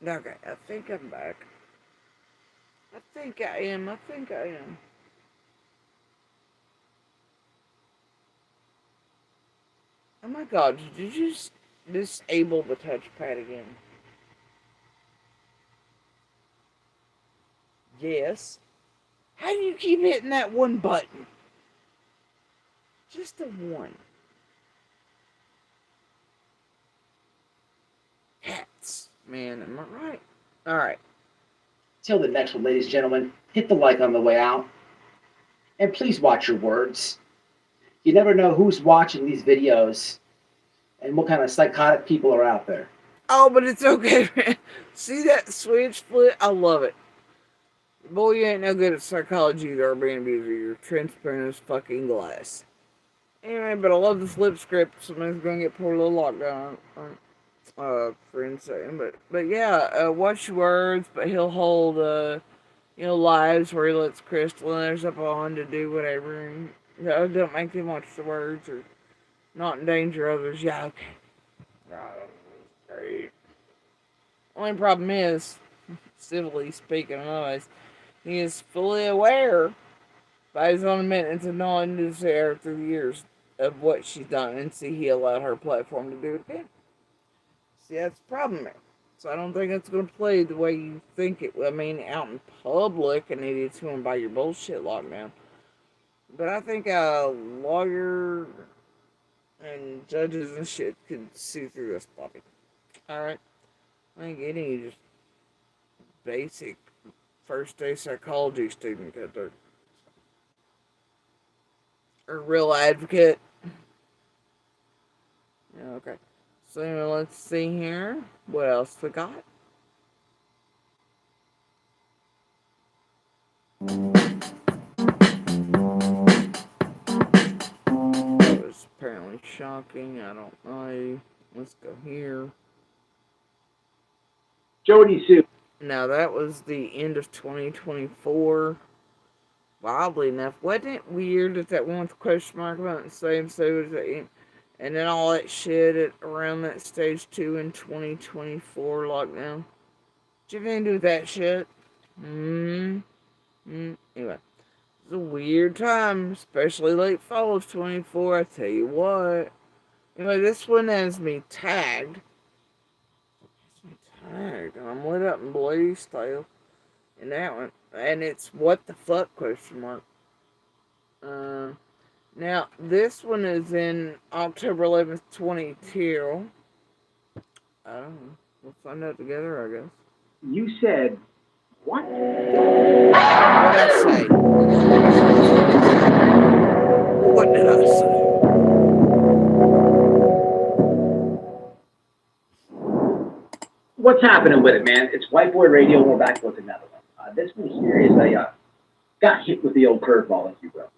Okay, I think I'm back. I think I am. Oh my god, did you just disable the touchpad again? Yes. How do you keep hitting that one button? Just the one. Hats. Man, am I right? Alright. Till the next one, ladies and gentlemen, hit the like on the way out. And please watch your words. You never know who's watching these videos and what kind of psychotic people are out there. Oh, but it's okay, man. See that switch flip? I love it. Boy, you ain't no good at psychology or being busy. You're transparent as fucking glass. Anyway, but I love the flip script. Somebody's gonna get poor little lockdown. For insane. But yeah, watch your words, but he'll hold, lives where he lets Crystal and others up on to do whatever. And, don't make them watch the words or not endanger others. Yeah, okay. Right. Right. Only problem is, civilly speaking, otherwise, he is fully aware by his own admittance and knowing this error through the years of what she's done, and see, he allowed her platform to do it again. See, that's the problem there. So I don't think it's going to play the way you think it will. I mean, out in public, an idiot's going to buy your bullshit lockdown. But I think a lawyer and judges and shit could see through this puppy. Alright? I ain't getting just basic first day psychology student could do. Or real advocate. Yeah, okay. So anyway, let's see here. What else we got? That was apparently shocking. I don't know. Let's go here. Jody Sue. Now that was the end of 2024. Wildly enough, wasn't it weird that one with the question mark about the same stage, and then all that shit at around that stage 2 in 2024 lockdown? Did you have anything to do with that shit? Anyway, it's a weird time, especially late fall of 24. I tell you what. Anyway, this one has me tagged. And I'm lit up in bloody style. In that one. And it's what the fuck question mark. Now, this one is in October 11th, 22. I don't know. We'll find out together, I guess. You said what? What did I say? What did I say? What's happening with it, man? It's White Boy Radio, and we're back with another one. This one here is got hit with the old curveball, if you will.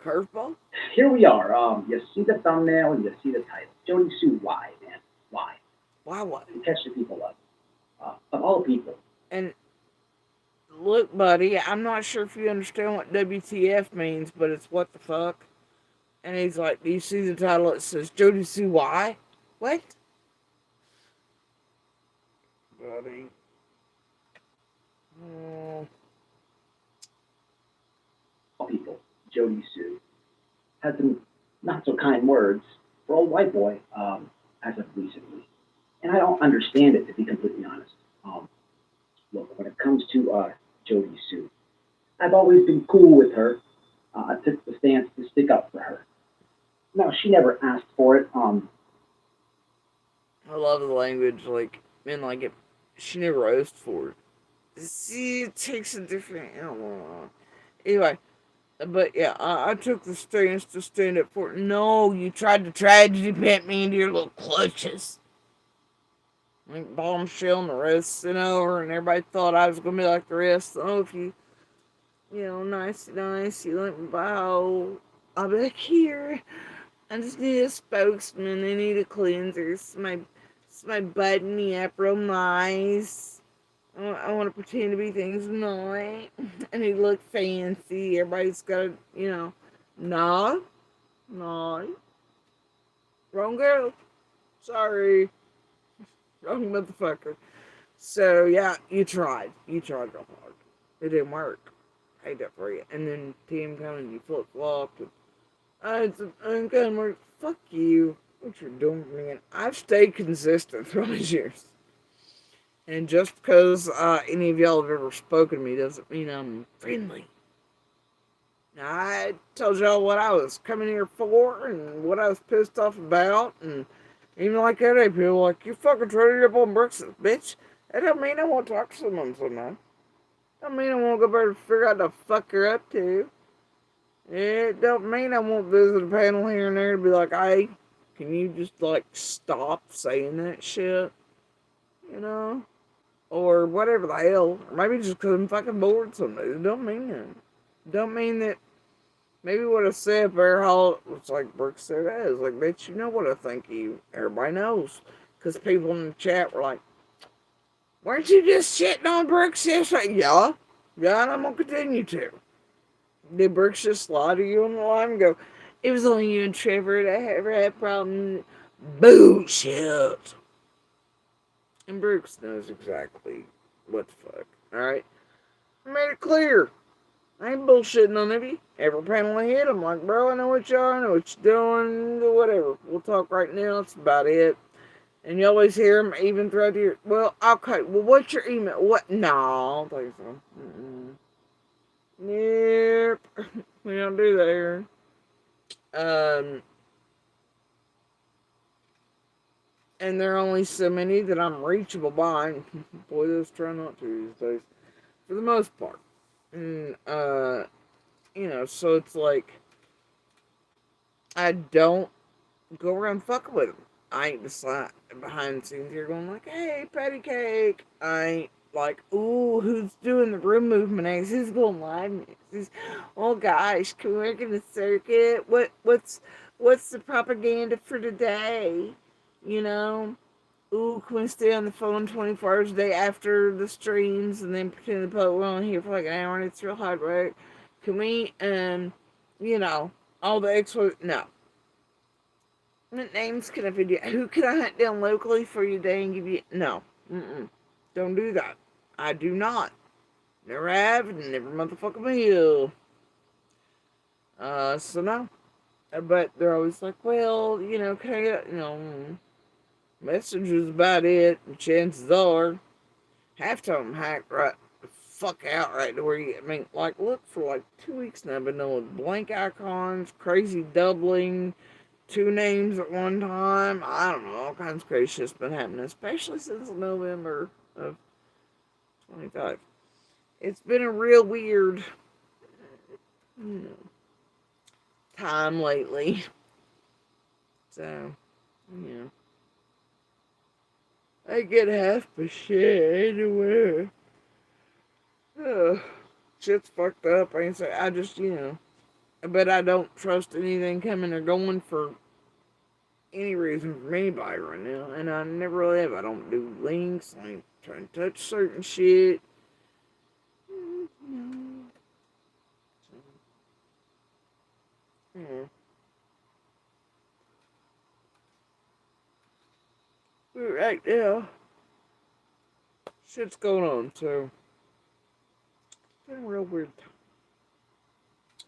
Curveball? Here we are. You see the thumbnail and you see the title. Jody Sue, why, man? Why? Why what? To catch the people up. Of all people. And look, buddy, I'm not sure if you understand what WTF means, but it's what the fuck. And he's like, do you see the title? It says Jody Sue, why? What? Buddy. People, Jody Sue, had some not so kind words for old White Boy as of recently. And I don't understand it, to be completely honest. Look, when it comes to Jody Sue, I've always been cool with her. I took the stance to stick up for her. No, she never asked for it. I love the language, like, man, like, she never asked for it. See, it takes a different, I don't know. Anyway, but yeah, I took the stance to stand up for it. No, you tried to tragedy pimp me into your little clutches. Like Bombshell and the rest sent over, and everybody thought I was going to be like the rest. Oh, if you nice, you let me bow. I'll be like, here, I just need a spokesman. I need a cleanser. It's my butt and the up real nice. I want to pretend to be things I'm not. I need to look fancy. Everybody's got to, no. Wrong girl. Sorry. Wrong motherfucker. So, yeah, you tried. You tried real hard. It didn't work. I hate that for you. And then team coming, you flip-flopped. I'm kind of more, fuck you. What you're doing, man. I've stayed consistent through these years. And just because any of y'all have ever spoken to me doesn't mean I'm friendly. Now, I told y'all what I was coming here for and what I was pissed off about. And even like that, people like, you fucking traded up on Brooks, bitch. That don't mean I won't talk to someone sometime. Don't mean I won't go back and figure out the fuck you're up to. It don't mean I won't visit a panel here and there to be like, hey, can you just like stop saying that shit? Or whatever the hell. Or maybe just because I'm fucking bored someday. It don't mean that. Don't mean that maybe what I said Bear Hall, it's like Brooks said that. It's like, bitch, you know what I think of you. Everybody knows. Because people in the chat were like, weren't you just shitting on Brooks yesterday? Yeah. Yeah, and I'm going to continue to. Did Brooks just lie to you on the line and go, it was only you and Trevor that ever had problems? Bullshit. And Brooks knows exactly what the fuck. Alright? I made it clear. I ain't bullshitting on any. Every panel I hit, I'm like, bro, I know what y'all are, I know what you're doing, whatever. We'll talk right now, that's about it. And you always hear them even throughout the year. Well, okay, well, what's your email? What? No, I don't think so. Nope. We don't do that here. And there are only so many that I'm reachable by. Boy, those try not to these days. For the most part. And, so it's like, I don't go around fucking with them. I ain't just like behind the scenes here going like, hey, patty cake. I ain't like, ooh, who's doing the room movement next? Who's going live next? Oh gosh, can we work in the circuit? What's the propaganda for today? You know? Ooh, can we stay on the phone 24 hours a day after the streams and then pretend the we're on here for like an hour and it's real hard work? Can we, all the extra, no. What names can I video? Who can I hunt down locally for you today and give you, no. Don't do that. I do not. Never have, and never motherfucking will. So no. But they're always like, well, can I get, messages about it, and chances are, half of them hack right the fuck out right to where look, for like 2 weeks now, I've been dealing with blank icons, crazy doubling, 2 names at one time. I don't know, all kinds of crazy shit's been happening, especially since November of 25. It's been a real weird, time lately. So, I get half the shit anywhere. Shit's fucked up. I just, but I don't trust anything coming or going for any reason from anybody right now. And I never really have. I don't do links. I ain't trying to touch certain shit. But right now, shit's going on, so it's been a real weird time.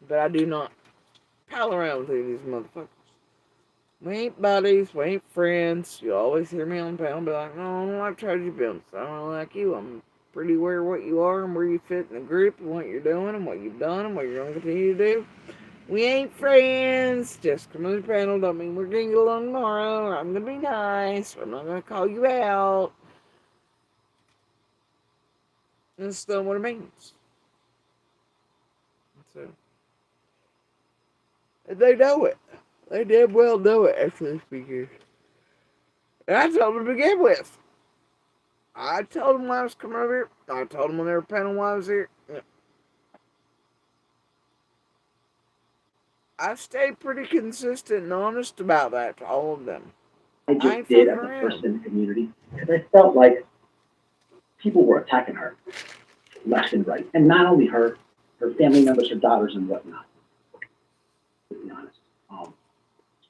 But I do not pal around with any of these motherfuckers. We ain't buddies, we ain't friends. You always hear me on the panel be like, no, I don't like tragedy films. I don't like you. I'm pretty aware of what you are and where you fit in the group and what you're doing and what you've done and what you're going to continue to do. We ain't friends. Just come on the panel don't mean we're going to get along tomorrow or I'm going to be nice or I'm not going to call you out. That's not what it means. So, they know it. They damn well know it after this weekend. And I told them to begin with. I told them when I was coming over here. I told them when they were panel while I was here. Yeah. I've stayed pretty consistent and honest about that to all of them. I just did as a person in the community because I felt like people were attacking her left and right. And not only her family members, her daughters and whatnot. To be honest.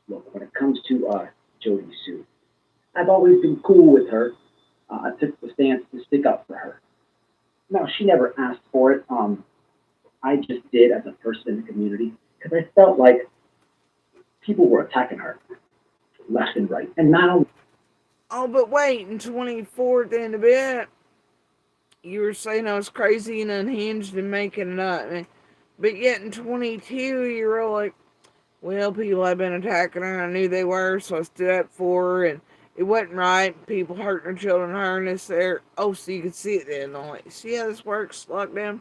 Look, when it comes to Jody Sue, I've always been cool with her. I took the stance to stick up for her. No, she never asked for it. I just did as a person in the community because I felt like people were attacking her left and right. And not only. Oh, but wait, in 24 at the end of it, you were saying I was crazy and unhinged and making it up. But yet in 22, you were like, well, people have been attacking her. I knew they were, so I stood up for her. And it wasn't right. People hurting their children, hurting us there. Oh, so you could see it then. I'm like, see how this works, lockdown?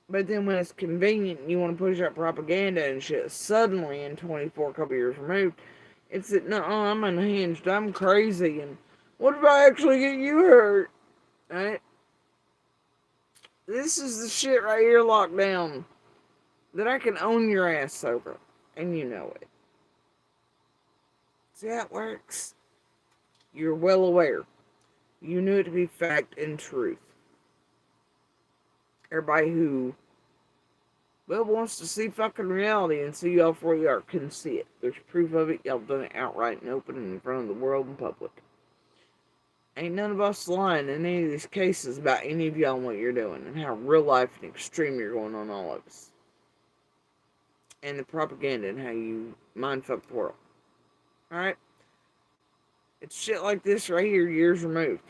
But then when it's convenient and you want to push out propaganda and shit, suddenly in 24, a couple years removed, it's that, no, I'm unhinged, I'm crazy, and what if I actually get you hurt? Right? This is the shit right here, lockdown, that I can own your ass over, and you know it. See how it works? You're well aware. You knew it to be fact and truth. Everybody who wants to see fucking reality and see y'all for what you are can see it. There's proof of it. Y'all done it outright and open in front of the world in public. Ain't none of us lying in any of these cases about any of y'all and what you're doing and how real life and extreme you're going on all of us. And the propaganda and how you mind fuck the world. Alright? It's shit like this right here, years removed.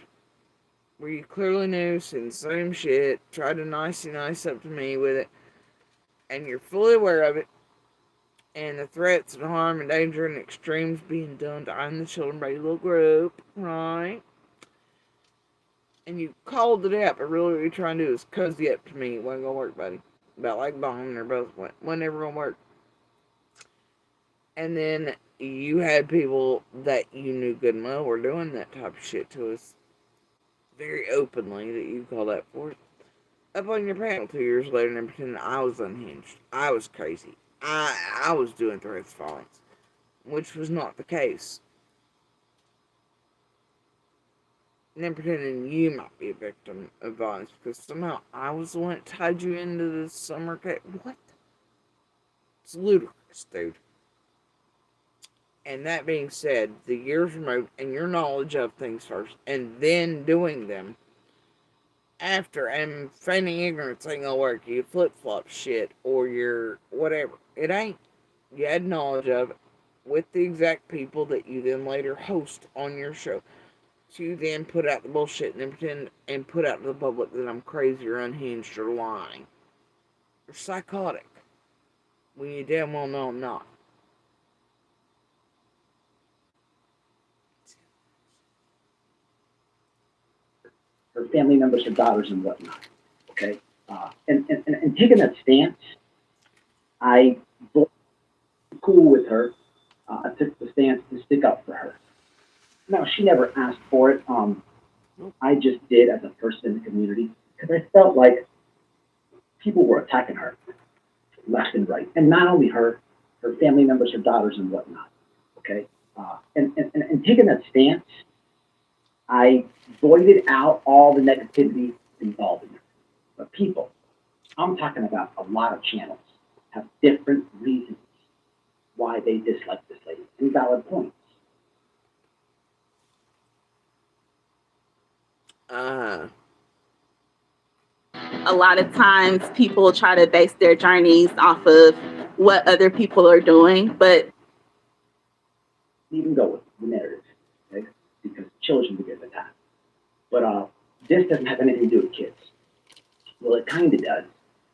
Where you clearly knew, said the same shit, tried to nice up to me with it, and you're fully aware of it, and the threats and harm and danger and extremes being done to I and the children by your little group, right? And you called it out, but really what you're trying to do is cozy up to me. It wasn't gonna work, buddy. About like bombing or both wasn't never gonna work. And then you had people that you knew good and well were doing that type of shit to us very openly that you call that for. Up on your panel 2 years later and pretending I was unhinged. I was crazy. I was doing threats of violence, which was not the case. And then pretending you might be a victim of violence because somehow I was the one that tied you into this summer case. What? It's ludicrous, dude. And that being said, the years removed and your knowledge of things first, and then doing them after, and feigning ignorance ain't gonna work. You flip-flop shit, or you're whatever. It ain't. You had knowledge of it with the exact people that you then later host on your show. So you then put out the bullshit and then pretend and put out to the public that I'm crazy or unhinged or lying. You're psychotic. When you damn well know I'm not. Her family members, her daughters, and whatnot. Okay, and taking that stance, I was cool with her. I took the stance to stick up for her. Now she never asked for it. I just did as a person in the community because I felt like people were attacking her left and right, and not only her, her family members, her daughters, and whatnot. Okay, and taking that stance, I voided out all the negativity involved in it. But people, I'm talking about a lot of channels, have different reasons why they dislike this lady, and valid points. A lot of times people try to base their journeys off of what other people are doing, but Even go with the narrative, okay? Because children begin to attack. But this doesn't have anything to do with kids. Well, it kind of does,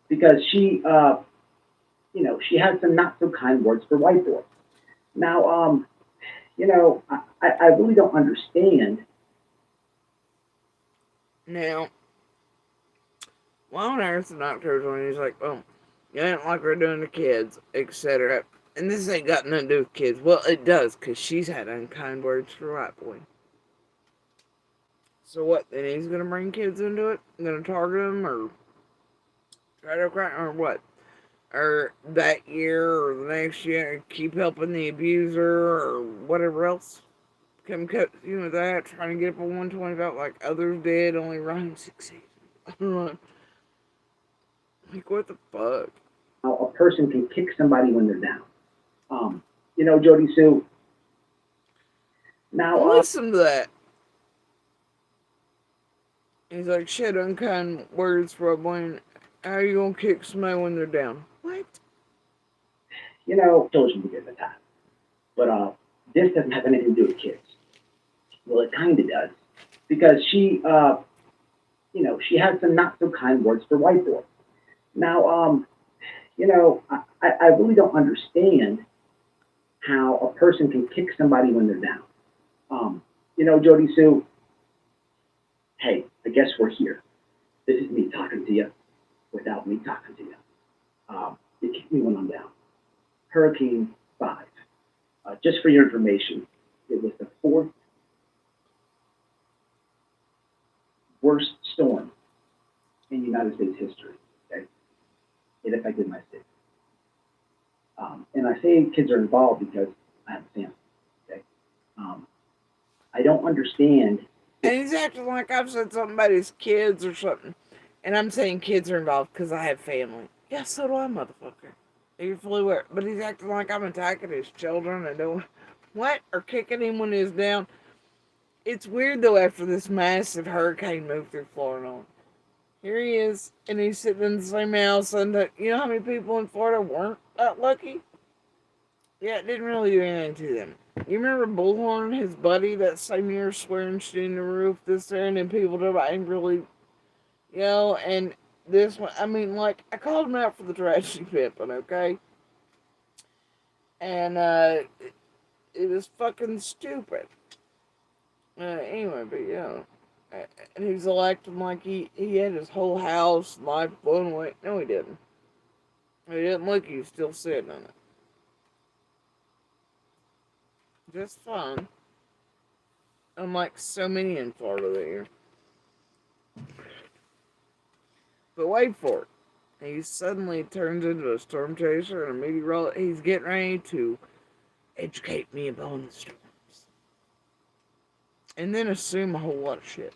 because she, she had some not so kind words for white boy. Now, I really don't understand. Now, why on earth the doctor when he's like, oh, you ain't like we're doing to kids, etc. And this ain't got nothing to do with kids. Well, it does, because she's had unkind words for white boy. So what, then he's going to bring kids into it? Going to target them, or try to cry, or what? Or that year, or the next year, keep helping the abuser, or whatever else? Come cut you with that, trying to get up a 125 like others did, only Ryan succeeded. I don't know. Like, what the fuck? How a person can kick somebody when they're down. Jody Sue. Now, listen to that. He's like, shit, unkind words for a boy. How are you gonna kick somebody when they're down? What? Children begin to attack. But this doesn't have anything to do with kids. Well, it kind of does, because she, she had some not so kind words for white boy. Now, I really don't understand how a person can kick somebody when they're down. Jody Sue, hey, I guess we're here. This is me talking to you without me talking to you. You kicked me when I'm down. Hurricane 5. Just for your information, it was the 4th worst storm in United States history. Okay, it affected my state. And I say kids are involved because I have a family. Okay, I don't understand. And he's acting like I've said something about his kids or something. And I'm saying kids are involved because I have family. Yeah, so do I, motherfucker. You're fully aware. But he's acting like I'm attacking his children and doing what? Or kicking him when he's down. It's weird though. After this massive hurricane moved through Florida, here he is, and he's sitting in the same house. And you know how many people in Florida weren't that lucky? Yeah, it didn't really do anything to them. You remember Bullhorn, his buddy, that same year swearing shit in the roof, this there, and then people ain't really, you know, and this one, I mean, like, I called him out for the tragedy pimping, okay? And, it was fucking stupid. Anyway, but, yeah. And he was acting like he had his whole house, life blown away. No, he didn't. He didn't look, he was still sitting on it. Just fine. Unlike so many in Florida there. But wait for it. He suddenly turns into a storm chaser and a meteorologist. He's getting ready to educate me upon the storms. And then assume a whole lot of shit.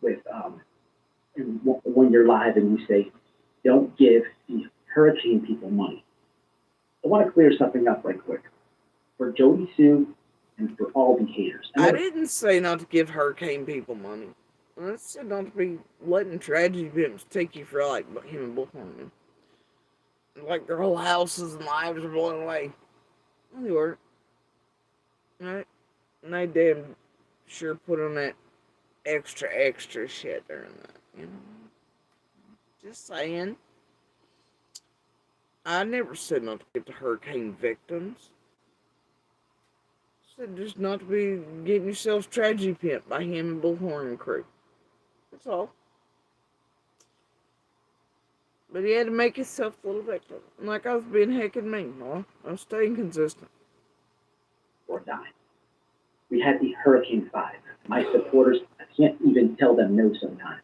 With and when you're live and you say, don't give the hurricane people money. I want to clear something up right quick. For Jody Sue and for all the haters. I didn't say not to give hurricane people money. I said not to be letting tragedy pimps take you for like him and Bullhorn. Like their whole houses and lives are blown away. They weren't. Right? And they damn sure put on that extra shit during that, you know. Just saying. I never said not to give to hurricane victims. I said just not to be getting yourselves tragedy pimped by him and Bullhorn and crew. That's all. But he had to make himself a little victim. Like I was being heckin' mean, huh? I was staying consistent. Or die. We had the Hurricane 5. My supporters, I can't even tell them no sometimes.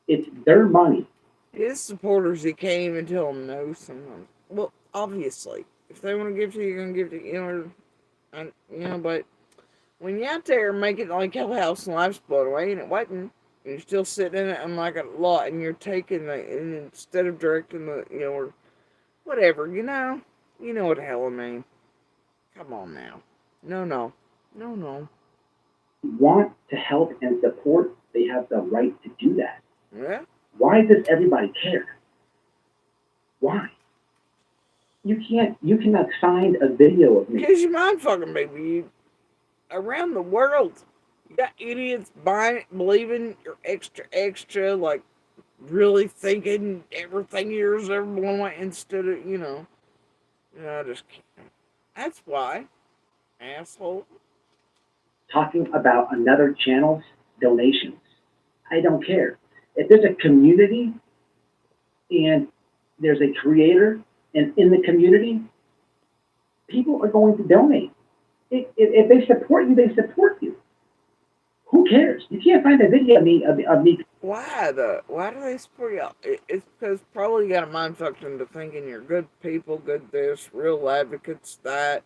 It's their money. His supporters, he can't even tell them no sometimes. Well, obviously. If they want to give to you, you're going to give to you. But when you're out there making like your house and life's blown away, and it wasn't, and you're still sitting in it on like a lot, and you're taking and instead of directing or whatever, you know what the hell I mean. Come on now. No. Want to help and support, they have the right to do that. Yeah? Why does everybody care? Why? You cannot find a video of me. Because you mind fucking baby. Around the world, you got idiots believing you're extra, like really thinking everything yours ever blown away instead of, I just can't. That's why, asshole. Talking about another channel's donations. I don't care. If there's a community and there's a creator and in the community, people are going to donate. If they support you, they support you. Who cares? You can't find a video of me. Why though? Why do they support y'all? It's because probably you got a mind fucked into thinking you're good people, good this, real advocates, that,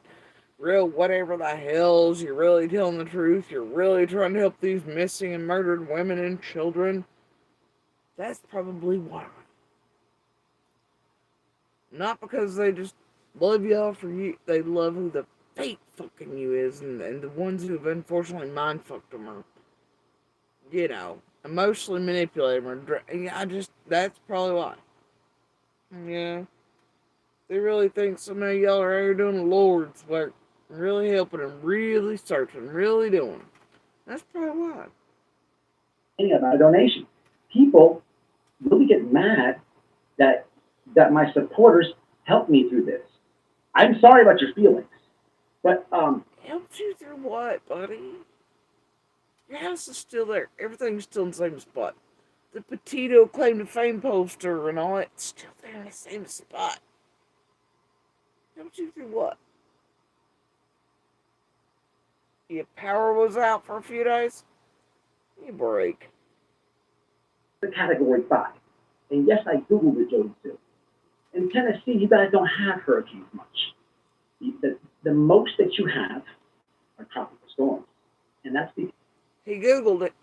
real whatever the hells. You're really telling the truth. You're really trying to help these missing and murdered women and children. That's probably why. Not because they just love y'all for you. They love who the fake fucking you is, and the ones who have unfortunately mind fucked them are, emotionally manipulated them. That's probably why. Yeah. They really think some of y'all are out here doing the Lord's work, really helping them, really searching, really doing. That's probably why. About a donation. People really get mad that my supporters helped me through this. I'm sorry about your feelings, but helped you through what, buddy? Your house is still there. Everything's still in the same spot. The Petito claim to fame poster and all that's still there in the same spot. Helped you through what? Your power was out for a few days? You break. The category 5. And yes, I Googled it, Jody too. In Tennessee, you guys don't have hurricanes much. The most that you have are tropical storms. And that's because he Googled it.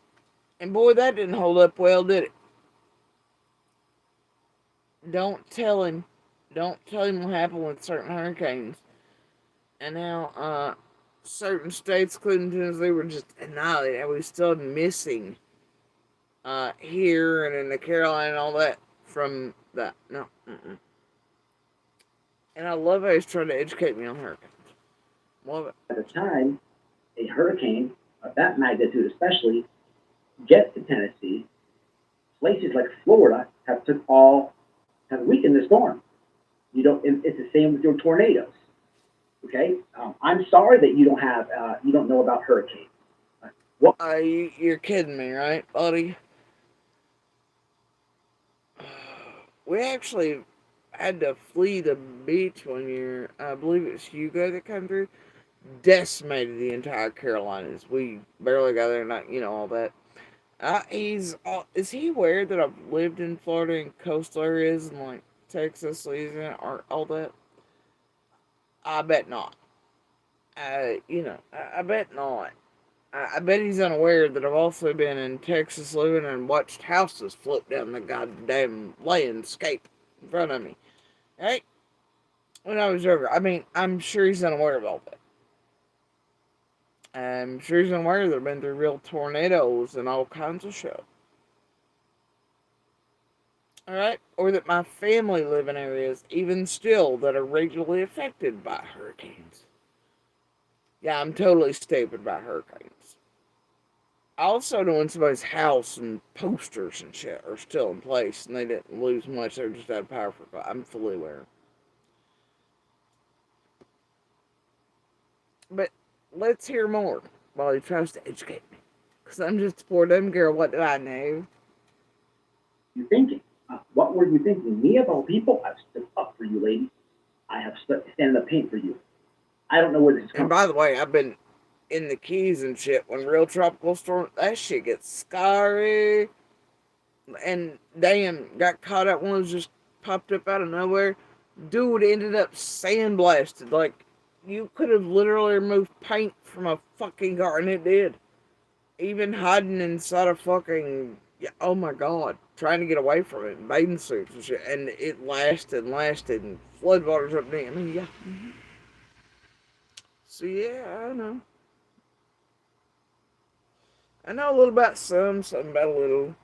And boy, that didn't hold up well, did it? Don't tell him what happened with certain hurricanes. And now, certain states, including Tennessee, were just annihilated. And we still missing here and in the Carolina and all that from that. No. And I love how he's trying to educate me on hurricanes. Love it. At the time, a hurricane of that magnitude especially gets to Tennessee. Places like Florida have weakened the storm. It's the same with your tornadoes. Okay, I'm sorry that you don't know about hurricanes. What? You're kidding me, right, buddy? We actually had to flee the beach one year. I believe it was Hugo that came through. Decimated the entire Carolinas. We barely got there, not all that. Is he aware that I've lived in Florida and coastal areas and like Texas, Louisiana, or all that? I bet not. I bet not. I bet he's unaware that I've also been in Texas living and watched houses flip down the goddamn landscape in front of me. Right? When I was younger. I mean, I'm sure he's unaware of all that. I'm sure he's unaware that I've been through real tornadoes and all kinds of shit. Alright? Or that my family live in areas, even still, that are regularly affected by hurricanes. Yeah, I'm totally stupid by hurricanes. I also know when somebody's house and posters and shit are still in place and they didn't lose much, they're just out of power for. I'm fully aware. But let's hear more while he tries to educate me. Because I'm just a poor dumb girl. What do I know? You thinking? What were you thinking? Me of all people? I've stood up for you, lady. I have stand in the paint for you. I don't know where this is coming. And by the way, I've been in the Keys and shit when real tropical storm, that shit gets scary. And damn, got caught up. One was just popped up out of nowhere. Dude ended up sandblasted. Like, you could have literally removed paint from a fucking car, and it did. Even hiding inside a fucking, oh my god, trying to get away from it, bathing suits and shit, and it lasted, and floodwaters up there. I mean, yeah. So yeah, I know. I know a little about some about a little.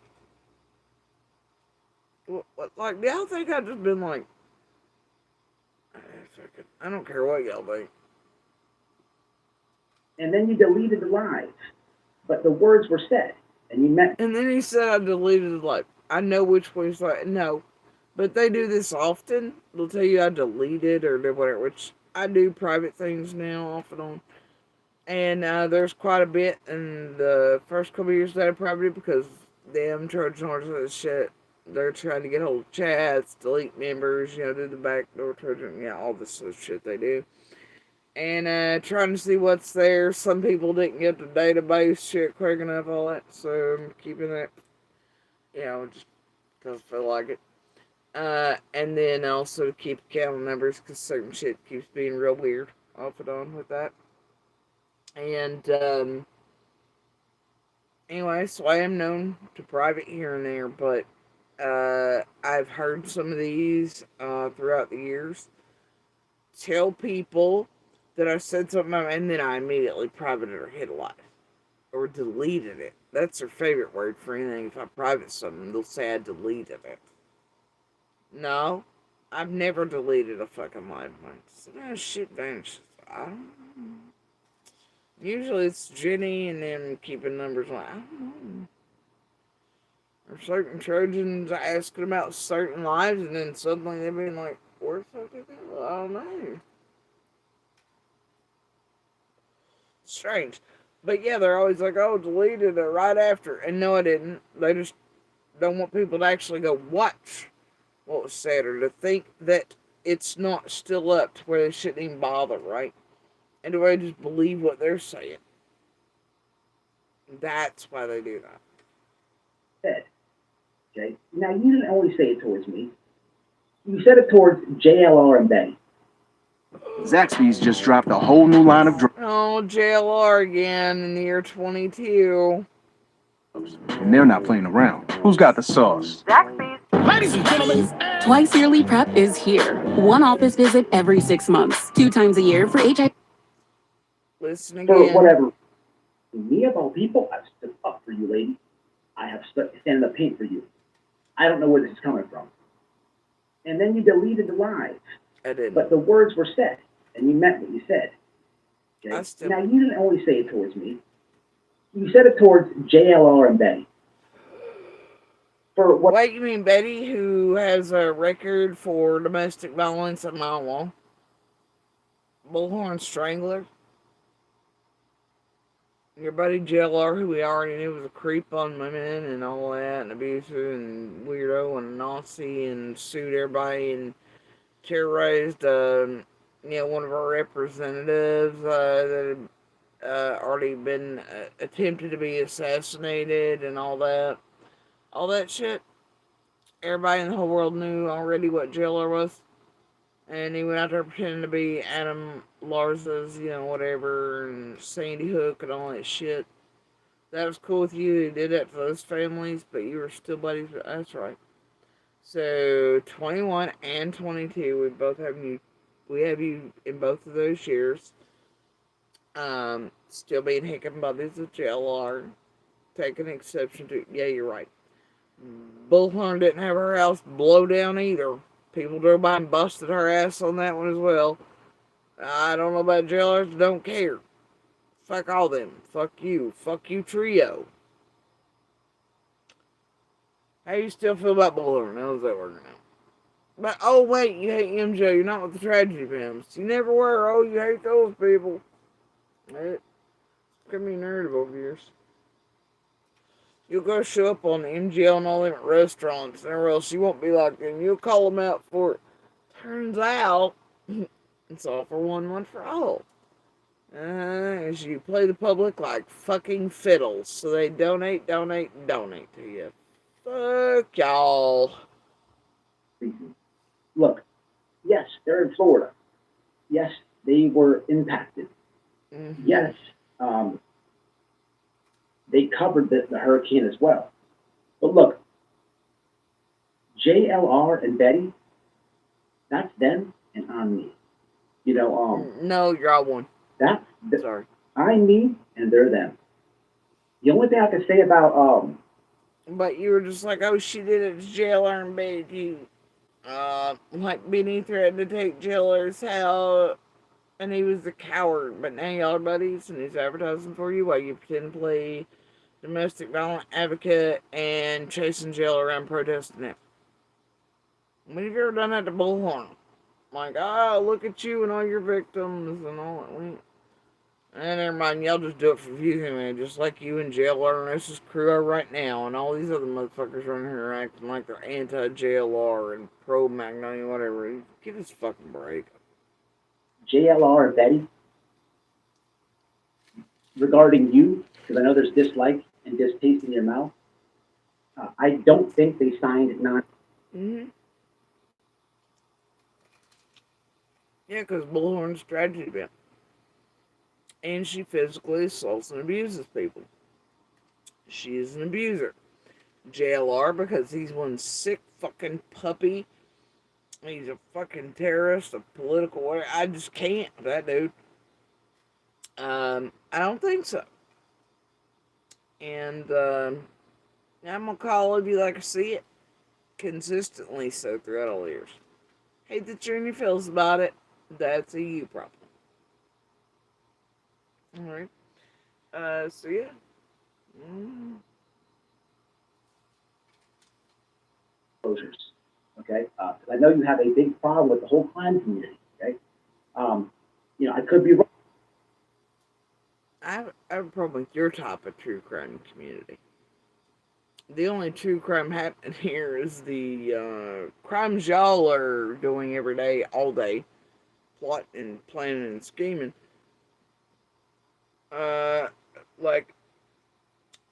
Like, y'all think I've just been like, I don't care what y'all think. And then you deleted the live, but the words were said, and you meant. And then he said I deleted the live. I know which one's like, no, but they do this often. They'll tell you I deleted or did whatever, which I do private things now off and on. And there's quite a bit in the first couple of years that I probably did because them Trojan horses shit. They're trying to get hold of chats, delete members, do the backdoor Trojan, all this sort of shit they do. And trying to see what's there. Some people didn't get the database shit quick enough, all that. So I'm keeping that, just because I feel like it. And then also keep account numbers because certain shit keeps being real weird off and on with that. And anyway, so I am known to private here and there, but I've heard some of these throughout the years. Tell people that I said something and then I immediately privated or hid a live or deleted it. That's their favorite word for anything. If I private something, they'll say I deleted it. No, I've never deleted a fucking live. So that shit vanishes. I don't know. Usually it's Jenny and them keeping numbers like, I don't know. Or certain Trojans asking about certain lives and then suddenly they've been like, where the fuck is that? I don't know. Strange. But yeah, they're always like, oh, deleted it right after. And no, I didn't. They just don't want people to actually go watch what was said or to think that it's not still up to where they shouldn't even bother, right? And do I just believe what they're saying? That's why they do that. Said. Okay. Now you didn't only say it towards me. You said it towards JLR and Betty. Zaxby's just dropped a whole new line of drugs. Oh, JLR again in the year 22. And they're not playing around. Who's got the sauce? Zaxby's. Ladies and gentlemen, Twice Yearly Prep is here. One office visit every 6 months, 2 times a year for HIV. Listen For again. whatever, me of all people, I've stood up for you, lady. I have stand in the paint for you. I don't know where this is coming from. And then you deleted the lies. I didn't. But the words were said, and you meant what you said. Okay? I still. Now, you didn't only say it towards me. You said it towards JLR and Betty. For what? Wait, you mean Betty, who has a record for domestic violence at mile long? Bullhorn Strangler? Your buddy JLR, who we already knew was a creep on women and all that, and abuser and weirdo and Nazi, and sued everybody and terrorized, one of our representatives that had already been attempted to be assassinated and all that. All that shit. Everybody in the whole world knew already what JLR was. And he went out there pretending to be Adam Lars's, whatever, and Sandy Hook and all that shit. That was cool with you. He did that for those families, but you were still buddies. That's right. So 21 and 22, we have you in both of those years. Still being hiccup buddies with JLR. Taking exception to, yeah, you're right. Bullhorn didn't have her house blow down either. People drove by and busted her ass on that one as well. I don't know about jailers, don't care. Fuck all them. Fuck you. Fuck you trio. How you still feel about Bullhorn? How's that working out? But, oh wait, you hate MJ. You're not with the tragedy pimps. You never were. Oh, you hate those people. It's becoming nerd over years. You'll go show up on the MGL and all them restaurants, or else you won't be like them. You'll call them out for it. Turns out, it's all for one for all. As you play the public like fucking fiddles, so they donate to you. Fuck y'all. Look, yes, they're in Florida. Yes, they were impacted. Mm-hmm. Yes, they covered the hurricane as well. But look, JLR and Betty, that's them and on me. No, you're all one. Sorry. I'm me and they're them. The only thing I can say about But you were just like, oh, she did it to JLR and Betty too. Like Benny threatened to take JLR's house, and he was a coward. But now y'all are buddies, and he's advertising for you while you pretend to play domestic violence advocate and chasing jail around protesting it. When have you ever done that to Bullhorn? Like, oh, look at you and all your victims and all that. And never mind, y'all just do it for views anyway, just like you and JLR and this crew are right now, and all these other motherfuckers running here acting like they're anti-JLR and pro-Magnolia, whatever. Give us a fucking break. JLR and Betty, regarding you, because I know there's dislike and distaste in your mouth, I don't think they signed non. Mm-hmm. Yeah, because Bullhorn's tragedy bit. And she physically assaults and abuses people. She is an abuser. JLR, because he's one sick fucking puppy. He's a fucking terrorist, a political warrior. I just can't, that dude. I don't think so. And I'm gonna call it you like I see it. Consistently so throughout all the years. Hate that you're in your feels about it. That's a you problem. Alright. So yeah. Closures. Okay? I know you have a big problem with the whole crime community. Okay? I could be wrong. I have a problem with your type of true crime community. The only true crime happening here is the crimes y'all are doing every day, all day. Plotting, planning, and scheming. Like,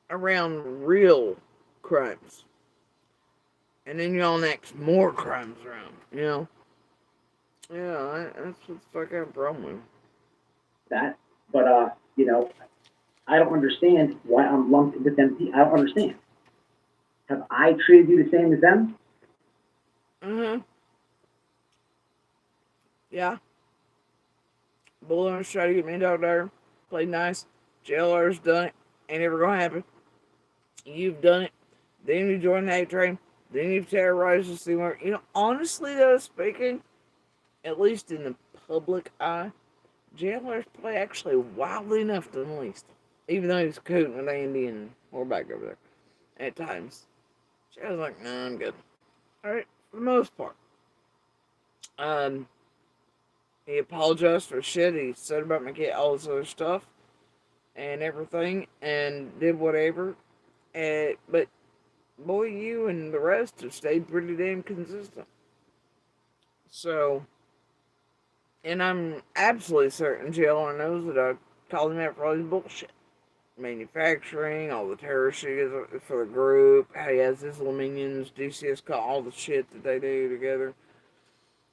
around real crimes. And then y'all next more crimes around, Yeah, that's what the fuck I have a problem with. That, but, I don't understand why I'm lumped with them. I don't understand. Have I treated you the same as them? Mm-hmm. Yeah. Bullhorn's trying to get me out there. played nice. JLR's done it. Ain't ever gonna happen. You've done it. Then you join the hate train. Then you've terrorized the steamer. You know, honestly though, speaking, at least in the public eye, JLR's play actually wildly enough to the least. Even though he's cooting with Andy and we're back over there at times. She was like, no, I'm good. Alright, for the most part. He apologized for shit he said about my kid, all this other stuff and everything, and did whatever. But boy, you and the rest have stayed pretty damn consistent. So, and I'm absolutely certain JLR knows that I called him out for all his bullshit. Manufacturing, all the terror shit for the group, how he has his little minions, DCS call all the shit that they do together.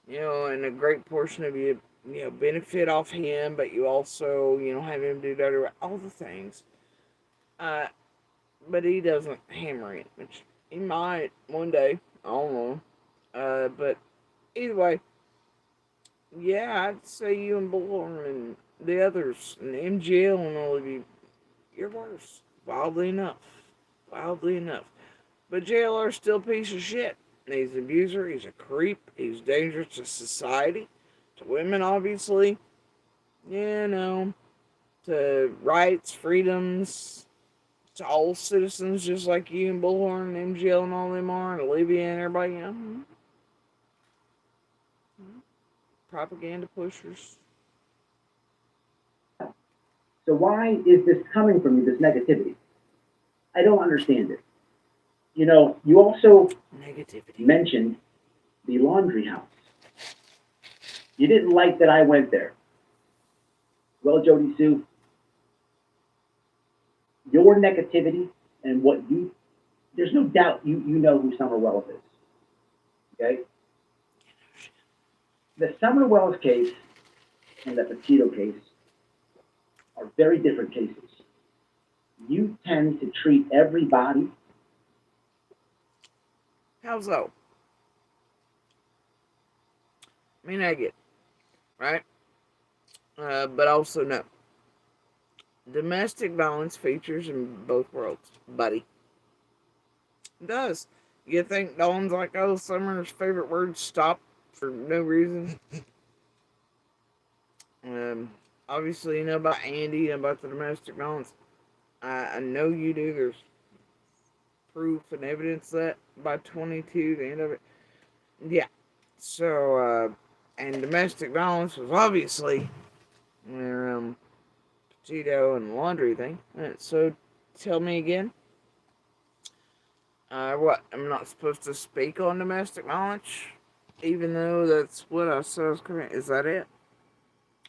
You know, and a great portion of you benefit off him, but you also, have him do that, all the things. But he doesn't hammer it, which he might one day. I don't know. But either way, yeah, I'd say you and Bullhorn and the others, and MGL and all of you, you're worse. Wildly enough. Wildly enough. But JLR's still a piece of shit. He's an abuser, he's a creep, he's dangerous to society, to women, obviously, to rights, freedoms, to all citizens, just like you and Bullhorn and MGL and all them are, and Olivia and everybody, propaganda pushers. So why is this coming from you, this negativity? I don't understand it. You also mentioned the laundry house. You didn't like that I went there. Well, Jody Sue, your negativity and there's no doubt you know who Summer Wells is. Okay? The Summer Wells case and the Petito case are very different cases. You tend to treat everybody. How so? I mean, I get it, right? But also no. Domestic violence features in both worlds, buddy. It does. You think Dawn's like, oh, Summer's favorite word, stop, for no reason? Obviously, you know about Andy and about the domestic violence. I know you do. There's proof and evidence that by 22, the end of it. Yeah. So, and domestic violence was obviously Petito and the laundry thing. So, tell me again. What? I'm not supposed to speak on domestic violence, even though that's what I said I was correct. Is that it?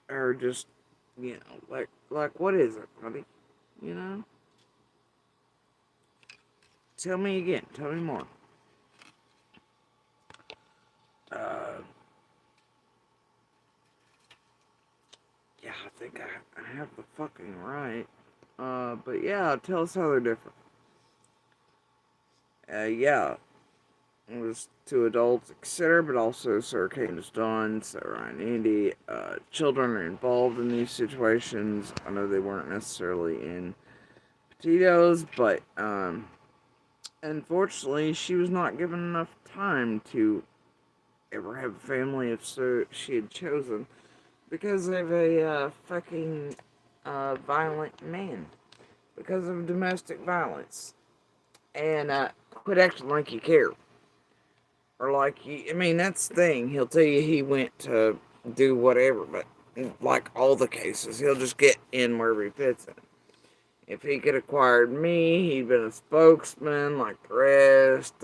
Or just, like what is it, buddy? Tell me again. Tell me more. Yeah, I think I have the fucking right. But yeah, tell us how they're different. Yeah. It was two adults, etc., but also Sir Candace Dawn, Sarah and Andy. Children are involved in these situations. I know they weren't necessarily in Petito's, but unfortunately, she was not given enough time to ever have a family if so she had chosen, because of a fucking violent man, because of domestic violence, and quit acting like you care, or like you. I mean, that's the thing. He'll tell you he went to do whatever, but like all the cases, he'll just get in wherever he fits in. If he could have acquired me, he'd been a spokesman like the rest.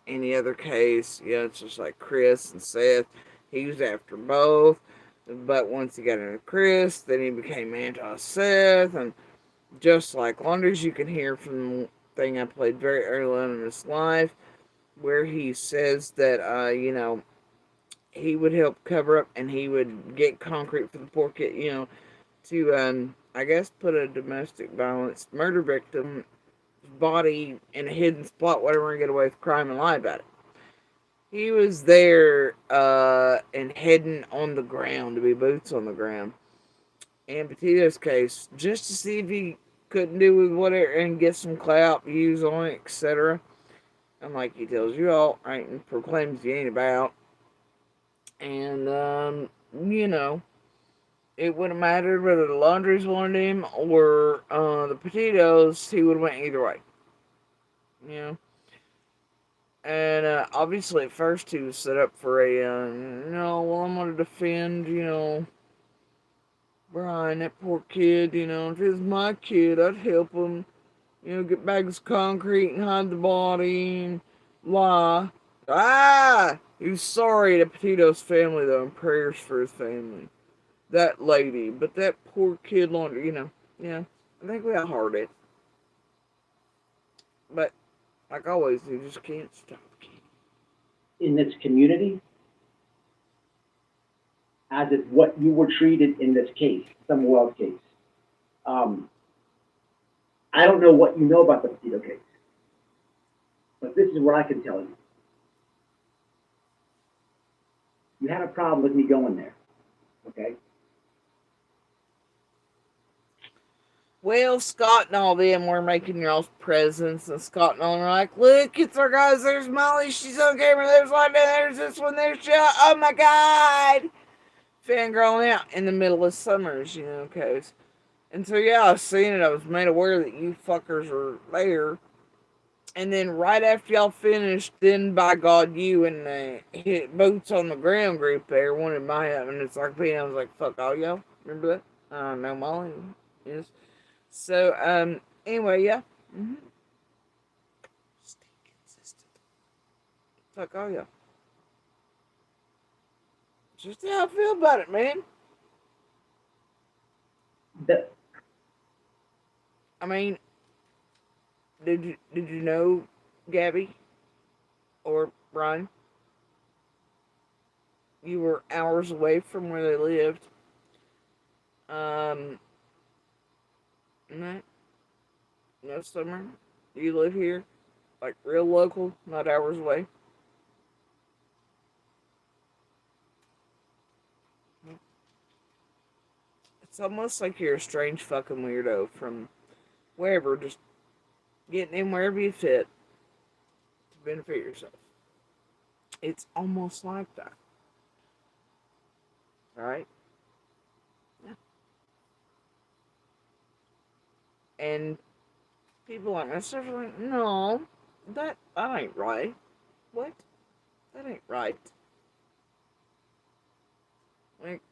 Any other case, it's just like Chris and Seth. He was after both. But once he got into Chris, then he became anti-Seth. And just like Laundries, you can hear from the thing I played very early on in his life, where he says that, he would help cover up and he would get concrete for the poor kid, to, I guess, put a domestic violence murder victim body in a hidden spot, whatever, and get away with crime and lie about it. He was there and heading on the ground, to be boots on the ground. in Petito's case, just to see if he couldn't do with whatever and get some clout, views on it, etc. And like he tells you all, right, and proclaims he ain't about. And, you know, it wouldn't have mattered whether the Laundries wanted him or the Petitos, he would have went either way. You know? And obviously at first he was set up for a, well, I'm going to defend, Brian, that poor kid, if it was my kid, I'd help him, get bags of concrete and hide the body and lie. He was sorry to Petito's family, though, and prayers for his family. That lady, but that poor kid Laundry, yeah, I think we all heard it. But, like always, you just can't stop. In this community, as if what you were treated in this case, Samuel's case. I don't know what you know about the Petito case, but this is what I can tell you. You had a problem with me going there, okay? Well, Scott and all them were making y'all's presents, and Scott and all them were like, look, it's our guys, there's Molly, she's on camera, there's one, there's this one, there's Shell, oh my god! Fangirling out in the middle of summers, cause. And so, yeah, I was seeing it, I was made aware that you fuckers were there. And then right after y'all finished, then by God, you and the hit boots on the ground group there wanted my help, and it's like, I was like, fuck all y'all, remember that? No, Molly, yes. So, anyway, yeah. Stay consistent. Fuck all y'all. Just how I feel about it, man. I mean, did you know Gabby or Brian? You were hours away from where they lived. No, Summer. You live here, like real local, not hours away. It's almost like you're a strange fucking weirdo from wherever, just getting in wherever you fit to benefit yourself. It's almost like that. Alright? Yeah. And people like myself are like, no, that ain't right. What? That ain't right. Like,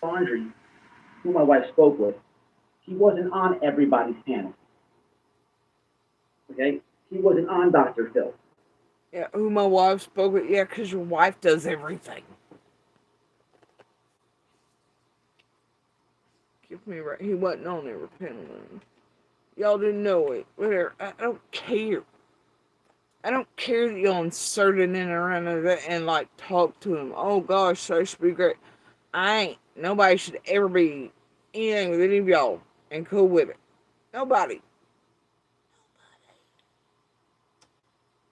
Laundry, who my wife spoke with, he wasn't on everybody's panel. Okay? He wasn't on Dr. Phil. Yeah, who my wife spoke with. Yeah, because your wife does everything. Give me right. He wasn't on every panel. Y'all didn't know it. Whatever. I don't care. I don't care that y'all inserted in around that and like talk to him. Oh gosh, that should be great. I ain't. Nobody should ever be anything with any of y'all and cool with it. Nobody.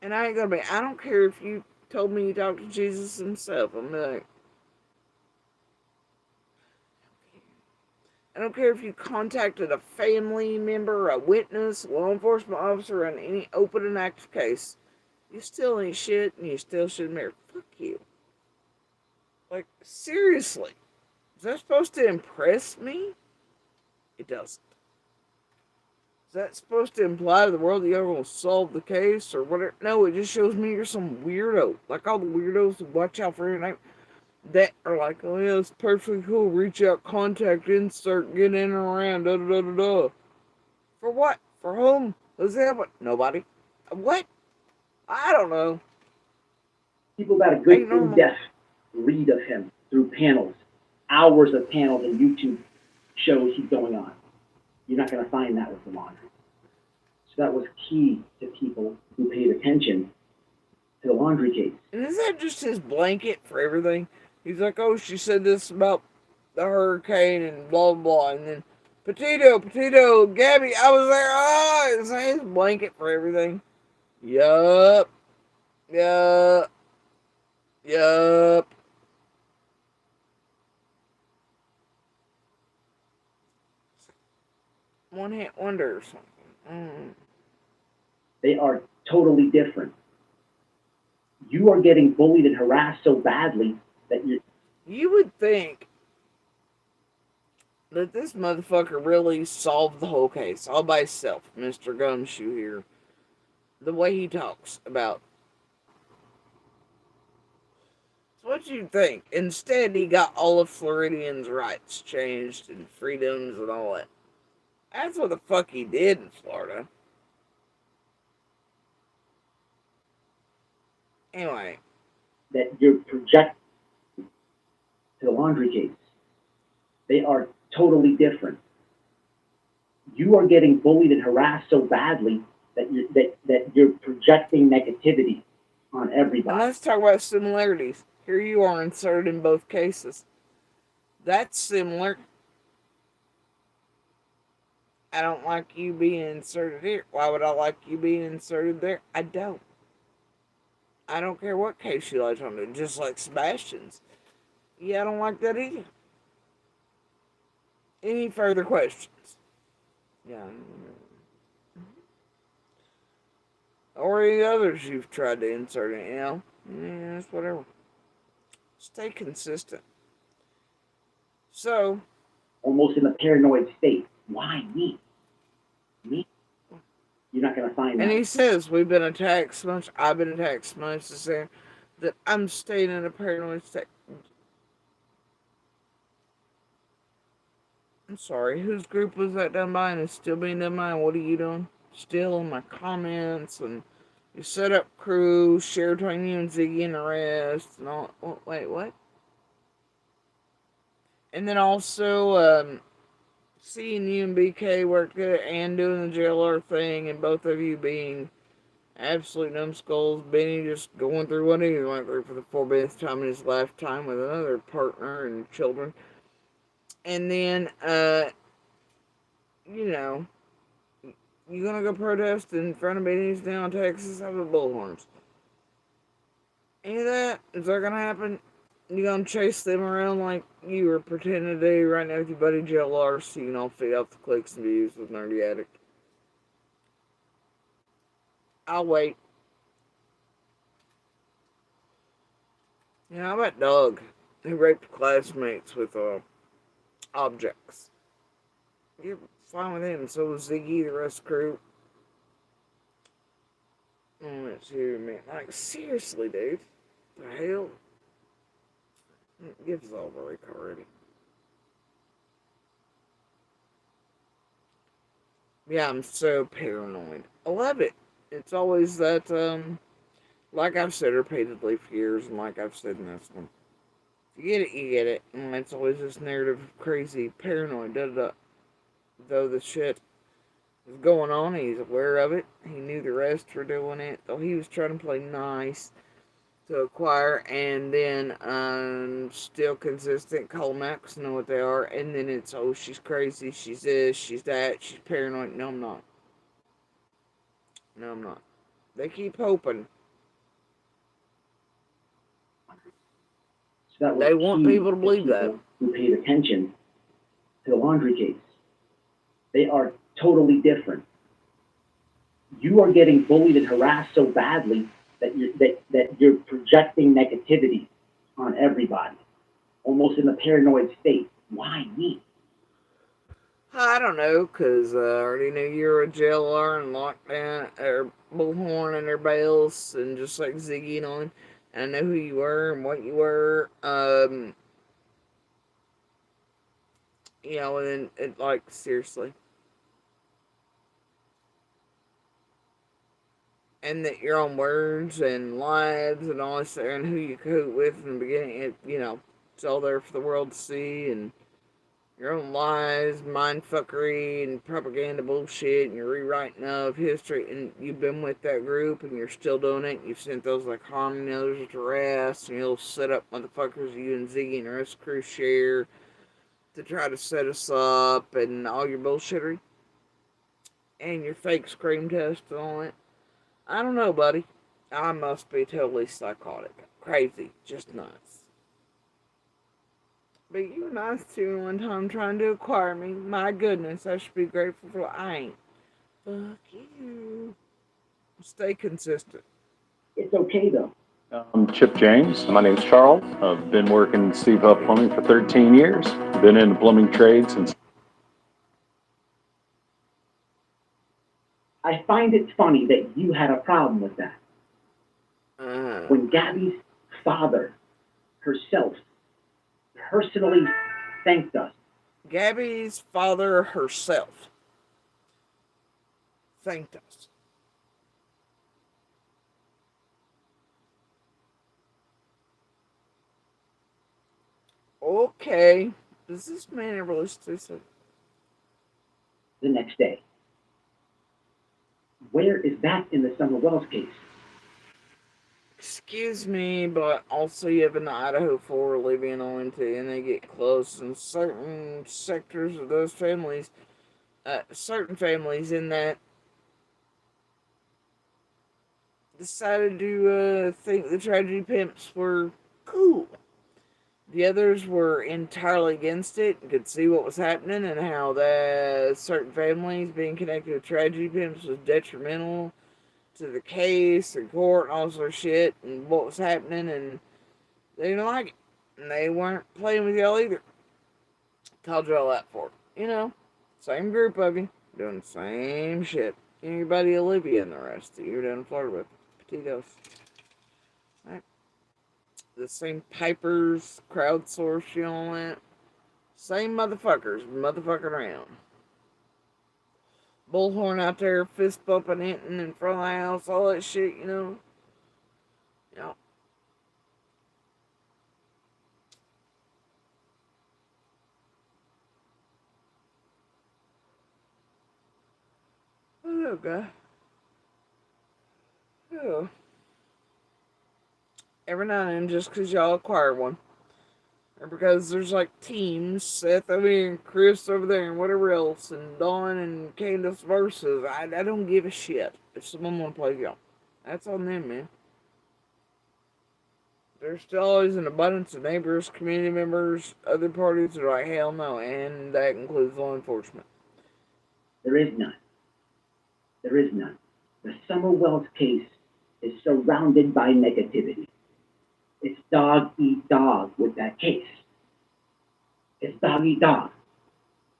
And I ain't gonna be. I don't care if you told me you talked to Jesus himself. I'm like, I don't care if you contacted a family member, a witness, law enforcement officer on any open and active case. You still ain't shit, and you still shouldn't marry. Fuck you. Like, seriously. Is that supposed to impress me? It doesn't. Is that supposed to imply to the world that you're going to solve the case or whatever? No, it just shows me you're some weirdo. Like all the weirdos who watch out for your name. That are like, oh yeah, it's perfectly cool. Reach out, contact, insert, get in and around, da da da da da. For what? For whom? Who's that? What? Nobody. What? I don't know. People got a good in-depth read of him through panels, hours of panels and YouTube shows he's going on. You're not going to find that with the Laundry. So that was key to people who paid attention to the Laundry case. And is that just his blanket for everything? He's like, oh, she said this about the hurricane and blah, blah, blah. And then, Petito, Gabby, I was there. Oh, is that his blanket for everything? Yup. one-hit wonder or something. They are totally different. You are getting bullied and harassed so badly that you would think that this motherfucker really solved the whole case all by himself, Mr. Gumshoe here. The way he talks about. So what you think? Instead, he got all of Floridians' rights changed and freedoms and all that. That's what the fuck he did in Florida. Anyway. That you're projecting to the laundry case. They are totally different. You are getting bullied and harassed so badly that you're projecting negativity on everybody. And let's talk about similarities. Here you are inserted in both cases. That's similar. I don't like you being inserted here. Why would I like you being inserted there? I don't. I don't care what case you like on it. Just like Sebastian's. Yeah, I don't like that either. Any further questions? Yeah. Or any others you've tried to insert in, Yeah, it's whatever. Stay consistent. So. Almost in a paranoid state. Why me? Me? You're not going to find And that. he says, we've been attacked so much, I've been attacked so much to say that I'm staying in a paranoid state. I'm sorry, whose group was that done by and it's still being done by? What are you doing? Still in my comments and you set up crew, share between you and Ziggy and the rest and all. Oh, wait, what? And then also, seeing you and BK work together and doing the JLR thing and both of you being absolute numbskulls. Benny just going through what he went through for the 4th time in his lifetime with another partner and children. And then, you're gonna go protest in front of Benny's down in Texas have the bullhorns. Any of that? Is that gonna happen? You gonna chase them around like you were pretending to do right now with your buddy JLR so you can all feed off the clicks and views with Nerdy Addict? I'll wait. How about Doug, who raped classmates with objects? You're fine with him, so was Ziggy, the rest of the crew. Oh, that's you, man. Like, seriously, dude. The hell? Give us all a break already. Yeah, I'm so paranoid. I love it. It's always that, like I've said repeatedly for years, and like I've said in this one. If you get it, you get it. And it's always this narrative of crazy, paranoid, da-da-da. Though the shit is going on, he's aware of it. He knew the rest were doing it. Though he was trying to play nice to acquire, and then still consistent, call them out because know what they are. And then it's, oh, she's crazy, she's this, she's that, she's paranoid. No, I'm not. No, I'm not. They keep hoping. So they want people to believe that. Who paid attention to the laundry case. They are totally different. You are getting bullied and harassed so badly that you're projecting negativity on everybody, almost in a paranoid state. Why me? I don't know, because I already knew you were a JLR and lockdown, or bullhorn and everybody else, and just like Ziggy and on. And I know who you were and what you were. And it, like, seriously. And that your own words and lives and all this there and who you cope with in the beginning, it's all there for the world to see, and your own lies, mindfuckery, and propaganda bullshit, and your rewriting of history, and you've been with that group, and you're still doing it, and you've sent those like Harmony and others to rest, and you'll set up motherfuckers you and Ziggy and the rest of the crew share to try to set us up, and all your bullshittery, and your fake scream test and all that. I don't know, buddy. I must be totally psychotic. Crazy. Just nuts. But you were nice to me one time trying to acquire me. My goodness, I should be grateful for I ain't. Fuck you. Stay consistent. It's okay though. I'm Chip James. My name's Charles. I've been working in Steve Huff Plumbing for 13 years. Been in the plumbing trade since. I find it funny that you had a problem with that. When Gabby's father herself personally thanked us. Gabby's father herself thanked us. Okay. Does this man ever listen to this? The next day. Where is that in the Summer Wells case? Excuse me, but also you have an Idaho 4 living on too, and they get close, and certain sectors of those families, certain families in that decided to think the tragedy pimps were cool. The others were entirely against it and could see what was happening and how that certain families being connected to tragedy pimps was detrimental to the case and court and all sort of shit and what was happening, and they didn't like it. And they weren't playing with y'all either. Called y'all out for it. You know, same group of you doing the same shit. Your buddy Olivia and the rest that you're down in Florida with. Petitos. Right? The same Pipers, crowdsource, you all that. Same motherfuckers, motherfucking around. Bullhorn out there, fist bumping it in front of the house, all that shit, you know. Yeah. Oh, God. Oh. Every now and then, just because y'all acquire one. Or because there's like teams, Seth over here and Chris over there and whatever else, and Dawn and Candace versus. I don't give a shit if someone want to play with y'all. That's on them, man. There's still always an abundance of neighbors, community members, other parties that are like, hell no, and that includes law enforcement. There is none. There is none. The Summer Wells case is surrounded by negativity. It's dog eat dog with that case. It's dog eat dog.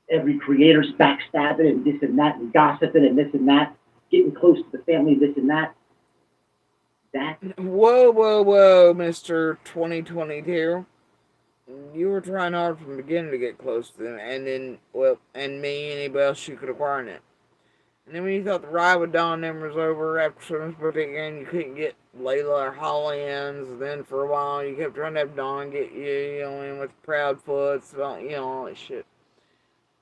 Every creator's backstabbing and this and that and gossiping and this and that, getting close to the family, this and that. Whoa, Mr. 2022. You were trying hard from the beginning to get close to them, and then, well, and me, anybody else you could acquire it. And then when you thought the ride with Don and them was over after Christmas birthday again, you couldn't get Layla or Holly ends. And then for a while, you kept trying to have Don get you know, in with Proudfoots, you know, all that shit.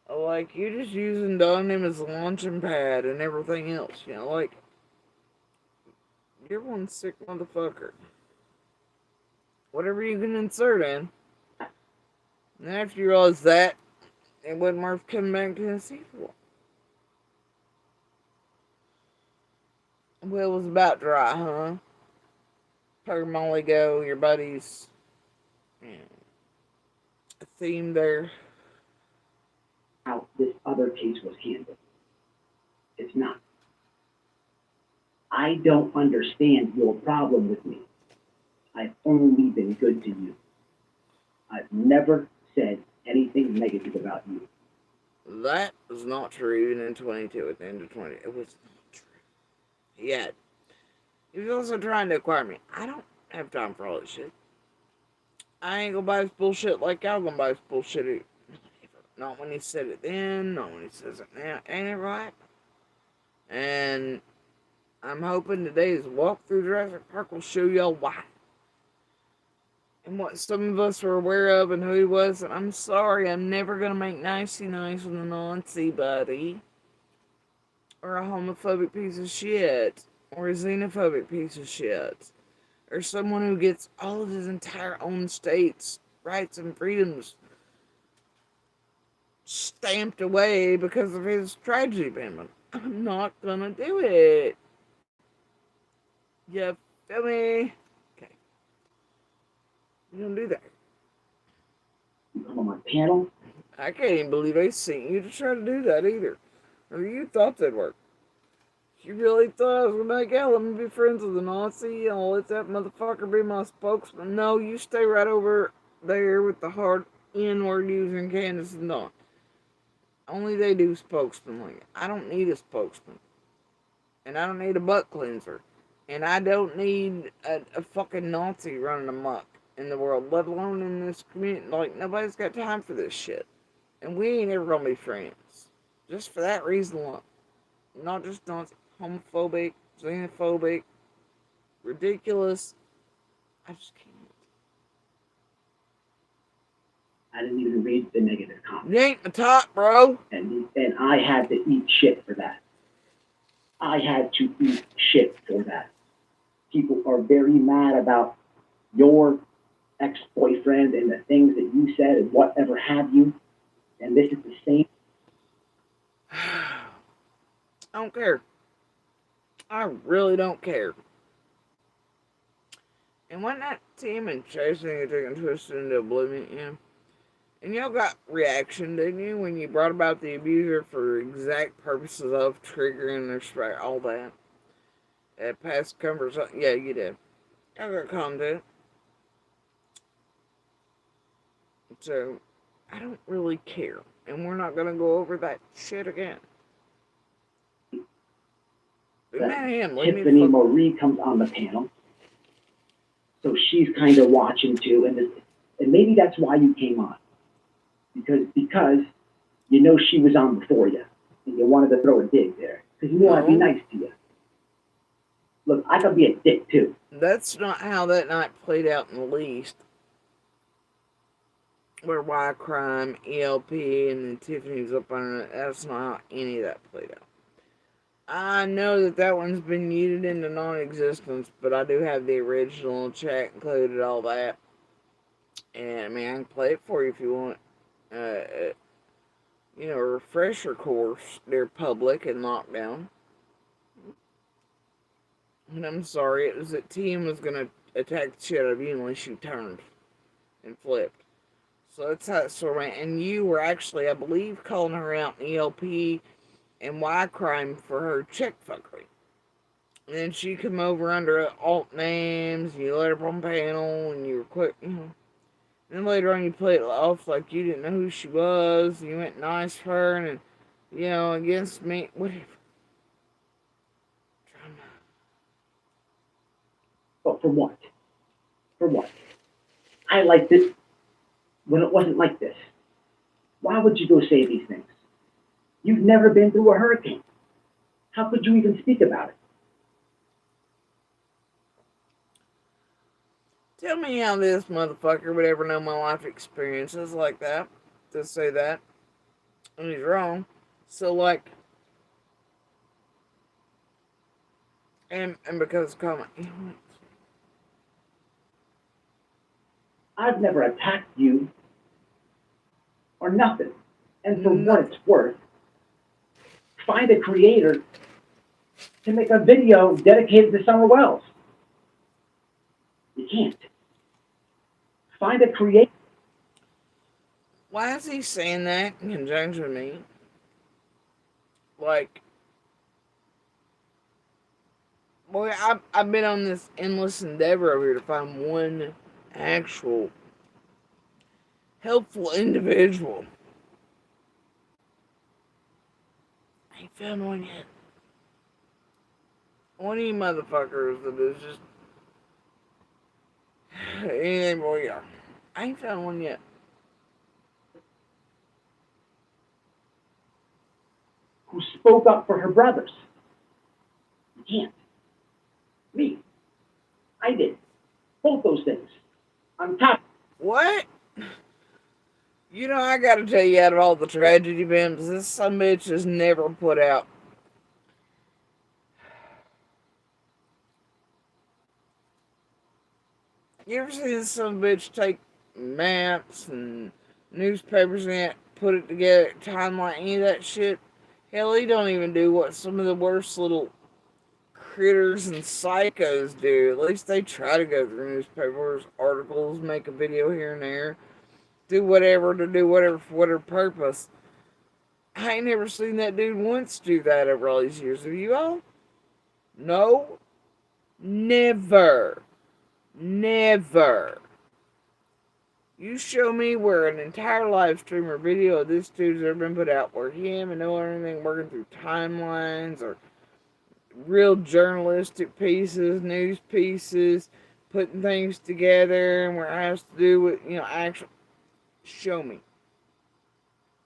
Like, you just using Don and them as a launching pad and everything else, you know, like, you're one sick motherfucker. Whatever you can insert in. And after you realize that, it wasn't worth coming back to Tennessee for. Well, it was about dry, huh? Pergamole go, your buddies. Yeah. A theme there. How this other case was handled. It's not. I don't understand your problem with me. I've only been good to you. I've never said anything negative about you. That was not true even in 22 at the end of 20. It was not true. Yet. He was also trying to acquire me. I don't have time for all this shit. I ain't gonna buy this bullshit like y'all gonna buy this bullshit. Not when he said it then, not when he says it now. Ain't it right? And I'm hoping today's walk through Jurassic Park will show y'all why. And what some of us were aware of and who he was. And I'm sorry, I'm never gonna make nicey nice with a Nazi buddy. Or a homophobic piece of shit. Or a xenophobic piece of shit. Or someone who gets all of his entire own state's rights and freedoms stamped away because of his tragedy payment. I'm not gonna do it. You feel me? Okay. You don't do that. come on my panel. I can't even believe they sent you to try to do that either. Or you thought that'd work. You really thought I was gonna be like, yeah, let me be friends with the Nazi, I'll let that motherfucker be my spokesman. No, you stay right over there with the hard N-word using Candace and Dawn. Only they do spokesman like I don't need a spokesman. And I don't need a butt cleanser. And I don't need a fucking Nazi running amok in the world, let alone in this community. Like, nobody's got time for this shit. And we ain't ever gonna be friends. Just for that reason alone. Not just Nazi, homophobic, xenophobic, ridiculous. I just can't. I didn't even read the negative comments. You ain't the top, bro. And I had to eat shit for that. I had to eat shit for that. People are very mad about your ex-boyfriend and the things that you said and whatever have you. And this is the same. I don't care. I really don't care. And when that team and chasing and taking twisted into oblivion, you know, and y'all got reaction, didn't you, when you brought about the abuser for exact purposes of triggering their strike, all that. At past conversation, yeah, you did. I got content. So, I don't really care. And we're not going to go over that shit again. Tiffany Marie comes on the panel. So she's kind of watching too. And maybe that's why you came on. Because you know she was on before you. And you wanted to throw a dig there. Because you want to be nice to you. Look, I could be a dick too. That's not how that night played out in the least. Where Y Crime, ELP, and then Tiffany was up on it. That's not how any of that played out. I know that one's been yeeted into non-existence, but I do have the original chat included, all that. And I mean, I can play it for you if you want. You know, a refresher course. They're public and lockdown. And I'm sorry, it was that Tim was gonna attack the shit out of you unless you turned and flipped. So that's how it sort of went. And you were actually, I believe, calling her out in ELP and Y Crime for her check fuckery. And then she come over under alt names, and you let her on panel, and you were quick, you know. And then later on you played it off like you didn't know who she was, and you went nice for her, and, you know, against me, whatever. But for what? For what? I liked it when it wasn't like this. Why would you go say these things? You've never been through a hurricane. How could you even speak about it? Tell me how this motherfucker would ever know my life experiences like that, to say that. And he's wrong. So, like, and because comment, I've never attacked you or nothing. And for what it's worth, find a creator to make a video dedicated to Summer Wells. You can't. Find a creator. Why is he saying that in conjunction with me? Like, boy, I've been on this endless endeavor over here to find one actual helpful individual. I ain't found one yet. One of you motherfuckers that is just anything but yeah. I ain't found one yet. Who spoke up for her brothers. You can't. Me. I did. Both those things. On top. What? You know, I gotta tell you, out of all the tragedy bimps, this sumbitch has never put out. You ever see this sumbitch take maps and newspapers and put it together, timeline, any of that shit? Hell, he don't even do what some of the worst little critters and psychos do. At least they try to go through newspapers, articles, make a video here and there. do whatever for whatever purpose. I ain't never seen that dude once do that over all these years. Have you all? No? Never. Never. You show me where an entire live stream or video of this dude's ever been put out where him and no one anything working through timelines or real journalistic pieces, news pieces, putting things together and where it has to do with, actual. Show me.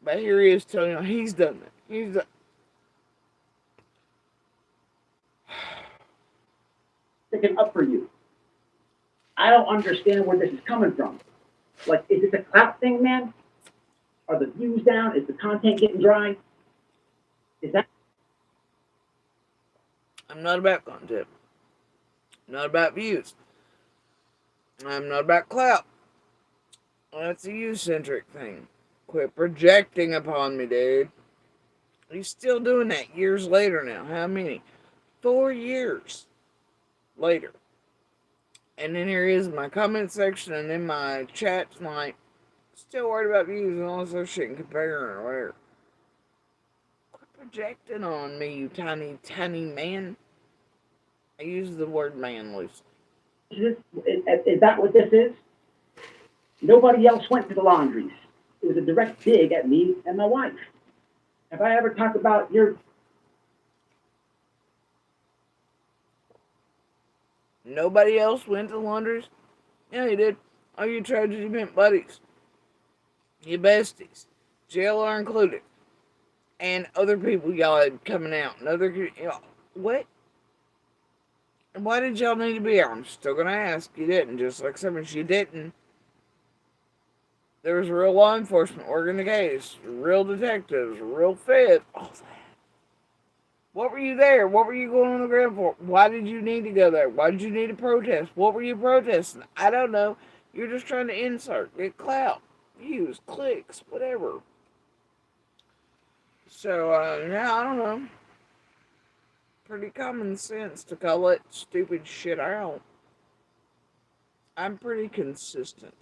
But here he is telling you, he's done that. He's done. Sticking up for you. I don't understand where this is coming from. Like, is it a clout thing, man? Are the views down? Is the content getting dry? Is that? I'm not about content. I'm not about views. I'm not about clout. That's a you-centric thing. Quit projecting upon me, dude. He's still doing that years later now. How many? 4 years later. And then here is my comment section and in my chat tonight. Still worried about views and all this other shit and comparing or whatever. Quit projecting on me, you tiny, tiny man. I use the word man loosely. Is that what this is? Nobody else went to the laundries. It was a direct dig at me and my wife. Have I ever talked about your... Nobody else went to the laundries? Yeah, you did. All you tragedy meant buddies. Your besties. JLR included. And other people y'all had coming out. And other... what? Why did y'all need to be here? I'm still gonna ask. You didn't. Just like some of you didn't. There was real law enforcement working the case. Real detectives. Real feds. All that. What were you there? What were you going on the ground for? Why did you need to go there? Why did you need to protest? What were you protesting? I don't know. You're just trying to insert, get clout, views, clicks, whatever. So, yeah, I don't know. Pretty common sense to call that stupid shit out. I'm pretty consistent.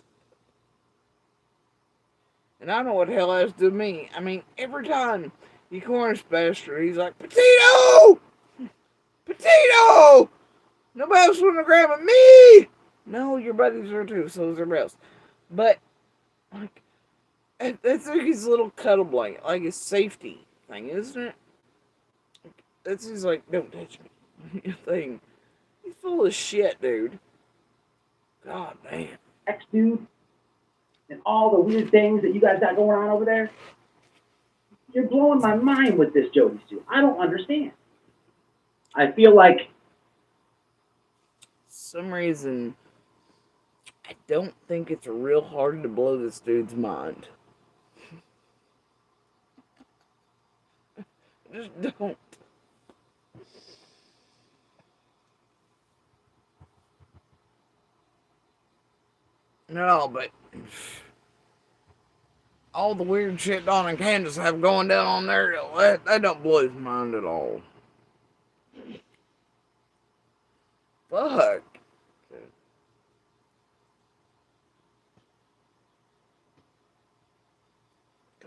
And I don't know what the hell has to do with me. I mean, every time you corner bastard, he's like, Petito! Petito! Nobody else want to grab at me! No, your buddies are too, so is everybody else. But, like, that's like his little cuddle blanket, like his safety thing, isn't it? That's his, like, don't touch me thing. He's full of shit, dude. God damn. Ex-dude and all the weird things that you guys got going on over there. You're blowing my mind with this, Jody Stu. I don't understand. I feel like... some reason, I don't think it's real hard to blow this dude's mind. Just don't. No, but all the weird shit Don and Candace have going down on there, that don't blow his mind at all. Fuck.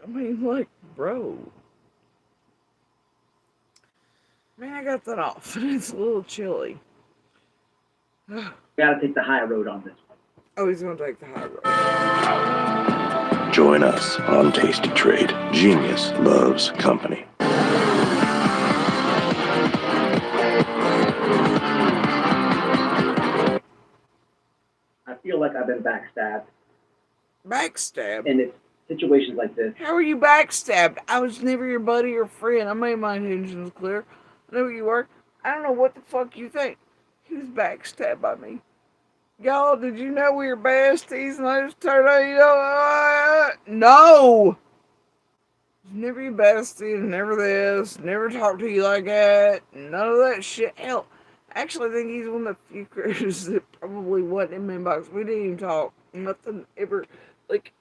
I mean, like, bro. Man, I got that off. It's a little chilly. Gotta take the high road on this one. Oh, he's gonna take the high road. Join us on Tasty Trade. Genius loves company. I feel like I've been backstabbed. Backstabbed? And it's situations like this. How were you backstabbed? I was never your buddy or friend. I made my intentions clear. I know who you were. I don't know what the fuck you think. He was backstabbed by me. Y'all, did you know we were besties and I just turned out, no! Never your bestie, never this, never talk to you like that, none of that shit. Hell, actually, I think he's one of the few creators that probably wasn't in my inbox. We didn't even talk. Nothing ever, like,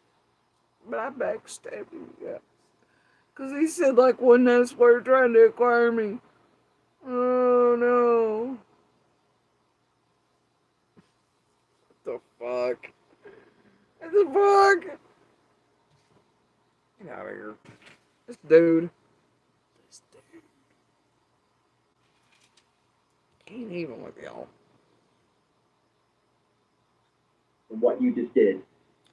but I backstabbed you guys. Because he said, like, one nice word trying to acquire me. Oh, no. What the fuck? What the fuck? here. This dude. Can't even with y'all. What you just did.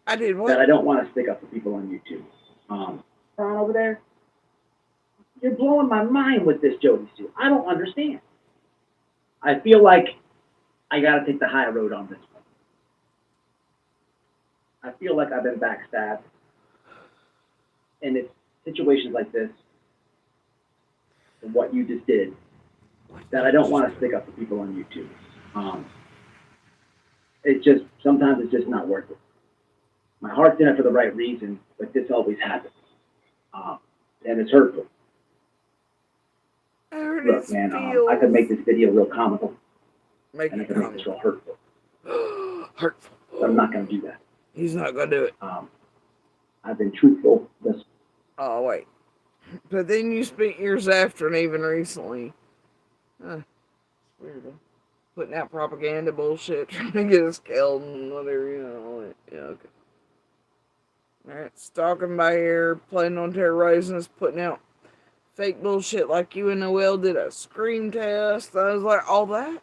I did what? That I don't want to stick up for people on YouTube. Ron over there, you're blowing my mind with this Jody Sue. I don't understand. I feel like I got to take the high road on this one. I feel like I've been backstabbed. And it's situations like this, and what you just did, that I don't want to stick up for people on YouTube. Sometimes it's just not worth it. My heart's in it for the right reason, but this always happens. And it's hurtful. Look, man, I could make this video real comical. And I could make this real hurtful. Hurtful. But I'm not going to do that. He's not going to do it. I've been truthful. Oh, wait. But then you spent years after and even recently. It's weird. Putting out propaganda bullshit, trying to get us killed and whatever, you know. Yeah, okay. Alright, stalking by here, planning on terrorizing us, putting out fake bullshit like you and Noel did a scream test. I was like, all that?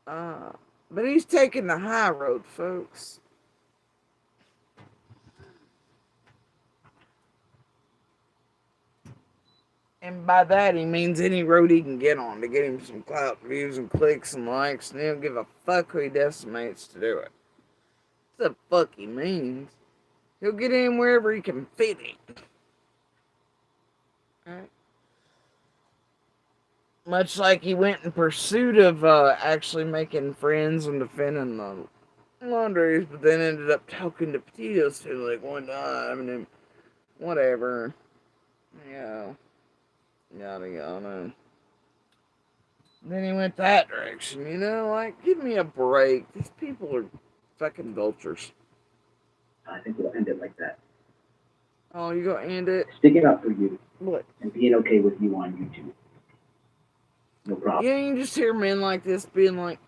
But he's taking the high road, folks. And by that, he means any road he can get on to get him some clout, views, and clicks and likes, and he don't give a fuck who he decimates to do it. That's the fuck he means. He'll get in wherever he can fit in. Alright. Much like he went in pursuit of actually making friends and defending the laundries, but then ended up talking to Petitos too, like one time, and then whatever. Yeah. Yada yada. Then he went that direction, you know? Like, give me a break. These people are fucking vultures. I think we'll end it like that. Oh, you gonna end it? Sticking up for you. What? And being okay with you on YouTube. No problem. Yeah, you can just hear men like this being like,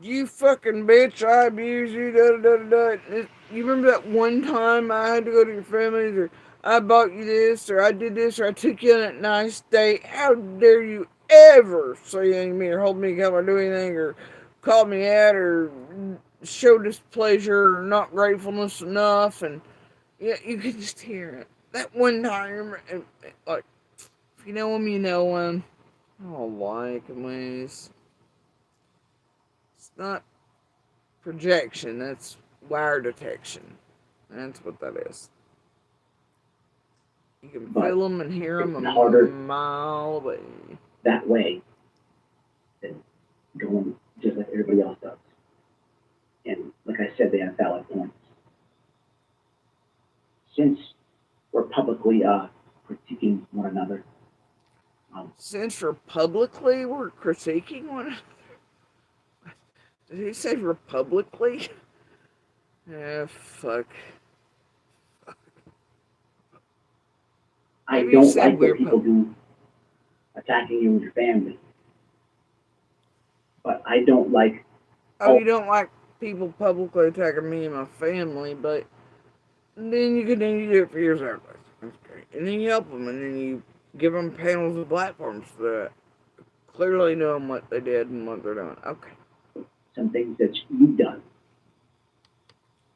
you fucking bitch, I abuse you, da da da da. You remember that one time I had to go to your family's, or I bought you this, or I did this, or I took you on a nice date. How dare you ever say anything to me, or hold me accountable, or do anything, or call me out, or show displeasure, or not gratefulness enough, and yeah, you can just hear it. That one time, and, like, if you know him, you know him. I don't like him ways. It's not projection, that's wire detection. That's what that is. You can feel them and hear them a mile away. That way than going just like everybody else does. And like I said, they have valid points. Since we're publicly critiquing one another. Since republicly we're critiquing one another? Did he say republicly? Yeah, fuck. I don't like what people do attacking you and your family. But I don't like... you don't like people publicly attacking me and my family, but then you continue to do it for years after. That's great. And then you help them, and then you give them panels and platforms for that. Clearly knowing what they did and what they're doing. Okay. Some things that you've done.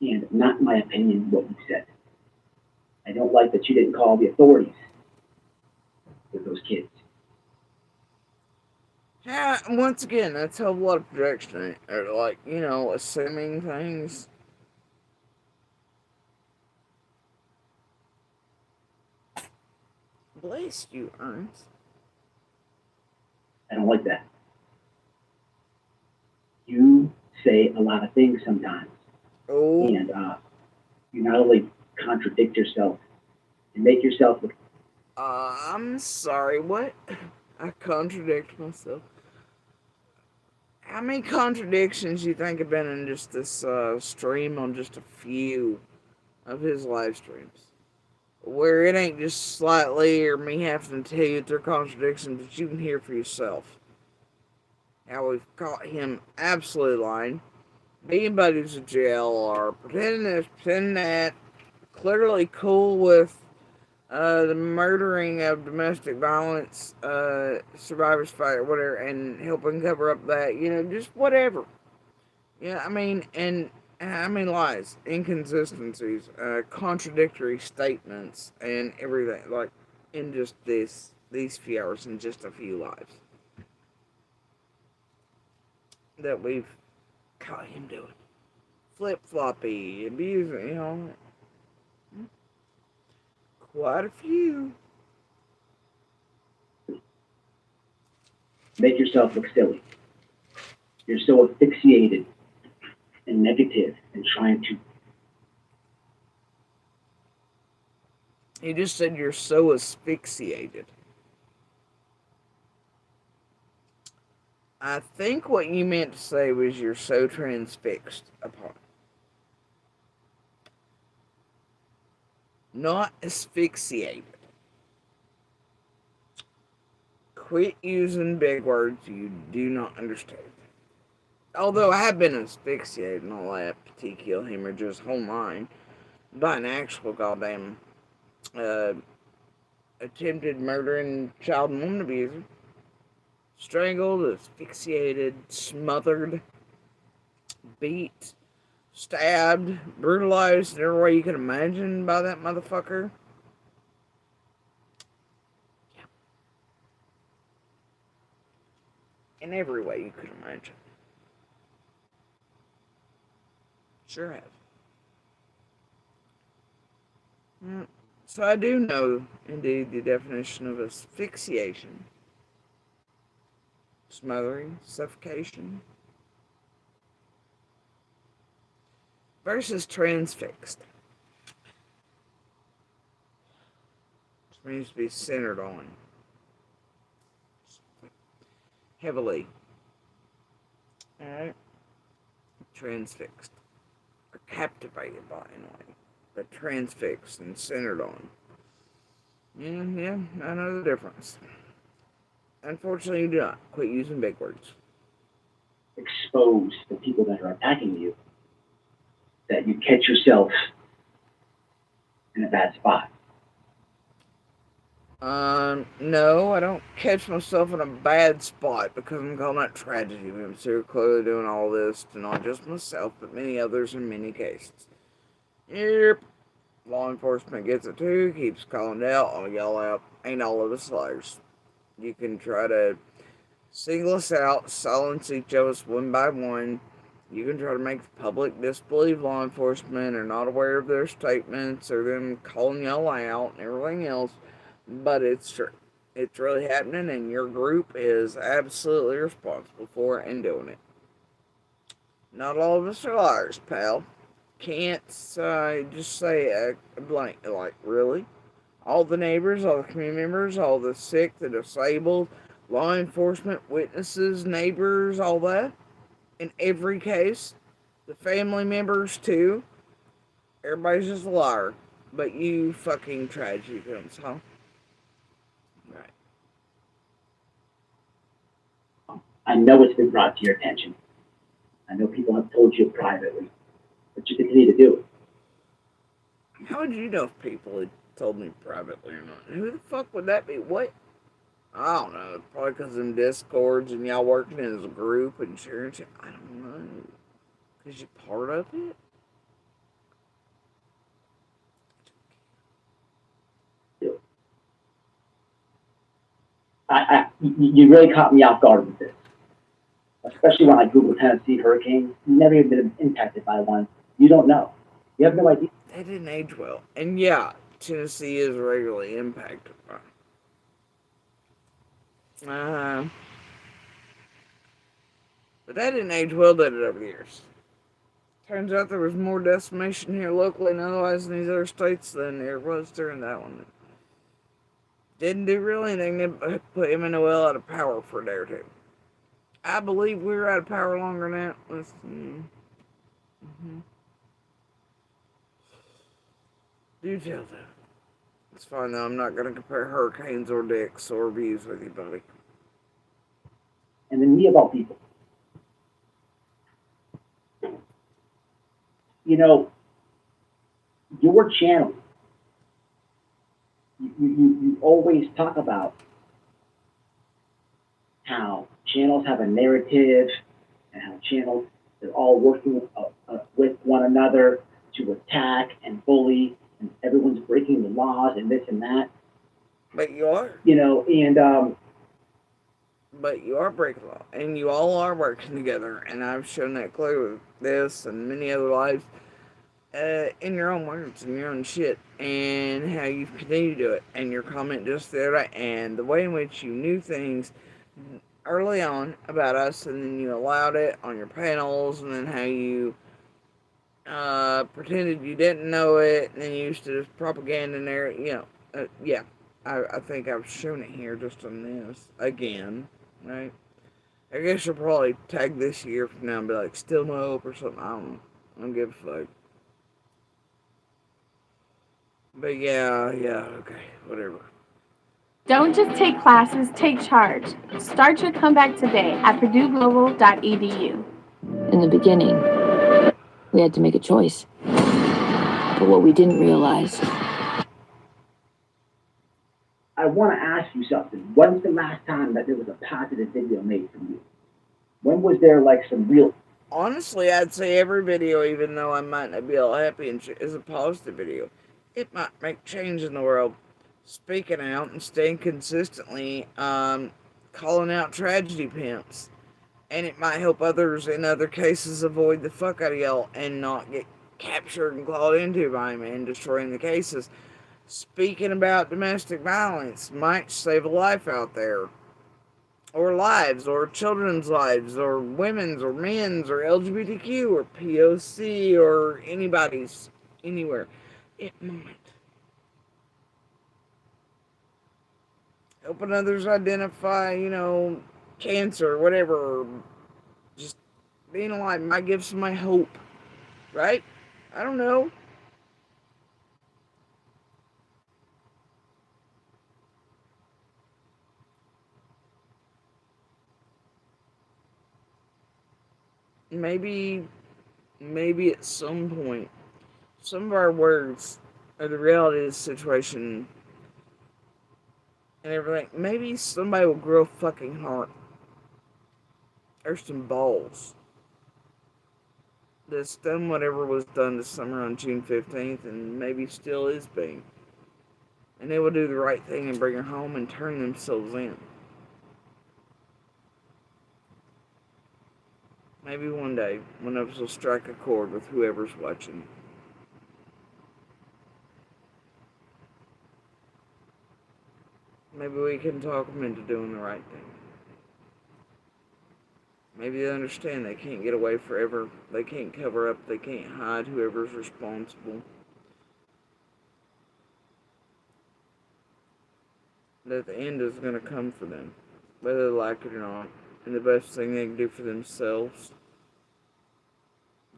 And not my opinion, what you said. I don't like that you didn't call the authorities with those kids. Yeah, once again, that's a lot of projection. Or like, you know, assuming things. Bless you, Ernst. I don't like that. You say a lot of things sometimes. Oh. And you not only contradict yourself and make yourself look... I'm sorry, what? I contradict myself. How many contradictions you think have been in just this stream on just a few of his live streams? Where it ain't just slightly or me having to tell you they're contradictions, but you can hear for yourself. How we've caught him absolutely lying, being buddies with jail, or pretending this, pretending that, clearly cool with the murdering of domestic violence survivors fight or whatever, and helping cover up that, just whatever. Yeah, I mean lies, inconsistencies, contradictory statements, and everything, like, in just these few hours, and just a few lives that we've caught him doing. Flip-floppy, abusing, quite a few. Make yourself look silly. You're so asphyxiated and negative and trying to. You just said you're so asphyxiated. I think what you meant to say was you're so transfixed upon. Not asphyxiated. Quit using big words you do not understand. Although I have been asphyxiated and all that, petechial hemorrhages, whole nine, by an actual goddamn attempted murdering child and woman abuser. Strangled, asphyxiated, smothered, beat, stabbed, brutalized in every way you can imagine by that motherfucker. Yeah. In every way you could imagine. Sure have. So I do know, indeed, the definition of asphyxiation. Smothering, suffocation. Versus transfixed. Which means to be centered on. Heavily. Alright? Transfixed. Or captivated by, anyway. But transfixed and centered on. Yeah, I know the difference. Unfortunately, you do not. Quit using big words. Expose the people that are attacking you, that you catch yourself in a bad spot. No, I don't catch myself in a bad spot because I'm calling that tragedy. I'm so clearly doing all this to not just myself, but many others in many cases. Yep. Law enforcement gets it too, keeps calling out, I'll yell out, ain't all of us liars. You can try to single us out, silence each of us one by one. You can try to make the public disbelieve law enforcement or not aware of their statements or them calling y'all out and everything else. But it's true. It's really happening, and your group is absolutely responsible for it and doing it. Not all of us are liars, pal. Can't just say a blank, like, really? All the neighbors, all the community members, all the sick, the disabled, law enforcement, witnesses, neighbors, all that. In every case, the family members too. Everybody's just a liar. But you fucking tragedy films, huh? Right. I know it's been brought to your attention. I know people have told you privately, but you continue to do it. How would you know if people had told me privately or not? Who the fuck would that be? What? I don't know. Probably because in Discords and y'all working as a group and sharing shit. I don't know. Because you're part of it? You really caught me off guard with this. Especially when I Google Tennessee hurricanes. You've never even been impacted by one. You don't know. You have no idea. They didn't age well. And yeah, Tennessee is regularly impacted by but that didn't age well, did it, over the years? Turns out there was more decimation here locally and otherwise in these other states than there was during that one. Didn't do really anything to put MNOL out of power for a day or two. I believe we were out of power longer than that. Let's see. Do tell though. It's fine though, I'm not going to compare hurricanes or dicks or views with you, buddy. And then me of all people. You know, your channel, you always talk about how channels have a narrative and how channels are all working with one another to attack and bully, and everyone's breaking the laws and this and that. But you are. You know, and But you are breaking law, and you all are working together, and I've shown that clearly with this and many other lives, in your own words and your own shit, and how you continue to do it, and your comment just there, and the way in which you knew things early on about us, and then you allowed it on your panels, and then how you pretended you didn't know it, and then you used to just propaganda there, yeah. I think I've shown it here just on this again, right? I guess you'll probably tag this year from now and be like, still no hope or something. I don't give a fuck. But yeah, okay, whatever. Don't just take classes, take charge. Start your comeback today at PurdueGlobal.edu. In the beginning, we had to make a choice. But what we didn't realize. I want to ask you something. When's the last time that there was a positive video made from you? When was there like some real? Honestly, I'd say every video, even though I might not be all happy and shit, is a positive video. It might make change in the world. Speaking out and staying consistently, calling out tragedy pimps. And it might help others in other cases avoid the fuck out of y'all and not get captured and clawed into by him and destroying the cases. Speaking about domestic violence might save a life out there. Or lives, or children's lives, or women's, or men's, or LGBTQ, or POC, or anybody's, anywhere. It might. Helping others identify, cancer, whatever. Just being alive might give somebody hope. Right? I don't know. Maybe at some point, some of our words are the reality of the situation and everything. Maybe somebody will grow a fucking heart or some balls that's done whatever was done this summer on June 15th and maybe still is being. And they will do the right thing and bring her home and turn themselves in. Maybe one day, one of us will strike a chord with whoever's watching. Maybe we can talk them into doing the right thing. Maybe they understand they can't get away forever. They can't cover up. They can't hide whoever's responsible. That the end is going to come for them, whether they like it or not. And the best thing they can do for themselves,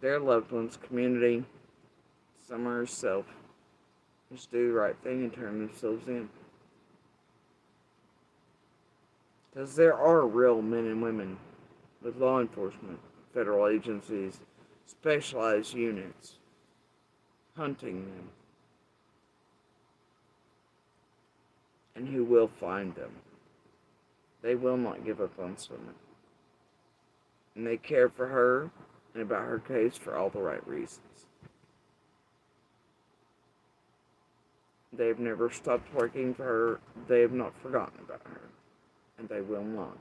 their loved ones, community, some or herself, is do the right thing and turn themselves in. Because there are real men and women with law enforcement, federal agencies, specialized units, hunting them, and who will find them. They will not give up on Summer. And they care for her and about her case for all the right reasons. They have never stopped working for her. They have not forgotten about her. And they will not.